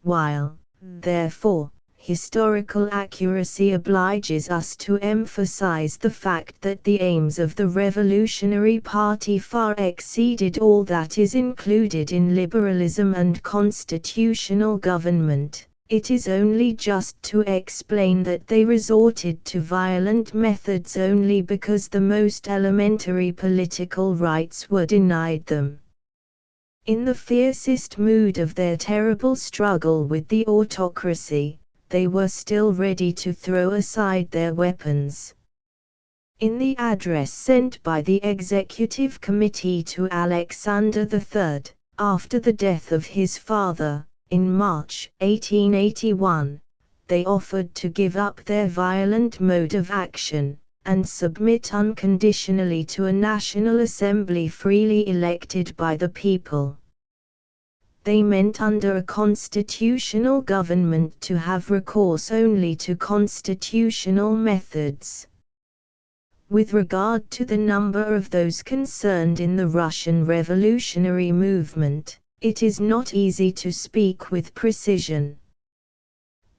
While, therefore, historical accuracy obliges us to emphasize the fact that the aims of the Revolutionary Party far exceeded all that is included in liberalism and constitutional government. It is only just to explain that they resorted to violent methods only because the most elementary political rights were denied them. In the fiercest mood of their terrible struggle with the autocracy, they were still ready to throw aside their weapons. In the address sent by the Executive Committee to Alexander III, after the death of his father, in March 1881, they offered to give up their violent mode of action, and submit unconditionally to a National Assembly freely elected by the people. They meant under a constitutional government to have recourse only to constitutional methods. With regard to the number of those concerned in the Russian revolutionary movement, it is not easy to speak with precision.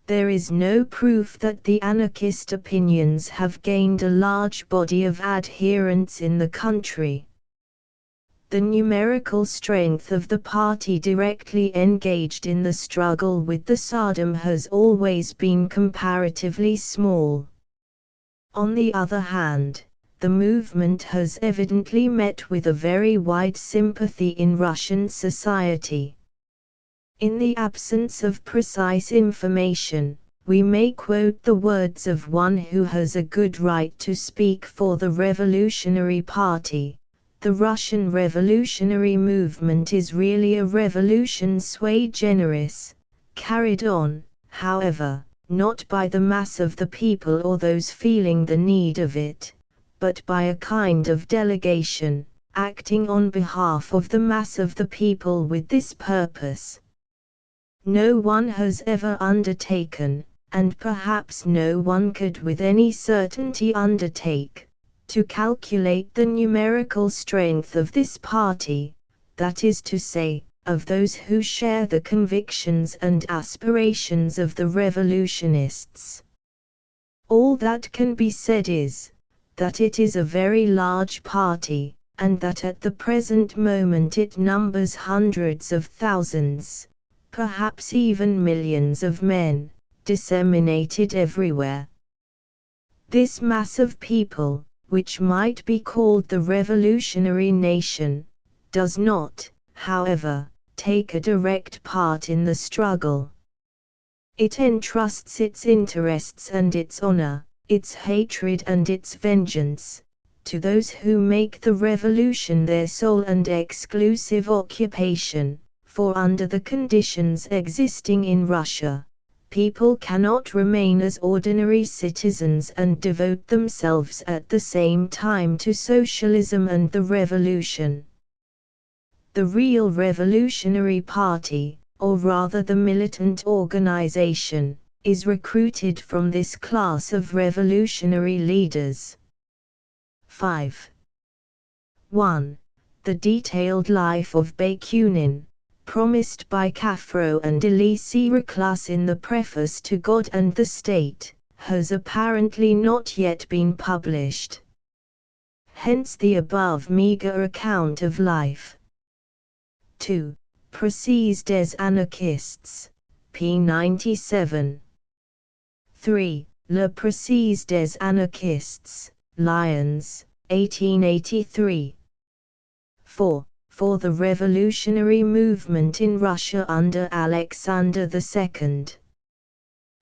There is no proof that the anarchist opinions have gained a large body of adherents in the country. The numerical strength of the party directly engaged in the struggle with the Tsardom has always been comparatively small. On the other hand, the movement has evidently met with a very wide sympathy in Russian society. In the absence of precise information, we may quote the words of one who has a good right to speak for the Revolutionary Party. The Russian revolutionary movement is really a revolution sui generis, carried on, however, not by the mass of the people or those feeling the need of it, but by a kind of delegation, acting on behalf of the mass of the people with this purpose. No one has ever undertaken, and perhaps no one could with any certainty undertake, to calculate the numerical strength of this party, that is to say, of those who share the convictions and aspirations of the revolutionists. All that can be said is, that it is a very large party, and that at the present moment it numbers hundreds of thousands, perhaps even millions of men, disseminated everywhere. This mass of people, which might be called the revolutionary nation, does not, however, take a direct part in the struggle. It entrusts its interests and its honor, its hatred and its vengeance, to those who make the revolution their sole and exclusive occupation, for under the conditions existing in Russia, people cannot remain as ordinary citizens and devote themselves at the same time to socialism and the revolution. The real revolutionary party, or rather the militant organization, is recruited from this class of revolutionary leaders. 5. 1. The detailed life of Bakunin, promised by Caffro and Elise Reclus in the preface to God and the State, has apparently not yet been published. Hence the above meager account of life. 2. Précis des anarchistes, p. 97. 3. Le Précis des anarchistes, Lyons, 1883. 4. For the revolutionary movement in Russia under Alexander II.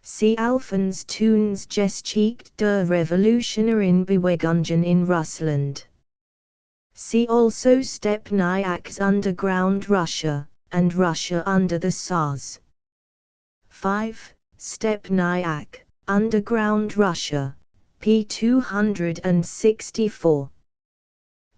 See Alphonse Toons Geschichte der Revolutionären Bewegungen in Russland. See also Stepniak's Underground Russia, and Russia under the Tsars. 5. Stepniak, Underground Russia, p. 264.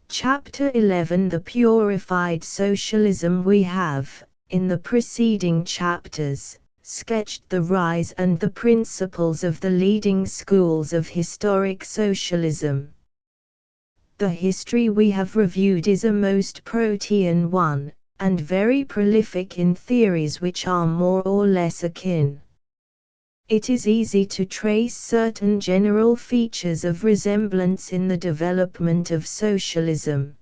Chapter 11. The purified socialism. We have, in the preceding chapters, sketched the rise and the principles of the leading schools of historic socialism. The history we have reviewed is a most Protean one, and very prolific in theories which are more or less akin. It is easy to trace certain general features of resemblance in the development of socialism.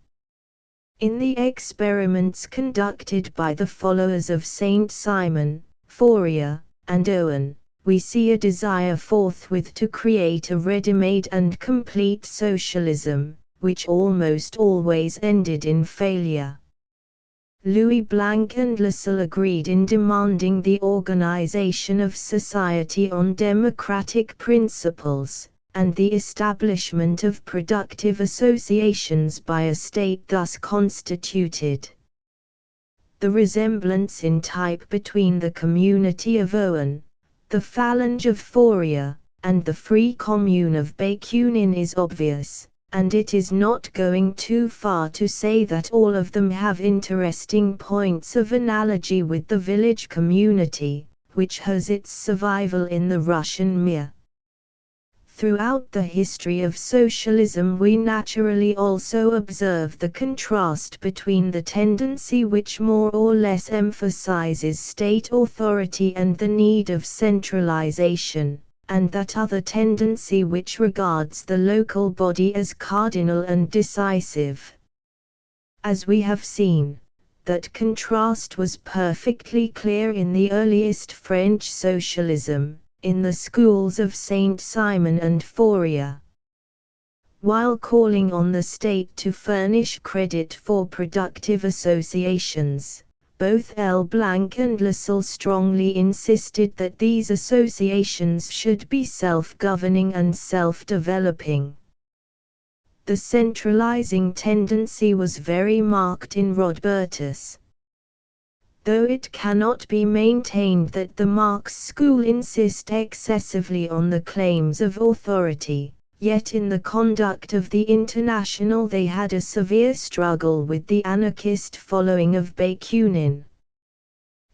In the experiments conducted by the followers of Saint Simon, Fourier, and Owen, we see a desire forthwith to create a ready-made and complete socialism, which almost always ended in failure. Louis Blanc and Lassalle agreed in demanding the organization of society on democratic principles, and the establishment of productive associations by a state thus constituted. The resemblance in type between the community of Owen, the Phalange of Fourier, and the Free Commune of Bakunin is obvious, and it is not going too far to say that all of them have interesting points of analogy with the village community, which has its survival in the Russian Mir. Throughout the history of socialism we naturally also observe the contrast between the tendency which more or less emphasizes state authority and the need of centralization, and that other tendency which regards the local body as cardinal and decisive. As we have seen, that contrast was perfectly clear in the earliest French socialism, in the schools of Saint-Simon and Fourier. While calling on the state to furnish credit for productive associations, both L. Blanc and Lassalle strongly insisted that these associations should be self-governing and self-developing. The centralizing tendency was very marked in Rodbertus. Though it cannot be maintained that the Marx school insist excessively on the claims of authority, yet in the conduct of the International they had a severe struggle with the anarchist following of Bakunin.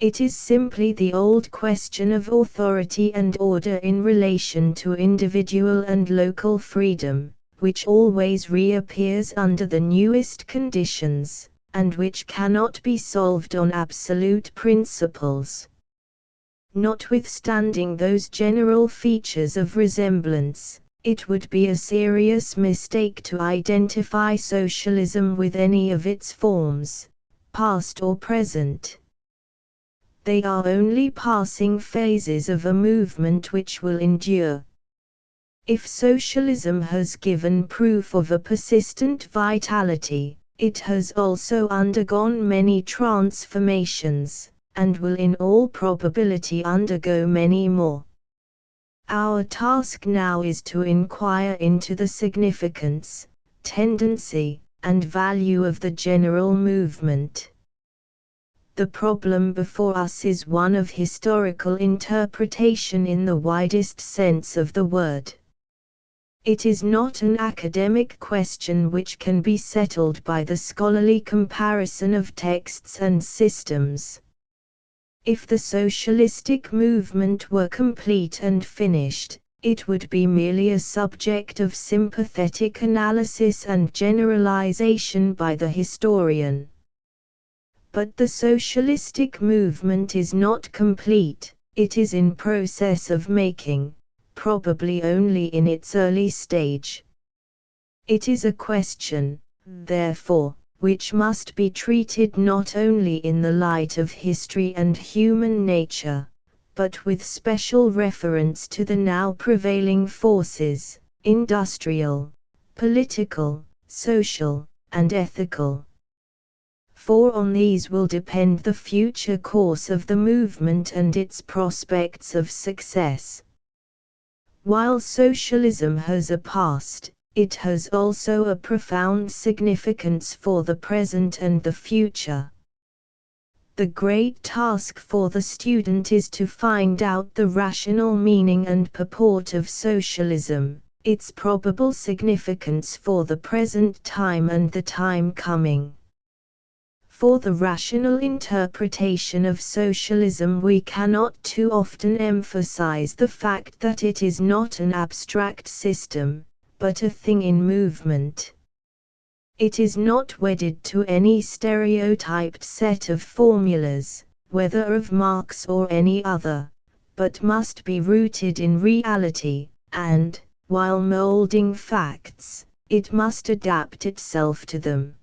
It is simply the old question of authority and order in relation to individual and local freedom, which always reappears under the newest conditions, and which cannot be solved on absolute principles. Notwithstanding those general features of resemblance, it would be a serious mistake to identify socialism with any of its forms, past or present. They are only passing phases of a movement which will endure. If socialism has given proof of a persistent vitality, it has also undergone many transformations, and will in all probability undergo many more. Our task now is to inquire into the significance, tendency, and value of the general movement. The problem before us is one of historical interpretation in the widest sense of the word. It is not an academic question which can be settled by the scholarly comparison of texts and systems. If the socialistic movement were complete and finished, it would be merely a subject of sympathetic analysis and generalization by the historian. But the socialistic movement is not complete, it is in process of making, probably only in its early stage. It is a question, therefore, which must be treated not only in the light of history and human nature, but with special reference to the now prevailing forces, industrial, political, social, and ethical. For on these will depend the future course of the movement and its prospects of success. While socialism has a past, it has also a profound significance for the present and the future. The great task for the student is to find out the rational meaning and purport of socialism, its probable significance for the present time and the time coming. For the rational interpretation of socialism we cannot too often emphasize the fact that it is not an abstract system, but a thing in movement. It is not wedded to any stereotyped set of formulas, whether of Marx or any other, but must be rooted in reality, and, while molding facts, it must adapt itself to them.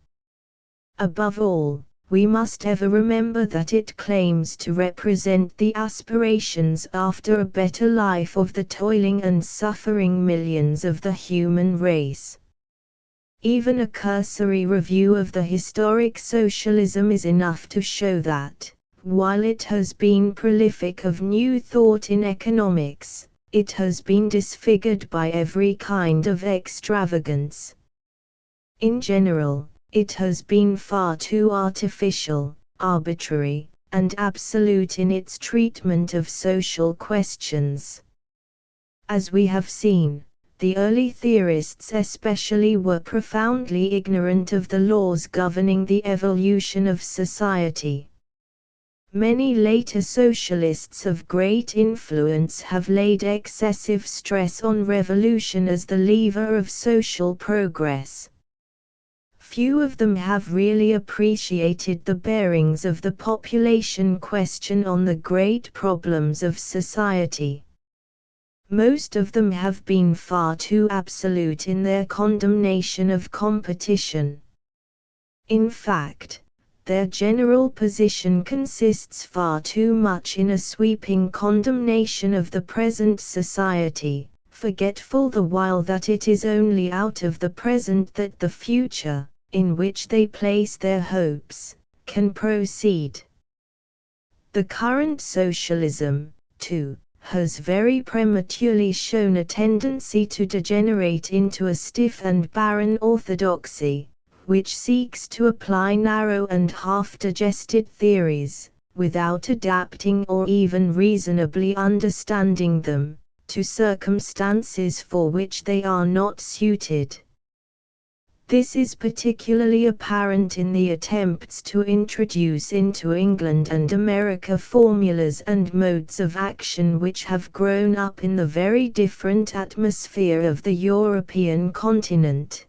Above all, we must ever remember that it claims to represent the aspirations after a better life of the toiling and suffering millions of the human race. Even a cursory review of the historic socialism is enough to show that, while it has been prolific of new thought in economics, it has been disfigured by every kind of extravagance. In general, it has been far too artificial, arbitrary, and absolute in its treatment of social questions. As we have seen, the early theorists especially were profoundly ignorant of the laws governing the evolution of society. Many later socialists of great influence have laid excessive stress on revolution as the lever of social progress. Few of them have really appreciated the bearings of the population question on the great problems of society. Most of them have been far too absolute in their condemnation of competition. In fact, their general position consists far too much in a sweeping condemnation of the present society, forgetful the while that it is only out of the present that the future, in which they place their hopes, can proceed. The current socialism, too, has very prematurely shown a tendency to degenerate into a stiff and barren orthodoxy, which seeks to apply narrow and half-digested theories, without adapting or even reasonably understanding them, to circumstances for which they are not suited. This is particularly apparent in the attempts to introduce into England and America formulas and modes of action which have grown up in the very different atmosphere of the European continent.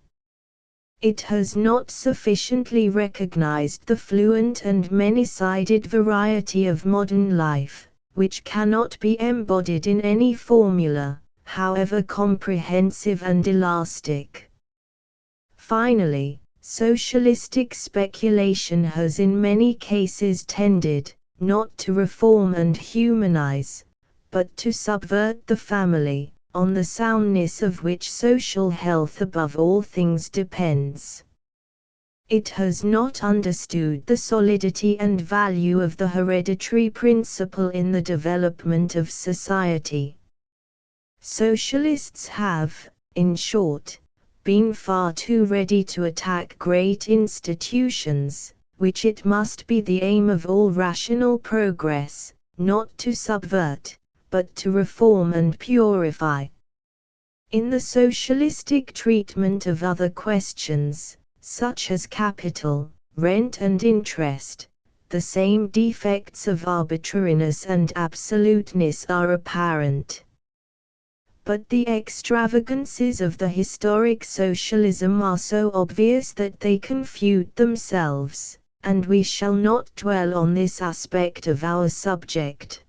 It has not sufficiently recognized the fluent and many-sided variety of modern life, which cannot be embodied in any formula, however comprehensive and elastic. Finally, socialistic speculation has in many cases tended, not to reform and humanize, but to subvert the family, on the soundness of which social health above all things depends. It has not understood the solidity and value of the hereditary principle in the development of society. Socialists have, in short, been far too ready to attack great institutions, which it must be the aim of all rational progress, not to subvert, but to reform and purify. In the socialistic treatment of other questions, such as capital, rent and interest, the same defects of arbitrariness and absoluteness are apparent. But the extravagances of the historic socialism are so obvious that they confute themselves, and we shall not dwell on this aspect of our subject.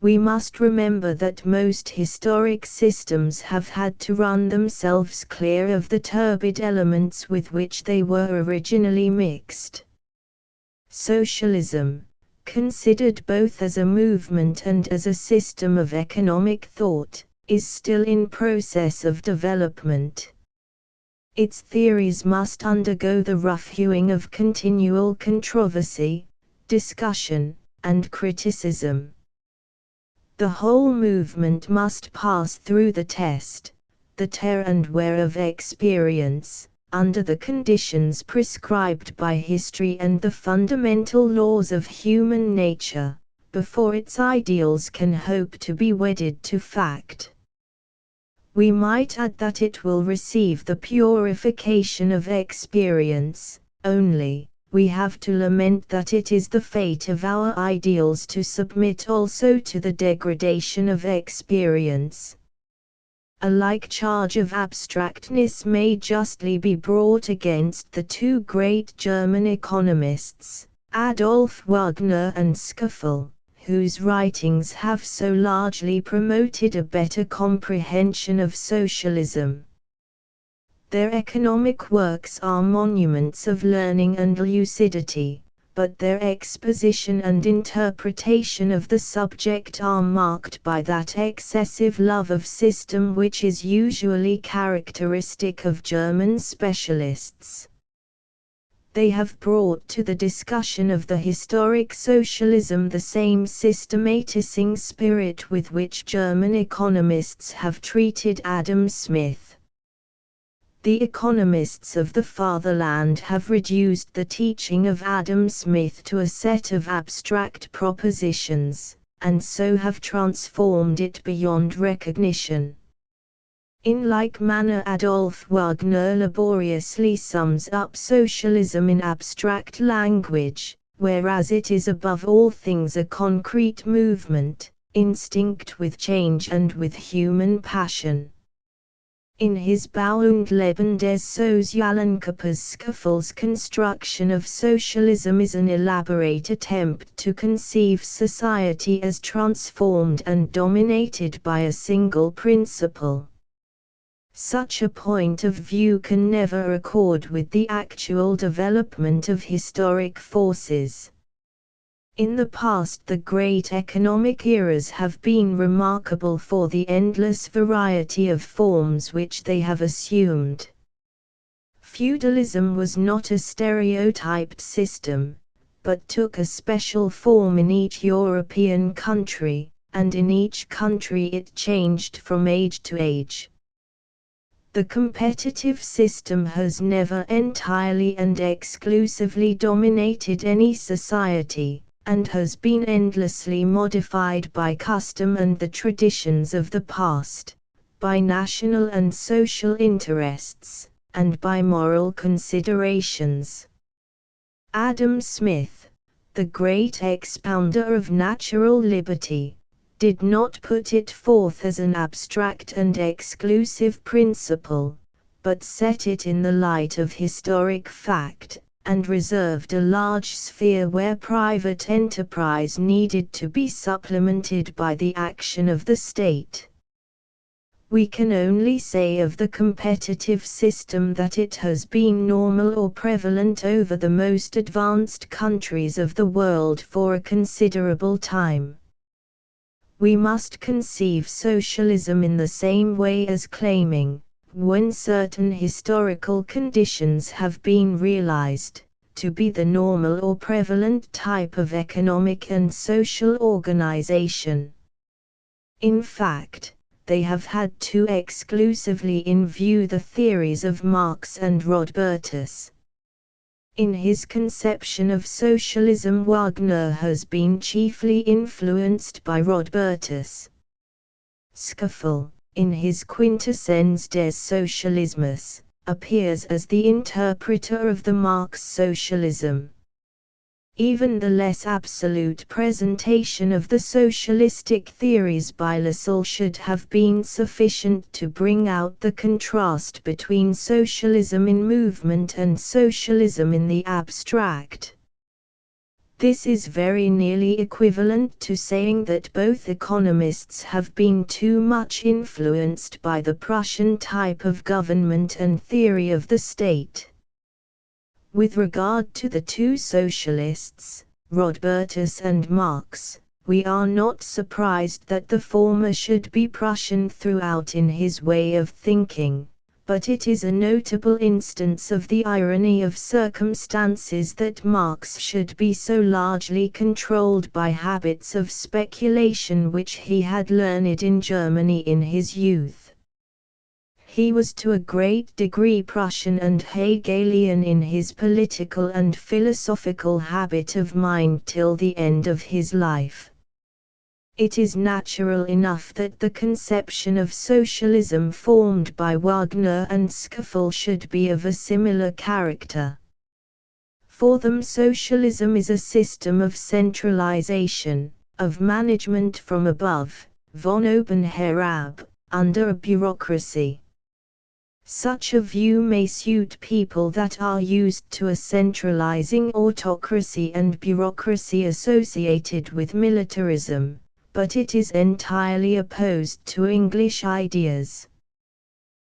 We must remember that most historic systems have had to run themselves clear of the turbid elements with which they were originally mixed. Socialism, considered both as a movement and as a system of economic thought, is still in process of development. Its theories must undergo the rough hewing of continual controversy, discussion, and criticism. The whole movement must pass through the test, the tear and wear of experience, under the conditions prescribed by history and the fundamental laws of human nature, before its ideals can hope to be wedded to fact. We might add that it will receive the purification of experience, only, we have to lament that it is the fate of our ideals to submit also to the degradation of experience. A like charge of abstractness may justly be brought against the two great German economists, Adolf Wagner and Schaeffel, whose writings have so largely promoted a better comprehension of socialism. Their economic works are monuments of learning and lucidity, but their exposition and interpretation of the subject are marked by that excessive love of system which is usually characteristic of German specialists. They have brought to the discussion of the historic socialism the same systematizing spirit with which German economists have treated Adam Smith. The economists of the fatherland have reduced the teaching of Adam Smith to a set of abstract propositions, and so have transformed it beyond recognition. In like manner, Adolf Wagner laboriously sums up socialism in abstract language, whereas it is above all things a concrete movement, instinct with change and with human passion. In his Bau und Leben des sozialen Körpers, Skuffel's construction of socialism is an elaborate attempt to conceive society as transformed and dominated by a single principle. Such a point of view can never accord with the actual development of historic forces. In the past, the great economic eras have been remarkable for the endless variety of forms which they have assumed. Feudalism was not a stereotyped system, but took a special form in each European country, and in each country it changed from age to age. The competitive system has never entirely and exclusively dominated any society, and has been endlessly modified by custom and the traditions of the past, by national and social interests, and by moral considerations. Adam Smith, the great expounder of natural liberty, did not put it forth as an abstract and exclusive principle, but set it in the light of historic fact, and reserved a large sphere where private enterprise needed to be supplemented by the action of the state. We can only say of the competitive system that it has been normal or prevalent over the most advanced countries of the world for a considerable time. We must conceive socialism in the same way as claiming, when certain historical conditions have been realized, to be the normal or prevalent type of economic and social organization. In fact, they have had too exclusively in view the theories of Marx and Rodbertus. In his conception of socialism, Wagner has been chiefly influenced by Rodbertus. Skuffel, in his Quintessence des Sozialismus, appears as the interpreter of the Marx socialism. Even the less absolute presentation of the socialistic theories by Lassalle should have been sufficient to bring out the contrast between socialism in movement and socialism in the abstract. This is very nearly equivalent to saying that both economists have been too much influenced by the Prussian type of government and theory of the state. With regard to the two socialists, Rodbertus and Marx, we are not surprised that the former should be Prussian throughout in his way of thinking, but it is a notable instance of the irony of circumstances that Marx should be so largely controlled by habits of speculation which he had learned in Germany in his youth. He was to a great degree Prussian and Hegelian in his political and philosophical habit of mind till the end of his life. It is natural enough that the conception of socialism formed by Wagner and Skuffel should be of a similar character. For them, socialism is a system of centralization, of management from above, von oben herab, under a bureaucracy. Such a view may suit people that are used to a centralizing autocracy and bureaucracy associated with militarism, but it is entirely opposed to English ideas.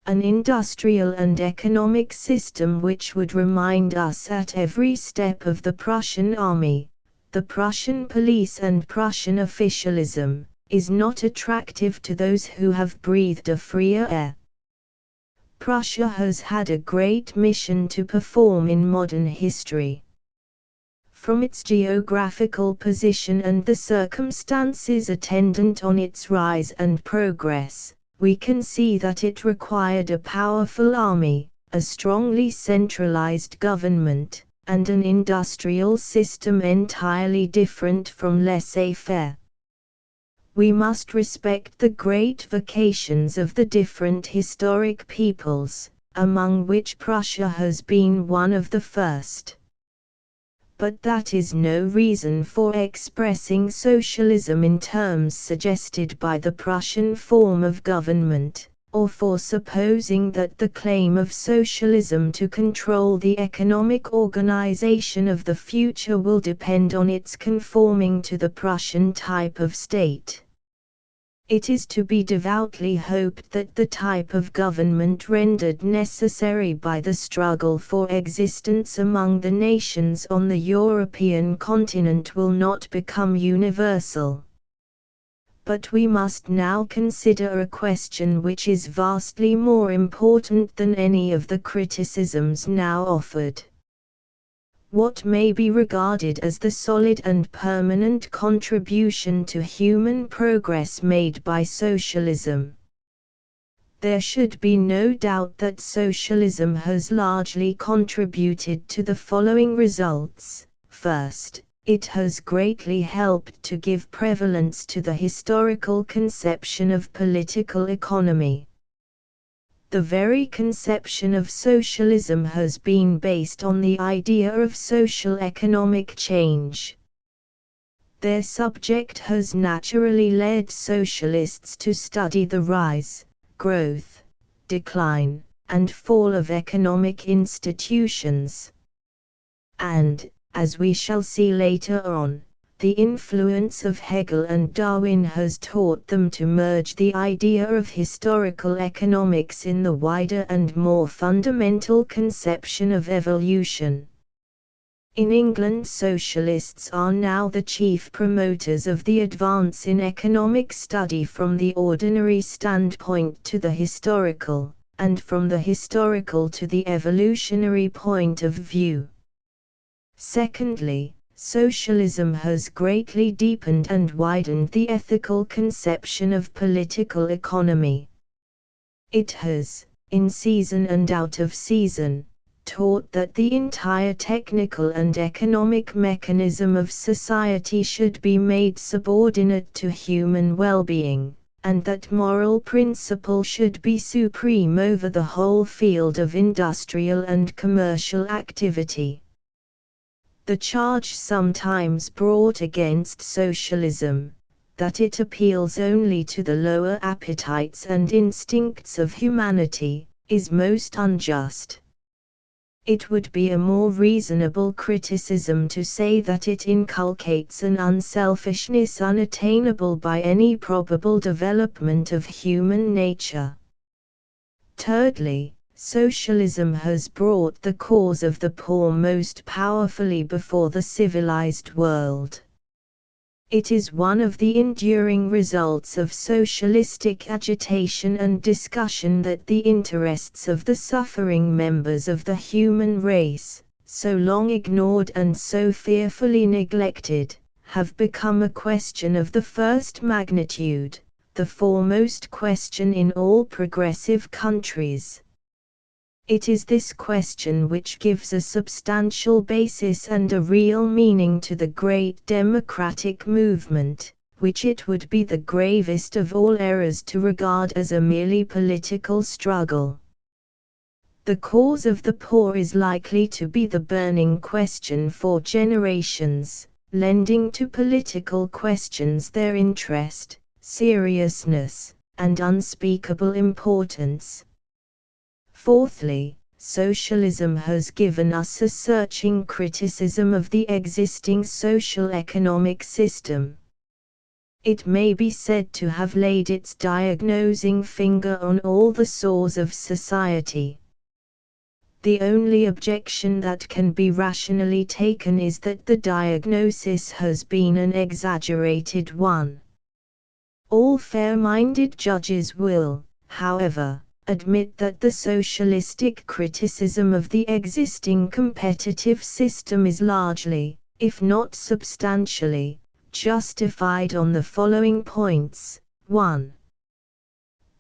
an industrial and economic system which would remind us at every step of the Prussian army, the Prussian police and Prussian officialism, is not attractive to those who have breathed a freer air. Prussia has had a great mission to perform in modern history. From its geographical position and the circumstances attendant on its rise and progress, we can see that it required a powerful army, a strongly centralized government, and an industrial system entirely different from laissez-faire. We must respect the great vocations of the different historic peoples, among which Prussia has been one of the first. But that is no reason for expressing socialism in terms suggested by the Prussian form of government, or for supposing that the claim of socialism to control the economic organization of the future will depend on its conforming to the Prussian type of state. It is to be devoutly hoped that the type of government rendered necessary by the struggle for existence among the nations on the European continent will not become universal. But we must now consider a question which is vastly more important than any of the criticisms now offered. What may be regarded as the solid and permanent contribution to human progress made by socialism? There should be no doubt that socialism has largely contributed to the following results. First, it has greatly helped to give prevalence to the historical conception of political economy. The very conception of socialism has been based on the idea of social economic change. Their subject has naturally led socialists to study the rise, growth, decline, and fall of economic institutions. And, as we shall see later on, the influence of Hegel and Darwin has taught them to merge the idea of historical economics in the wider and more fundamental conception of evolution. In England, socialists are now the chief promoters of the advance in economic study from the ordinary standpoint to the historical, and from the historical to the evolutionary point of view. Secondly, socialism has greatly deepened and widened the ethical conception of political economy. It has, in season and out of season, taught that the entire technical and economic mechanism of society should be made subordinate to human well-being, and that moral principle should be supreme over the whole field of industrial and commercial activity. The charge sometimes brought against socialism, that it appeals only to the lower appetites and instincts of humanity, is most unjust. It would be a more reasonable criticism to say that it inculcates an unselfishness unattainable by any probable development of human nature. Thirdly, socialism has brought the cause of the poor most powerfully before the civilized world. It is one of the enduring results of socialistic agitation and discussion that the interests of the suffering members of the human race, so long ignored and so fearfully neglected, have become a question of the first magnitude, the foremost question in all progressive countries. It is this question which gives a substantial basis and a real meaning to the great democratic movement, which it would be the gravest of all errors to regard as a merely political struggle. The cause of the poor is likely to be the burning question for generations, lending to political questions their interest, seriousness, and unspeakable importance. Fourthly, socialism has given us a searching criticism of the existing social economic system. It may be said to have laid its diagnosing finger on all the sores of society. The only objection that can be rationally taken is that the diagnosis has been an exaggerated one. All fair-minded judges will, however, admit that the socialistic criticism of the existing competitive system is largely, if not substantially, justified on the following points. 1.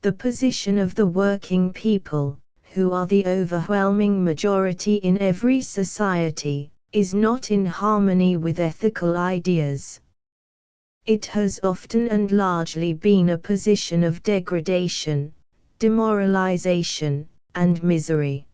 The position of the working people, who are the overwhelming majority in every society, is not in harmony with ethical ideas. It has often and largely been a position of degradation, demoralization, and misery.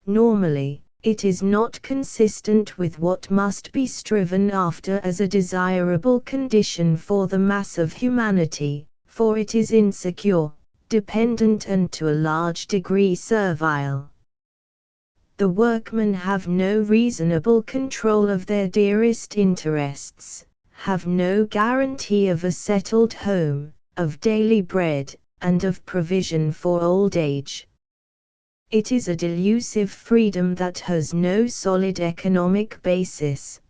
Normally, it is not consistent with what must be striven after as a desirable condition for the mass of humanity, for it is insecure, dependent and to a large degree servile. The workmen have no reasonable control of their dearest interests, have no guarantee of a settled home, of daily bread, and of provision for old age. It is a delusive freedom that has no solid economic basis.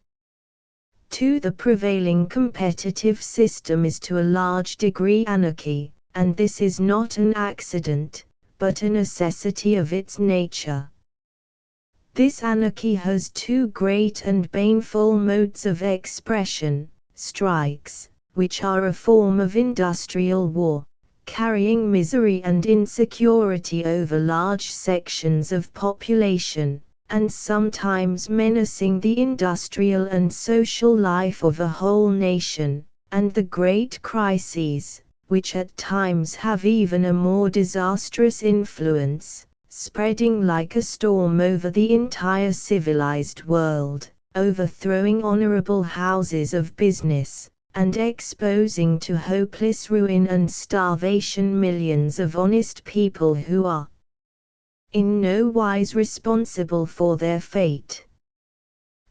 2. The prevailing competitive system is to a large degree anarchy, and this is not an accident, but a necessity of its nature. This anarchy has two great and baneful modes of expression: strikes, which are a form of industrial war, carrying misery and insecurity over large sections of population, and sometimes menacing the industrial and social life of a whole nation, and the great crises, which at times have even a more disastrous influence, spreading like a storm over the entire civilized world, overthrowing honorable houses of business, and exposing to hopeless ruin and starvation millions of honest people who are in no wise responsible for their fate.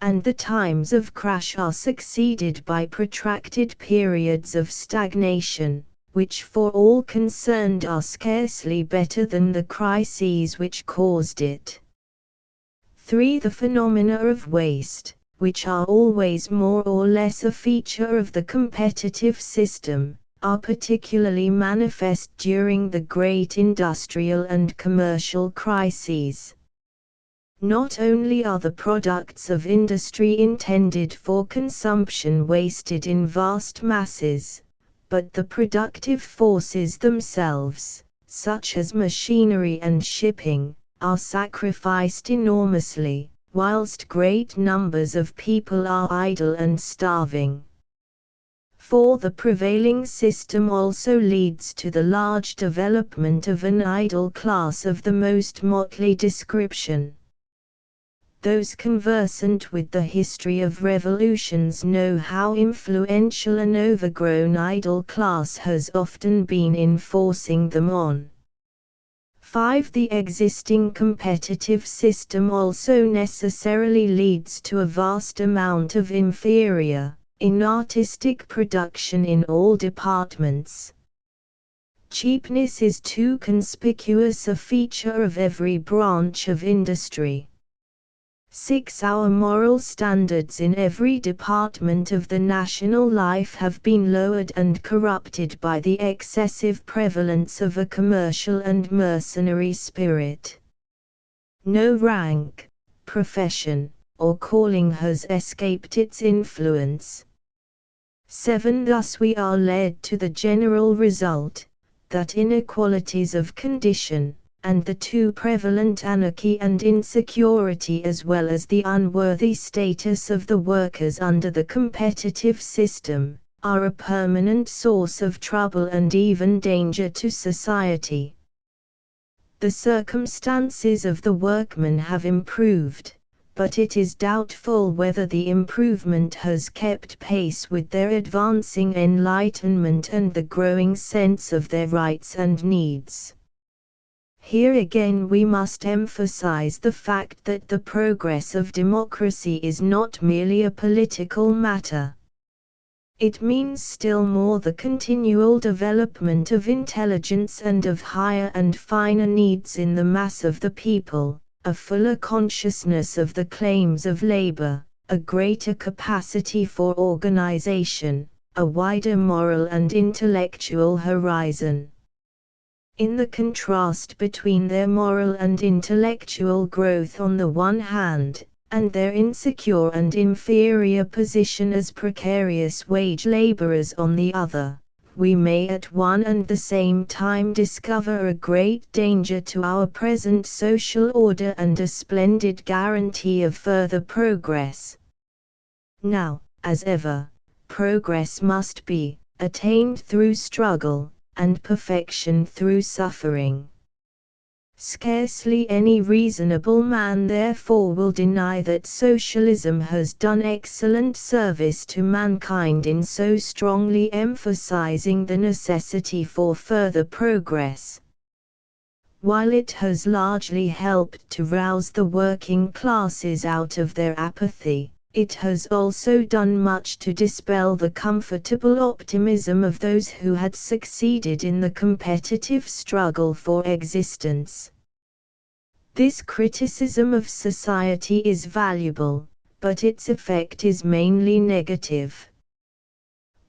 And the times of crash are succeeded by protracted periods of stagnation, which for all concerned are scarcely better than the crises which caused it. 3. The phenomena of waste, which are always more or less a feature of the competitive system, are particularly manifest during the great industrial and commercial crises. Not only are the products of industry intended for consumption wasted in vast masses, but the productive forces themselves, such as machinery and shipping, are sacrificed enormously, whilst great numbers of people are idle and starving. 4. The prevailing system also leads to the large development of an idle class of the most motley description. Those conversant with the history of revolutions know how influential an overgrown idle class has often been in forcing them on. 5. The existing competitive system also necessarily leads to a vast amount of inferior, inartistic production in all departments. Cheapness is too conspicuous a feature of every branch of industry. 6. Our moral standards in every department of the national life have been lowered and corrupted by the excessive prevalence of a commercial and mercenary spirit. No rank, profession, or calling has escaped its influence. 7. Thus we are led to the general result, that inequalities of condition, and the too prevalent anarchy and insecurity as well as the unworthy status of the workers under the competitive system, are a permanent source of trouble and even danger to society. The circumstances of the workmen have improved, but it is doubtful whether the improvement has kept pace with their advancing enlightenment and the growing sense of their rights and needs. Here again we must emphasize the fact that the progress of democracy is not merely a political matter. It means still more the continual development of intelligence and of higher and finer needs in the mass of the people, a fuller consciousness of the claims of labor, a greater capacity for organization, a wider moral and intellectual horizon. In the contrast between their moral and intellectual growth on the one hand, and their insecure and inferior position as precarious wage laborers on the other, we may at one and the same time discover a great danger to our present social order and a splendid guarantee of further progress. Now, as ever, progress must be attained through struggle, and perfection through suffering. Scarcely any reasonable man therefore will deny that socialism has done excellent service to mankind in so strongly emphasizing the necessity for further progress. While it has largely helped to rouse the working classes out of their apathy, it has also done much to dispel the comfortable optimism of those who had succeeded in the competitive struggle for existence. This criticism of society is valuable, but its effect is mainly negative.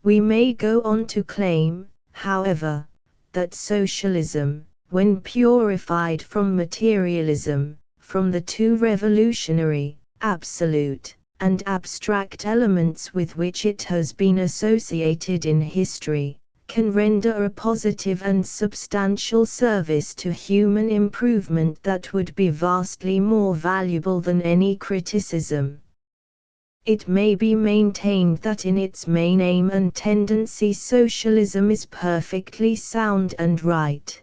We may go on to claim, however, that socialism, when purified from materialism, from the two revolutionary, absolute, and abstract elements with which it has been associated in history, can render a positive and substantial service to human improvement that would be vastly more valuable than any criticism. It may be maintained that in its main aim and tendency socialism is perfectly sound and right.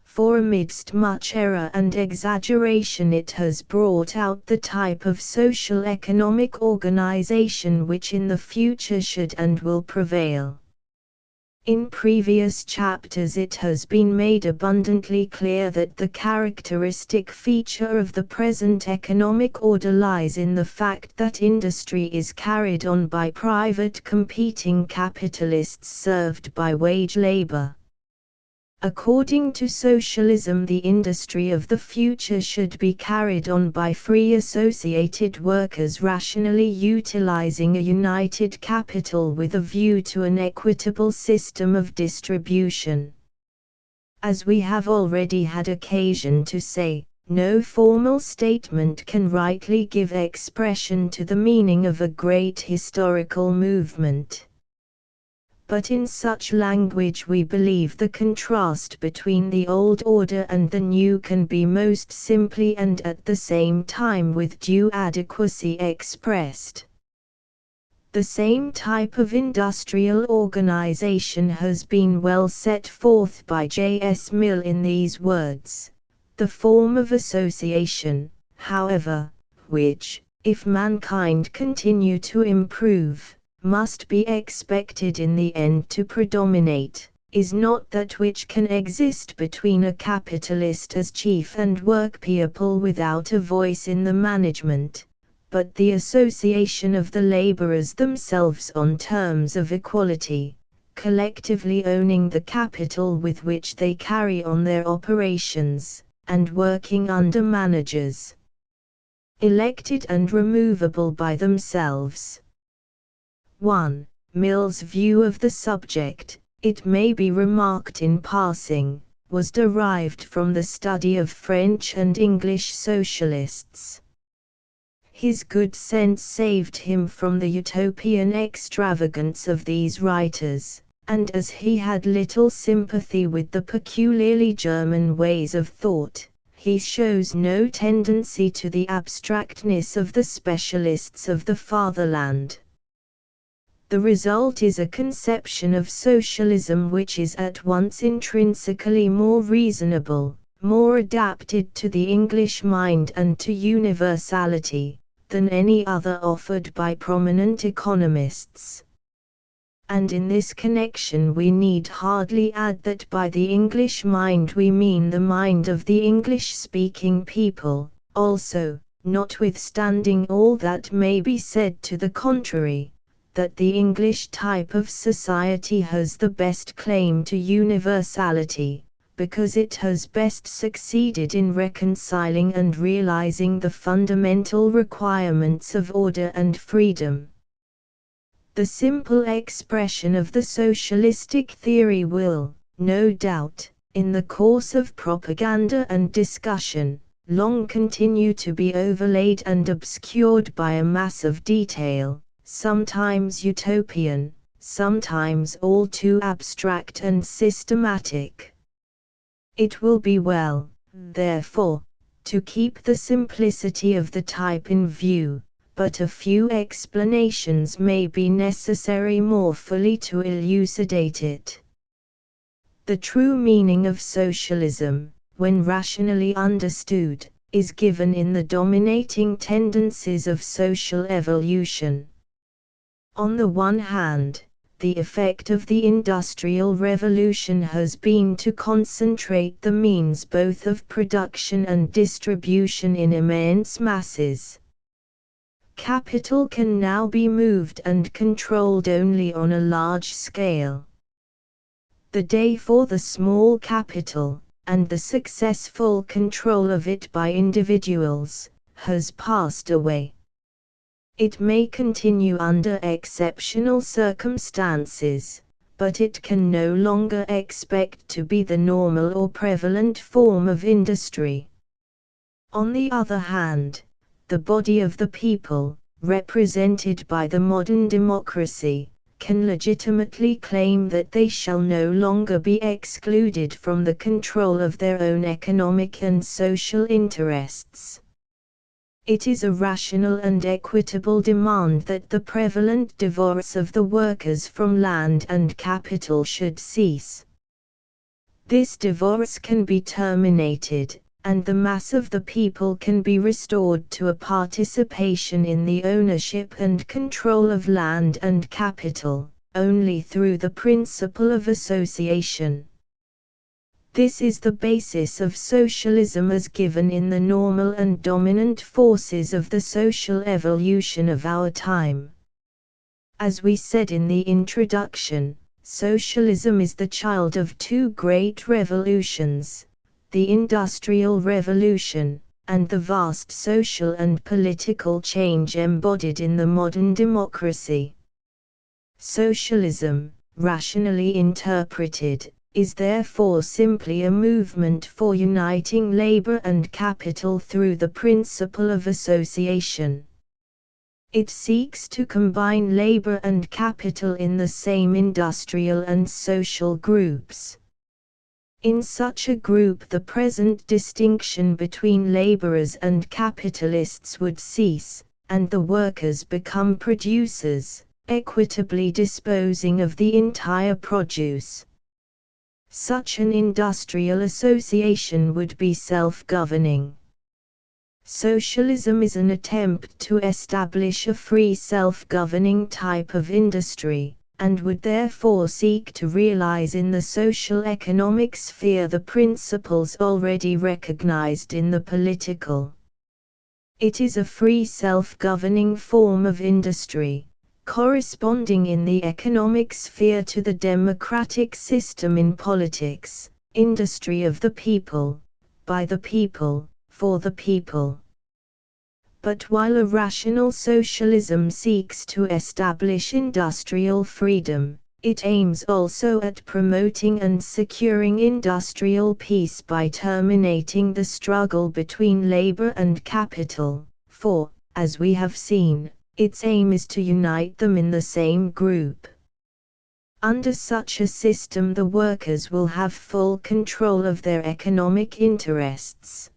For amidst much error and exaggeration it has brought out the type of social economic organization which in the future should and will prevail. In previous chapters it has been made abundantly clear that the characteristic feature of the present economic order lies in the fact that industry is carried on by private competing capitalists served by wage labor. According to socialism, the industry of the future should be carried on by free associated workers rationally utilizing a united capital with a view to an equitable system of distribution. As we have already had occasion to say, no formal statement can rightly give expression to the meaning of a great historical movement. But in such language we believe the contrast between the old order and the new can be most simply and at the same time with due adequacy expressed. The same type of industrial organization has been well set forth by J.S. Mill in these words: the form of association, however, which, if mankind continue to improve, must be expected in the end to predominate, is not that which can exist between a capitalist as chief and workpeople without a voice in the management, but the association of the laborers themselves on terms of equality, collectively owning the capital with which they carry on their operations, and working under managers elected and removable by themselves. 1. Mill's view of the subject, it may be remarked in passing, was derived from the study of French and English socialists. His good sense saved him from the utopian extravagance of these writers, and as he had little sympathy with the peculiarly German ways of thought, he shows no tendency to the abstractness of the specialists of the fatherland. The result is a conception of socialism which is at once intrinsically more reasonable, more adapted to the English mind and to universality, than any other offered by prominent economists. And in this connection we need hardly add that by the English mind we mean the mind of the English-speaking people, also, notwithstanding all that may be said to the contrary, that the English type of society has the best claim to universality, because it has best succeeded in reconciling and realizing the fundamental requirements of order and freedom. The simple expression of the socialistic theory will, no doubt, in the course of propaganda and discussion, long continue to be overlaid and obscured by a mass of detail, sometimes utopian, sometimes all too abstract and systematic. It will be well, therefore, to keep the simplicity of the type in view, but a few explanations may be necessary more fully to elucidate it. The true meaning of socialism, when rationally understood, is given in the dominating tendencies of social evolution. On the one hand, the effect of the Industrial Revolution has been to concentrate the means both of production and distribution in immense masses. Capital can now be moved and controlled only on a large scale. The day for the small capital, and the successful control of it by individuals, has passed away. It may continue under exceptional circumstances, but it can no longer expect to be the normal or prevalent form of industry. On the other hand, the body of the people, represented by the modern democracy, can legitimately claim that they shall no longer be excluded from the control of their own economic and social interests. It is a rational and equitable demand that the prevalent divorce of the workers from land and capital should cease. This divorce can be terminated, and the mass of the people can be restored to a participation in the ownership and control of land and capital, only through the principle of association. This is the basis of socialism as given in the normal and dominant forces of the social evolution of our time. As we said in the introduction, socialism is the child of two great revolutions, the Industrial Revolution, and the vast social and political change embodied in the modern democracy. Socialism, rationally interpreted, is therefore simply a movement for uniting labor and capital through the principle of association. It seeks to combine labor and capital in the same industrial and social groups. In such a group the present distinction between laborers and capitalists would cease, and the workers become producers, equitably disposing of the entire produce. Such an industrial association would be self-governing. Socialism is an attempt to establish a free self-governing type of industry, and would therefore seek to realize in the social economic sphere the principles already recognized in the political. It is a free self-governing form of industry, corresponding in the economic sphere to the democratic system in politics, industry of the people, by the people, for the people. But while a rational socialism seeks to establish industrial freedom, it aims also at promoting and securing industrial peace by terminating the struggle between labor and capital, for, as we have seen, its aim is to unite them in the same group. Under such a system the workers will have full control of their economic interests.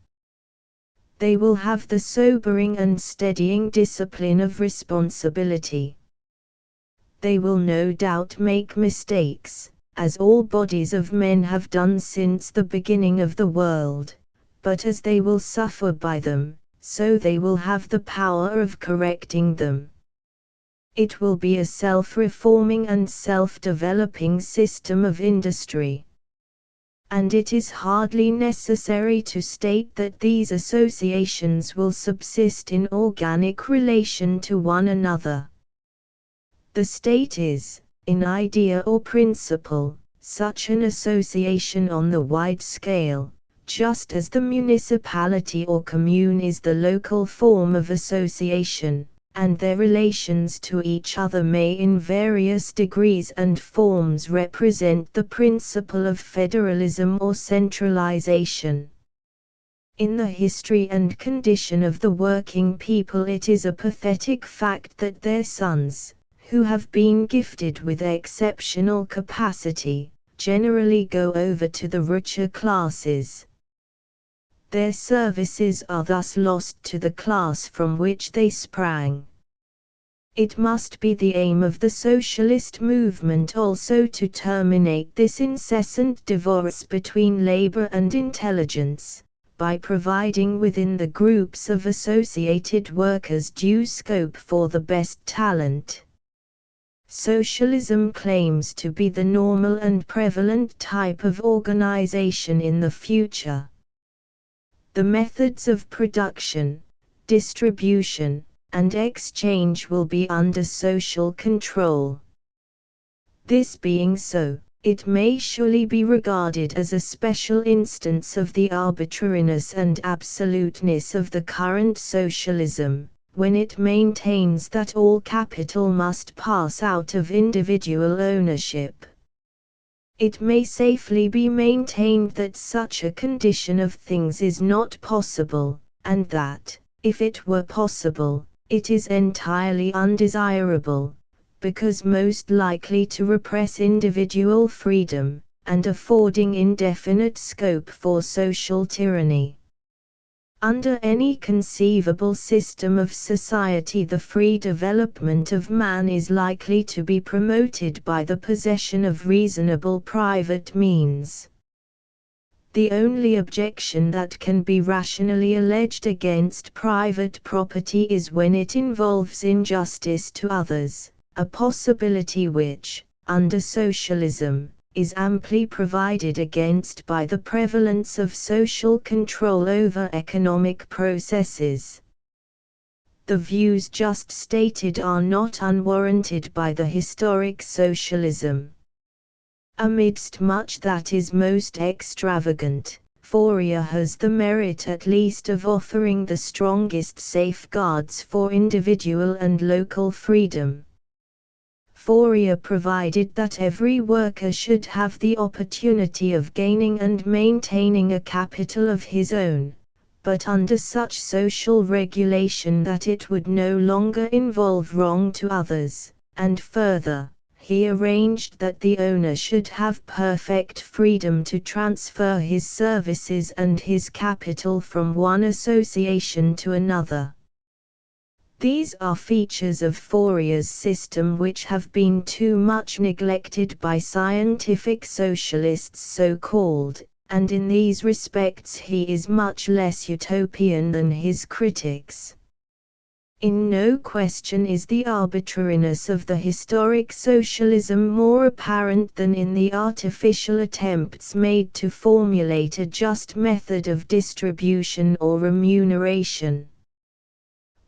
They will have the sobering and steadying discipline of responsibility. They will no doubt make mistakes, as all bodies of men have done since the beginning of the world, but as they will suffer by them, so they will have the power of correcting them. It will be a self-reforming and self-developing system of industry. And it is hardly necessary to state that these associations will subsist in organic relation to one another. The state is, in idea or principle, such an association on the wide scale, just as the municipality or commune is the local form of association, and their relations to each other may in various degrees and forms represent the principle of federalism or centralization. In the history and condition of the working people, it is a pathetic fact that their sons, who have been gifted with exceptional capacity, generally go over to the richer classes. Their services are thus lost to the class from which they sprang. It must be the aim of the socialist movement also to terminate this incessant divorce between labor and intelligence, by providing within the groups of associated workers due scope for the best talent. Socialism claims to be the normal and prevalent type of organization in the future. The methods of production, distribution, and exchange will be under social control. This being so, it may surely be regarded as a special instance of the arbitrariness and absoluteness of the current socialism, when it maintains that all capital must pass out of individual ownership. It may safely be maintained that such a condition of things is not possible, and that, if it were possible, it is entirely undesirable, because most likely to repress individual freedom, and affording indefinite scope for social tyranny. Under any conceivable system of society, the free development of man is likely to be promoted by the possession of reasonable private means. The only objection that can be rationally alleged against private property is when it involves injustice to others, a possibility which, under socialism, is amply provided against by the prevalence of social control over economic processes. The views just stated are not unwarranted by the historic socialism. Amidst much that is most extravagant, Fourier has the merit at least of offering the strongest safeguards for individual and local freedom. Fourier provided that every worker should have the opportunity of gaining and maintaining a capital of his own, but under such social regulation that it would no longer involve wrong to others, and further, he arranged that the owner should have perfect freedom to transfer his services and his capital from one association to another. These are features of Fourier's system which have been too much neglected by scientific socialists so-called, and in these respects he is much less utopian than his critics. In no question is the arbitrariness of the historic socialism more apparent than in the artificial attempts made to formulate a just method of distribution or remuneration.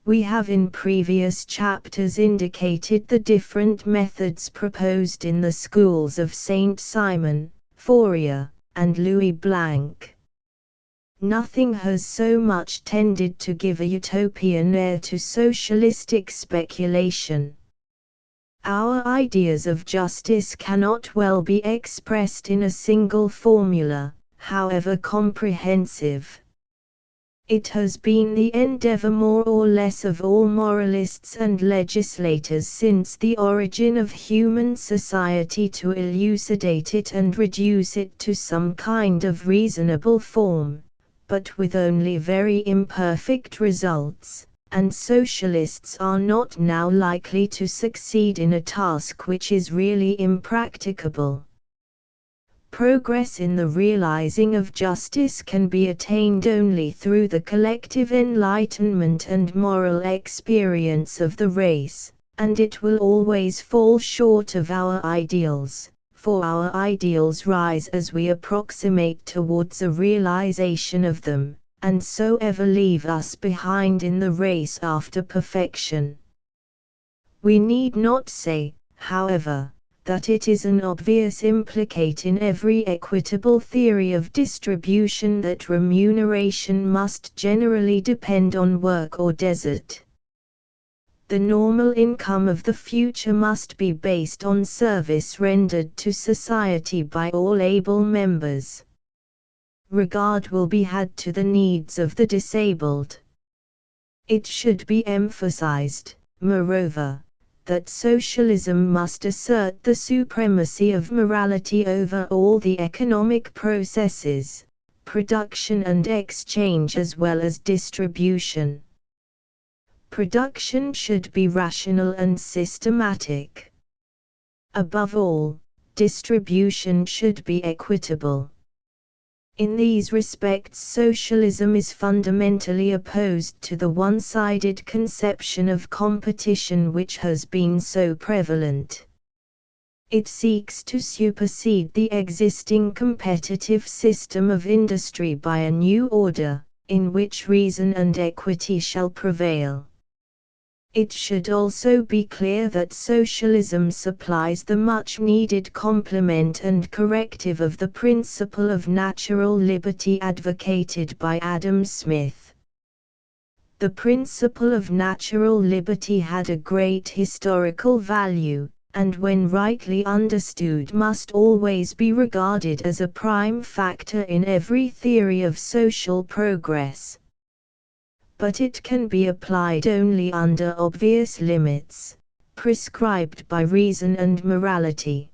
We have in previous chapters indicated the different methods proposed in the schools of Saint-Simon, Fourier, and Louis Blanc. Nothing has so much tended to give a utopian air to socialistic speculation. Our ideas of justice cannot well be expressed in a single formula, however comprehensive. It has been the endeavor more or less of all moralists and legislators since the origin of human society to elucidate it and reduce it to some kind of reasonable form, but with only very imperfect results, and socialists are not now likely to succeed in a task which is really impracticable. Progress in the realizing of justice can be attained only through the collective enlightenment and moral experience of the race, and it will always fall short of our ideals, for our ideals rise as we approximate towards a realization of them, and so ever leave us behind in the race after perfection. We need not say, however, that it is an obvious implicate in every equitable theory of distribution that remuneration must generally depend on work or desert. The normal income of the future must be based on service rendered to society by all able members. Regard will be had to the needs of the disabled. It should be emphasized, moreover, that socialism must assert the supremacy of morality over all the economic processes, production and exchange as well as distribution. Production should be rational and systematic. Above all, distribution should be equitable. In these respects, socialism is fundamentally opposed to the one-sided conception of competition which has been so prevalent. It seeks to supersede the existing competitive system of industry by a new order, in which reason and equity shall prevail. It should also be clear that socialism supplies the much-needed complement and corrective of the principle of natural liberty advocated by Adam Smith. The principle of natural liberty had a great historical value, and when rightly understood must always be regarded as a prime factor in every theory of social progress. But it can be applied only under obvious limits, prescribed by reason and morality.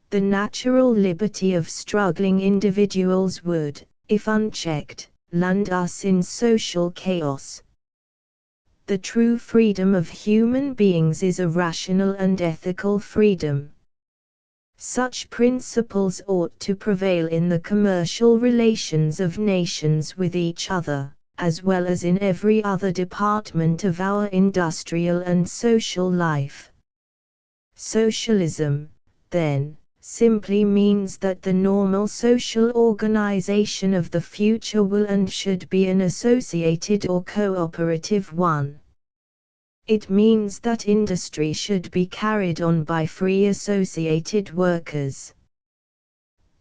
The natural liberty of struggling individuals would, if unchecked, land us in social chaos. The true freedom of human beings is a rational and ethical freedom. Such principles ought to prevail in the commercial relations of nations with each other, as well as in every other department of our industrial and social life. Socialism, then, simply means that the normal social organization of the future will and should be an associated or cooperative one. It means that industry should be carried on by free associated workers.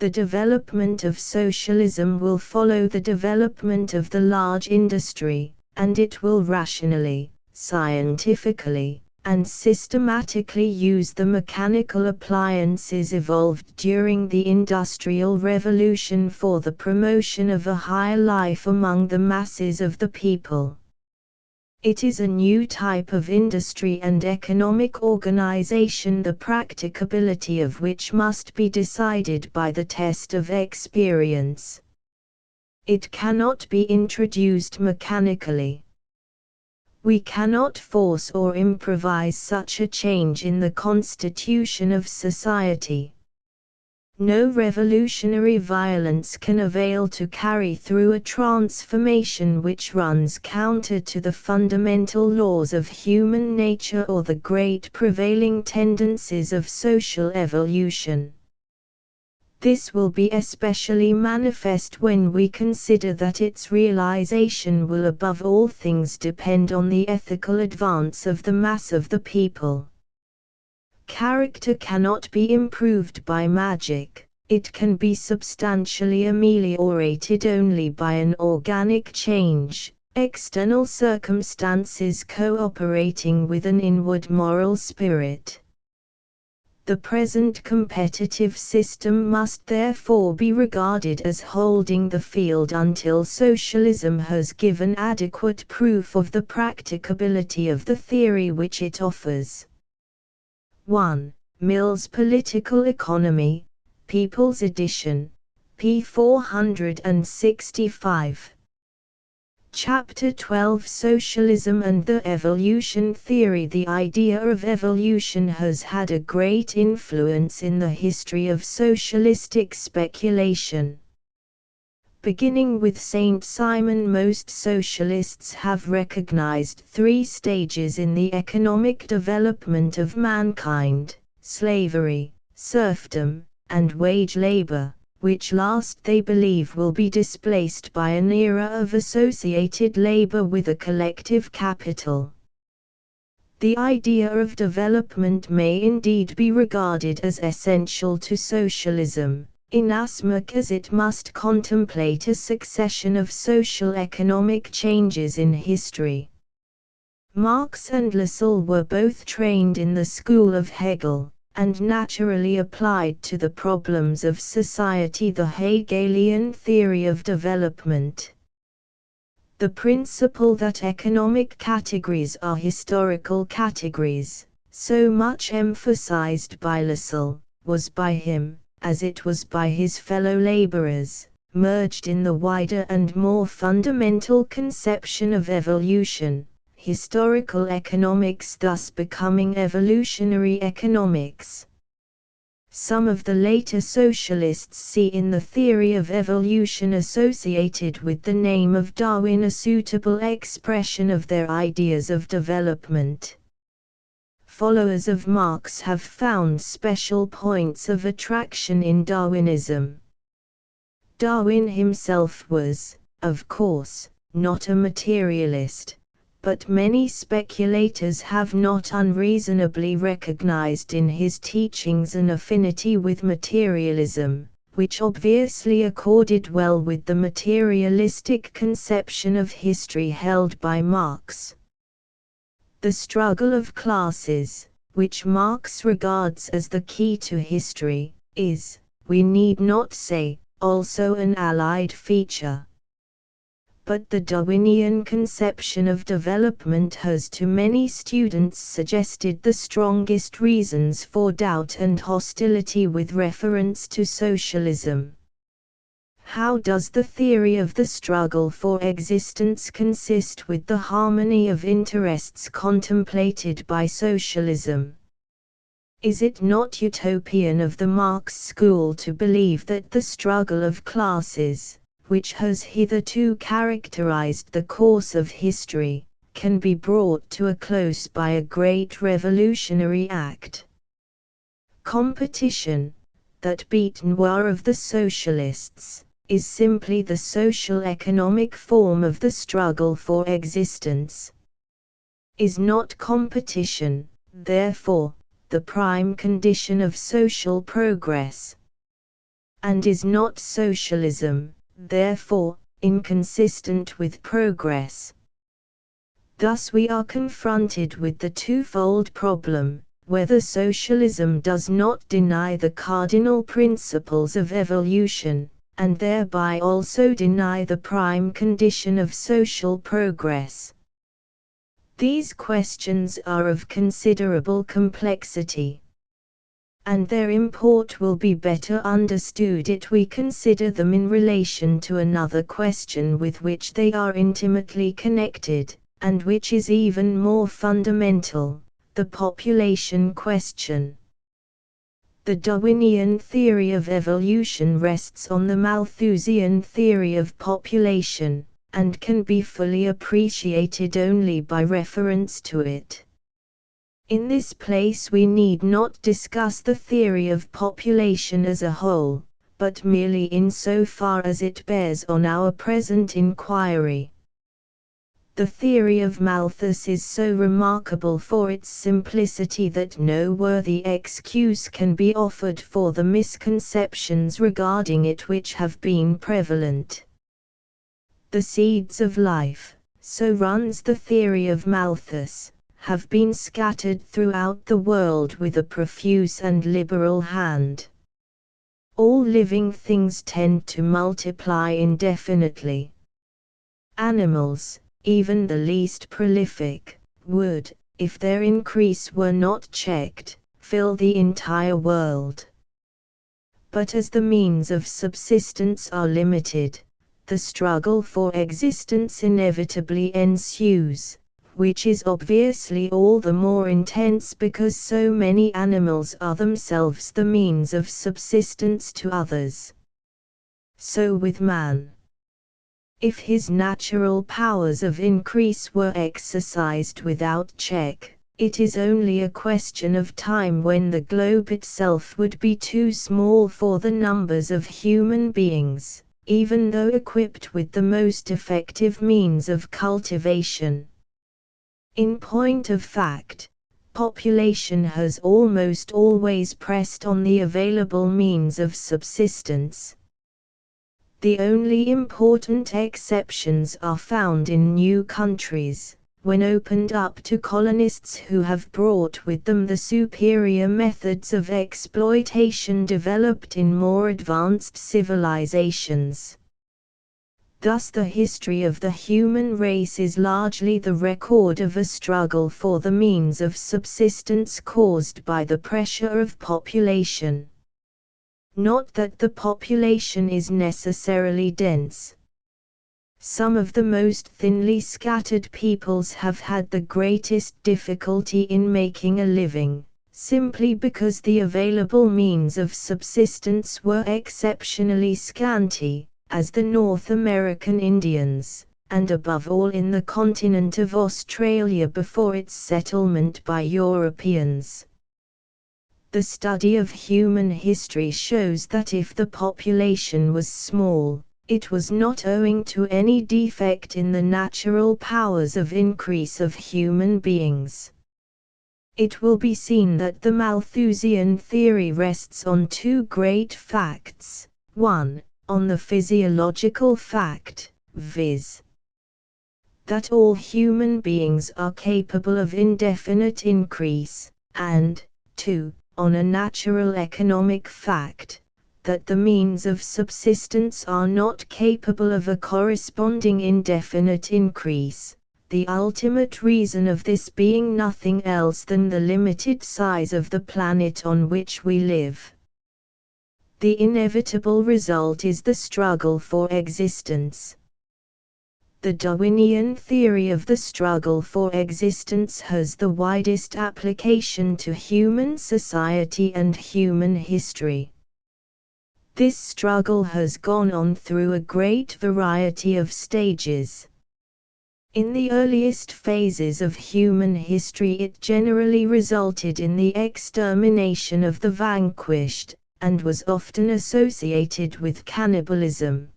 The development of socialism will follow the development of the large industry, and it will rationally, scientifically, and systematically use the mechanical appliances evolved during the Industrial Revolution for the promotion of a higher life among the masses of the people. It is a new type of industry and economic organization, the practicability of which must be decided by the test of experience. It cannot be introduced mechanically. We cannot force or improvise such a change in the constitution of society. No revolutionary violence can avail to carry through a transformation which runs counter to the fundamental laws of human nature or the great prevailing tendencies of social evolution. This will be especially manifest when we consider that its realization will above all things depend on the ethical advance of the mass of the people. Character cannot be improved by magic, it can be substantially ameliorated only by an organic change, external circumstances cooperating with an inward moral spirit. The present competitive system must therefore be regarded as holding the field until socialism has given adequate proof of the practicability of the theory which it offers. 1. Mill's Political Economy, People's Edition, p. 465. Chapter 12 Socialism and the Evolution Theory. The idea of evolution has had a great influence in the history of socialistic speculation. Beginning with Saint Simon, most socialists have recognized three stages in the economic development of mankind: slavery, serfdom, and wage labor, which last they believe will be displaced by an era of associated labor with a collective capital. The idea of development may indeed be regarded as essential to socialism, inasmuch as it must contemplate a succession of social-economic changes in history. Marx and Lassalle were both trained in the school of Hegel, and naturally applied to the problems of society the Hegelian theory of development. The principle that economic categories are historical categories, so much emphasized by Lassalle, was by him, as it was by his fellow laborers, merged in the wider and more fundamental conception of evolution, historical economics thus becoming evolutionary economics. Some of the later socialists see in the theory of evolution associated with the name of Darwin a suitable expression of their ideas of development. Followers of Marx have found special points of attraction in Darwinism. Darwin himself was, of course, not a materialist, but many speculators have not unreasonably recognized in his teachings an affinity with materialism, which obviously accorded well with the materialistic conception of history held by Marx. The struggle of classes, which Marx regards as the key to history, is, we need not say, also an allied feature. But the Darwinian conception of development has to many students suggested the strongest reasons for doubt and hostility with reference to socialism. How does the theory of the struggle for existence consist with the harmony of interests contemplated by socialism? Is it not utopian of the Marx school to believe that the struggle of classes, which has hitherto characterized the course of history, can be brought to a close by a great revolutionary act? Competition, that bête noire of the socialists, is simply the social economic form of the struggle for existence. Is not competition, therefore, the prime condition of social progress? And is not socialism, therefore, inconsistent with progress? Thus we are confronted with the twofold problem, whether socialism does not deny the cardinal principles of evolution, and thereby also deny the prime condition of social progress. These questions are of considerable complexity, and their import will be better understood if we consider them in relation to another question with which they are intimately connected, and which is even more fundamental, the population question. The Darwinian theory of evolution rests on the Malthusian theory of population, and can be fully appreciated only by reference to it. In this place we need not discuss the theory of population as a whole, but merely in so far as it bears on our present inquiry. The theory of Malthus is so remarkable for its simplicity that no worthy excuse can be offered for the misconceptions regarding it which have been prevalent. The seeds of life, so runs the theory of Malthus, have been scattered throughout the world with a profuse and liberal hand. All living things tend to multiply indefinitely. Animals, even the least prolific, would, if their increase were not checked, fill the entire world. But as the means of subsistence are limited, the struggle for existence inevitably ensues, which is obviously all the more intense because so many animals are themselves the means of subsistence to others. So with man. If his natural powers of increase were exercised without check, it is only a question of time when the globe itself would be too small for the numbers of human beings, even though equipped with the most effective means of cultivation. In point of fact, population has almost always pressed on the available means of subsistence. The only important exceptions are found in new countries, when opened up to colonists who have brought with them the superior methods of exploitation developed in more advanced civilizations. Thus the history of the human race is largely the record of a struggle for the means of subsistence caused by the pressure of population. Not that the population is necessarily dense. Some of the most thinly scattered peoples have had the greatest difficulty in making a living, simply because the available means of subsistence were exceptionally scanty, as the North American Indians, and above all in the continent of Australia before its settlement by Europeans. The study of human history shows that if the population was small, it was not owing to any defect in the natural powers of increase of human beings. It will be seen that the Malthusian theory rests on two great facts. 1. On the physiological fact, viz. that all human beings are capable of indefinite increase, and 2. On a natural economic fact, that the means of subsistence are not capable of a corresponding indefinite increase, the ultimate reason of this being nothing else than the limited size of the planet on which we live. The inevitable result is the struggle for existence. The Darwinian theory of the struggle for existence has the widest application to human society and human history. This struggle has gone on through a great variety of stages. In the earliest phases of human history, it generally resulted in the extermination of the vanquished, and was often associated with cannibalism.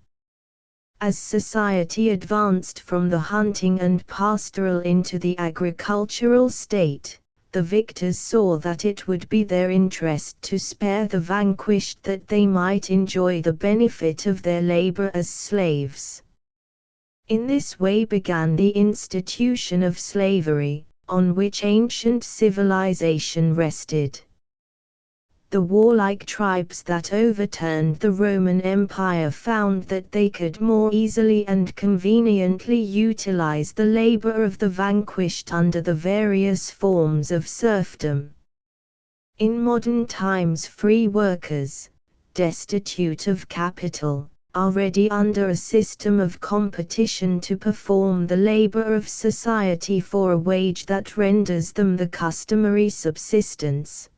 As society advanced from the hunting and pastoral into the agricultural state, the victors saw that it would be their interest to spare the vanquished that they might enjoy the benefit of their labor as slaves. In this way began the institution of slavery, on which ancient civilization rested. The warlike tribes that overturned the Roman Empire found that they could more easily and conveniently utilize the labor of the vanquished under the various forms of serfdom. In modern times, free workers, destitute of capital, are ready under a system of competition to perform the labor of society for a wage that renders them the customary subsistence.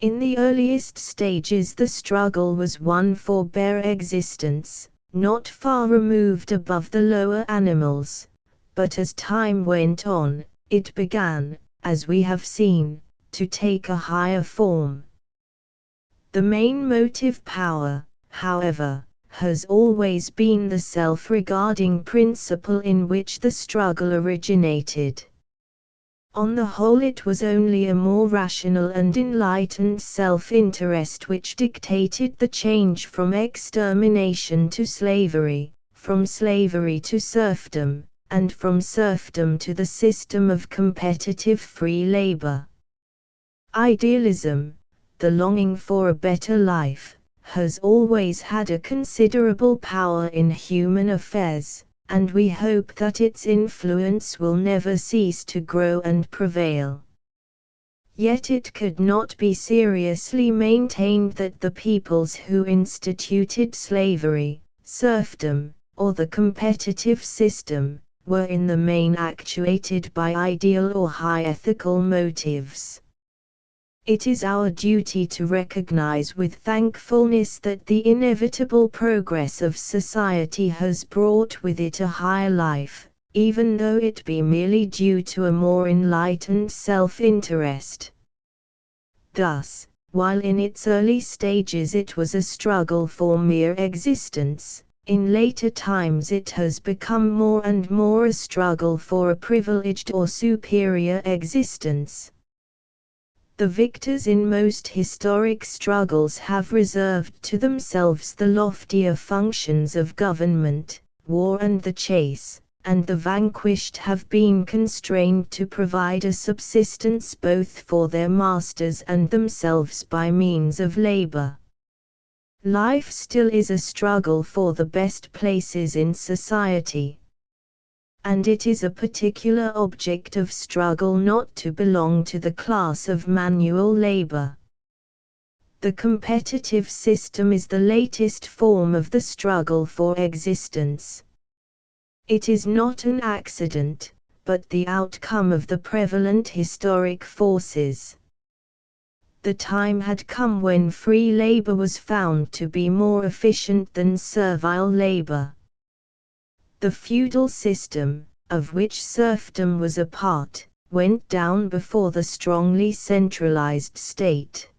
In the earliest stages, the struggle was one for bare existence, not far removed above the lower animals, but as time went on, it began, as we have seen, to take a higher form. The main motive power, however, has always been the self-regarding principle in which the struggle originated. On the whole, it was only a more rational and enlightened self-interest which dictated the change from extermination to slavery, from slavery to serfdom, and from serfdom to the system of competitive free labor. Idealism, the longing for a better life, has always had a considerable power in human affairs, and we hope that its influence will never cease to grow and prevail. Yet it could not be seriously maintained that the peoples who instituted slavery, serfdom, or the competitive system, were in the main actuated by ideal or high ethical motives. It is our duty to recognize with thankfulness that the inevitable progress of society has brought with it a higher life, even though it be merely due to a more enlightened self-interest. Thus, while in its early stages it was a struggle for mere existence, In later times it has become more and more a struggle for a privileged or superior existence. The victors in most historic struggles have reserved to themselves the loftier functions of government, war and the chase, and the vanquished have been constrained to provide a subsistence both for their masters and themselves by means of labor. Life still is a struggle for the best places in society. And it is a particular object of struggle not to belong to the class of manual labor. The competitive system is the latest form of the struggle for existence. It is not an accident, but the outcome of the prevalent historic forces. The time had come when free labor was found to be more efficient than servile labor. The feudal system, of which serfdom was a part, went down before the strongly centralized state.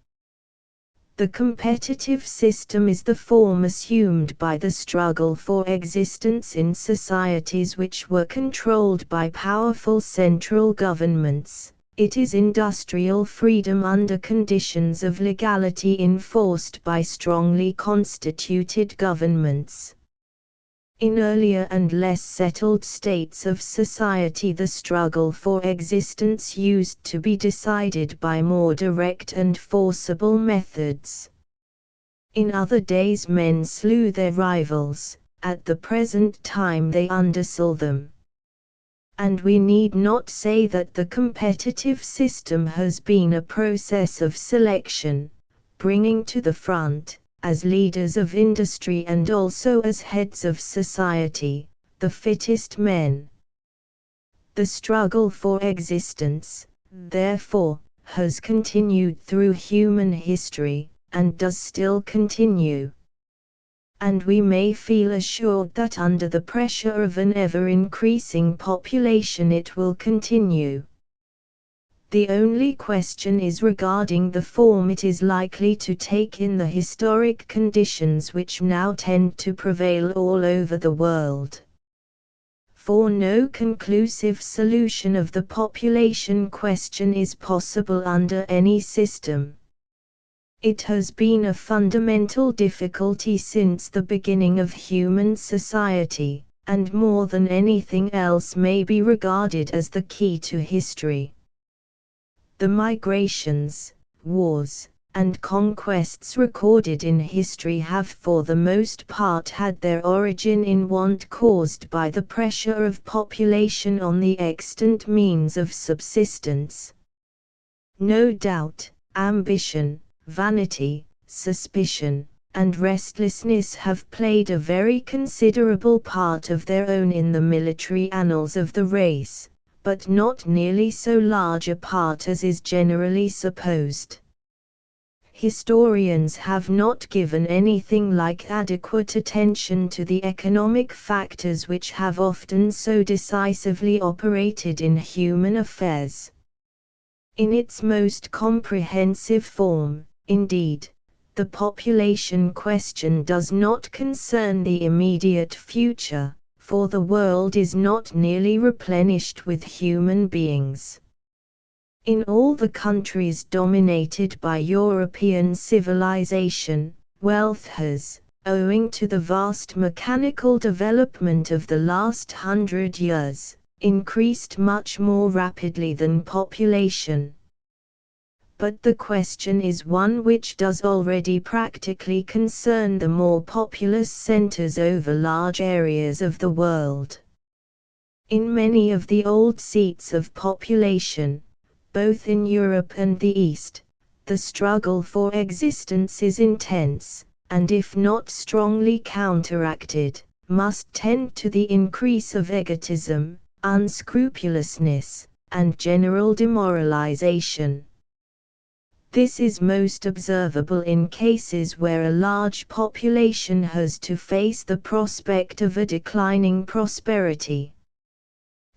The competitive system is the form assumed by the struggle for existence in societies which were controlled by powerful central governments. It is industrial freedom under conditions of legality enforced by strongly constituted governments. In earlier and less settled states of society, the struggle for existence used to be decided by more direct and forcible methods. In other days men slew their rivals, at the present time they undersell them. And we need not say that the competitive system has been a process of selection, bringing to the front, as leaders of industry and also as heads of society, the fittest men. The struggle for existence, therefore, has continued through human history, and does still continue. And we may feel assured that under the pressure of an ever-increasing population it will continue. The only question is regarding the form it is likely to take in the historic conditions which now tend to prevail all over the world. For no conclusive solution of the population question is possible under any system. It has been a fundamental difficulty since the beginning of human society, and more than anything else may be regarded as the key to history. The migrations, wars, and conquests recorded in history have for the most part had their origin in want caused by the pressure of population on the extant means of subsistence. No doubt, ambition, vanity, suspicion, and restlessness have played a very considerable part of their own in the military annals of the race, but not nearly so large a part as is generally supposed. Historians have not given anything like adequate attention to the economic factors which have often so decisively operated in human affairs. In its most comprehensive form, indeed, the population question does not concern the immediate future, for the world is not nearly replenished with human beings. In all the countries dominated by European civilization, wealth has, owing to the vast mechanical development of the last 100 years, increased much more rapidly than population. But the question is one which does already practically concern the more populous centers over large areas of the world. In many of the old seats of population, both in Europe and the East, the struggle for existence is intense, and if not strongly counteracted, must tend to the increase of egotism, unscrupulousness, and general demoralization. This is most observable in cases where a large population has to face the prospect of a declining prosperity.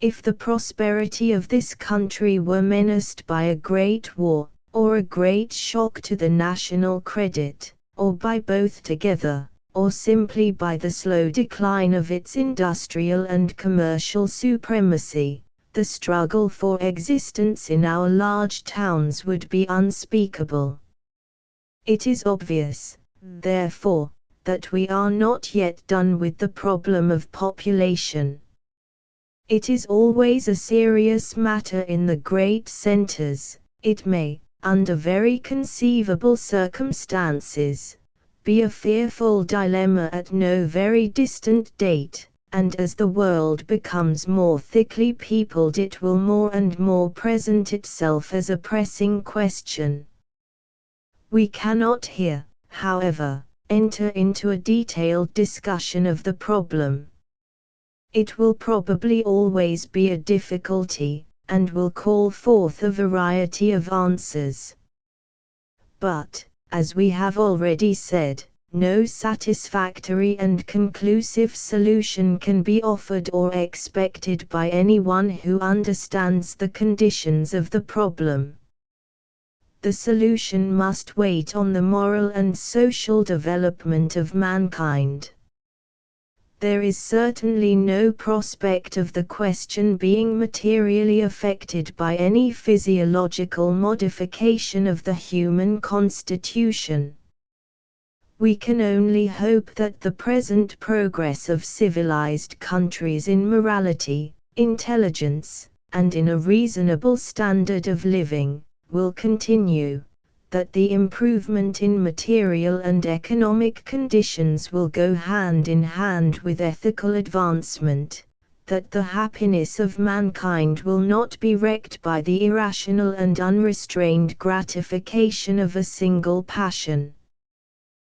If the prosperity of this country were menaced by a great war, or a great shock to the national credit, or by both together, or simply by the slow decline of its industrial and commercial supremacy, the struggle for existence in our large towns would be unspeakable. It is obvious, therefore, that we are not yet done with the problem of population. It is always a serious matter in the great centers. It may, under very conceivable circumstances, be a fearful dilemma at no very distant date, and as the world becomes more thickly peopled it will more and more present itself as a pressing question. We cannot here, however, enter into a detailed discussion of the problem. It will probably always be a difficulty, and will call forth a variety of answers. But, as we have already said, no satisfactory and conclusive solution can be offered or expected by anyone who understands the conditions of the problem. The solution must wait on the moral and social development of mankind. There is certainly no prospect of the question being materially affected by any physiological modification of the human constitution. We can only hope that the present progress of civilized countries in morality, intelligence, and in a reasonable standard of living, will continue, that the improvement in material and economic conditions will go hand in hand with ethical advancement, that the happiness of mankind will not be wrecked by the irrational and unrestrained gratification of a single passion.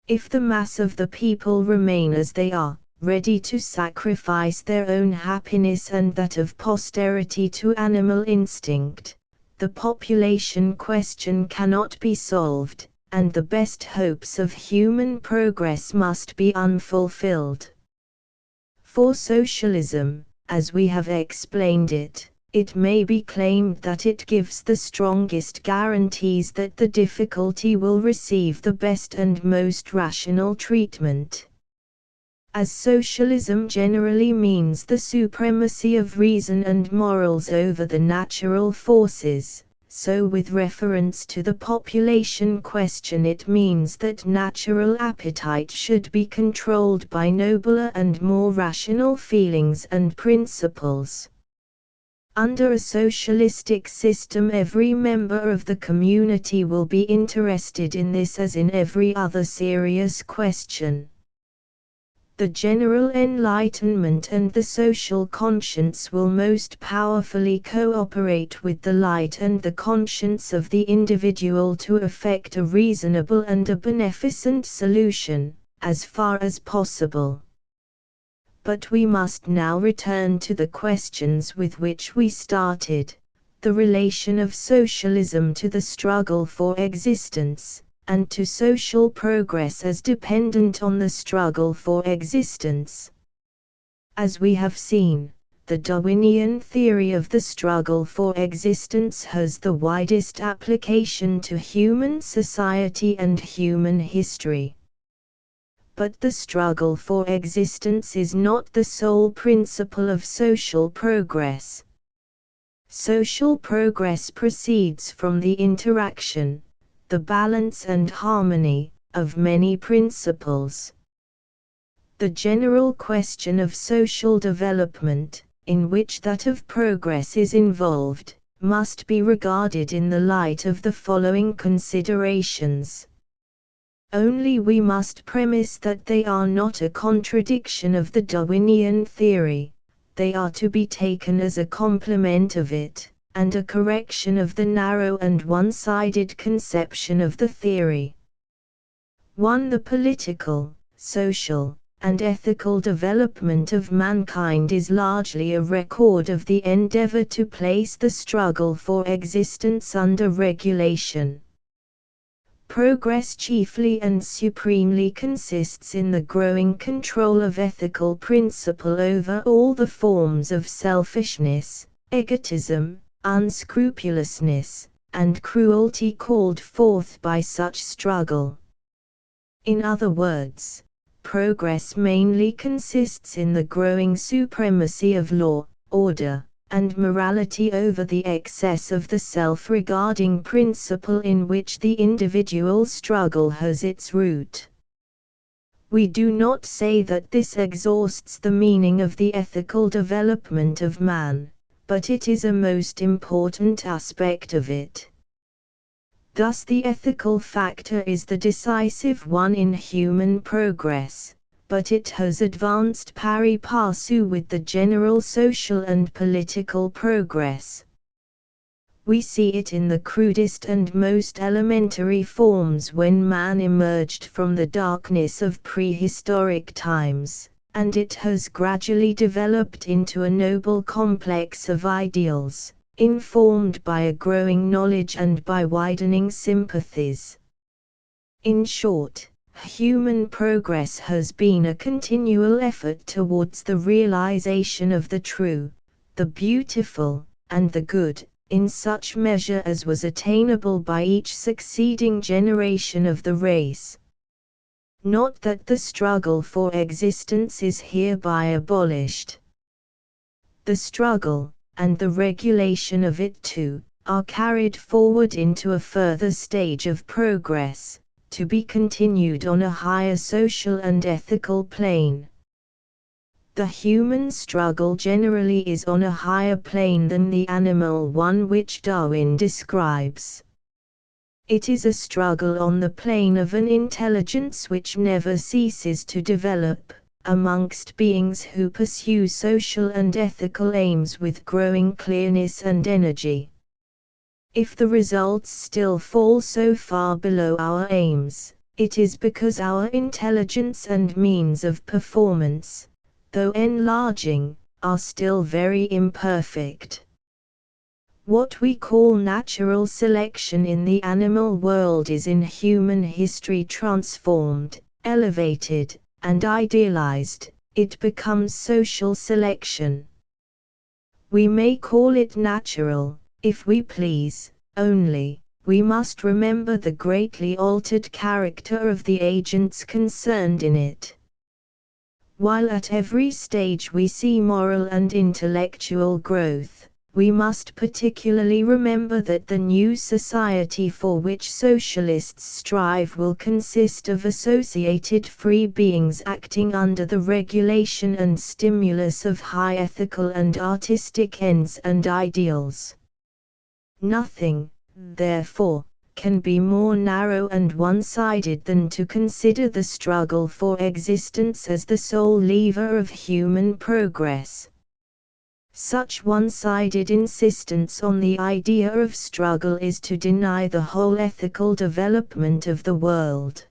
If the mass of the people remain as they are, ready to sacrifice their own happiness and that of posterity to animal instinct, the population question cannot be solved, and the best hopes of human progress must be unfulfilled. For socialism, as we have explained it, it may be claimed that it gives the strongest guarantees that the difficulty will receive the best and most rational treatment. As socialism generally means the supremacy of reason and morals over the natural forces, so with reference to the population question it means that natural appetite should be controlled by nobler and more rational feelings and principles. Under a socialistic system every member of the community will be interested in this as in every other serious question. The general enlightenment and the social conscience will most powerfully cooperate with the light and the conscience of the individual to effect a reasonable and a beneficent solution, as far as possible. But we must now return to the questions with which we started, the relation of socialism to the struggle for existence, and to social progress as dependent on the struggle for existence. As we have seen, the Darwinian theory of the struggle for existence has the widest application to human society and human history. But the struggle for existence is not the sole principle of social progress. Social progress proceeds from the interaction, the balance and harmony, of many principles. The general question of social development, in which that of progress is involved, must be regarded in the light of the following considerations. Only we must premise that they are not a contradiction of the Darwinian theory, they are to be taken as a complement of it, and a correction of the narrow and one-sided conception of the theory. 1. The political, social, and ethical development of mankind is largely a record of the endeavor to place the struggle for existence under regulation. Progress chiefly and supremely consists in the growing control of ethical principle over all the forms of selfishness, egotism, unscrupulousness, and cruelty called forth by such struggle. In other words, progress mainly consists in the growing supremacy of law, order, and morality over the excess of the self-regarding principle in which the individual struggle has its root. We do not say that this exhausts the meaning of the ethical development of man, but it is a most important aspect of it. Thus the ethical factor is the decisive one in human progress, but it has advanced pari passu with the general social and political progress. We see it in the crudest and most elementary forms when man emerged from the darkness of prehistoric times, and it has gradually developed into a noble complex of ideals, informed by a growing knowledge and by widening sympathies. In short, human progress has been a continual effort towards the realization of the true, the beautiful, and the good, in such measure as was attainable by each succeeding generation of the race. Not that the struggle for existence is hereby abolished. The struggle, and the regulation of it too, are carried forward into a further stage of progress, to be continued on a higher social and ethical plane. The human struggle generally is on a higher plane than the animal one which Darwin describes. It is a struggle on the plane of an intelligence which never ceases to develop, amongst beings who pursue social and ethical aims with growing clearness and energy. If the results still fall so far below our aims, it is because our intelligence and means of performance, though enlarging, are still very imperfect. What we call natural selection in the animal world is in human history transformed, elevated, and idealized. It becomes social selection. We may call it natural, if we please, only, we must remember the greatly altered character of the agents concerned in it. While at every stage we see moral and intellectual growth, we must particularly remember that the new society for which socialists strive will consist of associated free beings acting under the regulation and stimulus of high ethical and artistic ends and ideals. Nothing, therefore, can be more narrow and one-sided than to consider the struggle for existence as the sole lever of human progress. Such one-sided insistence on the idea of struggle is to deny the whole ethical development of the world.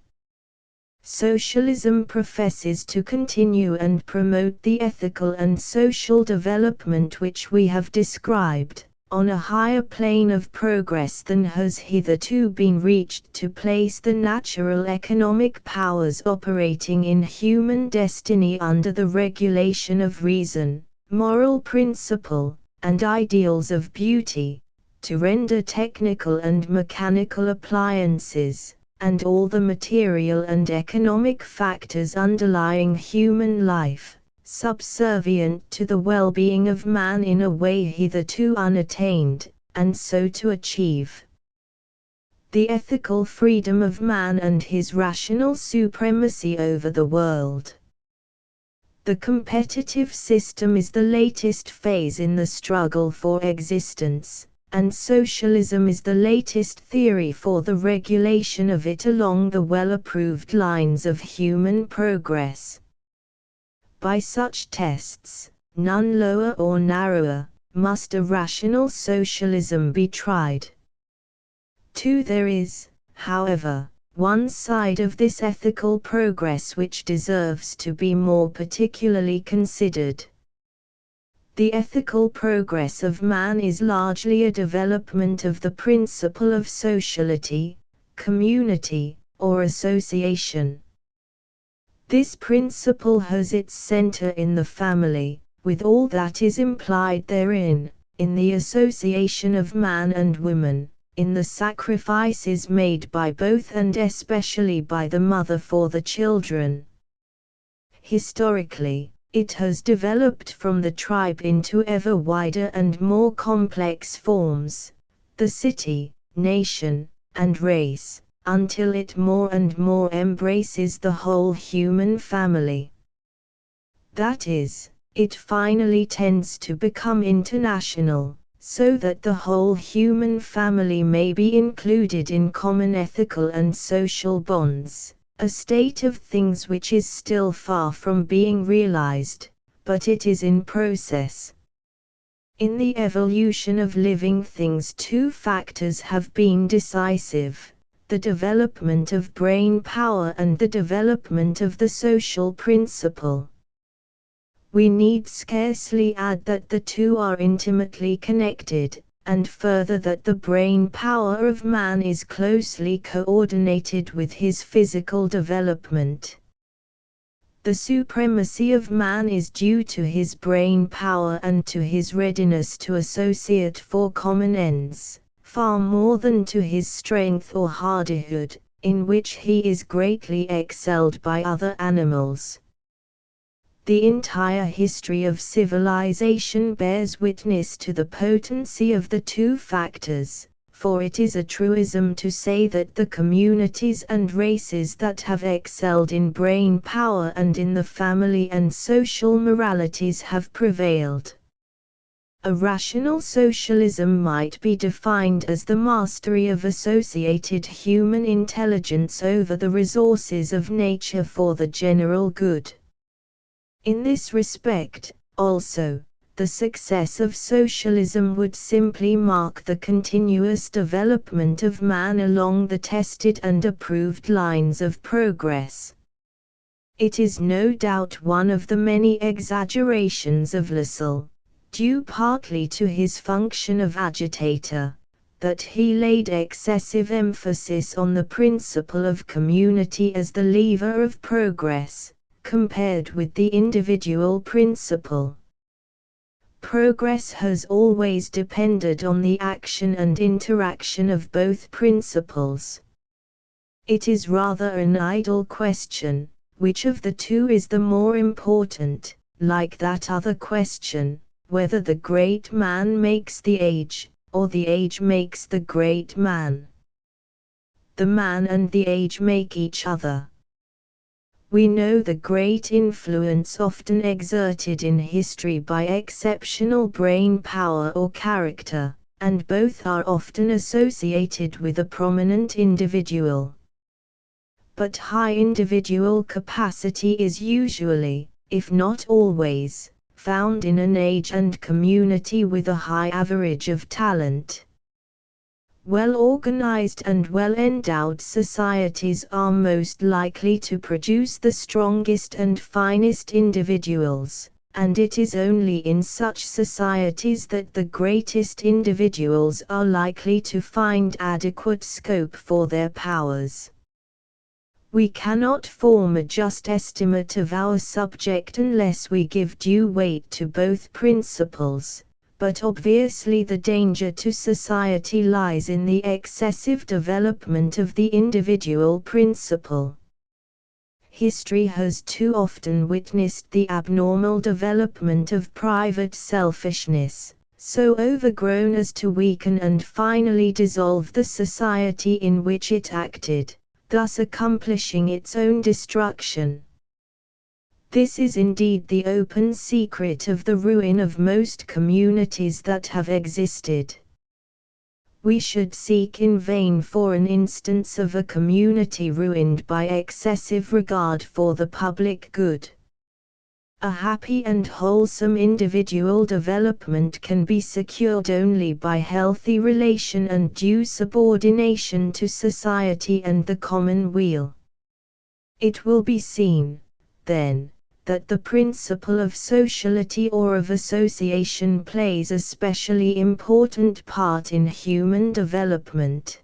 Socialism professes to continue and promote the ethical and social development which we have described, on a higher plane of progress than has hitherto been reached, to place the natural economic powers operating in human destiny under the regulation of reason, moral principle, and ideals of beauty, to render technical and mechanical appliances, and all the material and economic factors underlying human life, subservient to the well-being of man in a way hitherto unattained, and so to achieve the ethical freedom of man and his rational supremacy over the world. The competitive system is the latest phase in the struggle for existence, and socialism is the latest theory for the regulation of it along the well-approved lines of human progress. By such tests, none lower or narrower, must a rational socialism be tried. There is, however, one side of this ethical progress which deserves to be more particularly considered. The ethical progress of man is largely a development of the principle of sociality, community, or association. This principle has its center in the family, with all that is implied therein, in the association of man and woman, in the sacrifices made by both and especially by the mother for the children. Historically, it has developed from the tribe into ever wider and more complex forms, the city, nation, and race, until it more and more embraces the whole human family. That is, it finally tends to become international, so that the whole human family may be included in common ethical and social bonds, a state of things which is still far from being realized, but it is in process. In the evolution of living things, two factors have been decisive: the development of brain power and the development of the social principle. We need scarcely add that the two are intimately connected, and further that the brain power of man is closely coordinated with his physical development. The supremacy of man is due to his brain power and to his readiness to associate for common ends, far more than to his strength or hardihood, in which he is greatly excelled by other animals. The entire history of civilization bears witness to the potency of the two factors, for it is a truism to say that the communities and races that have excelled in brain power and in the family and social moralities have prevailed. A rational socialism might be defined as the mastery of associated human intelligence over the resources of nature for the general good. In this respect, also, the success of socialism would simply mark the continuous development of man along the tested and approved lines of progress. It is no doubt one of the many exaggerations of Lassalle, due partly to his function of agitator, that he laid excessive emphasis on the principle of community as the lever of progress, compared with the individual principle. Progress has always depended on the action and interaction of both principles. It is rather an idle question, which of the two is the more important, like that other question, whether the great man makes the age, or the age makes the great man. The man and the age make each other. We know the great influence often exerted in history by exceptional brain power or character, and both are often associated with a prominent individual. But high individual capacity is usually, if not always, found in an age and community with a high average of talent. Well-organized and well-endowed societies are most likely to produce the strongest and finest individuals, and it is only in such societies that the greatest individuals are likely to find adequate scope for their powers. We cannot form a just estimate of our subject unless we give due weight to both principles. But obviously the danger to society lies in the excessive development of the individual principle. History has too often witnessed the abnormal development of private selfishness, so overgrown as to weaken and finally dissolve the society in which it acted, thus accomplishing its own destruction. This is indeed the open secret of the ruin of most communities that have existed. We should seek in vain for an instance of a community ruined by excessive regard for the public good. A happy and wholesome individual development can be secured only by healthy relation and due subordination to society and the common weal. It will be seen, then, that the principle of sociality or of association plays a specially important part in human development.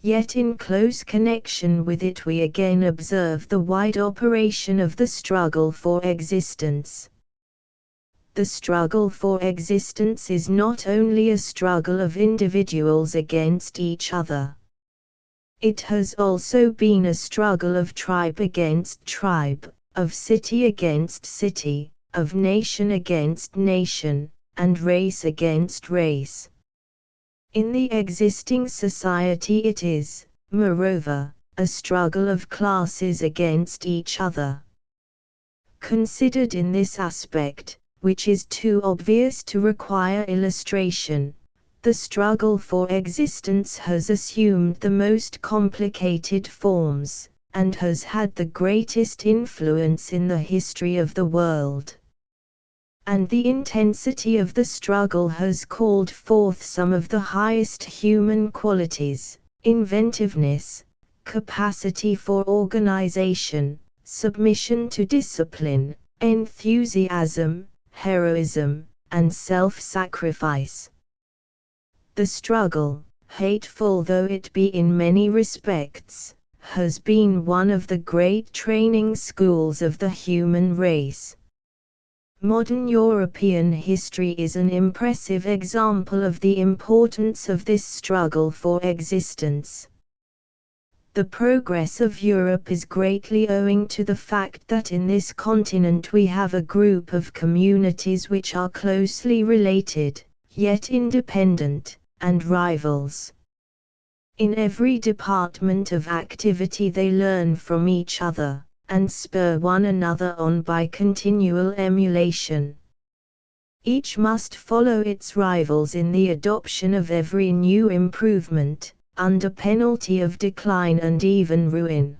Yet in close connection with it we again observe the wide operation of the struggle for existence. The struggle for existence is not only a struggle of individuals against each other. It has also been a struggle of tribe against tribe, of city against city, of nation against nation, and race against race. In the existing society it is, moreover, a struggle of classes against each other. Considered in this aspect, which is too obvious to require illustration, the struggle for existence has assumed the most complicated forms, and has had the greatest influence in the history of the world. And the intensity of the struggle has called forth some of the highest human qualities: inventiveness, capacity for organization, submission to discipline, enthusiasm, heroism, and self-sacrifice. The struggle, hateful though it be in many respects, has been one of the great training schools of the human race. Modern European history is an impressive example of the importance of this struggle for existence. The progress of Europe is greatly owing to the fact that in this continent we have a group of communities which are closely related, yet independent, and rivals. In every department of activity they learn from each other, and spur one another on by continual emulation. Each must follow its rivals in the adoption of every new improvement, under penalty of decline and even ruin.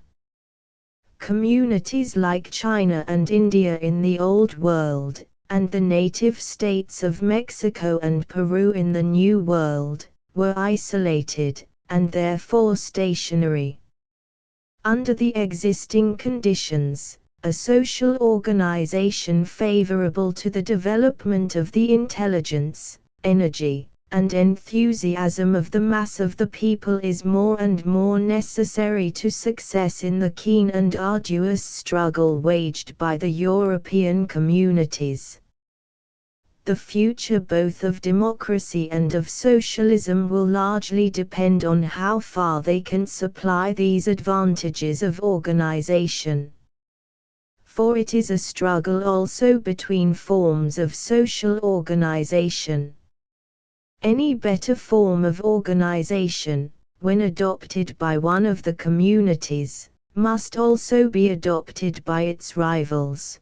Communities like China and India in the Old World, and the native states of Mexico and Peru in the New World, were isolated, and therefore stationary. Under the existing conditions, a social organization favorable to the development of the intelligence, energy, and enthusiasm of the mass of the people is more and more necessary to success in the keen and arduous struggle waged by the European communities. The future both of democracy and of socialism will largely depend on how far they can supply these advantages of organization. For it is a struggle also between forms of social organization. Any better form of organization, when adopted by one of the communities, must also be adopted by its rivals.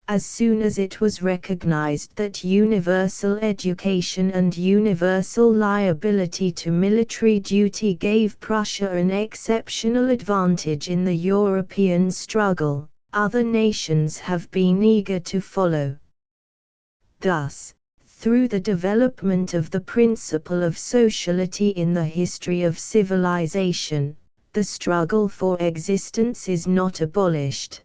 As soon as it was recognized that universal education and universal liability to military duty gave Prussia an exceptional advantage in the European struggle, other nations have been eager to follow. Thus, through the development of the principle of sociality in the history of civilization, the struggle for existence is not abolished.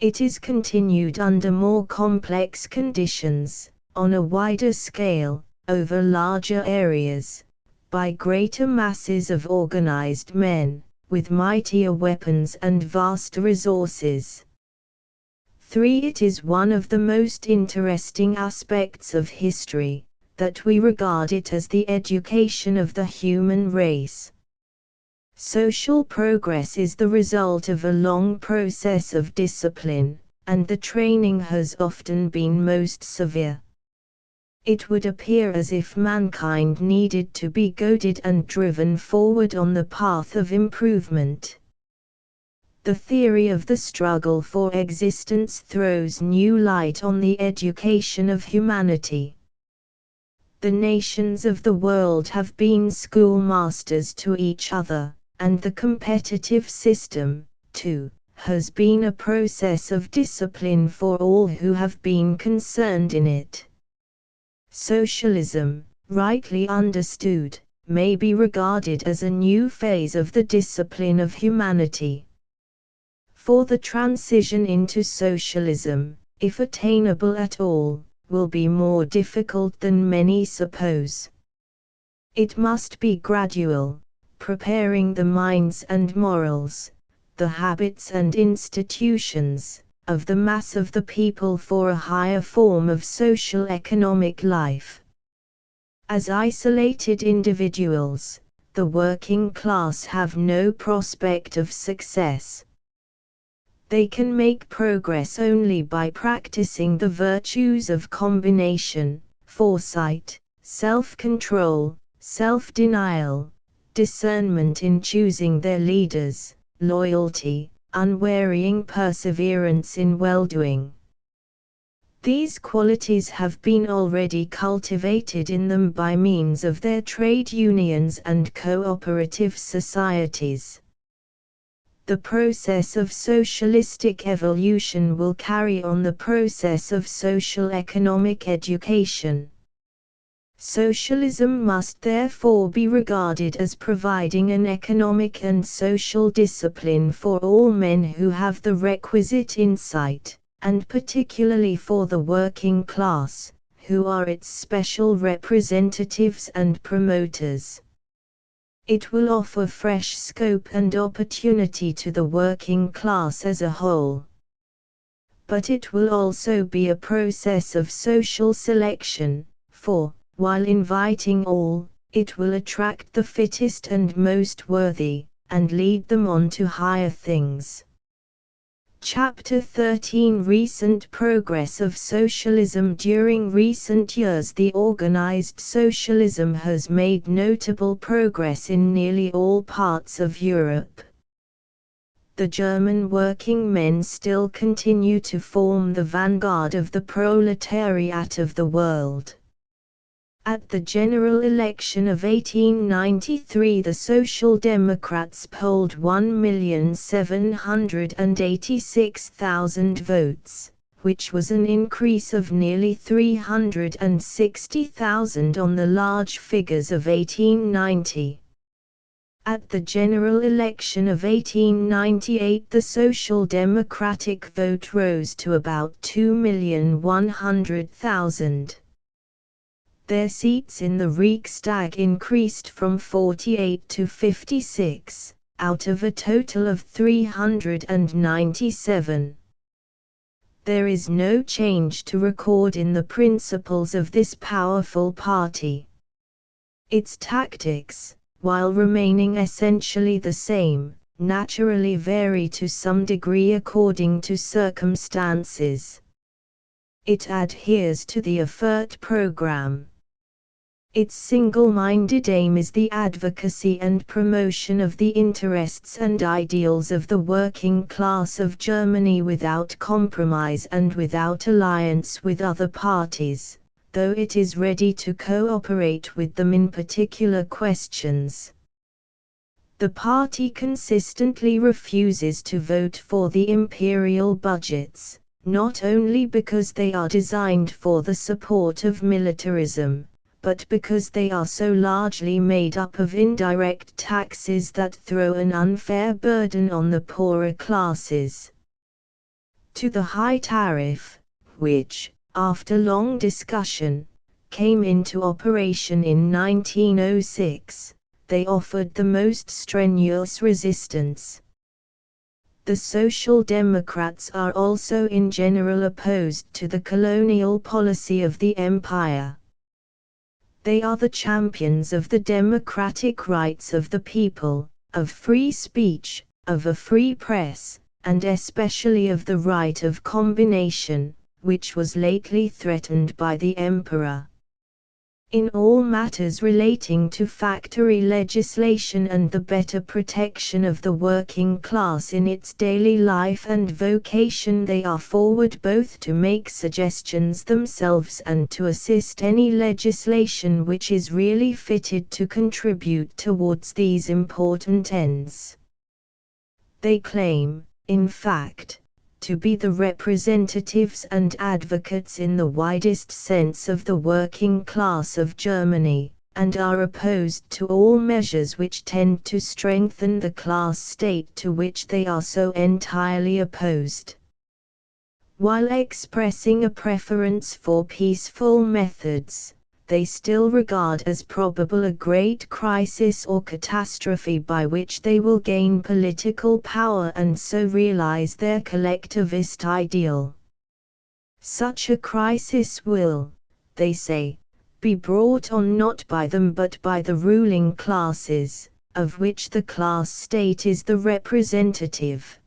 It is continued under more complex conditions, on a wider scale, over larger areas, by greater masses of organized men, with mightier weapons and vast resources. 3. It is one of the most interesting aspects of history, that we regard it as the education of the human race. Social progress is the result of a long process of discipline, and the training has often been most severe. It would appear as if mankind needed to be goaded and driven forward on the path of improvement. The theory of the struggle for existence throws new light on the education of humanity. The nations of the world have been schoolmasters to each other, and the competitive system, too, has been a process of discipline for all who have been concerned in it. Socialism, rightly understood, may be regarded as a new phase of the discipline of humanity. For the transition into socialism, if attainable at all, will be more difficult than many suppose. It must be gradual, preparing the minds and morals, the habits and institutions, of the mass of the people for a higher form of social economic life. As isolated individuals, the working class have no prospect of success. They can make progress only by practicing the virtues of combination, foresight, self-control, self-denial, discernment in choosing their leaders, loyalty, unwearying perseverance in well-doing. These qualities have been already cultivated in them by means of their trade unions and cooperative societies. The process of socialistic evolution will carry on the process of social economic education. Socialism must therefore be regarded as providing an economic and social discipline for all men who have the requisite insight, and particularly for the working class, who are its special representatives and promoters. It will offer fresh scope and opportunity to the working class as a whole. But it will also be a process of social selection, for, while inviting all, it will attract the fittest and most worthy, and lead them on to higher things. Chapter 13 Recent Progress of Socialism. During recent years, the organized socialism has made notable progress in nearly all parts of Europe. The German working men still continue to form the vanguard of the proletariat of the world. At the general election of 1893, the Social Democrats polled 1,786,000 votes, which was an increase of nearly 360,000 on the large figures of 1890. At the general election of 1898, the Social Democratic vote rose to about 2,100,000. Their seats in the Riksdag increased from 48 to 56, out of a total of 397. There is no change to record in the principles of this powerful party. Its tactics, while remaining essentially the same, naturally vary to some degree according to circumstances. It adheres to the Erfurt program. Its single-minded aim is the advocacy and promotion of the interests and ideals of the working class of Germany without compromise and without alliance with other parties, though it is ready to cooperate with them in particular questions. The party consistently refuses to vote for the imperial budgets, not only because they are designed for the support of militarism, but because they are so largely made up of indirect taxes that throw an unfair burden on the poorer classes. To the high tariff, which, after long discussion, came into operation in 1906, they offered the most strenuous resistance. The Social Democrats are also in general opposed to the colonial policy of the empire. They are the champions of the democratic rights of the people, of free speech, of a free press, and especially of the right of combination, which was lately threatened by the emperor. In all matters relating to factory legislation and the better protection of the working class in its daily life and vocation, they are forward both to make suggestions themselves and to assist any legislation which is really fitted to contribute towards these important ends. They claim, in fact, to be the representatives and advocates in the widest sense of the working class of Germany, and are opposed to all measures which tend to strengthen the class state to which they are so entirely opposed. While expressing a preference for peaceful methods, they still regard as probable a great crisis or catastrophe by which they will gain political power and so realize their collectivist ideal. Such a crisis will, they say, be brought on not by them but by the ruling classes, of which the class state is the representative.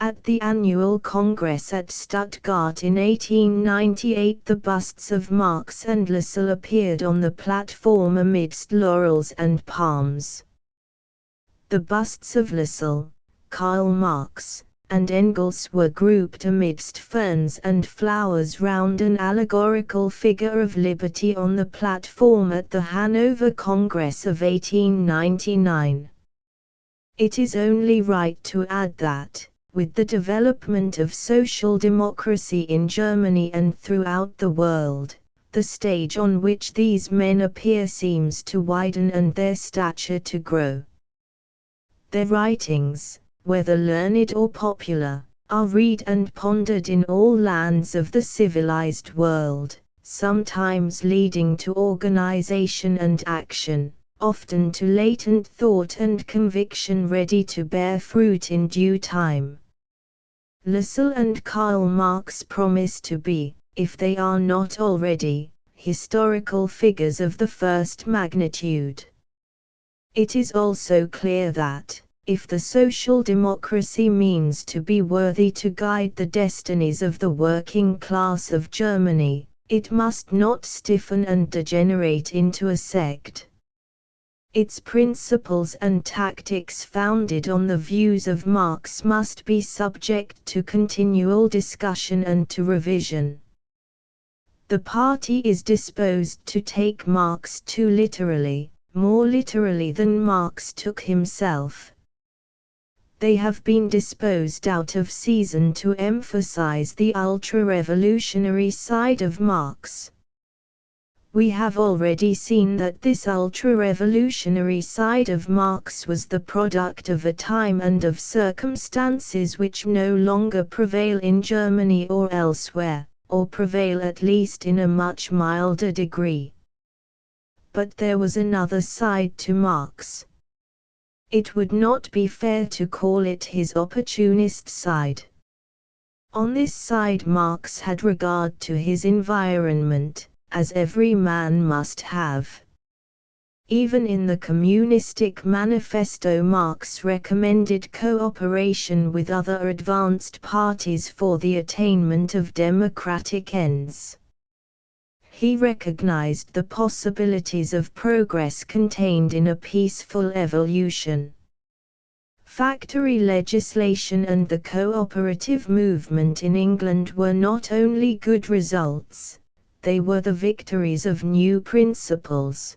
At the annual Congress at Stuttgart in 1898, the busts of Marx and Lassalle appeared on the platform amidst laurels and palms. The busts of Lassalle, Karl Marx, and Engels were grouped amidst ferns and flowers round an allegorical figure of liberty on the platform at the Hanover Congress of 1899. It is only right to add that, with the development of social democracy in Germany and throughout the world, the stage on which these men appear seems to widen and their stature to grow. Their writings, whether learned or popular, are read and pondered in all lands of the civilized world, sometimes leading to organization and action, often to latent thought and conviction ready to bear fruit in due time. Lassalle and Karl Marx promise to be, if they are not already, historical figures of the first magnitude. It is also clear that, if the social democracy means to be worthy to guide the destinies of the working class of Germany, it must not stiffen and degenerate into a sect. Its principles and tactics founded on the views of Marx must be subject to continual discussion and to revision. The party is disposed to take Marx too literally, more literally than Marx took himself. They have been disposed out of season to emphasize the ultra-revolutionary side of Marx. We have already seen that this ultra-revolutionary side of Marx was the product of a time and of circumstances which no longer prevail in Germany or elsewhere, or prevail at least in a much milder degree. But there was another side to Marx. It would not be fair to call it his opportunist side. On this side Marx had regard to his environment, as every man must have. Even in the Communistic Manifesto Marx recommended cooperation with other advanced parties for the attainment of democratic ends. He recognized the possibilities of progress contained in a peaceful evolution. Factory legislation and the cooperative movement in England were not only good results, they were the victories of new principles.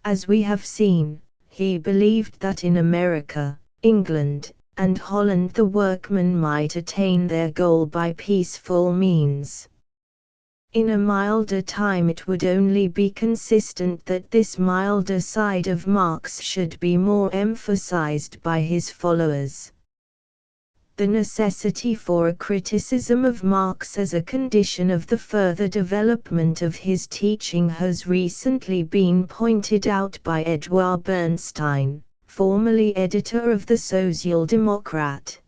As we have seen, he believed that in America, England, and Holland the workmen might attain their goal by peaceful means. In a milder time it would only be consistent that this milder side of Marx should be more emphasized by his followers. The necessity for a criticism of Marx as a condition of the further development of his teaching has recently been pointed out by Edouard Bernstein, formerly editor of the Social Democrat.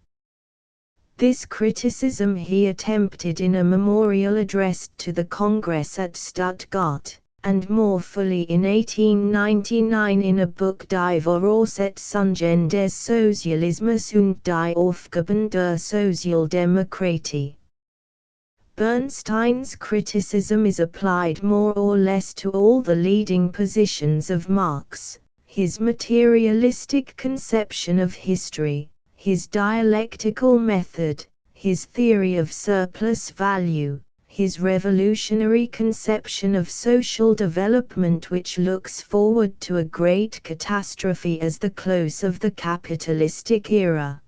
This criticism he attempted in a memorial addressed to the Congress at Stuttgart, and more fully in 1899 in a book Die Voraussetzungen des Sozialismus und die Aufgaben der Sozialdemokratie. Bernstein's criticism is applied more or less to all the leading positions of Marx, his materialistic conception of history, his dialectical method, his theory of surplus value, his revolutionary conception of social development which looks forward to a great catastrophe as the close of the capitalistic era.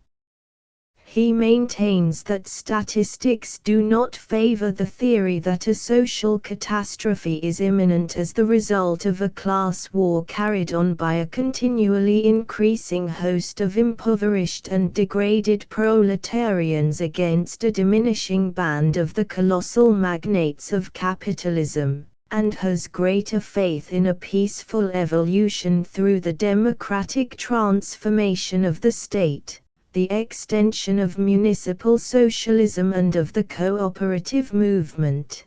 He maintains that statistics do not favor the theory that a social catastrophe is imminent as the result of a class war carried on by a continually increasing host of impoverished and degraded proletarians against a diminishing band of the colossal magnates of capitalism, and has greater faith in a peaceful evolution through the democratic transformation of the state, the extension of municipal socialism and of the cooperative movement.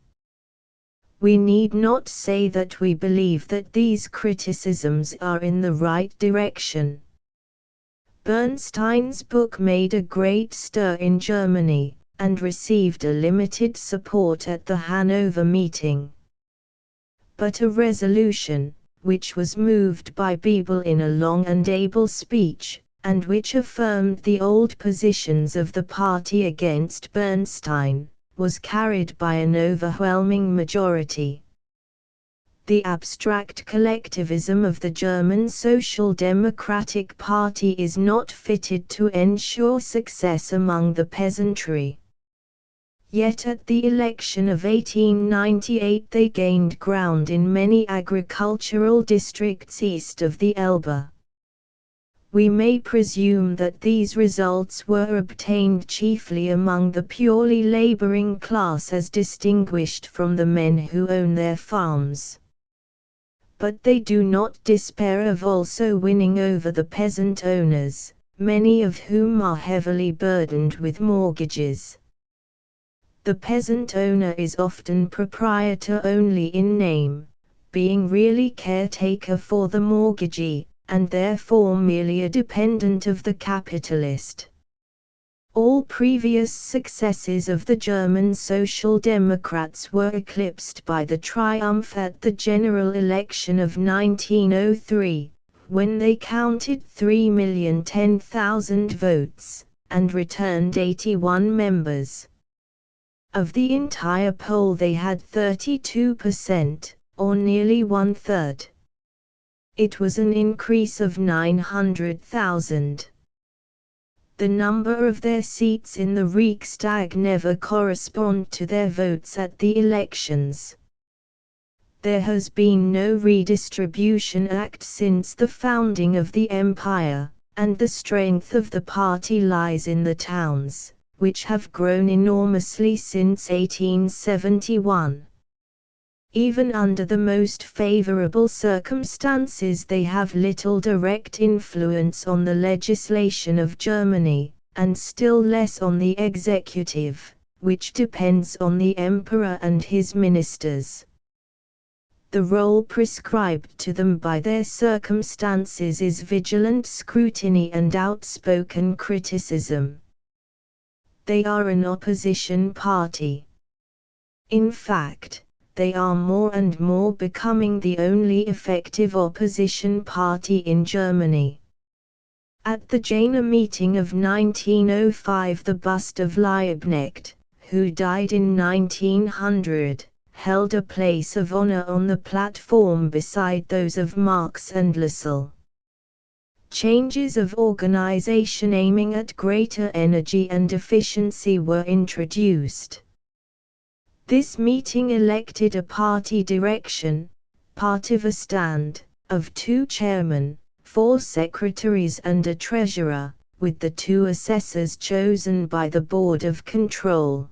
We need not say that we believe that these criticisms are in the right direction. Bernstein's book made a great stir in Germany, and received a limited support at the Hanover meeting. But a resolution, which was moved by Bebel in a long and able speech, and which affirmed the old positions of the party against Bernstein, was carried by an overwhelming majority. The abstract collectivism of the German Social Democratic Party is not fitted to ensure success among the peasantry. Yet at the election of 1898 they gained ground in many agricultural districts east of the Elbe. We may presume that these results were obtained chiefly among the purely laboring class as distinguished from the men who own their farms. But they do not despair of also winning over the peasant owners, many of whom are heavily burdened with mortgages. The peasant owner is often proprietor only in name, being really caretaker for the mortgagee, and therefore merely a dependent of the capitalist. All previous successes of the German Social Democrats were eclipsed by the triumph at the general election of 1903, when they counted 3,010,000 votes, and returned 81 members. Of the entire poll they had 32%, or nearly one-third. It was an increase of 900,000. The number of their seats in the Reichstag never correspond to their votes at the elections. There has been no redistribution act since the founding of the empire, and the strength of the party lies in the towns, which have grown enormously since 1871. Even under the most favorable circumstances they have little direct influence on the legislation of Germany, and still less on the executive, which depends on the emperor and his ministers. The role prescribed to them by their circumstances is vigilant scrutiny and outspoken criticism. They are an opposition party. In fact, they are more and more becoming the only effective opposition party in Germany. At the Jena meeting of 1905 the bust of Liebknecht, who died in 1900, held a place of honor on the platform beside those of Marx and Lassalle. Changes of organization aiming at greater energy and efficiency were introduced. This meeting elected a party direction, part of a stand, of 2 chairmen, 4 secretaries and a treasurer, with the 2 assessors chosen by the Board of Control.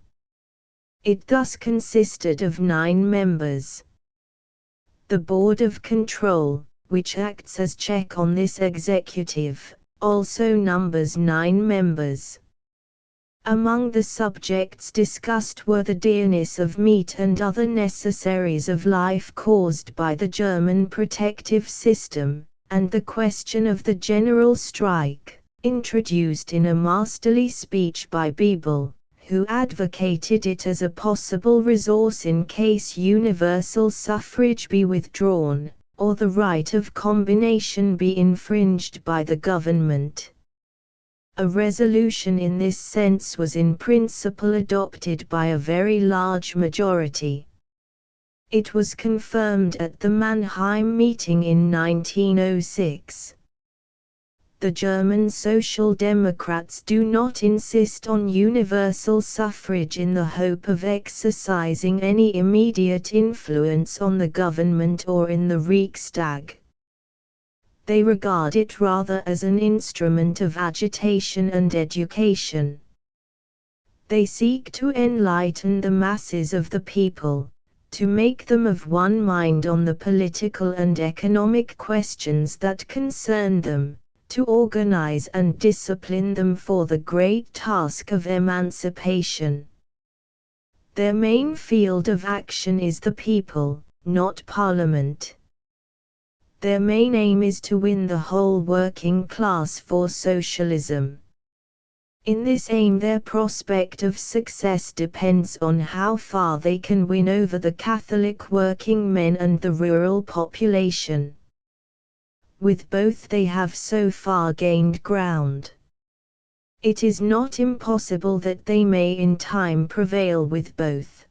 It thus consisted of 9 members. The Board of Control, which acts as check on this executive, also numbers 9 members. Among the subjects discussed were the dearness of meat and other necessaries of life caused by the German protective system, and the question of the general strike, introduced in a masterly speech by Bebel, who advocated it as a possible resource in case universal suffrage be withdrawn, or the right of combination be infringed by the government. A resolution in this sense was in principle adopted by a very large majority. It was confirmed at the Mannheim meeting in 1906. The German Social Democrats do not insist on universal suffrage in the hope of exercising any immediate influence on the government or in the Reichstag. They regard it rather as an instrument of agitation and education. They seek to enlighten the masses of the people, to make them of one mind on the political and economic questions that concern them, to organize and discipline them for the great task of emancipation. Their main field of action is the people, not Parliament. Their main aim is to win the whole working class for socialism. In this aim, their prospect of success depends on how far they can win over the Catholic working men and the rural population. With both they have so far gained ground. It is not impossible that they may in time prevail with both.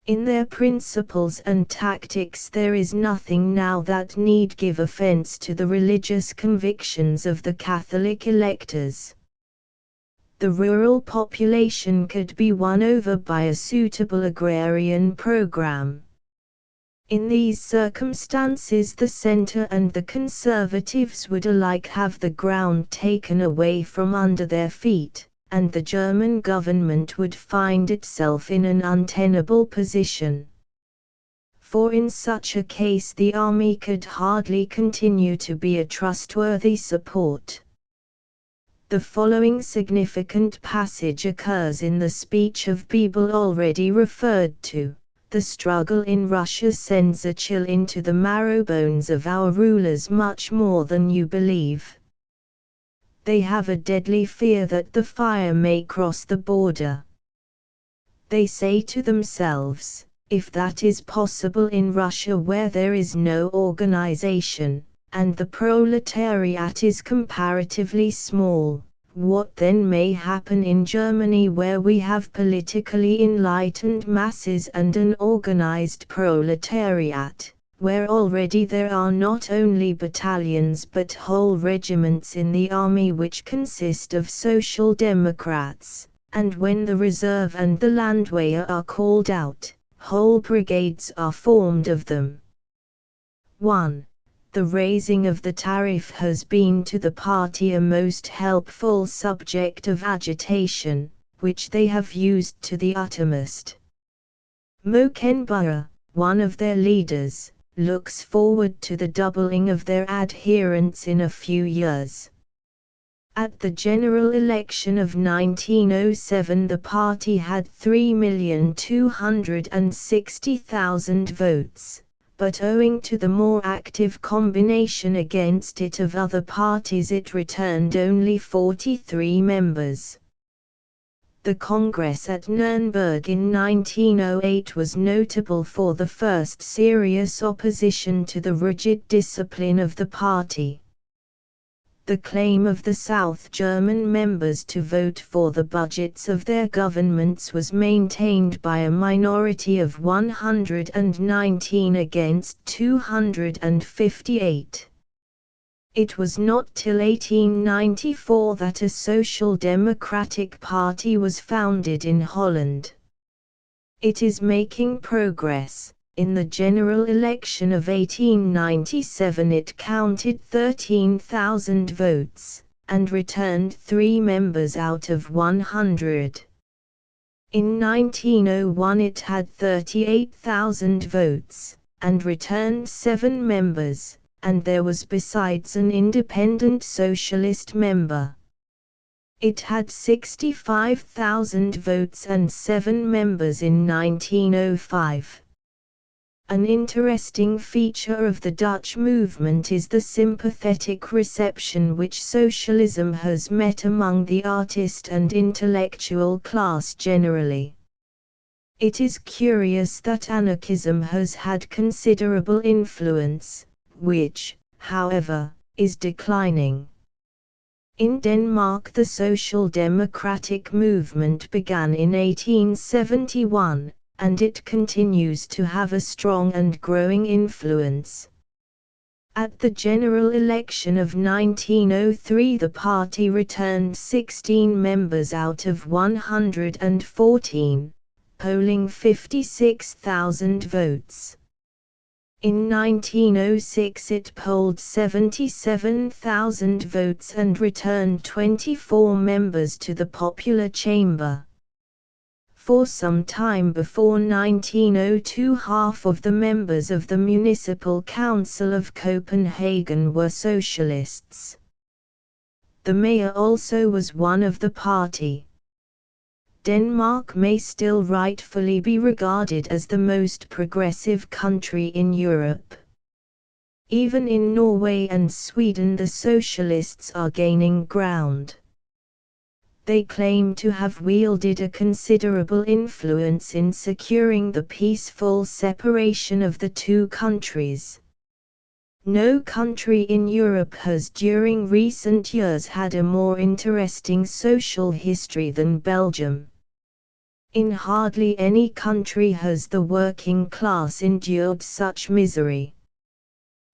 In their principles and tactics there is nothing now that need give offense to the religious convictions of the Catholic electors. The rural population could be won over by a suitable agrarian program. In these circumstances the Centre and the Conservatives would alike have the ground taken away from under their feet, and the German government would find itself in an untenable position. For in such a case the army could hardly continue to be a trustworthy support. The following significant passage occurs in the speech of Bebel already referred to. The struggle in Russia sends a chill into the marrow bones of our rulers much more than you believe. They have a deadly fear that the fire may cross the border. They say to themselves, if that is possible in Russia where there is no organization, and the proletariat is comparatively small, what then may happen in Germany where we have politically enlightened masses and an organized proletariat, where already there are not only battalions but whole regiments in the army which consist of social democrats, and when the reserve and the Landwehr are called out, whole brigades are formed of them. 1. The raising of the tariff has been to the party a most helpful subject of agitation, which they have used to the uttermost. Mockenbauer, one of their leaders, looks forward to the doubling of their adherents in a few years. At the general election of 1907 the party had 3,260,000 votes. But owing to the more active combination against it of other parties it returned only 43 members. The Congress at Nuremberg in 1908 was notable for the first serious opposition to the rigid discipline of the party. The claim of the South German members to vote for the budgets of their governments was maintained by a minority of 119 against 258. It was not till 1894 that a social democratic party was founded in Holland. It is making progress. In the general election of 1897 it counted 13,000 votes, and returned 3 members out of 100. In 1901 it had 38,000 votes, and returned 7 members, and there was besides an independent socialist member. It had 65,000 votes and 7 members in 1905. An interesting feature of the Dutch movement is the sympathetic reception which socialism has met among the artist and intellectual class generally. It is curious that anarchism has had considerable influence, which, however, is declining. In Denmark the social democratic movement began in 1871. And it continues to have a strong and growing influence. At the general election of 1903 the party returned 16 members out of 114, polling 56,000 votes. In 1906 it polled 77,000 votes and returned 24 members to the popular chamber. For some time before 1902 half of the members of the Municipal Council of Copenhagen were socialists. The mayor also was one of the party. Denmark may still rightfully be regarded as the most progressive country in Europe. Even in Norway and Sweden the socialists are gaining ground. They claim to have wielded a considerable influence in securing the peaceful separation of the two countries. No country in Europe has during recent years had a more interesting social history than Belgium. In hardly any country has the working class endured such misery.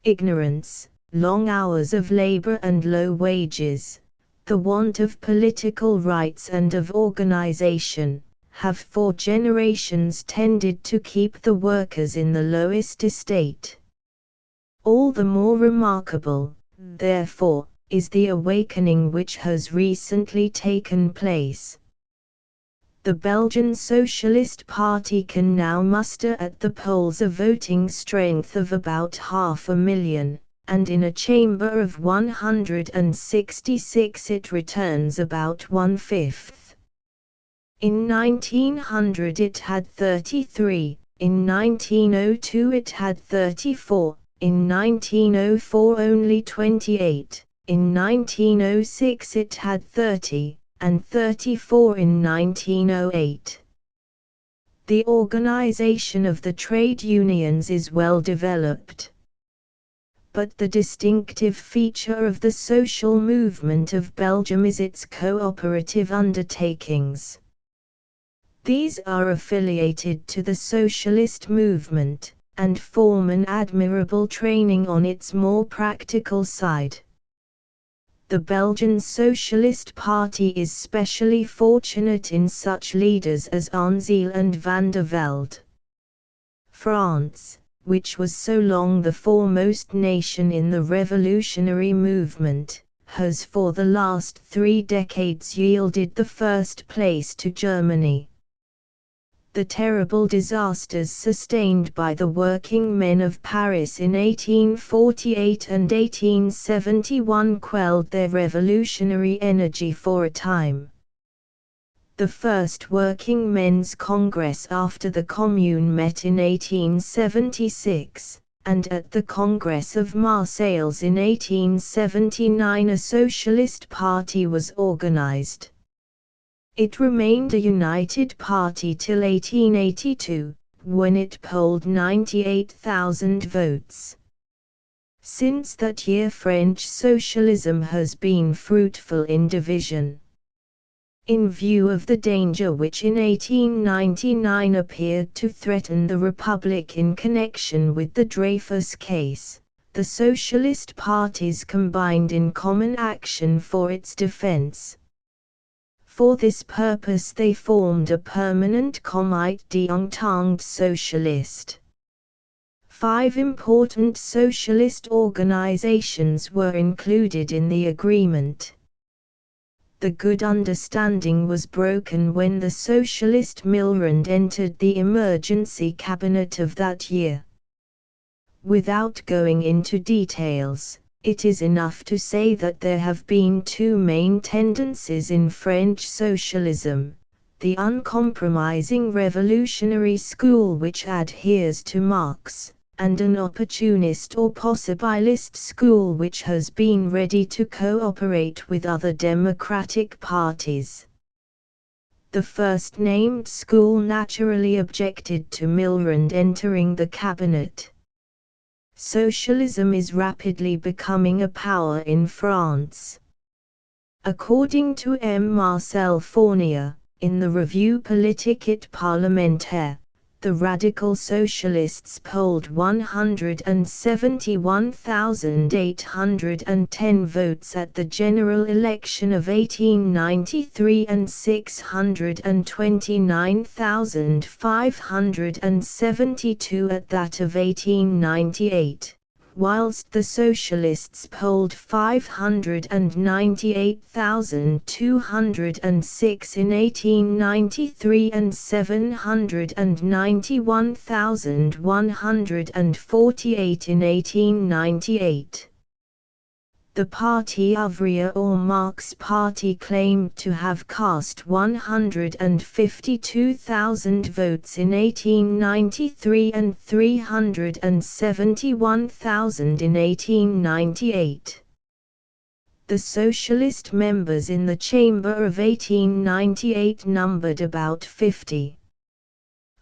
Ignorance, long hours of labor and low wages, the want of political rights and of organization, have for generations tended to keep the workers in the lowest estate. All the more remarkable, therefore, is the awakening which has recently taken place. The Belgian Socialist Party can now muster at the polls a voting strength of about 500,000, and in a chamber of 166 it returns about 1/5. In 1900 it had 33, in 1902 it had 34, in 1904 only 28, in 1906 it had 30, and 34 in 1908. The organization of the trade unions is well developed. But the distinctive feature of the social movement of Belgium is its cooperative undertakings. These are affiliated to the socialist movement, and form an admirable training on its more practical side. The Belgian Socialist Party is specially fortunate in such leaders as Aanziel and van der Velde. France, which was so long the foremost nation in the revolutionary movement, has for the last 3 decades yielded the first place to Germany. The terrible disasters sustained by the working men of Paris in 1848 and 1871 quelled their revolutionary energy for a time. The first Working Men's Congress after the Commune met in 1876, and at the Congress of Marseilles in 1879 a socialist party was organized. It remained a united party till 1882, when it polled 98,000 votes. Since that year French socialism has been fruitful in division. In view of the danger which in 1899 appeared to threaten the Republic in connection with the Dreyfus case, the socialist parties combined in common action for its defense. For this purpose they formed a permanent Comité d'Entente Socialiste. 5 important socialist organizations were included in the agreement. The good understanding was broken when the socialist Milrand entered the emergency cabinet of that year. Without going into details, it is enough to say that there have been 2 main tendencies in French socialism: the uncompromising revolutionary school which adheres to Marx, and an opportunist or possibilist school which has been ready to cooperate with other democratic parties. The first named school naturally objected to Milrand entering the cabinet. Socialism is rapidly becoming a power in France. According to M. Marcel Fournier, in the Revue politique et parlementaire, the radical socialists polled 171,810 votes at the general election of 1893 and 629,572 at that of 1898, whilst the socialists polled 598,206 in 1893 and 791,148 in 1898. The Parti Ouvrier or Marx Party claimed to have cast 152,000 votes in 1893 and 371,000 in 1898. The socialist members in the Chamber of 1898 numbered about 50.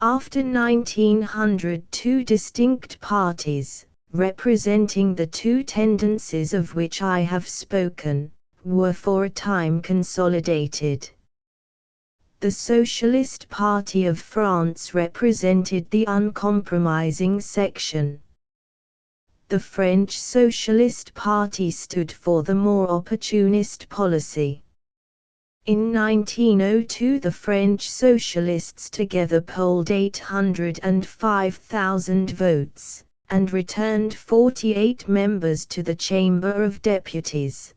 After 1900, two distinct parties, representing the two tendencies of which I have spoken, were for a time consolidated. The Socialist Party of France represented the uncompromising section. The French Socialist Party stood for the more opportunist policy. In 1902 the French Socialists together polled 805,000 votes, and returned 48 members to the Chamber of Deputies.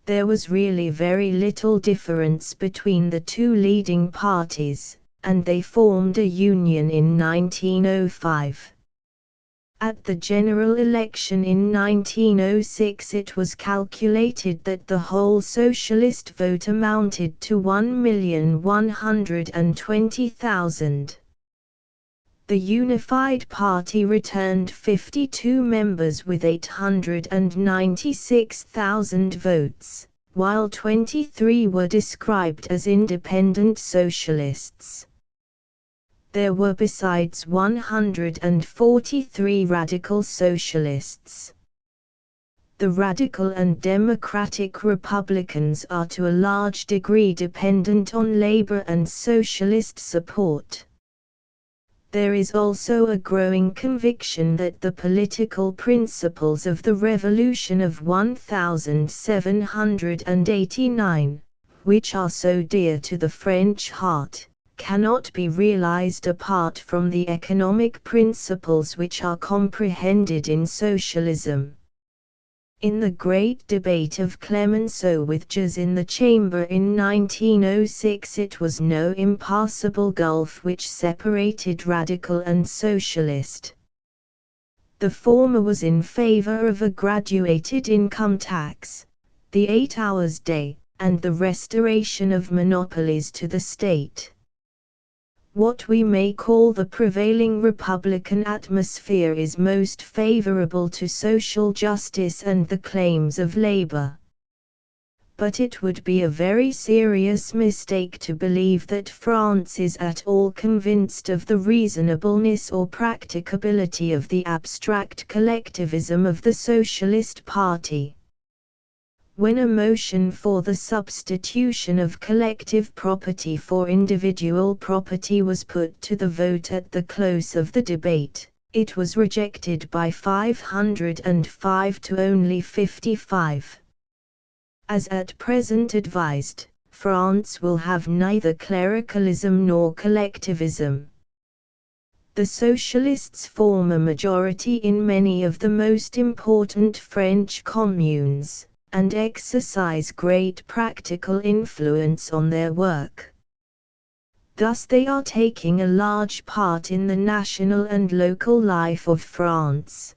There was really very little difference between the two leading parties, and they formed a union in 1905. At the general election in 1906 it was calculated that the whole socialist vote amounted to 1,120,000. The Unified Party returned 52 members with 896,000 votes, while 23 were described as independent socialists. There were besides 143 radical socialists. The radical and democratic Republicans are to a large degree dependent on labor and socialist support. There is also a growing conviction that the political principles of the Revolution of 1789, which are so dear to the French heart, cannot be realized apart from the economic principles which are comprehended in socialism. In the great debate of Clemenceau with Jazz in the Chamber in 1906, it was no impassable gulf which separated radical and socialist. The former was in favor of a graduated income tax, the 8-hour day, and the restoration of monopolies to the state. What we may call the prevailing Republican atmosphere is most favorable to social justice and the claims of labor. But it would be a very serious mistake to believe that France is at all convinced of the reasonableness or practicability of the abstract collectivism of the Socialist Party. When a motion for the substitution of collective property for individual property was put to the vote at the close of the debate, it was rejected by 505 to only 55. As at present advised, France will have neither clericalism nor collectivism. The Socialists form a majority in many of the most important French communes, and exercise great practical influence on their work. Thus they are taking a large part in the national and local life of France.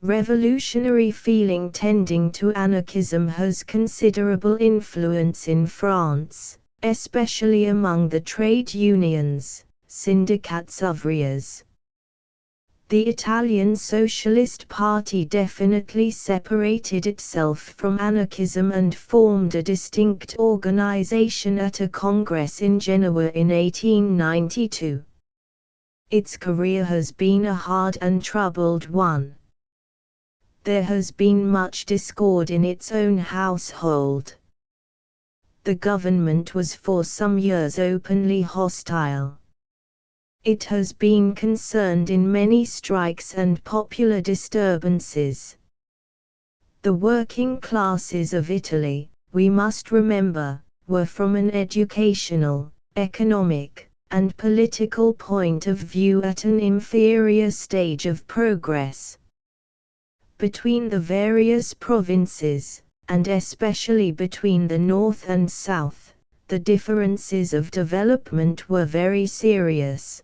Revolutionary feeling tending to anarchism has considerable influence in France, especially among the trade unions, syndicats ouvriers. The Italian Socialist Party definitely separated itself from anarchism and formed a distinct organization at a congress in Genoa in 1892. Its career has been a hard and troubled one. There has been much discord in its own household. The government was for some years openly hostile. It has been concerned in many strikes and popular disturbances. The working classes of Italy, we must remember, were from an educational, economic, and political point of view at an inferior stage of progress. Between the various provinces, and especially between the North and South, the differences of development were very serious.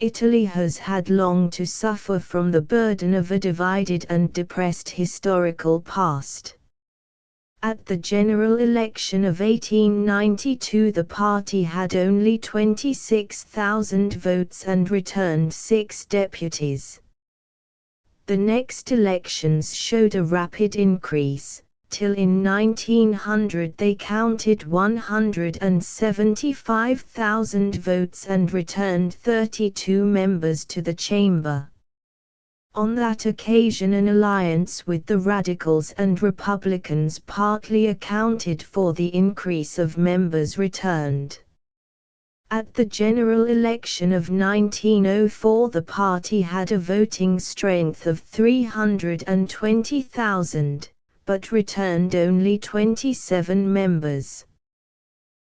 Italy has had long to suffer from the burden of a divided and depressed historical past. At the general election of 1892 the party had only 26,000 votes and returned 6 deputies. The next elections showed a rapid increase, till in 1900 they counted 175,000 votes and returned 32 members to the chamber. On that occasion an alliance with the Radicals and Republicans partly accounted for the increase of members returned. At the general election of 1904 the party had a voting strength of 320,000, but returned only 27 members.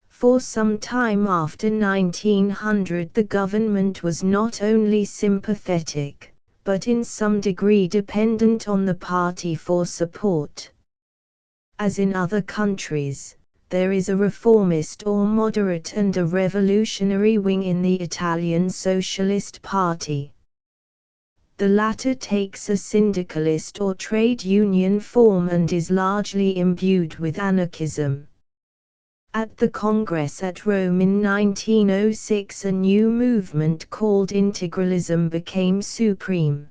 For some time after 1900 the government was not only sympathetic, but in some degree dependent on the party for support. As in other countries, there is a reformist or moderate and a revolutionary wing in the Italian Socialist Party. The latter takes a syndicalist or trade union form and is largely imbued with anarchism. At the Congress at Rome in 1906 a new movement called integralism became supreme.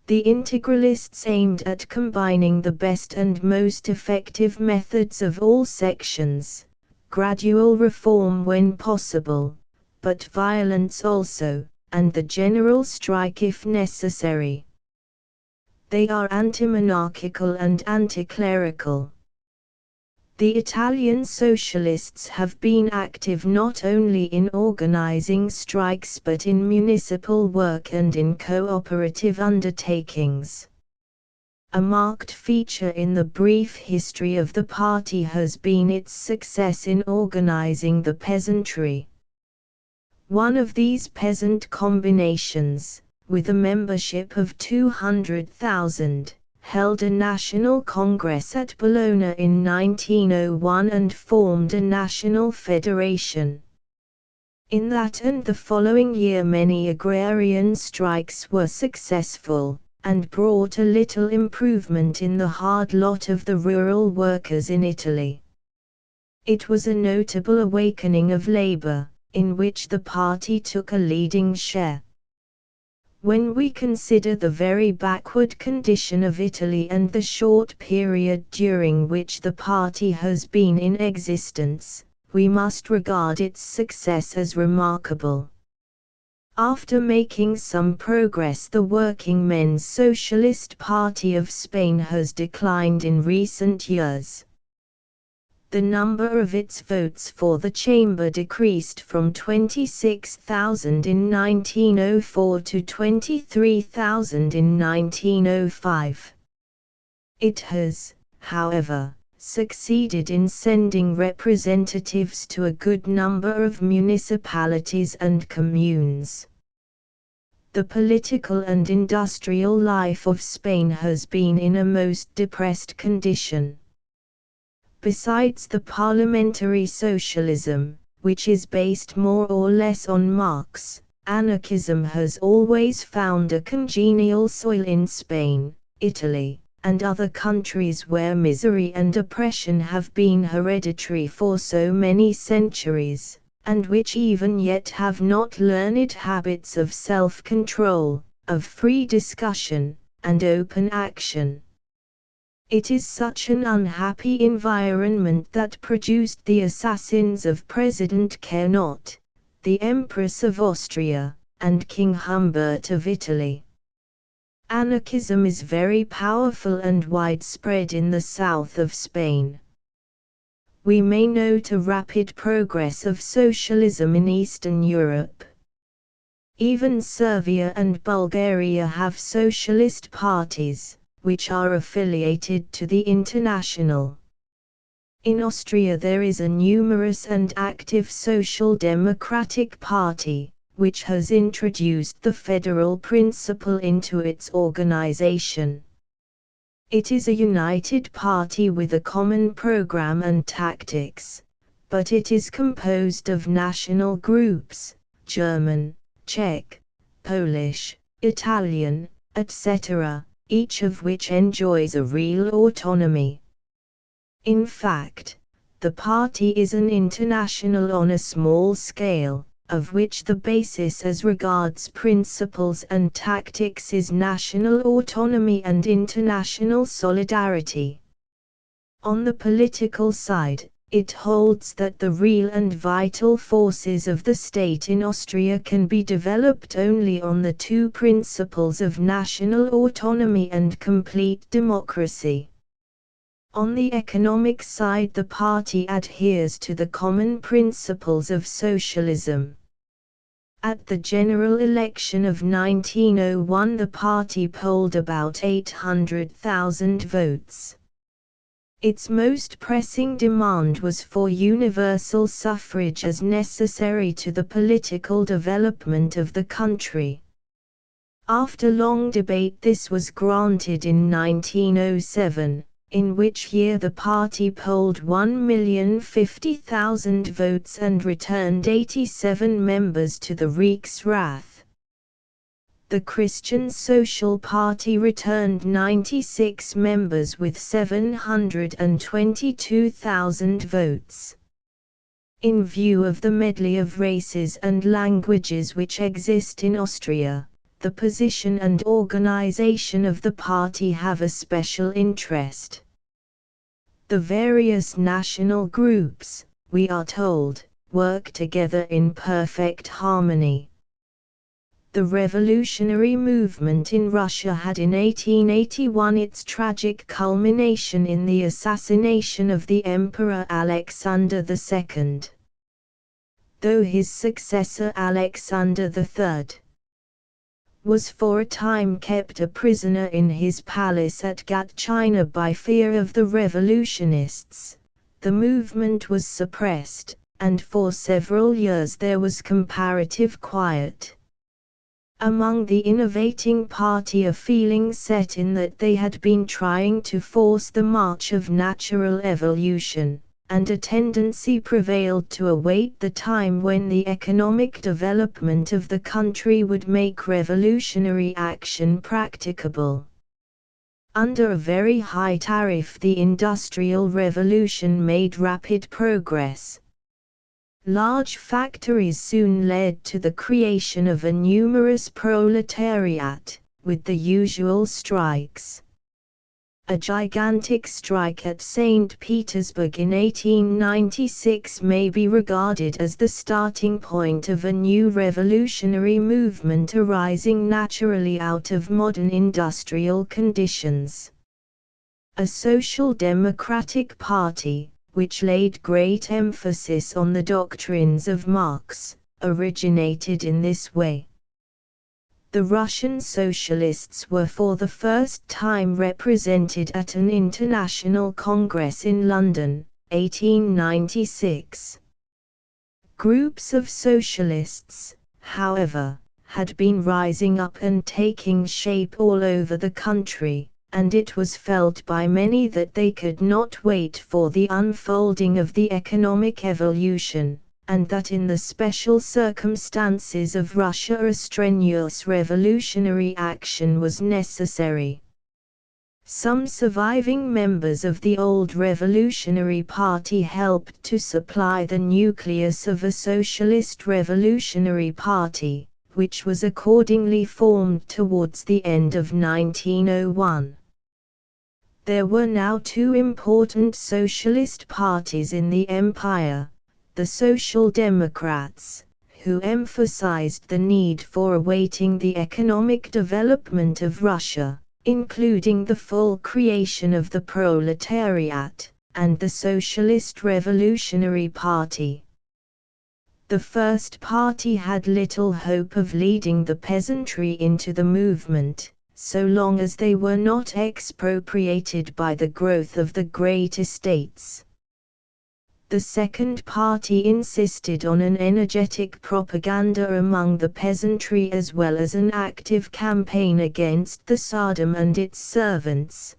The integralists aimed at combining the best and most effective methods of all sections, gradual reform when possible, but violence also, and the general strike if necessary. They are anti-monarchical and anti-clerical. The Italian socialists have been active not only in organizing strikes but in municipal work and in cooperative undertakings. A marked feature in the brief history of the party has been its success in organizing the peasantry. One of these peasant combinations, with a membership of 200,000, held a national congress at Bologna in 1901 and formed a national federation. In that and the following year many agrarian strikes were successful, and brought a little improvement in the hard lot of the rural workers in Italy. It was a notable awakening of labor, in which the party took a leading share. When we consider the very backward condition of Italy and the short period during which the party has been in existence, we must regard its success as remarkable. After making some progress, the Working Men's Socialist Party of Spain has declined in recent years. The number of its votes for the chamber decreased from 26,000 in 1904 to 23,000 in 1905. It has, however, succeeded in sending representatives to a good number of municipalities and communes. The political and industrial life of Spain has been in a most depressed condition. Besides the parliamentary socialism, which is based more or less on Marx, anarchism has always found a congenial soil in Spain, Italy, and other countries where misery and oppression have been hereditary for so many centuries, and which even yet have not learned habits of self-control, of free discussion, and open action. It is such an unhappy environment that produced the assassins of President Carnot, the Empress of Austria, and King Humbert of Italy. Anarchism is very powerful and widespread in the south of Spain. We may note a rapid progress of socialism in Eastern Europe. Even Serbia and Bulgaria have socialist parties, which are affiliated to the International. In Austria there is a numerous and active Social Democratic Party, which has introduced the federal principle into its organization. It is a united party with a common program and tactics, but it is composed of national groups, German, Czech, Polish, Italian, etc., each of which enjoys a real autonomy. In fact, the party is an international on a small scale, of which the basis as regards principles and tactics is national autonomy and international solidarity. On the political side, it holds that the real and vital forces of the state in Austria can be developed only on the two principles of national autonomy and complete democracy. On the economic side, the party adheres to the common principles of socialism. At the general election of 1901, the party polled about 800,000 votes. Its most pressing demand was for universal suffrage as necessary to the political development of the country. After long debate, this was granted in 1907, in which year the party polled 1,050,000 votes and returned 87 members to the Riksrath. The Christian Social Party returned 96 members with 722,000 votes. In view of the medley of races and languages which exist in Austria, the position and organization of the party have a special interest. The various national groups, we are told, work together in perfect harmony. The revolutionary movement in Russia had in 1881 its tragic culmination in the assassination of the Emperor Alexander II. Though his successor Alexander III was for a time kept a prisoner in his palace at Gatchina by fear of the revolutionists, the movement was suppressed, and for several years there was comparative quiet. Among the innovating party a feeling set in that they had been trying to force the march of natural evolution, and a tendency prevailed to await the time when the economic development of the country would make revolutionary action practicable. Under a very high tariff, the Industrial Revolution made rapid progress. Large factories soon led to the creation of a numerous proletariat, with the usual strikes. A gigantic strike at St. Petersburg in 1896 may be regarded as the starting point of a new revolutionary movement arising naturally out of modern industrial conditions. A social democratic party, which laid great emphasis on the doctrines of Marx, originated in this way. The Russian socialists were for the first time represented at an international congress in London, 1896. Groups of socialists, however, had been rising up and taking shape all over the country, and it was felt by many that they could not wait for the unfolding of the economic evolution, and that in the special circumstances of Russia a strenuous revolutionary action was necessary. Some surviving members of the old revolutionary party helped to supply the nucleus of a socialist revolutionary party, which was accordingly formed towards the end of 1901. There were now two important socialist parties in the empire: the Social Democrats, who emphasized the need for awaiting the economic development of Russia, including the full creation of the proletariat, and the Socialist Revolutionary Party. The first party had little hope of leading the peasantry into the movement, so long as they were not expropriated by the growth of the great estates. The second party insisted on an energetic propaganda among the peasantry as well as an active campaign against the Tsardom and its servants.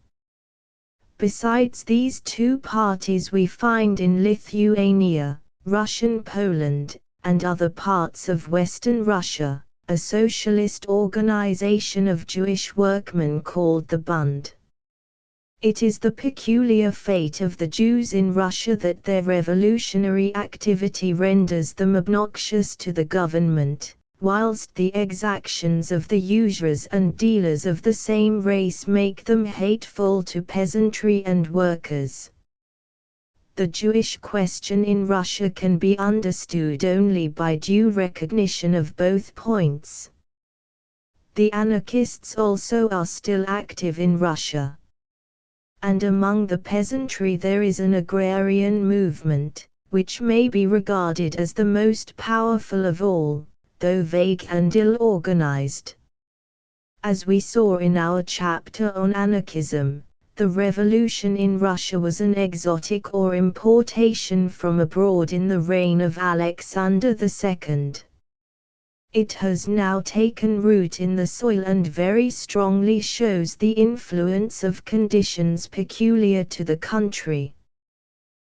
Besides these two parties we find in Lithuania, Russian Poland, and other parts of Western Russia, a socialist organization of Jewish workmen called the Bund. It is the peculiar fate of the Jews in Russia that their revolutionary activity renders them obnoxious to the government, whilst the exactions of the usurers and dealers of the same race make them hateful to peasantry and workers. The Jewish question in Russia can be understood only by due recognition of both points. The anarchists also are still active in Russia. And among the peasantry there is an agrarian movement, which may be regarded as the most powerful of all, though vague and ill-organized. As we saw in our chapter on anarchism, the revolution in Russia was an exotic or importation from abroad in the reign of Alexander II. It has now taken root in the soil and very strongly shows the influence of conditions peculiar to the country.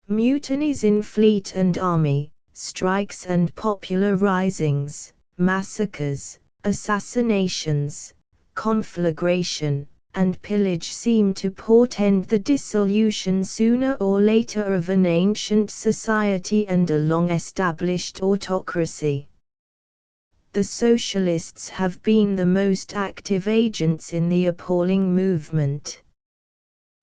Mutinies in fleet and army, strikes and popular risings, massacres, assassinations, conflagration, and pillage seem to portend the dissolution sooner or later of an ancient society and a long-established autocracy. The socialists have been the most active agents in the appalling movement.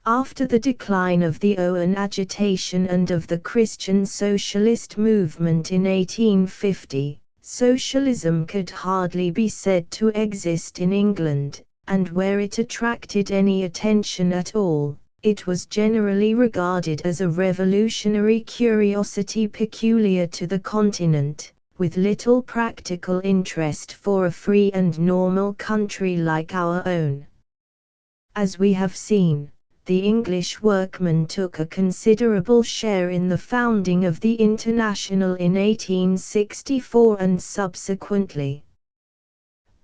After the decline of the Owen agitation and of the Christian socialist movement in 1850, socialism could hardly be said to exist in England, and where it attracted any attention at all, it was generally regarded as a revolutionary curiosity peculiar to the continent, with little practical interest for a free and normal country like our own. As we have seen, the English workmen took a considerable share in the founding of the International in 1864 and subsequently.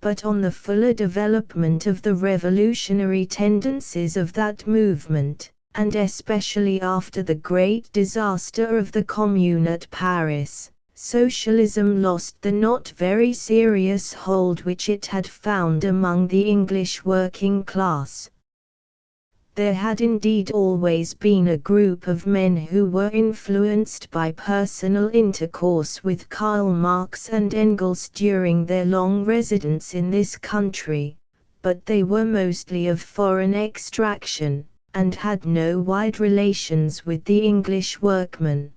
But on the fuller development of the revolutionary tendencies of that movement, and especially after the great disaster of the Commune at Paris, socialism lost the not very serious hold which it had found among the English working class. There had indeed always been a group of men who were influenced by personal intercourse with Karl Marx and Engels during their long residence in this country, but they were mostly of foreign extraction, and had no wide relations with the English workmen.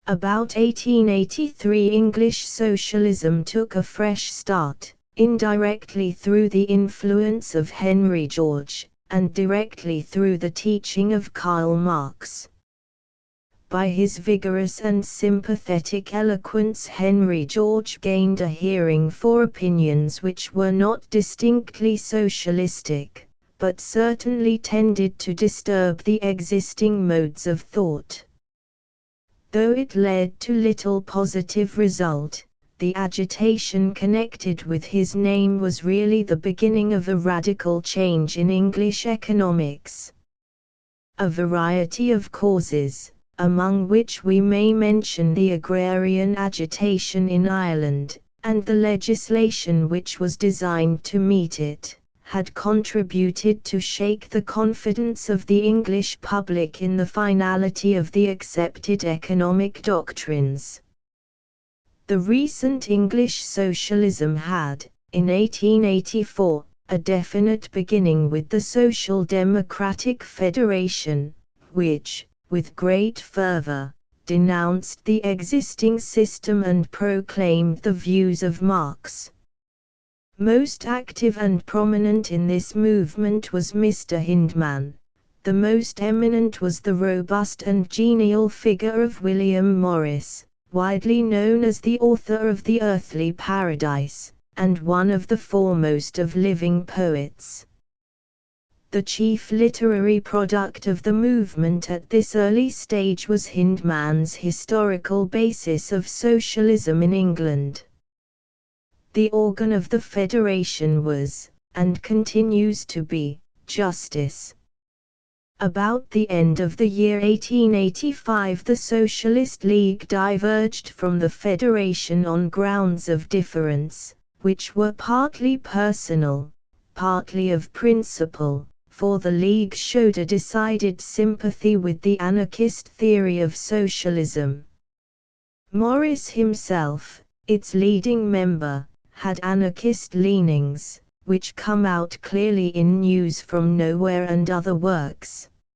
About 1883 English socialism took a fresh start, indirectly through the influence of Henry George, and directly through the teaching of Karl Marx. By his vigorous and sympathetic eloquence Henry George gained a hearing for opinions which were not distinctly socialistic, but certainly tended to disturb the existing modes of thought. Though it led to little positive result, the agitation connected with his name was really the beginning of a radical change in English economics. A variety of causes, among which we may mention the agrarian agitation in Ireland, and the legislation which was designed to meet it, had contributed to shake the confidence of the English public in the finality of the accepted economic doctrines. The recent English socialism had, in 1884, a definite beginning with the Social Democratic Federation, which, with great fervor, denounced the existing system and proclaimed the views of Marx. Most active and prominent in this movement was Mr. Hindman. The most eminent was the robust and genial figure of William Morris, widely known as the author of The Earthly Paradise, and one of the foremost of living poets. The chief literary product of the movement at this early stage was Hindman's historical basis of socialism in England. The organ of the Federation was, and continues to be, justice. About the end of the year 1885 the Socialist League diverged from the Federation on grounds of difference, which were partly personal, partly of principle, for the League showed a decided sympathy with the anarchist theory of socialism. Morris himself, its leading member, had anarchist leanings, which come out clearly in News from Nowhere and other works.